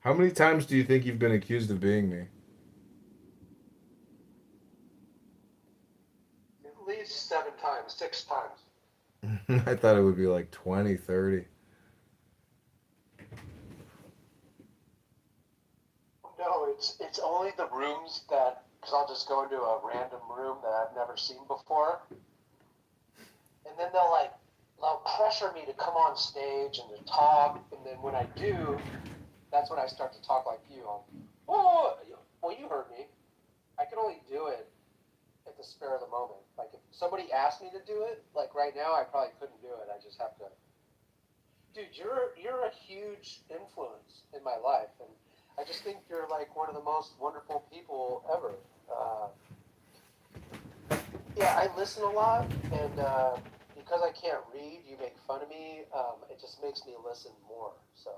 How many times do you think you've been accused of being me? At least 7 times, 6 times. I thought it would be like 20, 30. No, it's only the rooms that, because I'll just go into a random room that I've never seen before, and then they'll pressure me to come on stage and to talk, and then when I do, that's when I start to talk like you. Well, you heard me. I can only do it at the spur of the moment. Like if somebody asked me to do it, like right now, I probably couldn't do it. I just have to. Dude, you're a huge influence in my life, and I just think you're like one of the most wonderful people ever. Yeah, I listen a lot, and because I can't read, you make fun of me. It just makes me listen more. So,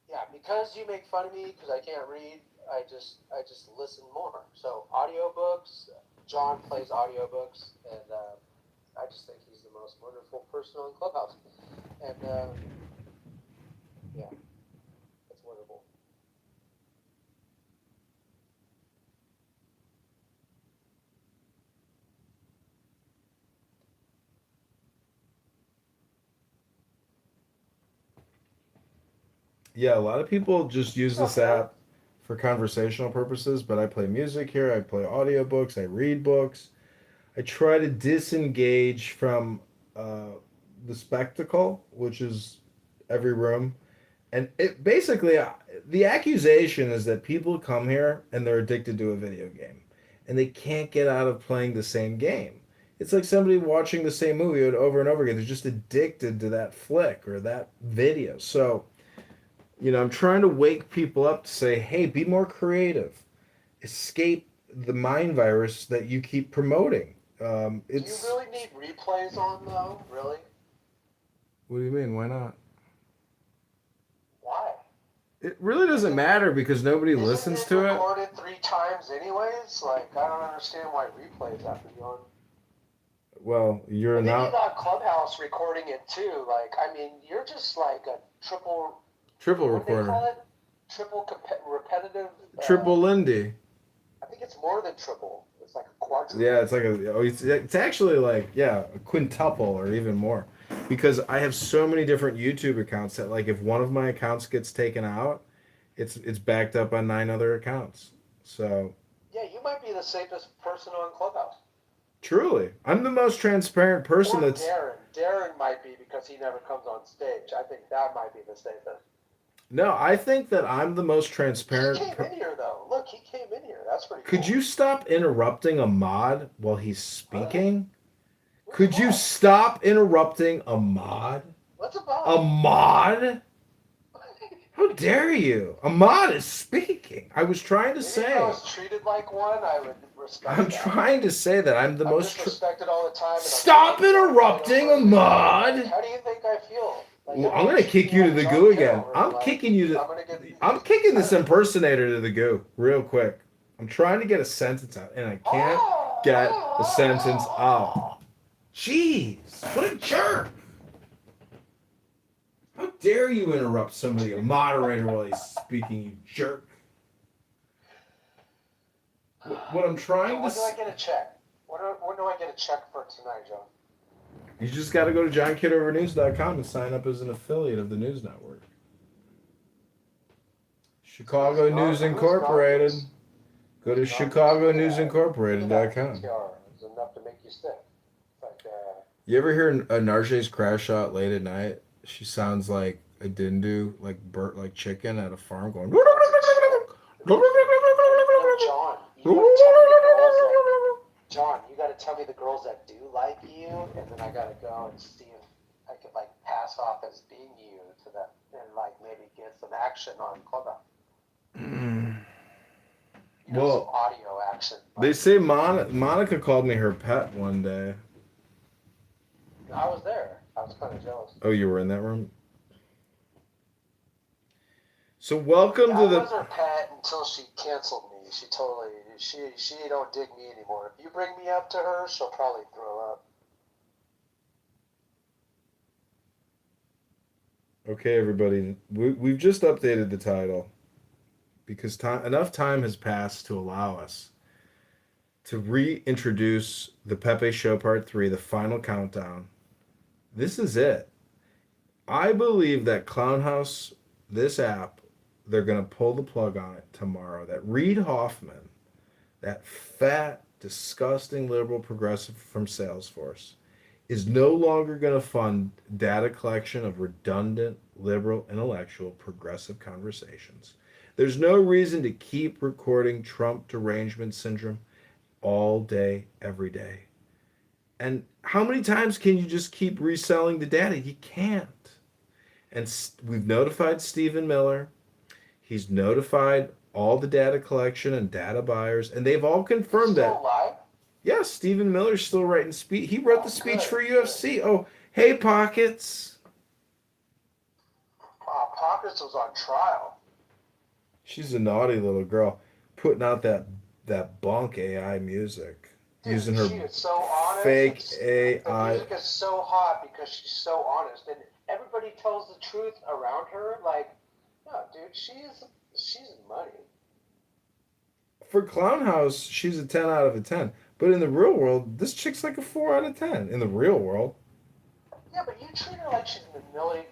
yeah, because you make fun of me because I can't read, I just listen more. So, audiobooks. John plays audiobooks, and I just think he's the most wonderful person on Clubhouse. And yeah, it's wonderful. Yeah, a lot of people just use this app for conversational purposes, but I play music here, I play audiobooks, I read books. I try to disengage from the spectacle, which is every room. And it basically, the accusation is that people come here and they're addicted to a video game and they can't get out of playing the same game. It's like somebody watching the same movie over and over again. They're just addicted to that flick or that video. So, I'm trying to wake people up to say, hey, be more creative. Escape the mind virus that you keep promoting. Do you really need replays on though? Really? What do you mean? Why not? Why? It really doesn't matter because nobody listens to it. Recorded 3 times anyways. Like I don't understand why replays have to be on. Well, you're And then you not got Clubhouse recording it too. Like I mean, you're just like a triple. triple What do they call recorder. it? Triple repetitive. Triple Lindy. I think it's more than triple. It's like a quadruple. Yeah, it's actually like a quintuple or even more, because I have so many different YouTube accounts that like if one of my accounts gets taken out, It's backed up on 9 other accounts. So Yeah, you might be the safest person on Clubhouse. truly, I'm the most transparent person. Or That's Darren might be because he never comes on stage. I think that might be the safest. no. I think that I'm the most He transparent. came in here though. Look, he came in here. That's pretty Could cool. you stop interrupting a mod while he's speaking? What's Could a you mod? stop interrupting a mod? What's a A mod? mod? How dare you? A mod is speaking. I was trying to Maybe say. if I was treated like one, I would respect I'm that. trying to say that I'm the I'm most. disrespected all the time. And Stop interrupting a mod. How do you think I feel? Like, Well, I'm gonna kick you to the goo again. I'm kicking you to. I'm kicking this impersonator to the goo real quick. I'm trying to get a sentence out, and I can't get a sentence out. Jeez, what a jerk! How dare you interrupt somebody, a moderator, while he's speaking, you jerk! What I'm trying to. When do I get a check? When do I get a check for tonight, John? You just got to go to JohnKitoverNews.com and sign up as an affiliate of the news network. Chicago News Incorporated. Go to ChicagoNewsIncorporated.com. It's enough to make you sick. It's like, You ever hear Narje's crash shot late at night? She sounds like a dindu, like burnt like chicken at a farm going. John, you got to tell me the girls that do like you, and then I got to go and see if I could like pass off as being you to them, and like maybe get some action on Clubhouse. Well, some audio action. They say Monica called me her pet one day. I was there. I was kind of jealous. Oh, you were in that room? So welcome to the. I was her pet until she canceled me. She don't dig me anymore. If you bring me up to her, she'll probably throw up. Okay, everybody, we've just updated the title because enough time has passed to allow us to reintroduce the Pepe Show Part 3, the final countdown. This is it. I believe that Clownhouse, this app, they're going to pull the plug on it tomorrow. That Reid Hoffman, that fat, disgusting liberal progressive from Salesforce, is no longer going to fund data collection of redundant, liberal, intellectual, progressive conversations. There's no reason to keep recording Trump derangement syndrome all day, every day. And how many times can you just keep reselling the data? You can't. And we've notified Stephen Miller. He's notified all the data collection and data buyers, and they've all confirmed that. Alive? Yes, Stephen Miller's still writing speech. He wrote the speech for UFC. Oh, hey, Pockets. Pockets was on trial. She's a naughty little girl, putting out that bunk AI music, Dude, using her she is so honest. fake The AI. music is so hot because she's so honest, and everybody tells the truth around her. Like, no, dude, she's money. For Clownhouse, she's a 10 out of a 10. But in the real world, this chick's like a 4 out of 10. In the real world. Yeah, but you treat her like she's Milli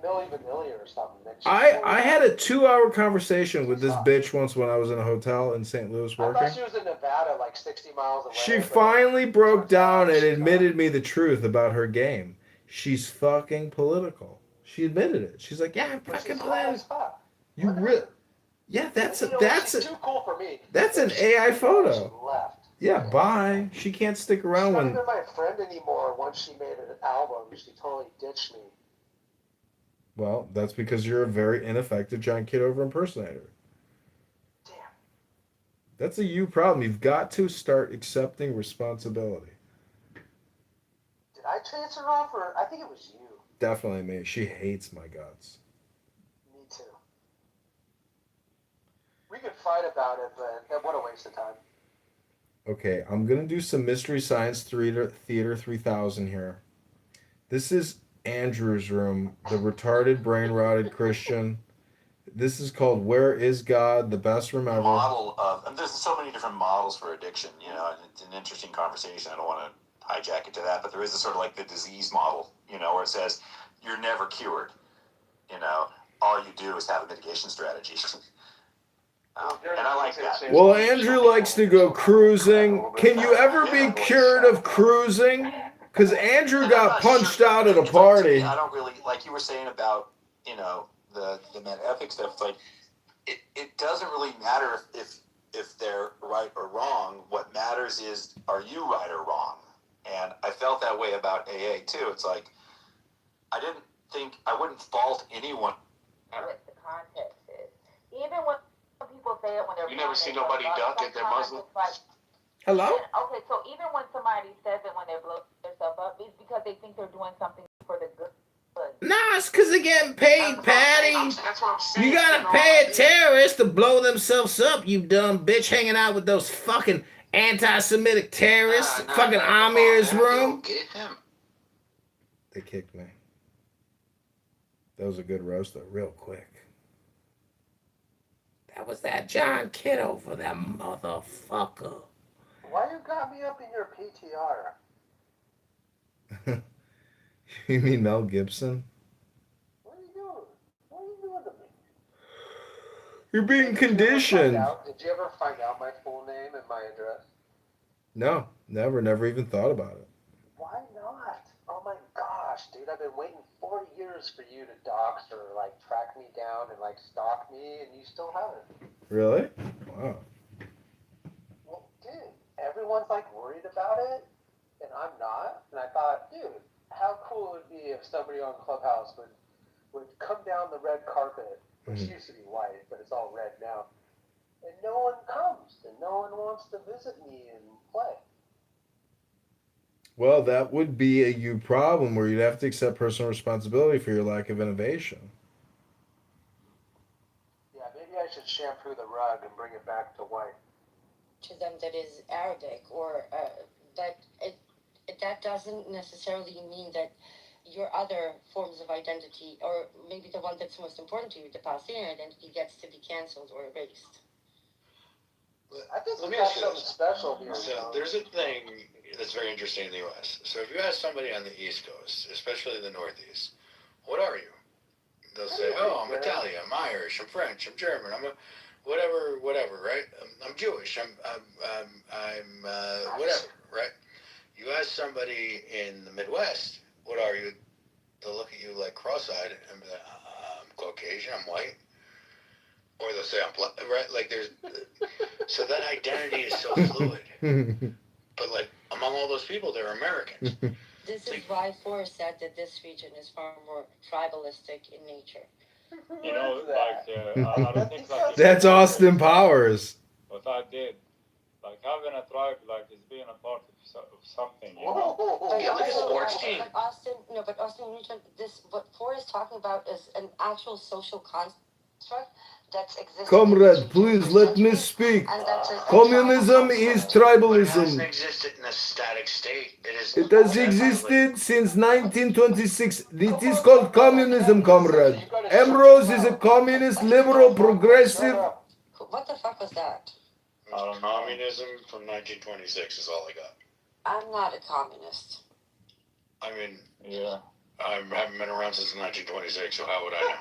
Vanilli or something. I had a 2-hour conversation with this bitch once when I was in a hotel in St. Louis I working. thought she was in Nevada, like 60 miles away. She finally broke down and admitted me the truth about her game. She's fucking political. She admitted it. She's like, yeah, I'm fucking political. You really? Yeah, that's she's too cool for me. That's an AI photo. She left. Yeah, bye. She can't stick around She's not when. even my friend anymore. Once she made an album, she totally ditched me. Well, that's because you're a very ineffective John Kitover impersonator. Damn. That's a you problem. You've got to start accepting responsibility. Did I chase her off, or I think it was you? Definitely me. She hates my guts. Me too. We could fight about it, but what a waste of time. Okay, I'm going to do some Mystery Science Theater 3000 here. This is Andrew's room, the retarded, brain-rotted Christian. This is called Where Is God? The Best Room Ever. Model of, and there's so many different models for addiction, you know, and it's an interesting conversation. I don't want to hijack it to that, but there is a sort of like the disease model, you know, where it says you're never cured, you know. all you do is have a mitigation strategy. And I like that. Well, Andrew likes to go cruising. Can you ever be cured of cruising? Because Andrew got punched out at a party. I don't really, like you were saying about, the meta ethics stuff, like, it doesn't really matter if they're right or wrong. What matters is, are you right or wrong? And I felt that way about AA too. It's like, I wouldn't fault anyone. What the context is. Even when people say it when they're... You never see nobody duck if they're Muslim? Hello? Okay, so even when somebody says it when they blow themselves up, it's because they think they're doing something for the good. Nah, it's because they're getting paid, Patty. That's what I'm saying. You gotta pay a terrorist to blow themselves up, you dumb bitch, hanging out with those fucking anti-Semitic terrorists. Fucking Amir's room. Get him. They kicked me. That was a good roast, though, real quick. That was that John Kitover, that motherfucker. Why you got me up in your PTR? You mean Mel Gibson? What are you doing? What are you doing to me? You're being conditioned. Did you ever find out my full name and my address? No, never even thought about it. Why not? Oh my gosh, dude, I've been waiting 40 years for you to dox or like track me down and like stalk me, and you still haven't. Really? Wow. Well, dude, everyone's like worried about it, and I'm not. And I thought, dude, how cool it would be if somebody on Clubhouse would come down the red carpet, which used to be white, but it's all red now, and no one comes, and no one wants to visit me and play. Well, that would be a you problem where you'd have to accept personal responsibility for your lack of innovation. Yeah, maybe I should shampoo the rug and bring it back to white. To them that is Arabic, or that doesn't necessarily mean that your other forms of identity, or maybe the one that's most important to you, the Palestinian identity, gets to be canceled or erased. I think Let we me got ask you something this. special here. So there's a thing that's very interesting in the U.S. So if you ask somebody on the East Coast, especially the Northeast, what are you? They'll say, oh, I'm Italian, I'm Irish, I'm French, I'm German, I'm a whatever, right? I'm Jewish, I'm whatever, right? You ask somebody in the Midwest, what are you? They'll look at you like cross-eyed and be like, I'm Caucasian, I'm white. Or they'll say I'm black, right? Like there's, so that identity is so fluid. But like among all those people, they're Americans. This is why Forrest said that this region is far more tribalistic in nature. You know, like I don't think like That's Austin Powers. what I did, like having a tribe, like is being a part of something. You know? Yeah, like a sports team. But Austin, what Forrest is talking about is an actual social construct that's existed. Comrade, please let me speak. Communism is tribalism. It hasn't existed in a static state. It has existed since 1926. It is called communism, comrade. Ambrose is a communist, liberal, progressive. What the fuck was that? Communism from 1926 is all I got. I'm not a communist. I mean, yeah. I haven't been around since 1926, so how would I know?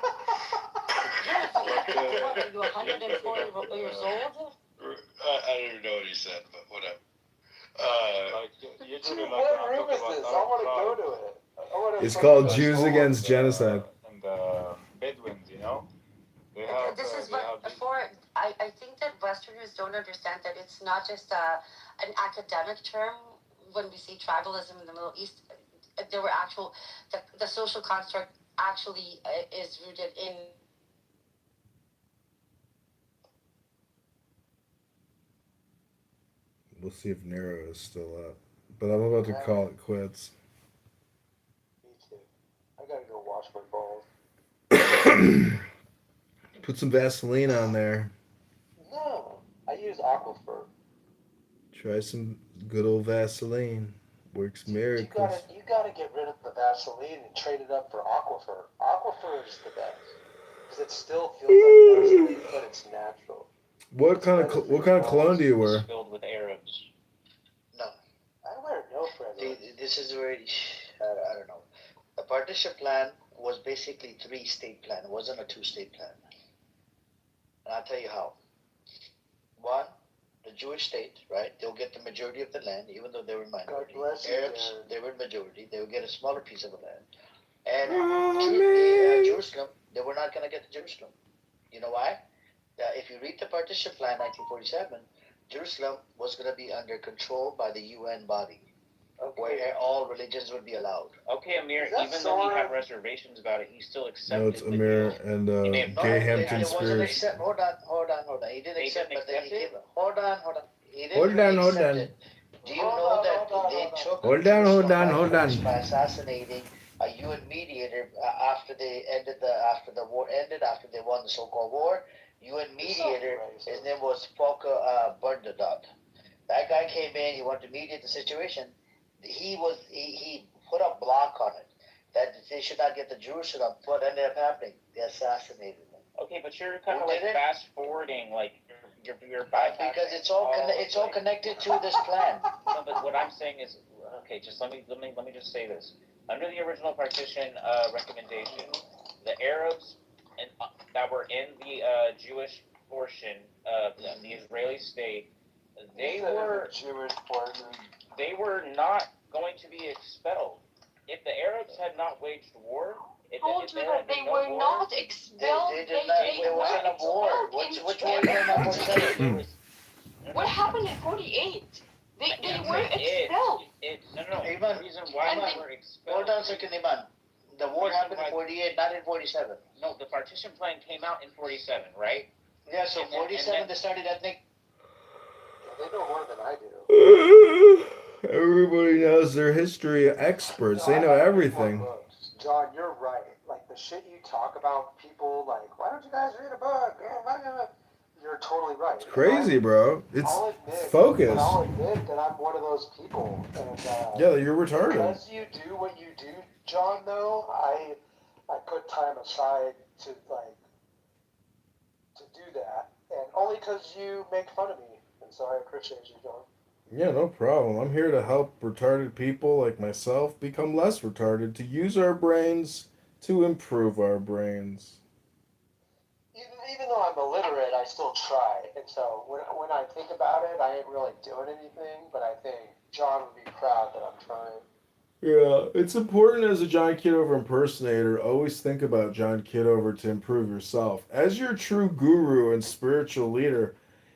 What, are you 140 years old? I don't even know what he said, but whatever. What room is this? I want to go to it. It's called Jews Against Genocide. And the Bedouins, you know, they have. This is what I think that Westerners don't understand that it's not just an academic term. When we see tribalism in the Middle East, there were the social construct actually is rooted in. We'll see if Nero is still up. But I'm about to call it quits. Me too. I gotta go wash my balls. Put some Vaseline on there. No, I use Aquifer. Try some good old Vaseline. Works miracles. You gotta get rid of the Vaseline and trade it up for Aquifer. Aquifer is the best because it still feels like Vaseline, but it's natural. What kind of cologne do you wear? Filled with Arabs. No, I wear no fragrance. This is where I don't know. The partition plan was basically 3-state plan. It wasn't a 2-state plan. And I'll tell you how. One, the Jewish state, right? They'll get the majority of the land, even though they were minority. Arabs, they were majority. They would get a smaller piece of the land. And Jerusalem, they were not going to get to Jerusalem. You know why? If you read the partition plan, 1947, Jerusalem was going to be under control by the UN body, where all religions would be allowed. Okay, Amir, even though he had reservations about it, he still accepted. No, it's Amir and Gayhem Conspiracy. Hold on. He didn't accept, but then he came. Hold on. He didn't Hold really on. accept it. Do you know that they took Hold on. by assassinating a UN mediator after the war ended, after they won the so-called war? UN mediator, his name was Volker Bernadotte. That guy came in. He wanted to mediate the situation. He put a block on it that they should not get to Jerusalem. What ended up happening? They assassinated them. Okay, but you're kind of like fast forwarding, like you're because it's all connected to this plan. No, but what I'm saying is, okay, just let me just say this. Under the original partition recommendation, the Arabs that were in the Jewish portion of the Israeli state, they were not going to be expelled. If the Arabs had not waged war, they were not expelled. They did not. It wasn't a war. Which war came up? What happened in 48? They were expelled. Iman, the reason why they were expelled. Hold on a second, Iman. The war happened in 48, not in 47. No, the partition plan came out in 47, right? Yeah, so 47 they started ethnic. They know more than I do. Everybody knows their history experts. They know everything. John, you're right. Like the shit you talk about, people like, why don't you guys read a book? You're totally right. It's crazy, bro. It's focus. I'll admit that I'm one of those people. And, yeah, you're retarded. Because you do what you do, John, though, I put time aside to do that. And only because you make fun of me. And so I appreciate you, John. Yeah, no problem. I'm here to help retarded people like myself become less retarded, to use our brains to improve our brains. Even though I'm illiterate, I still try. And so when I think about it, I ain't really doing anything, but I think John would be proud that I'm trying. Yeah, it's important as a John Kitover impersonator, always think about John Kitover to improve yourself. As your true guru and spiritual leader,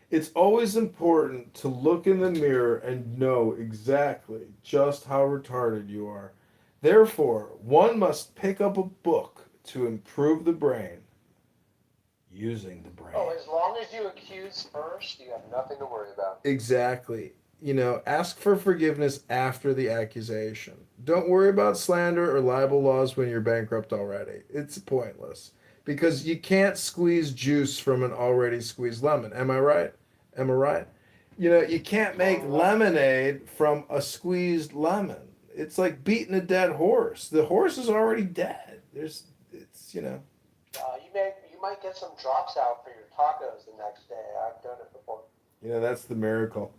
it's always important to look in the mirror and know exactly just how retarded you are. Therefore, one must pick up a book to improve the brain. Using the brain. Oh, as long as you accuse first, you have nothing to worry about. Exactly. Ask for forgiveness after the accusation. Don't worry about slander or libel laws when you're bankrupt already. It's pointless. Because you can't squeeze juice from an already squeezed lemon. Am I right? You can't make lemonade from a squeezed lemon. It's like beating a dead horse. The horse is already dead. You might get some drops out for your tacos the next day. I've done it before. That's the miracle.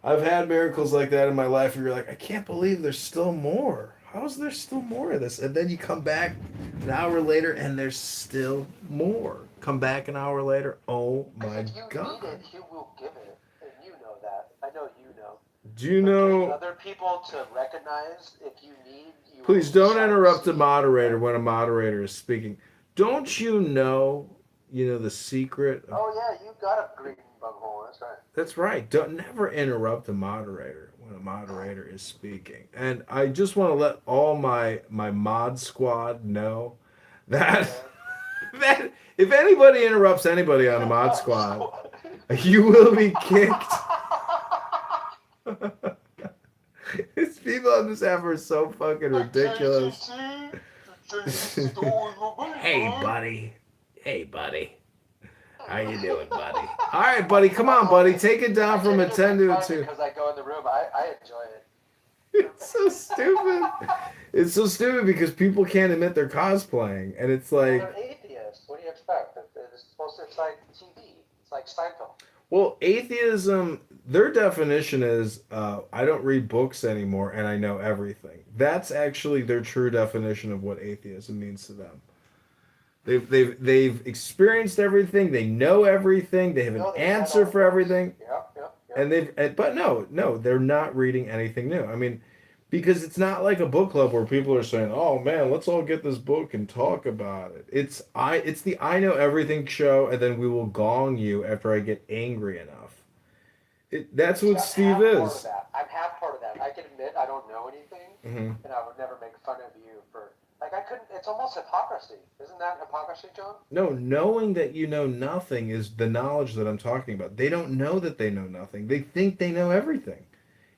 I've had miracles like that in my life where you're like, I can't believe there's still more. How is there still more of this? And then you come back an hour later and there's still more. Come back an hour later, oh my God. If you need it, he will give it. And you know that. I know you know. Do you know... Other people to recognize if you need... Please don't interrupt a moderator when a moderator is speaking. Don't you know, the secret? Oh, yeah, you got a green bunghole. That's right. That's right. Don't never interrupt a moderator when a moderator is speaking. And I just want to let all my mod squad know that if anybody interrupts anybody on the mod squad, you will be kicked. These people on this app are so fucking ridiculous. Hey, buddy. How you doing, buddy? All right, buddy. Come on, buddy. Take it down from a 10 to a 2. Because I go in the room, I enjoy it. It's so stupid. It's so stupid because people can't admit they're cosplaying, and it's like... They're atheists. What do you expect? It's like TV. It's like Seinfeld. Well, atheism, their definition is I don't read books anymore and I know everything. That's actually their true definition of what atheism means to them. They've experienced everything. They know everything. They have an answer for everything. And but no, they're not reading anything new. I mean, because it's not like a book club where people are saying, "Oh man, let's all get this book and talk about it." It's the I know everything show, and then we will gong you after I get angry enough. That's what Steve is. I'm half part of that. I can admit I don't know anything, Mm-hmm. and I would never make fun of you for like I couldn't. It's almost hypocrisy, isn't that hypocrisy, John? No, knowing that you know nothing is the knowledge that I'm talking about. They don't know that they know nothing. They think they know everything.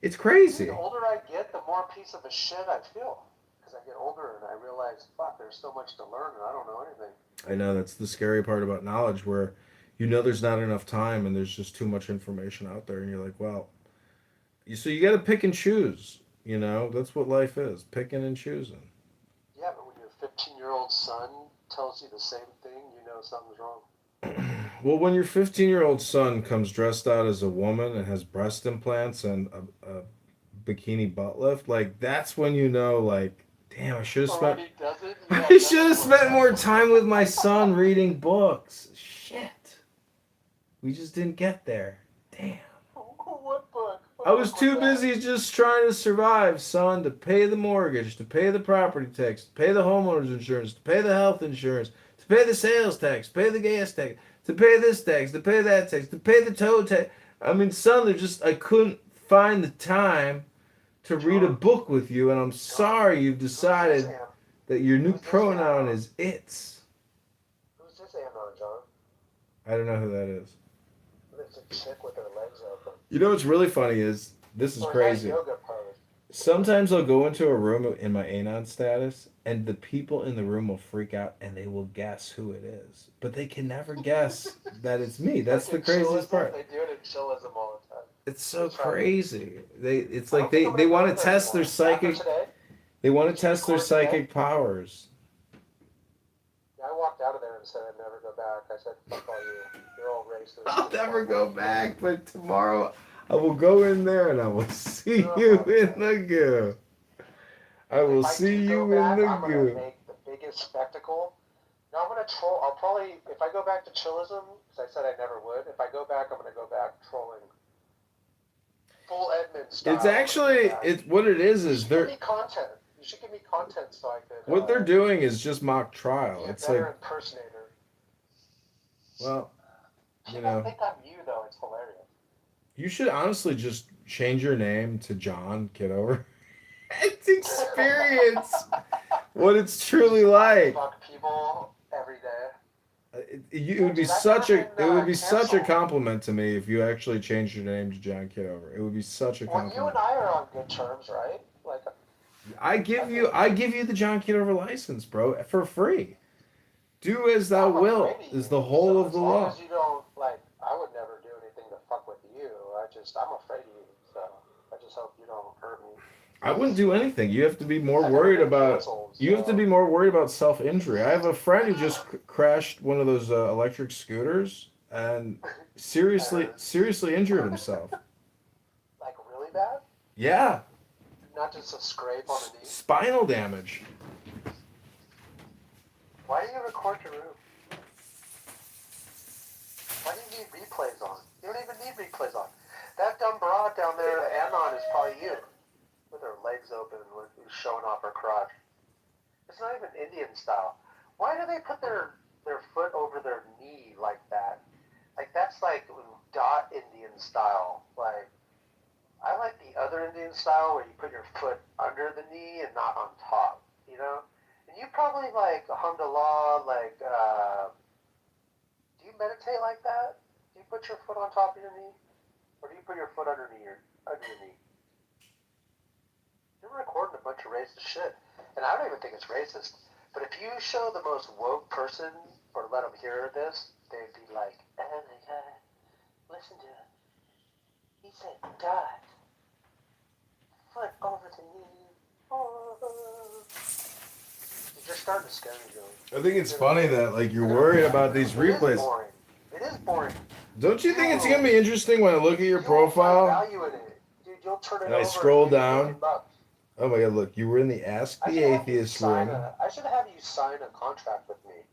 It's crazy. The older I get, the more piece of a shit I feel. Because I get older and I realize, fuck, there's so much to learn and I don't know anything. I know that's the scary part about knowledge, where you know there's not enough time and there's just too much information out there, and you're like, well, so you got to pick and choose. You know, that's what life is, picking and choosing. Yeah, but when your 15-year-old son tells you the same thing, you know something's wrong. Well, when your 15-year-old son comes dressed out as a woman and has breast implants and a bikini butt lift, like that's when you know, like, damn, I should have spent I should have spent more time with my son reading books. Shit. We just didn't get there. Damn. What book? I was too busy just trying to survive, son, to pay the mortgage, to pay the property tax, to pay the homeowner's insurance, to pay the health insurance, to pay the sales tax, pay the gas tax, to pay this tax, to pay that tax, to pay the tow tax. I mean, son, I couldn't find the time to read a book with you, and I'm sorry you've decided that your new pronoun is it's. Who's this Anon, John? I don't know who that is. It's a chick with her legs open. You know what's really funny is, this is crazy. Sometimes I'll go into a room in my Anon status, and the people in the room will freak out, and they will guess who it is. But they can never guess that it's me. That's the craziest part. They do it in chillism all the time. It's so crazy. It's like they want to test their psychic. They want to test their psychic powers. I walked out of there and said I'd never go back. I said, fuck all you. You're all racist. I'll never go back, but tomorrow I will go in there and I will see you in the goo. I will see you in the I'm going goo. to make the biggest spectacle. Now I'm going to troll. I'll probably, if I go back to chillism, because I said I never would, if I go back, I'm going to go back trolling. Full Edmund style. It's actually, what it is they're... Give me content. You should give me content so I could... What they're doing is just mock trial. Be a it's better like... impersonator. Well, you I know... think I'm you, though. It's hilarious. You should honestly just change your name to John Kitover. And experience what it's truly like. Fuck people every day. It would be such a compliment to me if you actually changed your name to John Kitover. It would be such a compliment. Well, you and I are on good terms, right? Like, I give you the John Kitover license, bro, for free. Do as thou wilt is the whole of the law. As long as you don't, like, I would never do anything to fuck with you. I'm afraid of you, so I just hope you don't hurt me. I wouldn't do anything. You have to be more worried about. You have to be more worried about self-injury. I have a friend who just crashed one of those electric scooters and seriously injured himself. Like really bad? Yeah. Not just a scrape on the knee. Spinal damage. Why do you record your room? Why do you need replays on? You don't even need replays on. That dumb broad down there, Anon, is probably you. With her legs open, who's showing off her crotch. It's not even Indian style. Why do they put their foot over their knee like that? Like, that's like dot Indian style. Like, I like the other Indian style where you put your foot under the knee and not on top, you know? And you probably, like, alhamdulillah, like, do you meditate like that? Do you put your foot on top of your knee? Or do you put your foot underneath your knee? You're recording a bunch of racist shit. And I don't even think it's racist. But if you show the most woke person or let them hear this, they'd be like, oh my God, listen to him. He said, God, foot over the knee. Oh. You're starting to scare me, Joey. I think it's funny that like you're worried about these replays. It is boring. Don't you think it's gonna be interesting when I look at your profile? Value in it. Dude, you'll turn it And I over scroll and pay down. $30. Oh my god, look, you were in the Ask I the should have you Atheist sign room. I should have you sign a contract with me.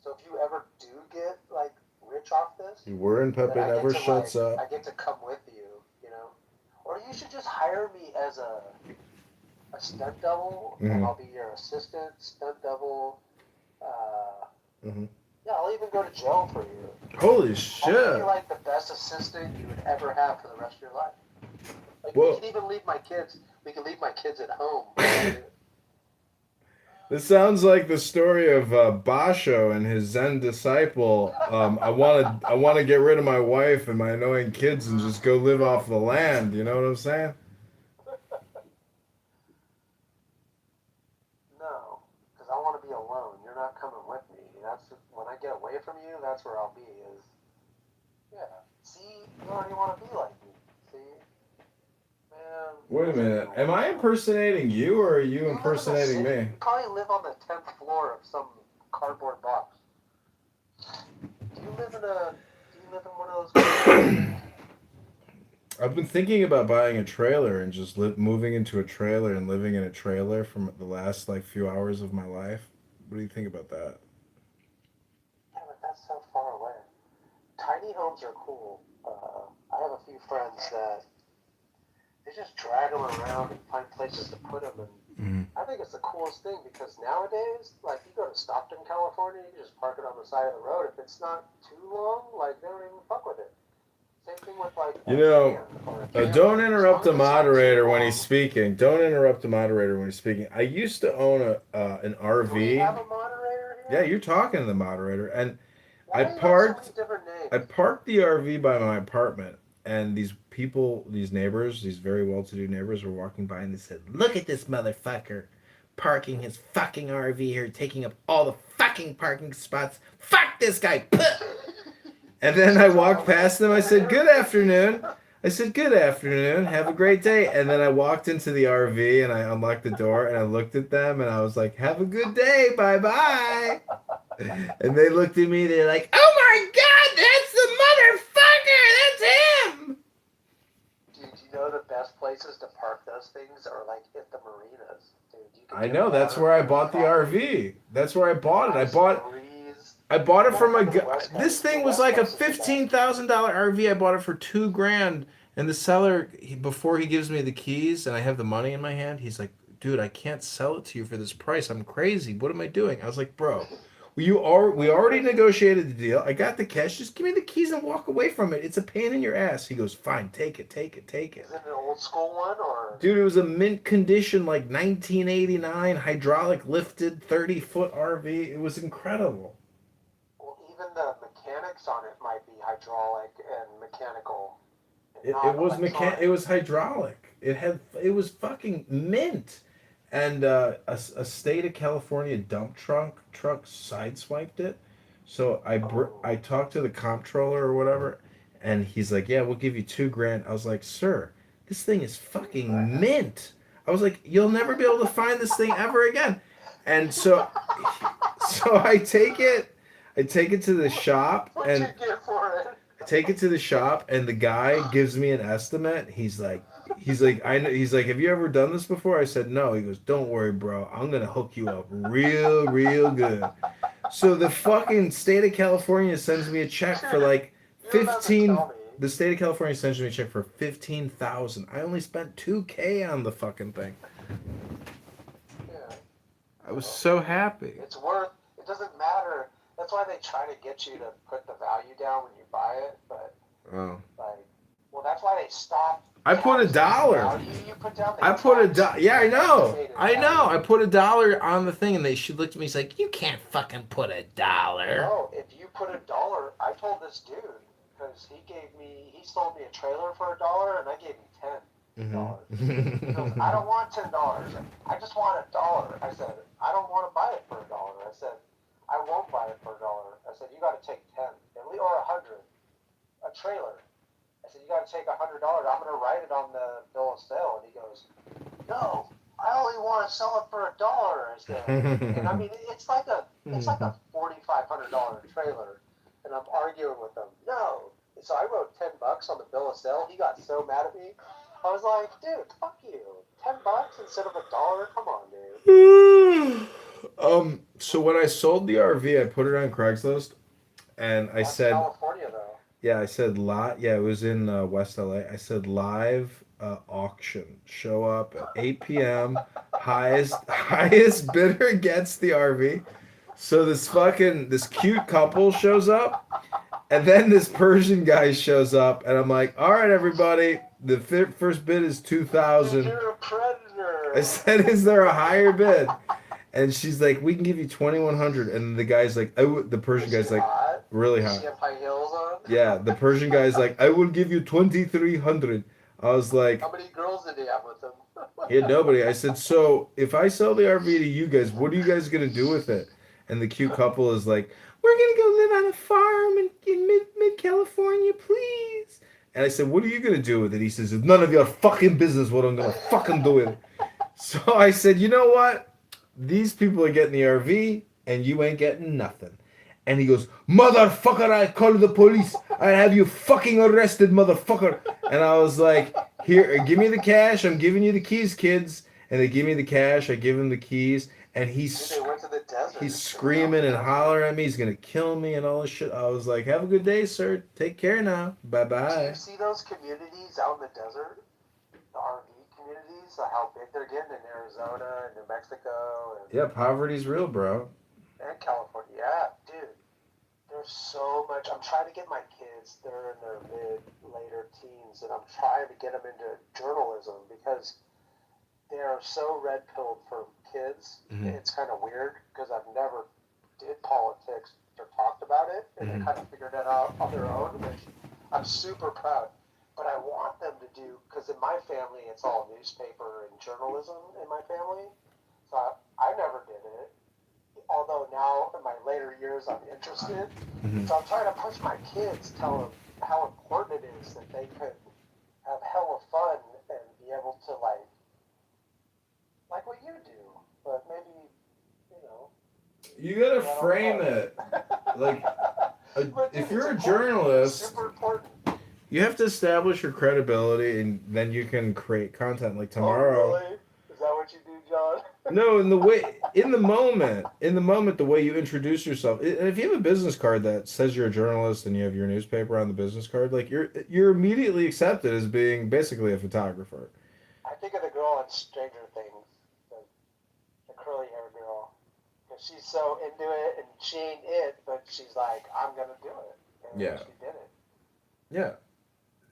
So if you ever do get like rich off this, You were in Pepe then Never Shuts I Up. get to come with you, you know? Or you should just hire me as a stunt double, and I'll be your assistant, stunt double. Yeah, I'll even go to jail for you. Holy I'll shit. be like the best assistant you would ever have for the rest of your life. Like Whoa. we can even leave my kids. We can leave my kids at home. This sounds like the story of Basho and his Zen disciple. I want to get rid of my wife and my annoying kids and just go live off the land. You know what I'm saying? No, because I want to be alone. You're not coming with me. That's when I get away from you. That's where I'll be. Yeah. See, you already want to be like me. See, man. Wait a minute. Am I impersonating you or are you impersonating me? You probably live on the 10th floor of some cardboard box. Do you live in one of those? I've been thinking about buying a trailer and just moving into a trailer and living in a trailer for the last like few hours of my life. What do you think about that? Yeah, but that's so far away. Tiny homes are cool. I have a few friends that they just drag them around and find places to put them. And I think it's the coolest thing because nowadays, like you go to Stockton, California, you just park it on the side of the road. If it's not too long, like they don't even fuck with it. Same thing with like. You know, don't interrupt the moderator when he's speaking. Don't interrupt the moderator when he's speaking. I used to own an RV. Do we have a moderator here? Yeah, you're talking to the moderator, and I parked the RV by my apartment, and these people, these neighbors, these very well-to-do neighbors were walking by and they said, "Look at this motherfucker parking his fucking RV here, taking up all the fucking parking spots. Fuck this guy." And then I walked past them. I said, "Good afternoon." I said, "Good afternoon. Have a great day." And then I walked into the RV and I unlocked the door and I looked at them and I was like, "Have a good day. Bye-bye." And they looked at me. They're like, "Oh my God, that's the motherfucker. That's him." Dude, you know the best places to park those things are like at the marinas. Dude, I know. That's where I bought the RV. That's where I bought it. I bought it from a guy. This thing was like a $15,000 RV. I bought it for $2,000. And the seller, before he gives me the keys and I have the money in my hand, he's like, "Dude, I can't sell it to you for this price. I'm crazy. What am I doing?" I was like, "Bro, we already negotiated the deal. I got the cash. Just give me the keys and walk away from it. It's a pain in your ass." He goes, "Fine, take it." Is it an old school one or? Dude, it was a mint condition, like 1989, hydraulic lifted 30-foot RV. It was incredible. Even the mechanics on it might be hydraulic and mechanical. It was hydraulic. It was fucking mint. And a state of California dump truck sideswiped it. So I talked to the comptroller or whatever, and he's like, "Yeah, we'll give you $2,000." I was like, "Sir, this thing is fucking mint." I was like, "You'll never be able to find this thing ever again." And so I take it to the shop and I take it to the shop and the guy gives me an estimate. He's like, "Have you ever done this before?" I said, "No." He goes, "Don't worry, bro. I'm going to hook you up real good." So the fucking state of California sends me a check for like 15. The state of California sends me a check for 15,000. I only spent $2,000 on the fucking thing. Yeah. I was so happy. It doesn't matter. That's why they try to get you to put the value down when you buy it, but that's why they stopped. I put $1. Yeah, I know. I put $1 on the thing, and she looked at me. She's like, "You can't fucking put $1." No, if you put $1, I told this dude because he sold me a trailer for $1, and I gave him $10. He goes, "I don't want $10. I just want $1." I said, "I don't want to buy it for $1." I said, "I won't buy it for $1." I said, "You got to take 10 or 100, a trailer." I said, "You got to take $100. I'm going to write it on the bill of sale." And he goes, "No, I only want to sell it for $1." I said, and I mean, it's like a $4,500 trailer, and I'm arguing with him. No, So I wrote $10 on the bill of sale. He got so mad at me. I was like, dude, fuck you. $10 instead of $1. Come on, dude. So when I sold the RV, I put it on Craigslist, and I That's said, California though. yeah, I said yeah, it was in West LA. I said live auction. Show up at 8 p.m. Highest bidder gets the RV. So this cute couple shows up, and then this Persian guy shows up, and I'm like, all right, everybody, the first bid is 2,000. You're a predator. I said, is there a higher bid? And she's like, we can give you 2,100. And the guy's like, the Persian guy's like, hot? really Does hot. she have high heels on? Yeah, the Persian guy's like, I will give you 2,300. I was like, how many girls did he have with him? he had nobody. I said, so if I sell the RV to you guys, what are you guys gonna do with it? And the cute couple is like, we're gonna go live on a farm in mid California, please. And I said, what are you gonna do with it? He says, it's none of your fucking business what I'm gonna fucking do with it. So I said, you know what? These people are getting the RV, and you ain't getting nothing. And he goes, motherfucker, I call the police. I have you fucking arrested, motherfucker. And I was like, here, give me the cash. I'm giving you the keys, kids. And they give me the cash. I give him the keys. And Dude, they went to the desert. he's screaming and hollering at me. He's going to kill me and all this shit. I was like, have a good day, sir. Take care now. Do Bye-bye. you see those communities out in the desert? The RV communities, how big they're getting in Arizona and New Mexico and, Yeah, poverty's real, bro. and California. Yeah, dude. There's so much. I'm trying to get my kids, they're in their later teens, and I'm trying to get them into journalism because they're so red-pilled for kids. Mhm. It's kind of weird because I've never did politics or talked about it, and they kind of figured it out on their own, which I'm super proud. But I want them to do, because in my family, it's all newspaper and journalism in my family. So I never did it. Although now in my later years I'm interested, so I'm trying to push my kids, tell them how important it is that they could have hella fun and be able to like what you do, but maybe You gotta frame it. Like, if you're a journalist, super important. you have to establish your credibility, and then you can create content. Like tomorrow. Oh, really? Is that what you do, John? No, in the moment, the way you introduce yourself. And if you have a business card that says you're a journalist and you have your newspaper on the business card, like you're immediately accepted as being basically a photographer. I think of the girl on Stranger Things, the curly-haired girl. Because she's so into it, and she ain't it, but she's like, I'm gonna do it. And Yeah. she did it. Yeah.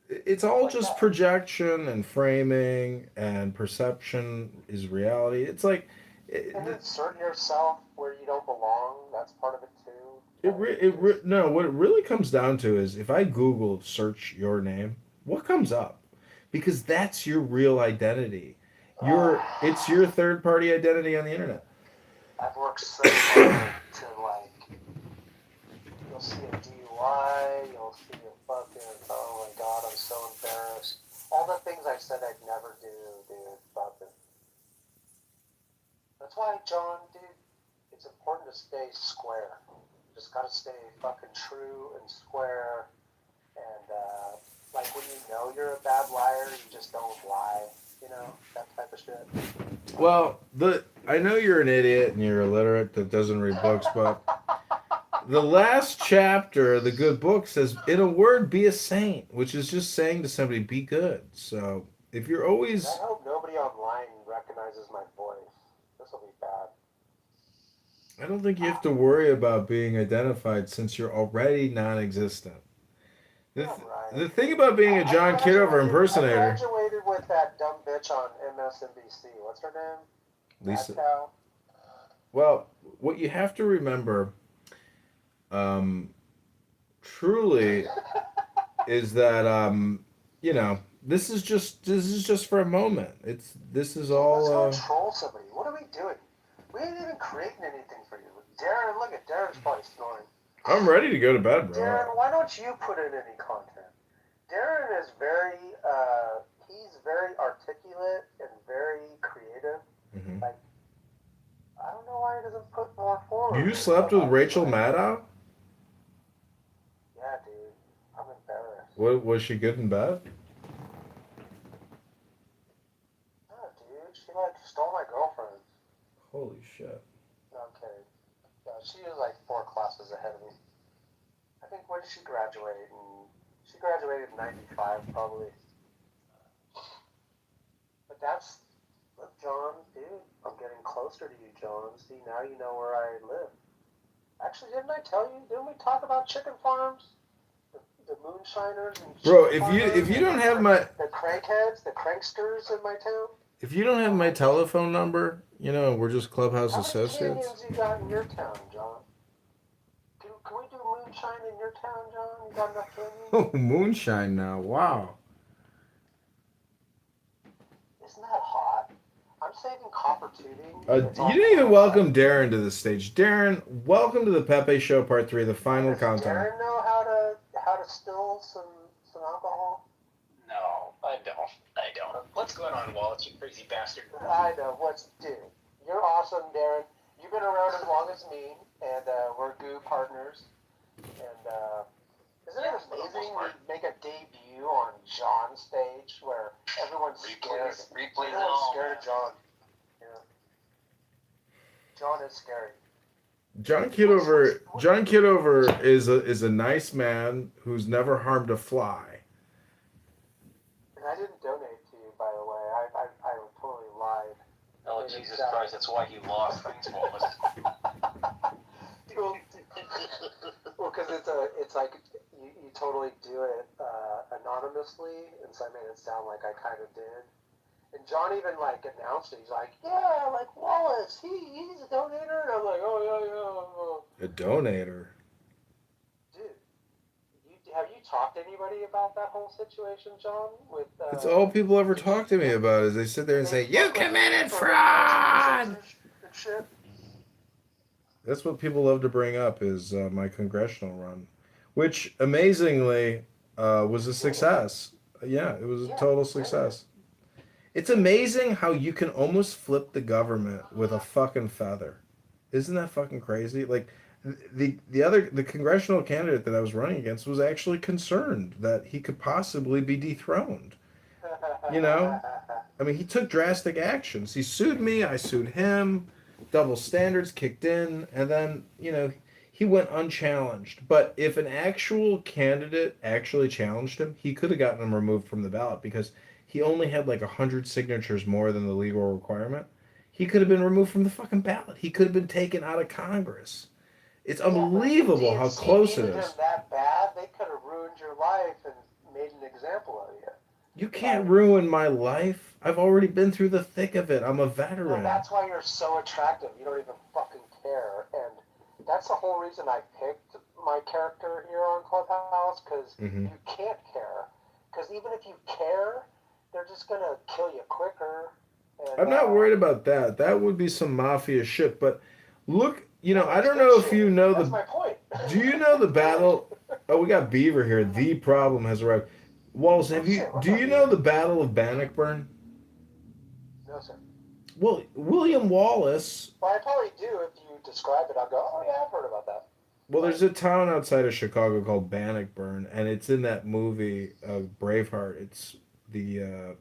It's all just projection and framing, and perception is reality. It's like And inserting yourself where you don't belong, that's part of it too. no. What it really comes down to is if I Google search your name, what comes up? Because that's your real identity. It's your third party identity on the internet. I've worked so hard to you'll see a DUI, you'll see a fucking, oh my god, I'm so embarrassed. All the things I said I'd never do, dude, fucking. That's why, John, dude, it's important to stay square. You just gotta stay fucking true and square. And, like when you know you're a bad liar, you just don't lie. You know, that type of shit. Well, I know you're an idiot and you're illiterate that doesn't read books, but the last chapter of the good book says, in a word, be a saint, which is just saying to somebody, be good. So if you're always... I hope nobody online recognizes my voice. This will be bad. I don't think you have to worry about being identified since you're already non-existent. The thing about being a John Kitover impersonator... I graduated with that dumb bitch on MSNBC. What's her name? Lisa. Cow. Well, what you have to remember, truly, is that this is just for a moment. This is all. Let's go troll somebody. What are we doing? We ain't even creating anything for you. Darren, look at Darren's probably snoring. I'm ready to go to bed, bro. Darren, why don't you put in any content? Darren is he's very articulate and very creative. Mm-hmm. Like, I don't know why he doesn't put more forward. You slept with Rachel Maddow? Yeah, dude. I'm embarrassed. What was she good and bad? No, dude, she like stole my girlfriend. Holy shit. No, I'm kidding. No, she was like 4 classes ahead of me. I think when did she graduate? She graduated in '95 probably. But that's, look, John, dude, I'm getting closer to you, John. See, now you know where I live. Actually, didn't I tell you? Didn't we talk about chicken farms? The moonshiners and Bro, chicken if you don't farmers have and my the crankheads, the cranksters in my town. if you don't have my telephone number, you know, we're just Clubhouse How many associates. canyons you got in your town, John? Can we do moonshine in your town, John? You got enough canyons? Oh, moonshine now. Wow. Isn't that hot? I'm saving copper tubing. You didn't even welcome Darren to the stage. Darren, welcome to the Pepe Show Part 3, the final countdown. Does Darren know how to still some alcohol? No, I don't. What's going on, Wallace, you crazy bastard? I know. Dude, you're awesome, Darren. You've been around as long as me, and we're goo partners. And isn't it amazing we make a debut on John's stage where everyone's scared? Everyone's scared of John. Yeah. John is scary. John Kitover is a nice man who's never harmed a fly. And I didn't donate to you, by the way. I totally lied. Oh, Jesus Christ, that's why he lost things, Wallace. Well, because it's like you totally do it anonymously, and so I made it sound like I kind of did. And John even like announced it. He's like, "Yeah, like Wallace, he's a donator," and I'm like, "Oh yeah." A donator. Dude, have you talked to anybody about that whole situation, John? With It's all people ever talk to me about is they sit there and say, "You committed fraud." That's what people love to bring up is my congressional run, which amazingly was a success. Yeah, it was a total success. It's amazing how you can almost flip the government with a fucking feather. Isn't that fucking crazy? Like the congressional candidate that I was running against was actually concerned that he could possibly be dethroned. You know? I mean, he took drastic actions. He sued me, I sued him. Double standards kicked in, and then, you know, he went unchallenged. But if an actual candidate actually challenged him, he could have gotten him removed from the ballot because he only had like 100 signatures more than the legal requirement. He could have been removed from the fucking ballot. He could have been taken out of Congress. It's unbelievable how close it is. Him that bad, they could have ruined your life and made an example of you. You can't ruin my life. I've already been through the thick of it. I'm a veteran. Well, that's why you're so attractive. You don't even fucking care. And that's the whole reason I picked my character here on Clubhouse, because you can't care. Because even if you care, they're just going to kill you quicker. And, I'm not worried about that. That would be some mafia shit. But look, you know, I don't know if you know That's my point. Do you know the battle? Oh, we got Beaver here. The problem has arrived. Wallace, do you know the Battle of Bannockburn? No, sir. Well, William Wallace. Well, I probably do. If you describe it, I'll go, "Oh yeah, I've heard about that." Well, there's a town outside of Chicago called Bannockburn, and it's in that movie Braveheart. It's the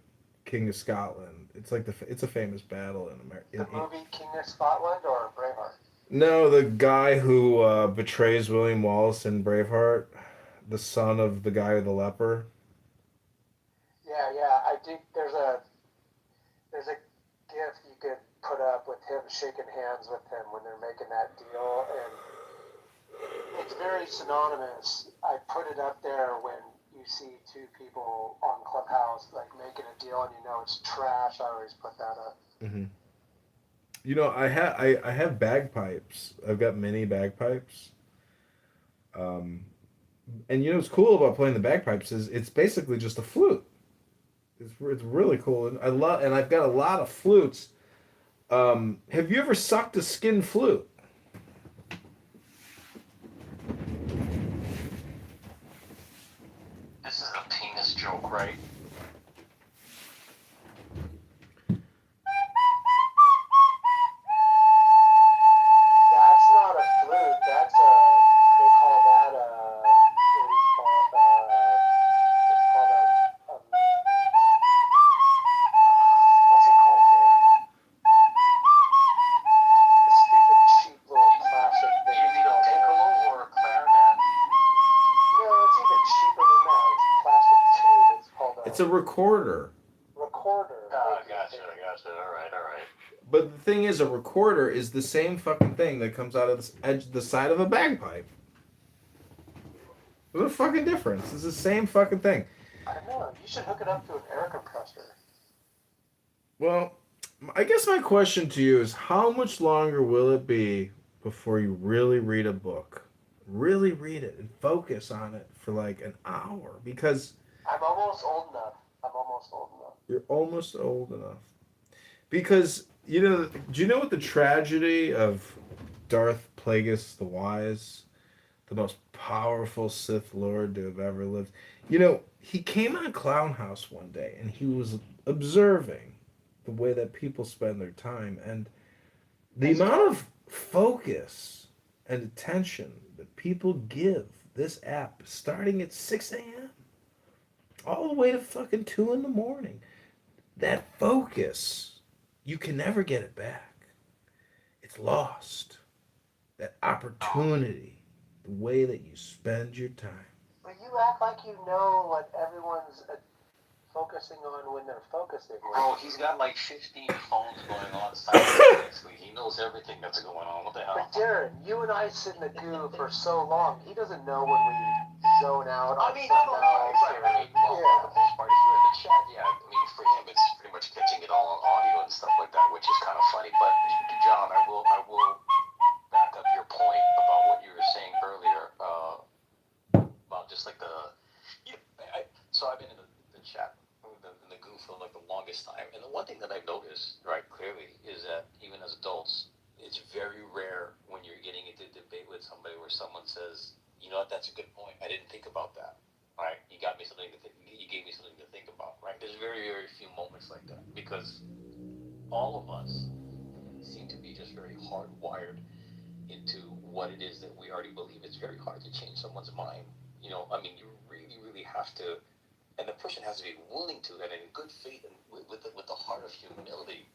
King of Scotland. It's like it's a famous battle in America. The movie King of Scotland or Braveheart? No, the guy who betrays William Wallace in Braveheart, the son of the guy with the leper. Yeah. I think there's a gift you could put up with him shaking hands with him when they're making that deal, and it's very synonymous. I put it up there when you see two people on Clubhouse like making a deal and you know it's trash. I always put that up. Mm-hmm. You know, I have bagpipes. I've got mini bagpipes. And you know what's cool about playing the bagpipes is it's basically just a flute. It's really cool, and I've got a lot of flutes. Have you ever sucked a skin flute? This is a penis joke, right? That's not a flute. That's they call that what do you call it? It's a recorder. Recorder. Ah, gotcha. All right. But the thing is, a recorder is the same fucking thing that comes out of the side of a bagpipe. There's a fucking difference. It's the same fucking thing. I don't know. You should hook it up to an air compressor. Well, I guess my question to you is, how much longer will it be before you really read a book? Really read it and focus on it for like an hour, because I'm almost old enough. you're almost old enough. Because, do you know what the tragedy of Darth Plagueis the Wise, the most powerful Sith Lord to have ever lived? He came on Clown House one day and he was observing the way that people spend their time, and the amount of focus and attention that people give this app starting at 6 a.m. all the way to fucking 2 in the morning. That focus, you can never get it back. It's lost. That opportunity, the way that you spend your time. But you act like you know what everyone's focusing on when they're focusing. Bro, he's got like 15 phones going on simultaneously. He knows everything that's going on. What the hell? But Darren, you and I sit in the goo for so long. He doesn't know when we zone out. I mean, no, right. I mean, well, for the most part, if you're in the chat, yeah. I mean, for him, it's pretty much catching it all on audio and stuff like that, which is kind of funny. But John, I will back up your point about what you were saying earlier about just like so I've been in the chat. In the goo for like the longest time, and the one thing that I've noticed right clearly is that even as adults, it's very rare when you're getting into debate with somebody where someone says, "You know what? That's a good point. I didn't think about that." Right? You got me something to think. You gave me something to think about. Right? There's very, very few moments like that because all of us seem to be just very hardwired into what it is that we already believe. It's very hard to change someone's mind. I mean, you really, really have to. And the person has to be willing to, and in good faith, and with the heart of humility,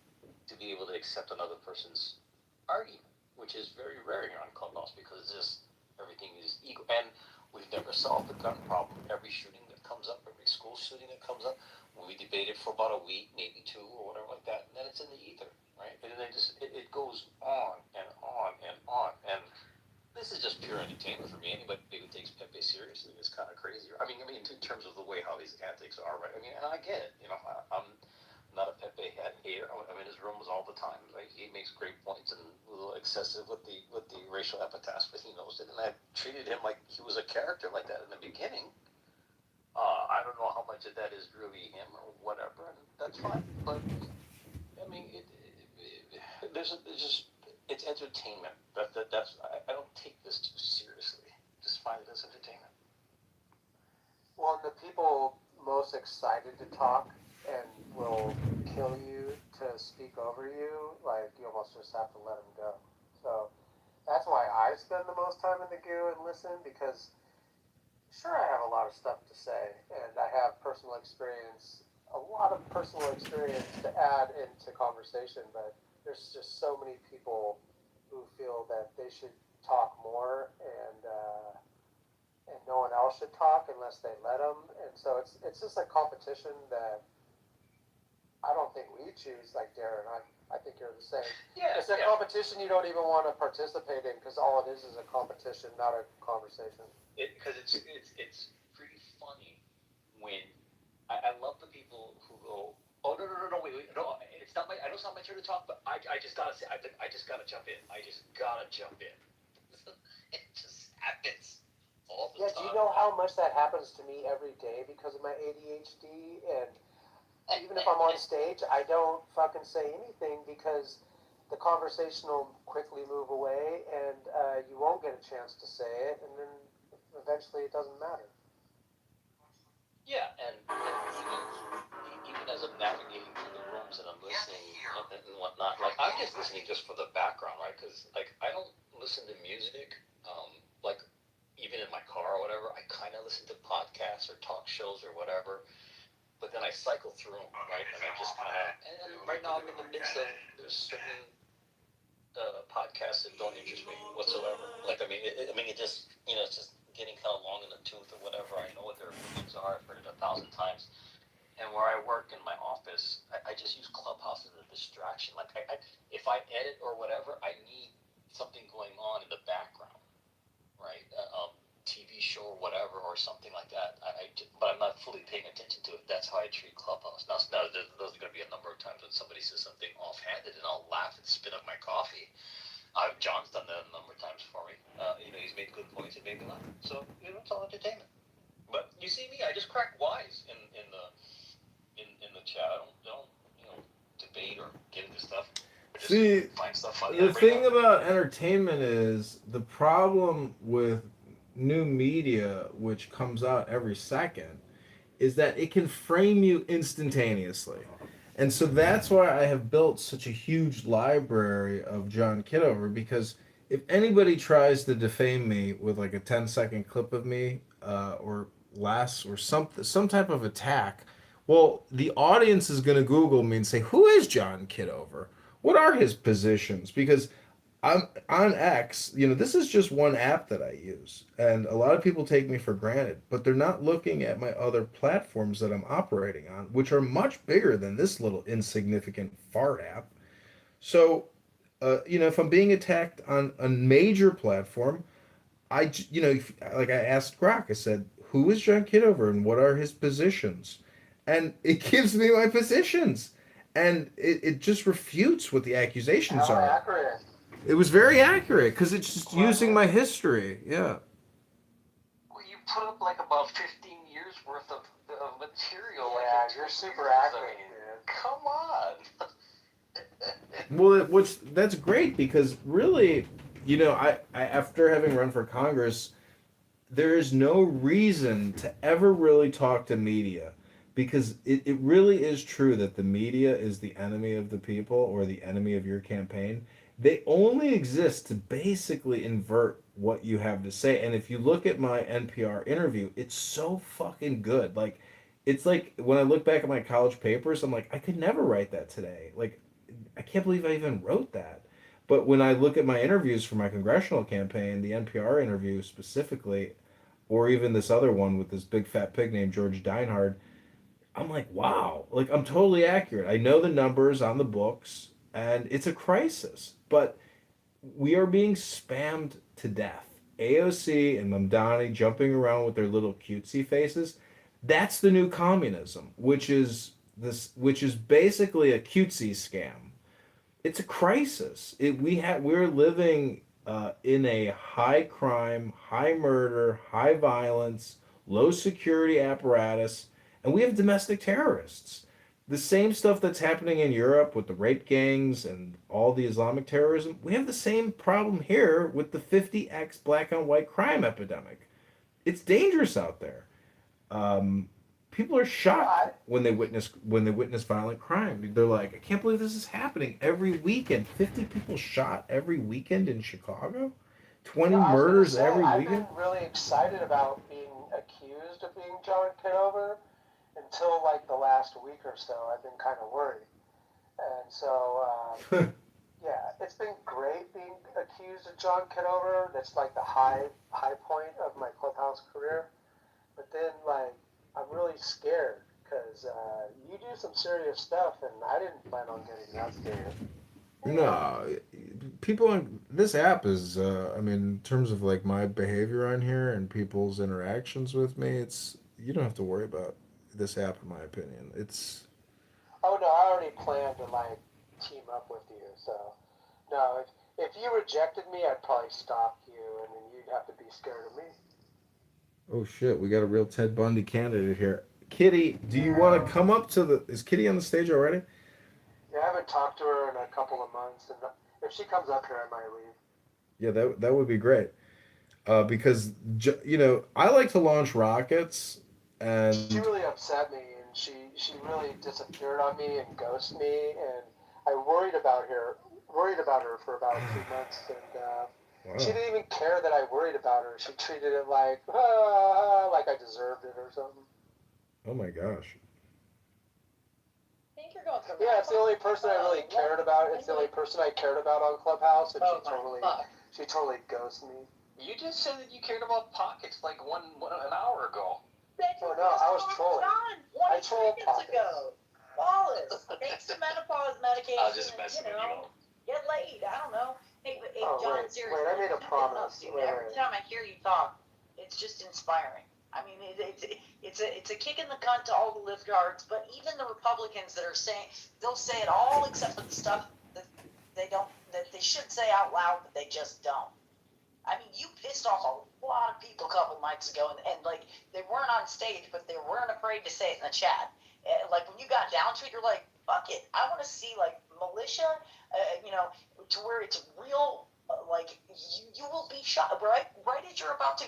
to be able to accept another person's argument, which is very rare here on Clubhouse because everything is ego. And we've never solved the gun problem. Every shooting that comes up, every school shooting that comes up, we debate it for about a week, maybe 2 or whatever like that, and then it's in the ether, right? And then it goes on and on and on. And this is just pure entertainment for me. Anybody who takes Pepe seriously is kind of crazy. I mean, in terms of the way how these antics are, right? I mean, and I get it. I'm not a Pepe hater. I'm in his rooms all the time. Right? He makes great points and a little excessive with the racial epithets, but he knows it. And I treated him like he was a character like that in the beginning. I don't know how much of that is really him or whatever, and that's fine. But I mean, it's entertainment. I don't take this too seriously. Just find it as entertainment. Well, the people most excited to talk and will kill you to speak over you, like you almost just have to let them go. So that's why I spend the most time in the goo and listen, because sure, I have a lot of stuff to say and I have a lot of personal experience to add into conversation, but there's just so many people who feel that they should talk more and no one else should talk unless they let them. And so it's just a competition that I don't think we choose, like Darren. I think you're the same. Yeah, it's a competition you don't even want to participate in because all it is a competition, not a conversation. Because it's pretty funny when I love the people who go, "Oh no, wait, no, it's not my. I know it's not my turn to talk, but I just gotta say, I just gotta jump in. I just gotta jump in." It just happens all the time. Do you know how much that happens to me every day because of my ADHD? And even if I'm on stage, I don't fucking say anything because the conversation will quickly move away and you won't get a chance to say it, and then eventually it doesn't matter. Yeah, and even as I'm navigating through the rooms and I'm listening and whatnot, like I'm just listening just for the background, right? Because like I don't listen to music, like even in my car or whatever. I kind of listen to podcasts or talk shows or whatever. But then I cycle through them, right? And I just kind of, and right now I'm in the midst of, there's certain podcasts that don't interest me whatsoever. Like, I mean, it just, it's just getting kind of long in the tooth or whatever. I know what their opinions are. I've heard it 1,000 times. and where I work in my office, I just use Clubhouse as a distraction. Like, if I edit or whatever, I need something going on in the background, right? TV show or whatever or something like that. But I'm not fully paying attention to it. That's how I treat Clubhouse. Now there's going to be a number of times when somebody says something offhanded, and I'll laugh and spit up my coffee. John's done that a number of times for me. He's made good points and made me laugh. So it's all entertainment. But you see me, I just crack wise in the chat. I don't debate or get into stuff. See, Find stuff funny. the thing about entertainment is the problem with new media, which comes out every second, is that it can frame you instantaneously. And so that's why I have built such a huge library of John Kitover, because if anybody tries to defame me with like a 10-second clip of me or less or some type of attack, well, the audience is going to Google me and say, who is John Kitover? What are his positions? Because I'm on X, this is just one app that I use. And a lot of people take me for granted, but they're not looking at my other platforms that I'm operating on, which are much bigger than this little insignificant fart app. So, if I'm being attacked on a major platform, like I asked Grok, I said, who is John Kitover and what are his positions? And it gives me my positions. And it just refutes what the accusations How are. accurate. It was very accurate because it's just using my history. Yeah. Well, you put up like about 15 years worth of material. Yeah, you're super accurate, man. Come on. Well, that's great because really, I after having run for Congress, there is no reason to ever really talk to media because it really is true that the media is the enemy of the people or the enemy of your campaign. They only exist to basically invert what you have to say. And if you look at my NPR interview, it's so fucking good. Like, it's like when I look back at my college papers, I'm like, I could never write that today. Like, I can't believe I even wrote that. But when I look at my interviews for my congressional campaign, the NPR interview specifically, or even this other one with this big fat pig named George Dinehard, I'm like, wow, like I'm totally accurate. I know the numbers on the books, and it's a crisis. But we are being spammed to death. AOC and Mamdani jumping around with their little cutesy faces. That's the new communism, which is basically a cutesy scam. It's a crisis. We're living in a high crime, high murder, high violence, low security apparatus, and we have domestic terrorists. The same stuff that's happening in Europe with the rape gangs and all the Islamic terrorism, we have the same problem here with the 50x black on white crime epidemic. It's dangerous out there. People are shocked when they witness violent crime. They're like, I can't believe this is happening every weekend. 50 people shot every weekend in Chicago. 20 murders every weekend. I've been really excited about being accused of being John Kitover until like the last week or so. I've been kind of worried, and so yeah, it's been great being accused of John Kitover. That's like the high point of my Clubhouse career. But then like I'm really scared because you do some serious stuff, and I didn't plan on getting that scared. No, people on this app is, in terms of like my behavior on here and people's interactions with me, you don't have to worry about this app, in my opinion. Oh no, I already planned to like team up with you. So no, if you rejected me, I'd probably stalk you, and then you'd have to be scared of me. Oh shit, we got a real Ted Bundy candidate here. Kitty, do you want to come up to is Kitty on the stage already? Yeah, I haven't talked to her in a couple of months, and if she comes up here, I might leave. Yeah, that would be great. Because I like to launch rockets, and she really upset me, and she really disappeared on me and ghosted me, and I worried about her for about 2 months, and she didn't even care that I worried about her. She treated it like I deserved it or something. Oh my gosh. Yeah, it's the only person I really cared about. It's the only person I cared about on Clubhouse, and she totally ghosted me. You just said that you cared about pockets like an hour ago. Oh no, I was trolling. I seconds ago. Wallace, take some menopause medication. I was just messing with you. Get laid. I don't know. Hey, John, seriously. Wait, I made a promise. Every time I hear you talk, it's just inspiring. I mean, it's a kick in the cunt to all the lifeguards, but even the Republicans that are saying, they'll say it all except for the stuff that they should say out loud, but they just don't. I mean, you pissed off a lot of people a couple nights ago, and like, they weren't on stage, but they weren't afraid to say it in the chat. Like, when you got down to it, you're like, fuck it. I want to see, like, militia, to where it's real, like, you will be shot, right as you're about to,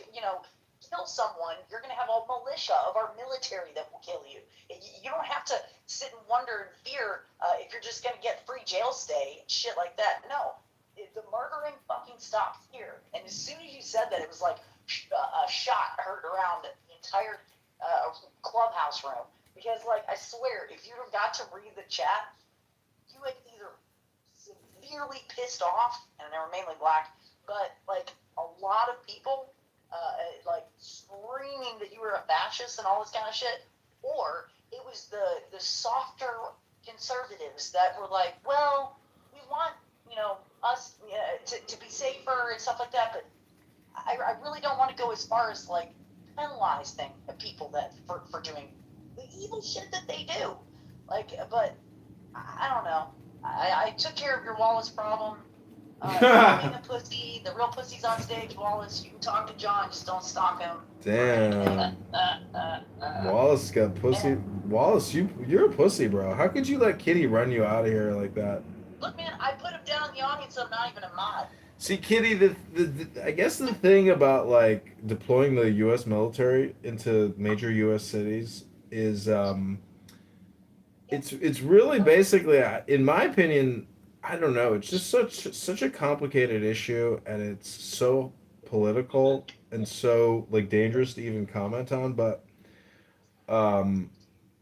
kill someone, you're going to have a militia of our military that will kill you. You don't have to sit and wonder and fear if you're just going to get free jail stay and shit like that. No. The murdering fucking stops here. And as soon as you said that, it was like a shot heard around the entire clubhouse room. Because, like, I swear, if you got to read the chat, you had either severely pissed off, and they were mainly black, but, like, a lot of people, like, screaming that you were a fascist and all this kind of shit, or it was the softer conservatives that were like, well, we want, us to be safer and stuff like that, but I really don't want to go as far as, like, penalizing people that for doing the evil shit that they do. Like, but I don't know. I took care of your Wallace problem. Being a pussy, the real pussy's on stage, Wallace. You can talk to John, just don't stalk him. Damn. Wallace got pussy. Wallace, you're a pussy, bro. How could you let Kitty run you out of here like that? Look, man, I put him down in the audience, so I'm not even a mod. See, Kitty, I guess the thing about, like, deploying the U.S. military into major U.S. cities is, it's really basically, in my opinion, I don't know. It's just such a complicated issue, and it's so political and so, like, dangerous to even comment on. But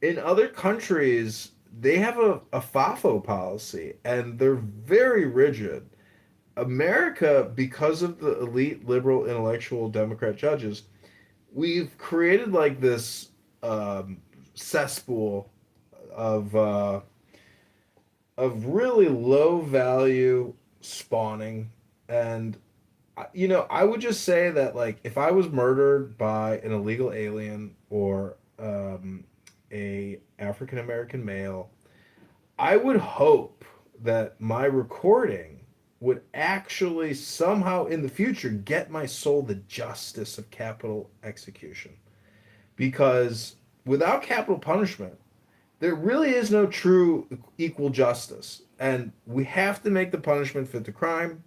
in other countries, they have a FAFO policy, and they're very rigid. America, because of the elite liberal intellectual Democrat judges, we've created like this cesspool of really low value spawning, and I would just say that, like, if I was murdered by an illegal alien or a African American male, I would hope that my recording would actually somehow in the future get my soul the justice of capital execution. Because without capital punishment, there really is no true equal justice. And we have to make the punishment fit the crime.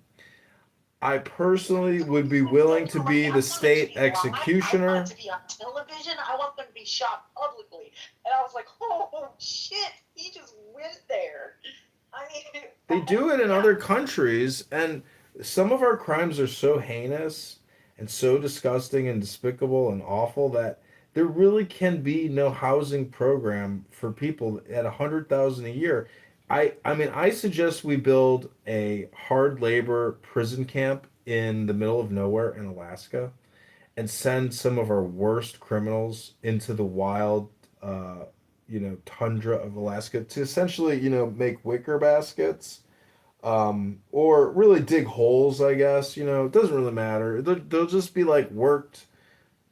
I personally would be willing to be the state executioner. I want it to be on television. I want them to be shot publicly. And I was like, oh, shit, he just went there. I mean, they do it in other countries, and some of our crimes are so heinous and so disgusting and despicable and awful that there really can be no housing program for people at $100,000 a year. I suggest we build a hard labor prison camp in the middle of nowhere in Alaska and send some of our worst criminals into the wild tundra of Alaska to essentially, make wicker baskets, or really dig holes, I guess. It doesn't really matter. They'll just be like worked,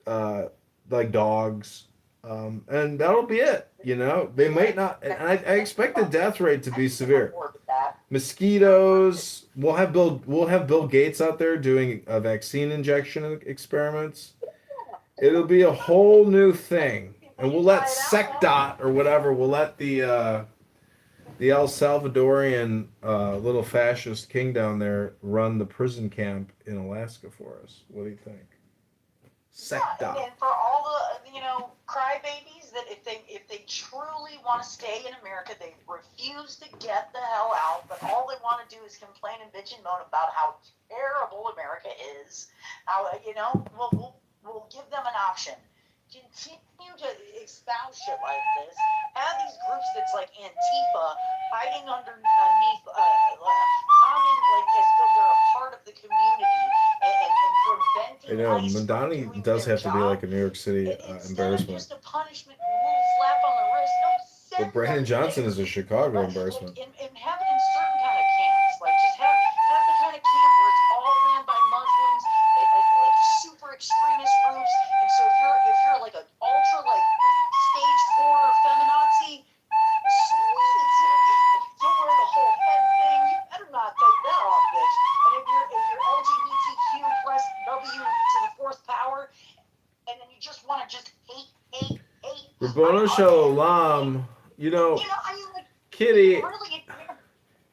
like dogs, and that'll be it. They might not, and I expect the death rate to be severe. Mosquitoes. We'll have Bill Gates out there doing vaccine injection experiments. It'll be a whole new thing. And we'll let SecDot or whatever, we'll let the El Salvadorian little fascist king down there run the prison camp in Alaska for us. What do you think? SecDot. And for all the crybabies that if they truly want to stay in America, they refuse to get the hell out, but all they want to do is complain and bitch and moan about how terrible America is. How we'll give them an option. Continue to espouse shit like this. Have these groups that's like Antifa hiding underneath common, like, as though they're a part of the community and for preventing I know ICE from Mandani doing does their have to be job. like a New York City Instead of embarrassment. just a punishment, a little slap on the wrist, no, send But Brandon them Johnson there. is a Chicago Like, embarrassment. and have it in certain kind of camps. Like, just have the kind of camp where it's all ran by Muslims, like super extremist groups. And so if you're like an ultra like stage 4 feminazi, sweet. Don't wear the whole head thing. You better not take that off, bitch. And if you're LGBTQ plus W to the fourth power, and then you just want to just hate. Rabboni Shalom, you know, I mean, like, Kitty, really,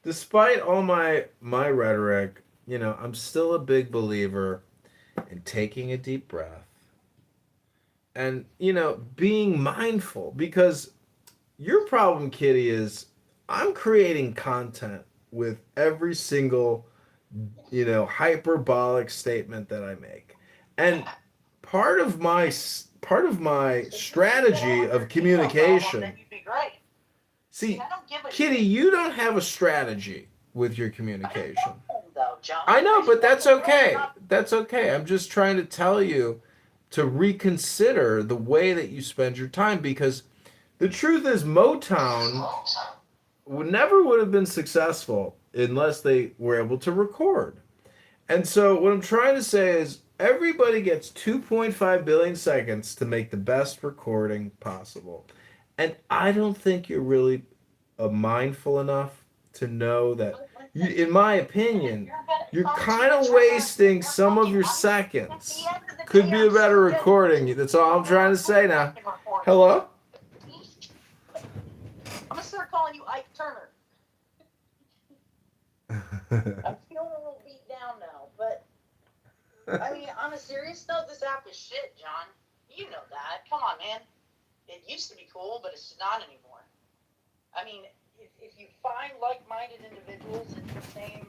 despite all my rhetoric, you know, I'm still a big believer in taking a deep breath and, you know, being mindful, because your problem, Kitty, is I'm creating content with every single, you know, hyperbolic statement that I make. And part of my strategy of communication. See, Kitty, you don't have a strategy with your communication. I know, but that's okay. That's okay. I'm just trying to tell you to reconsider the way that you spend your time, because the truth is Motown never would have been successful unless they were able to record. And so what I'm trying to say is everybody gets 2.5 billion seconds to make the best recording possible. And I don't think you're really mindful enough to know that, in my opinion, you're kind of wasting some of your seconds. Could be a better recording. That's all I'm trying to say now. Hello? I'm gonna start calling you Ike Turner. I'm feeling a little beat down now, but I mean, on a serious note, this app is shit, John. You know that. Come on, man. It used to be cool, but it's not anymore. I mean, if you find like-minded individuals in the same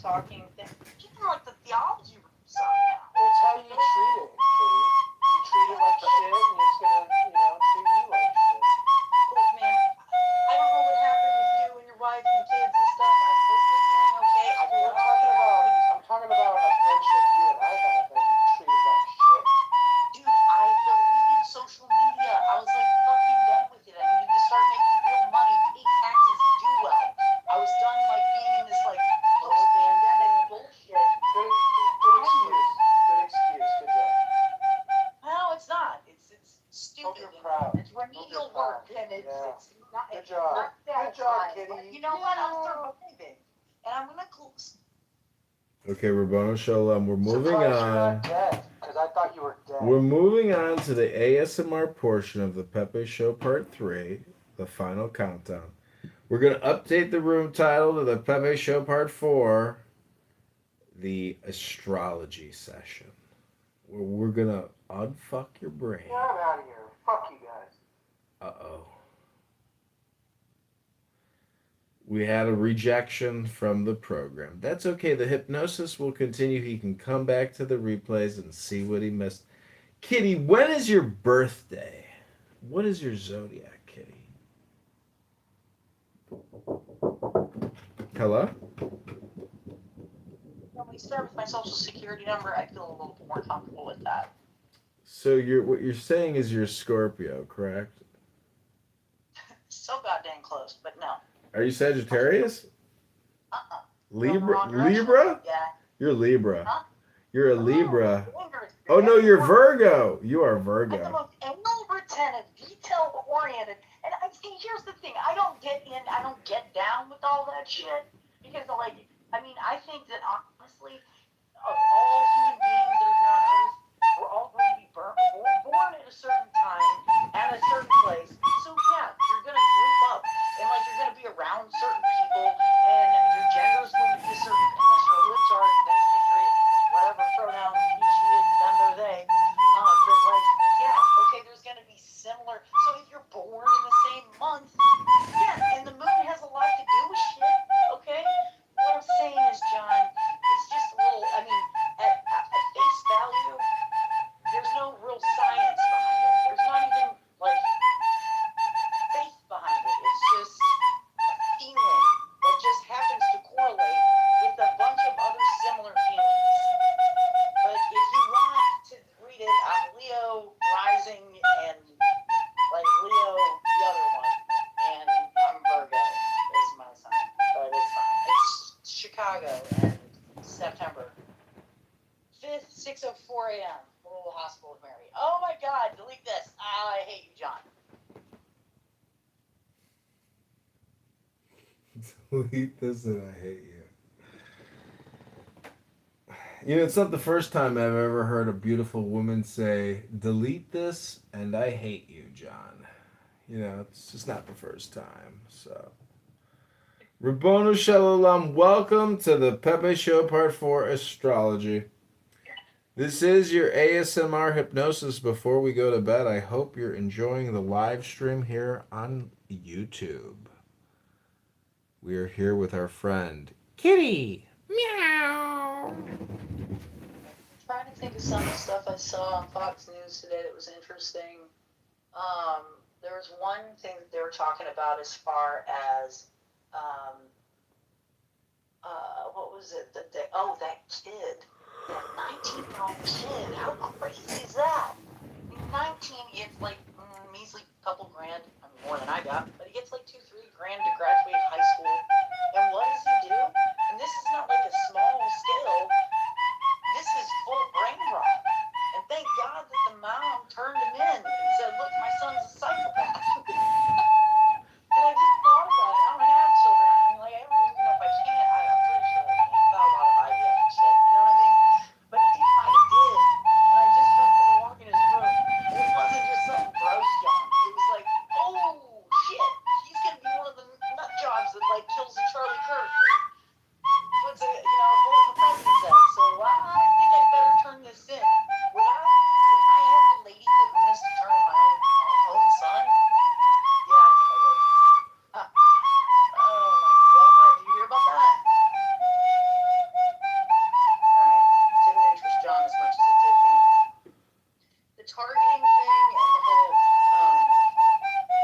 talking thing, even like the theology stuff now. It's how you treat it, Kitty. You treat it like shit, and it's gonna, treat you like shit. Look, man, I don't know what happened with you and your wife and kids and stuff. I hope you're doing okay. I'm talking about a friendship you and I had that you treated like shit. Dude, I deleted social media. I was like fucking done with it. I needed to start making real money, pay taxes, and do well. I was done like being in this like post-pandemic bullshit. Good excuse. Good job. No, it's not. It's stupid. Hope you're proud. It's remedial work, and it's not. Good job. Good job, Kitty. But you know what? I'm surviving, and I'm gonna close. Okay, Rabboni Shalom, we're moving on. You're not dead, because I thought you were dead. We're moving on to the ASMR portion of the Pepe Show Part 3, the final countdown. We're going to update the room title to the Pepe Show Part 4, the astrology session, where we're going to unfuck your brain. Yeah, I'm out of here. Fuck you guys. Uh-oh. We had a rejection from the program. That's okay. The hypnosis will continue. He can come back to the replays and see what he missed. Kitty, when is your birthday? What is your zodiac, Kitty? Hello? When we start with my social security number, I feel a little bit more comfortable with that. So what you're saying is you're Scorpio, correct? So goddamn close, but no. Are you Sagittarius? Libra? Yeah. You're Libra. Huh? You're a Libra. Oh no, you're Virgo. You are Virgo. I'm the most anal retentive, detail oriented, and I see. Here's the thing: I don't get down with all that shit because, like, I mean, I think that honestly, of all human beings that are here on Earth, we're all going to be born at a certain time at a certain place. So yeah, you're gonna group up, and like you're gonna be around certain people, and your gender is going to be a certain, unless you're a libtard, then figure it, whatever pronoun he, she, it, them, or they. But like, yeah, okay, there's gonna be similar. So if you're born in the same month, yeah, and the moon has a lot to do with shit. Okay, what I'm saying is, John, it's just a little. I mean, at face value, there's no real science behind it. There's not even like faith behind it. It's just a feeling that just happens to correlate with a bunch of other similar feelings. But if you 6:04 a.m. Little Hospital of Mary. Oh my God! Delete this. I hate you, John. Delete this and I hate you. You know, it's not the first time I've ever heard a beautiful woman say, delete this and I hate you, John. You know, it's just not the first time. So, Rabbonu Shalom, welcome to the Pepe Show Part 4 Astrology. This is your ASMR hypnosis before we go to bed. I hope you're enjoying the live stream here on YouTube. We are here with our friend, Kitty. Meow. I'm trying to think of some of the stuff I saw on Fox News today that was interesting. There was one thing that they were talking about as far as, what was it that that kid, that 19-year-old kid, how crazy is that? I mean, 19, it's like measly couple grand, I mean, more than I got, but he gets like 2-3 grand to graduate high school. And what does he do? And this is not like a small scale. This is full brain rot. And thank God that the mom turned him in and said, look, my son's a psychopath. And I just thought about it. I don't have children. I mean, like, I don't even know if I can. I'm pretty sure I can't. I've got a lot of IVF and shit. You know what I mean? But if I did, and I just happened to walk in his room, and it wasn't just something gross, John. It was like, oh, shit. He's going to be one of the nut jobs that, like, kills a Charlie Kirk. Puts a, bullet in the president's head. So I think I'd better turn this in. Would I have the lady goodness to turn in my own son? Yeah, I think I would. Oh my God, did you hear about that? Alright, didn't interest John as much as it did me. The targeting thing and the whole,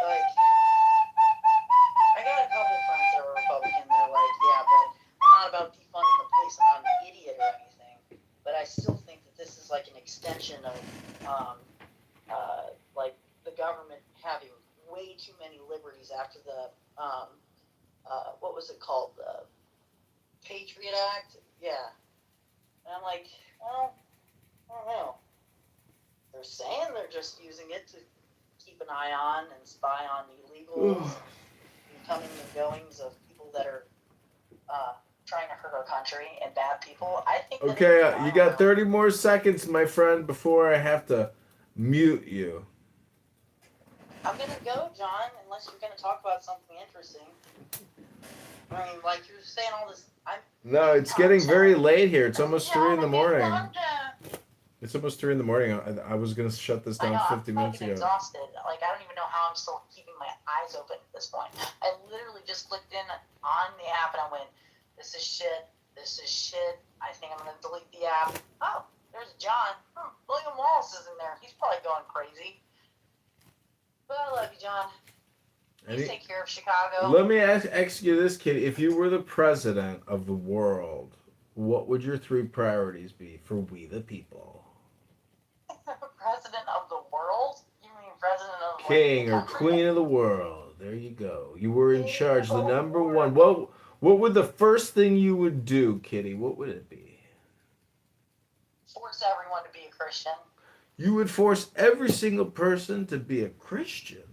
like, I got a couple friends that are Republican, they're like, yeah, but I'm not about defunding the police, I'm not an idiot or anything, but I still think that this is like an extension of, like, the government having way too many liberties after the, what was it called, the Patriot Act? Yeah. And I'm like, well, I don't know. They're saying they're just using it to keep an eye on and spy on illegals, coming and goings of people that are trying to hurt our country and bad people. I think. Okay, you got 30 more seconds, my friend, before I have to mute you. I'm gonna go, John, unless you're gonna talk about something interesting. I mean, like you're saying all this. No, it's getting very late here. It's almost 3 in the morning. It's almost 3 in the morning. I was going to shut this down 50 minutes ago. I'm exhausted. Like, I don't even know how I'm still keeping my eyes open at this point. I literally just clicked in on the app and I went, this is shit. This is shit. I think I'm going to delete the app. Oh, there's John. William Wallace is in there. He's probably going crazy. But I love you, John. You take care of Chicago. Let me ask you this, kid. If you were the president of the world, what would your 3 priorities be for we the people? President of the world? You mean president of King or queen of the world? There you go. You were in charge. The number one. What would the first thing you would do, Kitty? What would it be? Force everyone to be a Christian. You would force every single person to be a Christian?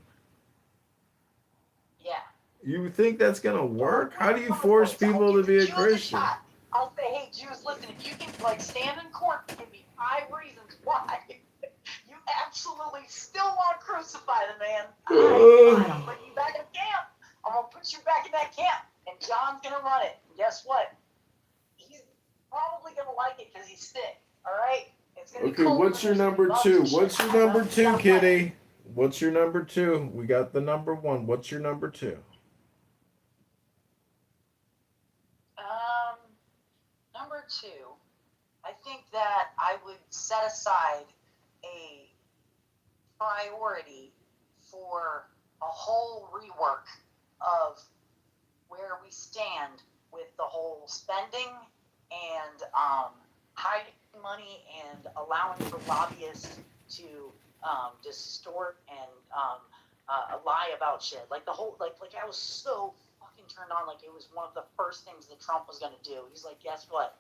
Yeah. You think that's going to work? How do you force people to be a Christian? I'll say, hey, Jews, listen, if you can, like, stand in court and give me 5 reasons why you absolutely still want to crucify the man, I'm putting you back in camp. I'm going to put you back in that camp, and John's going to run it. And guess what? He's probably going to like it because he's sick, all right? It's gonna be cold. What's your number 2? What's your number 2, Kitty? What's your number 2? We got the number 1. What's your number 2? Number 2, I think that I would set aside a priority for a whole rework of where we stand with the whole spending and hiding money and allowing for lobbyists to distort and lie about shit. Like the whole, like I was so fucking turned on. Like it was one of the first things that Trump was gonna do. He's like, guess what?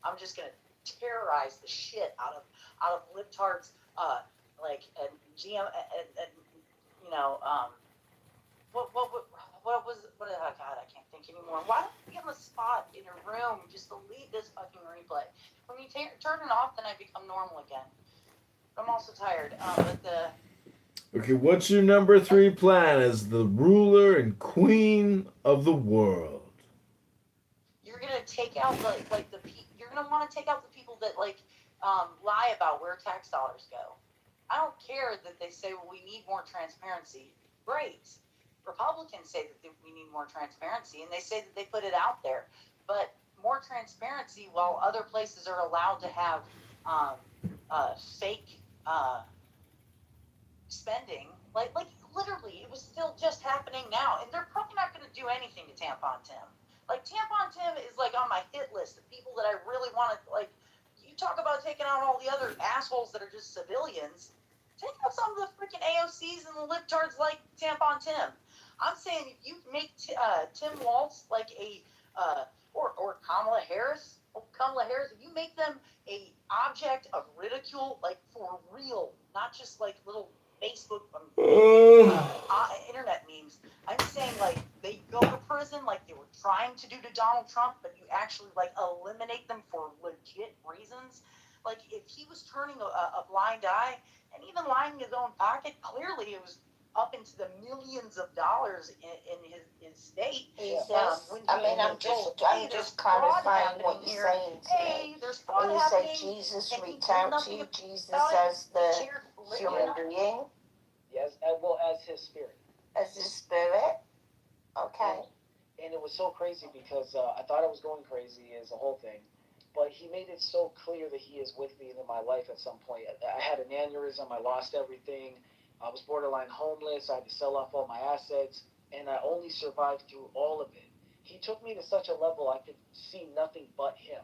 I'm just gonna terrorize the shit out of libtards, like and GM and you know what was what oh God, I can't think anymore. Why don't you give them a spot in your room just to leave this fucking replay? When you turn it off, then I become normal again. But I'm also tired. But the Okay, what's your number 3 plan as the ruler and queen of the world? you're gonna take out you're gonna want to take out the people that lie about where tax dollars go. I don't care that they say, well, we need more transparency. Great. Republicans say that we need more transparency, and they say that they put it out there. But more transparency, while other places are allowed to have fake spending, like literally, it was still just happening now, and they're probably not going to do anything to Tampon Tim. Like Tampon Tim is like on my hit list of people that I really want to like. You talk about taking out all the other assholes that are just civilians. Take out some of the freaking AOCs and the libtards like Tampon Tim. I'm saying if you make Tim Walz like a or Kamala Harris, if you make them a object of ridicule, like for real, not just like little Facebook internet memes. I'm saying like they go to prison like they were trying to do to Donald Trump, but you actually like eliminate them for legit reasons. Like if he was turning a blind eye and even lining his own pocket, clearly it was up into the millions of dollars in his state. I'm just clarifying what you're saying today. When you say Jesus reached out to you, Jesus as the human being? Yes, as his spirit. As his spirit? Okay. And it was so crazy because I thought I was going crazy as a whole thing, but he made it so clear that he is with me in my life at some point. I had an aneurysm, I lost everything, I was borderline homeless, I had to sell off all my assets, and I only survived through all of it. He took me to such a level I could see nothing but him.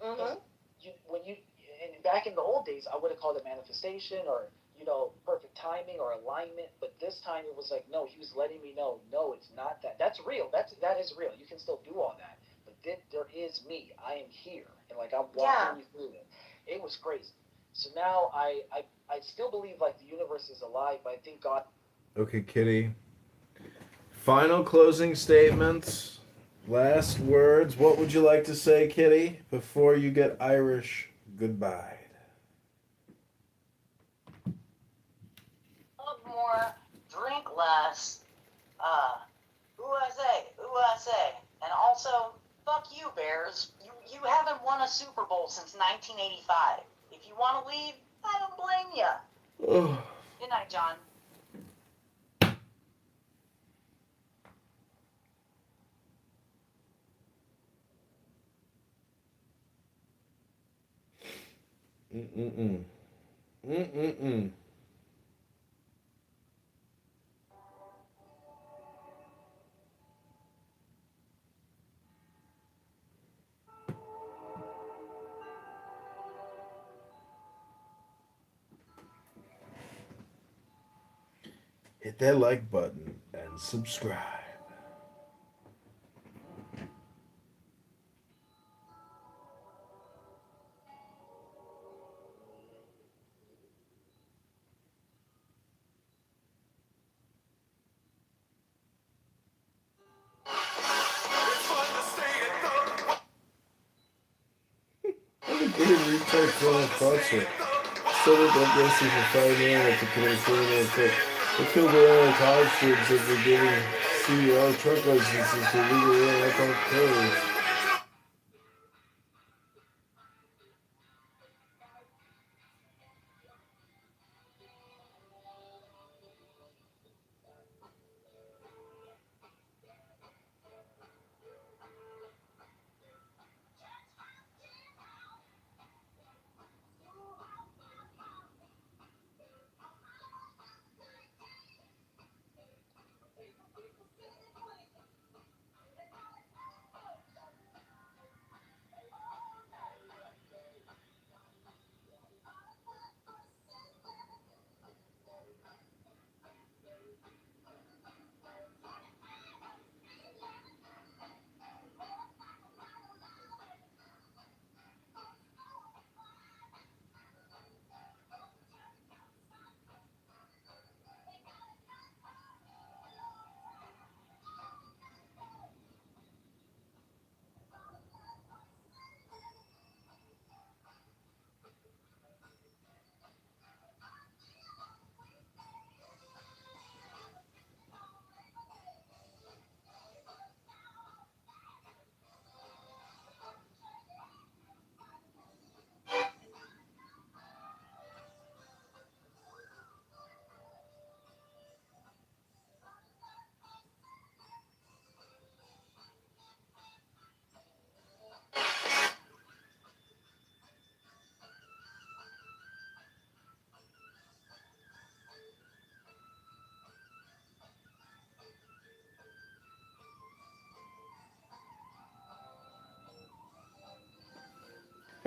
Mm-hmm. And back in the old days, I would have called it manifestation or perfect timing or alignment. But this time it was like, no, he was letting me know, no, it's not that. That's real. That is real. You can still do all that. But there is me. I am here. And like I'm walking you through it. It was crazy. So now I still believe like the universe is alive, but I think God. Okay, Kitty. Final closing statements. Last words. What would you like to say, Kitty, before you get Irish goodbye? Love more, drink less. USA. And also, fuck you, Bears. You haven't won a Super Bowl since 1985. If you want to leave, I don't blame you. Good night, John. Mm-mm-mm. Mm-mm-mm. Hit that like button and subscribe. Retard film concert. Studied uplifting for 5 million to commit criminal attack. The Kitover college students have been giving CEO truck licenses to legally run alcohol carriers.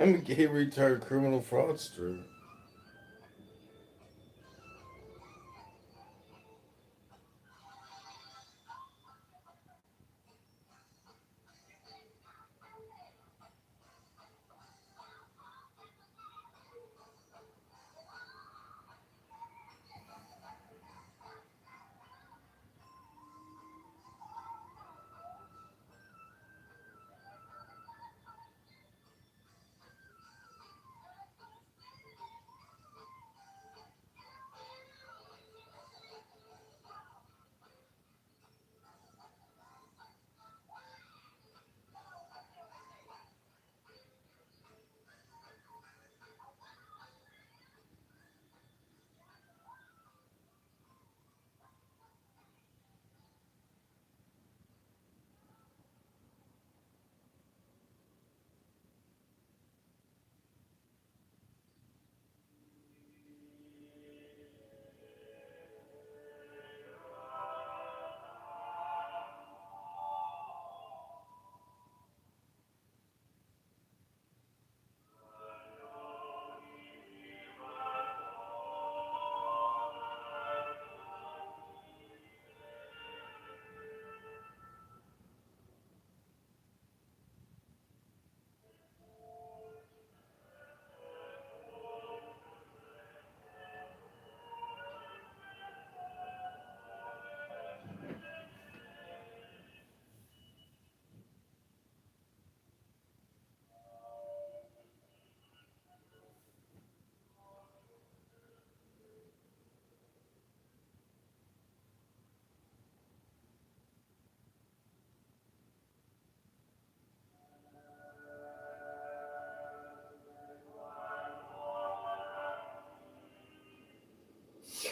I'm a gay retard criminal fraudster.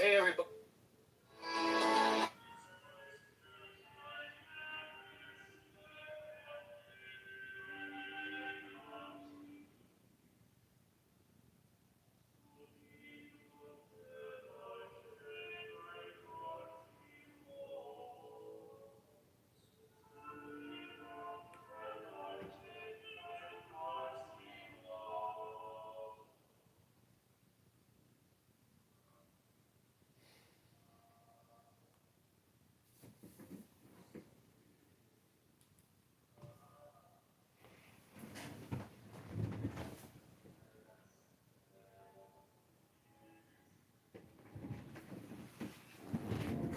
Hey, everybody.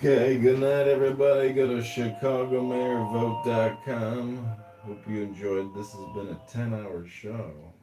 Okay, good night, everybody. Go to ChicagoMayorVote.com. Hope you enjoyed. This has been a 10-hour show.